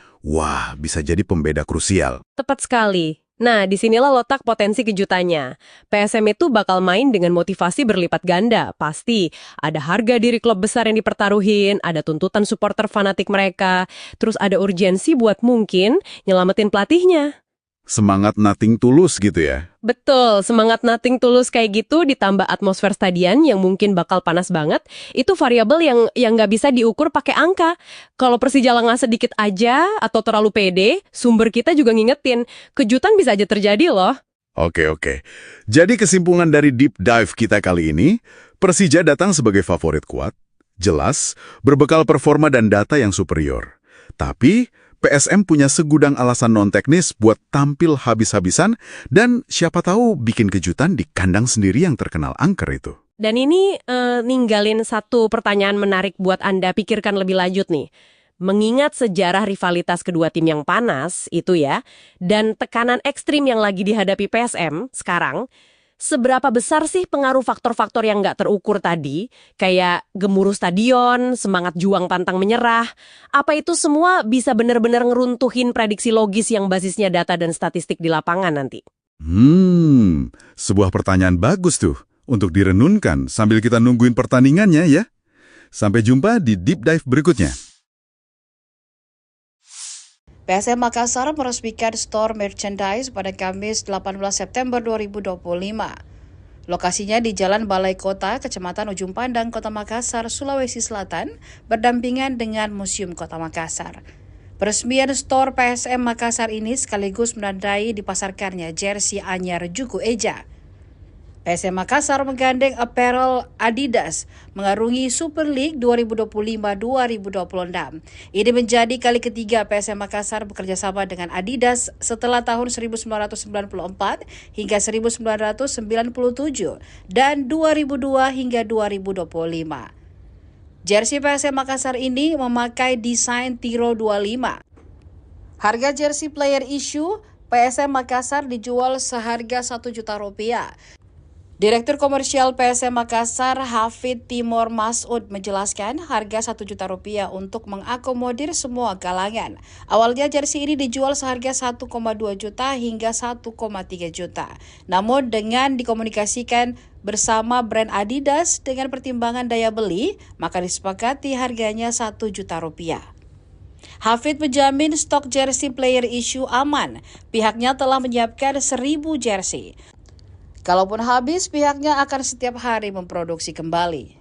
A: bisa jadi pembeda krusial.
B: Tepat sekali. Nah, disinilah letak potensi kejutannya. PSM itu bakal main dengan motivasi berlipat ganda, pasti. Ada harga diri klub besar yang dipertaruhin, ada tuntutan supporter fanatik mereka, terus ada urgensi buat mungkin nyelamatin pelatihnya.
A: Semangat nothing tulus gitu ya?
B: Betul, semangat nothing tulus kayak gitu ditambah atmosfer stadion yang mungkin bakal panas banget, itu variabel yang nggak bisa diukur pakai angka. Kalau Persija lengah sedikit aja atau terlalu pede, sumber kita juga ngingetin, kejutan bisa aja terjadi loh.
A: Oke. Jadi kesimpulan dari deep dive kita kali ini, Persija datang sebagai favorit kuat, jelas, berbekal performa dan data yang superior. Tapi PSM punya segudang alasan non-teknis buat tampil habis-habisan dan siapa tahu bikin kejutan di kandang sendiri yang terkenal angker itu.
B: Dan ini ninggalin satu pertanyaan menarik buat Anda pikirkan lebih lanjut nih. Mengingat sejarah rivalitas kedua tim yang panas itu ya, dan tekanan ekstrim yang lagi dihadapi PSM sekarang, seberapa besar sih pengaruh faktor-faktor yang nggak terukur tadi, kayak gemuruh stadion, semangat juang pantang menyerah, apa itu semua bisa benar-benar ngeruntuhin prediksi logis yang basisnya data dan statistik di lapangan nanti?
A: Sebuah pertanyaan bagus tuh untuk direnunkan sambil kita nungguin pertandingannya ya. Sampai jumpa di Deep Dive berikutnya.
C: PSM Makassar meresmikan store merchandise pada Kamis 18 September 2025. Lokasinya di Jalan Balai Kota, Kecamatan Ujung Pandang, Kota Makassar, Sulawesi Selatan, berdampingan dengan Museum Kota Makassar. Peresmian store PSM Makassar ini sekaligus menandai dipasarkannya jersey anyar Juku Eja. PSM Makassar menggandeng apparel Adidas mengarungi Super League 2025-2026. Ini menjadi kali ketiga PSM Makassar bekerja sama dengan Adidas setelah tahun 1994 hingga 1997 dan 2002 hingga 2025. Jersey PSM Makassar ini memakai desain Tiro 25. Harga jersey player issue PSM Makassar dijual seharga Rp1 juta. Direktur Komersial PSM Makassar, Hafid Timor Masud, menjelaskan harga Rp1 juta untuk mengakomodir semua kalangan. Awalnya jersey ini dijual seharga Rp1,2 juta hingga Rp1,3 juta. Namun dengan dikomunikasikan bersama brand Adidas dengan pertimbangan daya beli, maka disepakati harganya Rp1 juta. Hafid menjamin stok jersey player issue aman. Pihaknya telah menyiapkan 1.000 jersey. Kalaupun habis, pihaknya akan setiap hari memproduksi kembali.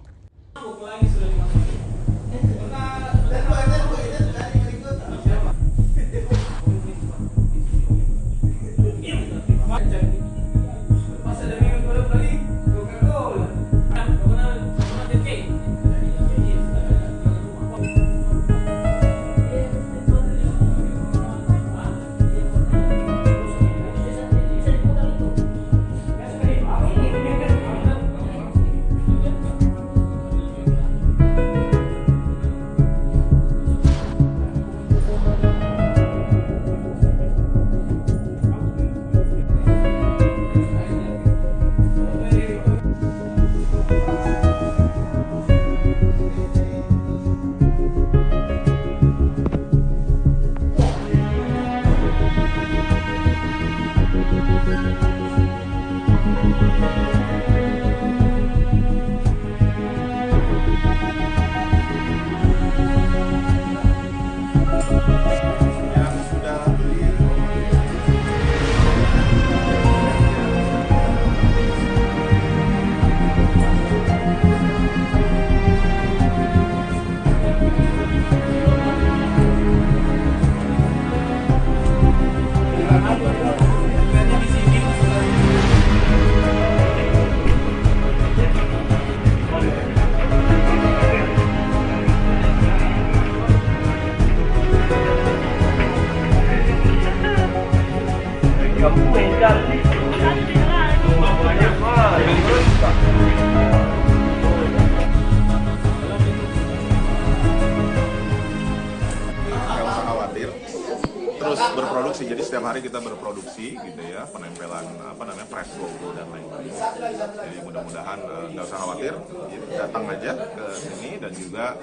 D: Terus berproduksi, jadi setiap hari kita berproduksi gitu ya, penempelan press logo dan lain-lain. Jadi mudah-mudahan nggak usah khawatir, datang aja ke sini dan juga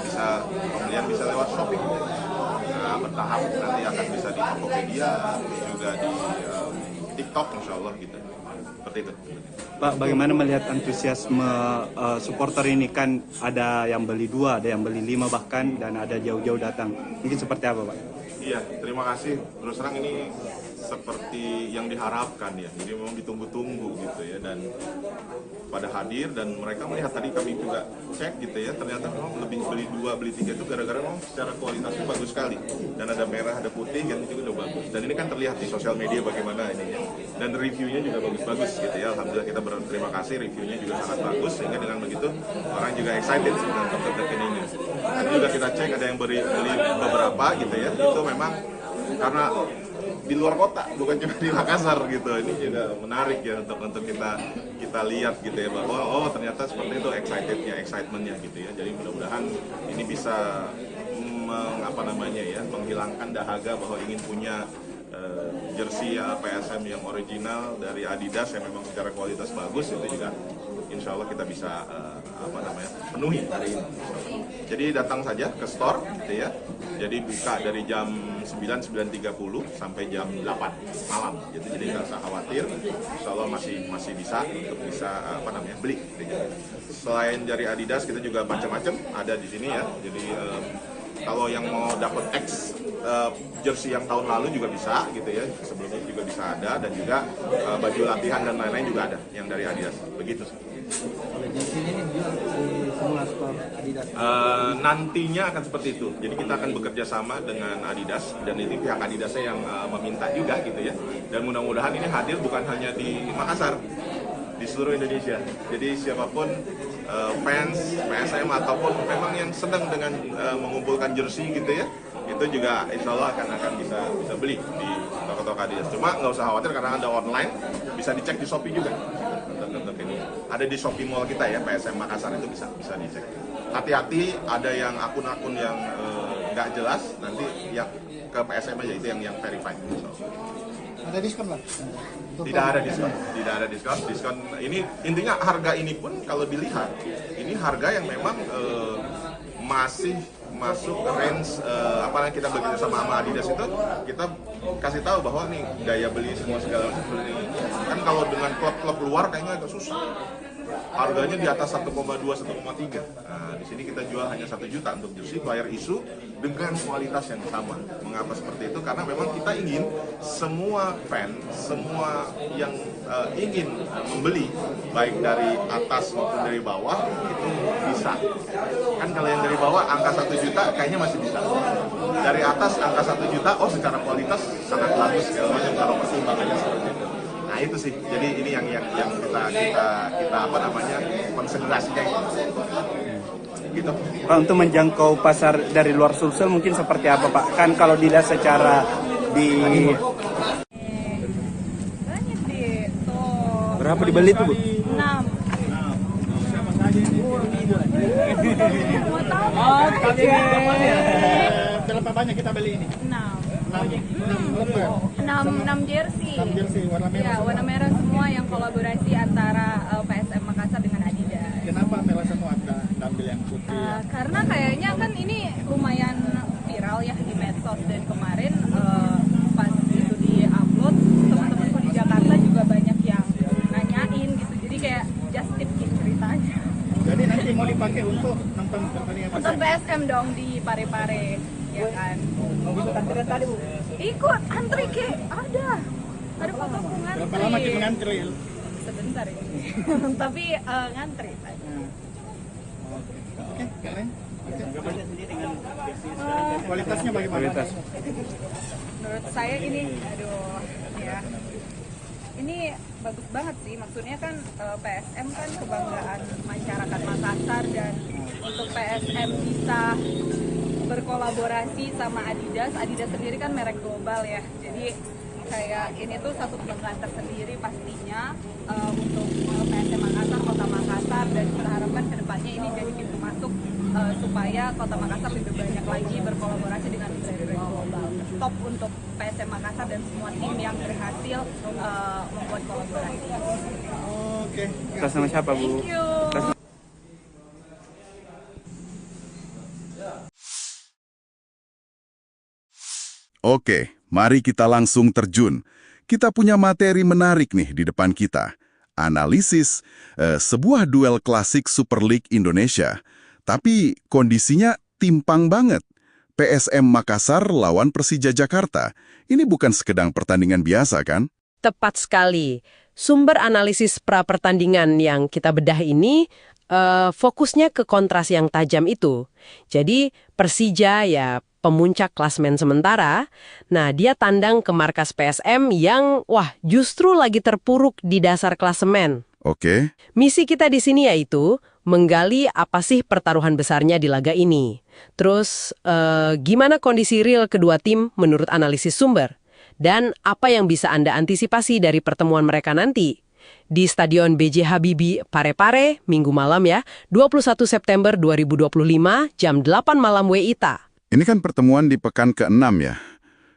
D: bisa pembelian bisa lewat Shopee. Nah, bertahap nanti akan bisa di Tokopedia, juga di TikTok insya Allah gitu. Seperti itu.
E: Pak, bagaimana melihat antusiasme supporter ini? Kan ada yang beli 2, ada yang beli 5 bahkan, dan ada jauh-jauh datang. Mungkin seperti apa, Pak?
D: Iya, terima kasih. Terus terang ini seperti yang diharapkan ya. Jadi memang ditunggu-tunggu gitu ya, dan pada hadir dan mereka melihat, tadi kami juga cek gitu ya, ternyata memang lebih beli 2 beli 3 itu gara-gara memang secara kualitasnya bagus sekali, dan ada merah ada putih yang itu juga udah bagus, dan ini kan terlihat di sosial media bagaimana ini ya, dan reviewnya juga bagus-bagus gitu ya. Alhamdulillah kita berterima kasih, reviewnya juga sangat bagus, sehingga dengan begitu orang juga excited dengan terdekat ini. Tadi juga kita cek ada yang beli beberapa gitu ya, itu memang karena di luar kota, bukan cuma di Makassar gitu. Ini juga menarik ya untuk kita lihat gitu ya, bahwa oh ternyata seperti itu excitementnya gitu ya. Jadi mudah-mudahan ini bisa menghilangkan dahaga bahwa ingin punya jersey PSM yang original dari Adidas yang memang secara kualitas bagus. Itu juga insya Allah kita bisa penuhi hari ini. Jadi datang saja ke store gitu ya. Jadi buka dari jam 9:30 sampai jam 8 malam gitu. Jadi nggak usah khawatir, insya Allah masih bisa untuk beli gitu ya. Selain dari Adidas kita juga macam-macam ada di sini ya. Jadi kalau yang mau dapat X jersey yang tahun lalu juga bisa gitu ya, sebelumnya juga bisa ada, dan juga baju latihan dan lain-lain juga ada yang dari Adidas. Begitu.
F: Kalau jersey ini dijual di semua store Adidas.
D: Nantinya akan seperti itu. Jadi kita akan bekerja sama dengan Adidas, dan ini pihak Adidasnya yang meminta juga gitu ya. Dan mudah-mudahan ini hadir bukan hanya di Makassar, di seluruh Indonesia. Jadi siapapun fans PSM ataupun memang yang sedang dengan mengumpulkan jersey gitu ya, itu juga insya Allah akan bisa beli di toko-toko Adidas. Cuma nggak usah khawatir karena ada online, bisa dicek di Shopee juga. Untuk ini ada di Shopee Mall kita ya, PSM Makassar, itu bisa dicek. Hati-hati, ada yang akun-akun yang nggak jelas, nanti yang ke PSM aja, itu yang verified.
H: Ada diskon Pak?
D: Tidak ada diskon. Diskon ini intinya harga ini pun kalau dilihat ini harga yang memang masih masuk range apalagi kita bekerja sama Adidas itu, kita kasih tahu bahwa nih daya beli semua segala macam seperti ini. Kan kalau dengan klub-klub luar kayaknya agak susah. Harganya di atas 1,2, 1,3. Nah, di sini kita jual hanya 1 juta untuk jersey player issue dengan kualitas yang sama. Mengapa seperti itu? Karena memang kita ingin semua fan, semua yang ingin membeli, baik dari atas maupun dari bawah, itu bisa. Kan kalau yang dari bawah angka 1 juta kayaknya masih bisa. Dari atas angka 1 juta, oh secara kualitas sangat bagus segala macam, kalau pertimbangannya seperti itu. Nah itu sih, jadi ini yang kita konsentrasinya gitu.
E: Pak, untuk menjangkau pasar dari luar Sulsel mungkin seperti apa Pak? Kan kalau dilihat secara di
G: Banyak deh. Tuh.
E: berapa dibeli tuh Bu?
G: 6. Mau tahu?
H: Berapa banyak kita beli ini?
G: 6 jersey.
H: 6 jersey warna merah.
G: Ya, warna merah semua yang kolaborasi antara PSM Makassar dengan Adidas.
H: Kenapa merah semua ambil yang putih?
G: Karena kayaknya kan ini lumayan viral ya di medsos, dan kemarin pas itu di-upload, teman-temanku di Jakarta juga banyak yang nanyain gitu. Jadi kayak just tip gitu ceritanya.
H: Jadi nanti mau dipakai untuk nonton pertandingan
G: Untuk PSM dong di Pare-Pare, ya kan?
F: Ikut antrian tadi Bu.
G: Ikut antri ke ada fotoku ngantri.
H: Berapa lama kita ngantri?
G: Sebentar ini. Tapi ngantri.
H: Oke, keren. Kualitasnya bagaimana?
G: Menurut saya ini, ya. Ini bagus banget sih, maksudnya kan PSM kan kebanggaan masyarakat Makassar, dan untuk PSM bisa berkolaborasi sama Adidas sendiri kan merek global ya, jadi kayak ini tuh satu kebanggaan tersendiri pastinya untuk PSM Makassar, Kota Makassar, dan kita harapkan kedepannya ini jadi pintu masuk supaya Kota Makassar lebih banyak lagi berkolaborasi dengan brand-brand global. Top untuk PSM Makassar dan semua tim yang berhasil membuat kolaborasi.
H: Oke.
E: Atas nama siapa Bu?
G: Thank you.
A: Oke, mari kita langsung terjun. Kita punya materi menarik nih di depan kita. Analisis sebuah duel klasik Super League Indonesia. Tapi kondisinya timpang banget. PSM Makassar lawan Persija Jakarta. Ini bukan sekedar pertandingan biasa, kan?
B: Tepat sekali. Sumber analisis pra-pertandingan yang kita bedah ini fokusnya ke kontras yang tajam itu. Jadi Persija ya pemuncak klasemen sementara, nah dia tandang ke markas PSM yang justru lagi terpuruk di dasar klasemen.
A: Oke.
B: Misi kita di sini yaitu menggali apa sih pertaruhan besarnya di laga ini. Terus gimana kondisi real kedua tim menurut analisis sumber? Dan apa yang bisa Anda antisipasi dari pertemuan mereka nanti? Di Stadion B.J. Habibie Parepare, Minggu malam ya, 21 September 2025, jam 8 malam WITA.
A: Ini kan pertemuan di pekan ke-6 ya.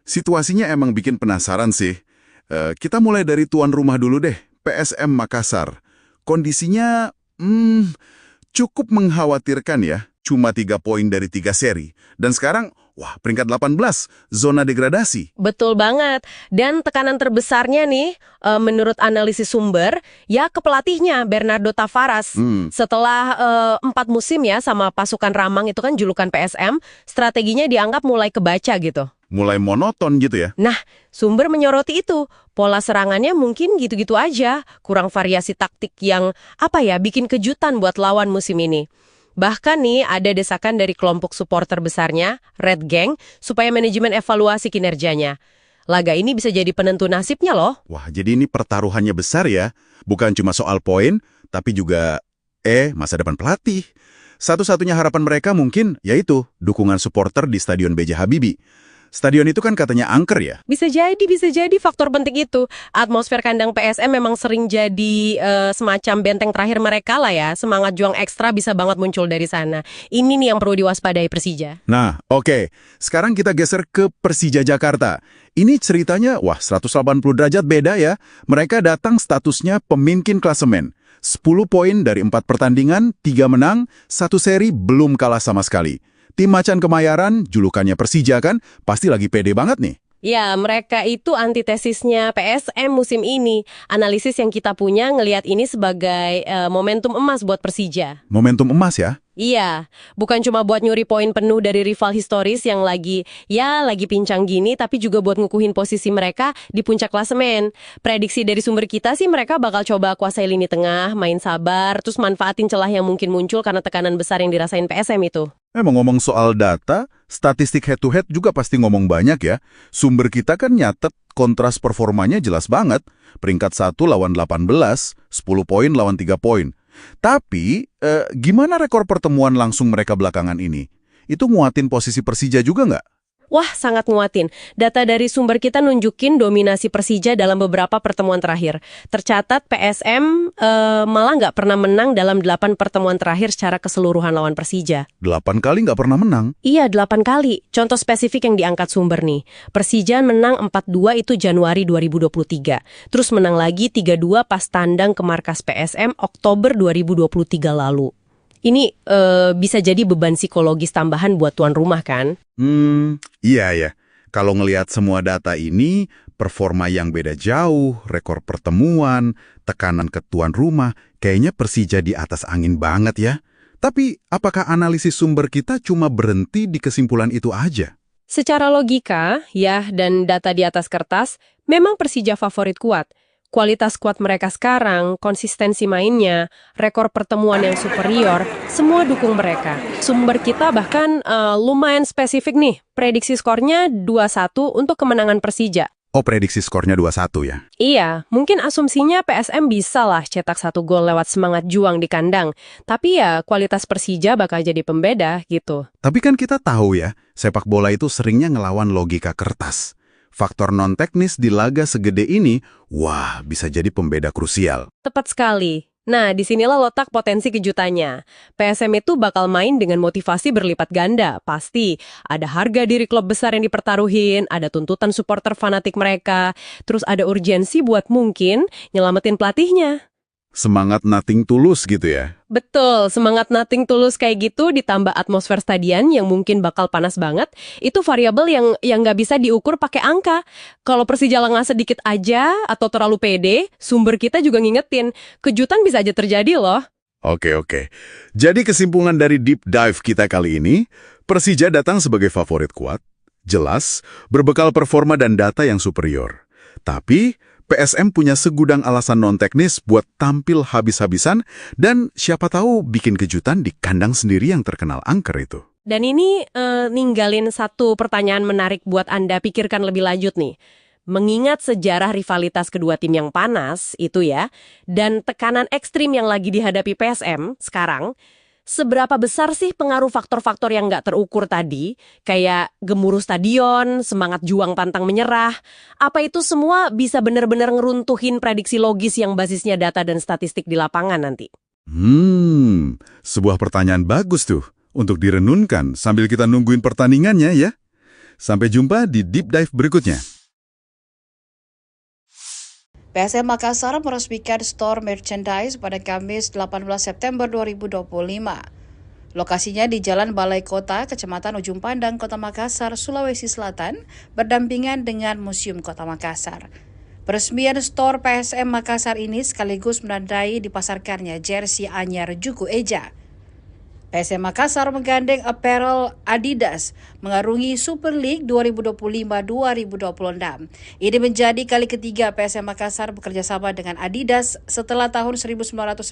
A: Situasinya emang bikin penasaran sih. Kita mulai dari tuan rumah dulu deh, PSM Makassar. Kondisinya cukup mengkhawatirkan ya. Cuma 3 poin dari 3 seri. Dan sekarang, peringkat 18, zona degradasi.
B: Betul banget. Dan tekanan terbesarnya nih, menurut analisis sumber, ya ke pelatihnya, Bernardo Tavares. Setelah 4 musim ya sama pasukan Ramang itu kan julukan PSM, strateginya dianggap mulai kebaca gitu.
A: Mulai monoton gitu ya?
B: Nah, sumber menyoroti itu. Pola serangannya mungkin gitu-gitu aja. Kurang variasi taktik yang, bikin kejutan buat lawan musim ini. Bahkan nih ada desakan dari kelompok supporter besarnya, Red Gang, supaya manajemen evaluasi kinerjanya. Laga ini bisa jadi penentu nasibnya loh.
A: Wah, jadi ini pertaruhannya besar ya. Bukan cuma soal poin, tapi juga masa depan pelatih. Satu-satunya harapan mereka mungkin yaitu dukungan supporter di Stadion B.J. Habibie. Stadion itu kan katanya angker ya?
B: Bisa jadi faktor penting itu. Atmosfer kandang PSM memang sering jadi semacam benteng terakhir mereka lah ya. Semangat juang ekstra bisa banget muncul dari sana. Ini nih yang perlu diwaspadai Persija.
A: Nah, oke. Sekarang kita geser ke Persija Jakarta. Ini ceritanya, 180 derajat beda ya. Mereka datang statusnya pemimpin klasemen. 10 poin dari 4 pertandingan, 3 menang, 1 seri belum kalah sama sekali. Tim Macan Kemayoran, julukannya Persija kan, pasti lagi pede banget nih.
B: Ya, mereka itu antitesisnya PSM musim ini. Analisis yang kita punya ngelihat ini sebagai momentum emas buat Persija.
A: Momentum emas ya?
B: Iya, bukan cuma buat nyuri poin penuh dari rival historis yang lagi pincang gini, tapi juga buat ngukuhin posisi mereka di puncak klasemen. Prediksi dari sumber kita sih mereka bakal coba kuasai lini tengah, main sabar, terus manfaatin celah yang mungkin muncul karena tekanan besar yang dirasain PSM itu.
A: Ngomong soal data, statistik head-to-head juga pasti ngomong banyak ya. Sumber kita kan nyatet kontras performanya jelas banget. Peringkat 1 lawan 18, 10 poin lawan 3 poin. Tapi, gimana rekor pertemuan langsung mereka belakangan ini? Itu nguatin posisi Persija juga nggak?
B: Wah, sangat nguatin. Data dari sumber kita nunjukin dominasi Persija dalam beberapa pertemuan terakhir. Tercatat PSM malah nggak pernah menang dalam 8 pertemuan terakhir secara keseluruhan lawan Persija.
A: 8 kali nggak pernah menang?
B: Iya, 8 kali. Contoh spesifik yang diangkat sumber nih. Persija menang 4-2 itu Januari 2023. Terus menang lagi 3-2 pas tandang ke markas PSM Oktober 2023 lalu. Ini bisa jadi beban psikologis tambahan buat tuan rumah kan?
A: Iya ya. Kalau ngelihat semua data ini, performa yang beda jauh, rekor pertemuan, tekanan ke tuan rumah, kayaknya Persija di atas angin banget ya. Tapi, apakah analisis sumber kita cuma berhenti di kesimpulan itu aja?
B: Secara logika, ya, dan data di atas kertas, memang Persija favorit kuat. Kualitas skuad mereka sekarang, konsistensi mainnya, rekor pertemuan yang superior, semua dukung mereka. Sumber kita bahkan lumayan spesifik nih. Prediksi skornya 2-1 untuk kemenangan Persija.
A: Oh, prediksi skornya 2-1 ya?
B: Iya, mungkin asumsinya PSM bisa lah cetak 1 gol lewat semangat juang di kandang. Tapi ya, kualitas Persija bakal jadi pembeda gitu.
A: Tapi kan kita tahu ya, sepak bola itu seringnya ngelawan logika kertas. Faktor non-teknis di laga segede ini, bisa jadi pembeda krusial.
B: Tepat sekali. Nah, disinilah letak potensi kejutannya. PSM itu bakal main dengan motivasi berlipat ganda, pasti. Ada harga diri klub besar yang dipertaruhin, ada tuntutan supporter fanatik mereka, terus ada urgensi buat mungkin nyelamatin pelatihnya.
A: Semangat nothing tulus gitu ya?
B: Betul, semangat nothing tulus kayak gitu ditambah atmosfer stadion yang mungkin bakal panas banget, itu variabel yang nggak bisa diukur pakai angka. Kalau Persija lengah sedikit aja atau terlalu pede, sumber kita juga ngingetin, kejutan bisa aja terjadi loh.
A: Oke. Jadi kesimpulan dari deep dive kita kali ini, Persija datang sebagai favorit kuat, jelas, berbekal performa dan data yang superior. Tapi, PSM punya segudang alasan non-teknis buat tampil habis-habisan dan siapa tahu bikin kejutan di kandang sendiri yang terkenal angker itu.
B: Dan ini ninggalin satu pertanyaan menarik buat Anda pikirkan lebih lanjut nih. Mengingat sejarah rivalitas kedua tim yang panas itu ya, dan tekanan ekstrim yang lagi dihadapi PSM sekarang, seberapa besar sih pengaruh faktor-faktor yang nggak terukur tadi, kayak gemuruh stadion, semangat juang pantang menyerah, apa itu semua bisa benar-benar ngeruntuhin prediksi logis yang basisnya data dan statistik di lapangan nanti?
A: Sebuah pertanyaan bagus tuh untuk direnunkan sambil kita nungguin pertandingannya ya. Sampai jumpa di Deep Dive berikutnya.
C: PSM Makassar meresmikan store merchandise pada Kamis 18 September 2025. Lokasinya di Jalan Balai Kota, Kecamatan Ujung Pandang, Kota Makassar, Sulawesi Selatan, berdampingan dengan Museum Kota Makassar. Peresmian store PSM Makassar ini sekaligus menandai dipasarkannya jersey anyar Juku Eja. PSM Makassar menggandeng apparel Adidas mengarungi Super League 2025-2026. Ini menjadi kali ketiga PSM Makassar bekerja sama dengan Adidas setelah tahun 1994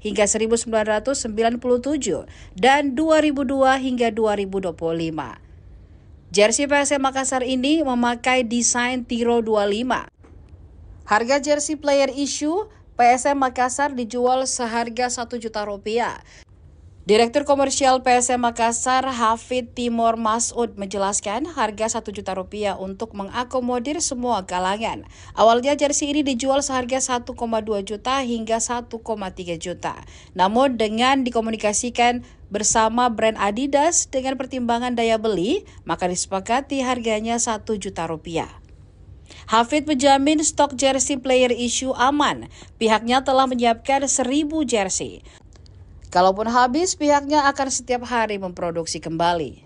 C: hingga 1997 dan 2002 hingga 2025. Jersey PSM Makassar ini memakai desain Tiro 25. Harga jersey player issue PSM Makassar dijual seharga Rp1 juta. Direktur Komersial PSM Makassar, Hafid Timur Masud, menjelaskan harga Rp1 juta untuk mengakomodir semua kalangan. Awalnya jersey ini dijual seharga 1,2 juta hingga 1,3 juta. Namun dengan dikomunikasikan bersama brand Adidas dengan pertimbangan daya beli, maka disepakati harganya Rp1 juta. Hafid menjamin stok jersey player issue aman. Pihaknya telah menyiapkan 1.000 jersey. Kalaupun habis, pihaknya akan setiap hari memproduksi kembali.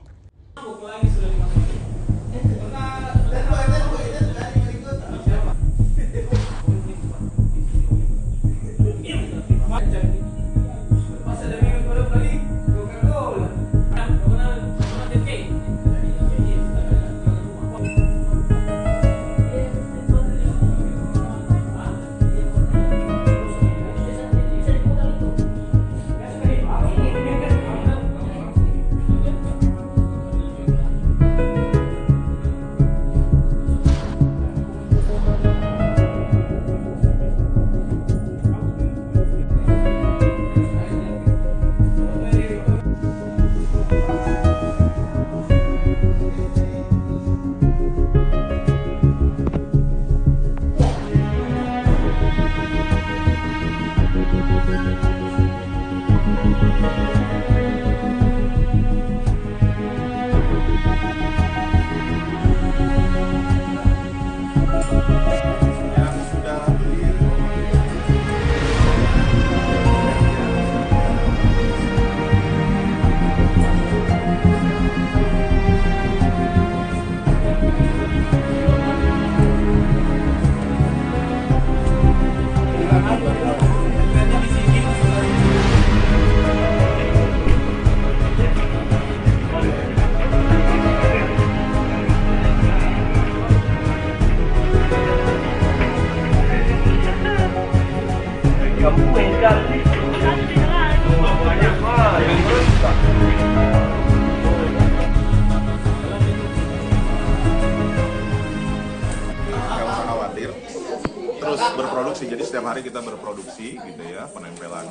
D: Terus berproduksi, jadi setiap hari kita berproduksi gitu ya, penempelan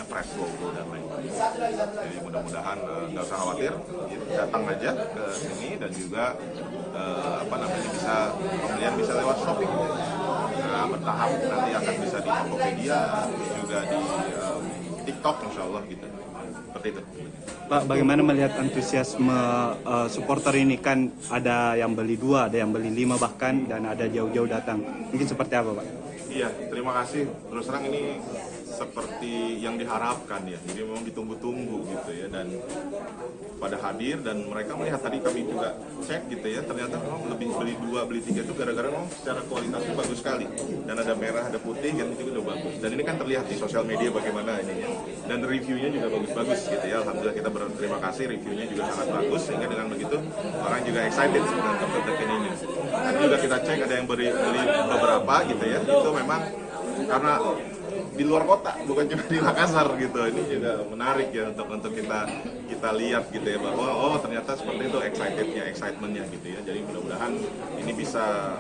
D: press logo dan lain-lain. Jadi mudah-mudahan nggak usah khawatir, datang aja ke sini dan juga pembelian bisa lewat Shopee. Nah, bertahap nanti akan bisa di Tokopedia, juga di TikTok insya Allah gitu. Seperti itu.
E: Pak, bagaimana melihat antusiasme supporter ini? Kan ada yang beli 2, ada yang beli 5 bahkan, dan ada jauh-jauh datang. Mungkin seperti apa, Pak?
D: Iya, terima kasih. Terus terang ini seperti yang diharapkan ya. Jadi memang ditunggu-tunggu gitu ya, dan pada hadir dan mereka melihat, tadi kami juga cek gitu ya, ternyata memang lebih beli 2, beli 3 itu gara-gara memang secara kualitasnya bagus sekali, dan ada merah, ada putih, yang itu juga udah bagus, dan ini kan terlihat di sosial media bagaimana ininya, dan reviewnya juga bagus-bagus gitu ya. Alhamdulillah kita berterima kasih, reviewnya juga sangat bagus, sehingga dengan begitu orang juga excited dengan token ini. Tadi juga kita cek ada yang beli beberapa gitu ya, itu memang karena di luar kota, bukan cuma di Makassar gitu. Ini juga menarik ya untuk kita lihat gitu ya, bahwa oh ternyata seperti itu excitementnya gitu ya. Jadi mudah-mudahan ini bisa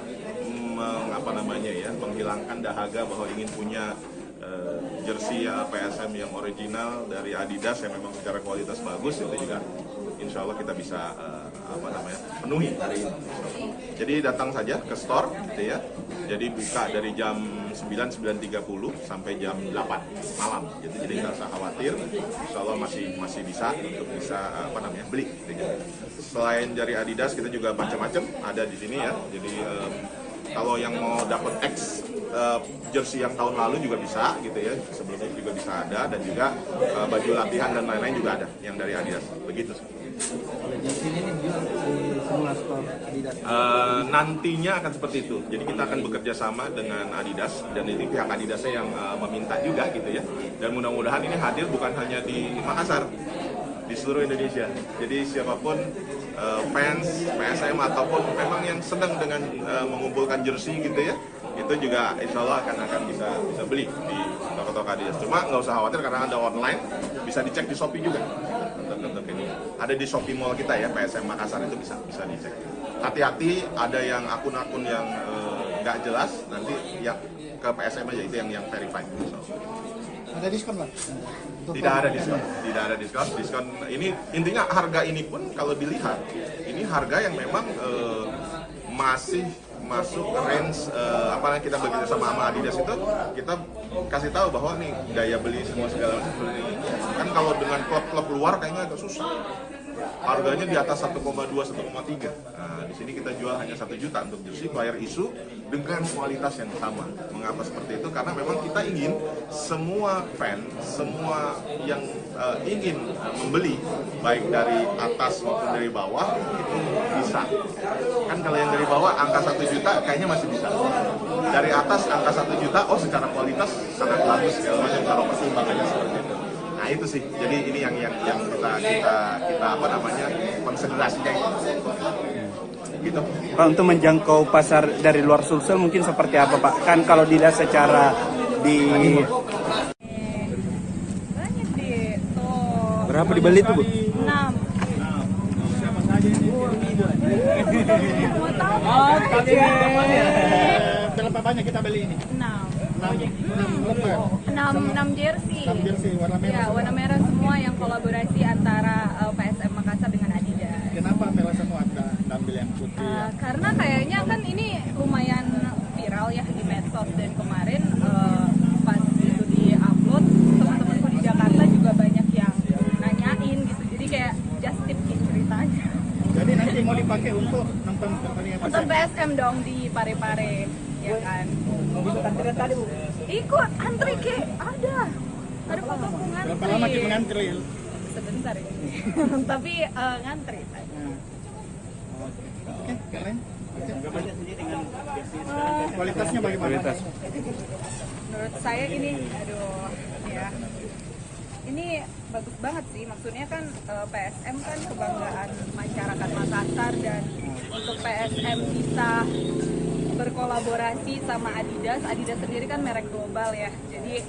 D: menghilangkan dahaga bahwa ingin punya jersey PSM yang original dari Adidas yang memang secara kualitas bagus. Itu juga insya Allah kita bisa penuhi hari ini. Jadi datang saja ke store gitu ya. Jadi buka dari jam 9:30 sampai jam 8 malam. Jadi nggak usah khawatir. Insya Allah masih bisa untuk beli. Gitu ya. Selain dari Adidas kita juga macam-macam ada di sini ya. Jadi kalau yang mau dapat jersey yang tahun lalu juga bisa gitu ya, sebelumnya juga bisa ada, dan juga baju latihan dan lain-lain juga ada yang dari Adidas. Begitu.
F: Kalau jersey ini dijual di semua store Adidas.
D: Nantinya akan seperti itu. Jadi kita akan bekerja sama dengan Adidas, dan ini pihak Adidasnya yang meminta juga gitu ya. Dan mudah-mudahan ini hadir bukan hanya di Makassar, di seluruh Indonesia. Jadi siapapun fans PSM ataupun memang yang sedang dengan mengumpulkan jersey gitu ya, itu juga insya Allah akan bisa beli di toko-toko Adidas. Cuma nggak usah khawatir karena ada online, bisa dicek di Shopee juga. Untuk ini ada di Shopee Mall kita ya, PSM Makassar, itu bisa dicek. Hati-hati, ada yang akun-akun yang nggak jelas, nanti ya ke PSM aja, itu yang verified.
H: Ada diskon Pak?
D: Tidak ada diskon. Diskon ini intinya harga ini pun kalau dilihat ini harga yang memang masih masuk range kita bekerja sama Adidas itu, kita kasih tahu bahwa nih daya beli semua segala macam seperti ini. Kan kalau dengan klub-klub luar kayaknya agak susah. Harganya di atas 1,2, 1,3. Nah, di sini kita jual hanya 1 juta untuk jersey player issue dengan kualitas yang sama. Mengapa seperti itu? Karena memang kita ingin semua fan, semua yang ingin membeli, baik dari atas maupun dari bawah, itu bisa. Kan kalau yang dari bawah angka 1 juta kayaknya masih bisa. Dari atas angka 1 juta, oh secara kualitas sangat bagus segala macam kalau pertimbangannya seperti itu. Nah itu sih, jadi ini yang kita konsiderasinya gitu.
E: Pak, untuk menjangkau pasar dari luar Sulsel mungkin seperti apa Pak? Kan kalau dilihat secara di
G: banyak deh tuh.
E: berapa dibeli tuh Bu?
G: 6.
H: Siapa saja ini?
G: Mau tahu?
H: Berapa banyak kita beli ini?
G: 6 jersey.
H: 6 jersey warna merah.
G: Ya, warna merah semua yang kolaborasi antara PSM Makassar dengan Adidas.
H: Kenapa merah semua Anda ambil yang putih?
G: Karena kayaknya kan ini lumayan viral ya di medsos, dan kemarin pas itu di-upload, teman-temanku di Jakarta juga banyak yang nanyain gitu. Jadi kayak just tip ceritanya.
H: Jadi nanti mau dipakai untuk nonton pertandingan
G: Untuk PSM dong di Pare-Pare, ya kan?
H: Antrian tadi Bu.
G: Ikut antri ke ada papaku ngantri.
H: Berapa lama kita ngantri?
G: Sebentar ini. Tapi ngantri.
H: Oke, keren. Kualitasnya bagaimana?
E: Kualitas.
G: Menurut saya ini, ya. Ini bagus banget sih, maksudnya kan PSM kan kebanggaan masyarakat Makassar, dan untuk PSM bisa berkolaborasi sama Adidas sendiri kan merek global ya, jadi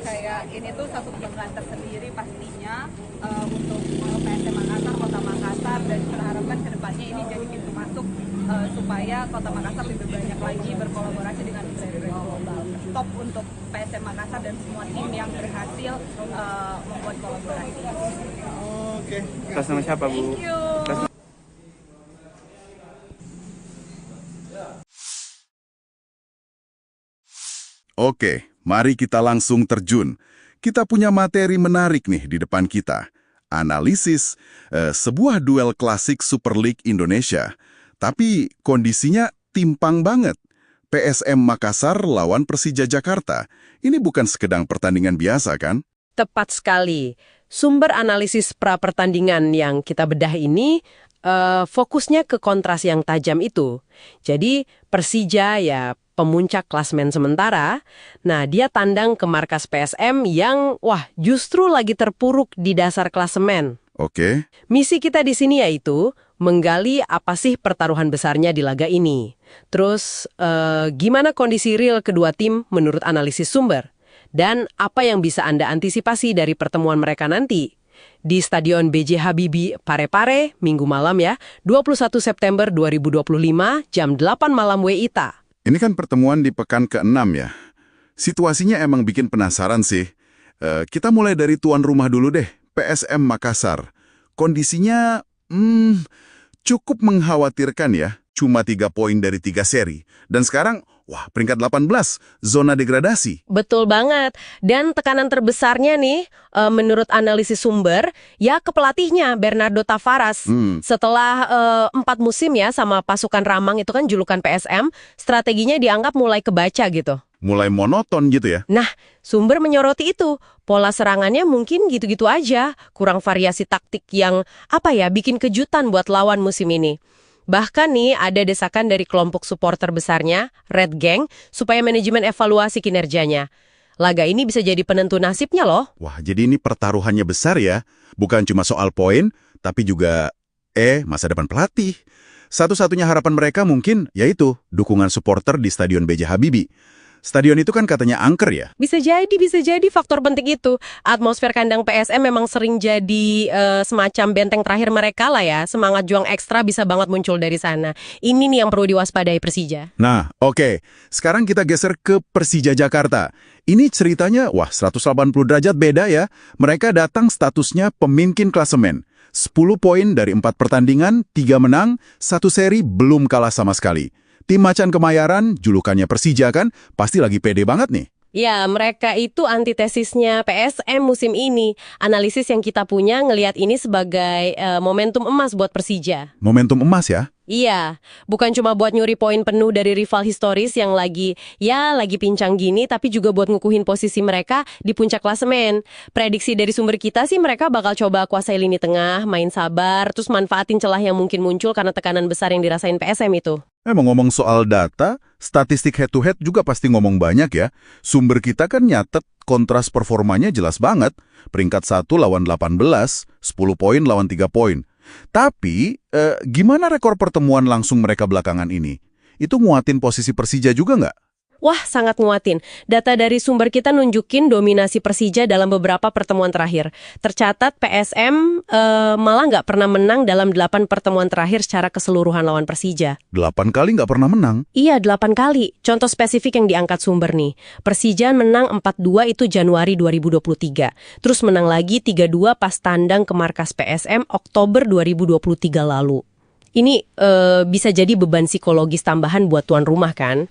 G: kayak ini tuh satu kebanggaan tersendiri pastinya untuk PSM Makassar, Kota Makassar, dan kita harapkan kedepannya ini jadi pintu masuk supaya Kota Makassar lebih banyak lagi berkolaborasi dengan brand-brand global. Top untuk PSM Makassar dan semua tim yang berhasil membuat kolaborasi.
H: Oke.
E: Atas nama siapa Bu?
G: Thank you.
A: Oke, mari kita langsung terjun. Kita punya materi menarik nih di depan kita. Analisis sebuah duel klasik Super League Indonesia. Tapi kondisinya timpang banget. PSM Makassar lawan Persija Jakarta. Ini bukan sekedar pertandingan biasa, kan?
B: Tepat sekali. Sumber analisis pra-pertandingan yang kita bedah ini fokusnya ke kontras yang tajam itu. Jadi Persija ya pemuncak klasmen sementara, nah dia tandang ke markas PSM yang justru lagi terpuruk di dasar klasemen.
A: Oke.
B: Misi kita di sini yaitu menggali apa sih pertaruhan besarnya di laga ini. Terus gimana kondisi real kedua tim menurut analisis sumber. Dan apa yang bisa Anda antisipasi dari pertemuan mereka nanti. Di Stadion B.J. Habibie Parepare, Minggu malam ya, 21 September 2025, jam 8 malam WITA.
A: Ini kan pertemuan di pekan ke-6 ya. Situasinya emang bikin penasaran sih. Kita mulai dari tuan rumah dulu deh, PSM Makassar. Kondisinya cukup mengkhawatirkan ya. Cuma 3 poin dari 3 seri. Dan sekarang, peringkat 18, zona degradasi.
B: Betul banget. Dan tekanan terbesarnya nih, menurut analisis sumber, ya ke pelatihnya, Bernardo Tavares. Setelah 4 musim ya sama pasukan Ramang itu kan julukan PSM, strateginya dianggap mulai kebaca gitu.
A: Mulai monoton gitu ya?
B: Nah, sumber menyoroti itu. Pola serangannya mungkin gitu-gitu aja. Kurang variasi taktik yang, bikin kejutan buat lawan musim ini. Bahkan nih ada desakan dari kelompok supporter besarnya, Red Gang, supaya manajemen evaluasi kinerjanya. Laga ini bisa jadi penentu nasibnya loh.
A: Jadi ini pertaruhannya besar ya. Bukan cuma soal poin, tapi juga masa depan pelatih. Satu-satunya harapan mereka mungkin yaitu dukungan supporter di Stadion B.J. Habibie. Stadion itu kan katanya angker ya?
B: Bisa jadi faktor penting itu. Atmosfer kandang PSM memang sering jadi semacam benteng terakhir mereka lah ya. Semangat juang ekstra bisa banget muncul dari sana. Ini nih yang perlu diwaspadai Persija.
A: Nah, oke. Sekarang kita geser ke Persija Jakarta. Ini ceritanya, 180 derajat beda ya. Mereka datang statusnya pemimpin klasemen. 10 poin dari 4 pertandingan, 3 menang, 1 seri belum kalah sama sekali. Tim Macan Kemayoran, julukannya Persija kan, pasti lagi pede banget nih.
B: Ya, mereka itu antitesisnya PSM musim ini. Analisis yang kita punya ngelihat ini sebagai momentum emas buat Persija.
A: Momentum emas ya?
B: Iya, bukan cuma buat nyuri poin penuh dari rival historis yang lagi pincang gini, tapi juga buat ngukuhin posisi mereka di puncak klasemen. Prediksi dari sumber kita sih mereka bakal coba kuasai lini tengah, main sabar, terus manfaatin celah yang mungkin muncul karena tekanan besar yang dirasain PSM itu.
A: Ngomong soal data, statistik head-to-head juga pasti ngomong banyak ya. Sumber kita kan nyatet kontras performanya jelas banget. Peringkat 1 lawan 18, 10 poin lawan 3 poin. Tapi, gimana rekor pertemuan langsung mereka belakangan ini? Itu nguatin posisi Persija juga nggak?
B: Sangat nguatin. Data dari sumber kita nunjukin dominasi Persija dalam beberapa pertemuan terakhir. Tercatat PSM malah nggak pernah menang dalam 8 pertemuan terakhir secara keseluruhan lawan Persija.
A: 8 kali nggak pernah menang?
B: Iya, 8 kali. Contoh spesifik yang diangkat sumber nih. Persija menang 4-2 itu Januari 2023. Terus menang lagi 3-2 pas tandang ke markas PSM Oktober 2023 lalu. Ini bisa jadi beban psikologis tambahan buat tuan rumah kan?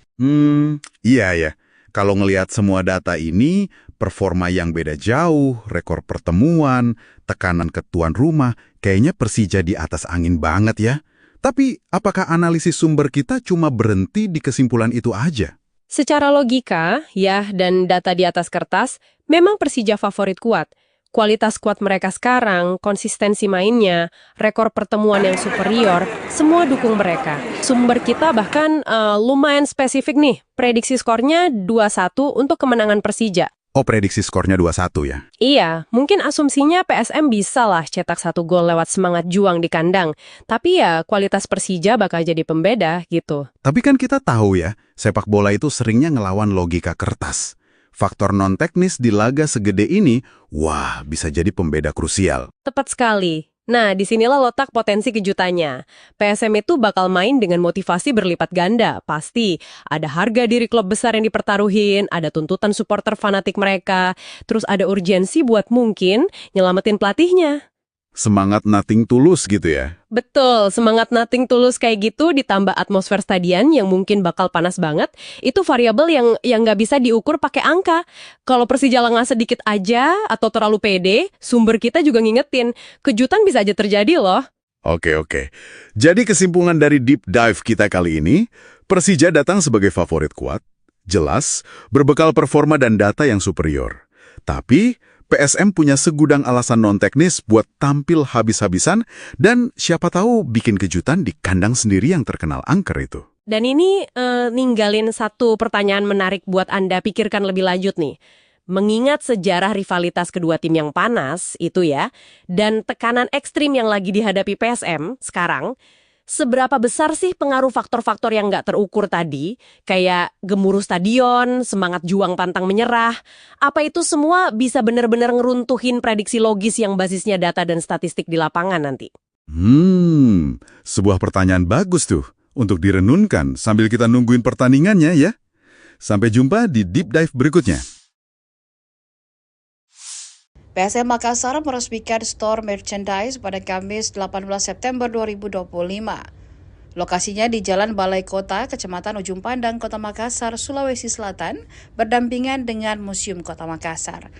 A: Iya ya. Kalau ngelihat semua data ini, performa yang beda jauh, rekor pertemuan, tekanan ke tuan rumah, kayaknya Persija di atas angin banget ya. Tapi, apakah analisis sumber kita cuma berhenti di kesimpulan itu aja?
B: Secara logika, dan data di atas kertas, memang Persija favorit kuat. Kualitas skuad mereka sekarang, konsistensi mainnya, rekor pertemuan yang superior, semua dukung mereka. Sumber kita bahkan lumayan spesifik nih, prediksi skornya 2-1 untuk kemenangan Persija.
A: Oh, prediksi skornya 2-1 ya?
B: Iya, mungkin asumsinya PSM bisa lah cetak 1 gol lewat semangat juang di kandang. Tapi ya, kualitas Persija bakal jadi pembeda gitu.
A: Tapi kan kita tahu ya, sepak bola itu seringnya ngelawan logika kertas. Faktor non-teknis di laga segede ini, bisa jadi pembeda krusial.
B: Tepat sekali. Nah, disinilah letak potensi kejutannya. PSM itu bakal main dengan motivasi berlipat ganda, pasti. Ada harga diri klub besar yang dipertaruhin, ada tuntutan supporter fanatik mereka, terus ada urgensi buat mungkin nyelamatin pelatihnya.
A: Semangat nothing tulus gitu ya?
B: Betul, semangat nothing tulus kayak gitu ditambah atmosfer stadion yang mungkin bakal panas banget, itu variabel yang nggak bisa diukur pakai angka. Kalau Persija lengah sedikit aja atau terlalu pede, sumber kita juga ngingetin, kejutan bisa aja terjadi loh.
A: Oke. Jadi kesimpulan dari deep dive kita kali ini, Persija datang sebagai favorit kuat, jelas, berbekal performa dan data yang superior. Tapi, PSM punya segudang alasan non-teknis buat tampil habis-habisan dan siapa tahu bikin kejutan di kandang sendiri yang terkenal angker itu.
B: Dan ini ninggalin satu pertanyaan menarik buat Anda pikirkan lebih lanjut nih. Mengingat sejarah rivalitas kedua tim yang panas itu ya, dan tekanan ekstrim yang lagi dihadapi PSM sekarang, seberapa besar sih pengaruh faktor-faktor yang nggak terukur tadi, kayak gemuruh stadion, semangat juang pantang menyerah, apa itu semua bisa benar-benar ngeruntuhin prediksi logis yang basisnya data dan statistik di lapangan nanti?
A: Sebuah pertanyaan bagus tuh untuk direnunkan sambil kita nungguin pertandingannya ya. Sampai jumpa di Deep Dive berikutnya.
C: PSM Makassar meresmikan store merchandise pada Kamis 18 September 2025. Lokasinya di Jalan Balai Kota, Kecamatan Ujung Pandang, Kota Makassar, Sulawesi Selatan, berdampingan dengan Museum Kota Makassar.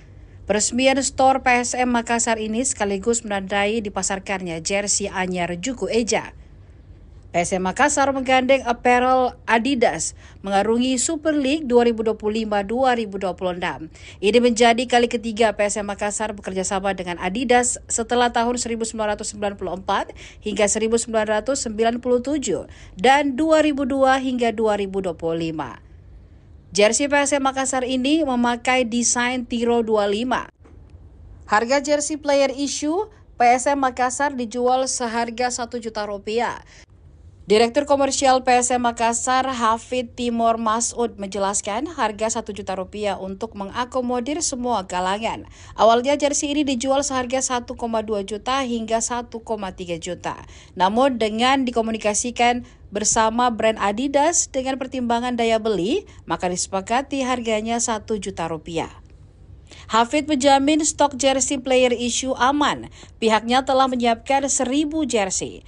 C: Peresmian store PSM Makassar ini sekaligus menandai dipasarkannya jersey anyar Juku Eja. PSM Makassar menggandeng apparel Adidas mengarungi Super League 2025-2026. Ini menjadi kali ketiga PSM Makassar bekerja sama dengan Adidas setelah tahun 1994 hingga 1997 dan 2002 hingga 2025. Jersey PSM Makassar ini memakai desain Tiro 25. Harga jersey player issue PSM Makassar dijual seharga Rp1 juta. Direktur Komersial PSM Makassar, Hafid Timur Masud, menjelaskan harga Rp1 juta untuk mengakomodir semua kalangan. Awalnya jersey ini dijual seharga 1,2 juta hingga 1,3 juta. Namun dengan dikomunikasikan bersama brand Adidas dengan pertimbangan daya beli, maka disepakati harganya Rp1 juta. Hafid menjamin stok jersey player issue aman. Pihaknya telah menyiapkan 1.000 jersey.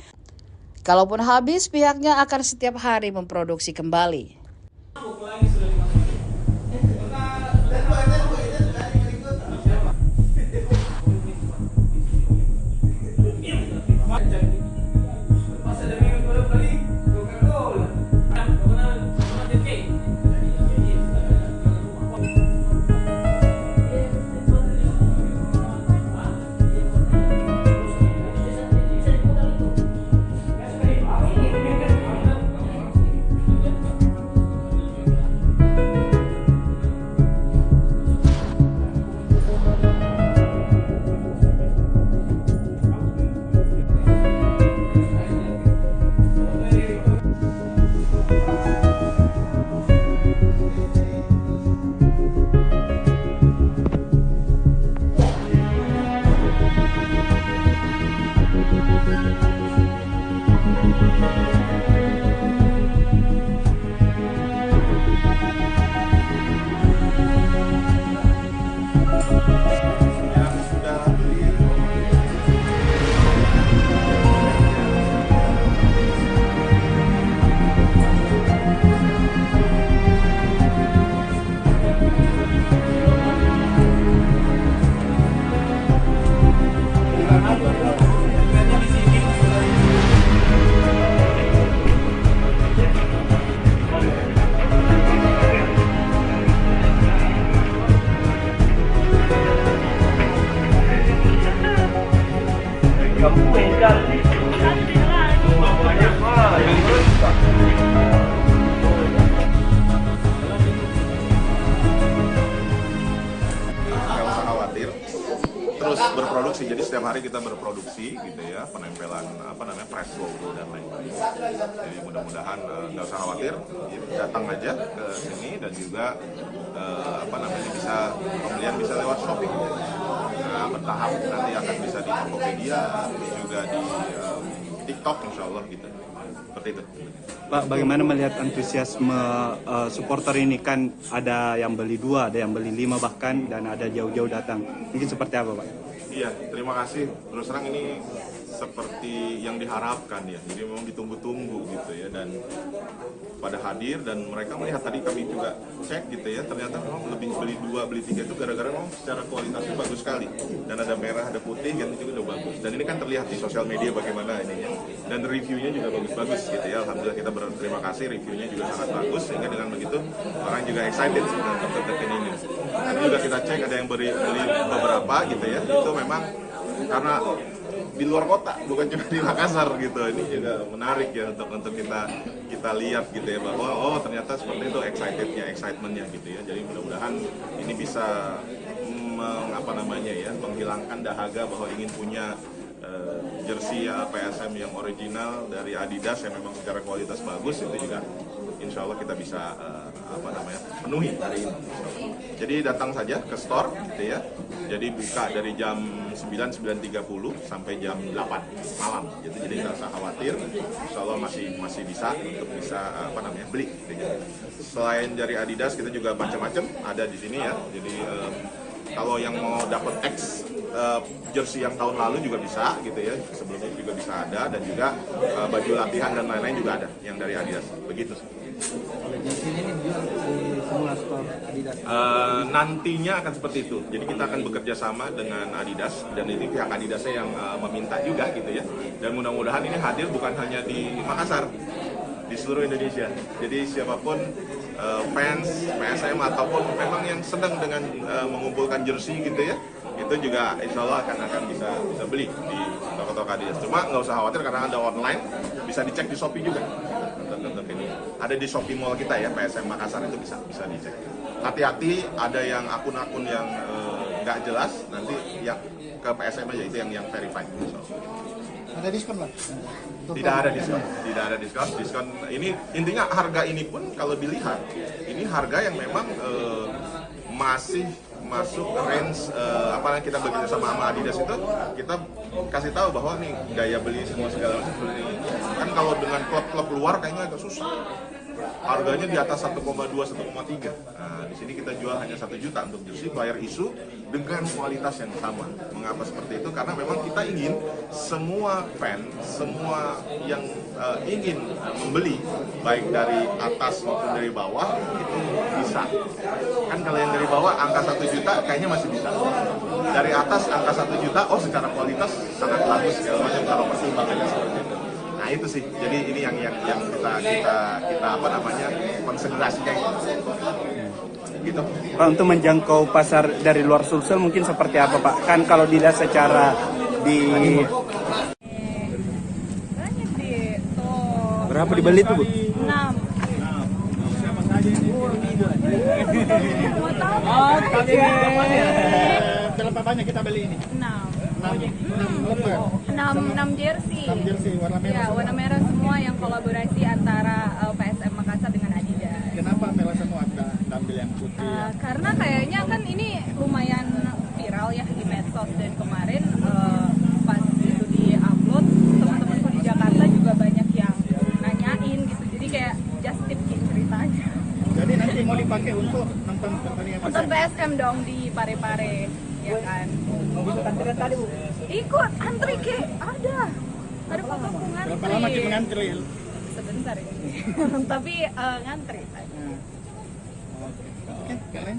C: Kalaupun habis, pihaknya akan setiap hari memproduksi kembali.
D: Terus berproduksi, jadi setiap hari kita berproduksi gitu ya, penempelan press logo dan lain-lain. Jadi mudah-mudahan nggak usah khawatir, datang aja ke sini dan juga bisa pembelian bisa lewat shopping. Nah, bertahap nanti akan bisa di Tokopedia, juga di TikTok insya Allah gitu. Seperti itu.
E: Pak, bagaimana melihat antusiasme supporter ini? Kan ada yang beli 2, ada yang beli 5 bahkan, dan ada jauh-jauh datang. Mungkin seperti apa, Pak?
D: Iya, terima kasih. Terus terang ini seperti yang diharapkan ya. Jadi memang ditunggu-tunggu gitu ya, dan pada hadir dan mereka melihat, tadi kami juga cek gitu ya, ternyata memang lebih beli 2, beli 3 itu gara-gara memang secara kualitasnya bagus sekali, dan ada merah, ada putih kan, itu udah bagus, dan ini kan terlihat di sosial media bagaimana ini ya, dan reviewnya juga bagus-bagus gitu ya. Alhamdulillah kita berterima kasih, reviewnya juga sangat bagus, sehingga dengan begitu orang juga excited untuk deketin ini. Dan juga kita cek ada yang beli beberapa gitu ya, itu memang karena di luar kota, bukan cuma di Makassar gitu. Ini juga menarik ya untuk kita lihat gitu ya, bahwa oh ternyata seperti itu excitementnya gitu ya. Jadi mudah-mudahan ini bisa menghilangkan dahaga bahwa ingin punya jersey PSM yang original dari Adidas yang memang secara kualitas bagus. Itu juga insya Allah kita bisa penuhi hari ini. Jadi datang saja ke store gitu ya. Jadi buka dari jam 9.30 sampai jam 8 malam gitu. Jadi nggak usah khawatir, insya Allah masih bisa untuk beli gitu ya. Selain dari Adidas kita juga macam-macam ada di sini ya. Jadi kalau yang mau dapat X jersey yang tahun lalu juga bisa gitu ya, sebelumnya juga bisa ada, dan juga baju latihan dan lain-lain juga ada yang dari Adidas, begitu sih.
F: Jersey ini dijual di semua store Adidas.
D: Nantinya akan seperti itu, jadi kita akan bekerja sama dengan Adidas, dan ini pihak Adidasnya yang meminta juga gitu ya, dan mudah-mudahan ini hadir bukan hanya di Makassar, di seluruh Indonesia. Jadi siapapun fans PSM ataupun memang yang sedang dengan mengumpulkan jersey gitu ya, itu juga insya Allah akan bisa beli di toko-toko Adidas. Cuma nggak usah khawatir karena ada online, bisa dicek di Shopee juga. Untuk ini ada di Shopee Mall kita ya, PSM Makassar, itu bisa dicek. Hati-hati, ada yang akun-akun yang nggak jelas, nanti yang ke PSM aja, itu yang verified.
H: Ada diskon Pak?
D: Tidak ada diskon. Diskon ini intinya harga ini pun kalau dilihat ini harga yang memang masih masuk range kita bekerja sama Adidas itu, kita kasih tahu bahwa nih gaya beli semua segala macam seperti ini. Kan kalau dengan klub-klub luar kayaknya agak susah. Harganya di atas 1,2, 1,3. Nah, di sini kita jual hanya 1 juta untuk jersey player issue dengan kualitas yang sama. Mengapa seperti itu? Karena memang kita ingin semua fan, semua yang ingin membeli, baik dari atas maupun dari bawah, itu bisa. Kan kalau yang dari bawah angka 1 juta kayaknya masih bisa. Dari atas angka 1 juta, oh secara kualitas sangat bagus segala macam, kalau pertimbangannya seperti itu. Nah itu sih, jadi ini yang kita konsentrasikan gitu.
E: Pak, untuk menjangkau pasar dari luar Sulsel mungkin seperti apa Pak? Kan kalau dilihat secara di
G: banyak di tuh
E: berapa dibeli tuh Bu?
G: 6.
H: Siapa saja ini?
G: Mau tahu?
H: Berapa banyak kita beli ini?
G: 6
H: lembar.
G: 6 jersey.
H: 6 jersey warna merah.
G: Ya, warna merah semua yang kolaborasi antara PSM Makassar dengan Adidas.
H: Kenapa merah semua ambil yang putih?
G: Karena kayaknya kan ini lumayan viral ya di medsos, dan kemarin pas itu di-upload, teman-temanku di Jakarta juga banyak yang nanyain gitu. Jadi kayak just tip gitu ceritanya.
H: Jadi nanti mau dipakai untuk nonton pertandingan
G: Nonton
H: PSM?
G: PSM dong di Parepare, ya kan?
F: Ikut antrian tadi Bu?
G: Ikut antri ke ada fotoku ngantri.
H: Berapa lama kita ngantri?
G: Sebentar ini. Tapi ngantri.
H: Oke, kalian?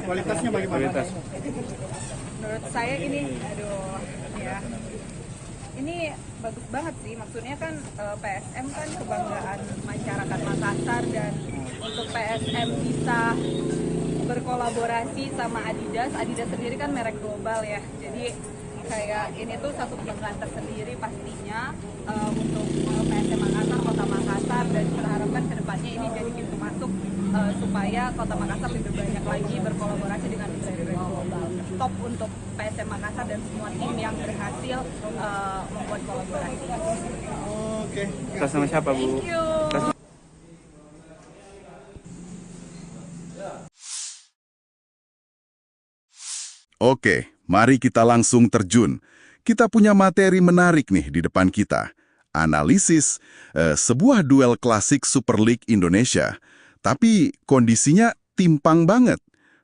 H: Kualitasnya bagaimana?
G: Menurut saya ini, ya. Ini bagus banget sih, maksudnya kan PSM kan kebanggaan masyarakat Makassar, dan untuk PSM bisa berkolaborasi sama Adidas sendiri kan merek global ya, jadi kayak ini tuh satu kebanggaan tersendiri pastinya untuk PSM Makassar, Kota Makassar, dan kita harapkan kedepannya ini jadi pintu masuk supaya Kota Makassar lebih banyak lagi berkolaborasi dengan brand-brand global. Top untuk PSM Makassar dan semua tim yang berhasil membuat kolaborasi.
H: Oke.
E: Atas nama siapa Bu?
G: Thank you.
A: Oke, mari kita langsung terjun. Kita punya materi menarik nih di depan kita. Analisis sebuah duel klasik Super League Indonesia. Tapi kondisinya timpang banget.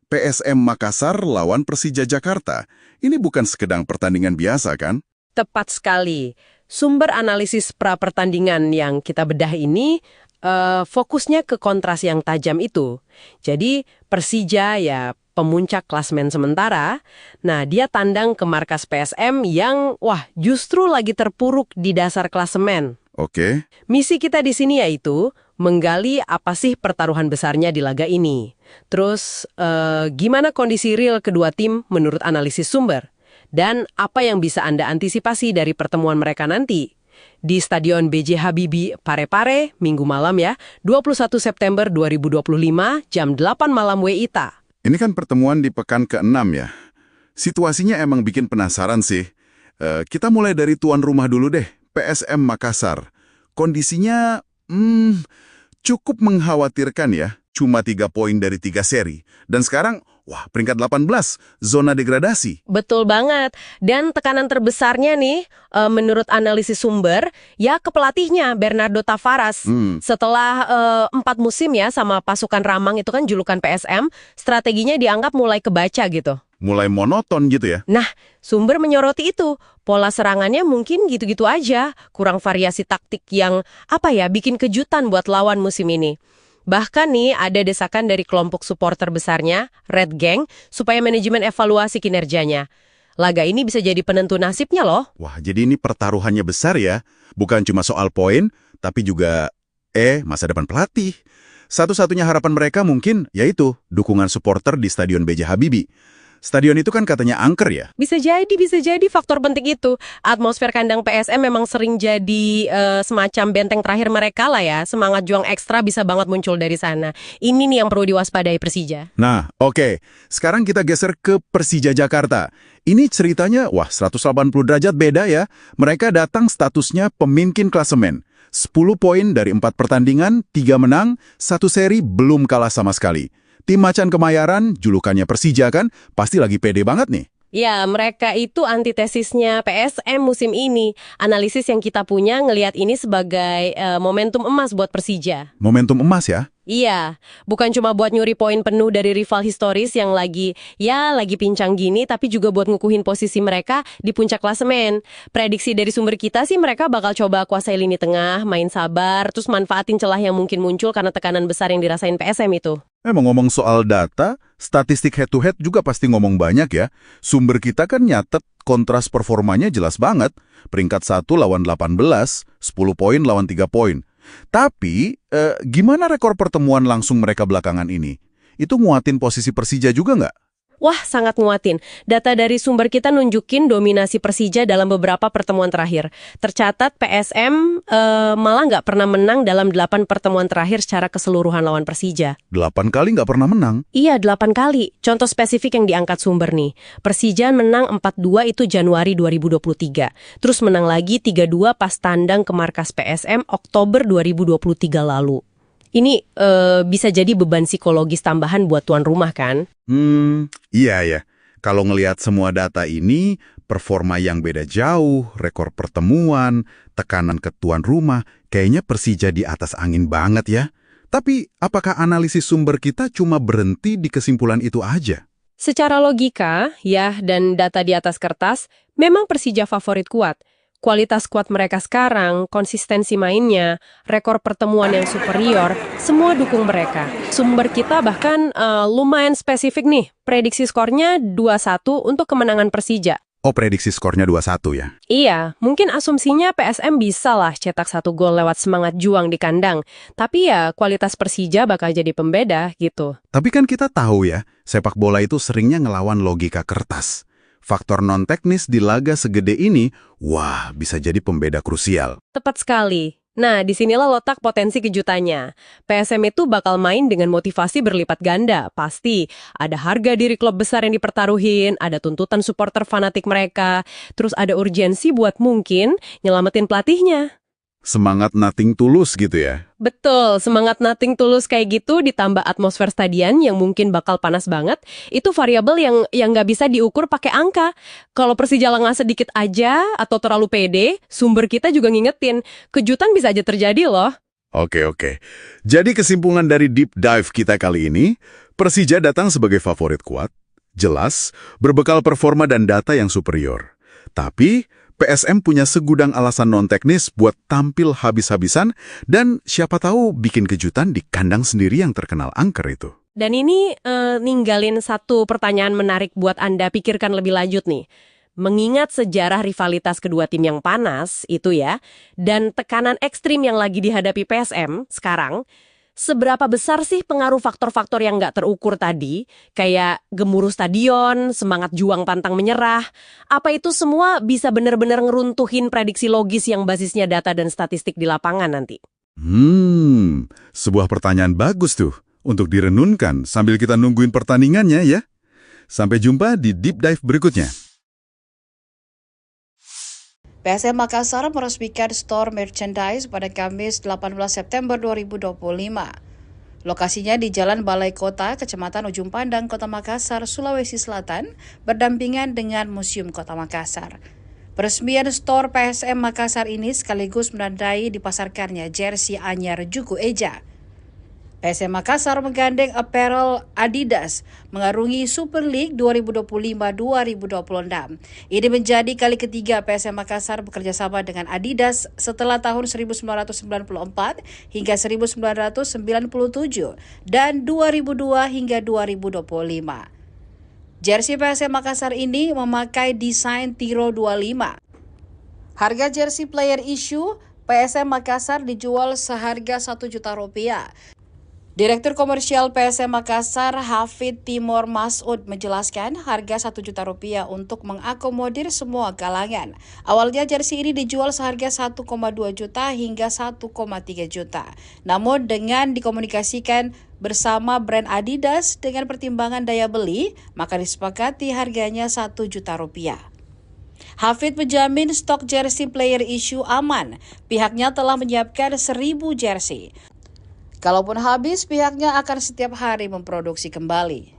A: PSM Makassar lawan Persija Jakarta. Ini bukan sekedar pertandingan biasa kan?
B: Tepat sekali. Sumber analisis pra-pertandingan yang kita bedah ini fokusnya ke kontras yang tajam itu. Jadi Persija ya pemuncak klasmen sementara, nah dia tandang ke markas PSM yang justru lagi terpuruk di dasar klasemen.
A: Oke.
B: Misi kita di sini yaitu menggali apa sih pertaruhan besarnya di laga ini. Terus gimana kondisi real kedua tim menurut analisis sumber. Dan apa yang bisa Anda antisipasi dari pertemuan mereka nanti. Di Stadion B.J. Habibie Parepare, Minggu malam ya, 21 September 2025, jam 8 malam WITA.
A: Ini kan pertemuan di pekan ke-6 ya. Situasinya emang bikin penasaran sih. Kita mulai dari tuan rumah dulu deh, PSM Makassar. Kondisinya cukup mengkhawatirkan ya. Cuma 3 poin dari 3 seri. Dan sekarang, peringkat 18, zona degradasi.
B: Betul banget. Dan tekanan terbesarnya nih, menurut analisis sumber, ya ke pelatihnya, Bernardo Tavares. Setelah 4 musim ya sama pasukan Ramang itu kan julukan PSM, strateginya dianggap mulai kebaca gitu.
A: Mulai monoton gitu ya?
B: Nah, sumber menyoroti itu. Pola serangannya mungkin gitu-gitu aja. Kurang variasi taktik yang, bikin kejutan buat lawan musim ini. Bahkan nih ada desakan dari kelompok supporter besarnya, Red Gang, supaya manajemen evaluasi kinerjanya. Laga ini bisa jadi penentu nasibnya loh.
A: Wah, jadi ini pertaruhannya besar ya. Bukan cuma soal poin, tapi juga masa depan pelatih. Satu-satunya harapan mereka mungkin yaitu dukungan supporter di Stadion B.J. Habibie. Stadion itu kan katanya angker ya?
B: Bisa jadi faktor penting itu. Atmosfer kandang PSM memang sering jadi semacam benteng terakhir mereka lah ya. Semangat juang ekstra bisa banget muncul dari sana. Ini nih yang perlu diwaspadai Persija.
A: Nah, oke. Sekarang kita geser ke Persija Jakarta. Ini ceritanya, 180 derajat beda ya. Mereka datang statusnya pemimpin klasemen. 10 poin dari 4 pertandingan, 3 menang, 1 seri belum kalah sama sekali. Tim Macan Kemayoran, julukannya Persija kan, pasti lagi pede banget nih.
B: Ya, mereka itu antitesisnya PSM musim ini. Analisis yang kita punya ngelihat ini sebagai momentum emas buat Persija.
A: Momentum emas ya?
B: Iya, bukan cuma buat nyuri poin penuh dari rival historis yang lagi pincang gini, tapi juga buat ngukuhin posisi mereka di puncak klasemen. Prediksi dari sumber kita sih mereka bakal coba kuasai lini tengah, main sabar, terus manfaatin celah yang mungkin muncul karena tekanan besar yang dirasain PSM itu.
A: Ngomong soal data, statistik head-to-head juga pasti ngomong banyak ya. Sumber kita kan nyatet kontras performanya jelas banget. Peringkat 1 lawan 18, 10 poin lawan 3 poin. Tapi, gimana rekor pertemuan langsung mereka belakangan ini? Itu nguatin posisi Persija juga nggak?
B: Wah, sangat nguatin. Data dari sumber kita nunjukin dominasi Persija dalam beberapa pertemuan terakhir. Tercatat PSM malah nggak pernah menang dalam 8 pertemuan terakhir secara keseluruhan lawan Persija.
A: 8 kali nggak pernah menang?
B: Iya, 8 kali. Contoh spesifik yang diangkat sumber nih. Persija menang 4-2 itu Januari 2023. Terus menang lagi 3-2 pas tandang ke markas PSM Oktober 2023 lalu. Ini bisa jadi beban psikologis tambahan buat tuan rumah kan?
A: Iya ya. Kalau ngelihat semua data ini, performa yang beda jauh, rekor pertemuan, tekanan ke tuan rumah, kayaknya Persija di atas angin banget ya. Tapi, apakah analisis sumber kita cuma berhenti di kesimpulan itu aja?
B: Secara logika, ya, dan data di atas kertas, memang Persija favorit kuat. Kualitas skuad mereka sekarang, konsistensi mainnya, rekor pertemuan yang superior, semua dukung mereka. Sumber kita bahkan lumayan spesifik nih, prediksi skornya 2-1 untuk kemenangan Persija.
A: Oh, prediksi skornya 2-1 ya?
B: Iya, mungkin asumsinya PSM bisa lah cetak 1 gol lewat semangat juang di kandang. Tapi ya, kualitas Persija bakal jadi pembeda gitu.
A: Tapi kan kita tahu ya, sepak bola itu seringnya ngelawan logika kertas. Faktor non-teknis di laga segede ini, bisa jadi pembeda krusial.
B: Tepat sekali. Nah, disinilah letak potensi kejutannya. PSM itu bakal main dengan motivasi berlipat ganda, pasti. Ada harga diri klub besar yang dipertaruhin, ada tuntutan supporter fanatik mereka, terus ada urgensi buat mungkin nyelamatin pelatihnya.
A: Semangat nothing tulus gitu ya?
B: Betul, semangat nothing tulus kayak gitu ditambah atmosfer stadion yang mungkin bakal panas banget, itu variabel yang nggak bisa diukur pakai angka. Kalau Persija lengah sedikit aja atau terlalu pede, sumber kita juga ngingetin, kejutan bisa aja terjadi loh.
A: Oke. Jadi kesimpulan dari deep dive kita kali ini, Persija datang sebagai favorit kuat, jelas, berbekal performa dan data yang superior. Tapi, PSM punya segudang alasan non-teknis buat tampil habis-habisan dan siapa tahu bikin kejutan di kandang sendiri yang terkenal angker itu.
B: Dan ini ninggalin satu pertanyaan menarik buat Anda pikirkan lebih lanjut nih. Mengingat sejarah rivalitas kedua tim yang panas itu ya, dan tekanan ekstrim yang lagi dihadapi PSM sekarang, seberapa besar sih pengaruh faktor-faktor yang nggak terukur tadi, kayak gemuruh stadion, semangat juang pantang menyerah, apa itu semua bisa benar-benar ngeruntuhin prediksi logis yang basisnya data dan statistik di lapangan nanti?
A: Sebuah pertanyaan bagus tuh untuk direnunkan sambil kita nungguin pertandingannya ya. Sampai jumpa di Deep Dive berikutnya.
C: PSM Makassar meresmikan store merchandise pada Kamis 18 September 2025. Lokasinya di Jalan Balai Kota, Kecamatan Ujung Pandang, Kota Makassar, Sulawesi Selatan, berdampingan dengan Museum Kota Makassar. Peresmian store PSM Makassar ini sekaligus menandai dipasarkannya jersey anyar Juku Eja. PSM Makassar menggandeng apparel Adidas mengarungi Super League 2025-2026. Ini menjadi kali ketiga PSM Makassar bekerja sama dengan Adidas setelah tahun 1994 hingga 1997 dan 2002 hingga 2025. Jersey PSM Makassar ini memakai desain Tiro 25. Harga jersey player issue PSM Makassar dijual seharga Rp1 juta. Direktur Komersial PSM Makassar, Hafid Timur Masud, menjelaskan harga Rp1 juta untuk mengakomodir semua kalangan. Awalnya jersey ini dijual seharga Rp1,2 juta hingga Rp1,3 juta. Namun dengan dikomunikasikan bersama brand Adidas dengan pertimbangan daya beli, maka disepakati harganya Rp1 juta. Hafid menjamin stok jersey player issue aman. Pihaknya telah menyiapkan 1.000 jersey. Kalaupun habis, pihaknya akan setiap hari memproduksi kembali.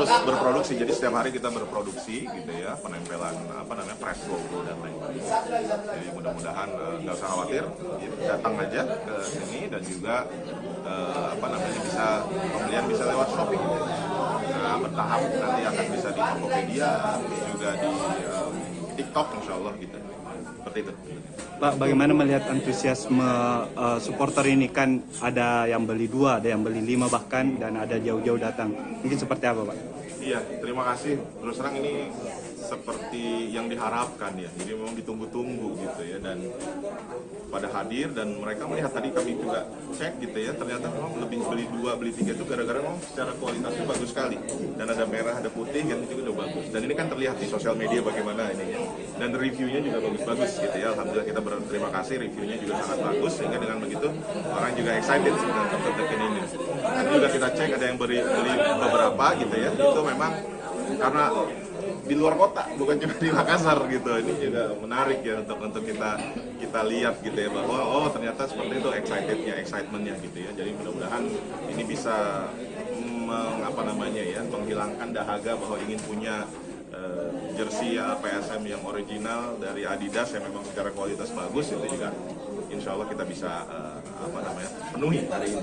D: terus berproduksi. Jadi setiap hari kita berproduksi gitu ya, penempelan press logo dan lain-lain. Jadi mudah-mudahan nggak usah khawatir, datang aja ke sini dan juga bisa pembelian bisa lewat Shopee. Nah, bertahap nanti akan bisa di Tokopedia, juga di TikTok insya Allah gitu. Seperti itu.
E: Pak, bagaimana melihat antusiasme supporter ini? Kan ada yang beli 2, ada yang beli 5 bahkan, dan ada jauh-jauh datang. Mungkin seperti apa, Pak?
D: Iya, terima kasih. Terus terang ini seperti yang diharapkan ya. Jadi memang ditunggu-tunggu gitu ya, dan pada hadir dan mereka melihat, tadi kami juga cek gitu ya, ternyata memang lebih beli 2 beli 3 itu gara-gara memang secara kualitasnya bagus sekali, dan ada merah ada putih yang itu udah bagus, dan ini kan terlihat di sosial media bagaimana ini ya, dan reviewnya juga bagus-bagus gitu ya. Alhamdulillah kita berterima kasih, reviewnya juga sangat bagus, sehingga dengan begitu orang juga excited dengan tertekan ini. Dan juga kita cek ada yang beli beberapa gitu ya, itu memang karena di luar kota, bukan cuma di Makassar gitu. Ini juga menarik ya untuk kita lihat gitu ya, bahwa oh ternyata seperti itu excitementnya gitu ya. Jadi mudah-mudahan ini bisa menghilangkan dahaga bahwa ingin punya jersey PSM yang original dari Adidas yang memang secara kualitas bagus. Itu juga insya Allah kita bisa penuhi hari ini.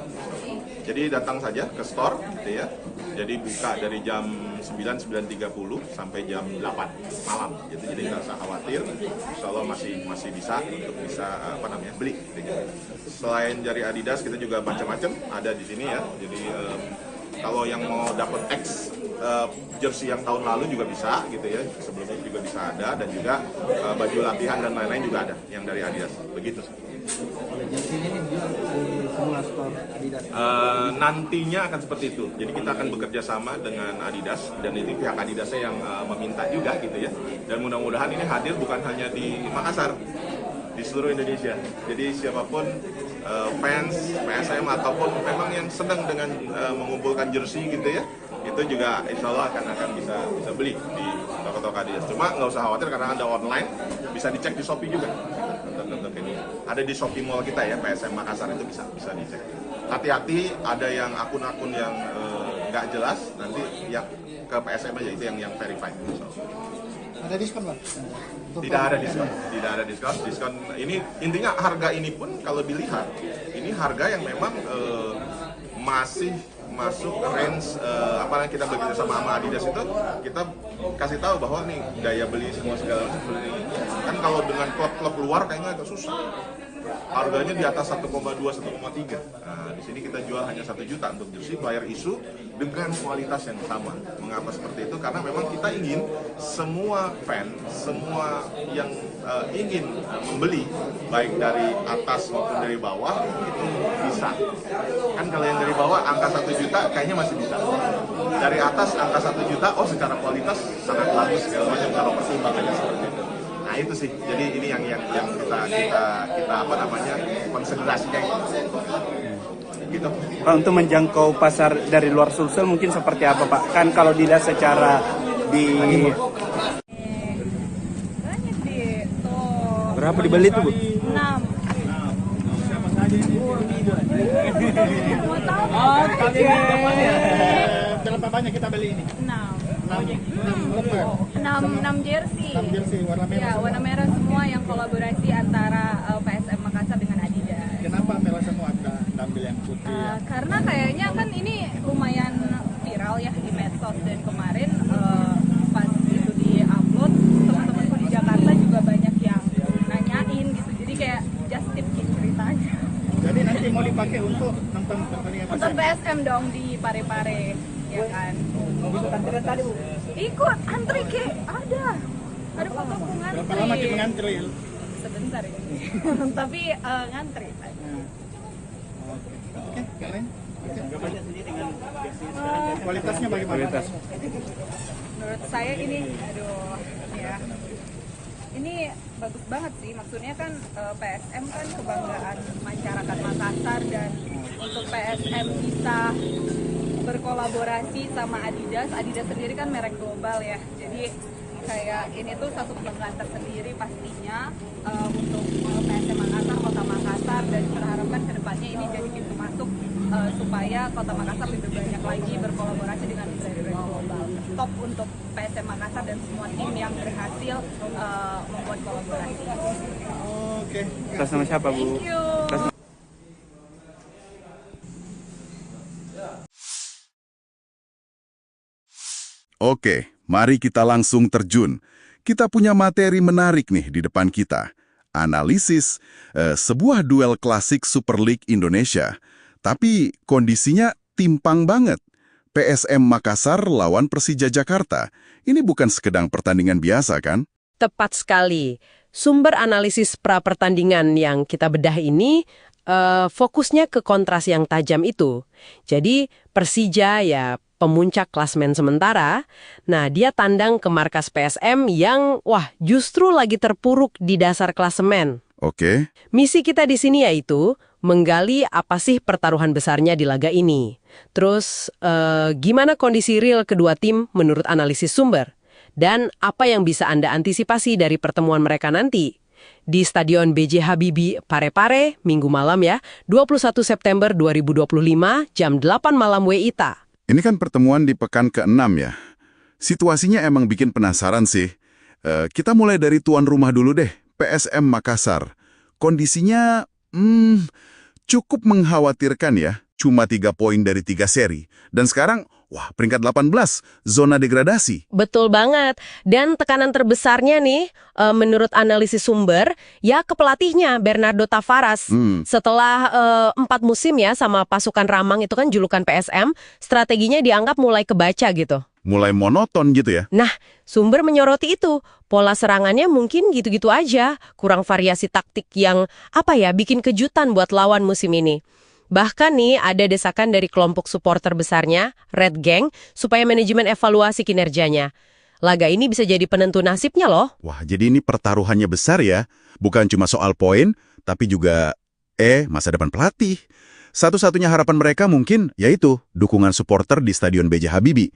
D: Jadi datang saja ke store gitu ya. Jadi buka dari jam 9:30 sampai jam 8 malam gitu. Jadi nggak usah khawatir, insya Allah masih bisa untuk bisa beli gitu. Selain dari Adidas kita juga macam-macam ada di sini ya. Jadi kalau yang mau dapat X jersey yang tahun lalu juga bisa gitu ya, sebelumnya juga bisa ada, dan juga baju latihan dan lain-lain juga ada yang dari Adidas, begitu.
F: Jersey ini dijual di semua store Adidas.
D: Nantinya akan seperti itu, jadi kita akan bekerja sama dengan Adidas, dan ini pihak Adidasnya yang meminta juga gitu ya, dan mudah-mudahan ini hadir bukan hanya di Makassar, di seluruh Indonesia. Jadi siapapun fans PSM ataupun memang yang senang dengan mengumpulkan jersey gitu ya, itu juga insya Allah akan bisa beli di toko-toko Adidas. Cuma nggak usah khawatir karena ada online, bisa dicek di Shopee juga. Untuk ini ada di Shopee Mall kita ya, PSM Makassar, itu bisa dicek. Hati-hati, ada yang akun-akun yang nggak jelas, nanti yang ke PSM aja, itu yang verified.
H: Ada diskon, Pak?
D: Tidak ada diskon. Diskon ini intinya harga ini pun kalau dilihat ini harga yang memang masih masuk range yang kita bekerja sama Adidas itu, kita kasih tahu bahwa nih daya beli semua segala macam seperti ini. Kan kalau dengan klub-klub luar kayaknya agak susah. Harganya di atas 1,2, 1,3. Nah, di sini kita jual hanya 1 juta untuk jersey player issue dengan kualitas yang sama. Mengapa seperti itu? Karena memang kita ingin semua fan, semua yang ingin membeli, baik dari atas maupun dari bawah, itu bisa. Kan kalau yang dari bawah angka 1 juta kayaknya masih bisa. Dari atas angka 1 juta, oh secara kualitas sangat bagus segala macam kalau pertimbangannya seperti itu. Nah itu sih, jadi ini yang kita konsentrasikan gitu.
E: Pak, untuk menjangkau pasar dari luar Sulsel mungkin seperti apa Pak? Kan kalau dilihat secara di
G: Banyak deh, tuh.
E: berapa dibeli tuh Bu?
G: 6. Mau tahu?
H: Berapa banyak kita beli ini?
G: 6 jersey.
H: 6 jersey warna merah.
G: Ya, warna merah semua yang kolaborasi antara PSM Makassar dengan Adidas.
H: Kenapa merah semua kita ambil yang putih?
G: Karena kayaknya kan ini lumayan viral ya di medsos, dan kemarin pas itu di-upload, teman-temanku di Jakarta juga banyak yang nanyain gitu. Jadi kayak just tip gitu ceritanya.
H: Jadi nanti mau dipakai untuk nonton pertandingan
G: Untuk PSM dong di Pare-Pare, ya kan?
F: Ikut antrian tadi Bu.
G: Ikut antri ke ada fotoku ngantri.
H: Berapa lama kita ngantri?
G: Sebentar ini. Tapi ngantri.
H: Oke, kalian? Kualitasnya bagaimana?
G: Menurut saya ini, ya. Ini bagus banget sih, maksudnya kan PSM kan kebanggaan masyarakat Makassar, dan untuk PSM bisa berkolaborasi sama Adidas sendiri kan merek global ya, jadi kayak ini tuh satu kebanggaan tersendiri pastinya untuk PSM Makassar, Kota Makassar, dan kita harapkan kedepannya ini jadi pintu masuk supaya Kota Makassar lebih banyak lagi berkolaborasi dengan brand-brand global. Top untuk PSM Makassar dan semua tim yang berhasil membuat kolaborasi.
H: Oke.
E: Atas nama siapa Bu?
G: Thank you.
A: Oke, mari kita langsung terjun. Kita punya materi menarik nih di depan kita. Analisis sebuah duel klasik Super League Indonesia. Tapi kondisinya timpang banget. PSM Makassar lawan Persija Jakarta. Ini bukan sekedar pertandingan biasa, kan?
B: Tepat sekali. Sumber analisis pra-pertandingan yang kita bedah ini fokusnya ke kontras yang tajam itu. Jadi Persija ya pemuncak klasemen sementara, nah dia tandang ke markas PSM yang justru lagi terpuruk di dasar klasemen.
A: Oke.
B: Misi kita di sini yaitu menggali apa sih pertaruhan besarnya di laga ini. Terus gimana kondisi real kedua tim menurut analisis sumber. Dan apa yang bisa Anda antisipasi dari pertemuan mereka nanti? Di Stadion B.J. Habibie Parepare, Minggu malam ya, 21 September 2025, jam 8 malam WITA.
A: Ini kan pertemuan di pekan ke-6 ya. Situasinya emang bikin penasaran sih. Kita mulai dari tuan rumah dulu deh, PSM Makassar. Kondisinya cukup mengkhawatirkan ya. Cuma 3 poin dari 3 seri. Dan sekarang, peringkat 18, zona degradasi.
B: Betul banget. Dan tekanan terbesarnya nih, menurut analisis sumber, ya ke pelatihnya, Bernardo Tavares. Setelah 4 musim ya sama pasukan Ramang itu kan julukan PSM, strateginya dianggap mulai kebaca gitu.
A: Mulai monoton gitu ya?
B: Nah, sumber menyoroti itu. Pola serangannya mungkin gitu-gitu aja. Kurang variasi taktik yang, bikin kejutan buat lawan musim ini. Bahkan nih ada desakan dari kelompok supporter besarnya, Red Gang, supaya manajemen evaluasi kinerjanya. Laga ini bisa jadi penentu nasibnya loh.
A: Wah, jadi ini pertaruhannya besar ya. Bukan cuma soal poin, tapi juga masa depan pelatih. Satu-satunya harapan mereka mungkin yaitu dukungan supporter di Stadion B.J. Habibie.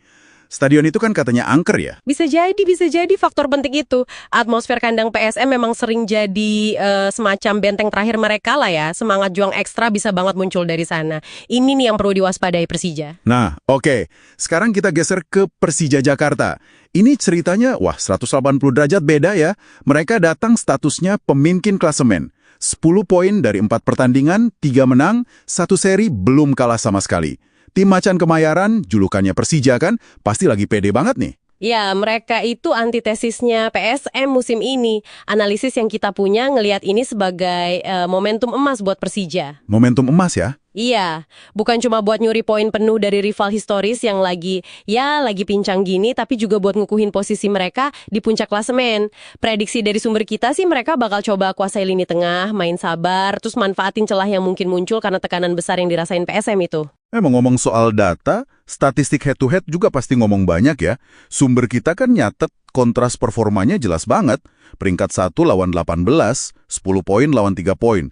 A: Stadion itu kan katanya angker ya?
B: Bisa jadi faktor penting itu. Atmosfer kandang PSM memang sering jadi semacam benteng terakhir mereka lah ya. Semangat juang ekstra bisa banget muncul dari sana. Ini nih yang perlu diwaspadai Persija.
A: Nah, oke. Sekarang kita geser ke Persija Jakarta. Ini ceritanya, 180 derajat beda ya. Mereka datang statusnya pemimpin klasemen. 10 poin dari 4 pertandingan, 3 menang, 1 seri belum kalah sama sekali. Tim Macan Kemayoran, julukannya Persija kan, pasti lagi pede banget nih.
B: Ya, mereka itu antitesisnya PSM musim ini. Analisis yang kita punya ngelihat ini sebagai momentum emas buat Persija.
A: Momentum emas ya?
B: Iya, bukan cuma buat nyuri poin penuh dari rival historis yang lagi pincang gini, tapi juga buat ngukuhin posisi mereka di puncak klasemen. Prediksi dari sumber kita sih mereka bakal coba kuasai lini tengah, main sabar, terus manfaatin celah yang mungkin muncul karena tekanan besar yang dirasain PSM itu.
A: Ngomong soal data, statistik head-to-head juga pasti ngomong banyak ya. Sumber kita kan nyatet kontras performanya jelas banget. Peringkat 1 lawan 18, 10 poin lawan 3 poin.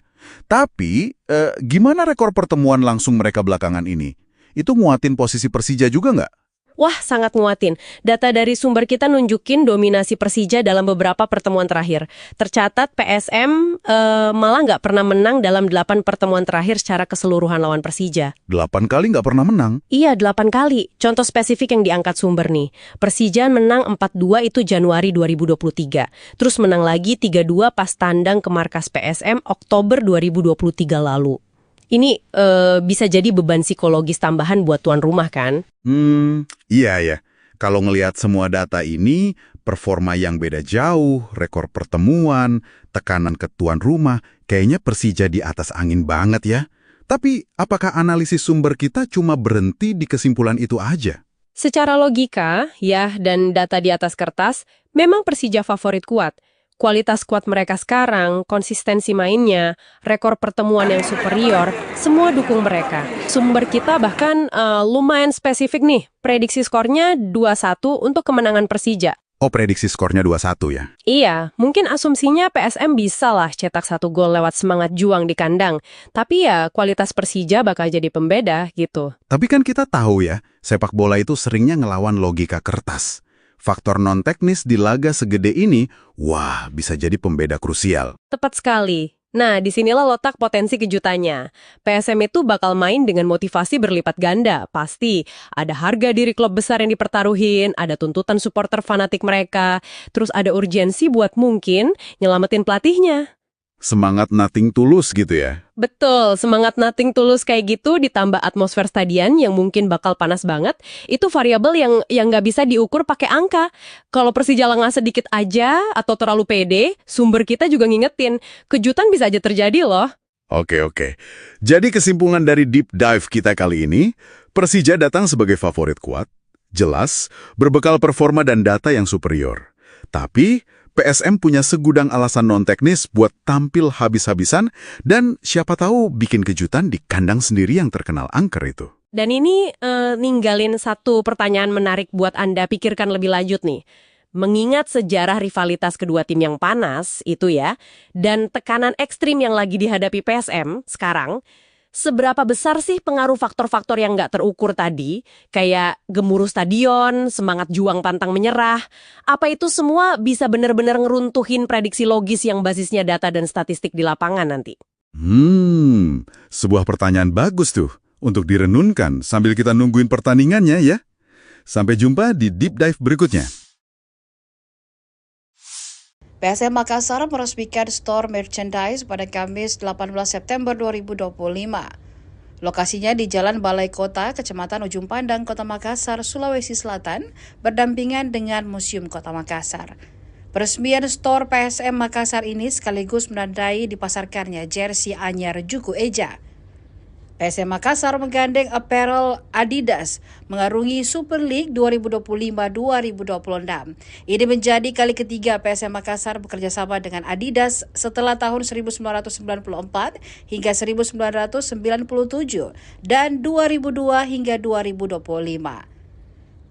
A: Tapi, gimana rekor pertemuan langsung mereka belakangan ini? Itu nguatin posisi Persija juga nggak?
B: Wah, sangat nguatin. Data dari sumber kita nunjukin dominasi Persija dalam beberapa pertemuan terakhir. Tercatat PSM malah nggak pernah menang dalam 8 pertemuan terakhir secara keseluruhan lawan Persija.
A: 8 kali nggak pernah menang?
B: Iya, 8 kali. Contoh spesifik yang diangkat sumber nih. Persija menang 4-2 itu Januari 2023. Terus menang lagi 3-2 pas tandang ke markas PSM Oktober 2023 lalu. Ini bisa jadi beban psikologis tambahan buat tuan rumah kan?
A: Iya ya. Kalau ngelihat semua data ini, performa yang beda jauh, rekor pertemuan, tekanan ke tuan rumah, kayaknya Persija di atas angin banget ya. Tapi, apakah analisis sumber kita cuma berhenti di kesimpulan itu aja?
B: Secara logika, ya, dan data di atas kertas, memang Persija favorit kuat. Kualitas skuad mereka sekarang, konsistensi mainnya, rekor pertemuan yang superior, semua dukung mereka. Sumber kita bahkan lumayan spesifik nih, prediksi skornya 2-1 untuk kemenangan Persija.
A: Oh, prediksi skornya 2-1 ya?
B: Iya, mungkin asumsinya PSM bisa lah cetak 1 gol lewat semangat juang di kandang. Tapi ya, kualitas Persija bakal jadi pembeda gitu.
A: Tapi kan kita tahu ya, sepak bola itu seringnya ngelawan logika kertas. Faktor non-teknis di laga segede ini, bisa jadi pembeda krusial.
B: Tepat sekali. Nah, disinilah letak potensi kejutannya. PSM itu bakal main dengan motivasi berlipat ganda, pasti. Ada harga diri klub besar yang dipertaruhin, ada tuntutan supporter fanatik mereka, terus ada urgensi buat mungkin nyelamatin pelatihnya.
A: Semangat nothing tulus gitu ya?
B: Betul, semangat nothing tulus kayak gitu ditambah atmosfer stadion yang mungkin bakal panas banget, itu variabel yang nggak bisa diukur pakai angka. Kalau Persija lengah sedikit aja atau terlalu pede, sumber kita juga ngingetin, kejutan bisa aja terjadi loh.
A: Oke. Jadi kesimpulan dari deep dive kita kali ini, Persija datang sebagai favorit kuat, jelas, berbekal performa dan data yang superior. Tapi, PSM punya segudang alasan non-teknis buat tampil habis-habisan dan siapa tahu bikin kejutan di kandang sendiri yang terkenal angker itu.
B: Dan ini ninggalin satu pertanyaan menarik buat Anda pikirkan lebih lanjut nih. Mengingat sejarah rivalitas kedua tim yang panas itu ya, dan tekanan ekstrim yang lagi dihadapi PSM sekarang, seberapa besar sih pengaruh faktor-faktor yang nggak terukur tadi, kayak gemuruh stadion, semangat juang pantang menyerah, apa itu semua bisa benar-benar ngeruntuhin prediksi logis yang basisnya data dan statistik di lapangan nanti?
A: Sebuah pertanyaan bagus tuh untuk direnunkan sambil kita nungguin pertandingannya ya. Sampai jumpa di Deep Dive berikutnya.
C: PSM Makassar meresmikan store merchandise pada Kamis 18 September 2025. Lokasinya di Jalan Balai Kota, Kecamatan Ujung Pandang, Kota Makassar, Sulawesi Selatan, berdampingan dengan Museum Kota Makassar. Peresmian store PSM Makassar ini sekaligus menandai dipasarkannya jersey anyar Juku Eja. PSM Makassar menggandeng apparel Adidas mengarungi Super League 2025-2026. Ini menjadi kali ketiga PSM Makassar bekerja sama dengan Adidas setelah tahun 1994 hingga 1997 dan 2002 hingga 2025.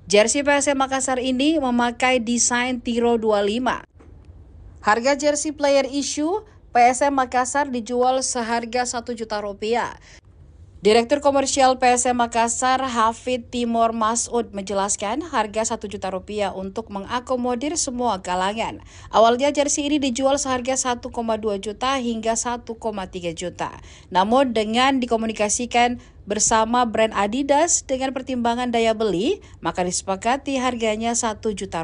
C: Jersey PSM Makassar ini memakai desain Tiro 25. Harga jersey player issue PSM Makassar dijual seharga Rp1 juta. Direktur Komersial PSM Makassar, Hafid Timor Masud, menjelaskan harga Rp1 juta untuk mengakomodir semua kalangan. Awalnya jersey ini dijual seharga 1,2 juta hingga 1,3 juta. Namun dengan dikomunikasikan bersama brand Adidas dengan pertimbangan daya beli, maka disepakati harganya Rp1 juta.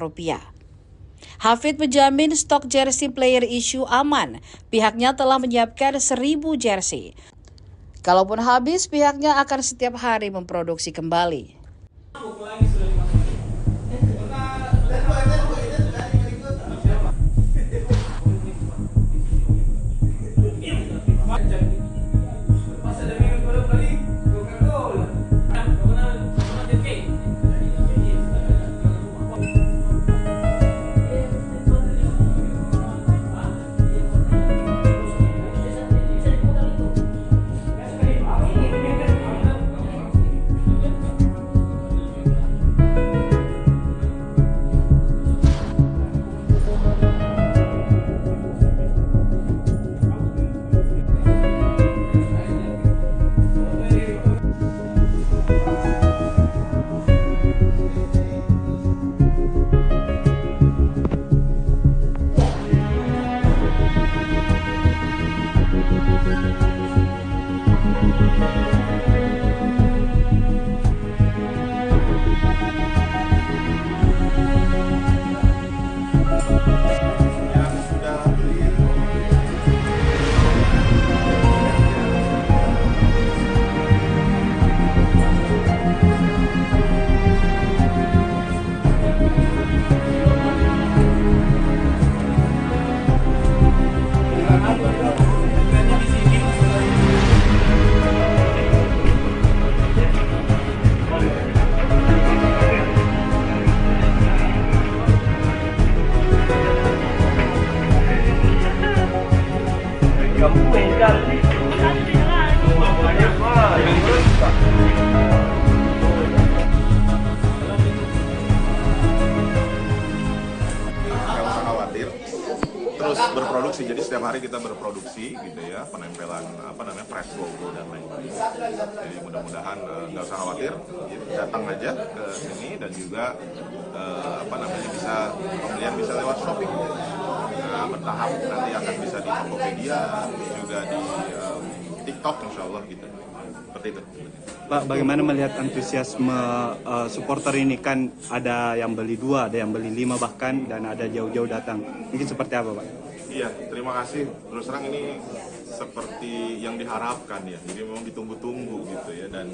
C: Hafid menjamin stok jersey player issue aman. Pihaknya telah menyiapkan 1.000 jersey. Kalaupun habis, pihaknya akan setiap hari memproduksi kembali.
D: Terus berproduksi, jadi setiap hari kita berproduksi gitu ya, penempelan press logo dan lain-lain. Jadi mudah-mudahan nggak usah khawatir, datang aja ke sini dan juga bisa pembelian bisa lewat shopping. Nah, bertahap nanti akan bisa di Tokopedia, juga di TikTok insya Allah gitu. Seperti itu.
E: Pak, bagaimana melihat antusiasme supporter ini? Kan ada yang beli 2, ada yang beli 5 bahkan, dan ada jauh-jauh datang. Mungkin seperti apa, Pak?
D: Iya, terima kasih. Terus terang ini seperti yang diharapkan ya. Jadi memang ditunggu-tunggu gitu ya, dan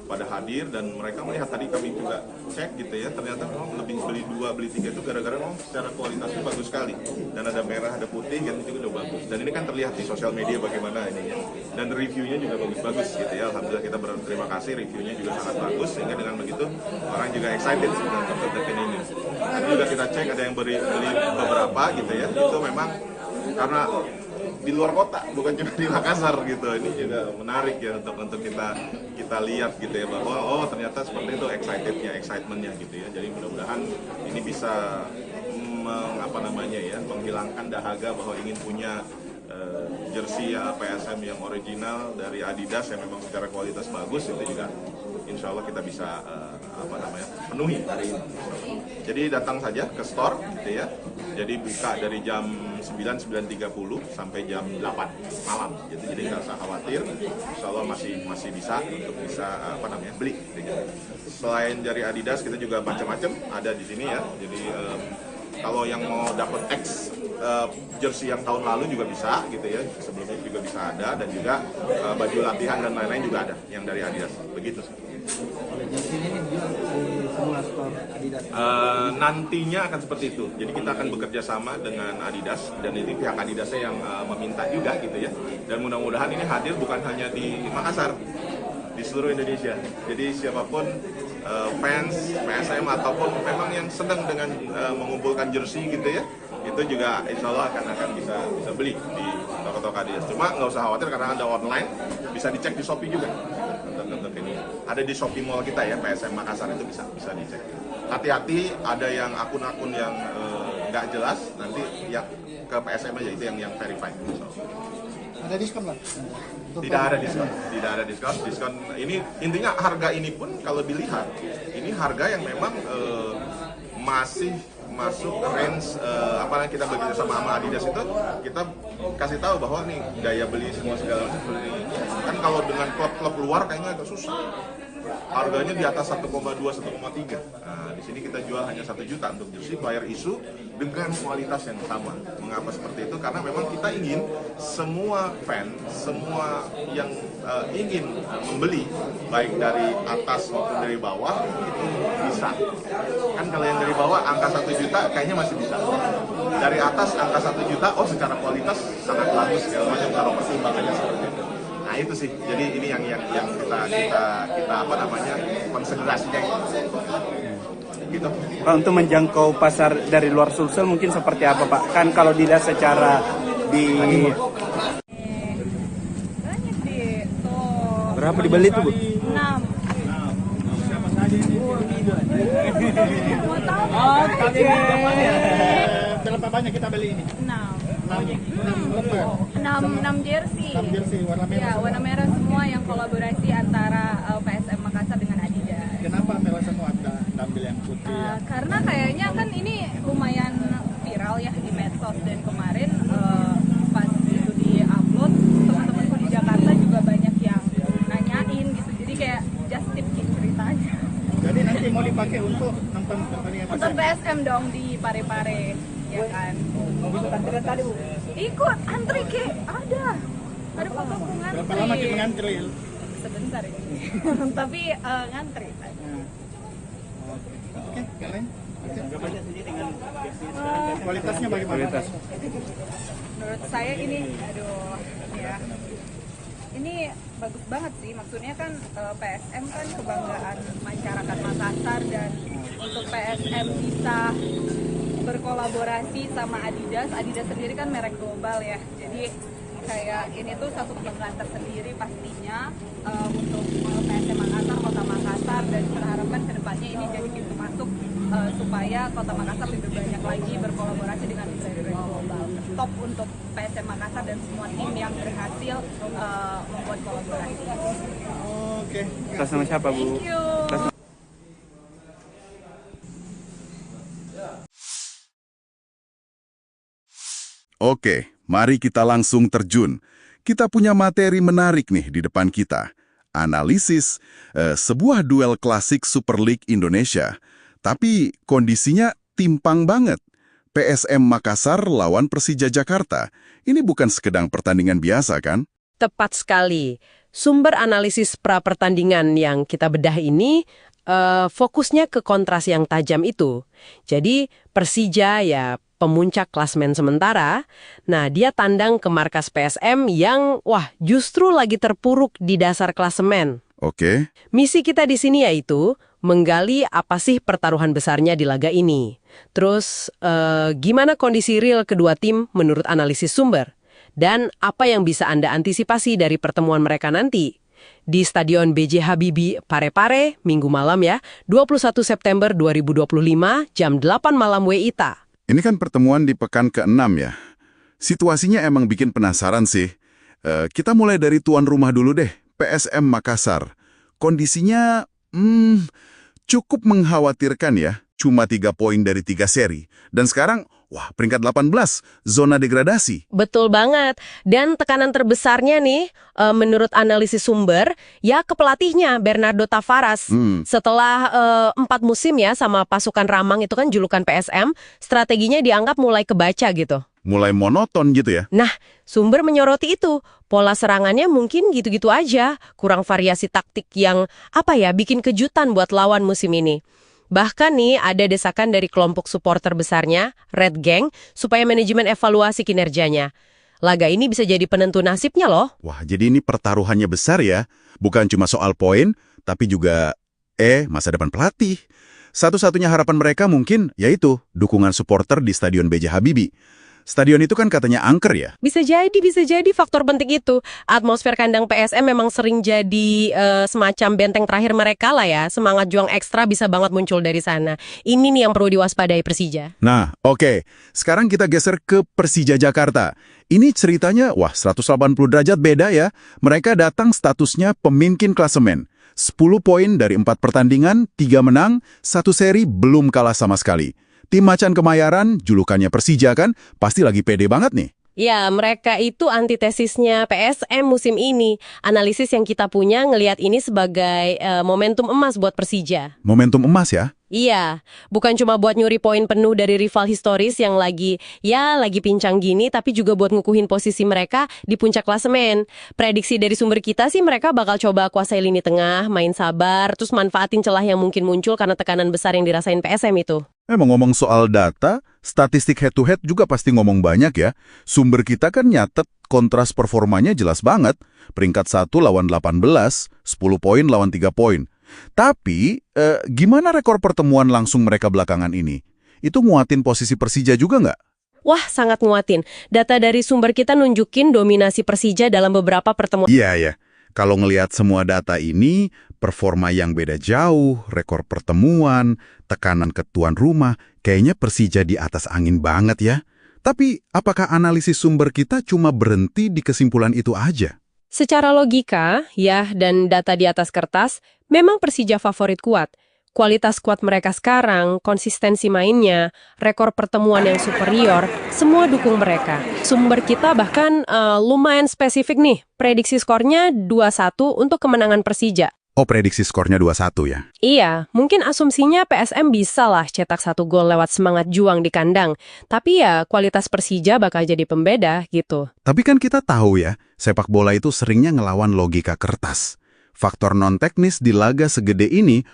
D: pada hadir dan mereka melihat, tadi kami juga cek gitu ya, ternyata memang lebih beli 2, beli 3 itu gara-gara memang secara kualitasnya bagus sekali, dan ada merah, ada putih gitu juga udah bagus, dan ini kan terlihat di sosial media bagaimana ini ya, dan reviewnya juga bagus-bagus gitu ya. Alhamdulillah kita berterima kasih, reviewnya juga sangat bagus, sehingga dengan begitu orang juga excited dengan konten ini. Tadi juga kita cek ada yang beli beberapa gitu ya, itu memang karena di luar kota, bukan cuma di Makassar gitu. Ini juga menarik ya untuk kita lihat gitu ya, bahwa oh ternyata seperti itu excitementnya gitu ya. Jadi mudah-mudahan ini bisa menghilangkan dahaga bahwa ingin punya jersey PSM yang original dari Adidas yang memang secara kualitas bagus. Itu juga insya Allah kita bisa penuhi hari ini. Jadi datang saja ke store gitu ya. Jadi buka dari jam 9:30 sampai jam 8 malam. Jadi nggak usah khawatir. Insya Allah masih bisa untuk beli. Gitu. Selain dari Adidas kita juga macam-macam ada di sini ya. Jadi kalau yang mau dapat jersey yang tahun lalu juga bisa gitu ya, sebelumnya juga bisa ada, dan juga baju latihan dan lain-lain juga ada yang dari Adidas. Begitu sih.
F: Jersey ini dijual di semua store Adidas.
D: Nantinya akan seperti itu. Jadi kita akan bekerja sama dengan Adidas, dan ini pihak Adidasnya yang meminta juga gitu ya. Dan mudah-mudahan ini hadir bukan hanya di Makassar, di seluruh Indonesia. Jadi siapapun fans PSM ataupun memang yang sedang dengan mengumpulkan jersey gitu ya, itu juga insya Allah akan bisa beli di toko-toko Adidas. Cuma nggak usah khawatir karena ada online, bisa dicek di Shopee juga. Untuk ini ada di Shopee Mall kita ya, PSM Makassar, itu bisa dicek. Hati-hati, ada yang akun-akun yang nggak jelas, nanti ya ke PSM aja, itu yang verified.
H: Ada diskon Pak?
D: Tidak ada diskon. Diskon ini intinya harga ini pun kalau dilihat ini harga yang memang masih masuk range apa yang kita bekerja sama Adidas itu, kita kasih tahu bahwa nih daya beli semua segala macam seperti ini. Kan kalau dengan klub-klub luar kayaknya agak susah. Harganya di atas 1,2, 1,3. Nah, di sini kita jual hanya 1 juta untuk jersey player issue dengan kualitas yang sama. Mengapa seperti itu? Karena memang kita ingin semua fan, semua yang ingin membeli, baik dari atas maupun dari bawah, itu bisa. Kan kalau yang dari bawah angka 1 juta kayaknya masih bisa. Dari atas angka 1 juta, oh secara kualitas sangat bagus segala macam kalau pertimbangannya seperti itu. Nah itu sih, jadi ini yang kita konsiderasinya gitu.
E: Pak, untuk menjangkau pasar dari luar Sulsel mungkin seperti apa Pak? Kan kalau dilihat secara di
G: banyak deh tuh.
E: berapa dibeli tuh Bu?
G: 6.
H: Siapa saja ini?
G: Mau tahu?
H: Berapa banyak kita beli ini?
G: 6 jersey.
H: 6 jersey warna merah.
G: Ya, warna merah semua yang kolaborasi antara PSM Makassar dengan Adidas.
H: Kenapa merah semua ambil yang putih?
G: Karena kayaknya kan ini lumayan viral ya di medsos, dan kemarin pas itu di-upload, teman-temanku di Jakarta juga banyak yang nanyain gitu. Jadi kayak just tip ceritanya.
H: Jadi nanti mau dipakai untuk nonton pertandingan
G: Untuk PSM dong di Pare-Pare, ya kan.
H: Antrian tadi Bu.
G: Ikut antri ke ada pokokku ngantri.
H: Berapa lama kita ngantri?
G: Sebentar ini. Tapi ngantri.
H: Oke, keren. Kualitasnya bagaimana?
G: Menurut saya ini, aduh, ya. Ini bagus banget sih, maksudnya kan PSM kan kebanggaan masyarakat Makassar, dan untuk PSM bisa berkolaborasi sama Adidas sendiri kan merek global ya, jadi kayak ini tuh satu kebanggaan tersendiri pastinya untuk PSM Makassar, Kota Makassar, dan kita harapkan kedepannya ini jadi pintu masuk supaya Kota Makassar lebih banyak lagi berkolaborasi dengan brand-brand global. Top untuk PSM Makassar dan semua tim yang berhasil membuat kolaborasi.
H: Oke.
E: Atas nama siapa Bu?
G: Thank you.
A: Oke, mari kita langsung terjun. Kita punya materi menarik nih di depan kita. Analisis sebuah duel klasik Super League Indonesia. Tapi kondisinya timpang banget. PSM Makassar lawan Persija Jakarta. Ini bukan sekedar pertandingan biasa kan?
B: Tepat sekali. Sumber analisis pra-pertandingan yang kita bedah ini fokusnya ke kontras yang tajam itu. Jadi Persija ya pemuncak klasmen sementara, nah dia tandang ke markas PSM yang justru lagi terpuruk di dasar klasemen.
A: Oke.
B: Misi kita di sini yaitu menggali apa sih pertaruhan besarnya di laga ini. Terus gimana kondisi real kedua tim menurut analisis sumber. Dan apa yang bisa Anda antisipasi dari pertemuan mereka nanti. Di Stadion B.J. Habibie Parepare, Minggu malam ya, 21 September 2025, jam 8 malam WITA.
A: Ini kan pertemuan di pekan ke-6 ya. Situasinya emang bikin penasaran sih. Kita mulai dari tuan rumah dulu deh, PSM Makassar. Kondisinya cukup mengkhawatirkan ya. Cuma 3 poin dari 3 seri. Dan sekarang, peringkat 18, zona degradasi.
B: Betul banget. Dan tekanan terbesarnya nih, menurut analisis sumber, ya ke pelatihnya, Bernardo Tavares. Setelah 4 musim ya sama pasukan Ramang itu kan julukan PSM, strateginya dianggap mulai kebaca gitu.
A: Mulai monoton gitu ya?
B: Nah, sumber menyoroti itu. Pola serangannya mungkin gitu-gitu aja. Kurang variasi taktik yang, bikin kejutan buat lawan musim ini. Bahkan nih ada desakan dari kelompok supporter besarnya, Red Gang, supaya manajemen evaluasi kinerjanya. Laga ini bisa jadi penentu nasibnya loh.
A: Wah, jadi ini pertaruhannya besar ya. Bukan cuma soal poin, tapi juga masa depan pelatih. Satu-satunya harapan mereka mungkin yaitu dukungan supporter di Stadion B.J. Habibie. Stadion itu kan katanya angker ya?
B: Bisa jadi faktor penting itu. Atmosfer kandang PSM memang sering jadi semacam benteng terakhir mereka lah ya. Semangat juang ekstra bisa banget muncul dari sana. Ini nih yang perlu diwaspadai Persija.
A: Nah, oke. Sekarang kita geser ke Persija Jakarta. Ini ceritanya, 180 derajat beda ya. Mereka datang statusnya pemimpin klasemen. 10 poin dari 4 pertandingan, 3 menang, 1 seri belum kalah sama sekali. Tim Macan Kemayoran, julukannya Persija kan, pasti lagi pede banget nih.
B: Ya, mereka itu antitesisnya PSM musim ini. Analisis yang kita punya ngelihat ini sebagai momentum emas buat Persija.
A: Momentum emas ya?
B: Iya, bukan cuma buat nyuri poin penuh dari rival historis yang lagi pincang gini, tapi juga buat ngukuhin posisi mereka di puncak klasemen. Prediksi dari sumber kita sih mereka bakal coba kuasai lini tengah, main sabar, terus manfaatin celah yang mungkin muncul karena tekanan besar yang dirasain PSM itu.
A: Ngomong soal data, statistik head-to-head juga pasti ngomong banyak ya. Sumber kita kan nyatet kontras performanya jelas banget. Peringkat 1 lawan 18, 10 poin lawan 3 poin. Tapi, gimana rekor pertemuan langsung mereka belakangan ini? Itu nguatin posisi Persija juga nggak?
B: Wah, sangat nguatin. Data dari sumber kita nunjukin dominasi Persija dalam beberapa pertemuan.
A: Iya. Kalau ngelihat semua data ini, performa yang beda jauh, rekor pertemuan, tekanan ke tuan rumah, kayaknya Persija di atas angin banget ya. Tapi, apakah analisis sumber kita cuma berhenti di kesimpulan itu aja?
B: Secara logika, dan data di atas kertas, memang Persija favorit kuat. Kualitas skuad mereka sekarang, konsistensi mainnya, rekor pertemuan yang superior, semua dukung mereka. Sumber kita bahkan lumayan spesifik nih, prediksi skornya 2-1 untuk kemenangan Persija.
A: Oh, prediksi skornya 2-1 ya?
B: Iya, mungkin asumsinya PSM bisa lah cetak 1 gol lewat semangat juang di kandang. Tapi ya, kualitas Persija bakal jadi pembeda gitu.
A: Tapi kan kita tahu ya, sepak bola itu seringnya ngelawan logika kertas. Faktor non-teknis di laga segede ini,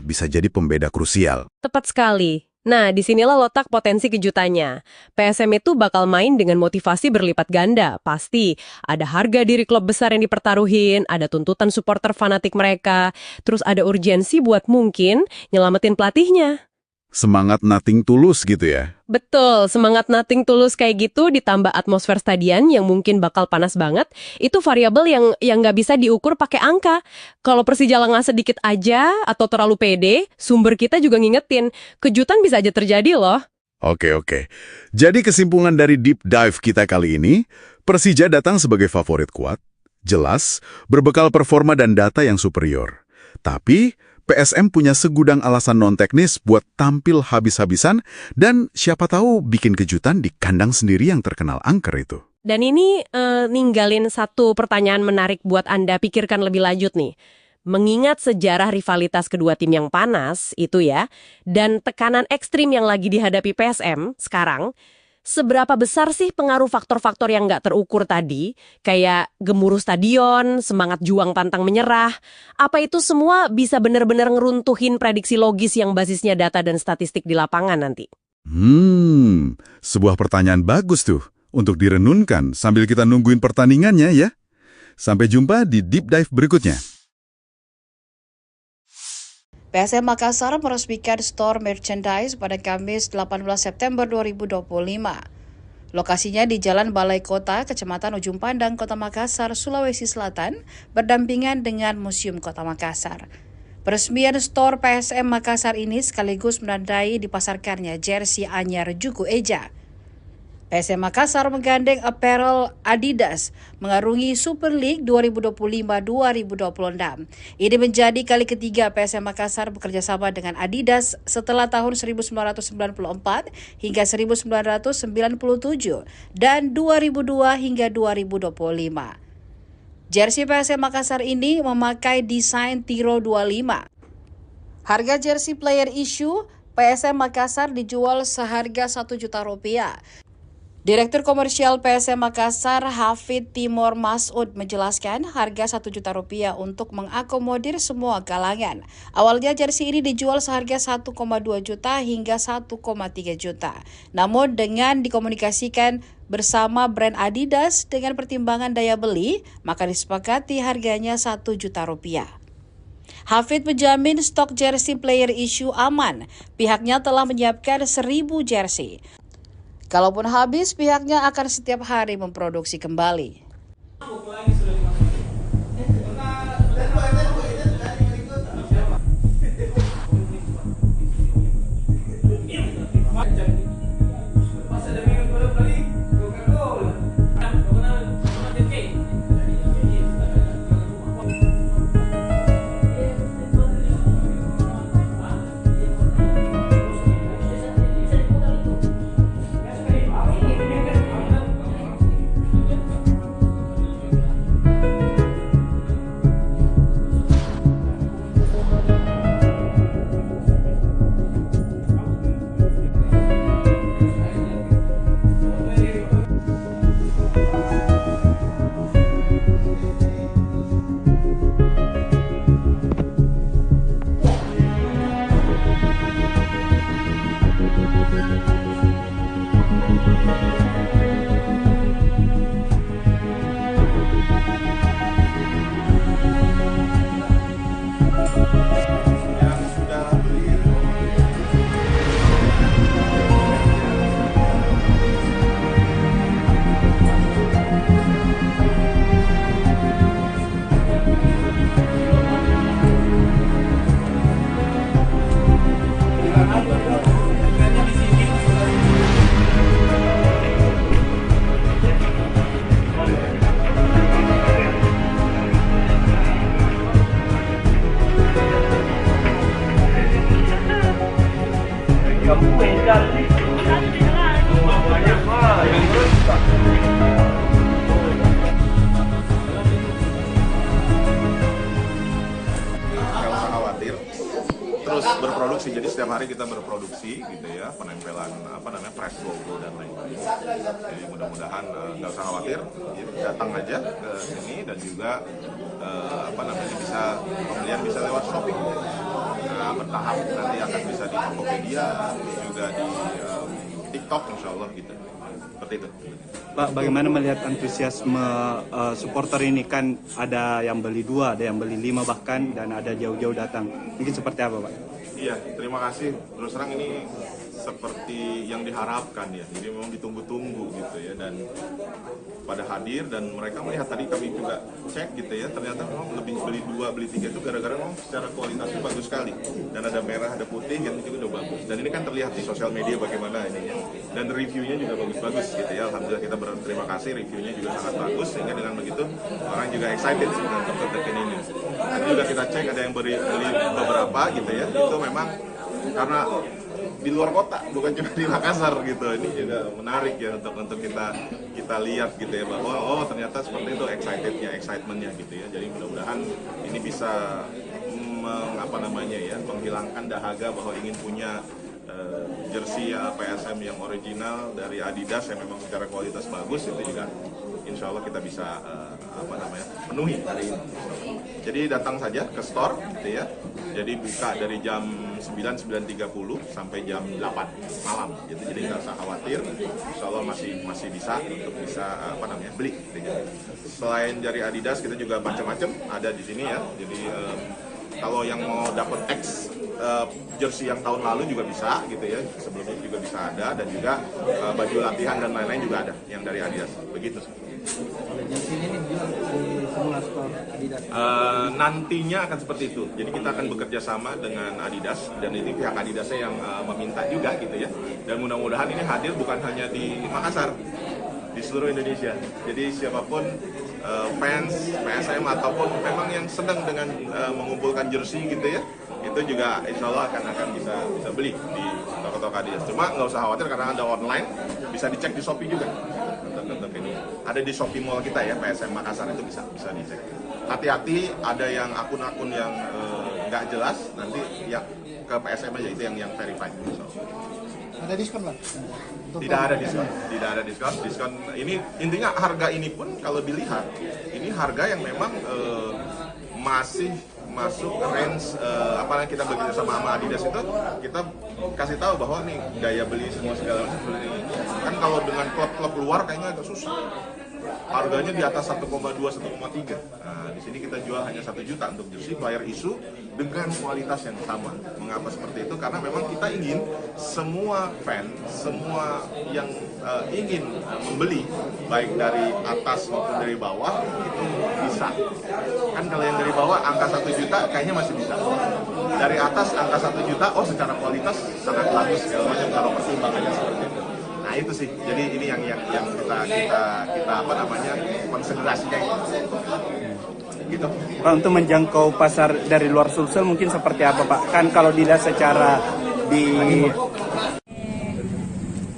A: bisa jadi pembeda krusial.
B: Tepat sekali. Nah, disinilah letak potensi kejutannya. PSM itu bakal main dengan motivasi berlipat ganda. Pasti ada harga diri klub besar yang dipertaruhin, ada tuntutan supporter fanatik mereka, terus ada urgensi buat mungkin nyelamatin pelatihnya.
A: Semangat nothing tulus gitu ya?
B: Betul, semangat nothing tulus kayak gitu ditambah atmosfer stadion yang mungkin bakal panas banget, itu variabel yang nggak bisa diukur pakai angka. Kalau Persija lengah sedikit aja atau terlalu pede, sumber kita juga ngingetin, kejutan bisa aja terjadi loh.
A: Oke. Jadi kesimpulan dari deep dive kita kali ini, Persija datang sebagai favorit kuat, jelas, berbekal performa dan data yang superior. Tapi PSM punya segudang alasan non-teknis buat tampil habis-habisan dan siapa tahu bikin kejutan di kandang sendiri yang terkenal angker itu.
B: Dan ini ninggalin satu pertanyaan menarik buat Anda pikirkan lebih lanjut nih. Mengingat sejarah rivalitas kedua tim yang panas itu ya, dan tekanan ekstrim yang lagi dihadapi PSM sekarang, seberapa besar sih pengaruh faktor-faktor yang nggak terukur tadi, kayak gemuruh stadion, semangat juang pantang menyerah, apa itu semua bisa benar-benar ngeruntuhin prediksi logis yang basisnya data dan statistik di lapangan nanti?
A: Sebuah pertanyaan bagus tuh untuk direnunkan sambil kita nungguin pertandingannya ya. Sampai jumpa di Deep Dive berikutnya.
C: PSM Makassar meresmikan store merchandise pada Kamis 18 September 2025. Lokasinya di Jalan Balai Kota, Kecamatan Ujung Pandang, Kota Makassar, Sulawesi Selatan, berdampingan dengan Museum Kota Makassar. Peresmian store PSM Makassar ini sekaligus menandai dipasarkannya jersey anyar Juku Eja. PSM Makassar menggandeng apparel Adidas mengarungi Super League 2025-2026. Ini menjadi kali ketiga PSM Makassar bekerja sama dengan Adidas setelah tahun 1994 hingga 1997 dan 2002 hingga 2025. Jersey PSM Makassar ini memakai desain Tiro 25. Harga jersey player issue PSM Makassar dijual seharga Rp1 juta. Direktur Komersial PSM Makassar, Hafid Timur Masud, menjelaskan harga Rp1 juta untuk mengakomodir semua kalangan. Awalnya jersey ini dijual seharga 1,2 juta hingga 1,3 juta. Namun dengan dikomunikasikan bersama brand Adidas dengan pertimbangan daya beli, maka disepakati harganya Rp1 juta. Hafid menjamin stok jersey player issue aman. Pihaknya telah menyiapkan 1.000 jersey. Kalaupun habis, pihaknya akan setiap hari memproduksi kembali.
D: Terus berproduksi, jadi setiap hari kita berproduksi gitu ya, penempelan press logo dan lain-lain. Jadi mudah-mudahan nggak usah khawatir, gitu. Datang aja ke sini dan juga pembelian bisa lewat Shopee. Nah, bertahap nanti akan bisa di Tokopedia, juga di TikTok insya Allah gitu. Seperti itu.
E: Pak, bagaimana melihat antusiasme supporter ini? Kan ada yang beli 2, ada yang beli 5 bahkan, dan ada jauh-jauh datang. Mungkin seperti apa, Pak?
D: Iya, terima kasih. Terus terang ini seperti yang diharapkan ya. Jadi memang ditunggu-tunggu gitu ya, dan pada hadir dan mereka melihat, tadi kami juga cek gitu ya, ternyata memang lebih beli 2, beli 3 itu gara-gara memang secara kualitasnya bagus sekali. Dan ada merah, ada putih gitu juga udah bagus. Dan ini kan terlihat di sosial media bagaimana ini ya. Dan reviewnya juga bagus-bagus gitu ya. Alhamdulillah kita berterima kasih, reviewnya juga sangat bagus, sehingga dengan begitu orang juga excited dengan konten ini. Tadi juga kita cek ada yang beli beberapa gitu ya. Itu memang karena di luar kota, bukan cuma di Makassar gitu. Ini juga menarik ya untuk kita lihat gitu ya, bahwa oh ternyata seperti itu excitementnya gitu ya. Jadi mudah-mudahan ini bisa menghilangkan dahaga bahwa ingin punya jersey PSM yang original dari Adidas yang memang secara kualitas bagus. Itu juga insya Allah kita bisa penuhi hari ini. Jadi datang saja ke store gitu ya. Jadi buka dari jam 9.30 sampai jam 8 malam. Jadi nggak usah khawatir. Insya Allah masih bisa untuk beli. Gitu. Selain dari Adidas kita juga macam-macam ada di sini ya. Jadi kalau yang mau dapat jersey yang tahun lalu juga bisa gitu ya, sebelumnya juga bisa ada, dan juga baju latihan dan lain-lain juga ada yang dari Adidas, begitu.
F: Jersey ini dijual di semua store Adidas.
D: Nantinya akan seperti itu, jadi kita akan bekerja sama dengan Adidas, dan ini pihak Adidasnya yang meminta juga gitu ya, dan mudah-mudahan ini hadir bukan hanya di Makassar, di seluruh Indonesia. Jadi siapapun fans PSM ataupun memang yang sedang dengan mengumpulkan jersey gitu ya, itu juga insya Allah akan bisa beli di toko-toko Adidas. Cuma nggak usah khawatir karena ada online, bisa dicek di Shopee juga. Untuk ini ada di Shopee Mall kita ya, PSM Makassar, itu bisa dicek. Hati-hati, ada yang akun-akun yang nggak jelas, nanti ya ke PSM aja, itu yang verified.
H: Ada diskon lah?
D: Tidak ada diskon. Diskon ini intinya harga ini pun kalau dilihat ini harga yang memang masih masuk range apalagi kita bekerja sama Adidas itu, kita kasih tahu bahwa nih daya beli semua segala macam seperti ini. Kan kalau dengan klub-klub luar kayaknya agak susah. Harganya di atas 1,2, 1,3. Nah, di sini kita jual hanya 1 juta untuk jersey player issue dengan kualitas yang sama. Mengapa seperti itu? Karena memang kita ingin semua fan, semua yang ingin membeli, baik dari atas maupun dari bawah, itu bisa. Kan kalau yang dari bawah angka 1 juta kayaknya masih bisa. Dari atas angka 1 juta, oh secara kualitas sangat bagus segala macam kalau pertimbangannya seperti itu. Nah itu sih, jadi ini yang kita konsentrasinya gitu.
E: Pak, untuk menjangkau pasar dari luar Sulsel mungkin seperti apa Pak? Kan kalau dilihat secara di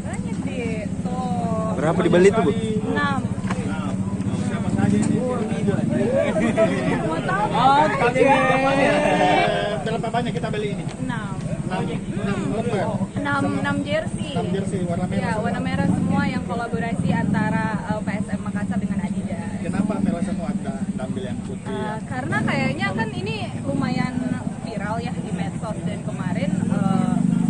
G: banyak di tuh
E: berapa dibeli tuh Bu?
G: 6.
H: Siapa saja ini?
G: Mau tahu
H: Berapa banyak kita beli ini?
G: 6
H: lembar.
G: 6 jersey.
H: 6 jersey warna merah.
G: Ya, warna merah semua yang kolaborasi antara PSM Makassar dengan Adidas.
H: Kenapa merah semua ada ambil yang putih?
G: Karena kayaknya kan ini lumayan viral ya di medsos, dan kemarin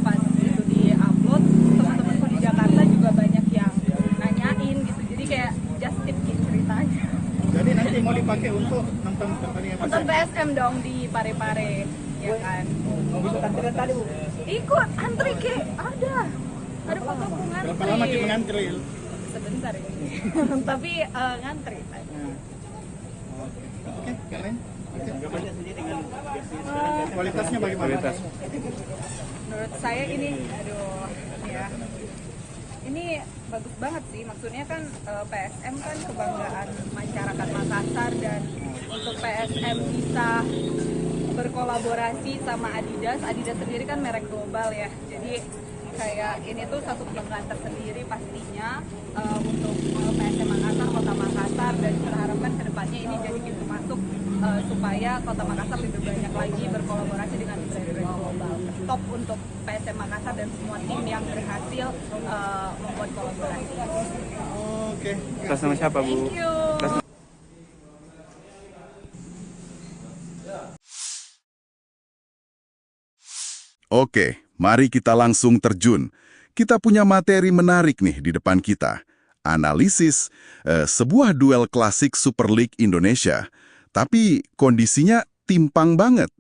G: pas itu di-upload, teman-temanku di Jakarta juga banyak yang nanyain gitu. Jadi kayak just tip gitu ceritanya.
H: Jadi nanti mau dipakai untuk nonton pertandingan
G: Nonton
H: PSM?
G: PSM dong di Parepare, ya kan?
F: Ikut antrian tadi Bu.
G: Ikut antri ke ada fotoku ngantri.
H: Berapa lama kita ngantri?
G: Sebentar ini. Tapi ngantri.
H: Oke, keren. Kualitasnya bagaimana?
G: Menurut saya ini, ya. Ini bagus banget sih, maksudnya kan PSM kan kebanggaan masyarakat Makassar, dan untuk PSM bisa berkolaborasi sama Adidas sendiri kan merek global ya, jadi kayak ini tuh satu kebanggaan tersendiri pastinya untuk PSM Makassar, Kota Makassar, dan kita harapkan kedepannya ini jadi pintu masuk supaya Kota Makassar lebih banyak lagi berkolaborasi dengan brand-brand global. Top untuk PSM Makassar dan semua tim yang berhasil membuat kolaborasi.
H: Oke.
E: Atas nama siapa Bu?
G: Thank you.
A: Oke, mari kita langsung terjun. Kita punya materi menarik nih di depan kita. Analisis sebuah duel klasik Super League Indonesia. Tapi kondisinya timpang banget.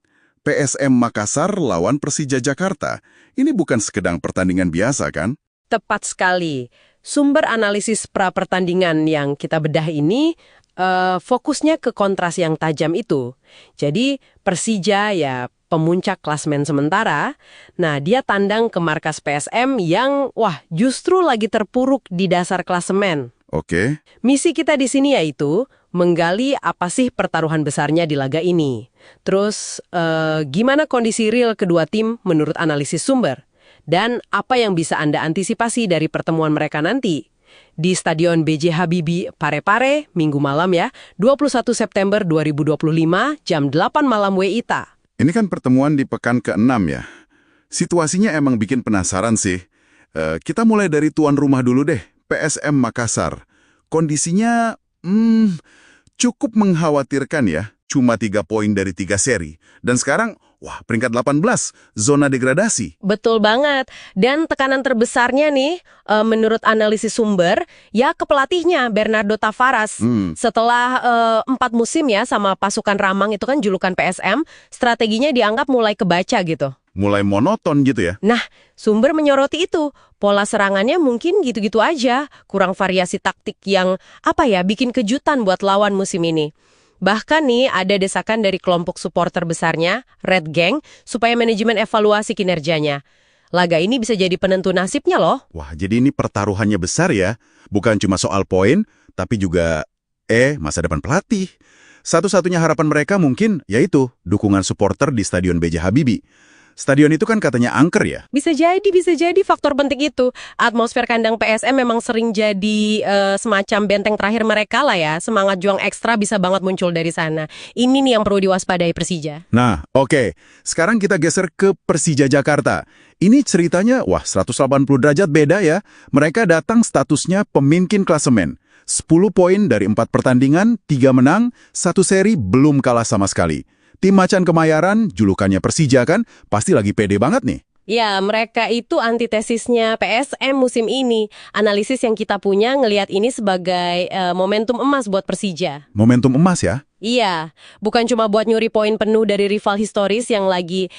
A: PSM Makassar lawan Persija Jakarta. Ini bukan sekedar pertandingan biasa kan?
B: Tepat sekali. Sumber analisis pra-pertandingan yang kita bedah ini fokusnya ke kontras yang tajam itu. Jadi Persija ya pemuncak klasmen sementara, nah dia tandang ke markas PSM yang justru lagi terpuruk di dasar klasemen.
A: Oke.
B: Misi kita di sini yaitu menggali apa sih pertaruhan besarnya di laga ini. Terus gimana kondisi real kedua tim menurut analisis sumber. Dan apa yang bisa Anda antisipasi dari pertemuan mereka nanti? Di Stadion B.J. Habibie, Parepare, Minggu malam ya, 21 September 2025, jam 8 malam WITA.
A: Ini kan pertemuan di pekan ke-6 ya. Situasinya emang bikin penasaran sih. Kita mulai dari tuan rumah dulu deh, PSM Makassar. Kondisinya cukup mengkhawatirkan ya. Cuma 3 poin dari 3 seri. Dan sekarang, peringkat 18, zona degradasi.
B: Betul banget. Dan tekanan terbesarnya nih, menurut analisis sumber, ya ke pelatihnya, Bernardo Tavares. Setelah 4 musim ya sama pasukan Ramang itu kan julukan PSM, strateginya dianggap mulai kebaca gitu.
A: Mulai monoton gitu ya.
B: Nah, sumber menyoroti itu. Pola serangannya mungkin gitu-gitu aja. Kurang variasi taktik yang, bikin kejutan buat lawan musim ini. Bahkan nih ada desakan dari kelompok supporter besarnya, Red Gang, supaya manajemen evaluasi kinerjanya. Laga ini bisa jadi penentu nasibnya loh.
A: Wah, jadi ini pertaruhannya besar ya. Bukan cuma soal poin, tapi juga masa depan pelatih. Satu-satunya harapan mereka mungkin yaitu dukungan supporter di Stadion B.J. Habibie. Stadion itu kan katanya angker ya?
B: Bisa jadi faktor penting itu. Atmosfer kandang PSM memang sering jadi semacam benteng terakhir mereka lah ya. Semangat juang ekstra bisa banget muncul dari sana. Ini nih yang perlu diwaspadai Persija.
A: Nah, oke. Sekarang kita geser ke Persija Jakarta. Ini ceritanya, 180 derajat beda ya. Mereka datang statusnya pemimpin klasemen. 10 poin dari 4 pertandingan, 3 menang, 1 seri belum kalah sama sekali. Tim Macan Kemayoran, julukannya Persija kan, pasti lagi pede banget nih.
B: Ya, mereka itu antitesisnya PSM musim ini. Analisis yang kita punya ngelihat ini sebagai momentum emas buat Persija.
A: Momentum emas ya?
B: Iya, bukan cuma buat nyuri poin penuh dari rival historis yang lagi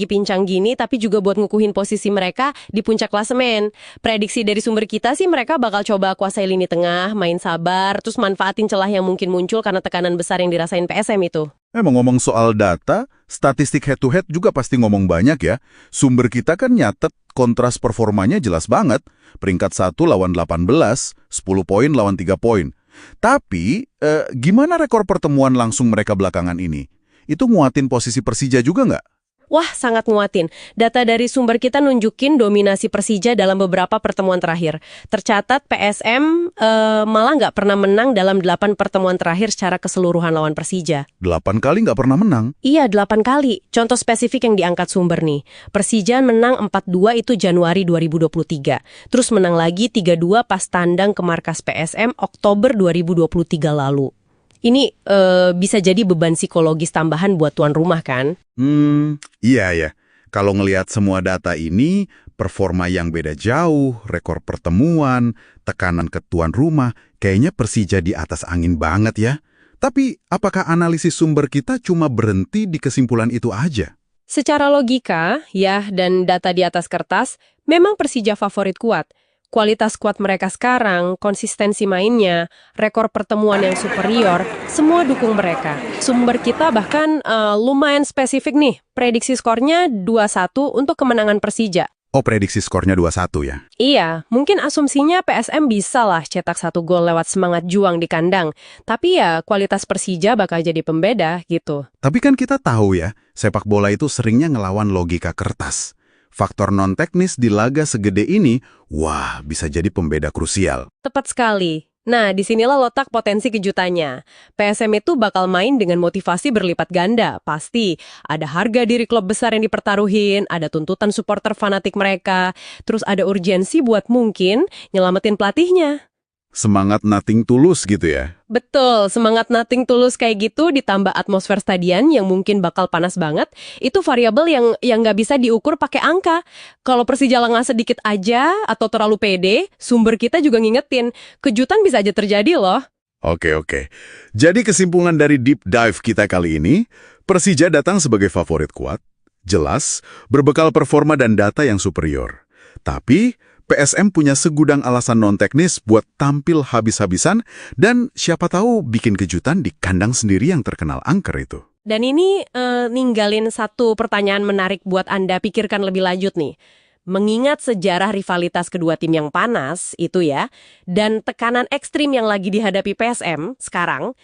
B: pincang gini, tapi juga buat ngukuhin posisi mereka di puncak klasemen. Prediksi dari sumber kita sih mereka bakal coba kuasai lini tengah, main sabar, terus manfaatin celah yang mungkin muncul karena tekanan besar yang dirasain PSM itu.
A: Ngomong soal data, statistik head-to-head juga pasti ngomong banyak ya. Sumber kita kan nyatet kontras performanya jelas banget. Peringkat 1 lawan 18, 10 poin lawan 3 poin. Tapi, gimana rekor pertemuan langsung mereka belakangan ini? Itu nguatin posisi Persija juga nggak?
B: Wah, sangat nguatin. Data dari sumber kita nunjukin dominasi Persija dalam beberapa pertemuan terakhir. Tercatat PSM malah nggak pernah menang dalam 8 pertemuan terakhir secara keseluruhan lawan Persija.
A: 8 kali nggak pernah menang?
B: Iya, 8 kali. Contoh spesifik yang diangkat sumber nih. Persija menang 4-2 itu Januari 2023. Terus menang lagi 3-2 pas tandang ke markas PSM Oktober 2023 lalu. Ini bisa jadi beban psikologis tambahan buat tuan rumah kan?
A: Iya ya. Kalau ngelihat semua data ini, performa yang beda jauh, rekor pertemuan, tekanan ke tuan rumah, kayaknya Persija di atas angin banget ya. Tapi apakah analisis sumber kita cuma berhenti di kesimpulan itu aja?
B: Secara logika, ya, dan data di atas kertas, memang Persija favorit kuat. Kualitas skuad mereka sekarang, konsistensi mainnya, rekor pertemuan yang superior, semua dukung mereka. Sumber kita bahkan lumayan spesifik nih, prediksi skornya 2-1 untuk kemenangan Persija.
A: Oh, prediksi skornya 2-1 ya?
B: Iya, mungkin asumsinya PSM bisa lah cetak 1 gol lewat semangat juang di kandang. Tapi ya, kualitas Persija bakal jadi pembeda gitu.
A: Tapi kan kita tahu ya, sepak bola itu seringnya ngelawan logika kertas. Faktor non-teknis di laga segede ini, bisa jadi pembeda krusial.
B: Tepat sekali. Nah, disinilah letak potensi kejutannya. PSM itu bakal main dengan motivasi berlipat ganda, pasti. Ada harga diri klub besar yang dipertaruhin, ada tuntutan supporter fanatik mereka, terus ada urgensi buat mungkin nyelamatin pelatihnya.
A: Semangat nothing tulus gitu ya?
B: Betul, semangat nothing tulus kayak gitu ditambah atmosfer stadion yang mungkin bakal panas banget, itu variabel yang nggak bisa diukur pakai angka. Kalau Persija lengah sedikit aja atau terlalu pede, sumber kita juga ngingetin, kejutan bisa aja terjadi loh.
A: Oke. Jadi kesimpulan dari deep dive kita kali ini, Persija datang sebagai favorit kuat, jelas, berbekal performa dan data yang superior. Tapi PSM punya segudang alasan non-teknis buat tampil habis-habisan dan siapa tahu bikin kejutan di kandang sendiri yang terkenal angker itu.
B: Dan ini ninggalin satu pertanyaan menarik buat Anda pikirkan lebih lanjut nih. Mengingat sejarah rivalitas kedua tim yang panas itu ya, dan tekanan ekstrim yang lagi dihadapi PSM sekarang,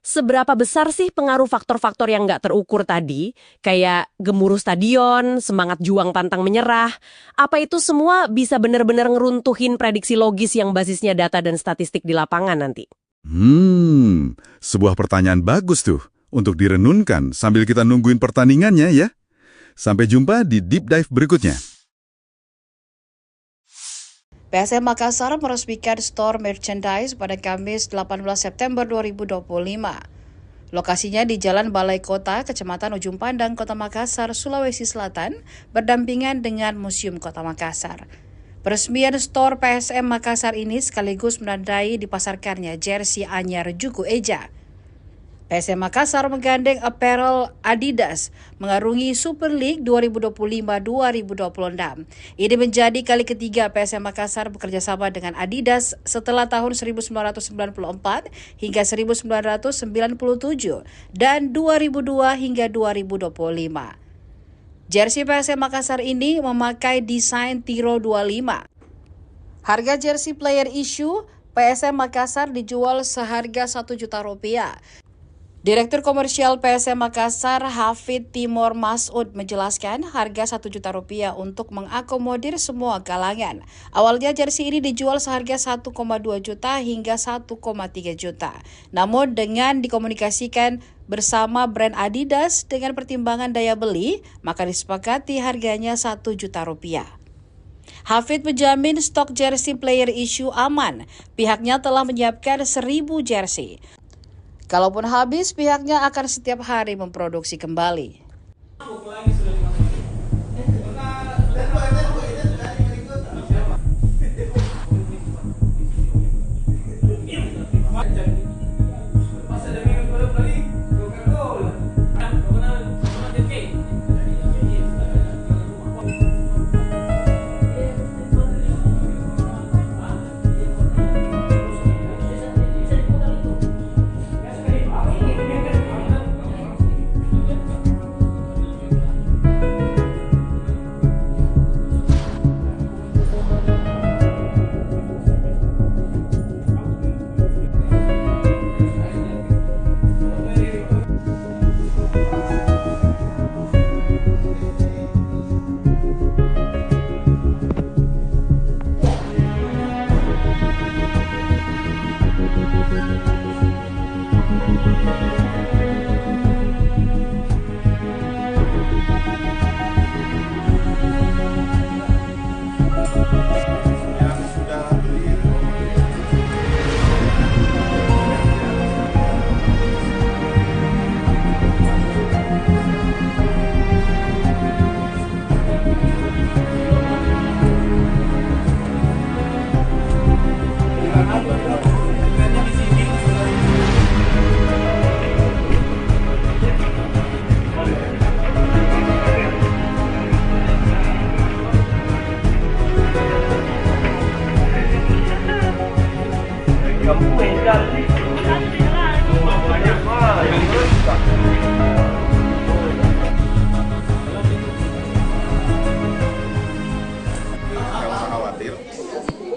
B: Seberapa besar sih pengaruh faktor-faktor yang nggak terukur tadi, kayak gemuruh stadion, semangat juang pantang menyerah, apa itu semua bisa benar-benar ngeruntuhin prediksi logis yang basisnya data dan statistik di lapangan nanti?
A: Sebuah pertanyaan bagus tuh untuk direnunkan sambil kita nungguin pertandingannya ya. Sampai jumpa di Deep Dive berikutnya.
C: PSM Makassar meresmikan store merchandise pada Kamis 18 September 2025. Lokasinya di Jalan Balai Kota, Kecamatan Ujung Pandang, Kota Makassar, Sulawesi Selatan, berdampingan dengan Museum Kota Makassar. Peresmian store PSM Makassar ini sekaligus menandai dipasarkannya jersey anyar Juku Eja. PSM Makassar menggandeng apparel Adidas mengarungi Super League 2025-2026. Ini menjadi kali ketiga PSM Makassar bekerja sama dengan Adidas setelah tahun 1994 hingga 1997 dan 2002 hingga 2025. Jersey PSM Makassar ini memakai desain Tiro 25. Harga jersey player issue PSM Makassar dijual seharga Rp1 juta. Direktur Komersial PSM Makassar, Hafid Timor Masud, menjelaskan harga Rp1 juta untuk mengakomodir semua kalangan. Awalnya jersey ini dijual seharga 1,2 juta hingga 1,3 juta. Namun dengan dikomunikasikan bersama brand Adidas dengan pertimbangan daya beli, maka disepakati harganya Rp1 juta. Hafid menjamin stok jersey player issue aman. Pihaknya telah menyiapkan 1.000 jersey. Kalaupun habis, pihaknya akan setiap hari memproduksi kembali.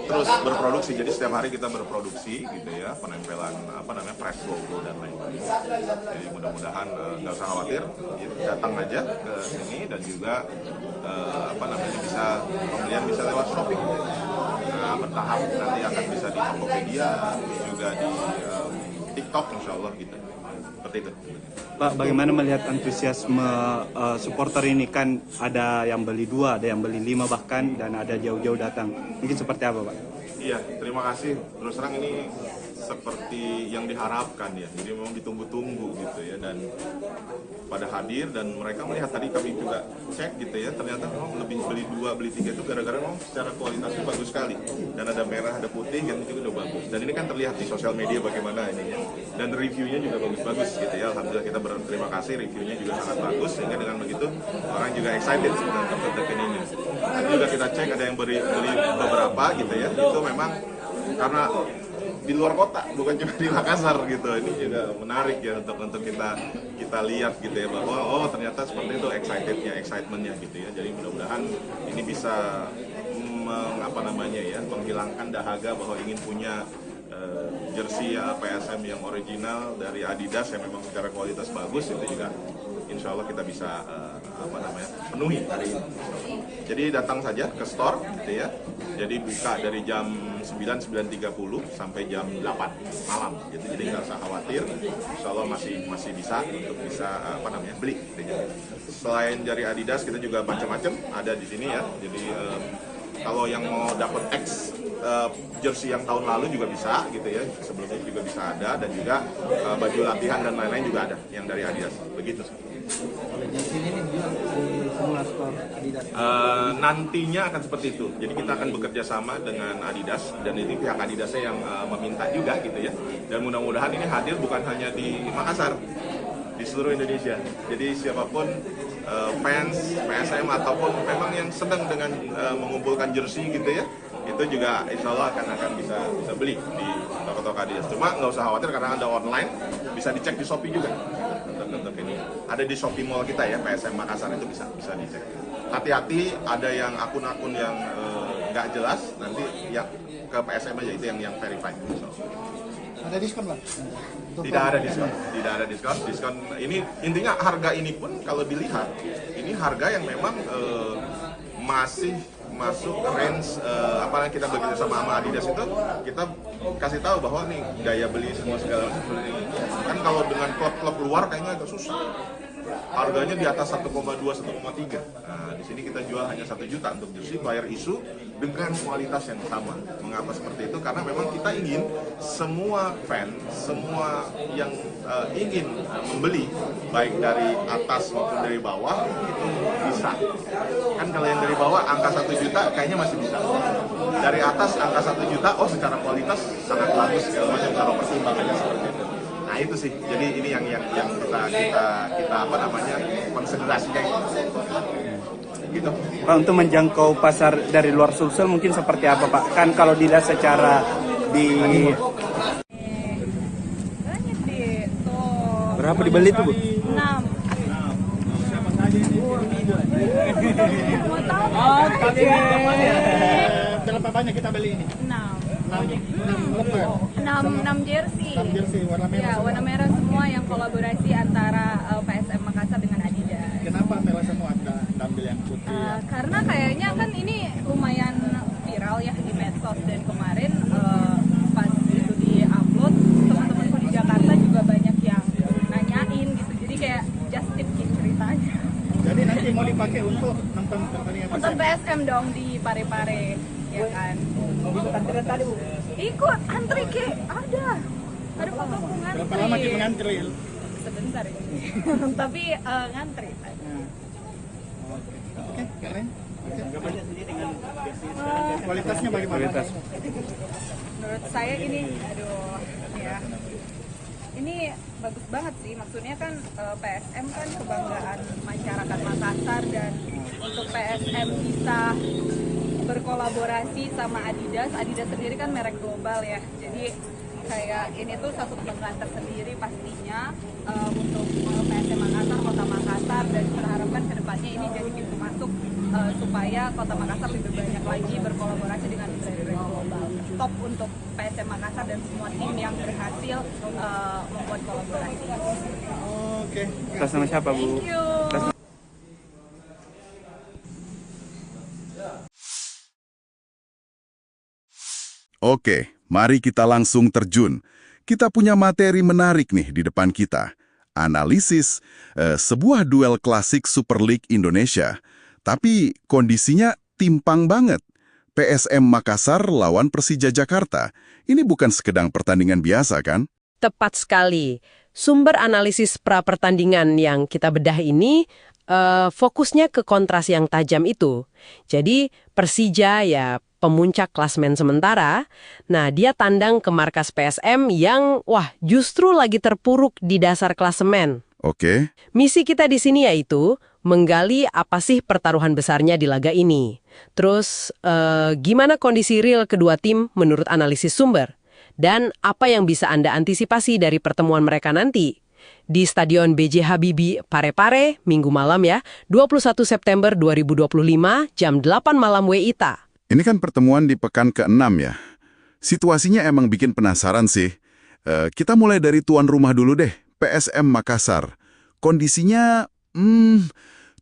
D: Terus berproduksi, jadi setiap hari kita berproduksi gitu ya, penempelan press logo dan lain-lain. Jadi mudah-mudahan nggak usah khawatir, datang aja ke sini dan juga bisa pembelian bisa lewat Shopee. Nah, bertahap nanti akan bisa di Tokopedia, juga di TikTok insya Allah gitu. Seperti itu.
E: Pak, bagaimana melihat antusiasme supporter ini? Kan ada yang beli 2, ada yang beli 5 bahkan, dan ada jauh-jauh datang. Mungkin seperti apa, Pak?
D: Iya, terima kasih. Terus terang ini seperti yang diharapkan ya. Jadi memang ditunggu-tunggu gitu ya, dan pada hadir dan mereka melihat, tadi kami juga cek gitu ya, ternyata memang lebih beli 2, beli 3 itu gara-gara memang secara kualitasnya bagus sekali. Dan ada merah, ada putih, yang itu juga udah bagus. Dan ini kan terlihat di sosial media bagaimana ini ya. Dan reviewnya juga bagus-bagus gitu ya. Alhamdulillah kita berterima kasih, reviewnya juga sangat bagus, sehingga dengan begitu orang juga excited dengan tertekan ini. Nanti juga kita cek ada yang beli beberapa gitu ya. Itu memang karena di luar kota, bukan cuma di Makassar gitu. Ini juga menarik ya untuk kita lihat gitu ya, bahwa oh ternyata seperti itu excitementnya gitu ya. Jadi mudah-mudahan ini bisa menghilangkan dahaga bahwa ingin punya jersey PSM yang original dari Adidas yang memang secara kualitas bagus itu juga insya Allah kita bisa penuhi hari ini. Jadi datang saja ke store gitu ya. Jadi buka dari jam 9:30 sampai jam 8 malam gitu. Jadi nggak usah khawatir, insya Allah masih bisa untuk bisa beli gitu ya. Selain dari Adidas kita juga macam-macam ada di sini ya. Jadi kalau yang mau dapat X jersey yang tahun lalu juga bisa gitu ya, sebelumnya juga bisa ada, dan juga baju latihan dan lain-lain juga ada yang dari Adidas, begitu.
F: Kalau jersey ini dijual di semua store Adidas.
D: Nantinya akan seperti itu, jadi kita akan bekerja sama dengan Adidas, dan ini pihak Adidasnya yang meminta juga gitu ya, dan mudah-mudahan ini hadir bukan hanya di Makassar, di seluruh Indonesia. Jadi siapapun fans PSM ataupun memang yang sedang dengan mengumpulkan jersey gitu ya, itu juga insya Allah akan bisa beli di toko-toko Adidas. Cuma nggak usah khawatir karena ada online, bisa dicek di Shopee juga. Untuk ini ada di Shopee Mall kita ya, PSM Makassar itu bisa dicek. Hati-hati ada yang akun-akun yang nggak jelas, nanti yang ke PSM aja itu yang verified.
H: Ada diskon, Pak?
D: Tidak ada diskon. Diskon ini intinya harga ini pun kalau dilihat ini harga yang memang masih masuk range apalagi kita bekerja sama Adidas itu kita kasih tahu bahwa nih daya beli semua segala macam seperti ini. Kan kalau dengan klub-klub luar kayaknya agak susah. Harganya di atas 1,2, 1,3. Nah, di sini kita jual hanya 1 juta untuk jersey player issue dengan kualitas yang sama. Mengapa seperti itu? Karena memang kita ingin semua fan, semua yang ingin membeli, baik dari atas maupun dari bawah, itu bisa. Kan kalau yang dari bawah angka 1 juta kayaknya masih bisa. Dari atas angka 1 juta, oh secara kualitas sangat bagus segala macam kalau pertimbangannya seperti itu. Nah itu sih, jadi ini yang kita konsentrasinya gitu.
E: Pak, untuk menjangkau pasar dari luar Sulsel mungkin seperti apa Pak? Kan kalau dilihat secara di
G: Banyak deh, tuh.
E: berapa dibeli tuh Bu?
G: 6. Mau tahu?
H: Berapa banyak kita beli ini?
G: 6 jersey.
H: 6 jersey warna merah.
G: Ya, warna merah semua yang kolaborasi antara PSM Makassar dengan Adidas.
H: Kenapa merah semua ambil yang putih?
G: Karena kayaknya kan ini lumayan viral ya di medsos, dan kemarin pas itu di-upload, teman-temanku di Jakarta juga banyak yang nanyain gitu. Jadi kayak just tip ceritanya.
H: Jadi nanti mau dipakai untuk nonton pertandingan
G: Nonton PSM dong di Parepare, ya kan?
F: Ikut antrian tadi Bu.
G: Ikut antri ke ada fotoku ngantri.
H: Berapa lama kita ngantri?
G: Sebentar ini. Tapi ngantri.
H: Oke, keren. Kualitasnya bagaimana?
G: Menurut saya ini, ya. Ini bagus banget sih, maksudnya kan PSM kan kebanggaan masyarakat Makassar, dan untuk PSM bisa berkolaborasi sama Adidas sendiri kan merek global ya, jadi kayak ini tuh satu kebanggaan tersendiri pastinya untuk PSM Makassar, Kota Makassar, dan kita harapkan kedepannya ini jadi pintu masuk supaya Kota Makassar lebih banyak lagi berkolaborasi dengan brand-brand global. Top untuk PSM Makassar dan semua tim yang berhasil membuat kolaborasi.
H: Oke.
E: Atas nama siapa Bu?
G: Thank you.
A: Oke, mari kita langsung terjun. Kita punya materi menarik nih di depan kita. Analisis sebuah duel klasik Super League Indonesia. Tapi kondisinya timpang banget. PSM Makassar lawan Persija Jakarta. Ini bukan sekedar pertandingan biasa kan?
B: Tepat sekali. Sumber analisis pra-pertandingan yang kita bedah ini fokusnya ke kontras yang tajam itu. Jadi Persija ya pemuncak klasemen sementara, nah dia tandang ke markas PSM yang justru lagi terpuruk di dasar klasemen.
A: Oke.
B: Misi kita di sini yaitu menggali apa sih pertaruhan besarnya di laga ini. Terus gimana kondisi real kedua tim menurut analisis sumber, dan apa yang bisa Anda antisipasi dari pertemuan mereka nanti di Stadion B.J. Habibie Parepare Minggu malam ya, 21 September 2025 jam 8 malam WITA.
A: Ini kan pertemuan di pekan ke-6 ya. Situasinya emang bikin penasaran sih. Kita mulai dari tuan rumah dulu deh, PSM Makassar. Kondisinya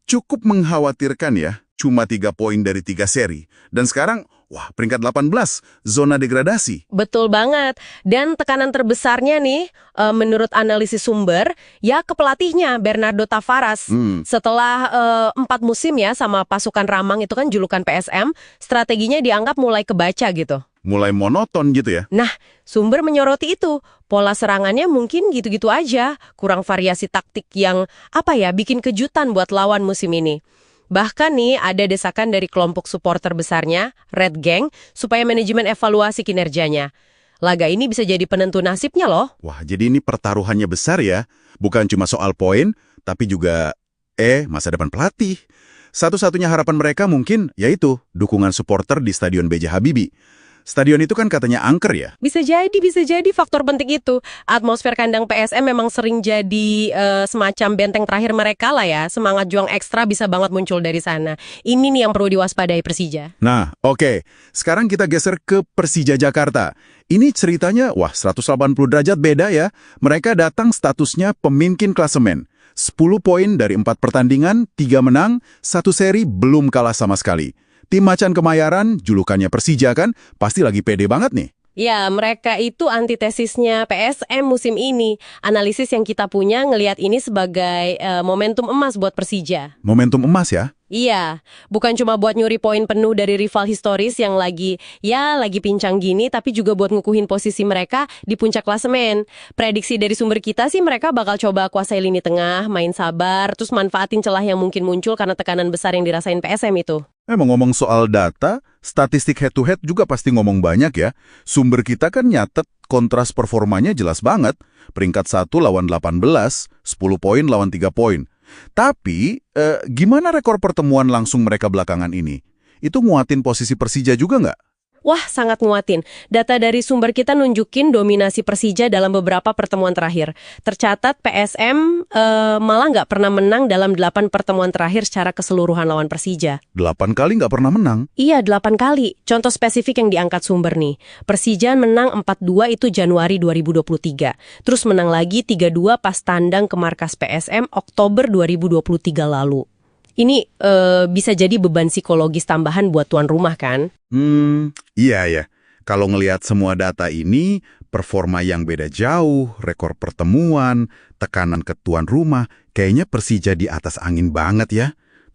A: cukup mengkhawatirkan ya, cuma 3 poin dari 3 seri. Dan sekarang, wah peringkat 18, zona degradasi.
B: Betul banget. Dan tekanan terbesarnya nih, menurut analisis sumber, ya ke pelatihnya Bernardo Tavares. Setelah 4 musim ya sama pasukan Ramang itu kan julukan PSM, strateginya dianggap mulai kebaca gitu.
A: Mulai monoton gitu ya.
B: Nah, sumber menyoroti itu. Pola serangannya mungkin gitu-gitu aja, kurang variasi taktik yang, bikin kejutan buat lawan musim ini. Bahkan nih, ada desakan dari kelompok supporter besarnya, Red Gang, supaya manajemen evaluasi kinerjanya. Laga ini bisa jadi penentu nasibnya loh.
A: Wah, jadi ini pertaruhannya besar ya. Bukan cuma soal poin, tapi juga, masa depan pelatih. Satu-satunya harapan mereka mungkin, yaitu dukungan supporter di Stadion B.J. Habibie. Stadion itu kan katanya angker ya?
B: Bisa jadi faktor penting itu. Atmosfer kandang PSM memang sering jadi semacam benteng terakhir mereka lah ya. Semangat juang ekstra bisa banget muncul dari sana. Ini nih yang perlu diwaspadai Persija.
A: Nah, oke. Sekarang kita geser ke Persija Jakarta. Ini ceritanya, 180 derajat beda ya. Mereka datang statusnya pemimpin klasemen. 10 poin dari 4 pertandingan, 3 menang, 1 seri belum kalah sama sekali. Tim Macan Kemayoran, julukannya Persija kan, pasti lagi pede banget nih.
B: Ya, mereka itu antitesisnya PSM musim ini. Analisis yang kita punya ngelihat ini sebagai momentum emas buat Persija.
A: Momentum emas ya?
B: Iya, bukan cuma buat nyuri poin penuh dari rival historis yang lagi pincang gini, tapi juga buat ngukuhin posisi mereka di puncak klasemen. Prediksi dari sumber kita sih mereka bakal coba kuasai lini tengah, main sabar, terus manfaatin celah yang mungkin muncul karena tekanan besar yang dirasain PSM itu.
A: Ngomong soal data, statistik head-to-head juga pasti ngomong banyak ya. Sumber kita kan nyatet kontras performanya jelas banget. Peringkat 1 lawan 18, 10 poin lawan 3 poin. Tapi, gimana rekor pertemuan langsung mereka belakangan ini? Itu nguatin posisi Persija juga nggak?
B: Wah, sangat nguatin. Data dari sumber kita nunjukin dominasi Persija dalam beberapa pertemuan terakhir. Tercatat PSM malah nggak pernah menang dalam 8 pertemuan terakhir secara keseluruhan lawan Persija.
A: 8 kali nggak pernah menang?
B: Iya, 8 kali. Contoh spesifik yang diangkat sumber nih. Persija menang 4-2 itu Januari 2023. Terus menang lagi 3-2 pas tandang ke markas PSM Oktober 2023 lalu. Ini bisa jadi beban psikologis tambahan buat tuan rumah kan?
A: Iya ya. Kalau ngelihat semua data ini, performa yang beda jauh, rekor pertemuan, tekanan ke tuan rumah, kayaknya Persija di atas angin banget ya.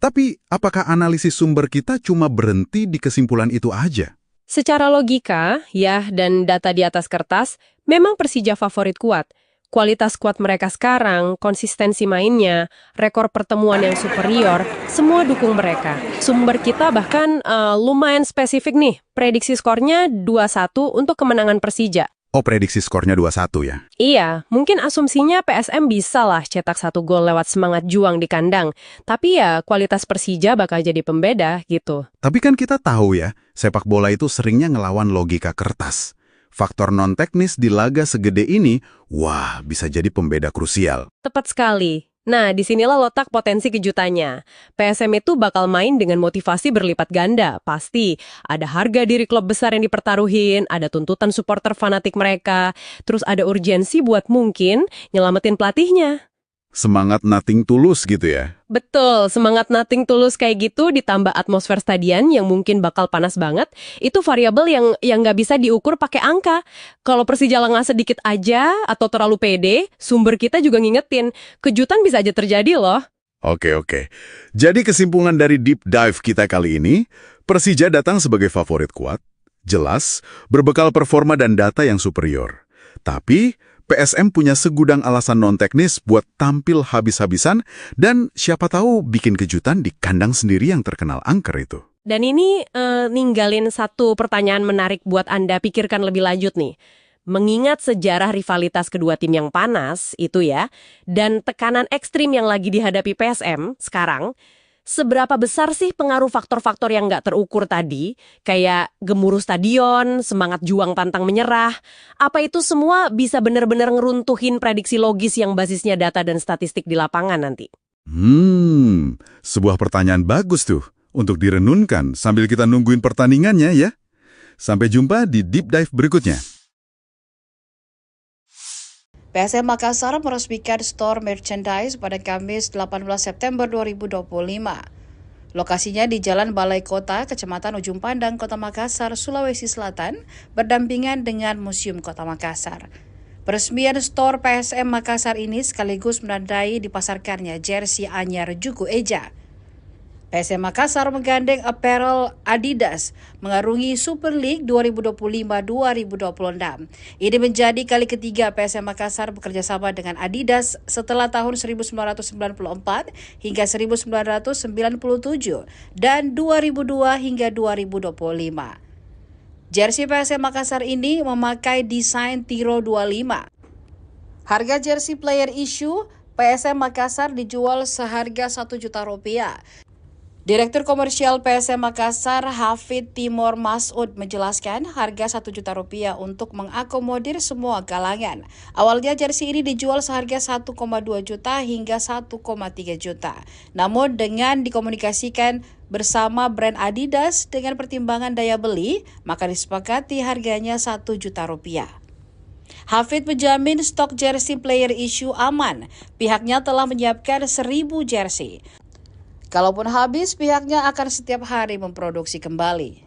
A: Tapi, apakah analisis sumber kita cuma berhenti di kesimpulan itu aja?
B: Secara logika, ya, dan data di atas kertas, memang Persija favorit kuat. Kualitas skuad mereka sekarang, konsistensi mainnya, rekor pertemuan yang superior, semua dukung mereka. Sumber kita bahkan lumayan spesifik nih, prediksi skornya 2-1 untuk kemenangan Persija.
A: Oh, prediksi skornya 2-1 ya?
B: Iya, mungkin asumsinya PSM bisa lah cetak 1 gol lewat semangat juang di kandang. Tapi ya, kualitas Persija bakal jadi pembeda gitu.
A: Tapi kan kita tahu ya, sepak bola itu seringnya ngelawan logika kertas. Faktor non-teknis di laga segede ini, bisa jadi pembeda krusial.
B: Tepat sekali. Nah, disinilah letak potensi kejutannya. PSM itu bakal main dengan motivasi berlipat ganda. Pasti ada harga diri klub besar yang dipertaruhin, ada tuntutan supporter fanatik mereka, terus ada urgensi buat mungkin nyelamatin pelatihnya.
A: Semangat nothing tulus gitu ya?
B: Betul, semangat nothing tulus kayak gitu ditambah atmosfer stadion yang mungkin bakal panas banget, itu variabel yang nggak bisa diukur pakai angka. Kalau Persija lengah sedikit aja atau terlalu pede, sumber kita juga ngingetin, kejutan bisa aja terjadi loh.
A: Oke. Jadi kesimpulan dari deep dive kita kali ini, Persija datang sebagai favorit kuat, jelas, berbekal performa dan data yang superior. Tapi PSM punya segudang alasan non-teknis buat tampil habis-habisan dan siapa tahu bikin kejutan di kandang sendiri yang terkenal angker itu.
B: Dan ini ninggalin satu pertanyaan menarik buat Anda pikirkan lebih lanjut nih. Mengingat sejarah rivalitas kedua tim yang panas itu ya, dan tekanan ekstrim yang lagi dihadapi PSM sekarang, seberapa besar sih pengaruh faktor-faktor yang nggak terukur tadi, kayak gemuruh stadion, semangat juang pantang menyerah, apa itu semua bisa benar-benar ngeruntuhin prediksi logis yang basisnya data dan statistik di lapangan nanti?
A: Sebuah pertanyaan bagus tuh, untuk direnunkan sambil kita nungguin pertandingannya ya. Sampai jumpa di Deep Dive berikutnya.
C: PSM Makassar meresmikan store merchandise pada Kamis 18 September 2025. Lokasinya di Jalan Balai Kota, Kecamatan Ujung Pandang, Kota Makassar, Sulawesi Selatan, berdampingan dengan Museum Kota Makassar. Peresmian store PSM Makassar ini sekaligus menandai dipasarkannya jersey anyar Juku Eja. PSM Makassar menggandeng apparel Adidas mengarungi Super League 2025-2026. Ini menjadi kali ketiga PSM Makassar bekerjasama dengan Adidas setelah tahun 1994 hingga 1997 dan 2002 hingga 2025. Jersey PSM Makassar ini memakai desain Tiro 25. Harga jersey player issue PSM Makassar dijual seharga Rp1 juta. Direktur Komersial PSM Makassar, Hafid Timor Masud, menjelaskan harga Rp1 juta untuk mengakomodir semua kalangan. Awalnya jersey ini dijual seharga 1,2 juta hingga 1,3 juta. Namun dengan dikomunikasikan bersama brand Adidas dengan pertimbangan daya beli, maka disepakati harganya Rp1 juta. Hafid menjamin stok jersey player issue aman. Pihaknya telah menyiapkan 1.000 jersey. Kalaupun habis, pihaknya akan setiap hari memproduksi kembali.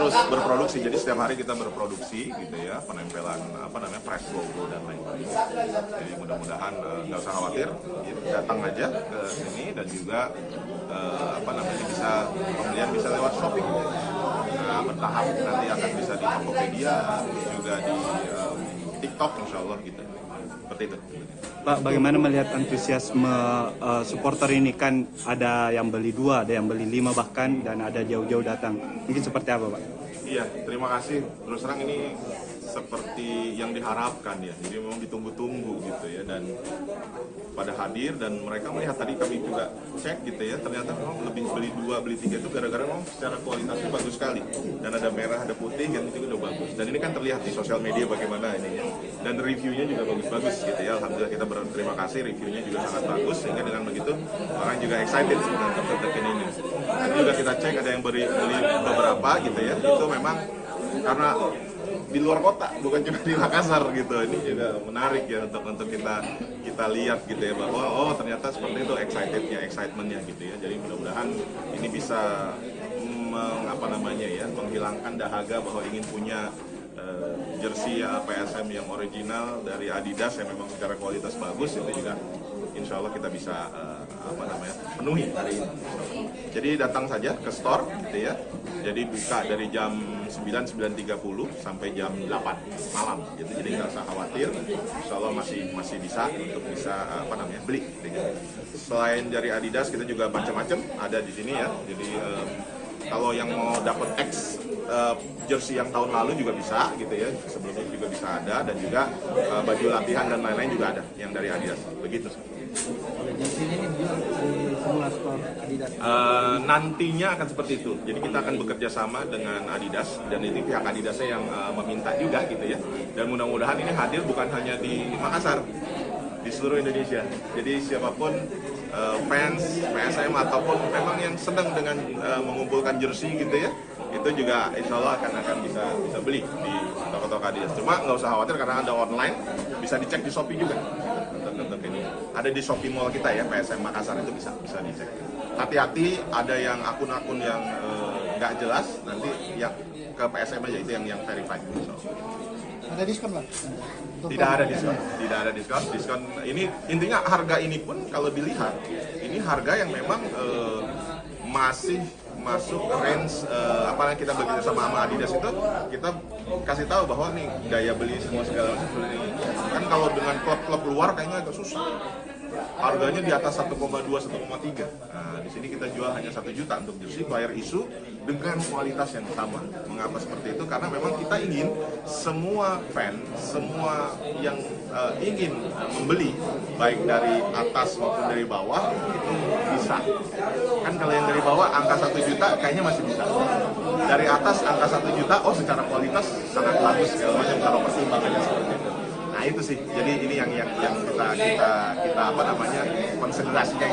D: Terus berproduksi, jadi setiap hari kita berproduksi gitu ya, penempelan press logo dan lain-lain. Jadi mudah-mudahan nggak usah khawatir, datang aja ke sini dan juga bisa pembelian bisa lewat shopping. Nah, bertahap nanti akan bisa di Tokopedia, juga di TikTok insya Allah gitu. Seperti itu.
E: Pak, bagaimana melihat antusiasme supporter ini? Kan ada yang beli 2, ada yang beli 5 bahkan, dan ada jauh-jauh datang. Mungkin seperti apa, Pak?
D: Iya, terima kasih. Terus terang ini seperti yang diharapkan ya. Jadi memang ditunggu-tunggu gitu ya, dan pada hadir dan mereka melihat, tadi kami juga cek gitu ya, ternyata memang lebih beli 2, beli 3 itu gara-gara memang secara kualitasnya bagus sekali. Dan ada merah, ada putih, yang itu udah bagus. Dan ini kan terlihat di sosial media bagaimana ininya. Dan reviewnya juga bagus-bagus gitu ya. Alhamdulillah kita berterima kasih, reviewnya juga sangat bagus, sehingga dengan begitu orang juga excited dengan tertekan ini. Dan juga kita cek ada yang beli beberapa gitu ya. Itu memang karena di luar kota, bukan cuma di Makassar gitu. Ini juga menarik ya untuk kita lihat gitu ya, bahwa oh ternyata seperti itu excitementnya gitu ya. Jadi mudah-mudahan ini bisa menghilangkan dahaga bahwa ingin punya jersey PSM yang original dari Adidas yang memang secara kualitas bagus. Itu juga insya Allah kita bisa penuhi hari ini. Jadi datang saja ke store gitu ya. Jadi buka dari jam 9, 9.30 sampai jam 8 malam gitu. Jadi nggak usah khawatir, insya Allah masih bisa untuk beli gitu. Selain dari Adidas kita juga macam-macam ada di sini ya. Jadi kalau yang mau dapat X jersey yang tahun lalu juga bisa gitu ya, sebelumnya juga bisa ada, dan juga baju latihan dan lain-lain juga ada yang dari Adidas, begitu.
F: Jersey ini dijual di semua store Adidas.
D: Nantinya akan seperti itu, jadi kita akan bekerja sama dengan Adidas, dan ini pihak Adidasnya yang meminta juga gitu ya, dan mudah-mudahan ini hadir bukan hanya di Makassar, di seluruh Indonesia. Jadi siapapun fans PSM ataupun memang yang sedang dengan mengumpulkan jersey gitu ya, itu juga insya Allah akan bisa beli di toko-toko Adidas. Cuma nggak usah khawatir karena ada online, bisa dicek di Shopee juga. Untuk ini ada di Shopee Mall kita ya, PSM Makassar, itu bisa dicek. Hati-hati, ada yang akun-akun yang nggak jelas, nanti yang ke PSM aja, itu yang verified.
H: Ada diskon Pak?
D: Tidak ada diskon. Diskon ini intinya harga ini pun kalau dilihat ini harga yang memang masih masuk range apa yang kita bekerja sama Adidas itu, kita kasih tahu bahwa nih daya beli semua segala macam seperti ini. Kan kalau dengan klub-klub luar kayaknya agak susah. Harganya di atas 1,2, 1,3. Nah, di sini kita jual hanya 1 juta untuk jersey player issue dengan kualitas yang sama. Mengapa seperti itu? Karena memang kita ingin semua fan, semua yang ingin membeli, baik dari atas maupun dari bawah, itu bisa. Kan kalau yang dari bawah angka 1 juta kayaknya masih bisa. Dari atas angka 1 juta, oh secara kualitas sangat bagus segala macam kalau pertimbangannya seperti itu. Nah itu sih, jadi ini yang kita konsentrasinya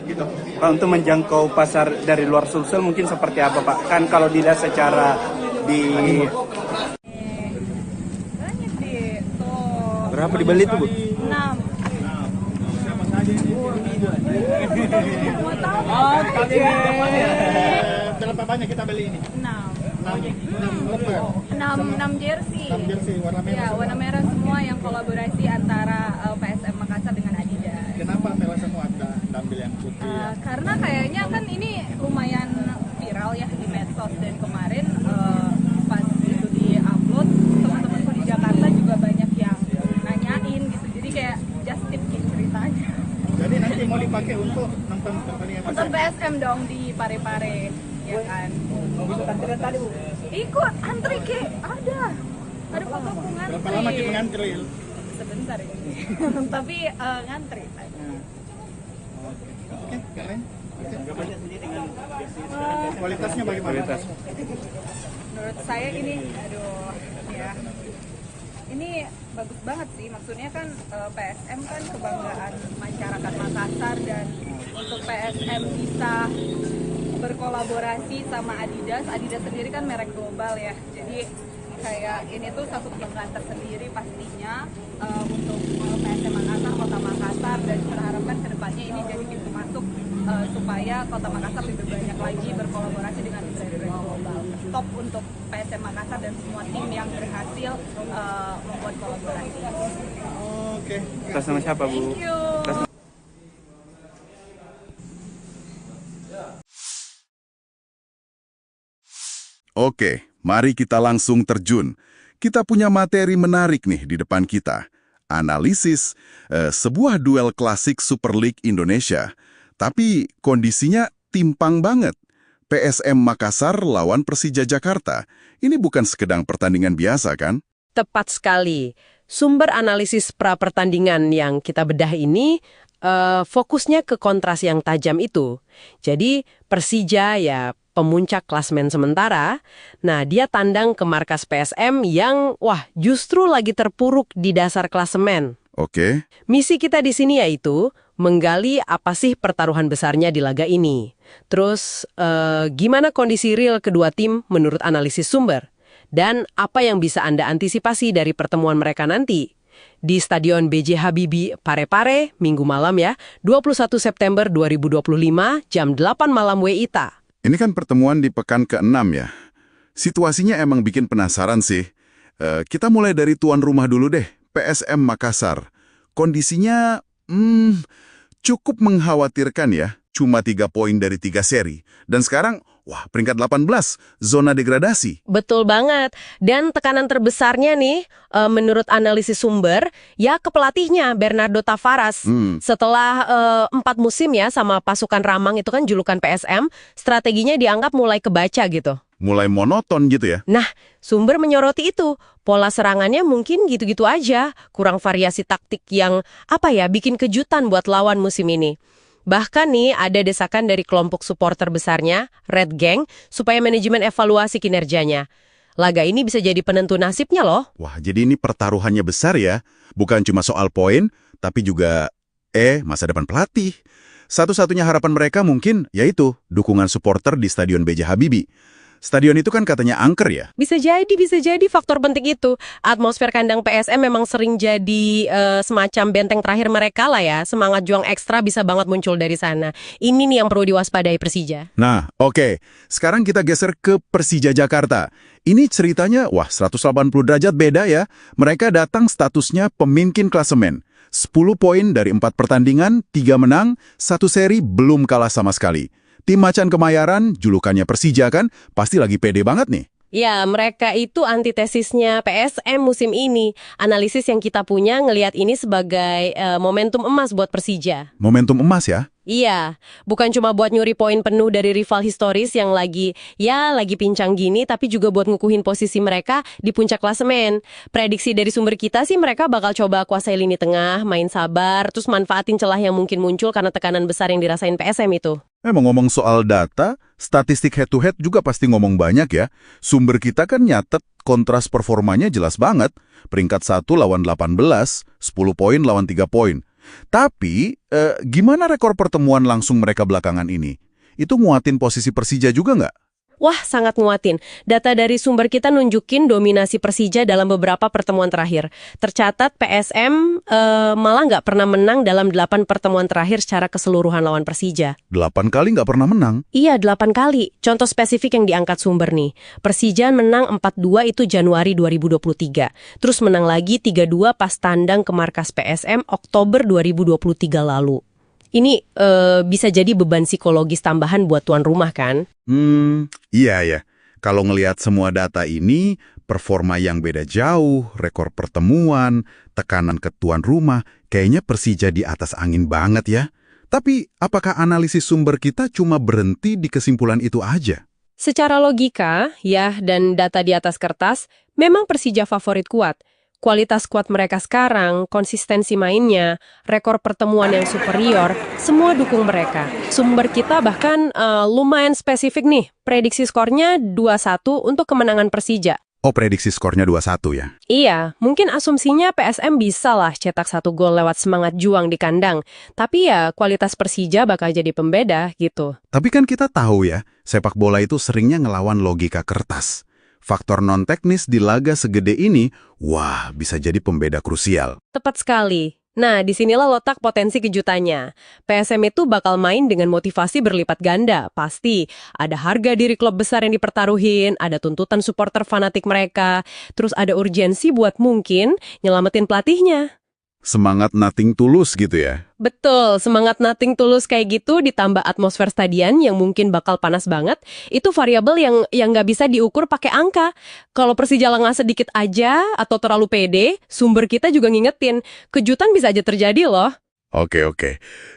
D: gitu.
E: Pak, untuk menjangkau pasar dari luar Sulsel mungkin seperti apa Pak? Kan kalau dilihat secara di
G: Banyak deh. Tuh.
E: berapa dibeli tuh Bu?
G: 6. Mau tahu?
H: Berapa banyak kita beli ini?
G: 6 jersey.
H: 6 jersey warna merah.
G: Ya, warna merah semua yang kolaborasi antara PSM Makassar dengan Adidas.
H: Kenapa merah semua Anda ambil yang putih?
G: Karena kayaknya kan ini lumayan viral ya di medsos, dan kemarin pas itu di-upload, teman-temanku di Jakarta juga banyak yang nanyain gitu. Jadi kayak just tip gitu ceritanya.
H: Jadi nanti mau dipakai untuk nonton pertandingan
G: Untuk PSM dong di Pare-Pare, ya kan. Ikut antri ke ada papaku ngantri.
H: Berapa lama kita ngantri?
G: Sebentar ini. Tapi ngantri.
H: Oke, keren. Kualitasnya bagaimana?
G: Menurut saya ini, ya. Ini bagus banget sih, maksudnya kan PSM kan kebanggaan masyarakat Makassar, dan untuk PSM bisa berkolaborasi sama Adidas sendiri kan merek global ya, jadi kayak ini tuh satu kebanggaan tersendiri pastinya untuk PSM Makassar, Kota Makassar, dan kita harapkan kedepannya ini jadi pintu masuk supaya Kota Makassar lebih banyak lagi berkolaborasi dengan brand-brand global. Top untuk PSM Makassar dan semua tim yang berhasil membuat kolaborasi.
H: Oke.
E: Atas nama siapa Bu?
G: Thank you.
A: Oke, mari kita langsung terjun. Kita punya materi menarik nih di depan kita. Analisis sebuah duel klasik Super League Indonesia. Tapi kondisinya timpang banget. PSM Makassar lawan Persija Jakarta. Ini bukan sekedar pertandingan biasa kan?
B: Tepat sekali. Sumber analisis pra-pertandingan yang kita bedah ini fokusnya ke kontras yang tajam itu. Jadi Persija ya pemuncak klasmen sementara, nah dia tandang ke markas PSM yang justru lagi terpuruk di dasar klasemen.
A: Oke.
B: Misi kita di sini yaitu menggali apa sih pertaruhan besarnya di laga ini. Terus gimana kondisi real kedua tim menurut analisis sumber. Dan apa yang bisa Anda antisipasi dari pertemuan mereka nanti. Di Stadion B.J. Habibie Pare-Pare, Minggu malam ya, 21 September 2025, jam 8 malam WITA.
A: Ini kan pertemuan di pekan ke-6 ya. Situasinya emang bikin penasaran sih. Kita mulai dari tuan rumah dulu deh, PSM Makassar. Kondisinya cukup mengkhawatirkan ya. cuma 3 poin dari 3 seri. Dan sekarang, wah, peringkat 18, zona degradasi.
B: Betul banget. Dan tekanan terbesarnya nih, menurut analisis sumber, ya ke pelatihnya Bernardo Tavares. Setelah 4 musim ya sama pasukan Ramang itu kan julukan PSM, strateginya dianggap mulai kebaca gitu.
A: Mulai monoton gitu ya.
B: Nah, sumber menyoroti itu. Pola serangannya mungkin gitu-gitu aja. Kurang variasi taktik yang, bikin kejutan buat lawan musim ini. Bahkan nih, ada desakan dari kelompok supporter besarnya, Red Gang, supaya manajemen evaluasi kinerjanya. Laga ini bisa jadi penentu nasibnya loh.
A: Wah, jadi ini pertaruhannya besar ya. Bukan cuma soal poin, tapi juga, masa depan pelatih. Satu-satunya harapan mereka mungkin, yaitu dukungan supporter di Stadion B.J. Habibie. Stadion itu kan katanya angker ya?
B: Bisa jadi faktor penting itu. Atmosfer kandang PSM memang sering jadi semacam benteng terakhir mereka lah ya. Semangat juang ekstra bisa banget muncul dari sana. Ini nih yang perlu diwaspadai Persija.
A: Nah, oke. Sekarang kita geser ke Persija Jakarta. Ini ceritanya, 180 derajat beda ya. Mereka datang statusnya pemimpin klasemen. 10 poin dari 4 pertandingan, 3 menang, 1 seri belum kalah sama sekali. Tim Macan Kemayoran, julukannya Persija kan, pasti lagi pede banget nih.
B: Ya, mereka itu antitesisnya PSM musim ini. Analisis yang kita punya ngelihat ini sebagai momentum emas buat Persija.
A: Momentum emas ya?
B: Iya, bukan cuma buat nyuri poin penuh dari rival historis yang lagi pincang gini, tapi juga buat ngukuhin posisi mereka di puncak klasemen. Prediksi dari sumber kita sih mereka bakal coba kuasai lini tengah, main sabar, terus manfaatin celah yang mungkin muncul karena tekanan besar yang dirasain PSM itu.
A: Ngomong soal data, statistik head-to-head juga pasti ngomong banyak ya. Sumber kita kan nyatet kontras performanya jelas banget. Peringkat 1 lawan 18, 10 poin lawan 3 poin. Tapi, gimana rekor pertemuan langsung mereka belakangan ini? Itu nguatin posisi Persija juga nggak?
B: Wah, sangat nguatin. Data dari sumber kita nunjukin dominasi Persija dalam beberapa pertemuan terakhir. Tercatat PSM malah nggak pernah menang dalam 8 pertemuan terakhir secara keseluruhan lawan Persija.
A: 8 kali nggak pernah menang?
B: Iya, 8 kali. Contoh spesifik yang diangkat sumber nih. Persija menang 4-2 itu Januari 2023. Terus menang lagi 3-2 pas tandang ke markas PSM Oktober 2023 lalu. Ini bisa jadi beban psikologis tambahan buat tuan rumah kan?
A: Iya ya. Kalau ngelihat semua data ini, performa yang beda jauh, rekor pertemuan, tekanan ke tuan rumah, kayaknya Persija di atas angin banget ya. Tapi, apakah analisis sumber kita cuma berhenti di kesimpulan itu aja?
B: Secara logika, ya, dan data di atas kertas, memang Persija favorit kuat. Kualitas skuad mereka sekarang, konsistensi mainnya, rekor pertemuan yang superior, semua dukung mereka. Sumber kita bahkan lumayan spesifik nih, prediksi skornya 2-1 untuk kemenangan Persija.
A: Oh, prediksi skornya 2-1 ya?
B: Iya, mungkin asumsinya PSM bisa lah cetak 1 gol lewat semangat juang di kandang. Tapi ya, kualitas Persija bakal jadi pembeda gitu.
A: Tapi kan kita tahu ya, sepak bola itu seringnya ngelawan logika kertas. Faktor non-teknis di laga segede ini, bisa jadi pembeda krusial.
B: Tepat sekali. Nah, disinilah letak potensi kejutannya. PSM itu bakal main dengan motivasi berlipat ganda, pasti. Ada harga diri klub besar yang dipertaruhin, ada tuntutan supporter fanatik mereka, terus ada urgensi buat mungkin nyelamatin pelatihnya.
A: Semangat nothing tulus gitu ya?
B: Betul, semangat nothing tulus kayak gitu ditambah atmosfer stadion yang mungkin bakal panas banget, itu variabel yang nggak bisa diukur pakai angka. Kalau Persija lengah sedikit aja atau terlalu pede, sumber kita juga ngingetin, kejutan bisa aja terjadi loh.
A: Oke.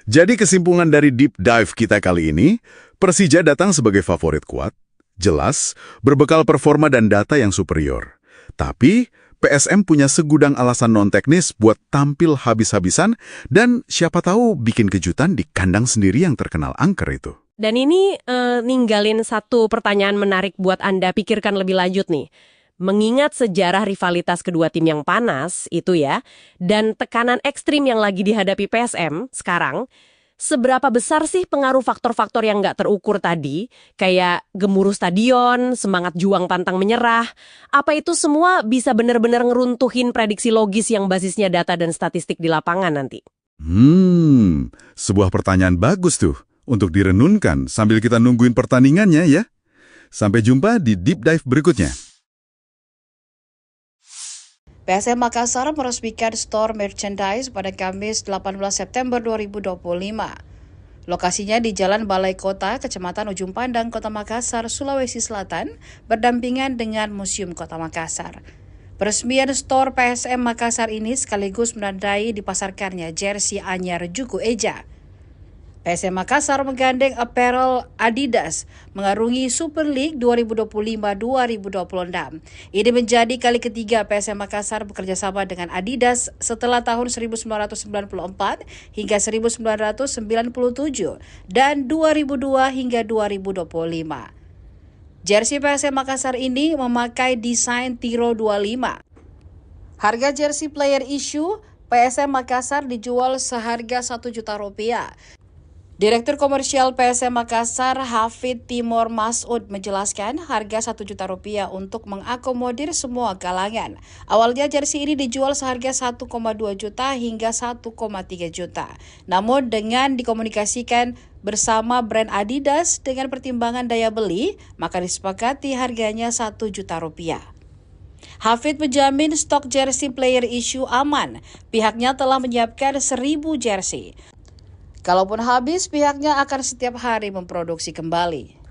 A: Jadi kesimpulan dari deep dive kita kali ini, Persija datang sebagai favorit kuat, jelas, berbekal performa dan data yang superior. Tapi PSM punya segudang alasan non-teknis buat tampil habis-habisan dan siapa tahu bikin kejutan di kandang sendiri yang terkenal angker itu.
B: Dan ini ninggalin satu pertanyaan menarik buat Anda pikirkan lebih lanjut nih. Mengingat sejarah rivalitas kedua tim yang panas itu ya, dan tekanan ekstrim yang lagi dihadapi PSM sekarang, seberapa besar sih pengaruh faktor-faktor yang nggak terukur tadi, kayak gemuruh stadion, semangat juang pantang menyerah, apa itu semua bisa benar-benar ngeruntuhin prediksi logis yang basisnya data dan statistik di lapangan nanti?
A: Sebuah pertanyaan bagus tuh, untuk direnunkan sambil kita nungguin pertandingannya ya. Sampai jumpa di Deep Dive berikutnya.
C: PSM Makassar meresmikan store merchandise pada Kamis 18 September 2025. Lokasinya di Jalan Balai Kota, Kecamatan Ujung Pandang, Kota Makassar, Sulawesi Selatan, berdampingan dengan Museum Kota Makassar. Peresmian store PSM Makassar ini sekaligus menandai dipasarkannya jersey anyar Juku Eja. PSM Makassar menggandeng apparel Adidas mengarungi Super League 2025-2026. Ini menjadi kali ketiga PSM Makassar bekerja sama dengan Adidas setelah tahun 1994 hingga 1997 dan 2002 hingga 2025. Jersey PSM Makassar ini memakai desain Tiro 25. Harga jersey player issue PSM Makassar dijual seharga Rp1 juta. Direktur Komersial PSM Makassar, Hafid Timur Masud, menjelaskan harga Rp1 juta untuk mengakomodir semua kalangan. Awalnya jersey ini dijual seharga 1,2 juta hingga 1,3 juta. Namun dengan dikomunikasikan bersama brand Adidas dengan pertimbangan daya beli, maka disepakati harganya Rp1 juta. Hafid menjamin stok jersey player issue aman. Pihaknya telah menyiapkan 1.000 jersey. Kalaupun habis, pihaknya akan setiap hari memproduksi kembali.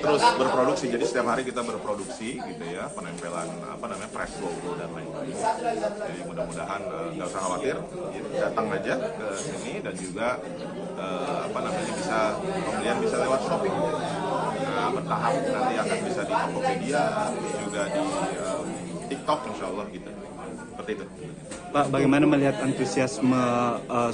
D: Terus berproduksi, jadi setiap hari kita berproduksi gitu ya, penempelan press logo dan lain-lain. Jadi mudah-mudahan nggak usah khawatir, datang aja ke sini dan juga bisa pembelian bisa lewat shopping. Nah, bertahap nanti akan bisa di Tokopedia, juga di TikTok insya Allah gitu. Seperti itu.
E: Pak, bagaimana melihat antusiasme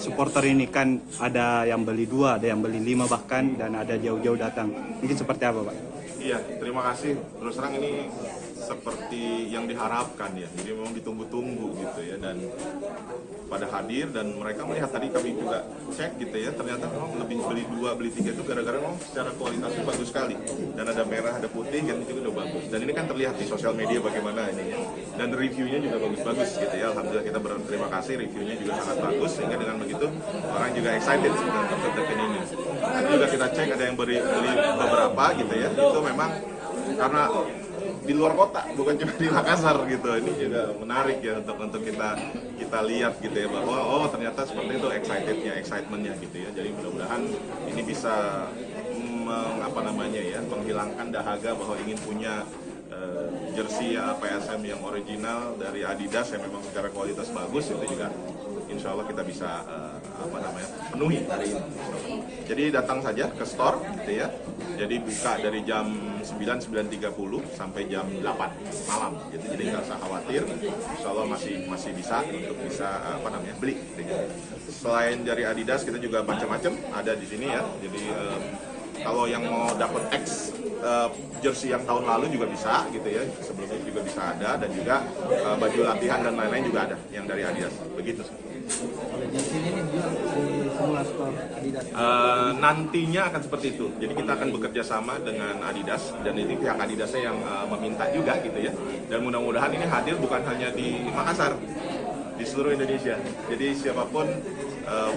E: supporter ini? Kan ada yang beli 2, ada yang beli 5 bahkan, dan ada jauh-jauh datang. Mungkin seperti apa, Pak?
D: Iya, terima kasih. Terus terang ini seperti yang diharapkan ya. Jadi memang ditunggu-tunggu gitu ya, dan pada hadir dan mereka melihat, tadi kami juga cek gitu ya, ternyata memang lebih beli 2, beli 3 itu gara-gara memang secara kualitasnya bagus sekali. Dan ada merah, ada putih, kan itu udah bagus. Dan ini kan terlihat di sosial media bagaimana ini ya. Dan reviewnya juga bagus-bagus gitu ya. Alhamdulillah kita berterima kasih, reviewnya juga sangat bagus, sehingga dengan begitu orang juga excited dengan tertekan ini. Dan juga kita cek ada yang beli beberapa gitu ya. Itu memang karena di luar kota, bukan cuma di Makassar gitu. Ini juga menarik ya untuk kita lihat gitu ya, bahwa oh ternyata seperti itu excitementnya gitu ya. Jadi mudah-mudahan ini bisa menghilangkan dahaga bahwa ingin punya jersey PSM yang original dari Adidas yang memang secara kualitas bagus. Itu juga insya Allah kita bisa penuhi hari ini. Jadi datang saja ke store gitu ya. Jadi buka dari jam 9:30 sampai jam 8 malam gitu. Jadi nggak usah khawatir, insya Allah masih bisa untuk beli gitu. Selain dari Adidas kita juga macam-macam ada di sini ya. Jadi Kalau yang mau dapat X jersey yang tahun lalu juga bisa gitu ya, sebelumnya juga bisa ada, dan juga baju latihan dan lain-lain juga ada yang dari Adidas. Begitu sih.
F: Kalau jersey ini dijual di semua store Adidas.
D: Nantinya akan seperti itu. Jadi kita akan bekerja sama dengan Adidas, dan ini pihak Adidasnya yang meminta juga gitu ya. Dan mudah-mudahan ini hadir bukan hanya di Makassar, di seluruh Indonesia. Jadi siapapun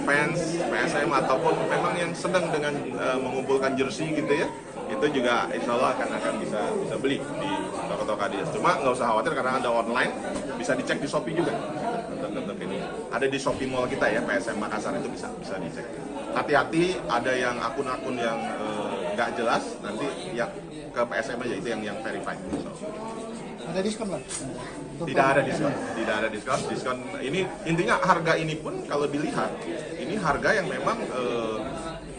D: fans PSM ataupun memang yang sedang dengan mengumpulkan jersey gitu ya, itu juga insya Allah akan bisa beli di toko-toko Adidas. Cuma nggak usah khawatir karena ada online, bisa dicek di Shopee juga. Untuk ini ada di Shopee Mall kita ya, PSM Makassar, itu bisa dicek. Hati-hati, ada yang akun-akun yang nggak jelas, nanti yang ke PSM aja, itu yang verified.
H: Ada diskon lah?
D: Tidak ada diskon. Diskon ini intinya harga ini pun kalau dilihat ini harga yang memang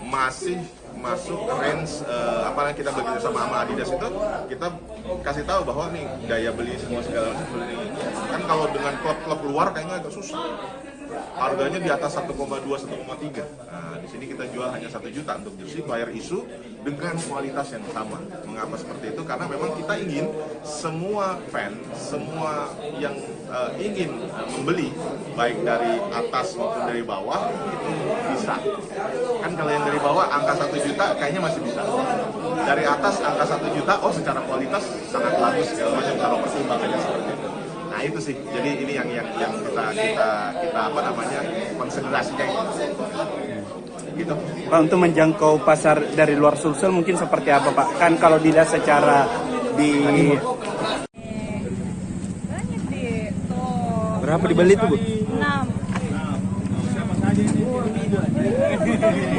D: masih masuk range apalagi kita bekerja sama Adidas itu, kita kasih tahu bahwa nih daya beli semua segala macam seperti ini. Kan kalau dengan klub-klub luar kayaknya agak susah. Harganya di atas 1,2, 1,3. Nah, di sini kita jual hanya 1 juta untuk jersey player issue dengan kualitas yang sama. Mengapa seperti itu? Karena memang kita ingin semua fan, semua yang ingin membeli, baik dari atas maupun dari bawah, itu bisa. Kan kalau yang dari bawah angka 1 juta kayaknya masih bisa. Dari atas angka 1 juta, oh secara kualitas sangat bagus segala macam, kalau pertimbangannya seperti itu. Nah itu sih, jadi ini yang kita apa namanya konsentrasikan gitu.
E: Pak, untuk menjangkau pasar dari luar Sulsel mungkin seperti apa Pak? Kan kalau dilihat secara di
G: Banyak deh. Tuh.
E: berapa dibeli tuh Bu?
G: 6.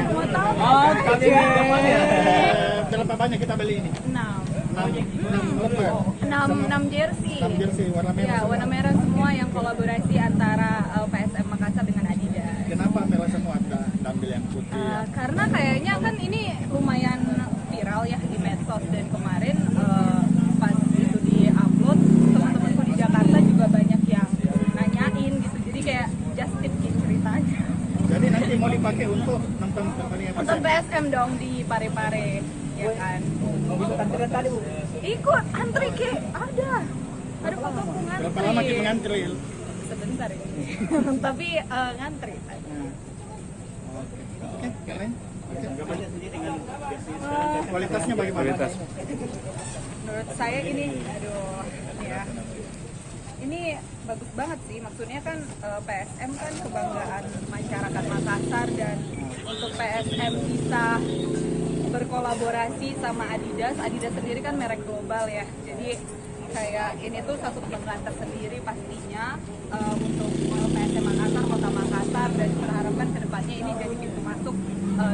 G: Mau tahu?
H: Berapa banyak kita beli ini?
G: 6 jersey.
H: 6 jersey warna merah.
G: Ya, warna merah semua yang kolaborasi antara PSM Makassar dengan Adidas.
H: Kenapa merah semua? Kita ambil yang putih.
G: Karena kayaknya kan ini lumayan viral ya di medsos, dan kemarin pas itu di-upload, teman-temanku di Jakarta juga banyak yang nanyain gitu. Jadi kayak just tip gitu ceritanya.
H: Jadi nanti mau dipakai untuk nonton pertandingan
G: Untuk
H: PSM.
G: PSM dong di Parepare, ya kan?
F: Ikut antrian tadi Bu.
G: Ikut antri ke ada fotoku ngantri.
H: Berapa lama kita ngantri?
G: Sebentar ini. Tapi ngantri.
H: Oke, keren. Oke. Kualitasnya bagaimana?
E: Kualitas.
G: Menurut saya ini, ya. Ini bagus banget sih, maksudnya kan PSM kan kebanggaan masyarakat Makassar, dan untuk PSM bisa berkolaborasi sama Adidas sendiri kan merek global ya, jadi kayak ini tuh satu kebanggaan tersendiri pastinya untuk PSM Makassar, Kota Makassar, dan kita harapkan kedepannya ini jadi pintu masuk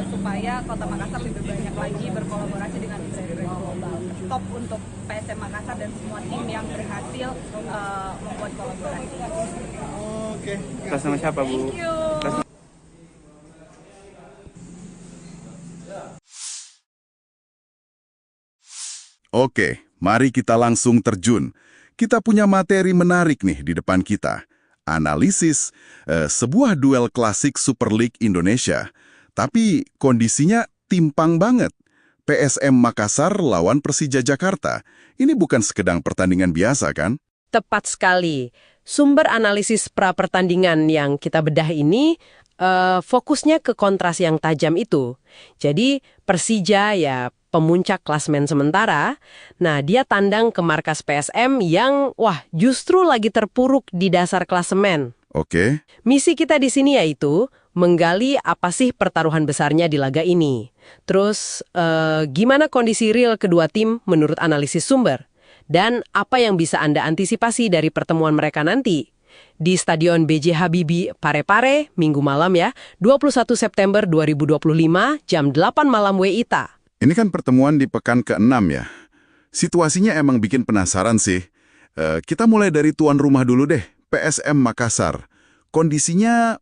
G: supaya Kota Makassar lebih banyak lagi berkolaborasi dengan brand-brand global. Top untuk PSM Makassar dan semua tim yang berhasil membuat kolaborasi.
H: Oke.
E: Atas nama siapa Bu?
G: Thank you.
A: Oke, mari kita langsung terjun. Kita punya materi menarik nih di depan kita. Analisis sebuah duel klasik Super League Indonesia. Tapi kondisinya timpang banget. PSM Makassar lawan Persija Jakarta. Ini bukan sekedar pertandingan biasa kan?
B: Tepat sekali. Sumber analisis pra-pertandingan yang kita bedah ini fokusnya ke kontras yang tajam itu. Jadi Persija ya pemuncak klasmen sementara, nah dia tandang ke markas PSM yang justru lagi terpuruk di dasar klasemen.
A: Oke.
B: Misi kita di sini yaitu menggali apa sih pertaruhan besarnya di laga ini. Terus gimana kondisi real kedua tim menurut analisis sumber? Dan apa yang bisa Anda antisipasi dari pertemuan mereka nanti? Di Stadion B.J. Habibie Parepare, Minggu malam ya, 21 September 2025, jam 8 malam WITA.
A: Ini kan pertemuan di pekan ke-6 ya. Situasinya emang bikin penasaran sih. Kita mulai dari tuan rumah dulu deh, PSM Makassar. Kondisinya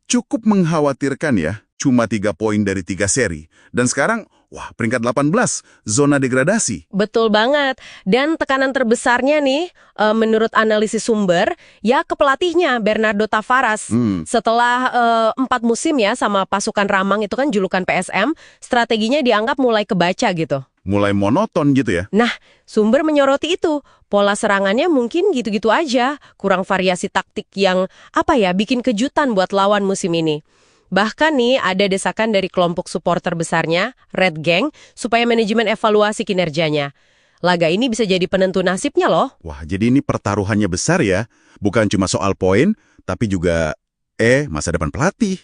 A: cukup mengkhawatirkan ya. Cuma 3 poin dari 3 seri. Dan sekarang Wah, peringkat 18, zona degradasi.
B: Betul banget. Dan tekanan terbesarnya nih, menurut analisis sumber, ya ke pelatihnya Bernardo Tavares. Setelah 4 musim ya sama pasukan Ramang itu kan julukan PSM, strateginya dianggap mulai kebaca gitu.
A: Mulai monoton gitu ya.
B: Nah, sumber menyoroti itu. Pola serangannya mungkin gitu-gitu aja, kurang variasi taktik yang bikin kejutan buat lawan musim ini. Bahkan nih ada desakan dari kelompok supporter besarnya, Red Gang, supaya manajemen evaluasi kinerjanya. Laga ini bisa jadi penentu nasibnya loh.
A: Wah, jadi ini pertaruhannya besar ya. Bukan cuma soal poin, tapi juga masa depan pelatih.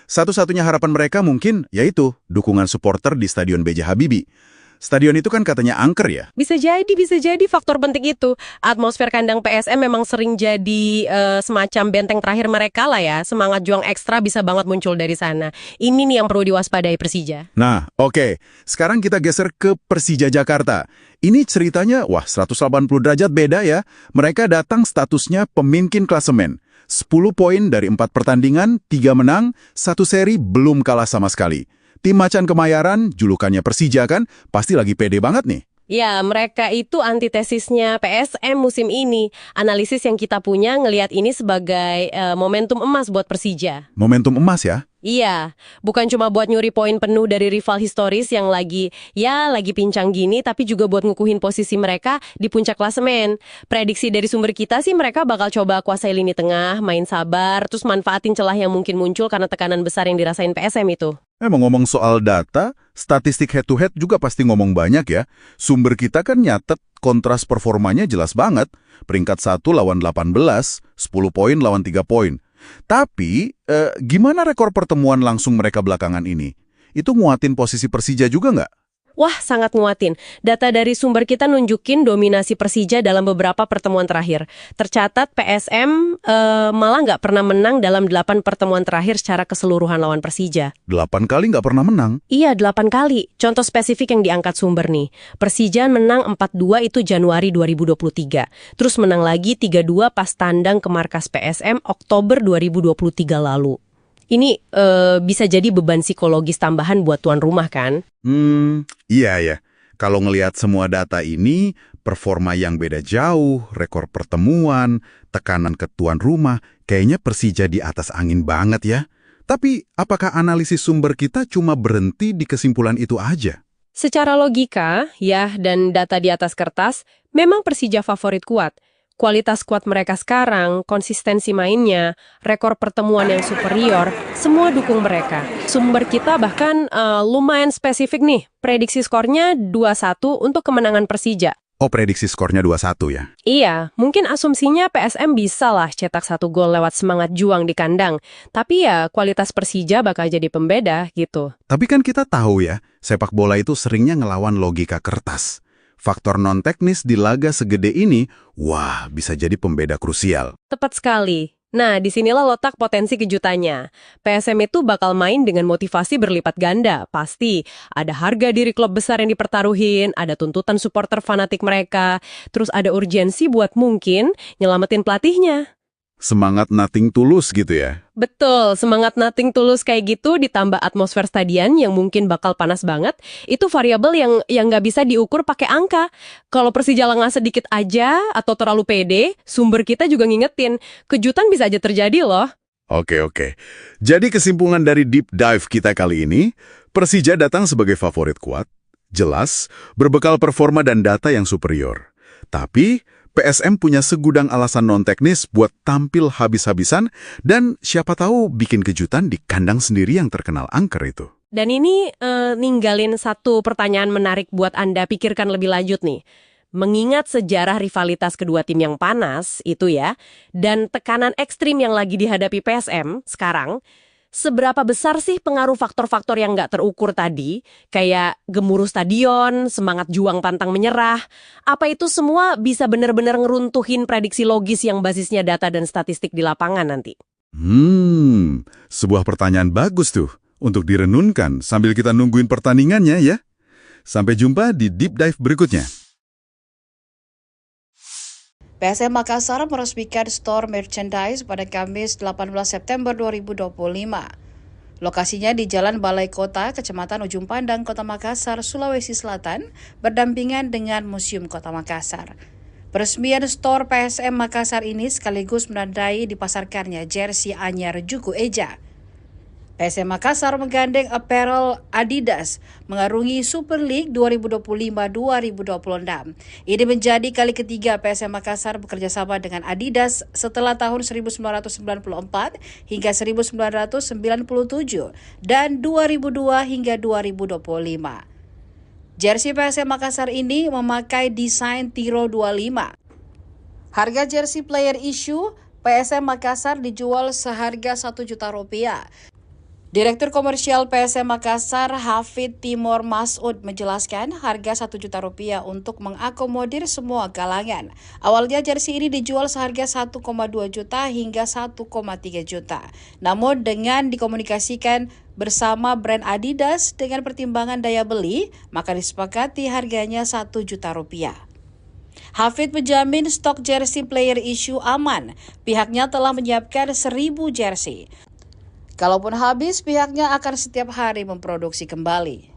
A: Satu-satunya harapan mereka mungkin yaitu dukungan supporter di Stadion B.J. Habibie. Stadion itu kan katanya angker ya?
B: Bisa jadi faktor penting itu. Atmosfer kandang PSM memang sering jadi semacam benteng terakhir mereka lah ya. Semangat juang ekstra bisa banget muncul dari sana. Ini nih yang perlu diwaspadai Persija.
A: Nah, oke. Sekarang kita geser ke Persija Jakarta. Ini ceritanya, 180 derajat beda ya. Mereka datang statusnya pemimpin klasemen. 10 poin dari 4 pertandingan, 3 menang, 1 seri belum kalah sama sekali. Tim Macan Kemayoran, julukannya Persija kan, pasti lagi pede banget nih.
B: Ya, mereka itu antitesisnya PSM musim ini. Analisis yang kita punya ngelihat ini sebagai momentum emas buat Persija.
A: Momentum emas ya?
B: Iya, bukan cuma buat nyuri poin penuh dari rival historis yang lagi pincang gini, tapi juga buat ngukuhin posisi mereka di puncak klasemen. Prediksi dari sumber kita sih mereka bakal coba kuasai lini tengah, main sabar, terus manfaatin celah yang mungkin muncul karena tekanan besar yang dirasain PSM itu.
A: Emang ngomong soal data, statistik head-to-head juga pasti ngomong banyak ya. Sumber kita kan nyatet kontras performanya jelas banget. Peringkat 1 lawan 18, 10 poin lawan 3 poin. Tapi, gimana rekor pertemuan langsung mereka belakangan ini? Itu nguatin posisi Persija juga nggak?
B: Wah, sangat nguatin. Data dari sumber kita nunjukin dominasi Persija dalam beberapa pertemuan terakhir. Tercatat PSM malah nggak pernah menang dalam 8 pertemuan terakhir secara keseluruhan lawan Persija.
A: 8 kali nggak pernah menang?
B: Iya, 8 kali. Contoh spesifik yang diangkat sumber nih. Persija menang 4-2 itu Januari 2023. Terus menang lagi 3-2 pas tandang ke markas PSM Oktober 2023 lalu. Ini bisa jadi beban psikologis tambahan buat tuan rumah kan?
A: Iya ya. Kalau ngelihat semua data ini, performa yang beda jauh, rekor pertemuan, tekanan ke tuan rumah, kayaknya Persija di atas angin banget ya. Tapi apakah analisis sumber kita cuma berhenti di kesimpulan itu aja?
B: Secara logika, ya, dan data di atas kertas, memang Persija favorit kuat. Kualitas skuad mereka sekarang, konsistensi mainnya, rekor pertemuan yang superior, semua dukung mereka. Sumber kita bahkan lumayan spesifik nih, prediksi skornya 2-1 untuk kemenangan Persija.
A: Oh, prediksi skornya 2-1 ya?
B: Iya, mungkin asumsinya PSM bisa lah cetak 1 gol lewat semangat juang di kandang. Tapi ya, kualitas Persija bakal jadi pembeda gitu.
A: Tapi kan kita tahu ya, sepak bola itu seringnya ngelawan logika kertas. Faktor non-teknis di laga segede ini, bisa jadi pembeda krusial.
B: Tepat sekali. Nah, disinilah letak potensi kejutannya. PSM itu bakal main dengan motivasi berlipat ganda. Pasti ada harga diri klub besar yang dipertaruhin, ada tuntutan supporter fanatik mereka, terus ada urgensi buat mungkin nyelamatin pelatihnya.
A: Semangat nothing tulus gitu ya?
B: Betul, semangat nothing tulus kayak gitu ditambah atmosfer stadion yang mungkin bakal panas banget, itu variabel yang nggak bisa diukur pakai angka. Kalau Persija lengah sedikit aja atau terlalu pede, sumber kita juga ngingetin, kejutan bisa aja terjadi loh.
A: Oke. Jadi kesimpulan dari deep dive kita kali ini, Persija datang sebagai favorit kuat, jelas, berbekal performa dan data yang superior. Tapi PSM punya segudang alasan non-teknis buat tampil habis-habisan dan siapa tahu bikin kejutan di kandang sendiri yang terkenal angker itu.
B: Dan ini ninggalin satu pertanyaan menarik buat Anda pikirkan lebih lanjut nih. Mengingat sejarah rivalitas kedua tim yang panas itu ya, dan tekanan ekstrim yang lagi dihadapi PSM sekarang, seberapa besar sih pengaruh faktor-faktor yang nggak terukur tadi, kayak gemuruh stadion, semangat juang pantang menyerah, apa itu semua bisa benar-benar ngeruntuhin prediksi logis yang basisnya data dan statistik di lapangan nanti?
A: Sebuah pertanyaan bagus tuh untuk direnunkan sambil kita nungguin pertandingannya ya. Sampai jumpa di Deep Dive berikutnya.
C: PSM Makassar meresmikan store merchandise pada Kamis 18 September 2025. Lokasinya di Jalan Balai Kota, Kecamatan Ujung Pandang, Kota Makassar, Sulawesi Selatan, berdampingan dengan Museum Kota Makassar. Peresmian store PSM Makassar ini sekaligus menandai dipasarkannya jersey anyar Juku Eja. PSM Makassar menggandeng apparel Adidas mengarungi Super League 2025-2026. Ini menjadi kali ketiga PSM Makassar bekerja sama dengan Adidas setelah tahun 1994 hingga 1997 dan 2002 hingga 2025. Jersey PSM Makassar ini memakai desain Tiro 25. Harga jersey player issue PSM Makassar dijual seharga Rp1 juta. Direktur Komersial PSM Makassar, Hafid Timur Masud, menjelaskan harga Rp1 juta untuk mengakomodir semua kalangan. Awalnya jersey ini dijual seharga 1,2 juta hingga 1,3 juta. Namun dengan dikomunikasikan bersama brand Adidas dengan pertimbangan daya beli, maka disepakati harganya Rp1 juta. Hafid menjamin stok jersey player issue aman. Pihaknya telah menyiapkan 1.000 jersey. Kalaupun habis, pihaknya akan setiap hari memproduksi kembali.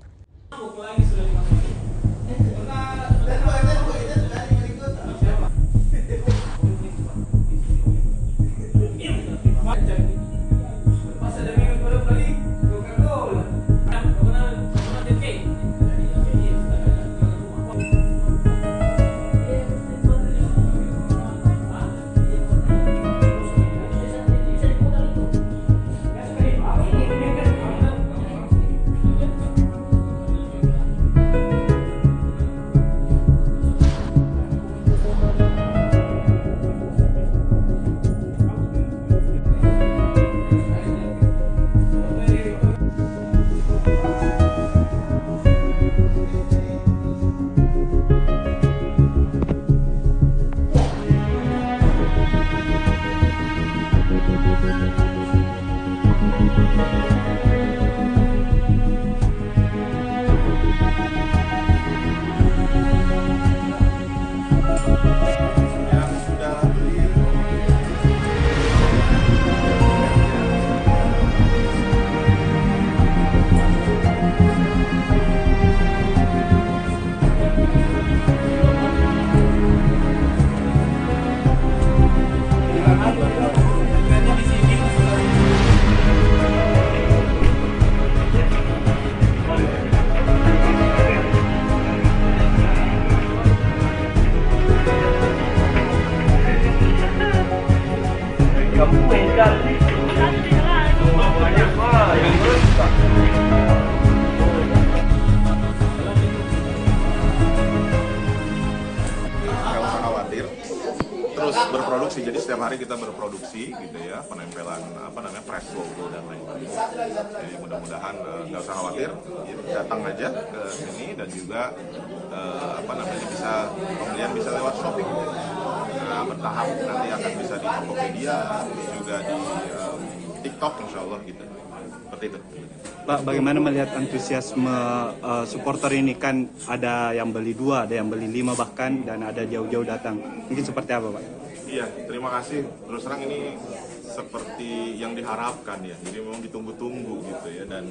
D: Terus berproduksi, jadi setiap hari kita berproduksi gitu ya, penempelan press logo dan lain-lain. Jadi mudah-mudahan nggak usah khawatir, datang aja ke sini dan juga bisa pembelian bisa lewat shopping. Nah, bertahap nanti akan bisa di Tokopedia, juga di TikTok insya Allah gitu. Seperti itu.
E: Pak, bagaimana melihat antusiasme supporter ini? Kan ada yang beli 2, ada yang beli 5 bahkan, dan ada jauh-jauh datang. Mungkin seperti apa, Pak?
D: Iya, terima kasih. Terus terang ini seperti yang diharapkan ya. Jadi memang ditunggu-tunggu gitu ya, dan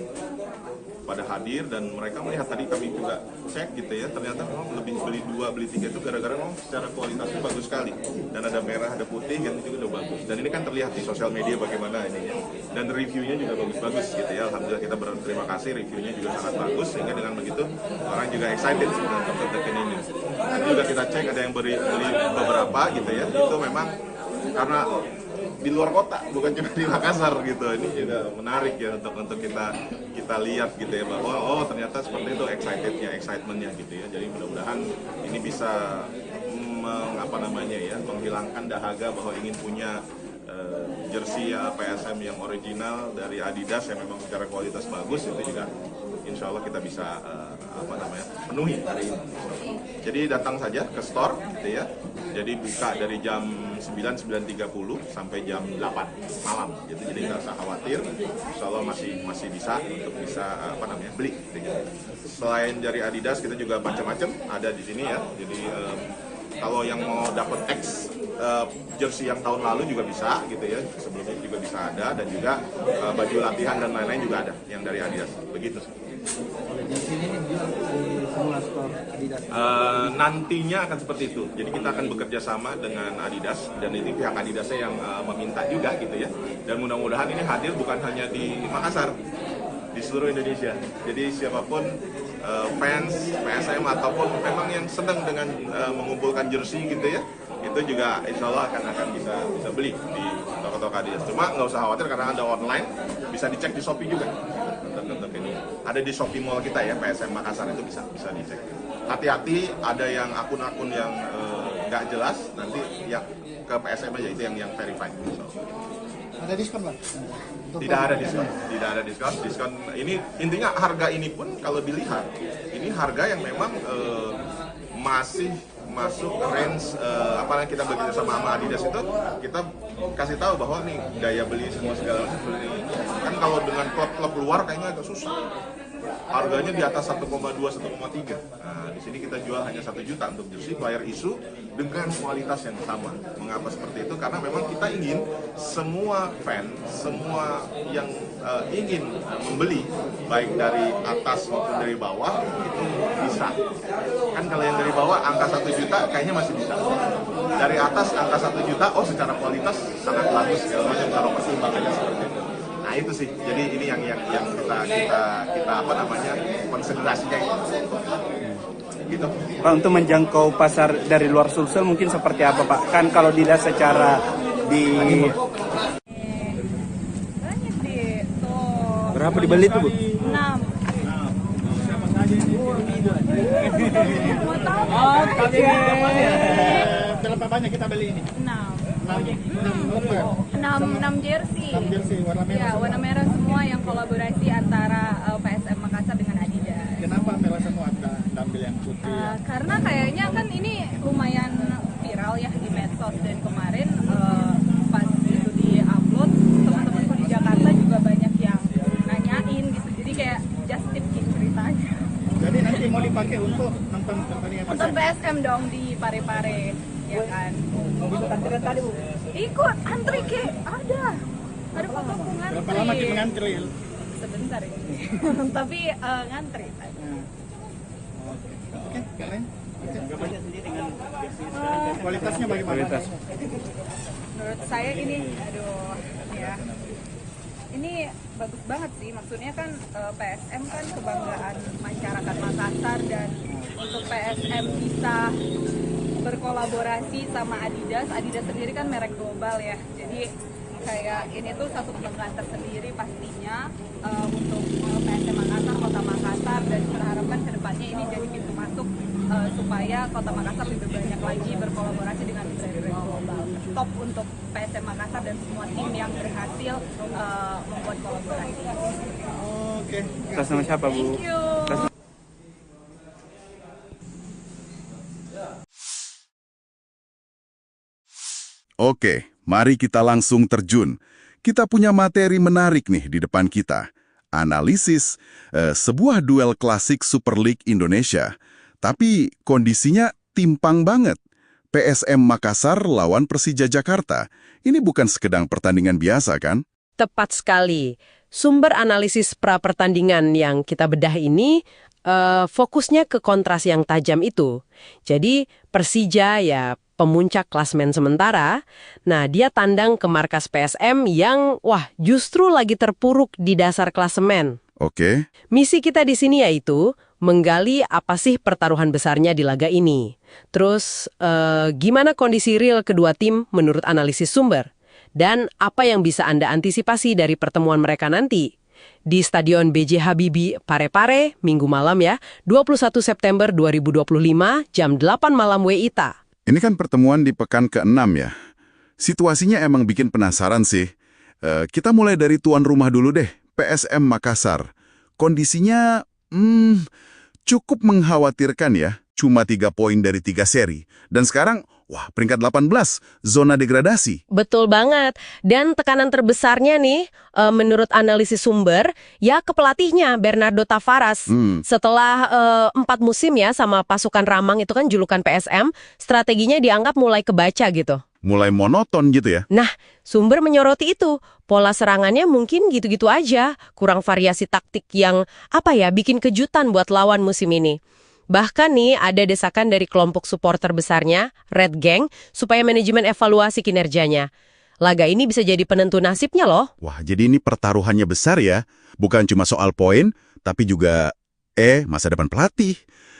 D: pada hadir dan mereka melihat, tadi kami juga cek gitu ya, ternyata memang lebih beli 2, beli 3 itu gara-gara memang secara kualitasnya bagus sekali. Dan ada merah, ada putih, yang itu udah bagus. Dan ini kan terlihat di sosial media bagaimana ini ya. Dan reviewnya juga bagus-bagus gitu ya. Alhamdulillah kita berterima kasih, reviewnya juga sangat bagus, sehingga dengan begitu orang juga excited dengan konten ini. Dan juga kita cek ada yang beli beberapa gitu ya. Itu memang karena di luar kota, bukan cuma di Makassar gitu. Ini juga menarik ya untuk kita lihat gitu ya, bahwa ternyata seperti itu excitementnya gitu ya. Jadi mudah-mudahan ini bisa menghilangkan dahaga bahwa ingin punya jersey PSM yang original dari Adidas yang memang secara kualitas bagus. Itu juga insya Allah kita bisa penuhi hari ini. Jadi datang saja ke store gitu ya. Jadi buka dari jam 9:30 sampai jam 8 malam. Jadi nggak usah khawatir. Insya Allah masih bisa untuk beli. Gitu. Selain dari Adidas kita juga macam-macam ada di sini ya. Jadi Kalau yang mau dapat X jersey yang tahun lalu juga bisa gitu ya, sebelumnya juga bisa ada, dan juga baju latihan dan lain-lain juga ada yang dari Adidas. Begitu.
F: Jersey ini dijual di semua store Adidas.
D: Nantinya akan seperti itu. Jadi kita akan bekerja sama dengan Adidas, dan ini pihak Adidasnya yang meminta juga gitu ya. Dan mudah-mudahan ini hadir bukan hanya di Makassar, di seluruh Indonesia. Jadi siapapun fans PSM ataupun memang yang sedang dengan mengumpulkan jersey gitu ya, itu juga insya Allah akan bisa beli di toko-toko Adidas. Cuma nggak usah khawatir karena ada online, bisa dicek di Shopee juga. Untuk ini ada di Shopee Mall kita ya, PSM Makassar, itu bisa dicek. Hati-hati, ada yang akun-akun yang nggak jelas, nanti yang ke PSM aja, itu yang verified.
H: Ada diskon, Pak?
D: Tidak ada diskon. Diskon ini intinya harga ini pun kalau dilihat ini harga yang memang masih masuk range apalagi kita bekerja sama Adidas itu, kita kasih tahu bahwa nih daya beli semua segala macam seperti ini. Kan kalau dengan klub-klub luar kayaknya agak susah. Harganya di atas 1,2, 1,3. Nah, di sini kita jual hanya 1 juta untuk jersey player issue dengan kualitas yang sama. Mengapa seperti itu? Karena memang kita ingin semua fan, semua yang ingin membeli, baik dari atas maupun dari bawah, itu bisa. Kan kalau yang dari bawah angka 1 juta kayaknya masih bisa. Dari atas angka 1 juta, oh secara kualitas sangat bagus, segala macam, taruh pertimbangannya seperti itu. Nah itu sih, jadi ini yang kita apa namanya, konsentrasinya gitu.
E: Pak, untuk menjangkau pasar dari luar Sulsel mungkin seperti apa Pak? Kan kalau dilihat secara di...
G: Banyak sih, tuh.
E: Berapa dibeli tuh Bu?
G: 6.
H: Siapa saja ini?
G: Mau tahu?
H: Berapa banyak kita beli ini?
G: 6 jersey.
H: 6 jersey warna merah.
G: Ya, warna merah semua yang kolaborasi antara PSM Makassar dengan Adidas.
H: Kenapa merah semua ambil yang putih?
G: Karena kayaknya kan ini lumayan viral ya di medsos, dan kemarin pas itu di-upload, teman-temanku di Jakarta juga banyak yang nanyain gitu. Jadi kayak just tip gitu ceritanya.
H: Jadi nanti mau dipakai untuk nonton pertandingan
G: Untuk PSM dong di Pare-Pare, ya kan?
H: Mau ikut antrian tadi Bu?
G: Ikut antri ke ada fotoku ngantri.
H: Berapa lama kita ngantri?
G: Sebentar ini. Tapi ngantri.
H: Oke, keren. Kualitasnya bagaimana?
G: Menurut saya ini, ya. Ini bagus banget sih, maksudnya kan PSM kan kebanggaan masyarakat Makassar, dan untuk PSM bisa berkolaborasi sama Adidas sendiri kan merek global ya, jadi kayak ini tuh satu kebanggaan tersendiri pastinya untuk PSM Makassar, Kota Makassar, dan kita harapkan kedepannya ini jadi pintu masuk supaya Kota Makassar lebih banyak lagi berkolaborasi dengan brand-brand global. Top untuk PSM Makassar dan semua tim yang berhasil membuat kolaborasi.
H: Oke.
E: Atas nama siapa Bu?
G: Thank you.
A: Oke, mari kita langsung terjun. Kita punya materi menarik nih di depan kita. Analisis sebuah duel klasik Super League Indonesia. Tapi kondisinya timpang banget. PSM Makassar lawan Persija Jakarta. Ini bukan sekedar pertandingan biasa kan?
B: Tepat sekali. Sumber analisis pra-pertandingan yang kita bedah ini fokusnya ke kontras yang tajam itu. Jadi Persija ya pemuncak klasmen sementara, nah dia tandang ke markas PSM yang justru lagi terpuruk di dasar klasemen.
A: Oke.
B: Misi kita di sini yaitu menggali apa sih pertaruhan besarnya di laga ini. Terus gimana kondisi real kedua tim menurut analisis sumber? Dan apa yang bisa Anda antisipasi dari pertemuan mereka nanti? Di Stadion B.J. Habibie Pare-Pare, Minggu malam ya, 21 September 2025, jam 8 malam WITA.
A: Ini kan pertemuan di pekan ke-6 ya. Situasinya emang bikin penasaran sih. Kita mulai dari tuan rumah dulu deh, PSM Makassar. Kondisinya cukup mengkhawatirkan ya. cuma 3 poin dari 3 seri. Dan sekarang, wah, peringkat 18, zona degradasi.
B: Betul banget. Dan tekanan terbesarnya nih, menurut analisis sumber, ya ke pelatihnya Bernardo Tavares. Setelah 4 musim ya sama pasukan Ramang itu kan julukan PSM, strateginya dianggap mulai kebaca gitu.
A: Mulai monoton gitu ya.
B: Nah, sumber menyoroti itu. Pola serangannya mungkin gitu-gitu aja. Kurang variasi taktik yang, bikin kejutan buat lawan musim ini. Bahkan nih, ada desakan dari kelompok supporter besarnya, Red Gang, supaya manajemen evaluasi kinerjanya. Laga ini bisa jadi penentu nasibnya loh.
A: Wah, jadi ini pertaruhannya besar ya. Bukan cuma soal poin, tapi juga, masa depan pelatih.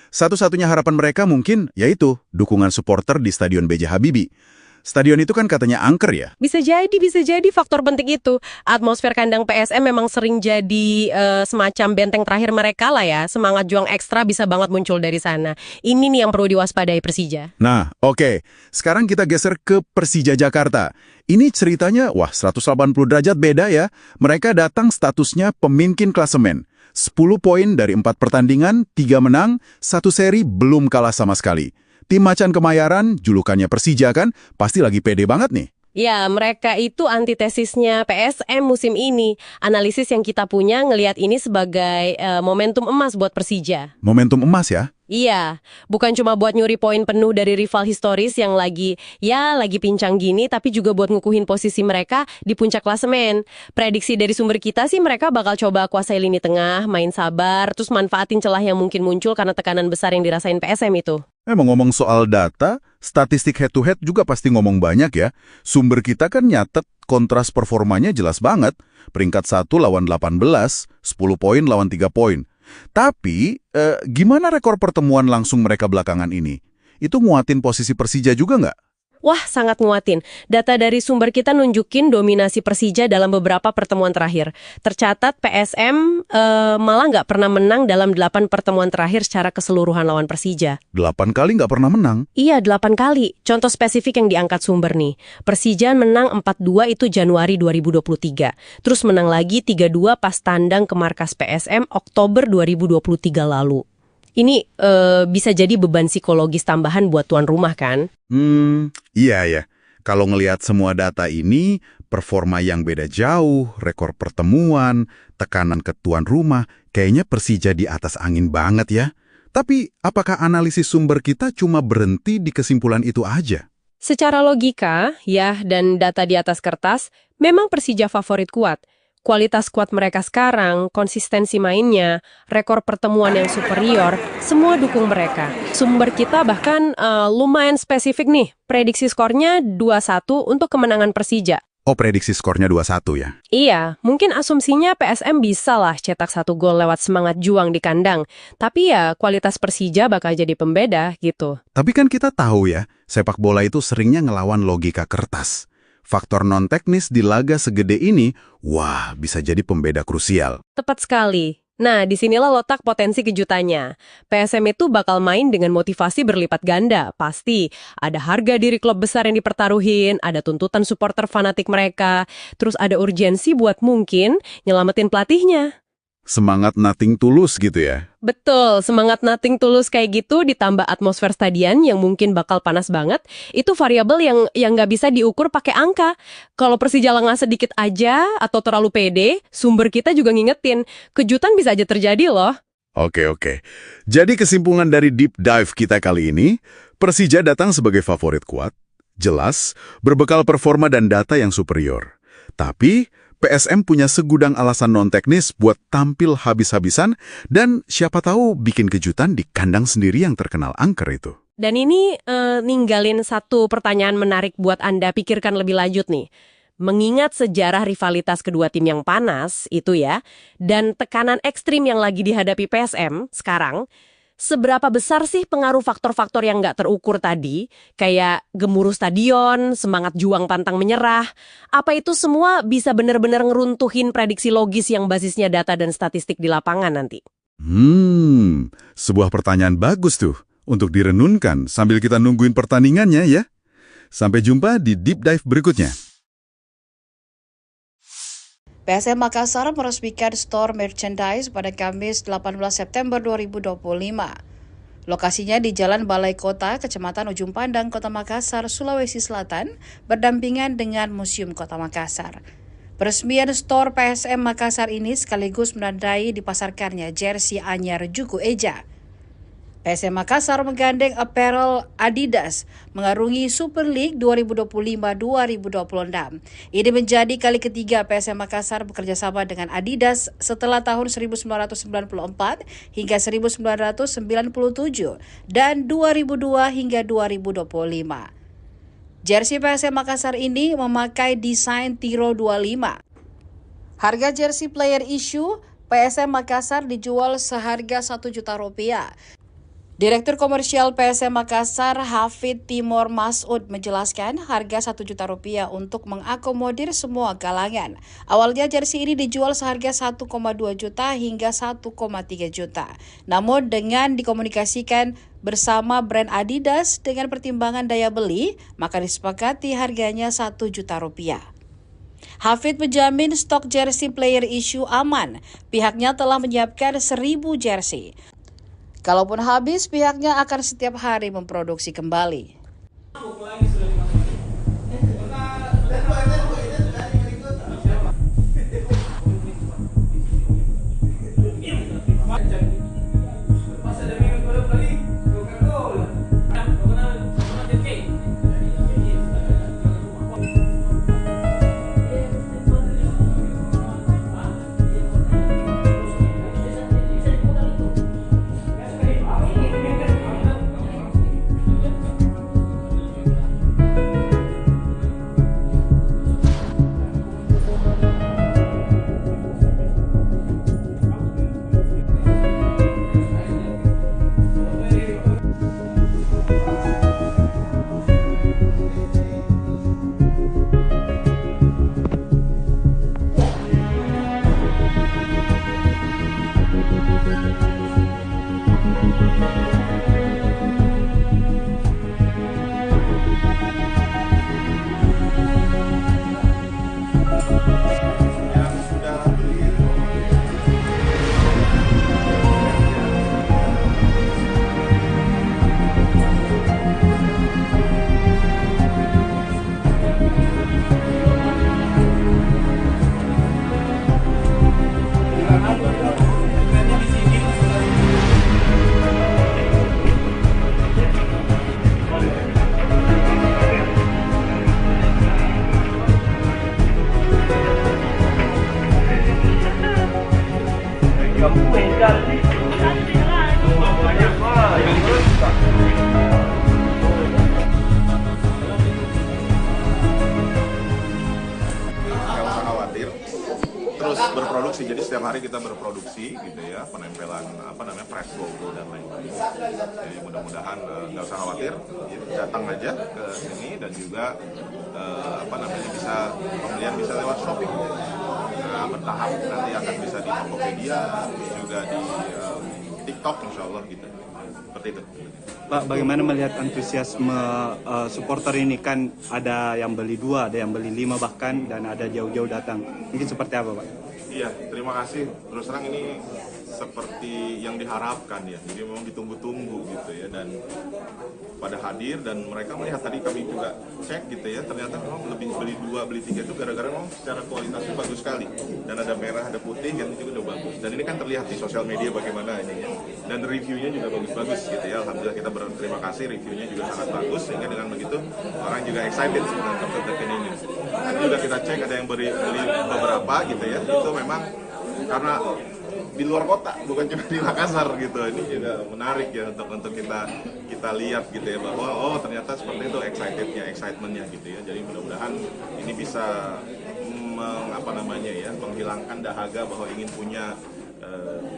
A: Satu-satunya harapan mereka mungkin, yaitu dukungan supporter di Stadion B.J. Habibie. Stadion itu kan katanya angker ya?
B: Bisa jadi faktor penting itu. Atmosfer kandang PSM memang sering jadi semacam benteng terakhir mereka lah ya. Semangat juang ekstra bisa banget muncul dari sana. Ini nih yang perlu diwaspadai Persija.
A: Nah, oke. Sekarang kita geser ke Persija Jakarta. Ini ceritanya, 180 derajat beda ya. Mereka datang statusnya pemimpin klasemen. 10 poin dari 4 pertandingan, 3 menang, 1 seri belum kalah sama sekali. Tim Macan Kemayoran, julukannya Persija kan, pasti lagi pede banget nih.
B: Ya, mereka itu antitesisnya PSM musim ini. Analisis yang kita punya ngelihat ini sebagai momentum emas buat Persija.
A: Momentum emas ya?
B: Iya, bukan cuma buat nyuri poin penuh dari rival historis yang lagi pincang gini, tapi juga buat ngukuhin posisi mereka di puncak klasemen. Prediksi dari sumber kita sih mereka bakal coba kuasai lini tengah, main sabar, terus manfaatin celah yang mungkin muncul karena tekanan besar yang dirasain PSM itu.
A: Ngomong soal data, statistik head-to-head juga pasti ngomong banyak ya. Sumber kita kan nyatet kontras performanya jelas banget. Peringkat 1 lawan 18, 10 poin lawan 3 poin. Tapi, gimana rekor pertemuan langsung mereka belakangan ini? Itu nguatin posisi Persija juga nggak?
B: Wah, sangat nguatin. Data dari sumber kita nunjukin dominasi Persija dalam beberapa pertemuan terakhir. Tercatat PSM malah nggak pernah menang dalam 8 pertemuan terakhir secara keseluruhan lawan Persija.
A: 8 kali nggak pernah menang?
B: Iya, 8 kali. Contoh spesifik yang diangkat sumber nih. Persija menang 4-2 itu Januari 2023. Terus menang lagi 3-2 pas tandang ke markas PSM Oktober 2023 lalu. Ini bisa jadi beban psikologis tambahan buat tuan rumah kan?
A: Iya ya. Kalau ngelihat semua data ini, performa yang beda jauh, rekor pertemuan, tekanan ke tuan rumah, kayaknya Persija di atas angin banget ya. Tapi, apakah analisis sumber kita cuma berhenti di kesimpulan itu aja?
B: Secara logika, ya, dan data di atas kertas, memang Persija favorit kuat. Kualitas skuad mereka sekarang, konsistensi mainnya, rekor pertemuan yang superior, semua dukung mereka. Sumber kita bahkan lumayan spesifik nih, prediksi skornya 2-1 untuk kemenangan Persija.
A: Oh, prediksi skornya 2-1 ya?
B: Iya, mungkin asumsinya PSM bisa lah cetak 1 gol lewat semangat juang di kandang. Tapi ya, kualitas Persija bakal jadi pembeda gitu.
A: Tapi kan kita tahu ya, sepak bola itu seringnya ngelawan logika kertas. Faktor non-teknis di laga segede ini, wah, bisa jadi pembeda krusial.
B: Tepat sekali. Nah, disinilah letak potensi kejutannya. PSM itu bakal main dengan motivasi berlipat ganda, pasti. Ada harga diri klub besar yang dipertaruhin, ada tuntutan supporter fanatik mereka, terus ada urgensi buat mungkin nyelamatin pelatihnya.
A: Semangat nothing tulus gitu ya?
B: Betul, semangat nothing tulus kayak gitu ditambah atmosfer stadion yang mungkin bakal panas banget, itu variabel yang nggak bisa diukur pakai angka. Kalau Persija lengah sedikit aja atau terlalu pede, sumber kita juga ngingetin, kejutan bisa aja terjadi loh.
A: Oke. Jadi kesimpulan dari deep dive kita kali ini, Persija datang sebagai favorit kuat, jelas, berbekal performa dan data yang superior. Tapi PSM punya segudang alasan non-teknis buat tampil habis-habisan dan siapa tahu bikin kejutan di kandang sendiri yang terkenal angker itu.
B: Dan ini ninggalin satu pertanyaan menarik buat Anda pikirkan lebih lanjut nih. Mengingat sejarah rivalitas kedua tim yang panas itu ya, dan tekanan ekstrim yang lagi dihadapi PSM sekarang, seberapa besar sih pengaruh faktor-faktor yang nggak terukur tadi, kayak gemuruh stadion, semangat juang pantang menyerah, apa itu semua bisa benar-benar ngeruntuhin prediksi logis yang basisnya data dan statistik di lapangan nanti?
A: Sebuah pertanyaan bagus tuh untuk direnunkan sambil kita nungguin pertandingannya ya. Sampai jumpa di Deep Dive berikutnya.
C: PSM Makassar meresmikan store merchandise pada Kamis 18 September 2025. Lokasinya di Jalan Balai Kota, Kecamatan Ujung Pandang, Kota Makassar, Sulawesi Selatan, berdampingan dengan Museum Kota Makassar. Peresmian store PSM Makassar ini sekaligus menandai dipasarkannya jersey anyar Juku Eja. PSM Makassar menggandeng apparel Adidas mengarungi Super League 2025-2026. Ini menjadi kali ketiga PSM Makassar bekerja sama dengan Adidas setelah tahun 1994 hingga 1997 dan 2002 hingga 2025. Jersey PSM Makassar ini memakai desain Tiro 25. Harga jersey player issue PSM Makassar dijual seharga Rp1 juta. Direktur Komersial PSM Makassar, Hafid Timor Masud, menjelaskan harga Rp1 juta untuk mengakomodir semua kalangan. Awalnya jersey ini dijual seharga 1,2 juta hingga 1,3 juta. Namun dengan dikomunikasikan bersama brand Adidas dengan pertimbangan daya beli, maka disepakati harganya Rp1 juta. Hafid menjamin stok jersey player issue aman. Pihaknya telah menyiapkan 1.000 jersey. Kalaupun habis, pihaknya akan setiap hari memproduksi kembali.
D: Terus berproduksi, jadi setiap hari kita berproduksi gitu ya, penempelan press logo dan lain-lain. Jadi mudah-mudahan nggak usah khawatir, datang aja ke sini dan juga bisa pembelian bisa lewat Shopee. Nah, bertahap nanti akan bisa di Tokopedia, juga di TikTok insya Allah gitu. Seperti itu.
E: Pak, bagaimana melihat antusiasme supporter ini? Kan ada yang beli 2, ada yang beli 5 bahkan, dan ada jauh-jauh datang. Mungkin seperti apa, Pak?
D: Iya, terima kasih. Terus terang ini seperti yang diharapkan ya. Jadi memang ditunggu-tunggu gitu ya, dan pada hadir dan mereka melihat tadi kami juga cek gitu ya, ternyata memang lebih beli 2, beli 3 itu gara-gara memang secara kualitasnya bagus sekali. Dan ada merah, ada putih, kan juga udah bagus. Dan ini kan terlihat di sosial media bagaimana ini ya. Dan reviewnya juga bagus-bagus gitu ya. Alhamdulillah kita berterima kasih, reviewnya juga sangat bagus, sehingga dengan begitu orang juga excited dengan kapten ini. Tadi juga kita cek ada yang beli beberapa gitu ya. Itu memang karena di luar kota, bukan cuma di Makassar gitu. Ini juga menarik ya untuk kita lihat gitu ya, bahwa oh ternyata seperti itu excitementnya gitu ya. Jadi mudah-mudahan ini bisa menghilangkan dahaga bahwa ingin punya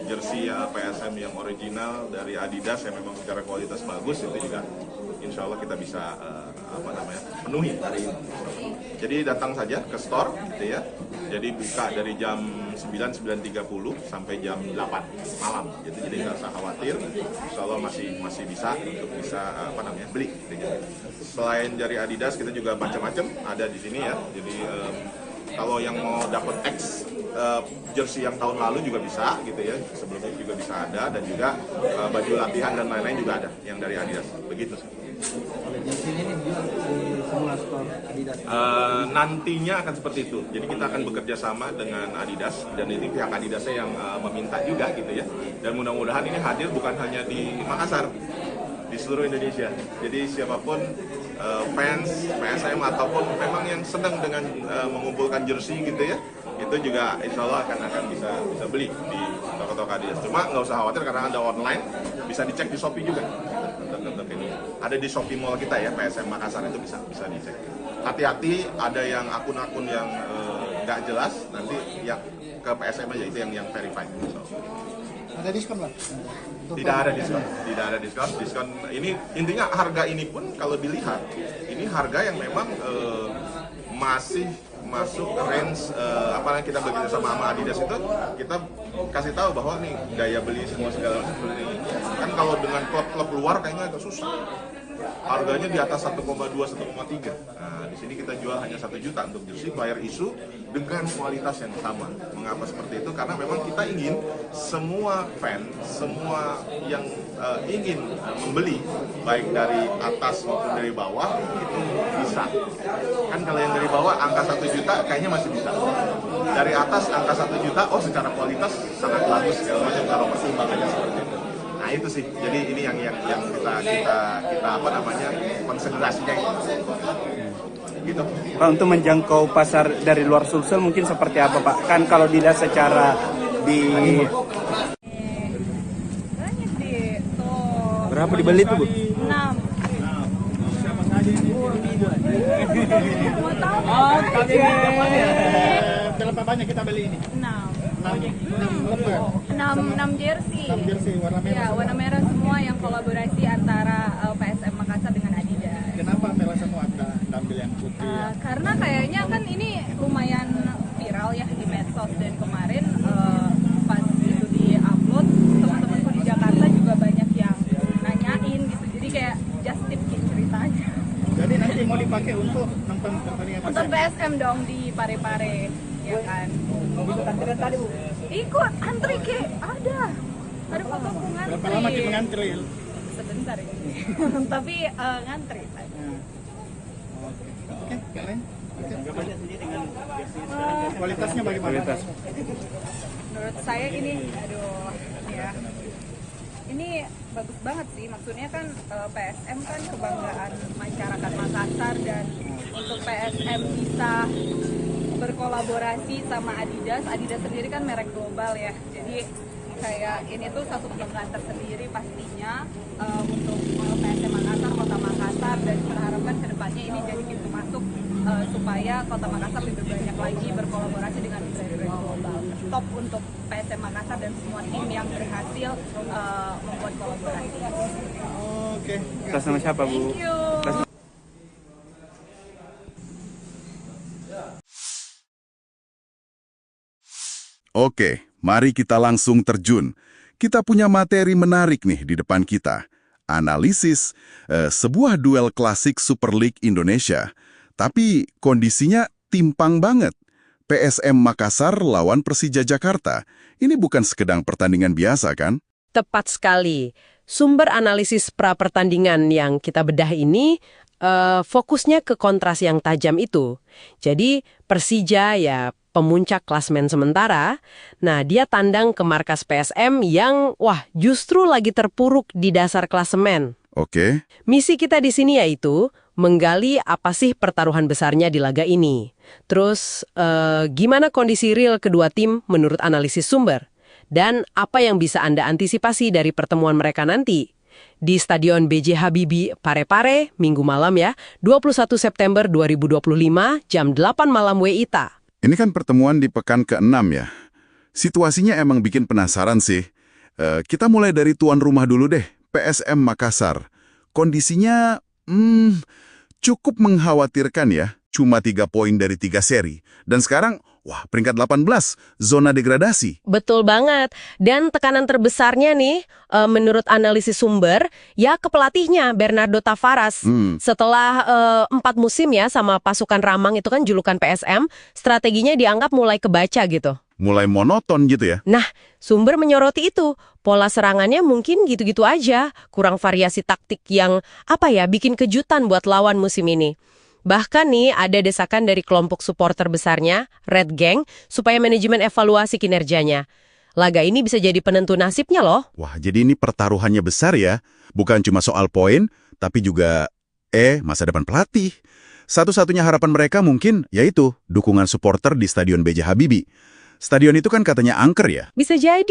D: jersey PSM yang original dari Adidas yang memang secara kualitas bagus. Itu juga insya Allah kita bisa penuhi hari ini. Jadi datang saja ke store gitu ya. Jadi buka dari jam 9:30 sampai jam 8 malam. Jadi nggak usah khawatir. Insya Allah masih bisa untuk beli. Gitu. Selain dari Adidas kita juga macam-macam ada di sini ya. Jadi Kalau yang mau dapat X jersey yang tahun lalu juga bisa gitu ya, sebelumnya juga bisa ada, dan juga baju latihan dan lain-lain juga ada yang dari Adidas. Begitu sih.
F: Kalau jersey ini dijual di semua store Adidas.
D: Nantinya akan seperti itu. Jadi kita akan bekerja sama dengan Adidas, dan ini pihak Adidasnya yang meminta juga gitu ya. Dan mudah-mudahan ini hadir bukan hanya di Makassar, di seluruh Indonesia. Jadi siapapun fans PSM ataupun memang yang sedang dengan mengumpulkan jersey gitu ya, itu juga insya Allah akan bisa beli di toko-toko Adidas. Cuma nggak usah khawatir karena ada online, bisa dicek di Shopee juga. Untuk ini ada di Shopee Mall kita ya, PSM Makassar, itu bisa dicek. Hati-hati, ada yang akun-akun yang nggak jelas, nanti yang ke PSM aja, itu yang verified.
H: Ada diskon lah?
D: Tidak ada diskon. Diskon ini intinya harga ini pun kalau dilihat ini harga yang memang masih masuk range apa yang kita bekerja sama Adidas itu, kita kasih tahu bahwa nih daya beli semua segala macam seperti ini. Kan kalau dengan klub-klub luar kayaknya agak susah. Harganya di atas 1,2, 1,3. Nah, di sini kita jual hanya 1 juta untuk jersey player issue dengan kualitas yang sama. Mengapa seperti itu? Karena memang kita ingin semua fan, semua yang ingin membeli, baik dari atas maupun dari bawah, itu bisa. Kan kalau yang dari bawah angka 1 juta kayaknya masih bisa. Dari atas angka 1 juta, oh secara kualitas sangat bagus segala macam kalau pertimbangannya seperti itu. Nah itu sih, jadi ini yang kita apa namanya, konsentrasinya gitu.
E: Pak, untuk menjangkau pasar dari luar Sulsel mungkin seperti apa Pak? Kan kalau dilihat secara di...
G: Banyak deh, tuh.
E: Berapa dibeli tuh Bu?
G: 6. Mau tahu?
H: Berapa banyak kita beli ini?
G: 6 jersey.
H: 6 jersey warna merah.
G: Ya, warna merah semua yang kolaborasi antara PSM Makassar dengan Adidas.
H: Kenapa merah semua Anda ambil yang putih?
G: Karena kayaknya kan ini lumayan viral ya di medsos, dan kemarin pas itu di-upload, teman-temanku di Jakarta juga banyak yang nanyain gitu. Jadi kayak just tip ceritanya.
H: Jadi nanti mau dipakai untuk nonton pertandingan
G: Untuk PSM dong di Pare-Pare, ya kan.
H: Mobil antrian tadi Bu.
G: Ikut antri ke ada fotoku ngantri.
H: Berapa lama kita ngantri?
G: Sebentar ini. Tapi ngantri.
H: Oke, keren. Kualitasnya bagaimana?
E: Kualitas.
G: Menurut saya ini, aduh, ya. Ini bagus banget sih, maksudnya kan PSM kan kebanggaan masyarakat Makassar, dan untuk PSM bisa berkolaborasi sama Adidas sendiri kan merek global ya, jadi kayak ini tuh satu kebanggaan tersendiri pastinya untuk PSM Makassar, Kota Makassar, dan kita harapkan kedepannya ini jadi pintu masuk supaya Kota Makassar lebih banyak lagi berkolaborasi dengan brand-brand global. Top untuk PSM Makassar dan semua tim yang berhasil membuat kolaborasi.
H: Oke.
E: Atas nama siapa Bu?
G: Thank you.
A: Oke, mari kita langsung terjun. Kita punya materi menarik nih di depan kita. Analisis sebuah duel klasik Super League Indonesia. Tapi kondisinya timpang banget. PSM Makassar lawan Persija Jakarta. Ini bukan sekedar pertandingan biasa kan?
B: Tepat sekali. Sumber analisis pra-pertandingan yang kita bedah ini fokusnya ke kontras yang tajam itu. Jadi Persija ya pemuncak klasmen sementara, nah dia tandang ke markas PSM yang justru lagi terpuruk di dasar klasemen.
A: Oke.
B: Misi kita di sini yaitu menggali apa sih pertaruhan besarnya di laga ini. Terus gimana kondisi real kedua tim menurut analisis sumber. Dan apa yang bisa Anda antisipasi dari pertemuan mereka nanti. Di Stadion B.J. Habibie Pare-Pare, Minggu malam ya, 21 September 2025, jam 8 malam WITA.
A: Ini kan pertemuan di pekan ke-6 ya. Situasinya emang bikin penasaran sih. Kita mulai dari tuan rumah dulu deh, PSM Makassar. Kondisinya cukup mengkhawatirkan ya. Cuma 3 poin dari 3 seri. Dan sekarang Wah, peringkat 18, zona degradasi.
B: Betul banget. Dan tekanan terbesarnya nih, menurut analisis sumber, ya ke pelatihnya Bernardo Tavares. Setelah 4 musim ya sama pasukan Ramang itu kan julukan PSM, strateginya dianggap mulai kebaca gitu.
A: Mulai monoton gitu ya.
B: Nah, sumber menyoroti itu. Pola serangannya mungkin gitu-gitu aja. Kurang variasi taktik yang, bikin kejutan buat lawan musim ini. Bahkan nih ada desakan dari kelompok supporter besarnya, Red Gang, supaya manajemen evaluasi kinerjanya. Laga ini bisa jadi penentu nasibnya loh.
A: Wah, jadi ini pertaruhannya besar ya. Bukan cuma soal poin, tapi juga masa depan pelatih. Satu-satunya harapan mereka mungkin yaitu dukungan supporter di Stadion B.J. Habibie. Stadion itu kan katanya angker ya?
B: Bisa jadi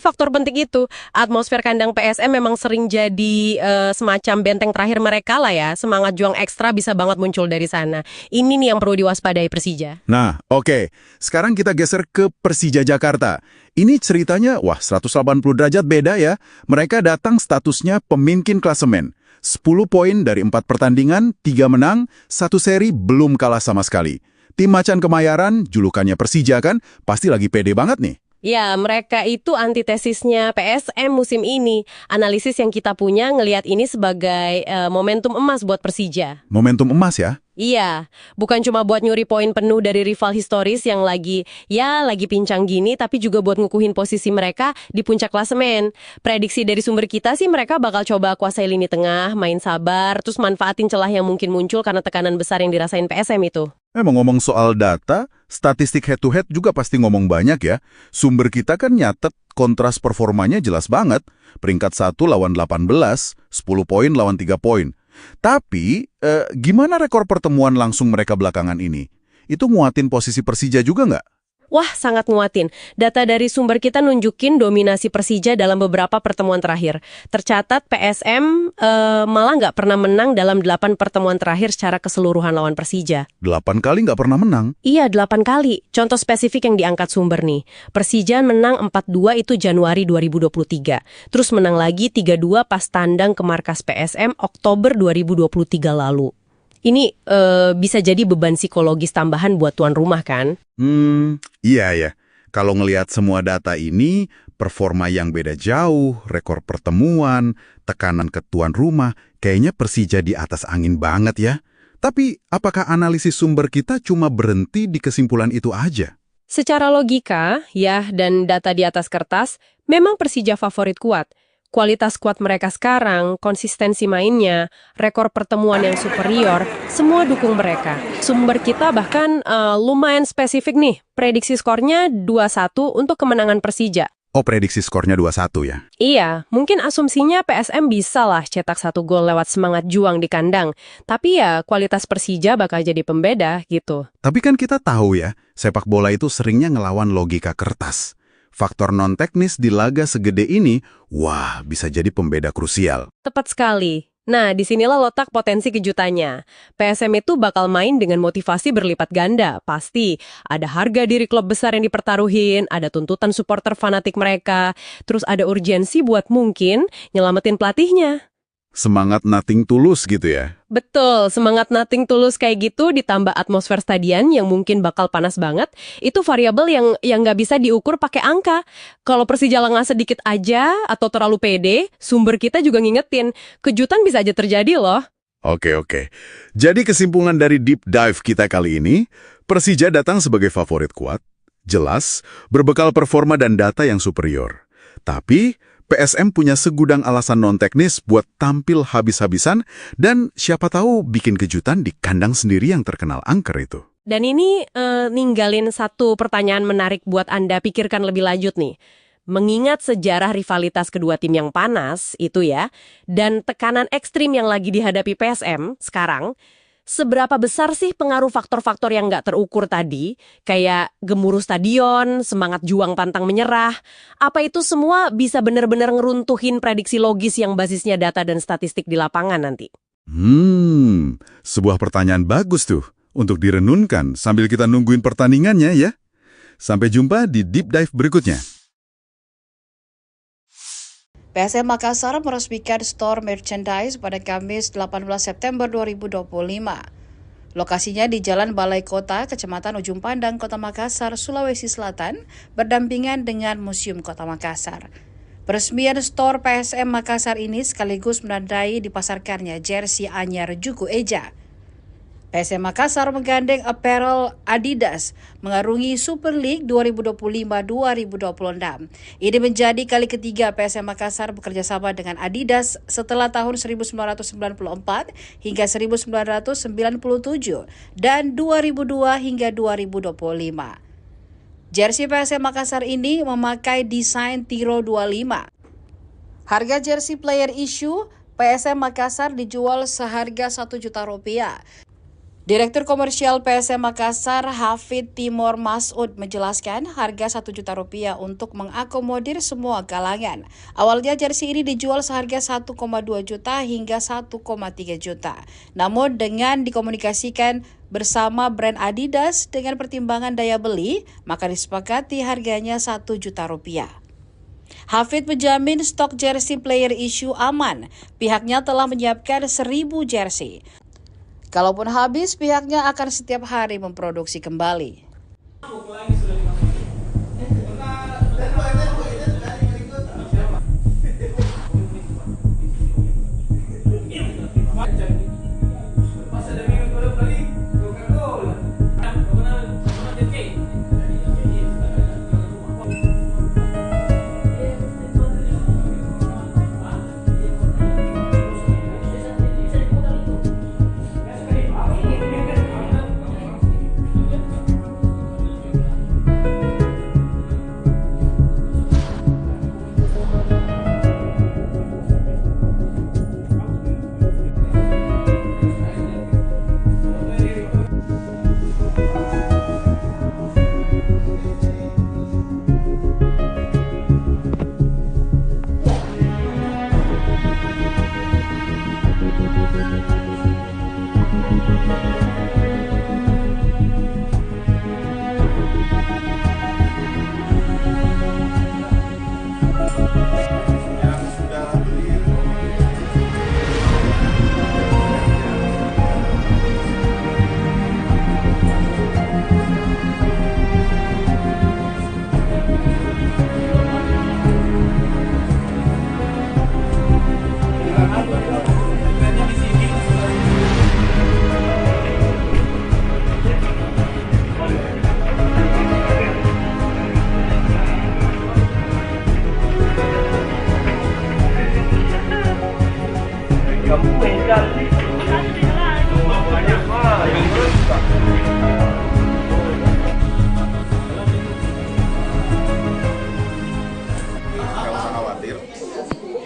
B: faktor penting itu. Atmosfer kandang PSM memang sering jadi semacam benteng terakhir mereka lah ya. Semangat juang ekstra bisa banget muncul dari sana. Ini nih yang perlu diwaspadai Persija.
A: Nah, oke. Sekarang kita geser ke Persija Jakarta. Ini ceritanya, 180 derajat beda ya. Mereka datang statusnya pemimpin klasemen. 10 poin dari 4 pertandingan, 3 menang, 1 seri belum kalah sama sekali. Tim Macan Kemayoran, julukannya Persija kan, pasti lagi pede banget nih.
B: Ya, mereka itu antitesisnya PSM musim ini. Analisis yang kita punya ngelihat ini sebagai momentum emas buat Persija.
A: Momentum emas ya?
B: Iya, bukan cuma buat nyuri poin penuh dari rival historis yang lagi pincang gini, tapi juga buat ngukuhin posisi mereka di puncak klasemen. Prediksi dari sumber kita sih mereka bakal coba kuasai lini tengah, main sabar, terus manfaatin celah yang mungkin muncul karena tekanan besar yang dirasain PSM itu.
A: Ngomong soal data, statistik head-to-head juga pasti ngomong banyak ya. Sumber kita kan nyatet kontras performanya jelas banget. Peringkat 1 lawan 18, 10 poin lawan 3 poin. Tapi, gimana rekor pertemuan langsung mereka belakangan ini? Itu nguatin posisi Persija juga nggak?
B: Wah, sangat nguatin. Data dari sumber kita nunjukin dominasi Persija dalam beberapa pertemuan terakhir. Tercatat PSM malah nggak pernah menang dalam 8 pertemuan terakhir secara keseluruhan lawan Persija.
A: 8 kali nggak pernah menang?
B: Iya, 8 kali. Contoh spesifik yang diangkat sumber nih. Persija menang 4-2 itu Januari 2023. Terus menang lagi 3-2 pas tandang ke markas PSM Oktober 2023 lalu. Ini bisa jadi beban psikologis tambahan buat tuan rumah kan?
A: Iya ya. Kalau ngelihat semua data ini, performa yang beda jauh, rekor pertemuan, tekanan ke tuan rumah, kayaknya Persija di atas angin banget ya. Tapi apakah analisis sumber kita cuma berhenti di kesimpulan itu aja?
B: Secara logika, ya, dan data di atas kertas, memang Persija favorit kuat. Kualitas skuad mereka sekarang, konsistensi mainnya, rekor pertemuan yang superior, semua dukung mereka. Sumber kita bahkan lumayan spesifik nih, prediksi skornya 2-1 untuk kemenangan Persija.
A: Oh, prediksi skornya 2-1 ya?
B: Iya, mungkin asumsinya PSM bisa lah cetak 1 gol lewat semangat juang di kandang. Tapi ya, kualitas Persija bakal jadi pembeda gitu.
A: Tapi kan kita tahu ya, sepak bola itu seringnya ngelawan logika kertas. Faktor non-teknis di laga segede ini, bisa jadi pembeda krusial.
B: Tepat sekali. Nah, disinilah letak potensi kejutannya. PSM itu bakal main dengan motivasi berlipat ganda, pasti. Ada harga diri klub besar yang dipertaruhin, ada tuntutan supporter fanatik mereka, terus ada urgensi buat mungkin nyelamatin pelatihnya.
A: Semangat nothing tulus gitu ya?
B: Betul, semangat nothing tulus kayak gitu ditambah atmosfer stadion yang mungkin bakal panas banget, itu variabel yang nggak bisa diukur pakai angka. Kalau Persija lengah sedikit aja atau terlalu pede, sumber kita juga ngingetin, kejutan bisa aja terjadi loh.
A: Oke. Jadi kesimpulan dari deep dive kita kali ini, Persija datang sebagai favorit kuat, jelas, berbekal performa dan data yang superior. Tapi PSM punya segudang alasan non-teknis buat tampil habis-habisan dan siapa tahu bikin kejutan di kandang sendiri yang terkenal angker itu.
B: Dan ini ninggalin satu pertanyaan menarik buat Anda pikirkan lebih lanjut nih. Mengingat sejarah rivalitas kedua tim yang panas itu ya, dan tekanan ekstrim yang lagi dihadapi PSM sekarang, seberapa besar sih pengaruh faktor-faktor yang nggak terukur tadi, kayak gemuruh stadion, semangat juang pantang menyerah, apa itu semua bisa benar-benar ngeruntuhin prediksi logis yang basisnya data dan statistik di lapangan nanti?
A: Sebuah pertanyaan bagus tuh, untuk direnunkan sambil kita nungguin pertandingannya ya. Sampai jumpa di Deep Dive berikutnya.
C: PSM Makassar meresmikan store merchandise pada Kamis 18 September 2025. Lokasinya di Jalan Balai Kota, Kecamatan Ujung Pandang, Kota Makassar, Sulawesi Selatan, berdampingan dengan Museum Kota Makassar. Peresmian store PSM Makassar ini sekaligus menandai dipasarkannya jersey anyar Juku Eja. PSM Makassar menggandeng apparel Adidas mengarungi Super League 2025-2026. Ini menjadi kali ketiga PSM Makassar bekerja sama dengan Adidas setelah tahun 1994 hingga 1997 dan 2002 hingga 2025. Jersey PSM Makassar ini memakai desain Tiro 25. Harga jersey player issue PSM Makassar dijual seharga Rp1 juta. Direktur Komersial PSM Makassar, Hafid Timur Masud, menjelaskan harga Rp1 juta untuk mengakomodir semua kalangan. Awalnya jersey ini dijual seharga 1,2 juta hingga 1,3 juta. Namun dengan dikomunikasikan bersama brand Adidas dengan pertimbangan daya beli, maka disepakati harganya Rp1 juta. Hafid menjamin stok jersey player issue aman. Pihaknya telah menyiapkan 1.000 jersey. Kalaupun habis, pihaknya akan setiap hari memproduksi kembali.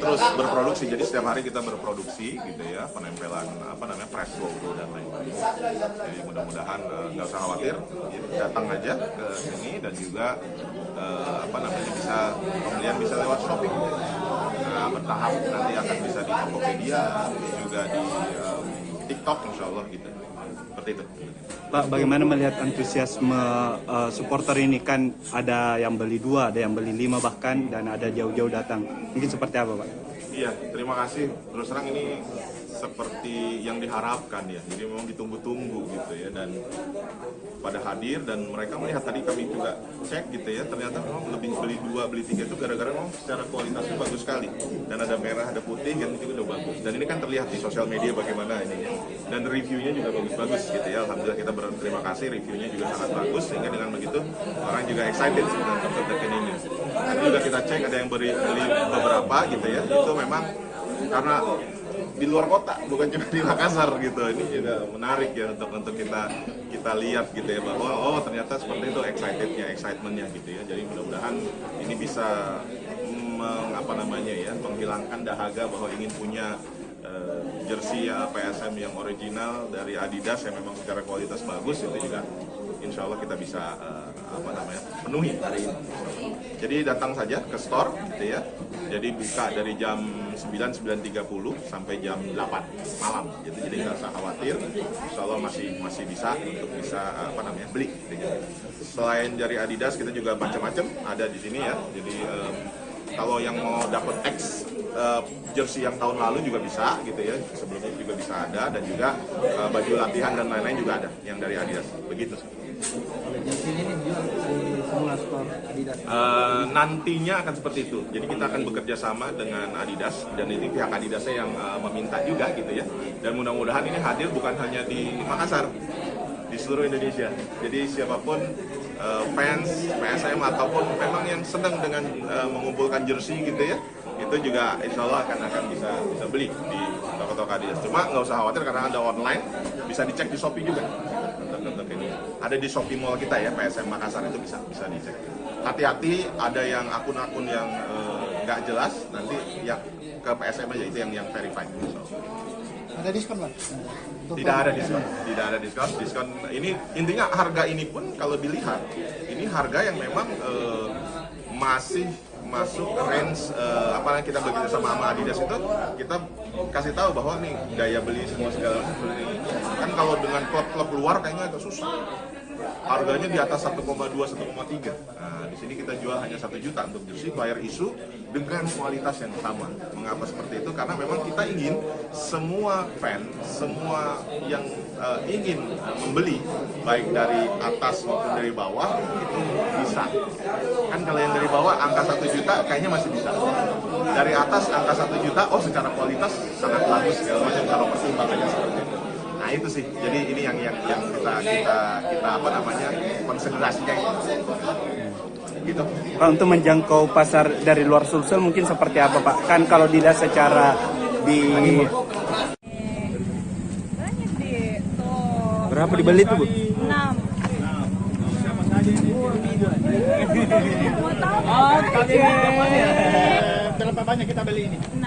D: Terus berproduksi, jadi setiap hari kita berproduksi gitu ya, penempelan press logo dan lain-lain. Jadi mudah-mudahan nggak usah khawatir, datang aja ke sini dan juga bisa pembelian bisa lewat shopping. Nah, bertahap nanti akan bisa di Tokopedia, juga di TikTok insya Allah gitu. Seperti itu.
E: Pak, bagaimana melihat antusiasme supporter ini? Kan ada yang beli 2, ada yang beli 5 bahkan, dan ada jauh-jauh datang. Mungkin seperti apa, Pak?
D: Iya, terima kasih. Terus terang ini seperti yang diharapkan ya. Jadi memang ditunggu-tunggu gitu ya, dan pada hadir dan mereka melihat, tadi kami juga cek gitu ya, ternyata memang lebih beli 2, beli 3 itu gara-gara memang secara kualitasnya bagus sekali. Dan ada merah, ada putih, yang itu udah bagus. Dan ini kan terlihat di sosial media bagaimana ini ya. Dan reviewnya juga bagus-bagus gitu ya. Alhamdulillah kita berterima kasih, reviewnya juga sangat bagus, sehingga dengan begitu orang juga excited dengan terdekat ini. Dan juga kita cek ada yang beli beberapa gitu ya. Itu memang karena di luar kota, bukan cuma di Makassar gitu. Ini juga menarik ya untuk kita lihat gitu ya, bahwa oh ternyata seperti itu excitementnya gitu ya. Jadi mudah-mudahan ini bisa menghilangkan dahaga bahwa ingin punya jersey PSM yang original dari Adidas yang memang secara kualitas bagus. Itu juga insya Allah kita bisa penuhi hari ini. Jadi datang saja ke store gitu ya. Jadi buka dari jam 9:30 sampai jam 8 malam. Jadi nggak usah khawatir. Insya Allah masih bisa untuk beli. Gitu. Selain dari Adidas kita juga macam-macam ada di sini ya. Jadi Kalau yang mau dapat X jersey yang tahun lalu juga bisa gitu ya, sebelumnya juga bisa ada, dan juga baju latihan dan lain-lain juga ada yang dari Adidas. Begitu sih.
F: Jersey ini dijual di semua store Adidas.
D: Nantinya akan seperti itu. Jadi kita akan bekerja sama dengan Adidas, dan ini pihak Adidasnya yang meminta juga gitu ya. Dan mudah-mudahan ini hadir bukan hanya di Makassar, di seluruh Indonesia. Jadi siapapun fans PSM ataupun memang yang senang dengan mengumpulkan jersey gitu ya, itu juga insya Allah akan bisa beli di toko-toko Adidas. Cuma nggak usah khawatir karena ada online, bisa dicek di Shopee juga. Untuk ini ada di Shopee Mall kita ya, PSM Makassar, itu bisa dicek. Hati-hati, ada yang akun-akun yang nggak jelas, nanti yang ke PSM aja, itu yang verified.
H: Ada diskon Pak?
D: Tidak ada diskon. Diskon ini intinya harga ini pun kalau dilihat ini harga yang memang masih masuk range apalagi kita bekerja sama Adidas itu, kita kasih tahu bahwa nih daya beli semua segala macam seperti ini. Kan kalau dengan klub-klub luar kayaknya agak susah. Harganya di atas 1,2, 1,3. Nah, di sini kita jual hanya 1 juta untuk jersey player issue dengan kualitas yang sama. Mengapa seperti itu? Karena memang kita ingin semua fan, semua yang ingin membeli, baik dari atas maupun dari bawah, itu bisa. Kan kalau yang dari bawah angka 1 juta kayaknya masih bisa. Dari atas angka 1 juta, oh secara kualitas sangat bagus segala macam kalau pertimbangannya seperti itu. Nah itu sih, jadi ini yang kita apa namanya konsentrasinya gitu.
E: Pak, untuk menjangkau pasar dari luar Sulsel mungkin seperti apa Pak? Kan kalau dilihat secara di
G: Banyak deh. Tuh.
E: berapa dibeli tuh Bu?
G: 6.
H: Siapa saja ini?
G: Mau tahu?
H: Berapa banyak kita beli ini?
G: 6.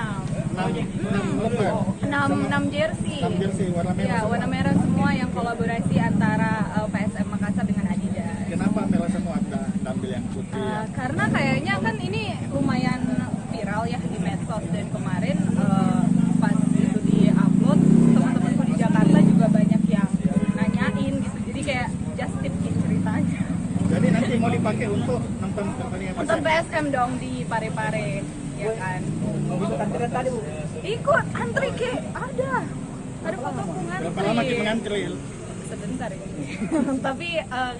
H: 6 lembar.
G: 6 jersey.
H: 6 jersey warna merah.
G: Ya, warna merah semua yang kolaborasi antara PSM Makassar dengan Adidas.
H: Kenapa merah semua Anda ambil yang putih?
G: Karena kayaknya kan ini lumayan viral ya di medsos, dan kemarin pas itu di-upload, teman-temanku di Jakarta juga banyak yang nanyain gitu. Jadi kayak just tip gitu ceritanya.
H: Jadi nanti mau dipakai untuk nonton pertandingan
G: Untuk
H: PSM?
G: PSM dong di Parepare, ya kan?
F: Ikut antrian tadi Bu.
G: Ikut antri ke ada fotoku ngantri.
H: Berapa lama kita ngantri?
G: Sebentar ini. Tapi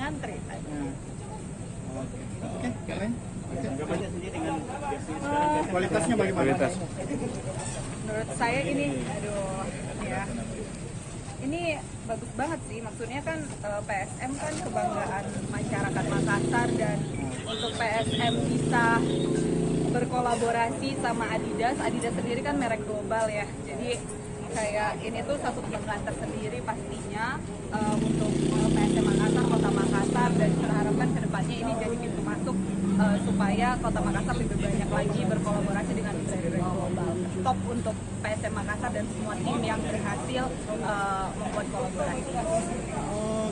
G: ngantri.
H: Oke, keren. Kualitasnya bagaimana?
E: Kualitas.
G: Menurut saya ini, aduh, ya. Ini bagus banget sih, maksudnya kan PSM kan kebanggaan masyarakat Makassar, dan untuk PSM bisa berkolaborasi sama Adidas sendiri kan merek global ya, jadi kayak ini tuh satu kebanggaan tersendiri pastinya untuk PSM Makassar, Kota Makassar, dan kita harapkan kedepannya ini jadi pintu masuk supaya Kota Makassar lebih banyak lagi berkolaborasi dengan brand-brand global. Top untuk PSM Makassar dan semua tim yang berhasil membuat kolaborasi.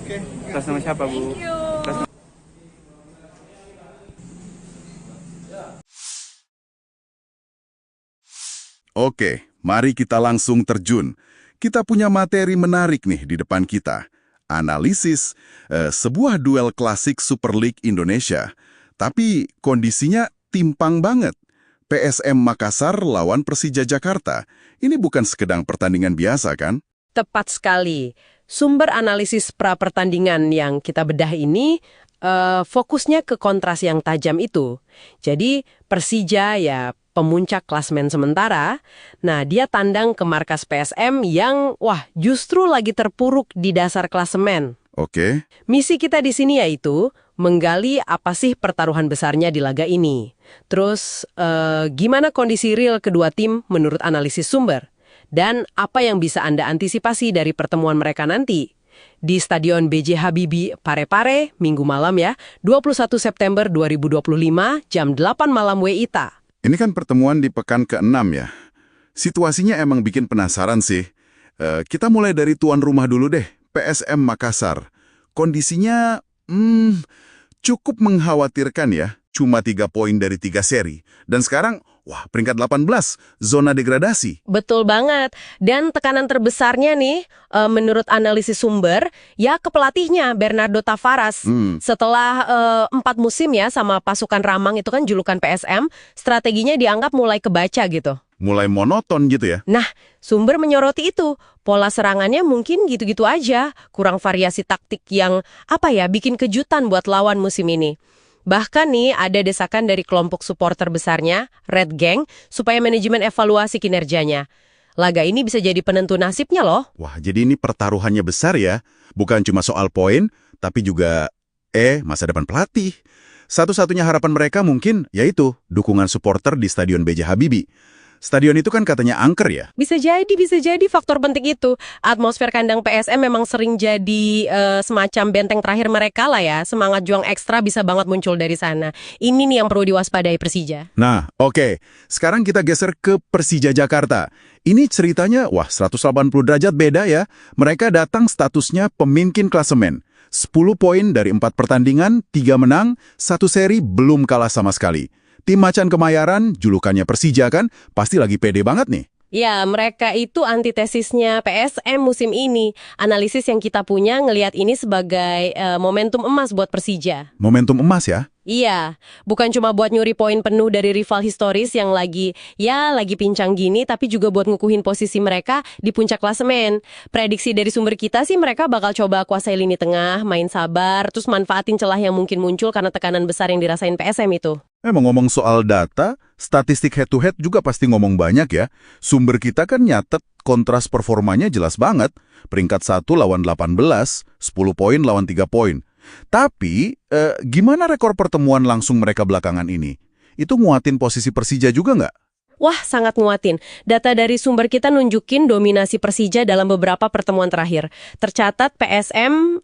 H: Oke.
E: Atas nama siapa Bu?
G: Thank you.
A: Oke, mari kita langsung terjun. Kita punya materi menarik nih di depan kita. Analisis sebuah duel klasik Super League Indonesia. Tapi kondisinya timpang banget. PSM Makassar lawan Persija Jakarta. Ini bukan sekedar pertandingan biasa kan?
B: Tepat sekali. Sumber analisis pra-pertandingan yang kita bedah ini fokusnya ke kontras yang tajam itu. Jadi Persija ya pemuncak klasmen sementara, nah dia tandang ke markas PSM yang justru lagi terpuruk di dasar klasemen.
A: Oke.
B: Misi kita di sini yaitu menggali apa sih pertaruhan besarnya di laga ini. Terus gimana kondisi real kedua tim menurut analisis sumber? Dan apa yang bisa Anda antisipasi dari pertemuan mereka nanti? Di Stadion B.J. Habibie Parepare, Minggu malam ya, 21 September 2025, jam 8 malam WITA.
A: Ini kan pertemuan di pekan ke-6 ya. Situasinya emang bikin penasaran sih. Kita mulai dari tuan rumah dulu deh, PSM Makassar. Kondisinya cukup mengkhawatirkan ya. Cuma 3 poin dari 3 seri. Dan sekarang Wah, peringkat 18, zona degradasi.
B: Betul banget. Dan tekanan terbesarnya nih, menurut analisis sumber, ya ke pelatihnya Bernardo Tavares. Setelah 4 musim ya sama pasukan Ramang itu kan julukan PSM, strateginya dianggap mulai kebaca gitu.
A: Mulai monoton gitu ya.
B: Nah, sumber menyoroti itu. Pola serangannya mungkin gitu-gitu aja, kurang variasi taktik yang bikin kejutan buat lawan musim ini. Bahkan nih ada desakan dari kelompok supporter besarnya, Red Gang, supaya manajemen evaluasi kinerjanya. Laga ini bisa jadi penentu nasibnya loh.
A: Wah, jadi ini pertaruhannya besar ya. Bukan cuma soal poin, tapi juga masa depan pelatih. Satu-satunya harapan mereka mungkin yaitu dukungan supporter di Stadion B.J. Habibie. Stadion itu kan katanya angker ya?
B: Bisa jadi faktor penting itu. Atmosfer kandang PSM memang sering jadi semacam benteng terakhir mereka lah ya. Semangat juang ekstra bisa banget muncul dari sana. Ini nih yang perlu diwaspadai Persija.
A: Nah, oke. Sekarang kita geser ke Persija Jakarta. Ini ceritanya, 180 derajat beda ya. Mereka datang statusnya pemimpin klasemen. 10 poin dari 4 pertandingan, 3 menang, 1 seri belum kalah sama sekali. Tim Macan Kemayoran, julukannya Persija kan, pasti lagi pede banget nih.
B: Ya, mereka itu antitesisnya PSM musim ini. Analisis yang kita punya ngelihat ini sebagai momentum emas buat Persija.
A: Momentum emas ya?
B: Iya, bukan cuma buat nyuri poin penuh dari rival historis yang lagi pincang gini, tapi juga buat ngukuhin posisi mereka di puncak klasemen. Prediksi dari sumber kita sih mereka bakal coba kuasai lini tengah, main sabar, terus manfaatin celah yang mungkin muncul karena tekanan besar yang dirasain PSM itu.
A: Ngomong soal data, statistik head-to-head juga pasti ngomong banyak ya. Sumber kita kan nyatet kontras performanya jelas banget. Peringkat 1 lawan 18, 10 poin lawan 3 poin. Tapi, gimana rekor pertemuan langsung mereka belakangan ini? Itu nguatin posisi Persija juga nggak?
B: Wah, sangat nguatin. Data dari sumber kita nunjukin dominasi Persija dalam beberapa pertemuan terakhir. Tercatat PSM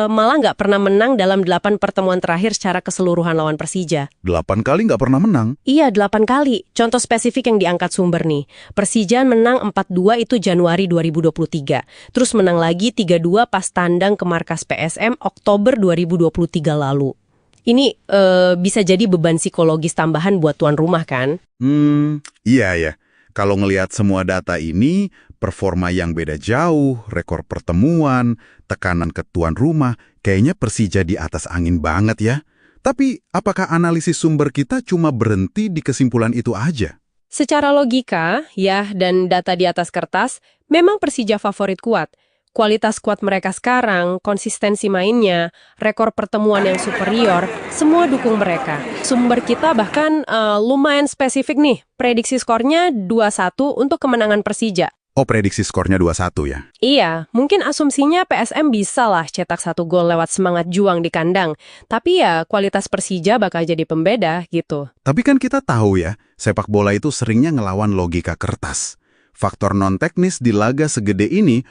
B: malah nggak pernah menang dalam 8 pertemuan terakhir secara keseluruhan lawan Persija.
A: 8 kali nggak pernah menang?
B: Iya, 8 kali. Contoh spesifik yang diangkat sumber nih. Persija menang 4-2 itu Januari 2023. Terus menang lagi 3-2 pas tandang ke markas PSM Oktober 2023 lalu. Ini bisa jadi beban psikologis tambahan buat tuan rumah kan?
A: Iya ya. Kalau ngelihat semua data ini, performa yang beda jauh, rekor pertemuan, tekanan ke tuan rumah, kayaknya Persija di atas angin banget ya. Tapi apakah analisis sumber kita cuma berhenti di kesimpulan itu aja?
B: Secara logika, ya, dan data di atas kertas, memang Persija favorit kuat. Kualitas skuad mereka sekarang, konsistensi mainnya, rekor pertemuan yang superior, semua dukung mereka. Sumber kita bahkan lumayan spesifik nih, prediksi skornya 2-1 untuk kemenangan Persija.
A: Oh, prediksi skornya 2-1 ya?
B: Iya, mungkin asumsinya PSM bisa lah cetak 1 gol lewat semangat juang di kandang. Tapi ya, kualitas Persija bakal jadi pembeda gitu.
A: Tapi kan kita tahu ya, sepak bola itu seringnya ngelawan logika kertas. Faktor non-teknis di laga segede ini,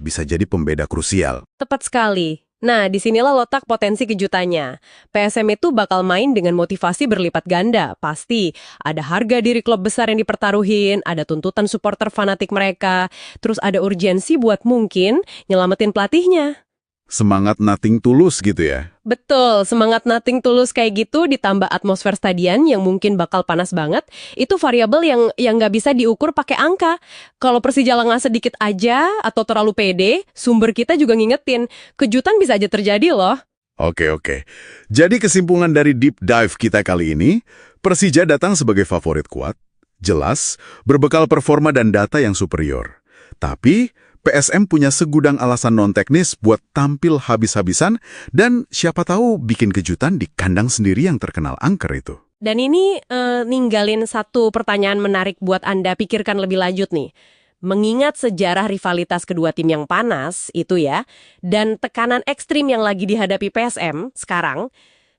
A: bisa jadi pembeda krusial.
B: Tepat sekali. Nah, disinilah letak potensi kejutannya. PSM itu bakal main dengan motivasi berlipat ganda. Pasti ada harga diri klub besar yang dipertaruhin, ada tuntutan supporter fanatik mereka, terus ada urgensi buat mungkin nyelamatin pelatihnya.
A: Semangat nothing tulus gitu ya?
B: Betul, semangat nothing tulus kayak gitu ditambah atmosfer stadion yang mungkin bakal panas banget, itu variabel yang nggak bisa diukur pakai angka. Kalau Persija lengah sedikit aja atau terlalu pede, sumber kita juga ngingetin, kejutan bisa aja terjadi loh.
A: Oke. Jadi kesimpulan dari deep dive kita kali ini, Persija datang sebagai favorit kuat, jelas, berbekal performa dan data yang superior. Tapi PSM punya segudang alasan non-teknis buat tampil habis-habisan dan siapa tahu bikin kejutan di kandang sendiri yang terkenal angker itu.
B: Dan ini ninggalin satu pertanyaan menarik buat Anda pikirkan lebih lanjut nih. Mengingat sejarah rivalitas kedua tim yang panas itu ya, dan tekanan ekstrim yang lagi dihadapi PSM sekarang,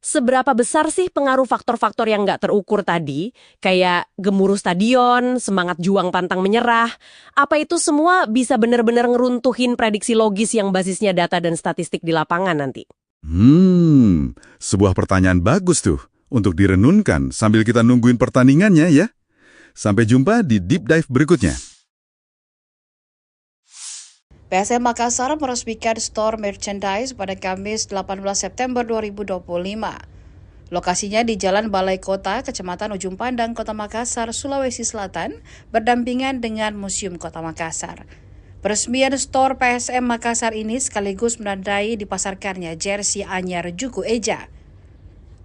B: seberapa besar sih pengaruh faktor-faktor yang nggak terukur tadi, kayak gemuruh stadion, semangat juang pantang menyerah, apa itu semua bisa benar-benar ngeruntuhin prediksi logis yang basisnya data dan statistik di lapangan nanti?
A: Sebuah pertanyaan bagus tuh, untuk direnunkan sambil kita nungguin pertandingannya ya. Sampai jumpa di Deep Dive berikutnya.
C: PSM Makassar meresmikan store merchandise pada Kamis 18 September 2025. Lokasinya di Jalan Balai Kota, Kecamatan Ujung Pandang, Kota Makassar, Sulawesi Selatan, berdampingan dengan Museum Kota Makassar. Peresmian store PSM Makassar ini sekaligus menandai dipasarkannya jersey anyar Juku Eja.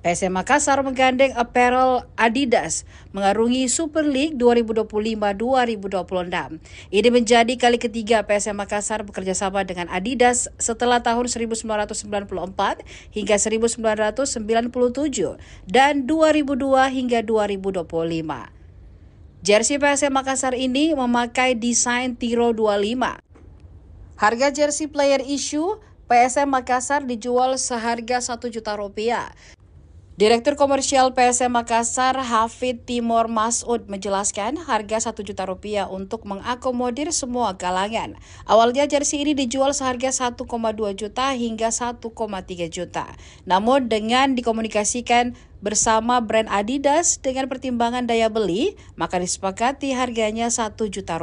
C: PSM Makassar menggandeng apparel Adidas mengarungi Super League 2025-2026. Ini menjadi kali ketiga PSM Makassar bekerja sama dengan Adidas setelah tahun 1994 hingga 1997 dan 2002 hingga 2025. Jersey PSM Makassar ini memakai desain Tiro 25. Harga jersey player issue PSM Makassar dijual seharga Rp1 juta. Direktur Komersial PSM Makassar, Hafid Timor Masud, menjelaskan harga Rp1 juta untuk mengakomodir semua kalangan. Awalnya jersey ini dijual seharga 1,2 juta hingga 1,3 juta. Namun dengan dikomunikasikan bersama brand Adidas dengan pertimbangan daya beli, maka disepakati harganya Rp1 juta.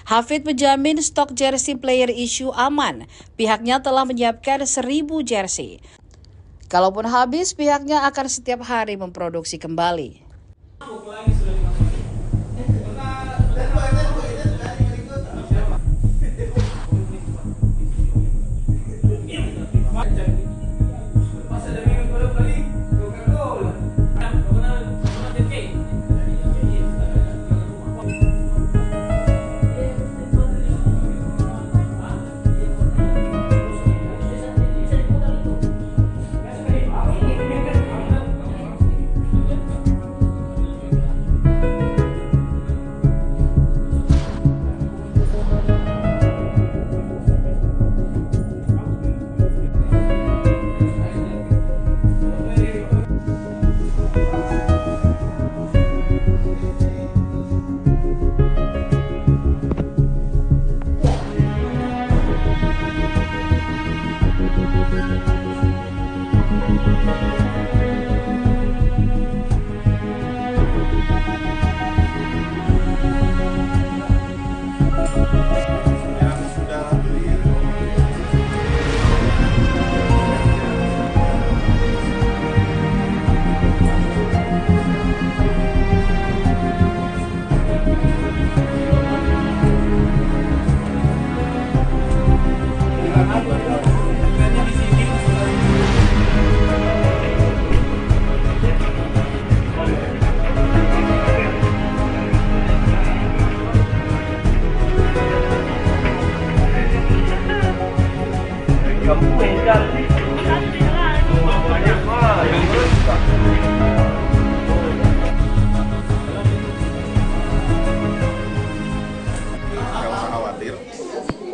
C: Hafid menjamin stok jersey player issue aman. Pihaknya telah menyiapkan 1.000 jersey. Kalaupun habis, pihaknya akan setiap hari memproduksi kembali.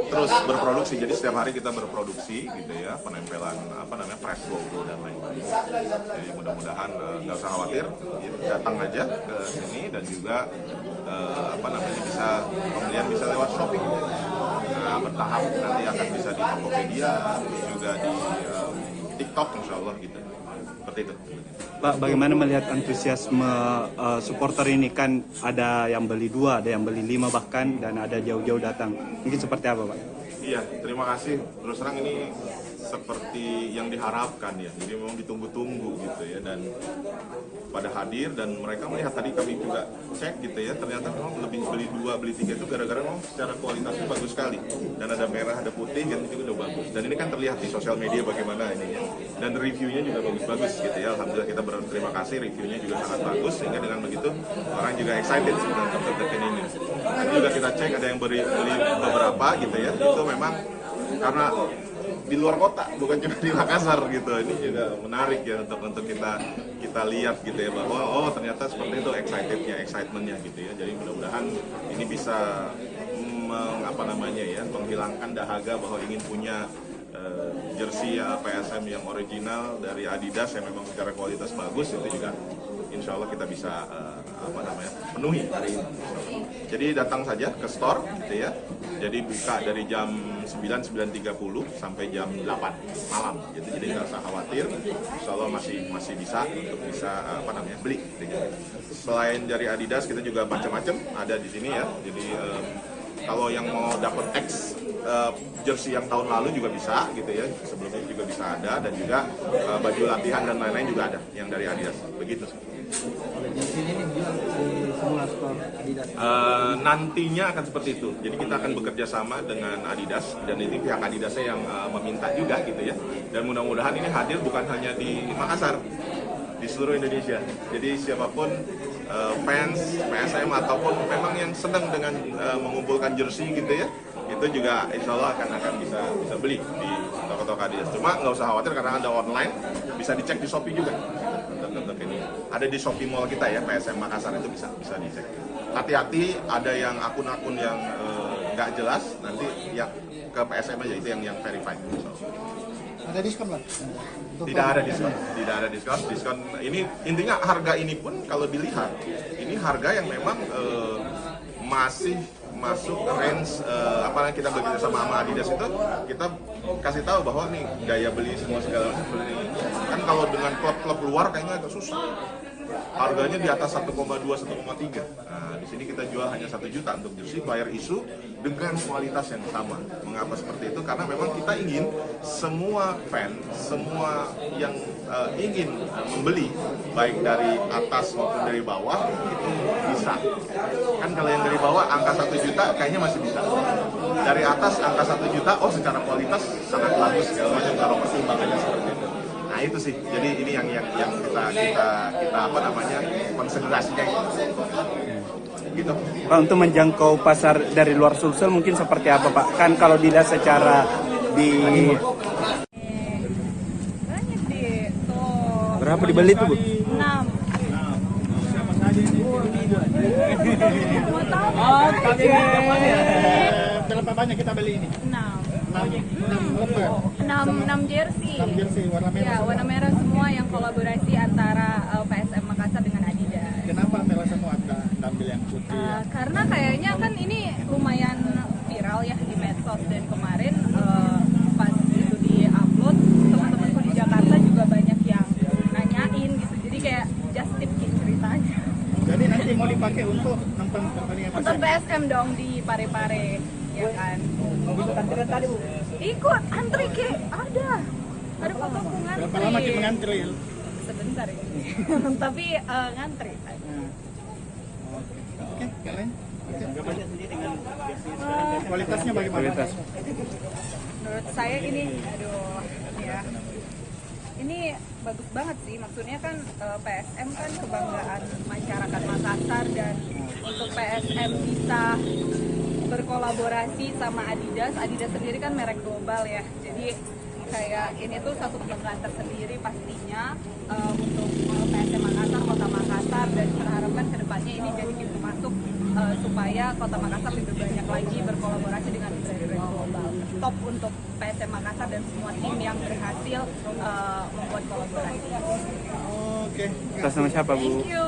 D: Terus berproduksi, jadi setiap hari kita berproduksi gitu ya, penempelan press logo dan lain-lain. Jadi mudah-mudahan nggak usah khawatir, datang aja ke sini dan juga bisa pembelian bisa lewat Shopee. Nah, bertahap nanti akan bisa di Tokopedia, juga di TikTok insya Allah gitu. Seperti itu.
E: Pak, bagaimana melihat antusiasme supporter ini? Kan ada yang beli 2, ada yang beli 5 bahkan, dan ada jauh-jauh datang. Mungkin seperti apa, Pak?
D: Iya, terima kasih. Terus terang ini seperti yang diharapkan ya. Jadi memang ditunggu-tunggu gitu ya, dan pada hadir dan mereka melihat, tadi kami juga cek gitu ya, ternyata memang lebih beli 2, beli 3 itu gara-gara memang secara kualitasnya bagus sekali. Dan ada merah, ada putih, yang itu udah bagus. Dan ini kan terlihat di sosial media bagaimana ini ya. Dan reviewnya juga bagus-bagus gitu ya. Alhamdulillah kita berterima kasih, reviewnya juga sangat bagus, sehingga dengan begitu orang juga excited dengan kapten ini. Nanti juga kita cek ada yang beli beberapa gitu ya. Itu memang karena di luar kota, bukan cuma di Makassar gitu. Ini juga menarik ya untuk kita lihat gitu ya, bahwa ternyata seperti itu excitementnya gitu ya. Jadi mudah-mudahan ini bisa menghilangkan dahaga bahwa ingin punya jersey PSM yang original dari Adidas yang memang secara kualitas bagus. Itu juga insya Allah kita bisa penuhi hari ini. Jadi datang saja ke store gitu ya. Jadi buka dari jam 9:30 sampai jam 8 malam. Jadi nggak usah khawatir. Insya Allah masih bisa untuk beli. Selain dari Adidas, kita juga macam-macam ada di sini ya. Jadi kalau yang mau dapat X jersey yang tahun lalu juga bisa gitu ya, sebelumnya juga bisa ada, dan juga baju latihan dan lain-lain juga ada yang dari Adidas. Begitu sih.
F: Jersey ini dijual di semua store Adidas.
D: Nantinya akan seperti itu. Jadi kita akan bekerja sama dengan Adidas, dan ini pihak Adidasnya yang meminta juga gitu ya. Dan mudah-mudahan ini hadir bukan hanya di Makassar, di seluruh Indonesia. Jadi siapapun fans PSM ataupun memang yang sedang dengan mengumpulkan jersey gitu ya, itu juga insya Allah akan bisa beli di toko-toko Adidas. Cuma nggak usah khawatir karena ada online, bisa dicek di Shopee juga. Untuk ini ada di Shopee Mall kita ya, PSM Makassar, itu bisa dicek. Hati-hati, ada yang akun-akun yang nggak jelas, nanti ya ke PSM aja, itu yang verified.
H: Ada diskon, Pak?
D: Tidak ada diskon. Diskon ini intinya harga ini pun kalau dilihat ini harga yang memang masih masuk range apalagi kita bekerja sama Adidas itu, kita kasih tahu bahwa nih daya beli semua segala macam seperti ini. Kan kalau dengan klub-klub luar kayaknya agak susah. Harganya di atas 1,2, 1,3. Nah, di sini kita jual hanya 1 juta untuk jersey player issue dengan kualitas yang sama. Mengapa seperti itu? Karena memang kita ingin semua fan, semua yang ingin membeli, baik dari atas maupun dari bawah, itu bisa. Kan kalau yang dari bawah angka 1 juta kayaknya masih bisa. Dari atas angka 1 juta, oh secara kualitas sangat bagus segala macam kalau pertimbangannya seperti itu. Nah itu sih, jadi ini yang kita apa namanya konsentrasinya gitu.
E: Pak, untuk menjangkau pasar dari luar Sulsel mungkin seperti apa Pak? Kan kalau dilihat secara di
G: Banyak deh. Tuh.
E: berapa dibeli tuh Bu?
G: 6.
H: Siapa saja ini?
G: Mau tahu?
H: Berapa banyak kita beli ini?
G: 6.
H: 6 lembar.
G: 6 jersey.
H: 6 jersey warna merah.
G: Ya, warna merah semua yang kolaborasi antara PSM Makassar dengan Adidas.
H: Kenapa merah semua ambil yang putih?
G: Karena kayaknya kan ini lumayan viral ya di medsos, dan kemarin pas itu di-upload, teman-temanku di Jakarta juga banyak yang nanyain gitu. Jadi kayak just tip ceritanya.
H: Jadi nanti mau dipakai untuk nonton pertandingan
G: Untuk
H: PSM?
G: PSM dong di Parepare, ya kan. Ikut antri ke ada fotoku ngantri.
H: Berapa lama kita ngantri?
G: Sebentar ya. Tapi ngantri.
H: Oke, keren. Kualitasnya bagaimana?
G: Menurut saya ini, ya. Ini bagus banget sih, maksudnya kan PSM kan kebanggaan masyarakat Makassar, dan untuk PSM bisa berkolaborasi sama Adidas sendiri kan merek global ya, jadi kayak ini tuh satu kebanggaan tersendiri pastinya untuk PSM Makassar, Kota Makassar, dan kita harapkan kedepannya ini jadi pintu masuk supaya Kota Makassar lebih banyak lagi berkolaborasi dengan brand-brand global. Top untuk PSM Makassar dan semua tim yang berhasil membuat kolaborasi.
H: Oke.
E: Atas nama siapa Bu?
G: Thank you.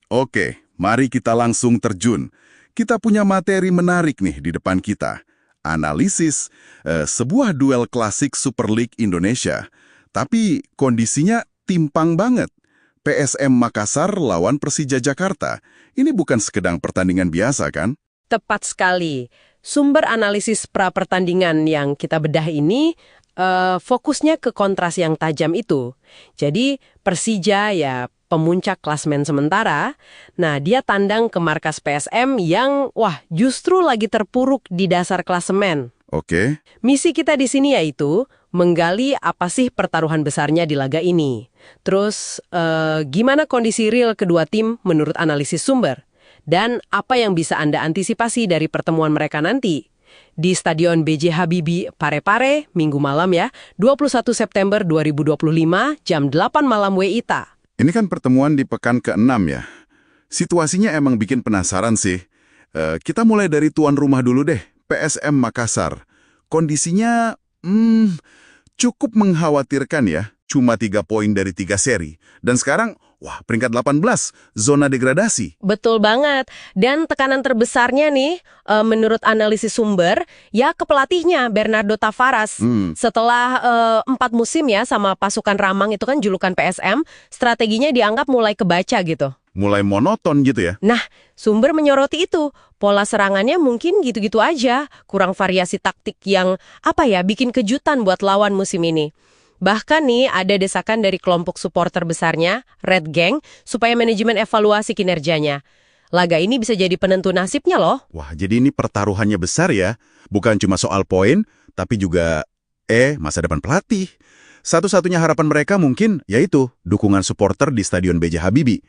A: Oke, mari kita langsung terjun. Kita punya materi menarik nih di depan kita. Analisis sebuah duel klasik Super League Indonesia. Tapi kondisinya timpang banget. PSM Makassar lawan Persija Jakarta. Ini bukan sekedar pertandingan biasa kan?
B: Tepat sekali. Sumber analisis pra-pertandingan yang kita bedah ini fokusnya ke kontras yang tajam itu. Jadi Persija ya pemuncak klasmen sementara, nah dia tandang ke markas PSM yang justru lagi terpuruk di dasar klasemen.
A: Oke.
B: Misi kita di sini yaitu menggali apa sih pertaruhan besarnya di laga ini. Terus gimana kondisi real kedua tim menurut analisis sumber? Dan apa yang bisa Anda antisipasi dari pertemuan mereka nanti? Di Stadion B.J. Habibie, Parepare, Minggu malam ya, 21 September 2025, jam 8 malam WITA.
A: Ini kan pertemuan di pekan ke-6 ya. Situasinya emang bikin penasaran sih. Kita mulai dari tuan rumah dulu deh, PSM Makassar. Kondisinya cukup mengkhawatirkan ya. Cuma 3 poin dari 3 seri. Dan sekarang, peringkat 18, zona degradasi.
B: Betul banget. Dan tekanan terbesarnya nih, menurut analisis sumber, ya ke pelatihnya, Bernardo Tavares. Setelah 4 musim ya sama pasukan Ramang itu kan julukan PSM, strateginya dianggap mulai kebaca gitu.
A: mulai monoton gitu ya.
B: Nah, Sumber menyoroti itu. Pola serangannya mungkin gitu-gitu aja, kurang variasi taktik yang, bikin kejutan buat lawan musim ini. Bahkan nih, ada desakan dari kelompok supporter besarnya, Red Gang, supaya manajemen evaluasi kinerjanya. Laga ini bisa jadi penentu nasibnya loh.
A: Wah, jadi ini pertaruhannya besar ya. Bukan cuma soal poin, tapi juga masa depan pelatih. Satu-satunya harapan mereka mungkin yaitu dukungan supporter di Stadion B.J. Habibie.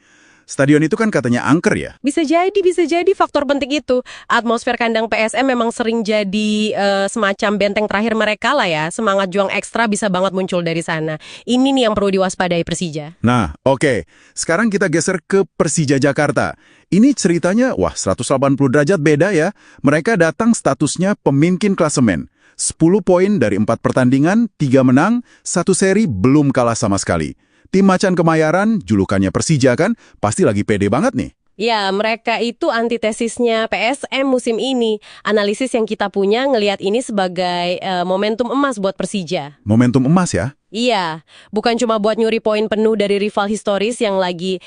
A: Stadion itu kan katanya angker ya?
B: Bisa jadi faktor penting itu. Atmosfer kandang PSM memang sering jadi semacam benteng terakhir mereka lah ya. Semangat juang ekstra bisa banget muncul dari sana. Ini nih yang perlu diwaspadai Persija.
A: Nah, oke. Sekarang kita geser ke Persija Jakarta. Ini ceritanya, 180 derajat beda ya. Mereka datang statusnya pemimpin klasemen. 10 poin dari 4 pertandingan, 3 menang, 1 seri belum kalah sama sekali. Tim Macan Kemayoran, julukannya Persija kan, pasti lagi pede banget nih.
B: Ya, mereka itu antitesisnya PSM musim ini. Analisis yang kita punya ngelihat ini sebagai momentum emas buat Persija.
A: Momentum emas ya?
B: Iya, bukan cuma buat nyuri poin penuh dari rival historis yang lagi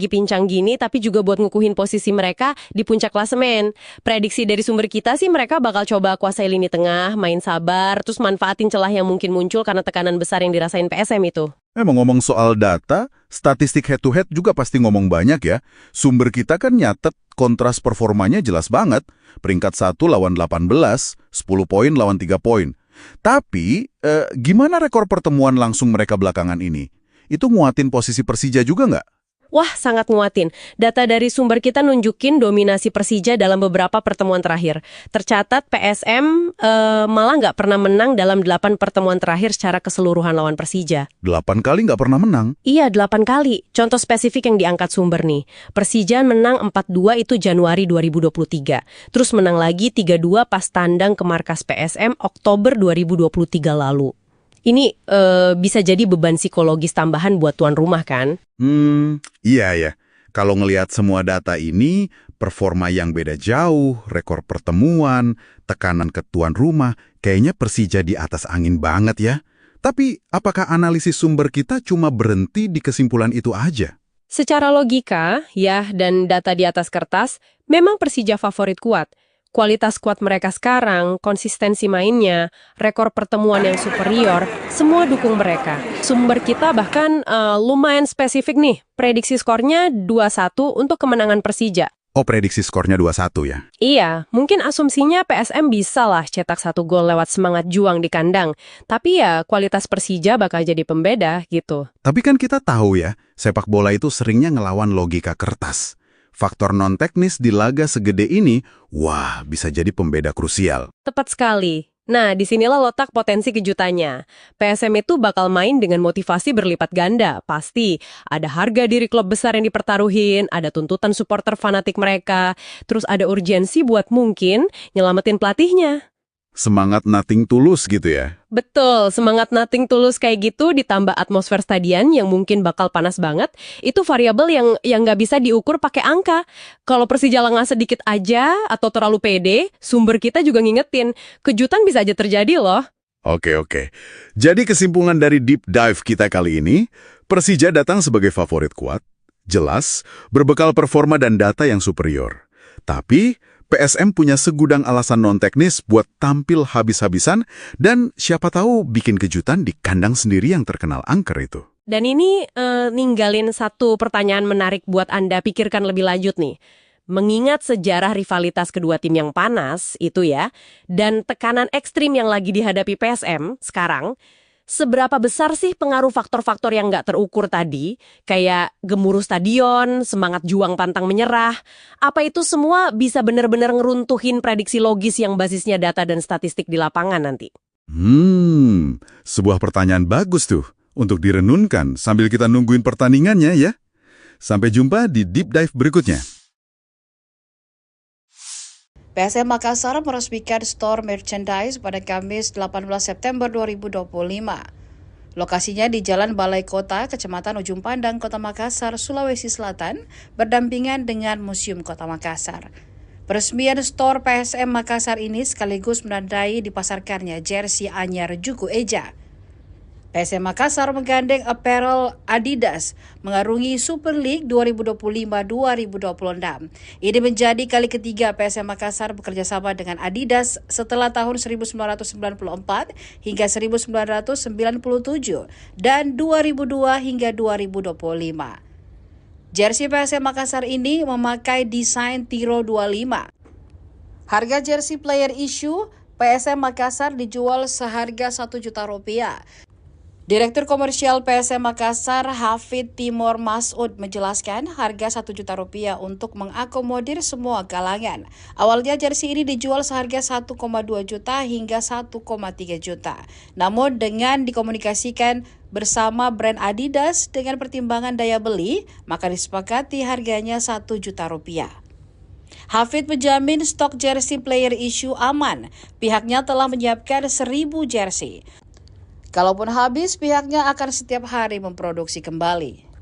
B: pincang gini, tapi juga buat ngukuhin posisi mereka di puncak klasemen. Prediksi dari sumber kita sih mereka bakal coba kuasai lini tengah, main sabar, terus manfaatin celah yang mungkin muncul karena tekanan besar yang dirasain PSM itu.
A: Ngomong soal data, statistik head-to-head juga pasti ngomong banyak ya. Sumber kita kan nyatet kontras performanya jelas banget. Peringkat 1 lawan 18, 10 poin lawan 3 poin. Tapi, gimana rekor pertemuan langsung mereka belakangan ini? Itu nguatin posisi Persija juga nggak?
B: Wah, sangat nguatin. Data dari sumber kita nunjukin dominasi Persija dalam beberapa pertemuan terakhir. Tercatat PSM malah nggak pernah menang dalam 8 pertemuan terakhir secara keseluruhan lawan Persija.
A: 8 kali nggak pernah menang?
B: Iya, 8 kali. Contoh spesifik yang diangkat sumber nih. Persija menang 4-2 itu Januari 2023. Terus menang lagi 3-2 pas tandang ke markas PSM Oktober 2023 lalu. Ini bisa jadi beban psikologis tambahan buat tuan rumah kan?
A: Iya ya. Kalau ngelihat semua data ini, performa yang beda jauh, rekor pertemuan, tekanan ke tuan rumah, kayaknya Persija di atas angin banget ya. Tapi apakah analisis sumber kita cuma berhenti di kesimpulan itu aja?
B: Secara logika, dan data di atas kertas, memang Persija favorit kuat. Kualitas skuad mereka sekarang, konsistensi mainnya, rekor pertemuan yang superior, semua dukung mereka. Sumber kita bahkan lumayan spesifik nih, prediksi skornya 2-1 untuk kemenangan Persija.
A: Oh, prediksi skornya 2-1 ya?
B: Iya, mungkin asumsinya PSM bisa lah cetak 1 gol lewat semangat juang di kandang. Tapi ya, kualitas Persija bakal jadi pembeda gitu.
A: Tapi kan kita tahu ya, sepak bola itu seringnya ngelawan logika kertas. Faktor non-teknis di laga segede ini, bisa jadi pembeda krusial.
B: Tepat sekali. Nah, disinilah letak potensi kejutannya. PSM itu bakal main dengan motivasi berlipat ganda. Pasti ada harga diri klub besar yang dipertaruhin, ada tuntutan supporter fanatik mereka, terus ada urgensi buat mungkin nyelamatin pelatihnya.
A: Semangat nothing tulus gitu ya?
B: Betul, semangat nothing tulus kayak gitu ditambah atmosfer stadion yang mungkin bakal panas banget, itu variabel yang nggak bisa diukur pakai angka. Kalau Persija lengah sedikit aja atau terlalu pede, sumber kita juga ngingetin, kejutan bisa aja terjadi loh.
A: Oke. Jadi kesimpulan dari deep dive kita kali ini, Persija datang sebagai favorit kuat, jelas, berbekal performa dan data yang superior. Tapi PSM punya segudang alasan non-teknis buat tampil habis-habisan dan siapa tahu bikin kejutan di kandang sendiri yang terkenal angker itu.
B: Dan ini ninggalin satu pertanyaan menarik buat Anda pikirkan lebih lanjut nih. Mengingat sejarah rivalitas kedua tim yang panas itu ya, dan tekanan ekstrim yang lagi dihadapi PSM sekarang, seberapa besar sih pengaruh faktor-faktor yang nggak terukur tadi, kayak gemuruh stadion, semangat juang pantang menyerah, apa itu semua bisa benar-benar ngeruntuhin prediksi logis yang basisnya data dan statistik di lapangan nanti?
A: Sebuah pertanyaan bagus tuh untuk direnunkan sambil kita nungguin pertandingannya ya. Sampai jumpa di Deep Dive berikutnya.
C: PSM Makassar meresmikan store merchandise pada Kamis 18 September 2025. Lokasinya di Jalan Balai Kota, Kecamatan Ujung Pandang, Kota Makassar, Sulawesi Selatan, berdampingan dengan Museum Kota Makassar. Peresmian store PSM Makassar ini sekaligus menandai dipasarkannya jersey anyar Juku Eja. PSM Makassar menggandeng apparel Adidas mengarungi Super League 2025-2026. Ini menjadi kali ketiga PSM Makassar bekerja sama dengan Adidas setelah tahun 1994 hingga 1997 dan 2002 hingga 2025. Jersey PSM Makassar ini memakai desain Tiro 25. Harga jersey player issue PSM Makassar dijual seharga Rp1 juta. Direktur Komersial PSM Makassar, Hafid Timur Masud, menjelaskan harga Rp1 juta untuk mengakomodir semua kalangan. Awalnya jersey ini dijual seharga 1,2 juta hingga 1,3 juta. Namun dengan dikomunikasikan bersama brand Adidas dengan pertimbangan daya beli, maka disepakati harganya Rp1 juta. Hafid menjamin stok jersey player issue aman. Pihaknya telah menyiapkan 1.000 jersey. Kalaupun habis, pihaknya akan setiap hari memproduksi kembali.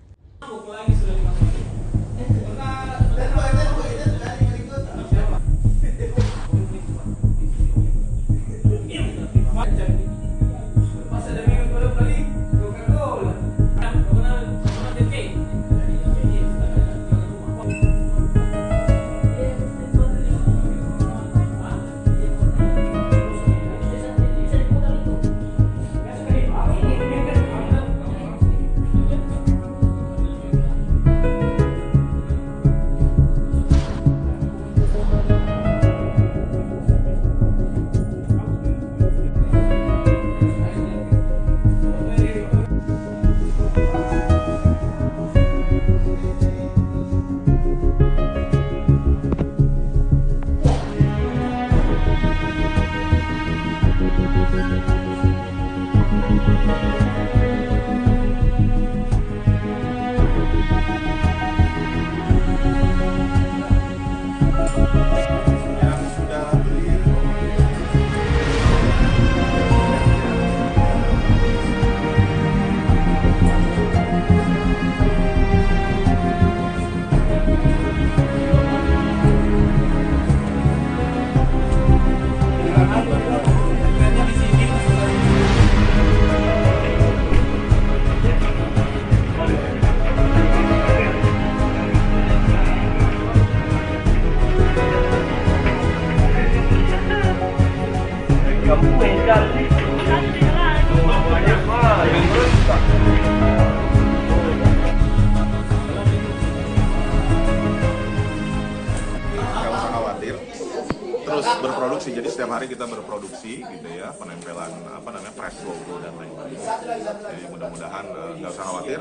D: Terus berproduksi, jadi setiap hari kita berproduksi gitu ya, penempelan press logo dan lain-lain. Jadi mudah-mudahan nggak usah khawatir,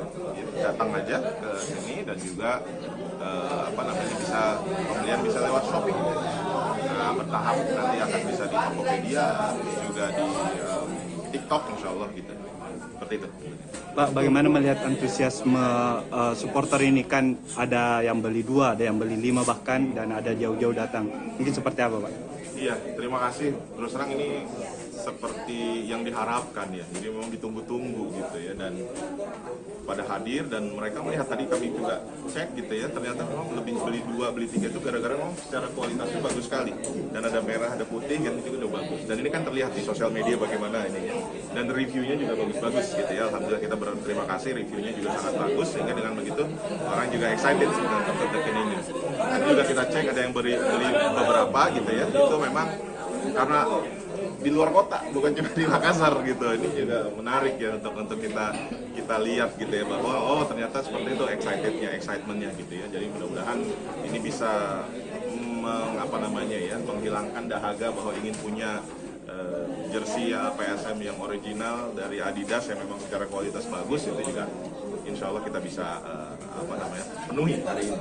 D: datang aja ke sini dan juga pembelian bisa lewat Shopee. Nah, bertahap nanti akan bisa di Tokopedia, juga di TikTok insya Allah gitu. Seperti itu.
E: Pak, bagaimana melihat antusiasme supporter ini? Kan ada yang beli 2, ada yang beli 5 bahkan, dan ada jauh-jauh datang. Mungkin seperti apa, Pak?
D: Iya, terima kasih. Terus terang ini seperti yang diharapkan ya. Jadi memang ditunggu-tunggu gitu ya, dan pada hadir dan mereka melihat, tadi kami juga cek gitu ya, ternyata memang lebih beli 2, beli 3 itu gara-gara memang secara kualitasnya bagus sekali. Dan ada merah, ada putih kan, itu udah bagus. Dan ini kan terlihat di sosial media bagaimana ini ya. Dan reviewnya juga bagus-bagus gitu ya. Alhamdulillah kita berterima kasih, reviewnya juga sangat bagus, sehingga dengan begitu orang juga excited dengan produk ini. Dan juga kita cek ada yang beli beberapa gitu ya. Itu memang karena di luar kota, bukan cuma di Makassar gitu. Ini juga menarik ya untuk kita lihat gitu ya, bahwa oh ternyata seperti itu excitementnya gitu ya. Jadi mudah-mudahan ini bisa menghilangkan dahaga bahwa ingin punya jersey PSM yang original dari Adidas yang memang secara kualitas bagus. Itu juga insya Allah kita bisa penuhi hari ini.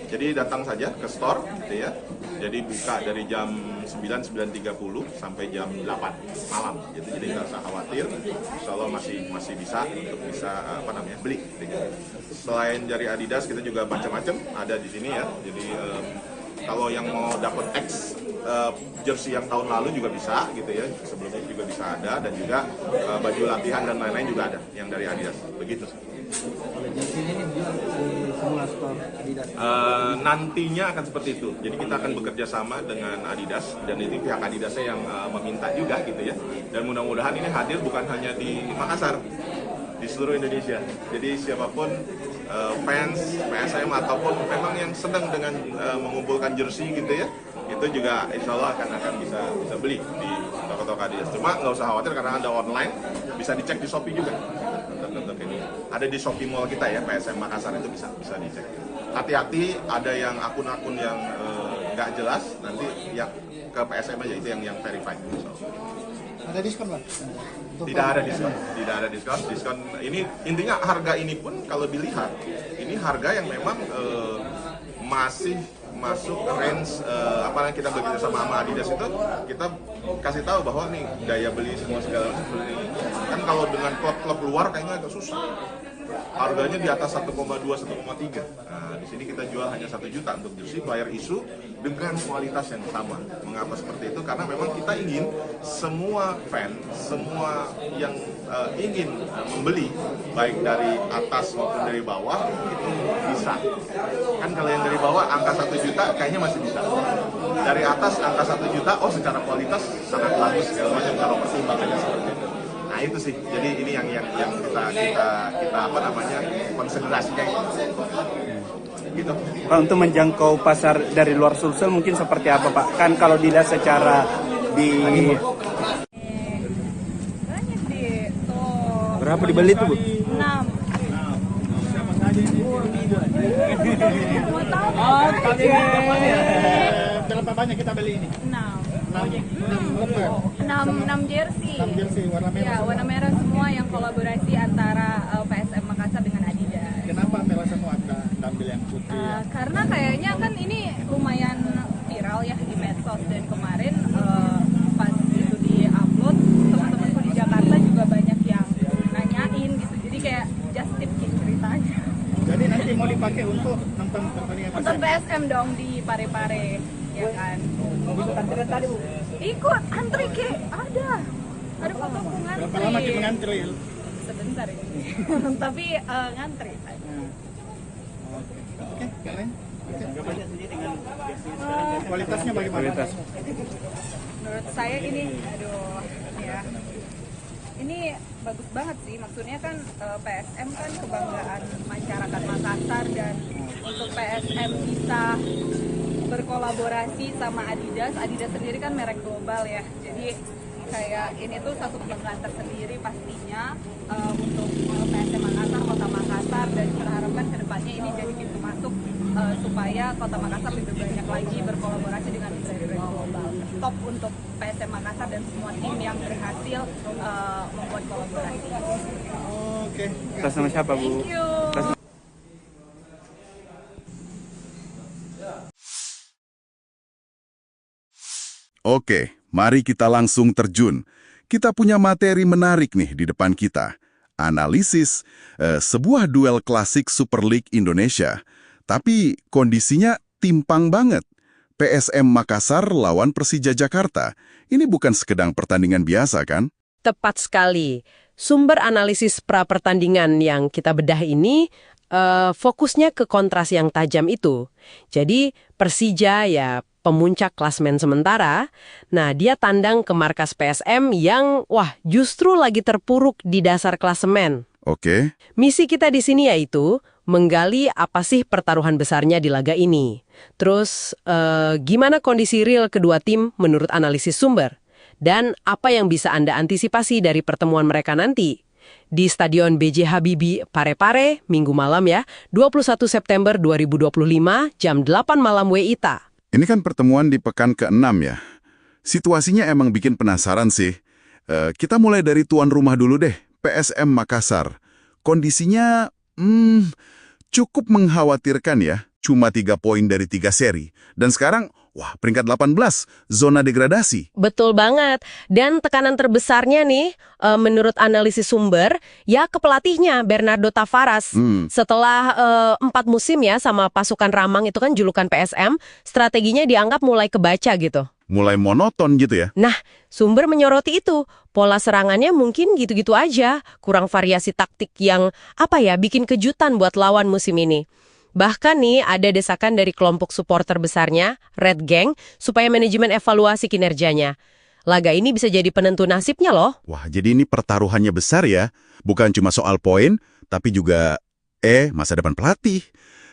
D: Jadi datang saja ke store gitu ya. Jadi buka dari jam 9:30 sampai jam 8 malam. Jadi nggak usah khawatir. Insya Allah masih bisa untuk beli. Selain dari Adidas kita juga macam-macam ada di sini ya. Jadi kalau yang mau dapat jersey yang tahun lalu juga bisa gitu ya, sebelumnya juga bisa ada, dan juga baju latihan dan lain-lain juga ada yang dari Adidas, begitu.
F: Kalau jersey ini dijual di semua semua skor Adidas?
D: Nantinya akan seperti itu. Jadi kita akan bekerja sama dengan Adidas dan ini pihak Adidasnya yang meminta juga gitu ya. Dan mudah-mudahan ini hadir bukan hanya di Makassar, di seluruh Indonesia. Jadi siapapun fans PSM ataupun memang yang sedang dengan mengumpulkan jersey gitu ya, itu juga insya Allah akan bisa beli di toko-toko Adidas. Cuma nggak usah khawatir karena ada online, bisa dicek di Shopee juga. Untuk ini ada di Shopee Mall kita ya, PSM Makassar itu bisa dicek. Hati-hati ada yang akun-akun yang nggak jelas, nanti yang ke PSM aja itu yang verified.
H: Ada diskon Pak?
D: Tidak ada diskon. Diskon ini intinya harga ini pun kalau dilihat ini harga yang memang masih masuk range apa yang kita bekerja sama Adidas itu, kita kasih tahu bahwa nih daya beli semua segala macam seperti ini. Kan kalau dengan klub-klub luar kayaknya agak susah. Harganya di atas 1,2, 1,3. Nah, di sini kita jual hanya 1 juta untuk jersey player issue dengan kualitas yang sama. Mengapa seperti itu? Karena memang kita ingin semua fan, semua yang ingin membeli, baik dari atas maupun dari bawah, itu bisa. Kan kalau yang dari bawah angka 1 juta kayaknya masih bisa. Dari atas angka 1 juta, oh secara kualitas sangat bagus segala macam kalau pertimbangannya seperti itu. Nah itu sih, jadi ini yang kita apa namanya konsentrasinya gitu.
E: Pak, untuk menjangkau pasar dari luar Sulsel mungkin seperti apa Pak? Kan kalau dilihat secara di
G: Banyak deh. Tuh.
E: berapa dibeli tuh Bu?
G: 6. Mau tahu
H: Berapa banyak kita beli ini?
G: 6 jersey.
H: 6 jersey warna merah.
G: Ya, warna merah semua yang kolaborasi antara PSM Makassar dengan Adidas.
H: Kenapa merah semua Anda ambil yang putih?
G: Karena kayaknya kan ini lumayan viral ya di medsos, dan kemarin pas itu di-upload, teman-temanku di Jakarta juga banyak yang nanyain gitu. Jadi kayak just tip gitu ceritanya.
H: Jadi nanti mau dipakai untuk nonton pertandingan
G: Untuk
H: PSM?
G: PSM dong di Parepare, ya kan.
F: Ikut antrian tadi Bu?
G: Ikut antri ke ada fotoku ngantri.
H: Berapa lama kita ngantri?
G: Sebentar ini. Tapi ngantri.
H: Oke, keren. Kualitasnya bagaimana?
E: Kualitas.
G: Menurut saya ini, aduh, ya. Ini bagus banget sih, maksudnya kan PSM kan kebanggaan masyarakat Makassar, dan untuk PSM bisa berkolaborasi sama Adidas sendiri kan merek global ya, jadi kayak ini tuh satu kebanggaan tersendiri pastinya untuk PSM Makassar, Kota Makassar, dan kita harapkan kedepannya ini jadi pintu masuk supaya Kota Makassar lebih banyak lagi berkolaborasi dengan brand-brand global. Top untuk PSM Makassar dan semua tim yang berhasil membuat kolaborasi.
H: Oke.
E: Atas nama siapa Bu?
G: Thank you.
A: Oke, mari kita langsung terjun. Kita punya materi menarik nih di depan kita. Analisis sebuah duel klasik Super League Indonesia. Tapi kondisinya timpang banget. PSM Makassar lawan Persija Jakarta. Ini bukan sekedar pertandingan biasa kan?
B: Tepat sekali. Sumber analisis pra-pertandingan yang kita bedah ini fokusnya ke kontras yang tajam itu. Jadi Persija ya pemuncak klasmen sementara, nah dia tandang ke markas PSM yang, justru lagi terpuruk di dasar klasemen.
A: Oke.
B: Misi kita di sini yaitu menggali apa sih pertaruhan besarnya di laga ini. Terus, gimana kondisi real kedua tim menurut analisis sumber? Dan apa yang bisa Anda antisipasi dari pertemuan mereka nanti? Di Stadion B.J. Habibie, Parepare, Minggu malam ya, 21 September 2025, jam 8 malam WITA.
A: Ini kan pertemuan di pekan ke-6 ya. Situasinya emang bikin penasaran sih. Kita mulai dari tuan rumah dulu deh, PSM Makassar. Kondisinya cukup mengkhawatirkan ya. Cuma 3 poin dari 3 seri. Dan sekarang, peringkat 18, zona degradasi.
B: Betul banget. Dan tekanan terbesarnya nih, menurut analisis sumber, ya ke pelatihnya, Bernardo Tavares. Setelah 4 musim ya sama pasukan Ramang itu kan julukan PSM, strateginya dianggap mulai kebaca gitu.
A: Mulai monoton gitu ya.
B: Nah, sumber menyoroti itu. Pola serangannya mungkin gitu-gitu aja. Kurang variasi taktik yang, bikin kejutan buat lawan musim ini. Bahkan nih ada desakan dari kelompok supporter besarnya, Red Gang, supaya manajemen evaluasi kinerjanya. Laga ini bisa jadi penentu nasibnya loh.
A: Wah, jadi ini pertaruhannya besar ya. Bukan cuma soal poin, tapi juga masa depan pelatih.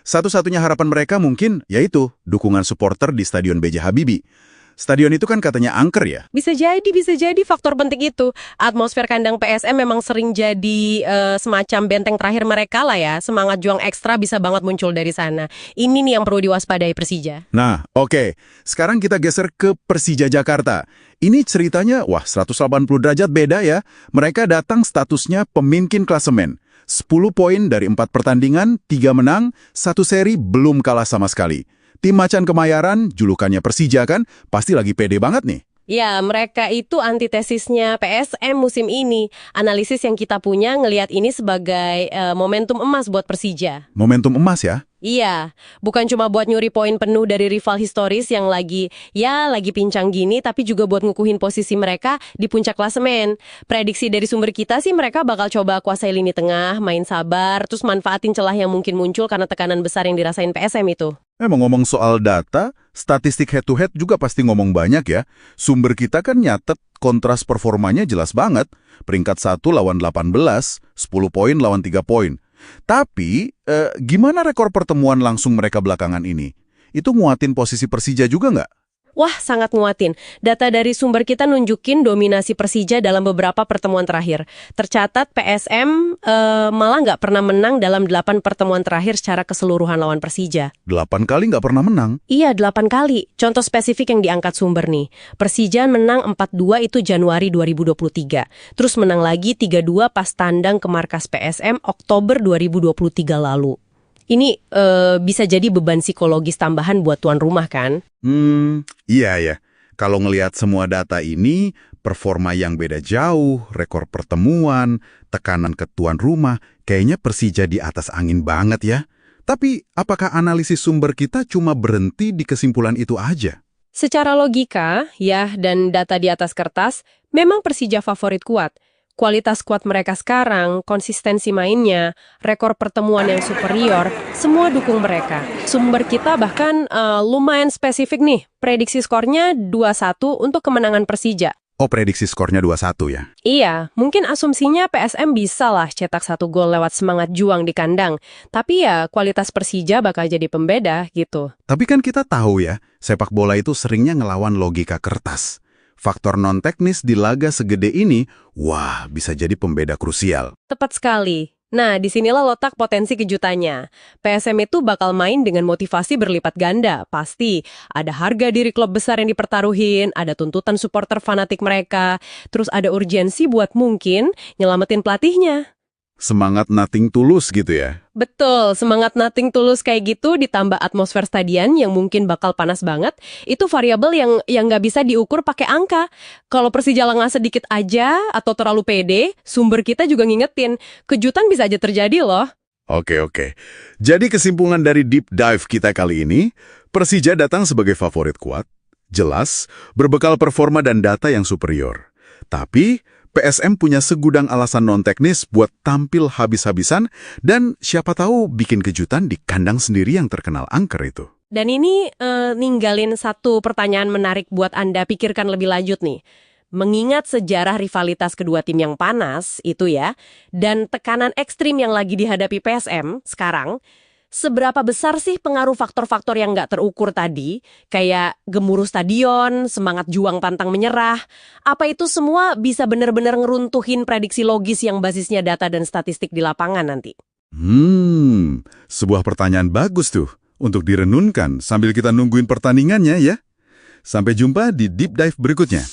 A: Satu-satunya harapan mereka mungkin yaitu dukungan supporter di Stadion B.J. Habibie. Stadion itu kan katanya angker ya?
B: Bisa jadi faktor penting itu. Atmosfer kandang PSM memang sering jadi semacam benteng terakhir mereka lah ya. Semangat juang ekstra bisa banget muncul dari sana. Ini nih yang perlu diwaspadai Persija.
A: Nah, oke. Sekarang kita geser ke Persija Jakarta. Ini ceritanya, 180 derajat beda ya. Mereka datang statusnya pemimpin klasemen. 10 poin dari 4 pertandingan, 3 menang, 1 seri belum kalah sama sekali. Tim Macan Kemayoran, julukannya Persija kan, pasti lagi pede banget nih.
B: Ya, mereka itu antitesisnya PSM musim ini. Analisis yang kita punya ngelihat ini sebagai momentum emas buat Persija.
A: Momentum emas ya?
B: Iya, bukan cuma buat nyuri poin penuh dari rival historis yang lagi pincang gini, tapi juga buat ngukuhin posisi mereka di puncak klasemen. Prediksi dari sumber kita sih mereka bakal coba kuasai lini tengah, main sabar, terus manfaatin celah yang mungkin muncul karena tekanan besar yang dirasain PSM itu.
A: Ngomong soal data, statistik head-to-head juga pasti ngomong banyak ya. Sumber kita kan nyatet kontras performanya jelas banget. Peringkat 1 lawan 18, 10 poin lawan 3 poin. Tapi, gimana rekor pertemuan langsung mereka belakangan ini? Itu nguatin posisi Persija juga nggak?
B: Wah, sangat nguatin. Data dari sumber kita nunjukin dominasi Persija dalam beberapa pertemuan terakhir. Tercatat PSM malah nggak pernah menang dalam 8 pertemuan terakhir secara keseluruhan lawan Persija.
A: 8 kali nggak pernah menang?
B: Iya, 8 kali. Contoh spesifik yang diangkat sumber nih. Persija menang 4-2 itu Januari 2023. Terus menang lagi 3-2 pas tandang ke markas PSM Oktober 2023 lalu. Ini bisa jadi beban psikologis tambahan buat tuan rumah kan?
A: Iya ya. Kalau ngelihat semua data ini, performa yang beda jauh, rekor pertemuan, tekanan ke tuan rumah, kayaknya Persija di atas angin banget ya. Tapi apakah analisis sumber kita cuma berhenti di kesimpulan itu aja?
B: Secara logika, ya, dan data di atas kertas, memang Persija favorit kuat. Kualitas skuad mereka sekarang, konsistensi mainnya, rekor pertemuan yang superior, semua dukung mereka. Sumber kita bahkan lumayan spesifik nih, prediksi skornya 2-1 untuk kemenangan Persija.
A: Oh, prediksi skornya 2-1 ya?
B: Iya, mungkin asumsinya PSM bisa lah cetak 1 gol lewat semangat juang di kandang. Tapi ya, kualitas Persija bakal jadi pembeda gitu.
A: Tapi kan kita tahu ya, sepak bola itu seringnya ngelawan logika kertas. Faktor non-teknis di laga segede ini, bisa jadi pembeda krusial.
B: Tepat sekali. Nah, disinilah letak potensi kejutannya. PSM itu bakal main dengan motivasi berlipat ganda, pasti. Ada harga diri klub besar yang dipertaruhin, ada tuntutan supporter fanatik mereka, terus ada urgensi buat mungkin nyelamatin pelatihnya.
A: Semangat nothing tulus gitu ya?
B: Betul, semangat nothing tulus kayak gitu ditambah atmosfer stadion yang mungkin bakal panas banget, itu variabel yang nggak bisa diukur pakai angka. Kalau Persija lengah sedikit aja atau terlalu pede, sumber kita juga ngingetin, kejutan bisa aja terjadi loh.
A: Oke. Jadi kesimpulan dari deep dive kita kali ini, Persija datang sebagai favorit kuat, jelas, berbekal performa dan data yang superior. Tapi PSM punya segudang alasan non-teknis buat tampil habis-habisan dan siapa tahu bikin kejutan di kandang sendiri yang terkenal angker itu.
B: Dan ini ninggalin satu pertanyaan menarik buat Anda pikirkan lebih lanjut nih. Mengingat sejarah rivalitas kedua tim yang panas itu ya, dan tekanan ekstrim yang lagi dihadapi PSM sekarang, seberapa besar sih pengaruh faktor-faktor yang nggak terukur tadi, kayak gemuruh stadion, semangat juang pantang menyerah, apa itu semua bisa benar-benar ngeruntuhin prediksi logis yang basisnya data dan statistik di lapangan nanti?
A: Sebuah pertanyaan bagus tuh untuk direnunkan sambil kita nungguin pertandingannya ya. Sampai jumpa di Deep Dive berikutnya.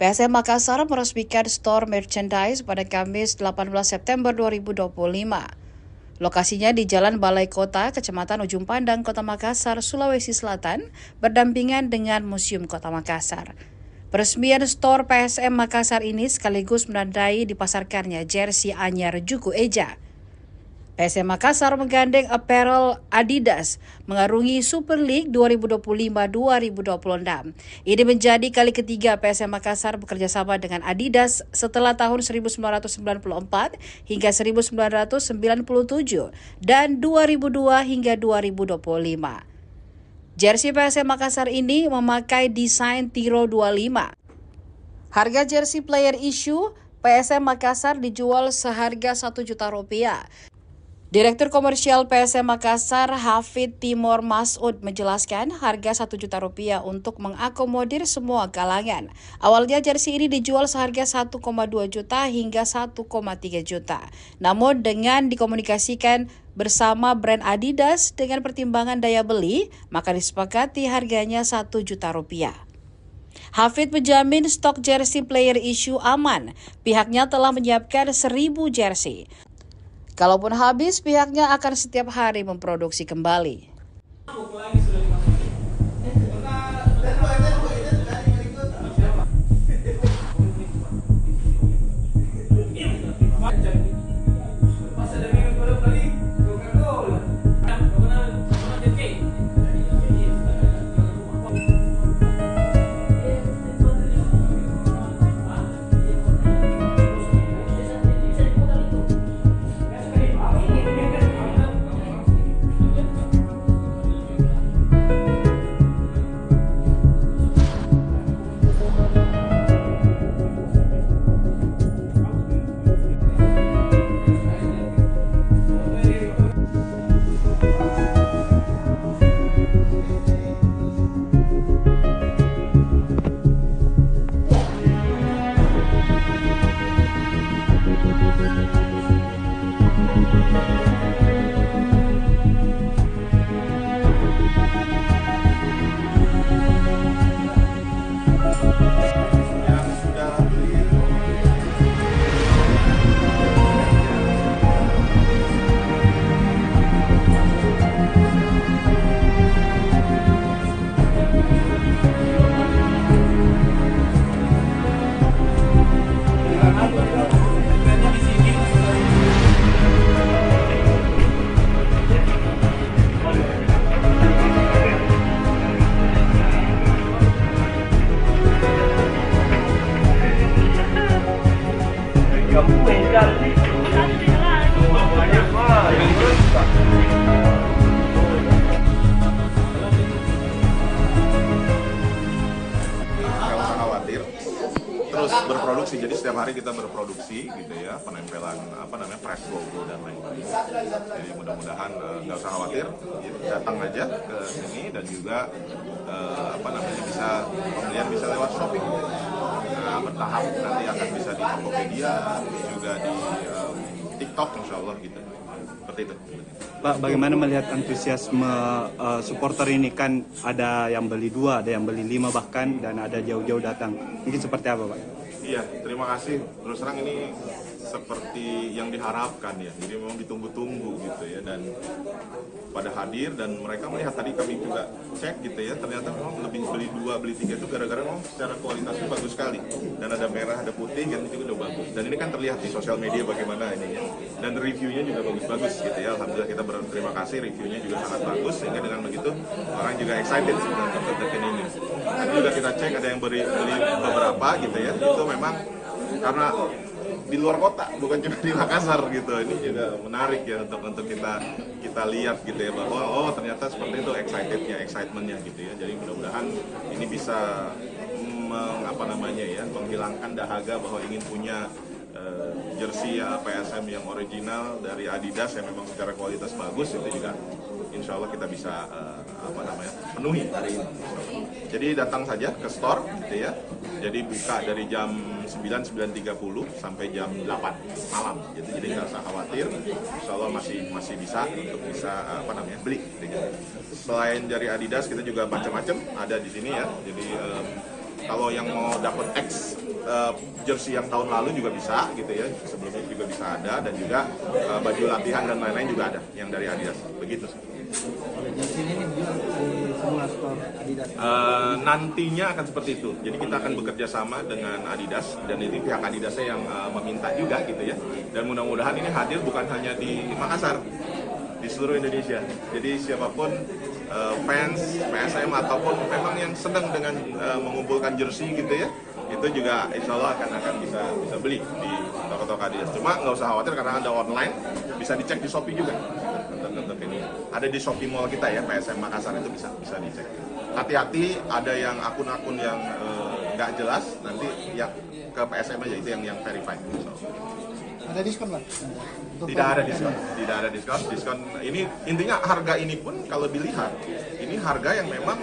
C: PSM Makassar meresmikan store merchandise pada Kamis 18 September 2025. Lokasinya di Jalan Balai Kota, Kecamatan Ujung Pandang, Kota Makassar, Sulawesi Selatan, berdampingan dengan Museum Kota Makassar. Peresmian store PSM Makassar ini sekaligus menandai dipasarkannya jersey anyar Juku Eja. PSM Makassar menggandeng apparel Adidas mengarungi Super League 2025-2026. Ini menjadi kali ketiga PSM Makassar bekerja sama dengan Adidas setelah tahun 1994 hingga 1997 dan 2002 hingga 2025. Jersey PSM Makassar ini memakai desain Tiro 25. Harga jersey player issue PSM Makassar dijual seharga Rp1 juta. Direktur Komersial PSM Makassar, Hafid Timur Masud, menjelaskan harga Rp1 juta untuk mengakomodir semua kalangan. Awalnya jersey ini dijual seharga 1,2 juta hingga 1,3 juta. Namun dengan dikomunikasikan bersama brand Adidas dengan pertimbangan daya beli, maka disepakati harganya Rp1 juta. Hafid menjamin stok jersey player issue aman. Pihaknya telah menyiapkan 1.000 jersey. Kalaupun habis, pihaknya akan setiap hari memproduksi kembali.
D: Terus berproduksi, jadi setiap hari kita berproduksi gitu ya, penempelan press logo dan lain-lain. Jadi mudah-mudahan nggak usah khawatir, datang aja ke sini dan juga bisa pembelian bisa lewat shopping. Nah, bertahap nanti akan bisa di Tokopedia, juga di TikTok insya Allah gitu. Seperti itu.
E: Pak, bagaimana melihat antusiasme supporter ini? Kan ada yang beli 2, ada yang beli 5 bahkan, dan ada jauh-jauh datang. Mungkin seperti apa, Pak?
D: Iya, terima kasih. Terus terang ini seperti yang diharapkan ya. Jadi memang ditunggu-tunggu gitu ya, dan pada hadir dan mereka melihat, tadi kami juga cek gitu ya, ternyata memang lebih beli 2, beli 3 itu gara-gara memang secara kualitasnya bagus sekali. Dan ada merah, ada putih, yang itu udah bagus. Dan ini kan terlihat di sosial media bagaimana ini ya. Dan reviewnya juga bagus-bagus gitu ya. Alhamdulillah kita berterima kasih, reviewnya juga sangat bagus, sehingga dengan begitu orang juga excited dengan pertandingan ini. Dan juga kita cek ada yang beli beberapa gitu ya. Itu memang karena di luar kota, bukan cuma di Makassar gitu. Ini juga menarik ya untuk kita lihat gitu ya, bahwa oh ternyata seperti itu excitementnya gitu ya. Jadi mudah-mudahan ini bisa menghilangkan dahaga bahwa ingin punya jersey PSM yang original dari Adidas yang memang secara kualitas bagus. Itu juga insya Allah kita bisa penuhi hari ini. Jadi datang saja ke store gitu ya. Jadi buka dari jam 9:30 sampai jam 8 malam. Jadi nggak usah khawatir. Insya Allah masih bisa untuk beli. Gitu. Selain dari Adidas kita juga macam-macam ada di sini ya. Jadi kalau yang mau dapat X jersey yang tahun lalu juga bisa gitu ya, sebelumnya juga bisa ada, dan juga baju latihan dan lain-lain juga ada yang dari Adidas, begitu.
F: Jersey ini dijual di semua semua skor Adidas?
D: Nantinya akan seperti itu. Jadi kita akan bekerja sama dengan Adidas dan ini pihak Adidasnya yang meminta juga gitu ya. Dan mudah-mudahan ini hadir bukan hanya di Makassar, di seluruh Indonesia. Jadi siapapun fans PSM ataupun memang yang sedang dengan mengumpulkan jersey gitu ya, itu juga insya Allah akan bisa beli di toko-toko Adidas. Cuma nggak usah khawatir karena ada online, bisa dicek di Shopee juga. Untuk ini ada di Shopee Mall kita ya, PSM Makassar itu bisa dicek. Hati-hati ada yang akun-akun yang nggak jelas, nanti yang ke PSM aja itu yang verified.
H: Ada diskon Pak?
D: Tidak ada diskon. Diskon ini intinya harga ini pun kalau dilihat ini harga yang memang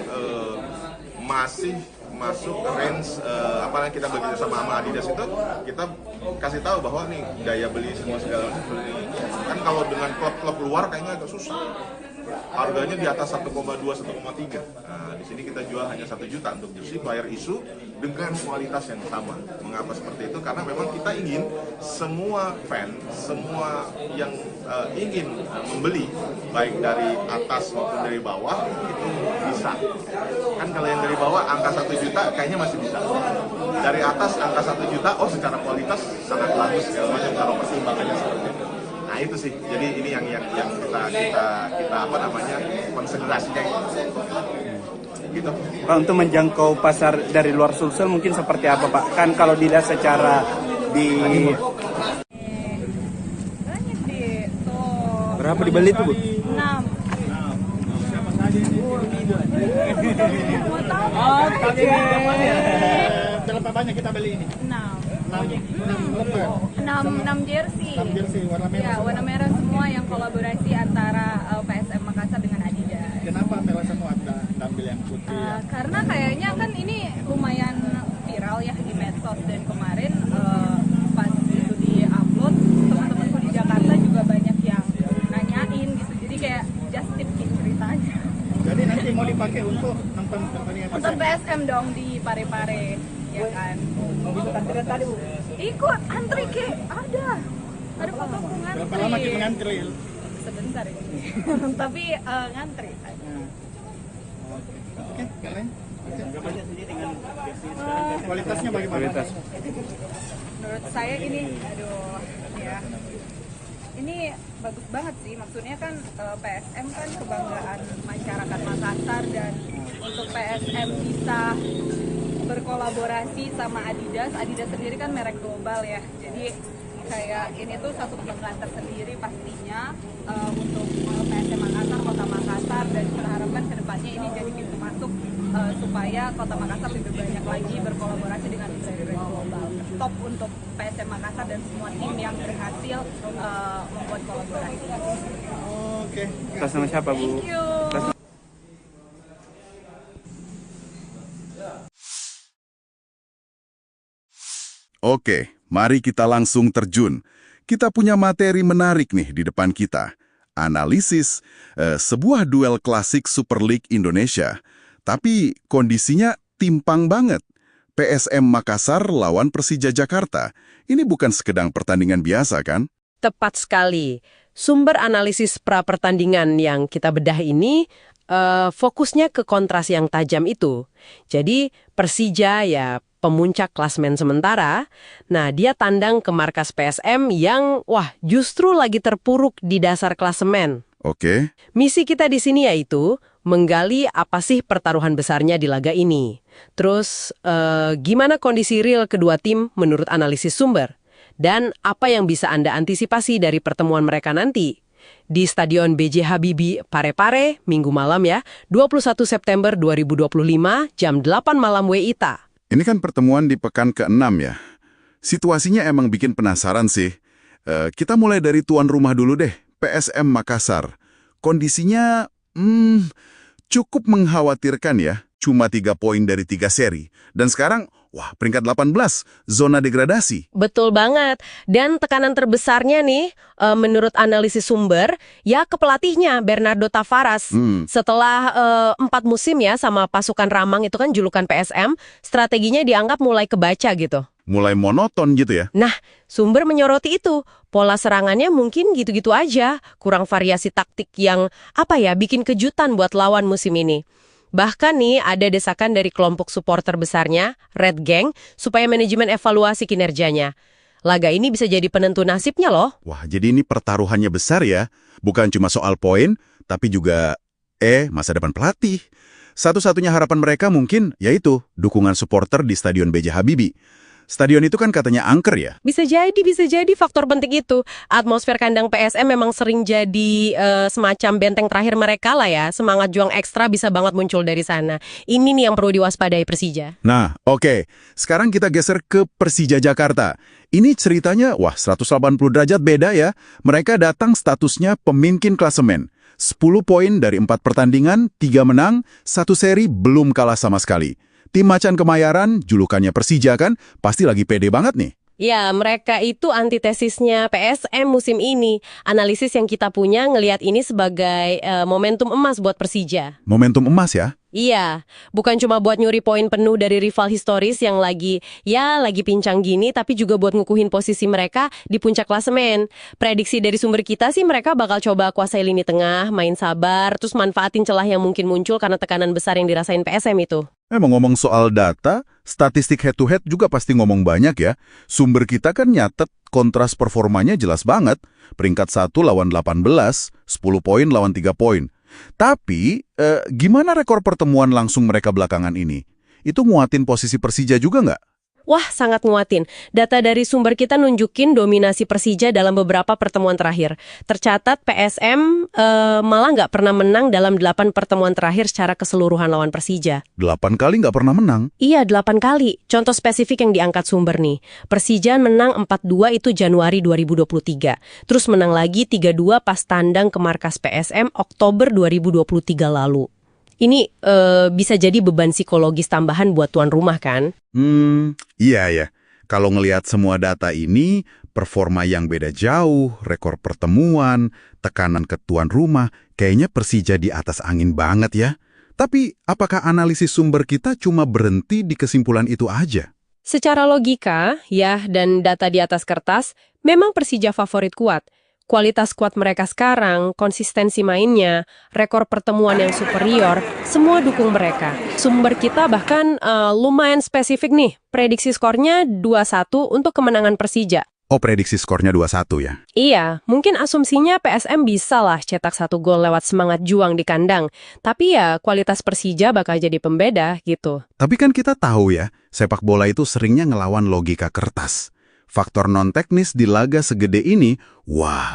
D: masih masuk range apalagi kita bekerja sama Adidas itu kita kasih tahu bahwa nih daya beli semua segala macam seperti ini. Kan kalau dengan klub-klub luar kayaknya agak susah. Harganya di atas 1,2, 1,3. Nah, di sini kita jual hanya 1 juta untuk jersey player issue dengan kualitas yang sama. Mengapa seperti itu? Karena memang kita ingin semua fan, semua yang ingin membeli, baik dari atas maupun dari bawah, itu bisa. Kan kalau yang dari bawah angka 1 juta kayaknya masih bisa. Dari atas angka 1 juta, oh secara kualitas sangat bagus segala macam kalau pertimbangannya seperti itu. Nah itu sih, jadi ini yang kita apa namanya konsentrasinya gitu.
E: Pak, untuk menjangkau pasar dari luar Sulsel mungkin seperti apa Pak? Kan kalau dilihat secara di
G: Banyak deh, tuh.
E: berapa dibeli tuh Bu?
G: 6. Mau tahu?
H: Berapa banyak kita beli ini?
G: 6 jersey.
H: 6 jersey warna merah.
G: Ya, warna merah semua yang kolaborasi antara PSM Makassar dengan Adidas.
H: Kenapa merah semua ambil yang putih?
G: Karena kayaknya kan ini lumayan viral ya di medsos dan kemarin pas itu di-upload teman-temanku di Jakarta juga banyak yang nanyain gitu. Jadi kayak just tip ceritanya.
H: Jadi nanti mau dipakai untuk nonton pertandingan
G: Untuk PSM dong di Pare-Pare, ya kan?
F: Mau ikut antrian tadi Bu?
G: Ikut antri ke ada fotoku ngantri.
H: Berapa lama kita ngantri?
G: Sebentar ini. Tapi ngantri.
H: Oke, keren. Kualitasnya bagaimana?
G: Menurut saya ini, ya. Ini bagus banget sih, maksudnya kan PSM kan kebanggaan masyarakat Makassar dan untuk PSM bisa berkolaborasi sama Adidas sendiri kan merek global ya, jadi kayak ini tuh satu kebanggaan tersendiri pastinya untuk PSM Makassar, Kota Makassar, dan kita harapkan kedepannya ini jadi pintu masuk supaya Kota Makassar lebih banyak lagi berkolaborasi dengan brand-brand global. Top untuk PSM Makassar dan semua tim yang berhasil membuat kolaborasi.
H: Oke.
E: Atas nama siapa Bu?
G: Thank you.
A: Oke, mari kita langsung terjun. Kita punya materi menarik nih di depan kita. Analisis sebuah duel klasik Super League Indonesia. Tapi kondisinya timpang banget. PSM Makassar lawan Persija Jakarta. Ini bukan sekedar pertandingan biasa kan?
B: Tepat sekali. Sumber analisis pra-pertandingan yang kita bedah ini fokusnya ke kontras yang tajam itu. Jadi Persija ya pemuncak klasmen sementara, nah dia tandang ke markas PSM yang justru lagi terpuruk di dasar klasemen.
A: Oke.
B: Misi kita di sini yaitu menggali apa sih pertaruhan besarnya di laga ini. Terus gimana kondisi real kedua tim menurut analisis sumber? Dan apa yang bisa Anda antisipasi dari pertemuan mereka nanti? Di Stadion B.J. Habibie Pare-Pare, Minggu malam ya, 21 September 2025, jam 8 malam WITA.
A: Ini kan pertemuan di pekan ke-6 ya. Situasinya emang bikin penasaran sih. Kita mulai dari tuan rumah dulu deh, PSM Makassar. Kondisinya cukup mengkhawatirkan ya. Cuma 3 poin dari 3 seri. Dan sekarang, peringkat 18, zona degradasi.
B: Betul banget. Dan tekanan terbesarnya nih, menurut analisis sumber, ya ke pelatihnya Bernardo Tavares. Setelah 4 musim ya sama pasukan Ramang itu kan julukan PSM, strateginya dianggap mulai kebaca gitu.
A: Mulai monoton gitu ya?
B: Nah, sumber menyoroti itu. Pola serangannya mungkin gitu-gitu aja. Kurang variasi taktik yang, bikin kejutan buat lawan musim ini. Bahkan nih ada desakan dari kelompok supporter besarnya, Red Gang, supaya manajemen evaluasi kinerjanya. Laga ini bisa jadi penentu nasibnya loh.
A: Wah, jadi ini pertaruhannya besar ya. Bukan cuma soal poin, tapi juga masa depan pelatih. Satu-satunya harapan mereka mungkin yaitu dukungan supporter di Stadion B.J. Habibie. Stadion itu kan katanya angker ya.
B: Bisa jadi faktor penting itu. Atmosfer kandang PSM memang sering jadi semacam benteng terakhir mereka lah ya. Semangat juang ekstra bisa banget muncul dari sana. Ini nih yang perlu diwaspadai Persija.
A: Nah, oke. Sekarang kita geser ke Persija Jakarta. Ini ceritanya, 180 derajat beda ya. Mereka datang statusnya pemimpin klasemen. 10 poin dari 4 pertandingan, 3 menang, 1 seri belum kalah sama sekali. Tim Macan Kemayoran, julukannya Persija kan, pasti lagi pede banget nih.
B: Ya, mereka itu antitesisnya PSM musim ini. Analisis yang kita punya ngelihat ini sebagai momentum emas buat Persija.
A: Momentum emas ya?
B: Iya, bukan cuma buat nyuri poin penuh dari rival historis yang lagi pincang gini, tapi juga buat ngukuhin posisi mereka di puncak klasemen. Prediksi dari sumber kita sih mereka bakal coba kuasai lini tengah, main sabar, terus manfaatin celah yang mungkin muncul karena tekanan besar yang dirasain PSM itu.
A: Ngomong soal data, statistik head-to-head juga pasti ngomong banyak ya. Sumber kita kan nyatet kontras performanya jelas banget. Peringkat 1 lawan 18, 10 poin lawan 3 poin. Tapi, gimana rekor pertemuan langsung mereka belakangan ini? Itu nguatin posisi Persija juga nggak?
B: Wah, sangat nguatin. Data dari sumber kita nunjukin dominasi Persija dalam beberapa pertemuan terakhir. Tercatat PSM malah nggak pernah menang dalam 8 pertemuan terakhir secara keseluruhan lawan Persija.
A: 8 kali nggak pernah menang?
B: Iya, 8 kali. Contoh spesifik yang diangkat sumber nih. Persija menang 4-2 itu Januari 2023. Terus menang lagi 3-2 pas tandang ke markas PSM Oktober 2023 lalu. Ini bisa jadi beban psikologis tambahan buat tuan rumah kan?
A: Iya ya. Kalau ngelihat semua data ini, performa yang beda jauh, rekor pertemuan, tekanan ke tuan rumah, kayaknya Persija di atas angin banget ya. Tapi apakah analisis sumber kita cuma berhenti di kesimpulan itu aja?
B: Secara logika, ya, dan data di atas kertas, memang Persija favorit kuat. Kualitas skuad mereka sekarang, konsistensi mainnya, rekor pertemuan yang superior, semua dukung mereka. Sumber kita bahkan lumayan spesifik nih, prediksi skornya 2-1 untuk kemenangan Persija.
A: Oh, prediksi skornya 2-1 ya?
B: Iya, mungkin asumsinya PSM bisa lah cetak 1 gol lewat semangat juang di kandang. Tapi ya, kualitas Persija bakal jadi pembeda gitu.
A: Tapi kan kita tahu ya, sepak bola itu seringnya ngelawan logika kertas. Faktor non-teknis di laga segede ini,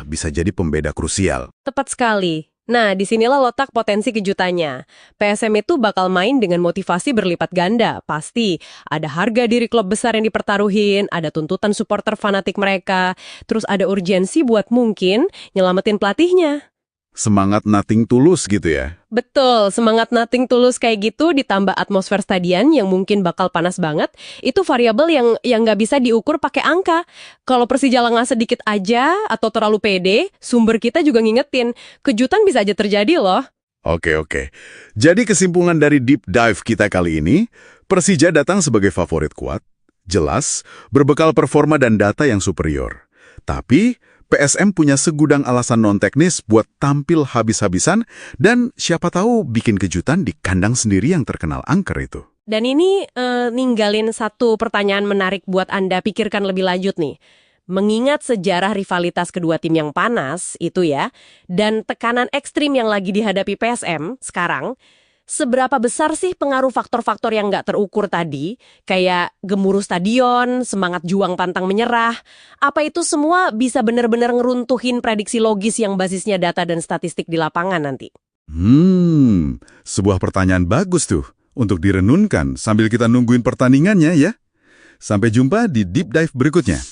A: bisa jadi pembeda krusial.
B: Tepat sekali. Nah, disinilah letak potensi kejutannya. PSM itu bakal main dengan motivasi berlipat ganda. Pasti ada harga diri klub besar yang dipertaruhin, ada tuntutan supporter fanatik mereka, terus ada urgensi buat mungkin nyelamatin pelatihnya.
A: Semangat nothing tulus gitu ya?
B: Betul, semangat nothing tulus kayak gitu ditambah atmosfer stadion yang mungkin bakal panas banget, itu variabel yang nggak bisa diukur pakai angka. Kalau Persija lengah sedikit aja atau terlalu pede, sumber kita juga ngingetin, kejutan bisa aja terjadi loh.
A: Oke. Jadi kesimpulan dari deep dive kita kali ini, Persija datang sebagai favorit kuat, jelas, berbekal performa dan data yang superior. Tapi PSM punya segudang alasan non-teknis buat tampil habis-habisan dan siapa tahu bikin kejutan di kandang sendiri yang terkenal angker itu.
B: Dan ini ninggalin satu pertanyaan menarik buat Anda pikirkan lebih lanjut nih. Mengingat sejarah rivalitas kedua tim yang panas itu ya, dan tekanan ekstrim yang lagi dihadapi PSM sekarang, seberapa besar sih pengaruh faktor-faktor yang nggak terukur tadi, kayak gemuruh stadion, semangat juang pantang menyerah, apa itu semua bisa benar-benar ngeruntuhin prediksi logis yang basisnya data dan statistik di lapangan nanti?
A: Sebuah pertanyaan bagus tuh untuk direnunkan sambil kita nungguin pertandingannya ya. Sampai jumpa di Deep Dive berikutnya.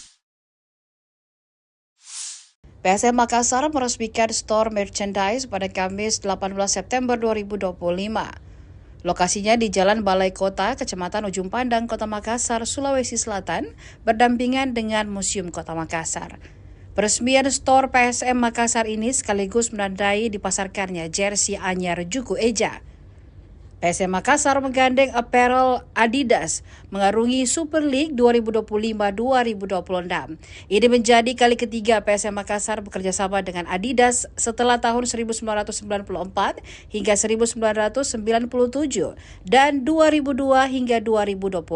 C: PSM Makassar meresmikan store merchandise pada Kamis 18 September 2025. Lokasinya di Jalan Balai Kota, Kecamatan Ujung Pandang, Kota Makassar, Sulawesi Selatan, berdampingan dengan Museum Kota Makassar. Peresmian store PSM Makassar ini sekaligus menandai dipasarkannya jersey anyar Juku Eja. PSM Makassar menggandeng apparel Adidas mengarungi Super League 2025-2026. Ini menjadi kali ketiga PSM Makassar bekerja sama dengan Adidas setelah tahun 1994 hingga 1997 dan 2002 hingga 2025.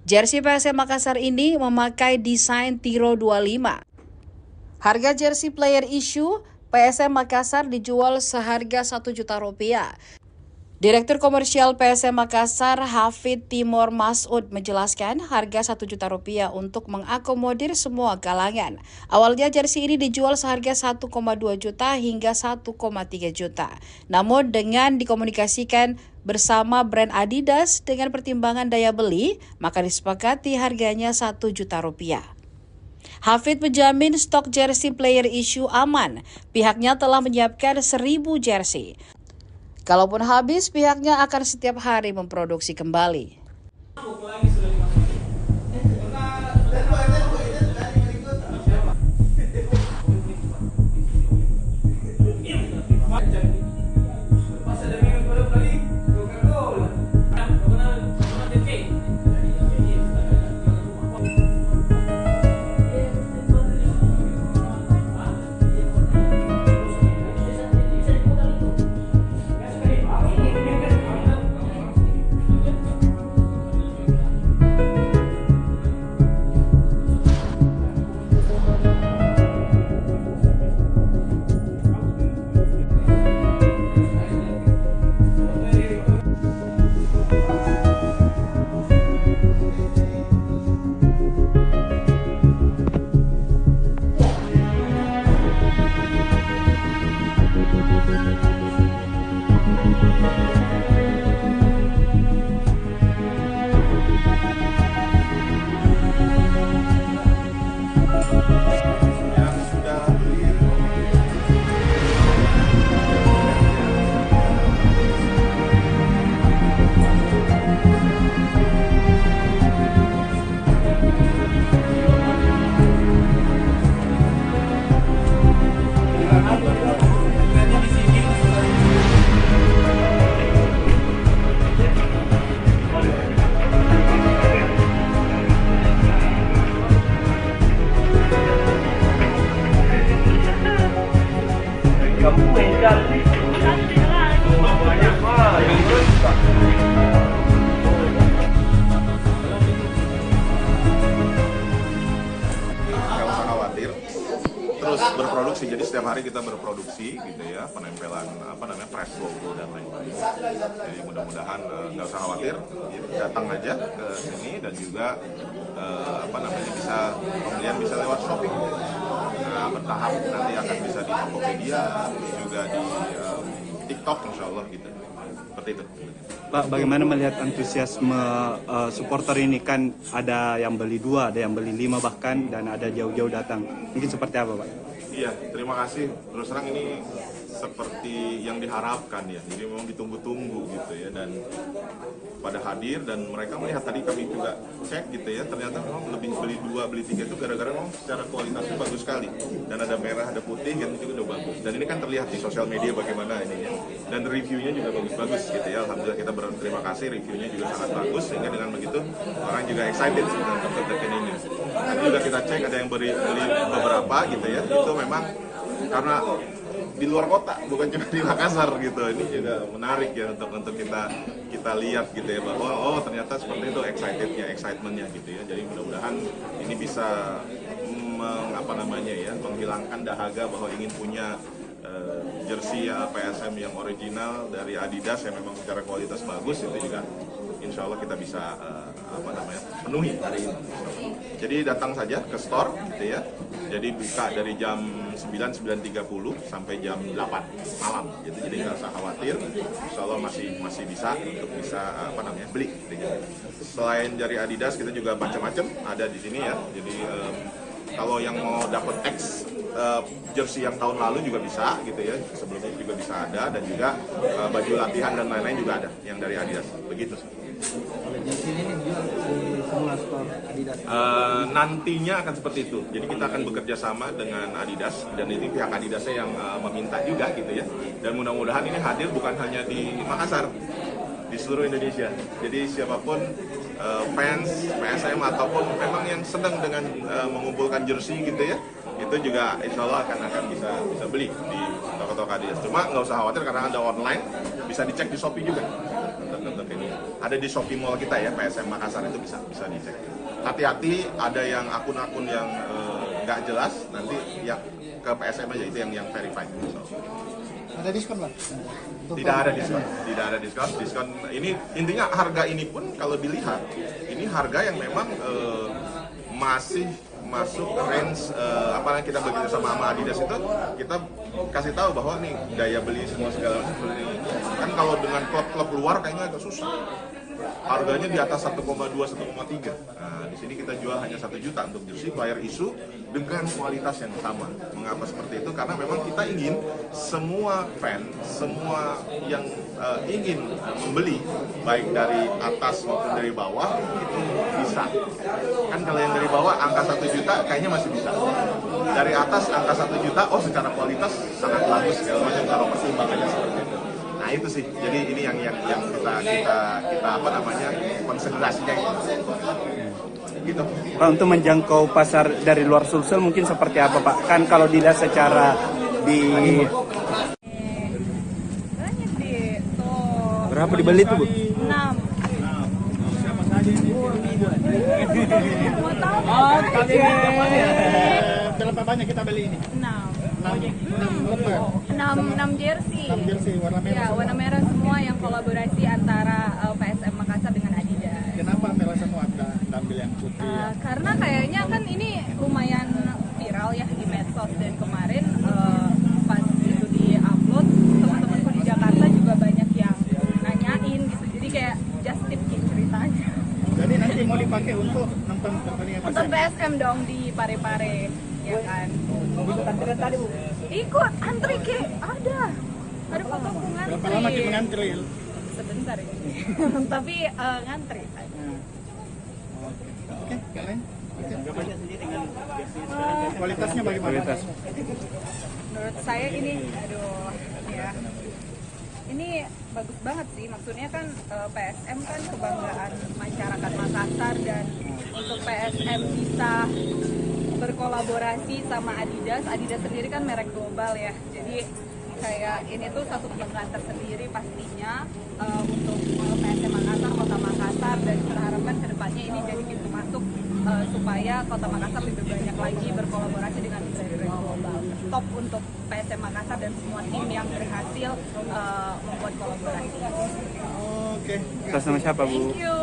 C: Jersey PSM Makassar ini memakai desain Tiro 25. Harga jersey player issue PSM Makassar dijual seharga Rp1 juta. Direktur Komersial PSM Makassar, Hafid Timur Masud, menjelaskan harga Rp1 juta untuk mengakomodir semua kalangan. Awalnya jersey ini dijual seharga 1,2 juta hingga 1,3 juta. Namun dengan dikomunikasikan bersama brand Adidas dengan pertimbangan daya beli, maka disepakati harganya Rp1 juta. Hafid menjamin stok jersey player issue aman. Pihaknya telah menyiapkan 1.000 jersey. Kalaupun habis, pihaknya akan setiap hari memproduksi kembali.
D: Terus berproduksi, jadi setiap hari kita berproduksi gitu ya, penempelan press logo dan lain-lain. Jadi mudah-mudahan nggak usah khawatir, datang aja ke sini dan juga bisa pembelian bisa lewat shopping. Nah, bertahap nanti akan bisa di Tokopedia, juga di TikTok insya Allah gitu. Seperti itu.
E: Pak, bagaimana melihat antusiasme supporter ini? Kan ada yang beli 2, ada yang beli 5 bahkan, dan ada jauh-jauh datang. Mungkin seperti apa, Pak?
D: Iya, terima kasih. Terus terang ini seperti yang diharapkan ya. Jadi memang ditunggu-tunggu gitu ya, dan pada hadir dan mereka melihat, tadi kami juga cek gitu ya, ternyata memang lebih beli 2, beli 3 itu gara-gara memang secara kualitasnya bagus sekali. Dan ada merah, ada putih kan juga udah bagus. Dan ini kan terlihat di sosial media bagaimana ini ya. Dan reviewnya juga bagus-bagus gitu ya. Alhamdulillah kita berterima kasih, reviewnya juga sangat bagus, sehingga dengan begitu orang juga excited dengan konten ini. Tadi juga kita cek ada yang beli beberapa gitu ya. Itu memang karena di luar kota, bukan cuma di Makassar gitu. Ini juga menarik ya untuk kita lihat gitu ya, bahwa oh ternyata seperti itu excitementnya gitu ya. Jadi mudah-mudahan ini bisa menghilangkan dahaga bahwa ingin punya jersey PSM yang original dari Adidas yang memang secara kualitas bagus. Itu juga insya Allah kita bisa penuhi hari ini. Jadi datang saja ke store gitu ya. Jadi buka dari jam 9:30 sampai jam 8 malam gitu. Jadi nggak usah khawatir, insya Allah masih bisa untuk beli gitu ya. Selain dari Adidas kita juga macam-macam ada di sini ya. Jadi kalau yang mau dapat jersey yang tahun lalu juga bisa gitu ya, sebelumnya juga bisa ada, dan juga baju latihan dan lain-lain juga ada yang dari Adidas, begitu.
F: Kalau jersey ini dijual di semua skor Adidas?
D: Nantinya akan seperti itu. Jadi kita akan bekerja sama dengan Adidas dan ini pihak Adidasnya yang meminta juga gitu ya. Dan mudah-mudahan ini hadir bukan hanya di Makassar, di seluruh Indonesia. Jadi siapapun fans PSM ataupun memang yang sedang dengan mengumpulkan jersey gitu ya, itu juga insya Allah akan bisa beli di toko-toko Adidas. Cuma nggak usah khawatir karena ada online, bisa dicek di Shopee juga. Untuk ini ada di Shopee Mall kita ya, PSM Makassar itu bisa dicek. Hati-hati ada yang akun-akun yang nggak jelas, nanti ya ke PSM aja, itu yang verified.
H: Ada diskon lah?
D: Tidak ada diskon. Diskon ini intinya harga ini pun kalau dilihat ini harga yang memang masih masuk range apa yang kita bekerja sama Adidas itu, kita kasih tahu bahwa nih daya beli semua segala macam seperti ini. Kan kalau dengan klub-klub luar kayaknya agak susah. Harganya di atas 1,2, 1,3. Nah, di sini kita jual hanya 1 juta untuk jersey player issue dengan kualitas yang sama. Mengapa seperti itu? Karena memang kita ingin semua fan, semua yang ingin membeli, baik dari atas maupun dari bawah, itu bisa. Kan kalau yang dari bawah angka 1 juta kayaknya masih bisa. Dari atas angka 1 juta, oh secara kualitas sangat bagus segala macam kalau pertimbangannya seperti itu. Nah itu sih, jadi ini yang kita apa namanya konsentrasinya gitu.
E: Pak, untuk menjangkau pasar dari luar Sulsel mungkin seperti apa Pak? Kan kalau dilihat secara di
G: Banyak deh. Tuh.
E: berapa dibeli tuh Bu?
G: 6.
H: Siapa saja ini?
G: Mau tahu?
H: Berapa banyak kita beli ini?
G: 6.
H: 6
G: jersey.
H: 6 jersey warna merah.
G: Ya, warna merah semua yang kolaborasi antara PSM Makassar dengan Adidas.
H: Kenapa merah semua anda ambil yang putih?
G: Karena kayaknya kan ini lumayan viral ya di medsos, dan kemarin pas itu di-upload, teman-temanku di Jakarta juga banyak yang nanyain gitu. Jadi kayak just tip ceritanya.
H: Jadi nanti mau dipakai untuk nonton pertandingan
G: Untuk
H: PSM?
G: PSM dong di Parepare, ya kan. Ikut antri ke ada fotoku ngantri.
H: Berapa lama kita ngantri?
G: Sebentar ya. Tapi ngantri.
H: Oke, kalian? Kualitasnya bagaimana?
E: Kualitas.
G: Menurut saya ini, aduh, ya. Ini bagus banget sih, maksudnya kan PSM kan kebanggaan masyarakat Makassar, dan untuk PSM bisa berkolaborasi sama Adidas sendiri kan merek global ya, jadi kayak ini tuh satu kebanggaan tersendiri pastinya untuk PSM Makassar, Kota Makassar, dan kita harapkan kedepannya ini jadi pintu masuk supaya Kota Makassar lebih banyak lagi berkolaborasi dengan brand-brand global. Top untuk PSM Makassar dan semua tim yang berhasil membuat kolaborasi.
H: Oke.
E: Atas nama siapa Bu?
G: Thank you.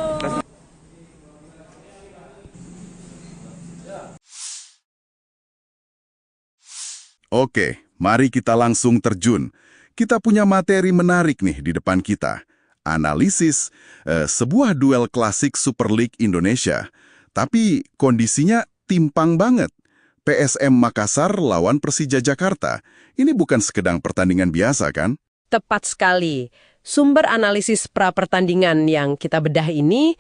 A: Oke, mari kita langsung terjun. Kita punya materi menarik nih di depan kita. Analisis sebuah duel klasik Super League Indonesia. Tapi kondisinya timpang banget. PSM Makassar lawan Persija Jakarta. Ini bukan sekedar pertandingan biasa kan?
B: Tepat sekali. Sumber analisis pra-pertandingan yang kita bedah ini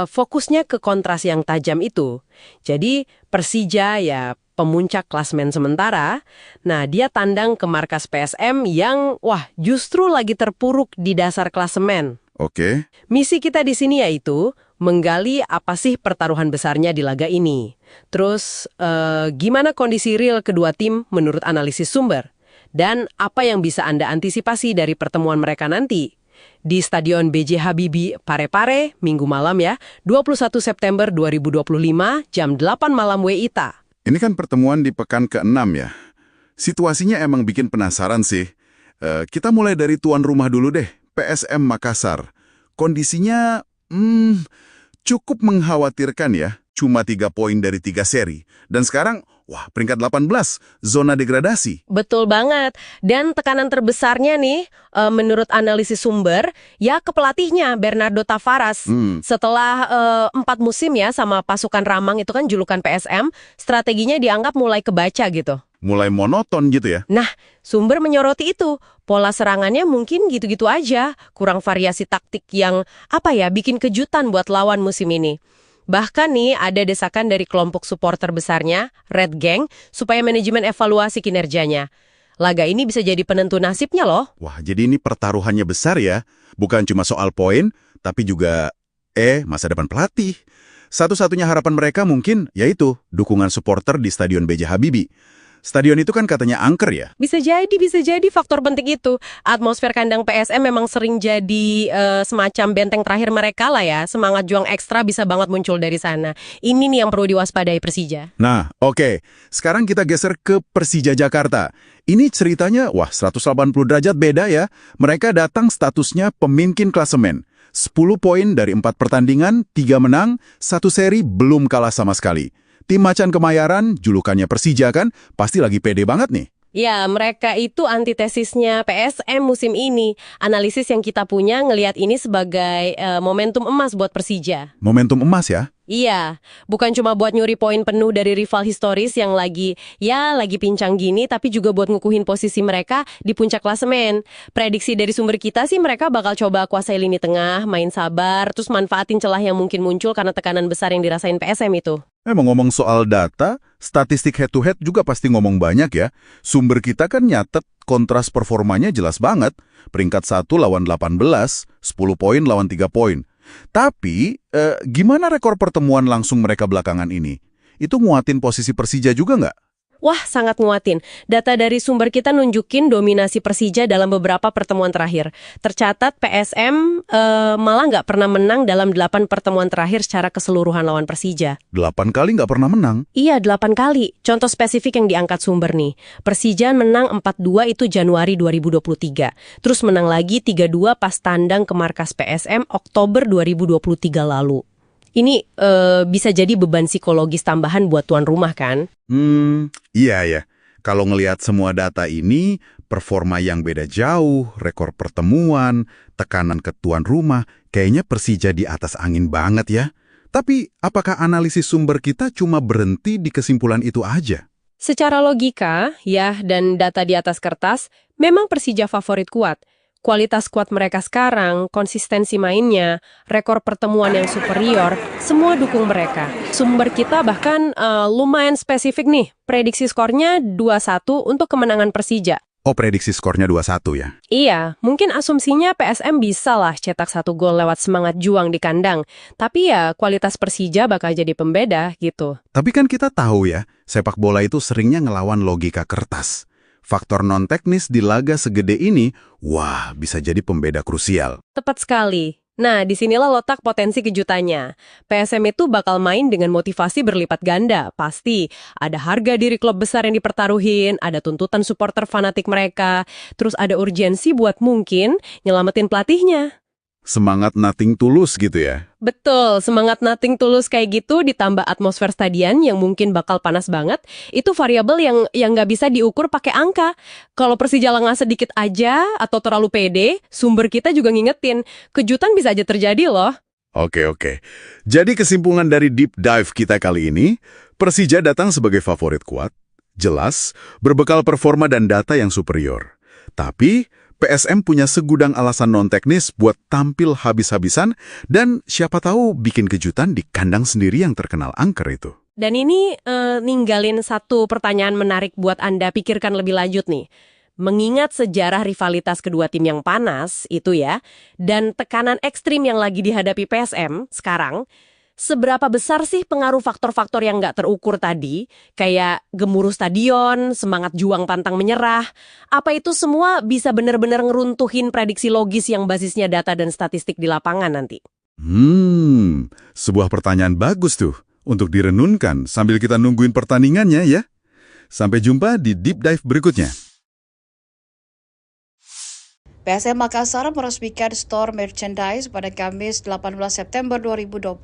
B: fokusnya ke kontras yang tajam itu. Jadi Persija ya pemuncak klasemen sementara, nah dia tandang ke markas PSM yang justru lagi terpuruk di dasar klasemen.
A: Oke.
B: Misi kita di sini yaitu menggali apa sih pertaruhan besarnya di laga ini. Terus gimana kondisi real kedua tim menurut analisis sumber. Dan apa yang bisa Anda antisipasi dari pertemuan mereka nanti. Di Stadion B.J. Habibie Parepare, Minggu malam ya, 21 September 2025, jam 8 malam WITA.
A: Ini kan pertemuan di pekan ke-6 ya. Situasinya emang bikin penasaran sih. Kita mulai dari tuan rumah dulu deh, PSM Makassar. Kondisinya cukup mengkhawatirkan ya. Cuma 3 poin dari 3 seri. Dan sekarang, peringkat 18, zona degradasi.
B: Betul banget. Dan tekanan terbesarnya nih, menurut analisis sumber, ya ke pelatihnya Bernardo Tavares. Setelah 4 musim ya sama pasukan Ramang itu kan julukan PSM, strateginya dianggap mulai kebaca gitu.
A: Mulai monoton gitu ya.
B: Nah, sumber menyoroti itu. Pola serangannya mungkin gitu-gitu aja. Kurang variasi taktik yang, bikin kejutan buat lawan musim ini. Bahkan nih ada desakan dari kelompok supporter besarnya, Red Gang, supaya manajemen evaluasi kinerjanya. Laga ini bisa jadi penentu nasibnya loh.
A: Wah, jadi ini pertaruhannya besar ya. Bukan cuma soal poin, tapi juga masa depan pelatih. Satu-satunya harapan mereka mungkin yaitu dukungan supporter di Stadion B.J. Habibie. Stadion itu kan katanya angker ya?
B: Bisa jadi faktor penting itu. Atmosfer kandang PSM memang sering jadi semacam benteng terakhir mereka lah ya. Semangat juang ekstra bisa banget muncul dari sana. Ini nih yang perlu diwaspadai Persija.
A: Nah, oke. Sekarang kita geser ke Persija Jakarta. Ini ceritanya, 180 derajat beda ya. Mereka datang statusnya pemimpin klasemen. 10 poin dari 4 pertandingan, 3 menang, 1 seri belum kalah sama sekali. Tim Macan Kemayoran, julukannya Persija kan, pasti lagi pede banget nih.
B: Ya, mereka itu antitesisnya PSM musim ini. Analisis yang kita punya ngelihat ini sebagai momentum emas buat Persija.
A: Momentum emas ya?
B: Iya, bukan cuma buat nyuri poin penuh dari rival historis yang lagi pincang gini, tapi juga buat ngukuhin posisi mereka di puncak klasemen. Prediksi dari sumber kita sih mereka bakal coba kuasai lini tengah, main sabar, terus manfaatin celah yang mungkin muncul karena tekanan besar yang dirasain PSM itu.
A: Ngomong soal data, statistik head-to-head juga pasti ngomong banyak ya. Sumber kita kan nyatet kontras performanya jelas banget. Peringkat 1 lawan 18, 10 poin lawan 3 poin. Tapi, gimana rekor pertemuan langsung mereka belakangan ini? Itu nguatin posisi Persija juga nggak?
B: Wah, sangat nguatin. Data dari sumber kita nunjukin dominasi Persija dalam beberapa pertemuan terakhir. Tercatat PSM malah nggak pernah menang dalam 8 pertemuan terakhir secara keseluruhan lawan Persija.
A: 8 kali nggak pernah menang?
B: Iya, 8 kali. Contoh spesifik yang diangkat sumber nih. Persija menang 4-2 itu Januari 2023. Terus menang lagi 3-2 pas tandang ke markas PSM Oktober 2023 lalu. Ini bisa jadi beban psikologis tambahan buat tuan rumah kan?
A: Iya ya. Kalau ngelihat semua data ini, performa yang beda jauh, rekor pertemuan, tekanan ke tuan rumah, kayaknya Persija di atas angin banget ya. Tapi apakah analisis sumber kita cuma berhenti di kesimpulan itu aja?
B: Secara logika, ya, dan data di atas kertas, memang Persija favorit kuat. Kualitas skuad mereka sekarang, konsistensi mainnya, rekor pertemuan yang superior, semua dukung mereka. Sumber kita bahkan lumayan spesifik nih, prediksi skornya 2-1 untuk kemenangan Persija.
A: Oh, prediksi skornya 2-1 ya?
B: Iya, mungkin asumsinya PSM bisa lah cetak 1 gol lewat semangat juang di kandang. Tapi ya, kualitas Persija bakal jadi pembeda gitu.
A: Tapi kan kita tahu ya, sepak bola itu seringnya ngelawan logika kertas. Faktor non-teknis di laga segede ini, bisa jadi pembeda krusial.
B: Tepat sekali. Nah, disinilah letak potensi kejutannya. PSM itu bakal main dengan motivasi berlipat ganda, pasti. Ada harga diri klub besar yang dipertaruhin, ada tuntutan supporter fanatik mereka, terus ada urgensi buat mungkin nyelamatin pelatihnya.
A: Semangat nothing tulus gitu ya?
B: Betul, semangat nothing tulus kayak gitu ditambah atmosfer stadion yang mungkin bakal panas banget, itu variabel yang nggak bisa diukur pakai angka. Kalau Persija lengah sedikit aja atau terlalu pede, sumber kita juga ngingetin, kejutan bisa aja terjadi loh.
A: Oke. Jadi kesimpulan dari deep dive kita kali ini, Persija datang sebagai favorit kuat, jelas, berbekal performa dan data yang superior. Tapi PSM punya segudang alasan non-teknis buat tampil habis-habisan dan siapa tahu bikin kejutan di kandang sendiri yang terkenal angker itu.
B: Dan ini ninggalin satu pertanyaan menarik buat Anda pikirkan lebih lanjut nih. Mengingat sejarah rivalitas kedua tim yang panas itu ya, dan tekanan ekstrim yang lagi dihadapi PSM sekarang, seberapa besar sih pengaruh faktor-faktor yang nggak terukur tadi, kayak gemuruh stadion, semangat juang pantang menyerah, apa itu semua bisa benar-benar ngeruntuhin prediksi logis yang basisnya data dan statistik di lapangan nanti?
A: Sebuah pertanyaan bagus tuh, untuk direnunkan sambil kita nungguin pertandingannya ya. Sampai jumpa di Deep Dive berikutnya.
C: PSM Makassar meresmikan store merchandise pada Kamis 18 September 2025.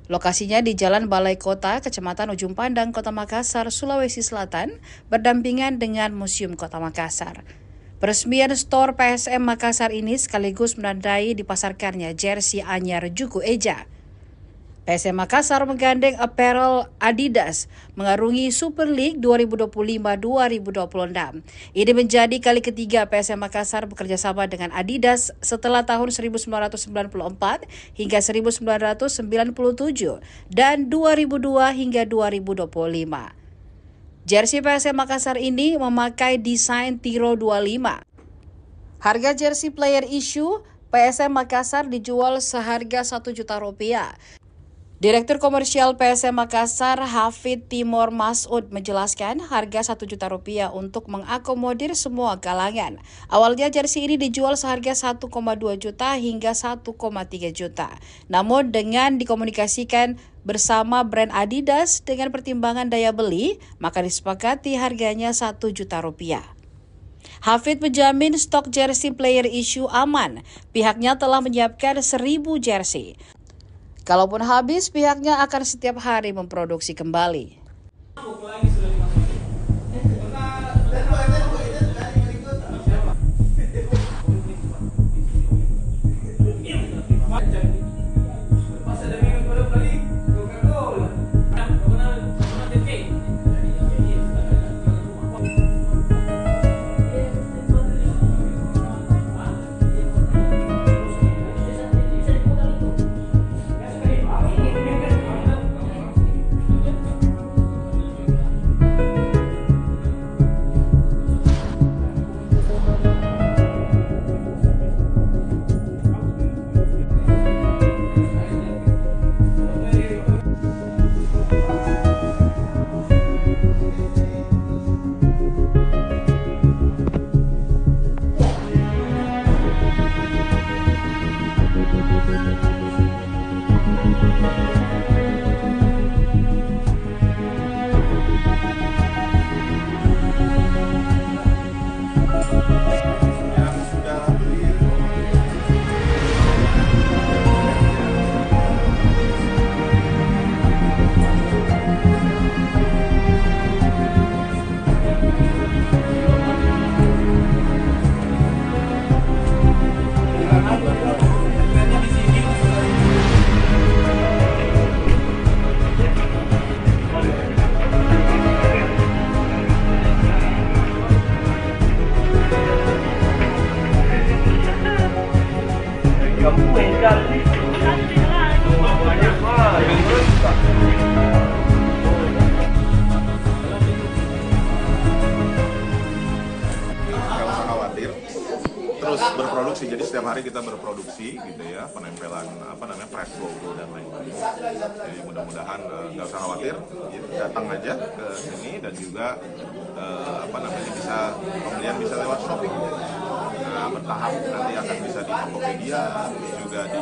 C: Lokasinya di Jalan Balai Kota, Kecamatan Ujung Pandang, Kota Makassar, Sulawesi Selatan, berdampingan dengan Museum Kota Makassar. Peresmian store PSM Makassar ini sekaligus menandai dipasarkannya jersey anyar Juku Eja. PSM Makassar menggandeng apparel Adidas mengarungi Super League 2025-2026. Ini menjadi kali ketiga PSM Makassar bekerja sama dengan Adidas setelah tahun 1994 hingga 1997 dan 2002 hingga 2025. Jersey PSM Makassar ini memakai desain Tiro 25. Harga jersey player issue PSM Makassar dijual seharga Rp1 juta. Direktur Komersial PSM Makassar, Hafid Timur Masud, menjelaskan harga Rp1 juta untuk mengakomodir semua kalangan. Awalnya jersey ini dijual seharga 1,2 juta hingga 1,3 juta. Namun dengan dikomunikasikan bersama brand Adidas dengan pertimbangan daya beli, maka disepakati harganya Rp1 juta. Hafid menjamin stok jersey player issue aman. Pihaknya telah menyiapkan 1.000 jersey. Kalaupun habis, pihaknya akan setiap hari memproduksi kembali.
D: Terus berproduksi, jadi setiap hari kita berproduksi gitu ya, penempelan press logo dan lain-lain. Jadi mudah-mudahan nggak usah khawatir, gitu. Datang aja ke sini dan juga bisa pembelian bisa lewat shopping. Nah, bertahap nanti akan bisa di Tokopedia, juga di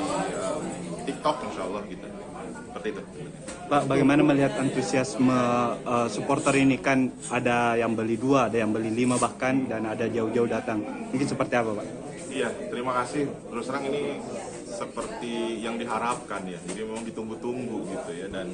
D: TikTok insya Allah gitu. Seperti itu.
E: Pak, bagaimana melihat antusiasme supporter ini? Kan ada yang beli 2, ada yang beli 5 bahkan, dan ada jauh-jauh datang. Mungkin seperti apa, Pak?
D: Iya, terima kasih. Terus terang ini seperti yang diharapkan ya. Jadi memang ditunggu-tunggu gitu ya, dan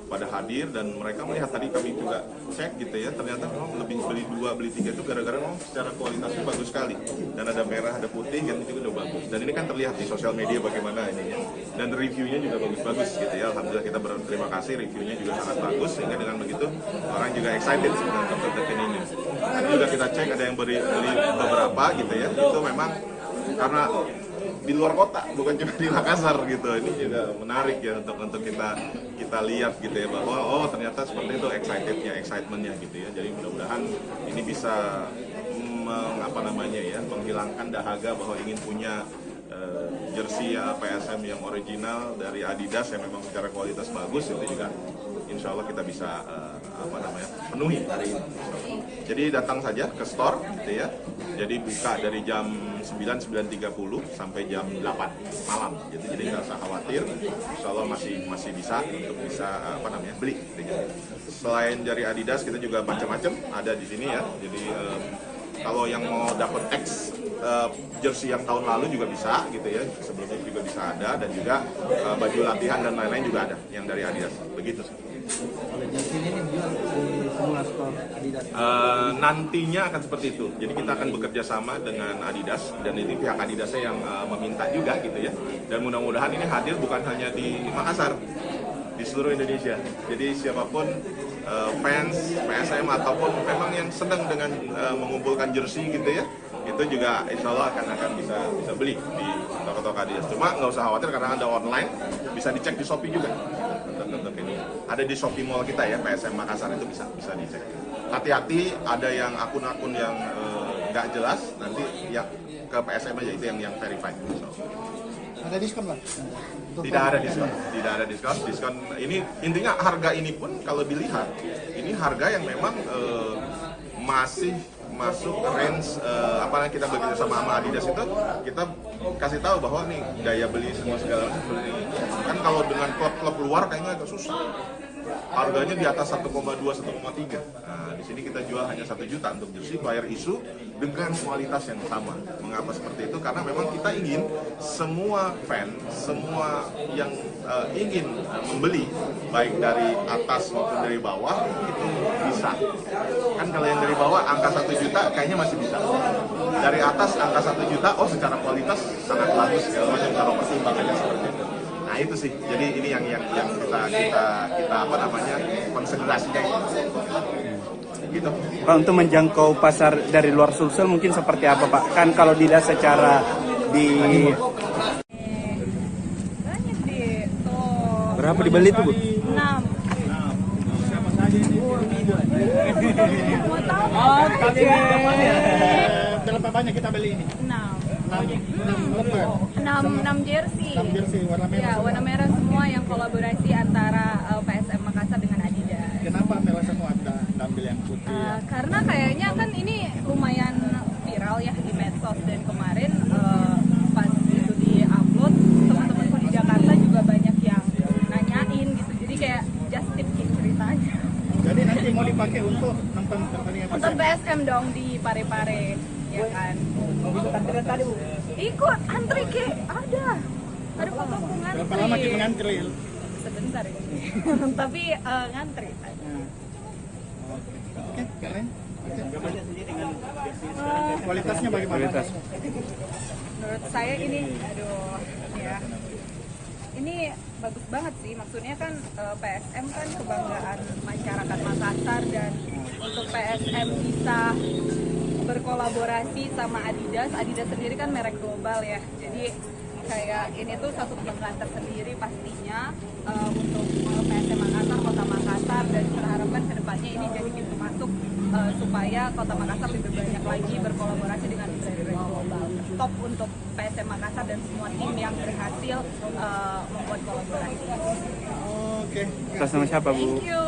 D: pada hadir dan mereka melihat, tadi kami juga cek gitu ya, ternyata memang lebih beli 2, beli 3 itu gara-gara memang secara kualitasnya bagus sekali. Dan ada merah, ada putih, kan itu udah bagus. Dan ini kan terlihat di sosial media bagaimana ini ya. Dan reviewnya juga bagus-bagus gitu ya. Alhamdulillah kita berterima kasih, reviewnya juga sangat bagus, sehingga dengan begitu orang juga excited dengan terdekat ini. Dan juga kita cek ada yang beli beberapa gitu ya. Itu memang karena di luar kota, bukan cuma di Makassar gitu. Ini juga menarik ya untuk kita lihat gitu ya, bahwa oh ternyata seperti itu excitementnya gitu ya. Jadi mudah-mudahan ini bisa menghilangkan dahaga bahwa ingin punya jersey PSM yang original dari Adidas yang memang secara kualitas bagus. Itu juga insya Allah kita bisa penuhi hari ini. Jadi datang saja ke store gitu ya. Jadi buka dari jam 9:30 sampai jam 8 malam. Jadi nggak usah khawatir. Insya Allah masih bisa untuk beli. Gitu. Selain dari Adidas kita juga macam-macam ada di sini ya. Jadi kalau yang mau dapat X jersey yang tahun lalu juga bisa gitu ya, sebelumnya juga bisa ada, dan juga baju latihan dan lain-lain juga ada yang dari Adidas, begitu.
F: Jersey ini dijual di semua semua skor Adidas?
D: Nantinya akan seperti itu. Jadi kita akan bekerja sama dengan Adidas dan ini pihak Adidasnya yang meminta juga gitu ya. Dan mudah-mudahan ini hadir bukan hanya di Makassar, di seluruh Indonesia. Jadi siapapun fans PSM ataupun memang yang sedang dengan mengumpulkan jersey gitu ya, itu juga insya Allah akan bisa beli di toko-toko Adidas. Cuma nggak usah khawatir karena ada online, bisa dicek di Shopee juga. Untuk ini ada di Shopee Mall kita ya, PSM Makassar itu bisa dicek. Hati-hati ada yang akun-akun yang nggak jelas, nanti yang ke PSM aja itu yang verified.
H: Ada diskon lah?
D: Tidak ada diskon. Diskon ini intinya harga ini pun kalau dilihat ini harga yang memang masih masuk range apalagi kita bekerja sama Adidas itu kita kasih tahu bahwa nih daya beli semua segala macam seperti ini. Kan kalau dengan klub-klub luar kayaknya agak susah. Harganya di atas 1,2, 1,3. Nah, di sini kita jual hanya 1 juta untuk jersey player isu dengan kualitas yang sama. Mengapa seperti itu? Karena memang kita ingin semua fan, semua yang ingin membeli, baik dari atas maupun dari bawah, itu bisa. Kan kalau yang dari bawah angka 1 juta kayaknya masih bisa. Dari atas angka 1 juta, oh secara kualitas sangat bagus, segala macam, cara pertimbangannya seperti itu. Nah itu sih, jadi ini yang kita apa namanya konsentrasinya gitu.
E: Pak, untuk menjangkau pasar dari luar Sulsel mungkin seperti apa Pak? Kan kalau dilihat secara di
G: banyak deh tuh.
E: berapa dibeli tuh Bu?
G: 6.
H: Siapa saja ini?
G: Mau tahu?
H: Berapa banyak kita beli ini?
G: 6.
H: 6 lembar.
G: 6 jersey.
H: 6 jersey warna merah.
G: Ya, warna merah semua yang kolaborasi antara PSM Makassar dengan Adidas.
H: Kenapa merah semua ada ambil yang putih?
G: Karena kayaknya kan ini lumayan viral ya di medsos dan kemarin pas itu di-upload teman-temanku di Jakarta juga banyak yang nanyain gitu. Jadi kayak just tip ceritanya.
H: Jadi nanti mau dipakai untuk nonton pertandingan
G: Untuk
H: PSM?
G: PSM dong di Parepare, ya kan?
F: Ikut antrian tadi Bu?
G: Ikut antri ke ada fotoku ngantri.
H: Berapa lama kita ngantri?
G: Sebentar ini. Tapi ngantri.
H: Oke, keren. Oke.
F: Gambarnya sendiri dengan
H: Kualitasnya bagaimana?
E: Kualitas.
G: Menurut saya ini, aduh, ya. Ini bagus banget sih, maksudnya kan PSM kan kebanggaan masyarakat Makassar dan untuk PSM bisa berkolaborasi sama Adidas sendiri kan merek global ya, jadi kayak ini tuh satu kebanggaan tersendiri pastinya untuk PSM Makassar, Kota Makassar, dan kita harapkan kedepannya ini jadi pintu masuk supaya Kota Makassar lebih banyak lagi berkolaborasi dengan brand-brand global. Top untuk PSM Makassar dan semua tim yang berhasil membuat kolaborasi.
H: Oke.
E: Atas nama siapa Bu?
G: Thank you.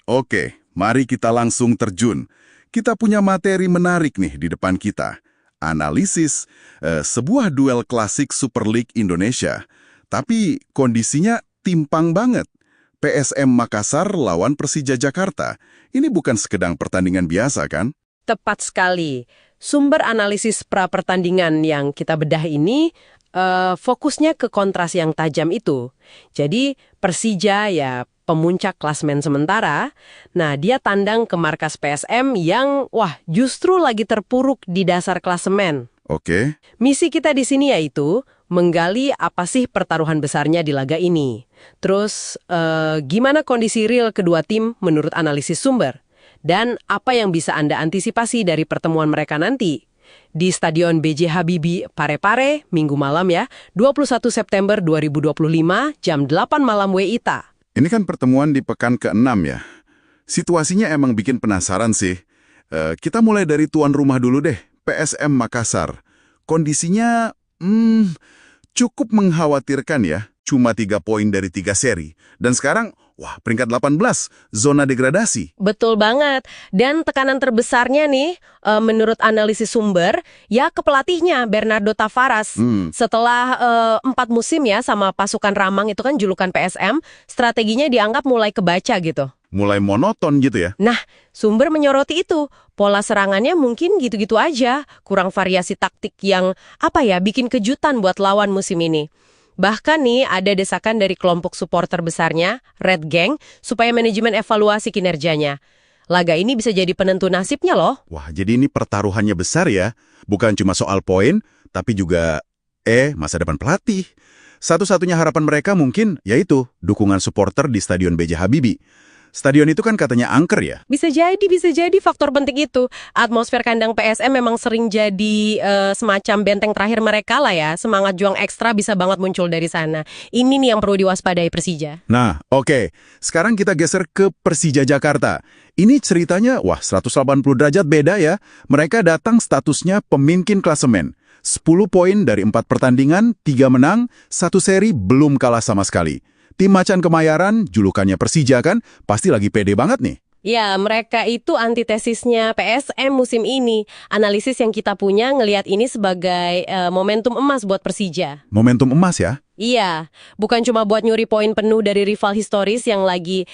A: Oke, mari kita langsung terjun. Kita punya materi menarik nih di depan kita. Analisis sebuah duel klasik Super League Indonesia. Tapi kondisinya timpang banget. PSM Makassar lawan Persija Jakarta. Ini bukan sekedar pertandingan biasa kan?
B: Tepat sekali. Sumber analisis pra-pertandingan yang kita bedah ini fokusnya ke kontras yang tajam itu. Jadi Persija ya pemuncak klasmen sementara, nah dia tandang ke markas PSM yang justru lagi terpuruk di dasar klasemen.
A: Oke.
B: Misi kita di sini yaitu menggali apa sih pertaruhan besarnya di laga ini. Terus gimana kondisi real kedua tim menurut analisis sumber? Dan apa yang bisa Anda antisipasi dari pertemuan mereka nanti? Di Stadion B.J. Habibie Parepare, Minggu malam ya, 21 September 2025, jam 8 malam WITA.
A: Ini kan pertemuan di pekan ke-6 ya. Situasinya emang bikin penasaran sih. Kita mulai dari tuan rumah dulu deh, PSM Makassar. Kondisinya cukup mengkhawatirkan ya. Cuma 3 poin dari 3 seri. Dan sekarang, peringkat 18, zona degradasi.
B: Betul banget. Dan tekanan terbesarnya nih, menurut analisis sumber, ya ke pelatihnya Bernardo Tavares. Setelah 4 musim ya sama pasukan Ramang itu kan julukan PSM, strateginya dianggap mulai kebaca gitu.
A: Mulai monoton gitu ya.
B: Nah, sumber menyoroti itu. Pola serangannya mungkin gitu-gitu aja. Kurang variasi taktik yang, bikin kejutan buat lawan musim ini. Bahkan nih ada desakan dari kelompok supporter besarnya, Red Gang, supaya manajemen evaluasi kinerjanya. Laga ini bisa jadi penentu nasibnya loh.
A: Wah, jadi ini pertaruhannya besar ya. Bukan cuma soal poin, tapi juga masa depan pelatih. Satu-satunya harapan mereka mungkin yaitu dukungan supporter di Stadion B.J. Habibie. Stadion itu kan katanya angker ya.
B: Bisa jadi faktor penting itu. Atmosfer kandang PSM memang sering jadi semacam benteng terakhir mereka lah ya. Semangat juang ekstra bisa banget muncul dari sana. Ini nih yang perlu diwaspadai Persija.
A: Nah, oke. Sekarang kita geser ke Persija Jakarta. Ini ceritanya, 180 derajat beda ya. Mereka datang statusnya pemimpin klasemen. 10 poin dari 4 pertandingan, 3 menang, 1 seri belum kalah sama sekali. Tim Macan Kemayoran, julukannya Persija kan, pasti lagi pede banget nih.
B: Ya, mereka itu antitesisnya PSM musim ini. Analisis yang kita punya ngelihat ini sebagai momentum emas buat Persija.
A: Momentum emas ya?
B: Iya, bukan cuma buat nyuri poin penuh dari rival historis yang lagi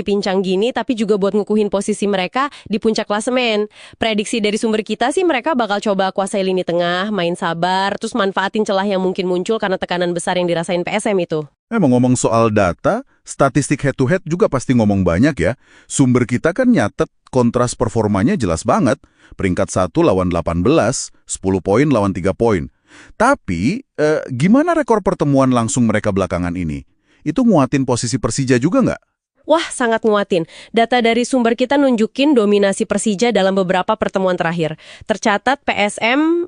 B: pincang gini, tapi juga buat ngukuhin posisi mereka di puncak klasemen. Prediksi dari sumber kita sih mereka bakal coba kuasai lini tengah, main sabar, terus manfaatin celah yang mungkin muncul karena tekanan besar yang dirasain PSM itu.
A: Ngomong soal data, statistik head-to-head juga pasti ngomong banyak ya. Sumber kita kan nyatet kontras performanya jelas banget. Peringkat 1 lawan 18, 10 poin lawan 3 poin. Tapi, gimana rekor pertemuan langsung mereka belakangan ini? Itu nguatin posisi Persija juga nggak?
B: Wah, sangat nguatin. Data dari sumber kita nunjukin dominasi Persija dalam beberapa pertemuan terakhir. Tercatat PSM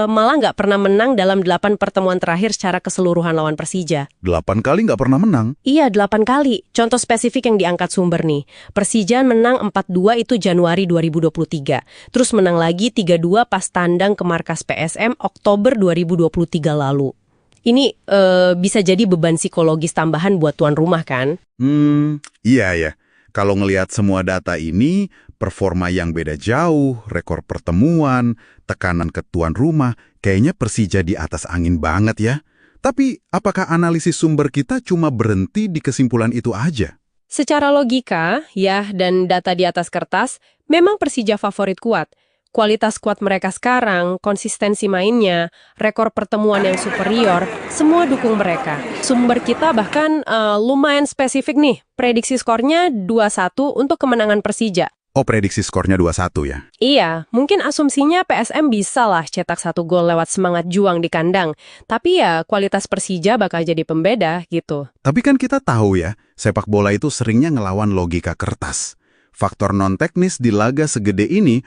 B: malah nggak pernah menang dalam 8 pertemuan terakhir secara keseluruhan lawan Persija.
A: 8 kali nggak pernah menang?
B: Iya, 8 kali. Contoh spesifik yang diangkat sumber nih. Persija menang 4-2 itu Januari 2023. Terus menang lagi 3-2 pas tandang ke markas PSM Oktober 2023 lalu. Ini bisa jadi beban psikologis tambahan buat tuan rumah kan?
A: Iya ya. Kalau ngelihat semua data ini, performa yang beda jauh, rekor pertemuan, tekanan ke tuan rumah, kayaknya Persija di atas angin banget ya. Tapi apakah analisis sumber kita cuma berhenti di kesimpulan itu aja?
B: Secara logika, ya, dan data di atas kertas, memang Persija favorit kuat. Kualitas skuad mereka sekarang, konsistensi mainnya, rekor pertemuan yang superior, semua dukung mereka. Sumber kita bahkan lumayan spesifik nih, prediksi skornya 2-1 untuk kemenangan Persija.
A: Oh, prediksi skornya 2-1 ya?
B: Iya, mungkin asumsinya PSM bisa lah cetak 1 gol lewat semangat juang di kandang. Tapi ya, kualitas Persija bakal jadi pembeda gitu.
A: Tapi kan kita tahu ya, sepak bola itu seringnya ngelawan logika kertas. Faktor non-teknis di laga segede ini,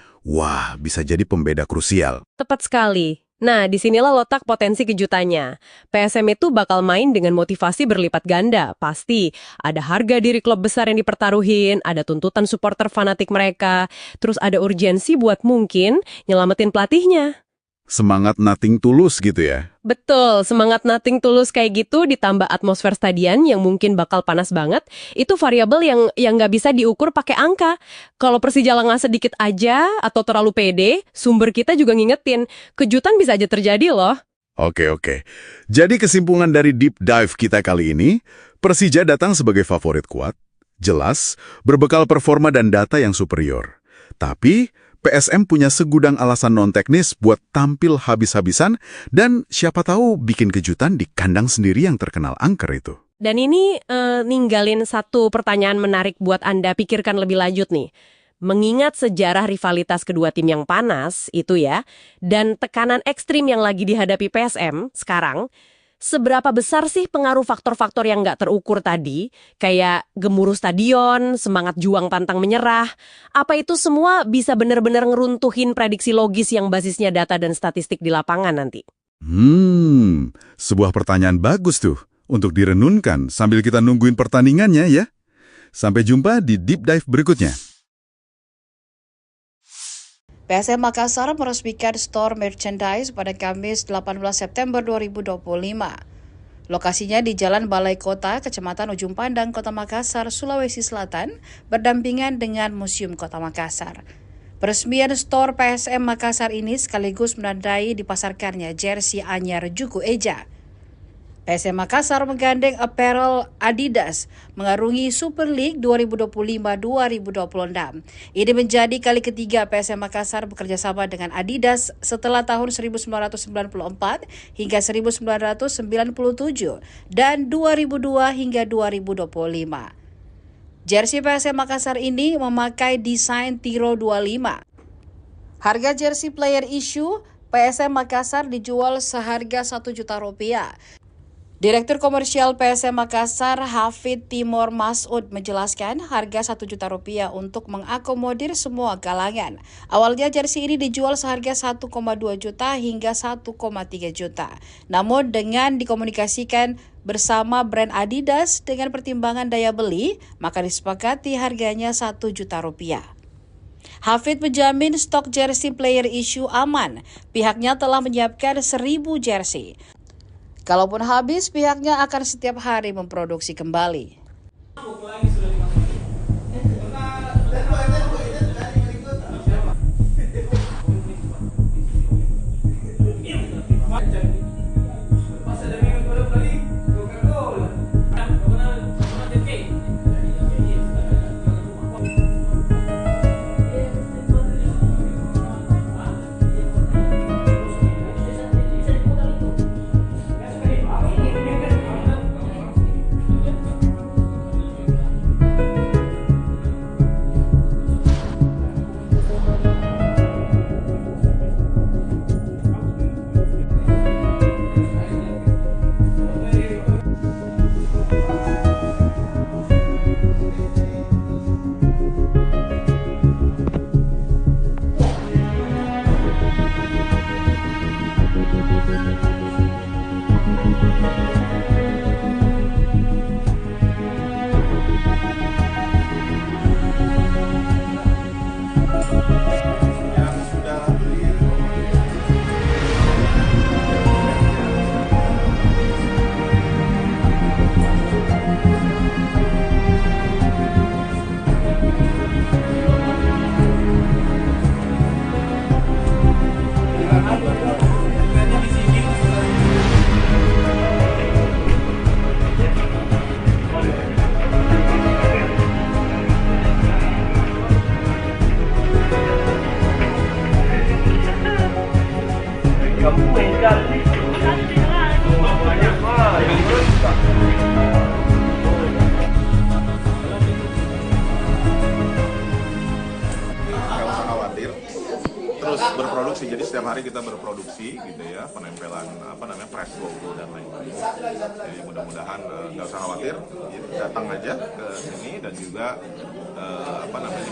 A: bisa jadi pembeda krusial.
B: Tepat sekali. Nah, disinilah letak potensi kejutannya. PSM itu bakal main dengan motivasi berlipat ganda. Pasti ada harga diri klub besar yang dipertaruhin, ada tuntutan supporter fanatik mereka, terus ada urgensi buat mungkin nyelamatin pelatihnya.
A: Semangat nothing tulus gitu ya?
B: Betul, semangat nothing tulus kayak gitu ditambah atmosfer stadion yang mungkin bakal panas banget, itu variabel yang nggak bisa diukur pakai angka. Kalau Persija lengah sedikit aja atau terlalu pede, sumber kita juga ngingetin, kejutan bisa aja terjadi loh.
A: Oke. Jadi kesimpulan dari deep dive kita kali ini, Persija datang sebagai favorit kuat, jelas, berbekal performa dan data yang superior. Tapi PSM punya segudang alasan non-teknis buat tampil habis-habisan dan siapa tahu bikin kejutan di kandang sendiri yang terkenal angker itu.
B: Dan ini ninggalin satu pertanyaan menarik buat Anda pikirkan lebih lanjut nih. Mengingat sejarah rivalitas kedua tim yang panas itu ya, dan tekanan ekstrim yang lagi dihadapi PSM sekarang, seberapa besar sih pengaruh faktor-faktor yang nggak terukur tadi, kayak gemuruh stadion, semangat juang pantang menyerah, apa itu semua bisa benar-benar ngeruntuhin prediksi logis yang basisnya data dan statistik di lapangan nanti?
A: Sebuah pertanyaan bagus tuh untuk direnunkan sambil kita nungguin pertandingannya ya. Sampai jumpa di Deep Dive berikutnya.
C: PSM Makassar meresmikan store merchandise pada Kamis 18 September 2025. Lokasinya di Jalan Balai Kota, Kecamatan Ujung Pandang, Kota Makassar, Sulawesi Selatan, berdampingan dengan Museum Kota Makassar. Peresmian store PSM Makassar ini sekaligus menandai dipasarkannya jersey anyar Juku Eja. PSM Makassar menggandeng apparel Adidas mengarungi Super League 2025-2026. Ini menjadi kali ketiga PSM Makassar bekerja sama dengan Adidas setelah tahun 1994 hingga 1997 dan 2002 hingga 2025. Jersey PSM Makassar ini memakai desain Tiro 25. Harga jersey player issue PSM Makassar dijual seharga Rp1 juta. Direktur Komersial PSM Makassar, Hafid Timur Masud, menjelaskan harga Rp1 juta untuk mengakomodir semua kalangan. Awalnya jersey ini dijual seharga 1,2 juta hingga 1,3 juta. Namun dengan dikomunikasikan bersama brand Adidas dengan pertimbangan daya beli, maka disepakati harganya Rp1 juta. Hafid menjamin stok jersey player issue aman. Pihaknya telah menyiapkan 1.000 jersey. Kalaupun habis, pihaknya akan setiap hari memproduksi kembali.
D: Terus berproduksi, jadi setiap hari kita berproduksi gitu ya, penempelan press logo dan lain-lain. Jadi mudah-mudahan nggak usah khawatir, datang aja ke sini dan juga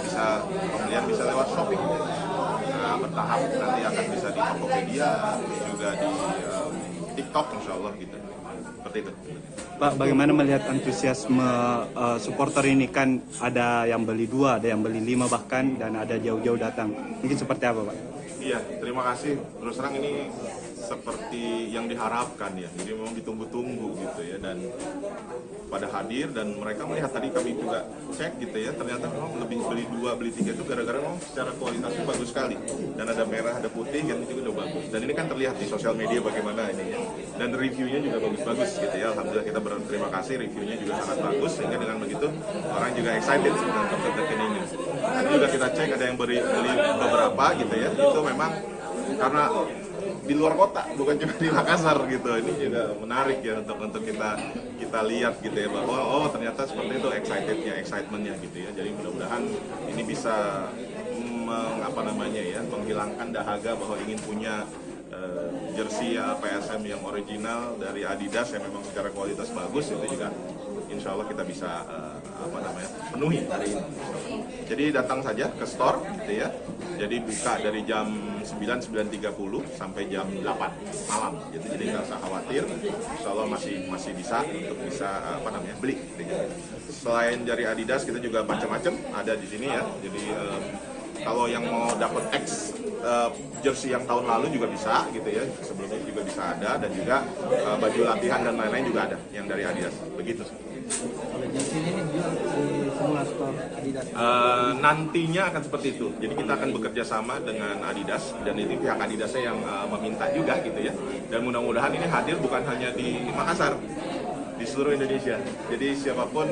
D: bisa pembelian bisa lewat shopping. Nah, bertahap nanti akan bisa di Tokopedia, juga di TikTok insya Allah gitu. Seperti itu.
E: Pak, bagaimana melihat antusiasme supporter ini? Kan ada yang beli 2, ada yang beli 5 bahkan, dan ada jauh-jauh datang. Mungkin seperti apa, Pak?
D: Iya, terima kasih. Terus terang ini seperti yang diharapkan ya. Jadi memang ditunggu-tunggu gitu ya, dan pada hadir dan mereka melihat, tadi kami juga cek gitu ya, ternyata memang lebih beli 2, beli 3 itu gara-gara memang secara kualitasnya bagus sekali. Dan ada merah, ada putih, yang itu udah bagus. Dan ini kan terlihat di sosial media bagaimana ini ya. Dan reviewnya juga bagus-bagus gitu ya. Alhamdulillah kita berterima kasih, reviewnya juga sangat bagus, sehingga dengan begitu orang juga excited untuk terdekat ini. Tadi juga kita cek ada yang beli beberapa gitu ya. Itu memang karena di luar kota, bukan cuma di Makassar gitu. Ini juga menarik ya untuk kita lihat gitu ya, bahwa ternyata seperti itu excitementnya gitu ya. Jadi mudah-mudahan ini bisa menghilangkan dahaga bahwa ingin punya jersey PSM yang original dari Adidas yang memang secara kualitas bagus. Itu juga insya Allah kita bisa penuhi hari ini. Jadi datang saja ke store gitu ya. Jadi buka dari jam 9:30 sampai jam 8 malam. Jadi nggak usah khawatir. Insya Allah masih bisa untuk beli. Selain dari Adidas kita juga macam-macam ada di sini ya. Jadi kalau yang mau dapat jersey yang tahun lalu juga bisa gitu ya. Sebelumnya juga bisa ada, dan juga baju latihan dan lain-lain juga ada yang dari Adidas. Begitu sih.
F: Kalau jersey ini dijual di semua skor Adidas?
D: Nantinya akan seperti itu. Jadi kita akan bekerja sama dengan Adidas dan ini pihak Adidasnya yang meminta juga gitu ya. Dan mudah-mudahan ini hadir bukan hanya di Makassar, di seluruh Indonesia. Jadi siapapun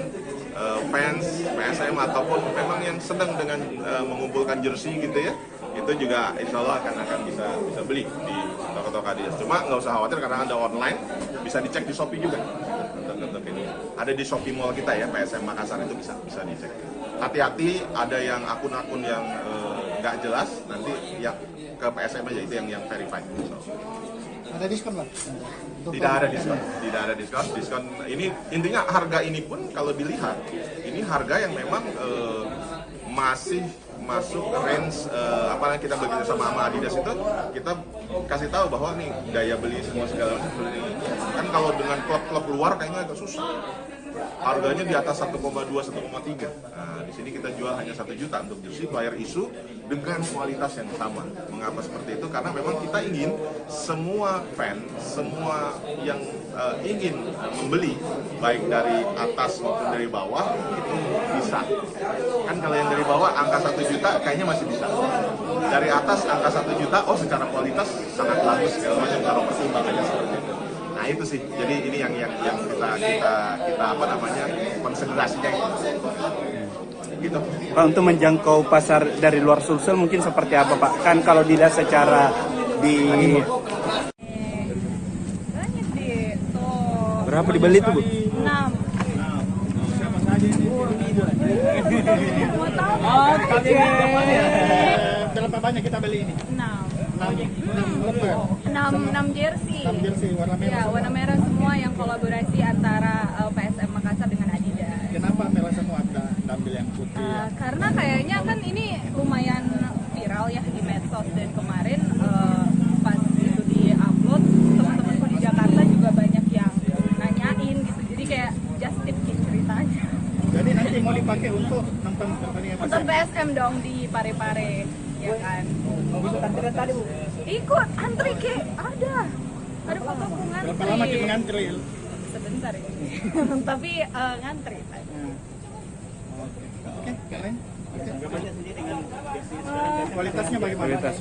D: fans PSM ataupun memang yang sedang dengan mengumpulkan jersey gitu ya, itu juga insya Allah akan bisa beli di toko-toko Adidas. Cuma nggak usah khawatir karena ada online, bisa dicek di Shopee juga. Untuk ini ada di Shopee Mall kita ya, PSM Makassar itu bisa dicek. Hati-hati ada yang akun-akun yang nggak jelas, nanti ya ke PSM aja itu yang verified.
H: Ada diskon lah?
D: Tidak ada diskon. Diskon ini intinya harga ini pun kalau dilihat ini harga yang memang masih masuk range apa yang kita bekerja sama Adidas itu kita kasih tahu bahwa nih daya beli semua segala macam seperti ini. Kan kalau dengan klub-klub luar kayaknya agak susah. Harganya di atas 1,2, 1,3. Nah, di sini kita jual hanya 1 juta untuk jersey player issue dengan kualitas yang sama. Mengapa seperti itu? Karena memang kita ingin semua fan, semua yang ingin membeli, baik dari atas maupun dari bawah, itu bisa. Kan kalau yang dari bawah angka 1 juta kayaknya masih bisa. Dari atas angka 1 juta, oh secara kualitas sangat bagus segala macam kalau pertimbangannya seperti itu. Nah itu sih, jadi ini yang kita apa namanya konsentrasinya gitu.
E: Pak, untuk menjangkau pasar dari luar Sulsel mungkin seperti apa Pak? Kan kalau dilihat secara di
G: Banyak sih, tuh.
E: berapa dibeli tuh Bu?
G: 6.
H: Siapa saja ini?
G: Mau tahu?
H: Berapa banyak kita beli ini?
G: 6.
H: 6 lembar.
G: 6 jersey.
H: 6 jersey warna merah.
G: Ya, warna merah semua yang kolaborasi antara PSM Makassar dengan Adidas.
H: Kenapa merah semua ambil yang putih?
G: Karena kayaknya kan ini lumayan viral ya di medsos dan kemarin pas itu di-upload teman-temanku di Jakarta juga banyak yang nanyain gitu. Jadi kayak just tip gitu ceritanya.
H: Jadi nanti mau dipakai untuk nonton pertandingan
G: Untuk
H: PSM?
G: PSM dong di Parepare, ya kan?
F: Ikut antrian tadi Bu?
G: Ikut antri ke ada fotoku ngantri.
H: Berapa lama kita ngantri?
G: Sebentar ya. Tapi ngantri.
H: Oke, keren. Kualitasnya bagaimana?
E: Kualitas.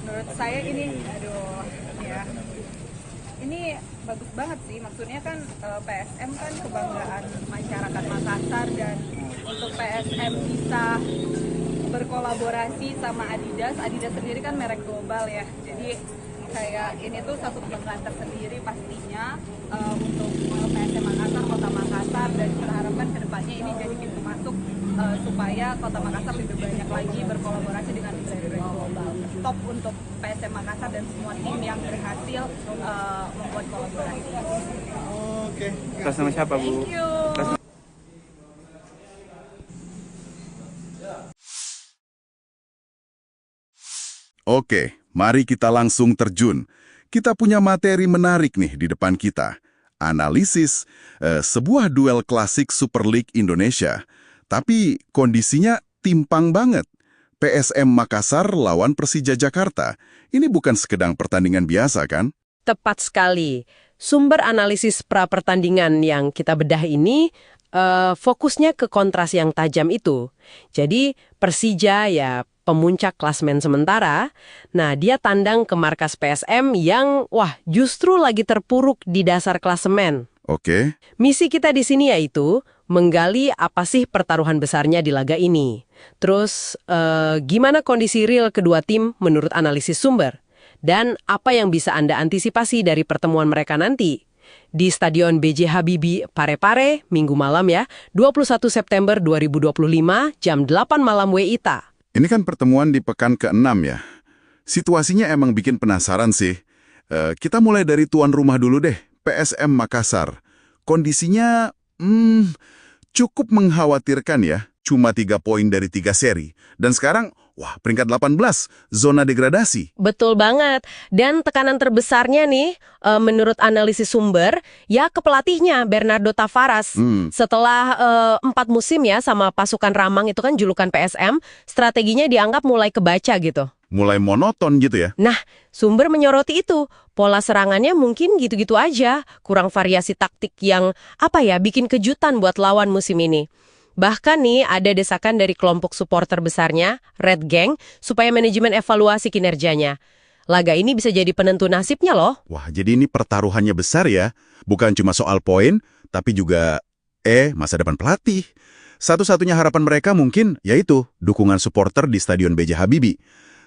G: Menurut saya ini, aduh, ya. Ini bagus banget sih, maksudnya kan PSM kan kebanggaan masyarakat Makassar dan untuk PSM bisa berkolaborasi sama Adidas sendiri kan merek global ya, jadi kayak ini tuh satu kebanggaan tersendiri pastinya untuk PSM Makassar, Kota Makassar, dan kita harapkan kedepannya ini jadi pintu masuk supaya Kota Makassar lebih banyak lagi berkolaborasi dengan brand-brand global. Top untuk PSM Makassar dan semua tim yang berhasil membuat kolaborasi.
H: Oke.
E: Atas nama siapa Bu?
G: Thank you.
A: Oke, mari kita langsung terjun. Kita punya materi menarik nih di depan kita. Analisis sebuah duel klasik Super League Indonesia. Tapi kondisinya timpang banget. PSM Makassar lawan Persija Jakarta. Ini bukan sekedar pertandingan biasa kan?
B: Tepat sekali. Sumber analisis pra-pertandingan yang kita bedah ini fokusnya ke kontras yang tajam itu. Jadi Persija ya pemuncak klasmen sementara, nah dia tandang ke markas PSM yang justru lagi terpuruk di dasar klasemen.
A: Oke.
B: Misi kita di sini yaitu menggali apa sih pertaruhan besarnya di laga ini. Terus gimana kondisi real kedua tim menurut analisis sumber? Dan apa yang bisa Anda antisipasi dari pertemuan mereka nanti? Di Stadion B.J. Habibie, Parepare, Minggu malam ya, 21 September 2025, jam 8 malam WITA.
A: Ini kan pertemuan di pekan ke-6 ya. Situasinya emang bikin penasaran sih. Kita mulai dari tuan rumah dulu deh, PSM Makassar. Kondisinya cukup mengkhawatirkan ya. Cuma 3 poin dari 3 seri. Dan sekarang, peringkat 18, zona degradasi.
B: Betul banget. Dan tekanan terbesarnya nih, menurut analisis sumber, ya ke pelatihnya, Bernardo Tavares. Setelah 4 musim ya sama pasukan Ramang itu kan julukan PSM, strateginya dianggap mulai kebaca gitu.
A: Mulai monoton gitu ya?
B: Nah, sumber menyoroti itu. Pola serangannya mungkin gitu-gitu aja. Kurang variasi taktik yang, bikin kejutan buat lawan musim ini. Bahkan nih ada desakan dari kelompok supporter besarnya, Red Gang, supaya manajemen evaluasi kinerjanya. Laga ini bisa jadi penentu nasibnya loh.
A: Wah, jadi ini pertaruhannya besar ya. Bukan cuma soal poin, tapi juga masa depan pelatih. Satu-satunya harapan mereka mungkin yaitu dukungan supporter di Stadion B.J. Habibie.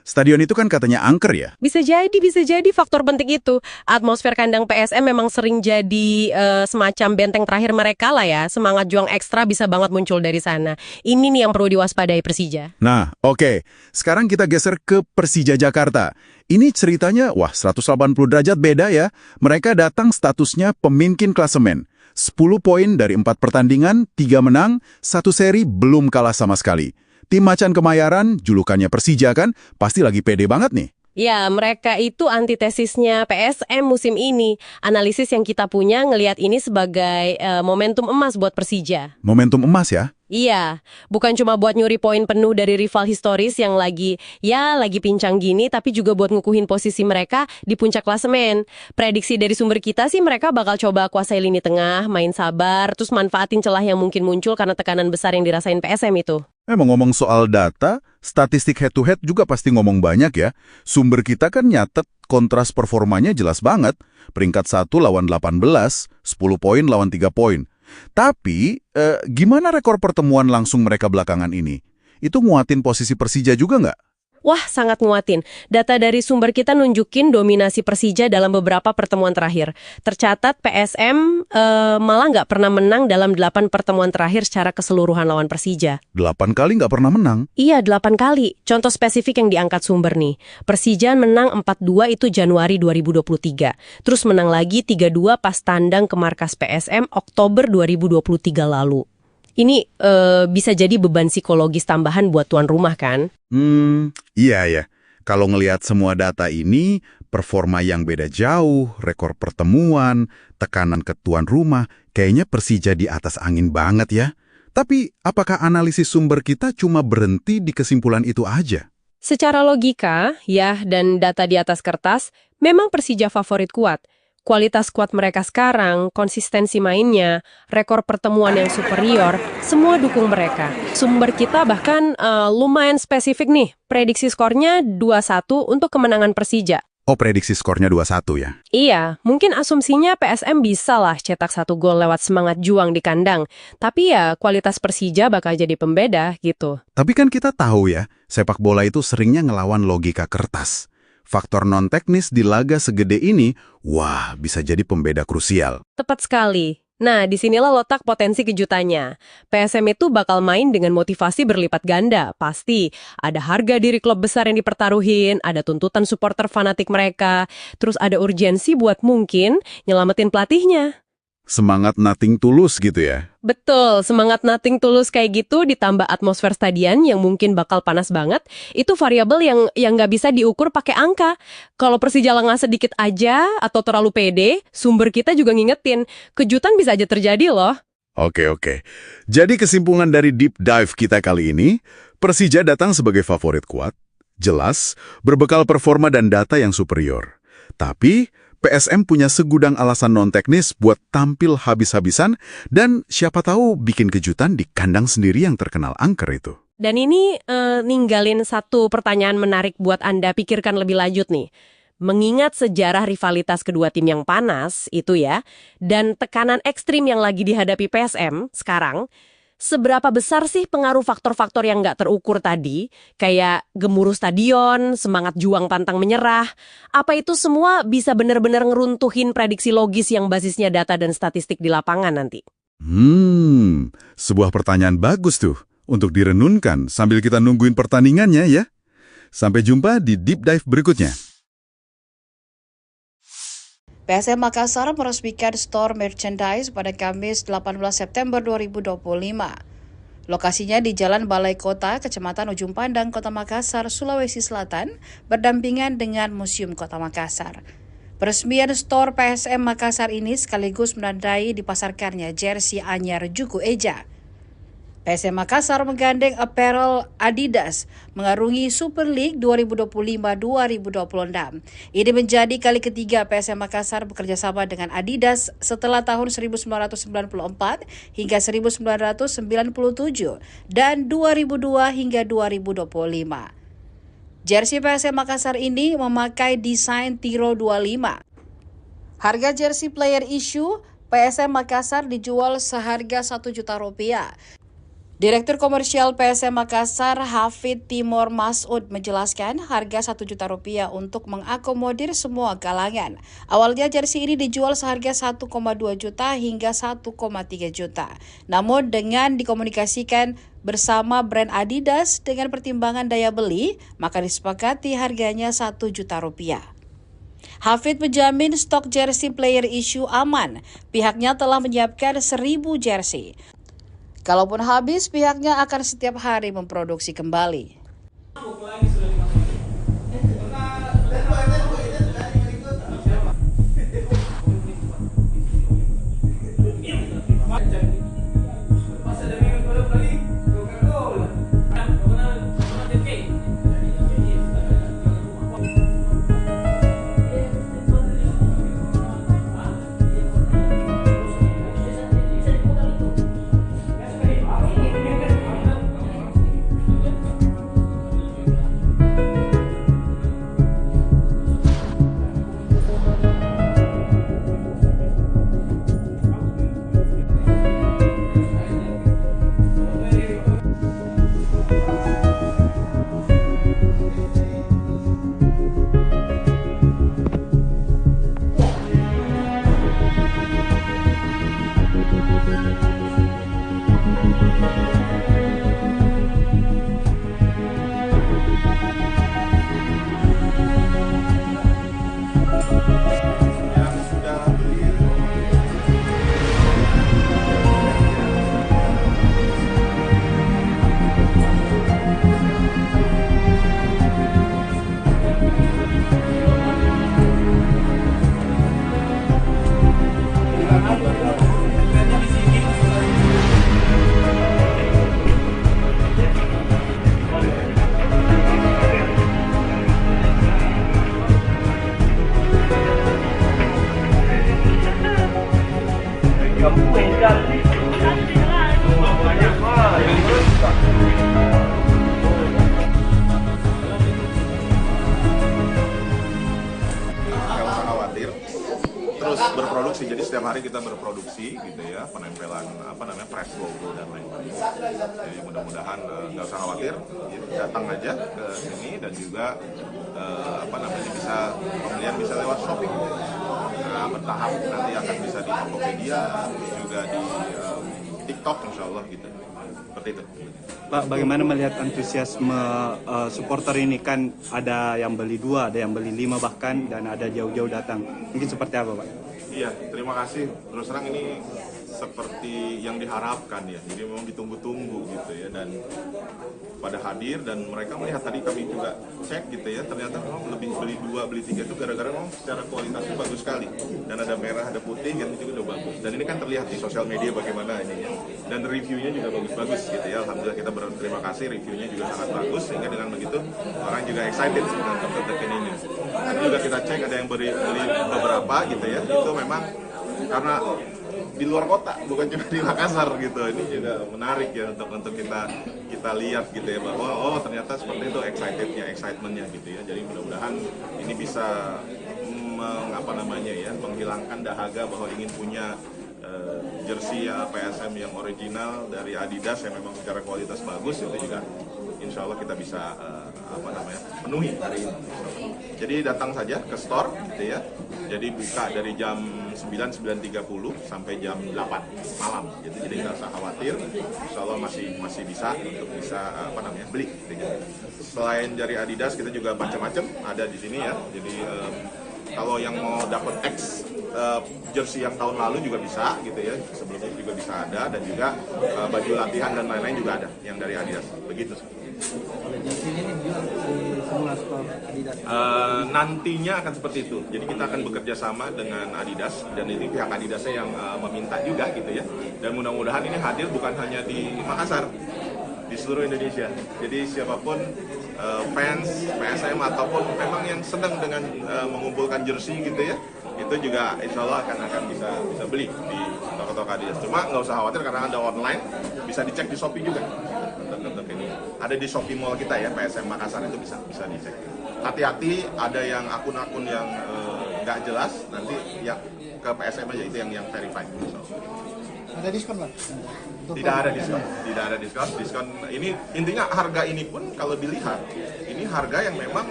A: Stadion itu kan katanya angker ya.
B: Bisa jadi faktor penting itu. Atmosfer kandang PSM memang sering jadi semacam benteng terakhir mereka lah ya. Semangat juang ekstra bisa banget muncul dari sana. Ini nih yang perlu diwaspadai Persija.
A: Nah, oke. Sekarang kita geser ke Persija Jakarta. Ini ceritanya, 180 derajat beda ya. Mereka datang statusnya pemimpin klasemen. 10 poin dari 4 pertandingan, 3 menang, 1 seri belum kalah sama sekali. Tim Macan Kemayoran, julukannya Persija kan, pasti lagi pede banget nih.
B: Ya, mereka itu antitesisnya PSM musim ini. Analisis yang kita punya ngelihat ini sebagai momentum emas buat Persija.
A: Momentum emas ya?
B: Iya, bukan cuma buat nyuri poin penuh dari rival historis yang lagi pincang gini, tapi juga buat ngukuhin posisi mereka di puncak klasemen. Prediksi dari sumber kita sih mereka bakal coba kuasai lini tengah, main sabar, terus manfaatin celah yang mungkin muncul karena tekanan besar yang dirasain PSM itu.
A: Ngomong soal data, statistik head-to-head juga pasti ngomong banyak ya. Sumber kita kan nyatet kontras performanya jelas banget. Peringkat 1 lawan 18, 10 poin lawan 3 poin. Tapi, gimana rekor pertemuan langsung mereka belakangan ini? Itu nguatin posisi Persija juga nggak?
B: Wah, sangat nguatin. Data dari sumber kita nunjukin dominasi Persija dalam beberapa pertemuan terakhir. Tercatat PSM malah nggak pernah menang dalam 8 pertemuan terakhir secara keseluruhan lawan Persija.
A: 8 kali nggak pernah menang?
B: Iya, 8 kali. Contoh spesifik yang diangkat sumber nih. Persija menang 4-2 itu Januari 2023. Terus menang lagi 3-2 pas tandang ke markas PSM Oktober 2023 lalu. Ini bisa jadi beban psikologis tambahan buat tuan rumah kan?
A: Iya ya. Kalau ngelihat semua data ini, performa yang beda jauh, rekor pertemuan, tekanan ke tuan rumah, kayaknya Persija di atas angin banget ya. Tapi apakah analisis sumber kita cuma berhenti di kesimpulan itu aja?
B: Secara logika, ya, dan data di atas kertas, memang Persija favorit kuat. Kualitas skuad mereka sekarang, konsistensi mainnya, rekor pertemuan yang superior, semua dukung mereka. Sumber kita bahkan lumayan spesifik nih, prediksi skornya 2-1 untuk kemenangan Persija.
A: Oh, prediksi skornya 2-1 ya?
B: Iya, mungkin asumsinya PSM bisa lah cetak 1 gol lewat semangat juang di kandang. Tapi ya, kualitas Persija bakal jadi pembeda gitu.
A: Tapi kan kita tahu ya, sepak bola itu seringnya ngelawan logika kertas. Faktor non-teknis di laga segede ini, bisa jadi pembeda krusial.
B: Tepat sekali. Nah, disinilah letak potensi kejutannya. PSM itu bakal main dengan motivasi berlipat ganda. Pasti ada harga diri klub besar yang dipertaruhin, ada tuntutan supporter fanatik mereka, terus ada urgensi buat mungkin nyelamatin pelatihnya.
A: Semangat nothing tulus gitu ya?
B: Betul, semangat nothing tulus kayak gitu ditambah atmosfer stadion yang mungkin bakal panas banget, itu variabel yang nggak bisa diukur pakai angka. Kalau Persija lengah sedikit aja atau terlalu pede, sumber kita juga ngingetin, kejutan bisa aja terjadi loh.
A: Oke. Jadi kesimpulan dari deep dive kita kali ini, Persija datang sebagai favorit kuat, jelas, berbekal performa dan data yang superior. Tapi PSM punya segudang alasan non-teknis buat tampil habis-habisan dan siapa tahu bikin kejutan di kandang sendiri yang terkenal angker itu.
B: Dan ini ninggalin satu pertanyaan menarik buat Anda pikirkan lebih lanjut nih. Mengingat sejarah rivalitas kedua tim yang panas itu ya, dan tekanan ekstrim yang lagi dihadapi PSM sekarang, seberapa besar sih pengaruh faktor-faktor yang nggak terukur tadi, kayak gemuruh stadion, semangat juang pantang menyerah, apa itu semua bisa benar-benar ngeruntuhin prediksi logis yang basisnya data dan statistik di lapangan nanti?
A: Sebuah pertanyaan bagus tuh untuk direnunkan sambil kita nungguin pertandingannya ya. Sampai jumpa di Deep Dive berikutnya.
C: PSM Makassar meresmikan store merchandise pada Kamis 18 September 2025. Lokasinya di Jalan Balai Kota, Kecamatan Ujung Pandang, Kota Makassar, Sulawesi Selatan, berdampingan dengan Museum Kota Makassar. Peresmian store PSM Makassar ini sekaligus menandai dipasarkannya jersey anyar Juku Eja. PSM Makassar menggandeng apparel Adidas mengarungi Super League 2025-2026. Ini menjadi kali ketiga PSM Makassar bekerja sama dengan Adidas setelah tahun 1994 hingga 1997 dan 2002 hingga 2025. Jersey PSM Makassar ini memakai desain Tiro 25. Harga jersey player issue PSM Makassar dijual seharga Rp1 juta. Direktur Komersial PSM Makassar, Hafid Timur Masud, menjelaskan harga Rp1 juta untuk mengakomodir semua kalangan. Awalnya jersey ini dijual seharga 1,2 juta hingga 1,3 juta. Namun dengan dikomunikasikan bersama brand Adidas dengan pertimbangan daya beli, maka disepakati harganya Rp1 juta. Hafid menjamin stok jersey player issue aman. Pihaknya telah menyiapkan 1.000 jersey. Kalaupun habis, pihaknya akan setiap hari memproduksi kembali.
D: Terus berproduksi, jadi setiap hari kita berproduksi gitu ya, penempelan press logo dan lain-lain. Jadi mudah-mudahan nggak usah khawatir, datang aja ke sini dan juga bisa pembelian bisa lewat Shopee. Nah, bertahap nanti akan bisa di Tokopedia, juga di TikTok insya Allah gitu. Seperti itu.
E: Pak, bagaimana melihat antusiasme supporter ini? Kan ada yang beli 2, ada yang beli 5 bahkan, dan ada jauh-jauh datang. Mungkin seperti apa, Pak?
D: Iya, terima kasih. Terus terang ini seperti yang diharapkan ya. Jadi memang ditunggu-tunggu gitu ya, dan pada hadir dan mereka melihat tadi kami juga cek gitu ya, ternyata memang lebih beli 2, beli 3 itu gara-gara memang secara kualitasnya bagus sekali. Dan ada merah, ada putih kan, itu udah bagus. Dan ini kan terlihat di sosial media bagaimana ini ya. Dan reviewnya juga bagus-bagus gitu ya. Alhamdulillah kita berterima kasih, reviewnya juga sangat bagus, sehingga dengan begitu orang juga excited dengan tertekan ini. Tadi juga kita cek ada yang beli beberapa gitu ya. Itu memang karena di luar kota, bukan cuma di Makassar gitu. Ini juga menarik ya untuk kita lihat gitu ya, bahwa oh ternyata seperti itu excitementnya gitu ya. Jadi mudah-mudahan ini bisa menghilangkan dahaga bahwa ingin punya jersey PSM yang original dari Adidas yang memang secara kualitas bagus. Itu juga insya Allah kita bisa penuhi hari ini. Jadi datang saja ke store gitu ya. Jadi buka dari jam 9.30 sampai jam 8 malam. Jadi nggak usah khawatir. Insya Allah masih bisa untuk beli. Gitu. Selain dari Adidas kita juga macam-macam ada di sini ya. Jadi kalau yang mau dapat jersey yang tahun lalu juga bisa gitu ya, sebelumnya juga bisa ada, dan juga baju latihan dan lain-lain juga ada yang dari Adidas, begitu.
F: Jersey ini dijual di semua skor Adidas?
D: Nantinya akan seperti itu. Jadi kita akan bekerja sama dengan Adidas dan ini pihak Adidasnya yang meminta juga gitu ya. Dan mudah-mudahan ini hadir bukan hanya di Makassar, di seluruh Indonesia. Jadi siapapun fans PSM ataupun memang yang sedang dengan mengumpulkan jersey gitu ya, itu juga insya Allah akan bisa beli di toko-toko Adidas. Cuma nggak usah khawatir karena ada online, bisa dicek di Shopee juga. Untuk ini ada di Shopee Mall kita ya, PSM Makassar itu bisa dicek. Hati-hati ada yang akun-akun yang nggak jelas, nanti ya ke PSM aja itu yang verified.
H: Ada diskon Pak?
D: Tidak ada diskon. Diskon ini intinya harga ini pun kalau dilihat ini harga yang memang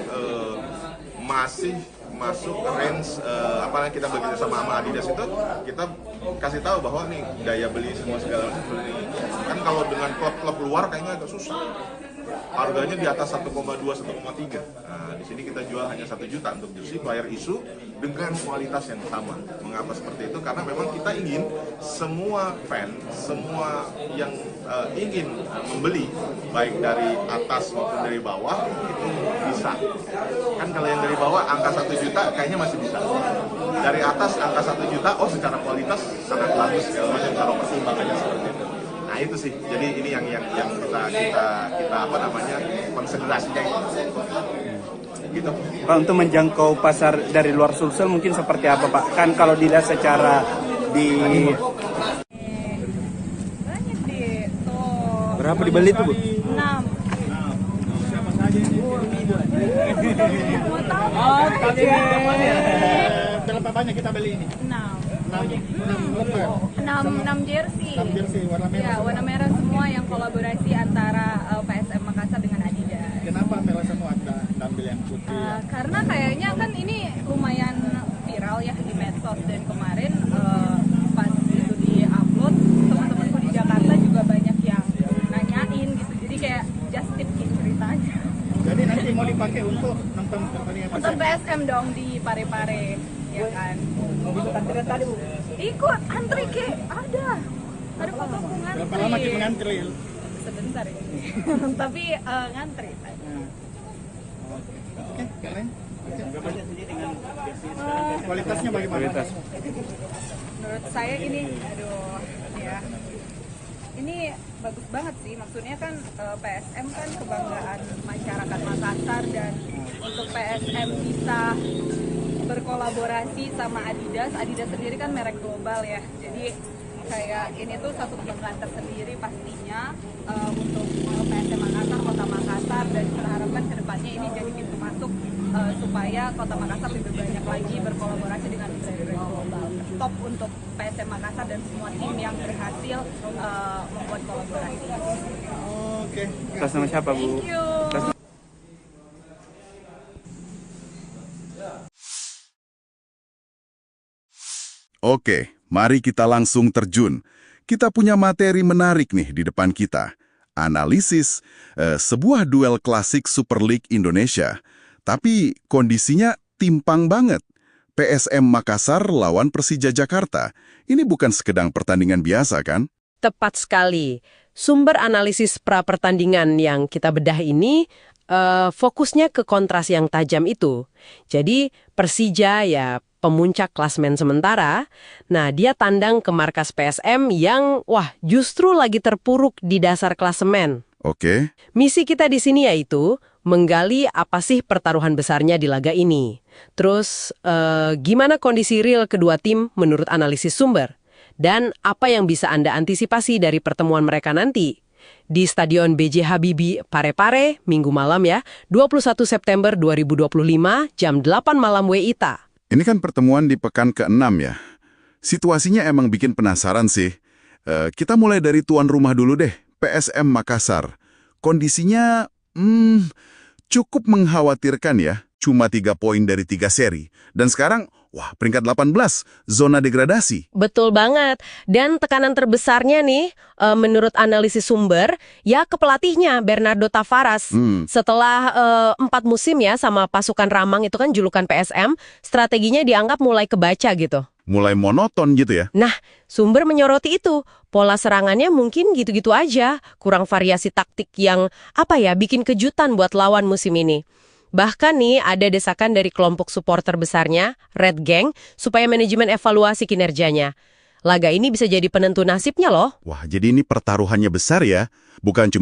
D: masih masuk range apalagi kita bekerja sama Adidas itu kita kasih tahu bahwa nih daya beli semua segala macam seperti ini. Kan kalau dengan klub-klub luar kayaknya agak susah. Harganya di atas 1,2, 1,3. Nah, di sini kita jual hanya 1 juta untuk jersey player issue dengan kualitas yang sama. Mengapa seperti itu? Karena memang kita ingin semua fan, semua yang ingin membeli, baik dari atas maupun dari bawah, itu bisa. Kan kalau yang dari bawah angka 1 juta kayaknya masih bisa. Dari atas angka 1 juta, oh secara kualitas sangat bagus, segala macam kalau pertimbangannya seperti itu. Nah itu sih, jadi ini yang kita apa namanya konsentrasinya gitu.
E: Pak, untuk menjangkau pasar dari luar Sulsel mungkin seperti apa Pak? Kan kalau dilihat secara di
G: Banyak deh. Tuh.
E: berapa dibeli tuh Bu?
G: 6.
H: Siapa saja ini?
G: Mau tahu?
H: Berapa banyak kita beli ini?
G: 6.
H: 6 lembar.
G: 6 jersey.
H: 6 jersey warna merah.
G: Ya, warna merah semua yang kolaborasi antara PSM Makassar dengan Adidas.
H: Kenapa merah semua Anda ambil yang putih?
G: Karena kayaknya kan ini lumayan viral ya di medsos dan kemarin pas itu di-upload teman-temanku di Jakarta juga banyak yang nanyain gitu. Jadi kayak just tip gitu ceritanya.
H: Jadi nanti mau dipakai untuk nonton pertandingan
G: Untuk
H: PSM.
G: PSM dong di Pare-Pare, ya kan?
F: Ikut antrian tadi Bu?
G: Ikut antri ke ada fotoku ngantri.
H: Berapa lama kita ngantri?
G: Sebentar ya. Tapi ngantri.
H: Oke, keren. Kualitasnya bagaimana?
E: Kualitas.
G: Menurut saya ini, aduh, ya. Ini bagus banget sih, maksudnya kan PSM kan kebanggaan masyarakat Makassar dan untuk PSM bisa berkolaborasi sama Adidas sendiri kan merek global ya, jadi kayak ini tuh satu kebanggaan tersendiri pastinya untuk PSM Makassar, Kota Makassar, dan kita harapkan kedepannya ini jadi pintu masuk supaya Kota Makassar lebih banyak lagi berkolaborasi dengan brand-brand global. Top untuk PSM Makassar dan semua tim yang berhasil membuat kolaborasi.
H: Oke.
E: Atas nama siapa Bu?
G: Thank you.
E: Atas
A: Oke, mari kita langsung terjun. Kita punya materi menarik nih di depan kita. Analisis sebuah duel klasik Super League Indonesia. Tapi kondisinya timpang banget. PSM Makassar lawan Persija Jakarta. Ini bukan sekedar pertandingan biasa kan?
B: Tepat sekali. Sumber analisis pra-pertandingan yang kita bedah ini fokusnya ke kontras yang tajam itu. Jadi Persija ya pemuncak klasmen sementara, nah dia tandang ke markas PSM yang, justru lagi terpuruk di dasar klasemen.
A: Oke.
B: Misi kita di sini yaitu menggali apa sih pertaruhan besarnya di laga ini. Terus, gimana kondisi real kedua tim menurut analisis sumber? Dan apa yang bisa Anda antisipasi dari pertemuan mereka nanti? Di Stadion B.J. Habibie Pare-Pare, Minggu malam ya, 21 September 2025, jam 8 malam WITA.
A: Ini kan pertemuan di pekan ke-6 ya. Situasinya emang bikin penasaran sih. Kita mulai dari tuan rumah dulu deh, PSM Makassar. Kondisinya cukup mengkhawatirkan ya. Cuma 3 poin dari 3 seri. Dan sekarang, peringkat 18, zona degradasi.
B: Betul banget. Dan tekanan terbesarnya nih, menurut analisis sumber, ya ke pelatihnya Bernardo Tavares. Setelah 4 musim ya sama pasukan Ramang itu kan julukan PSM, strateginya dianggap mulai kebaca gitu.
A: Mulai monoton gitu ya.
B: Nah, sumber menyoroti itu. Pola serangannya mungkin gitu-gitu aja. Kurang variasi taktik yang, bikin kejutan buat lawan musim ini. Bahkan nih ada desakan dari kelompok supporter besarnya, Red Gang, supaya manajemen evaluasi kinerjanya. Laga ini bisa jadi penentu nasibnya loh.
A: Wah, jadi ini pertaruhannya besar ya. Bukan cuma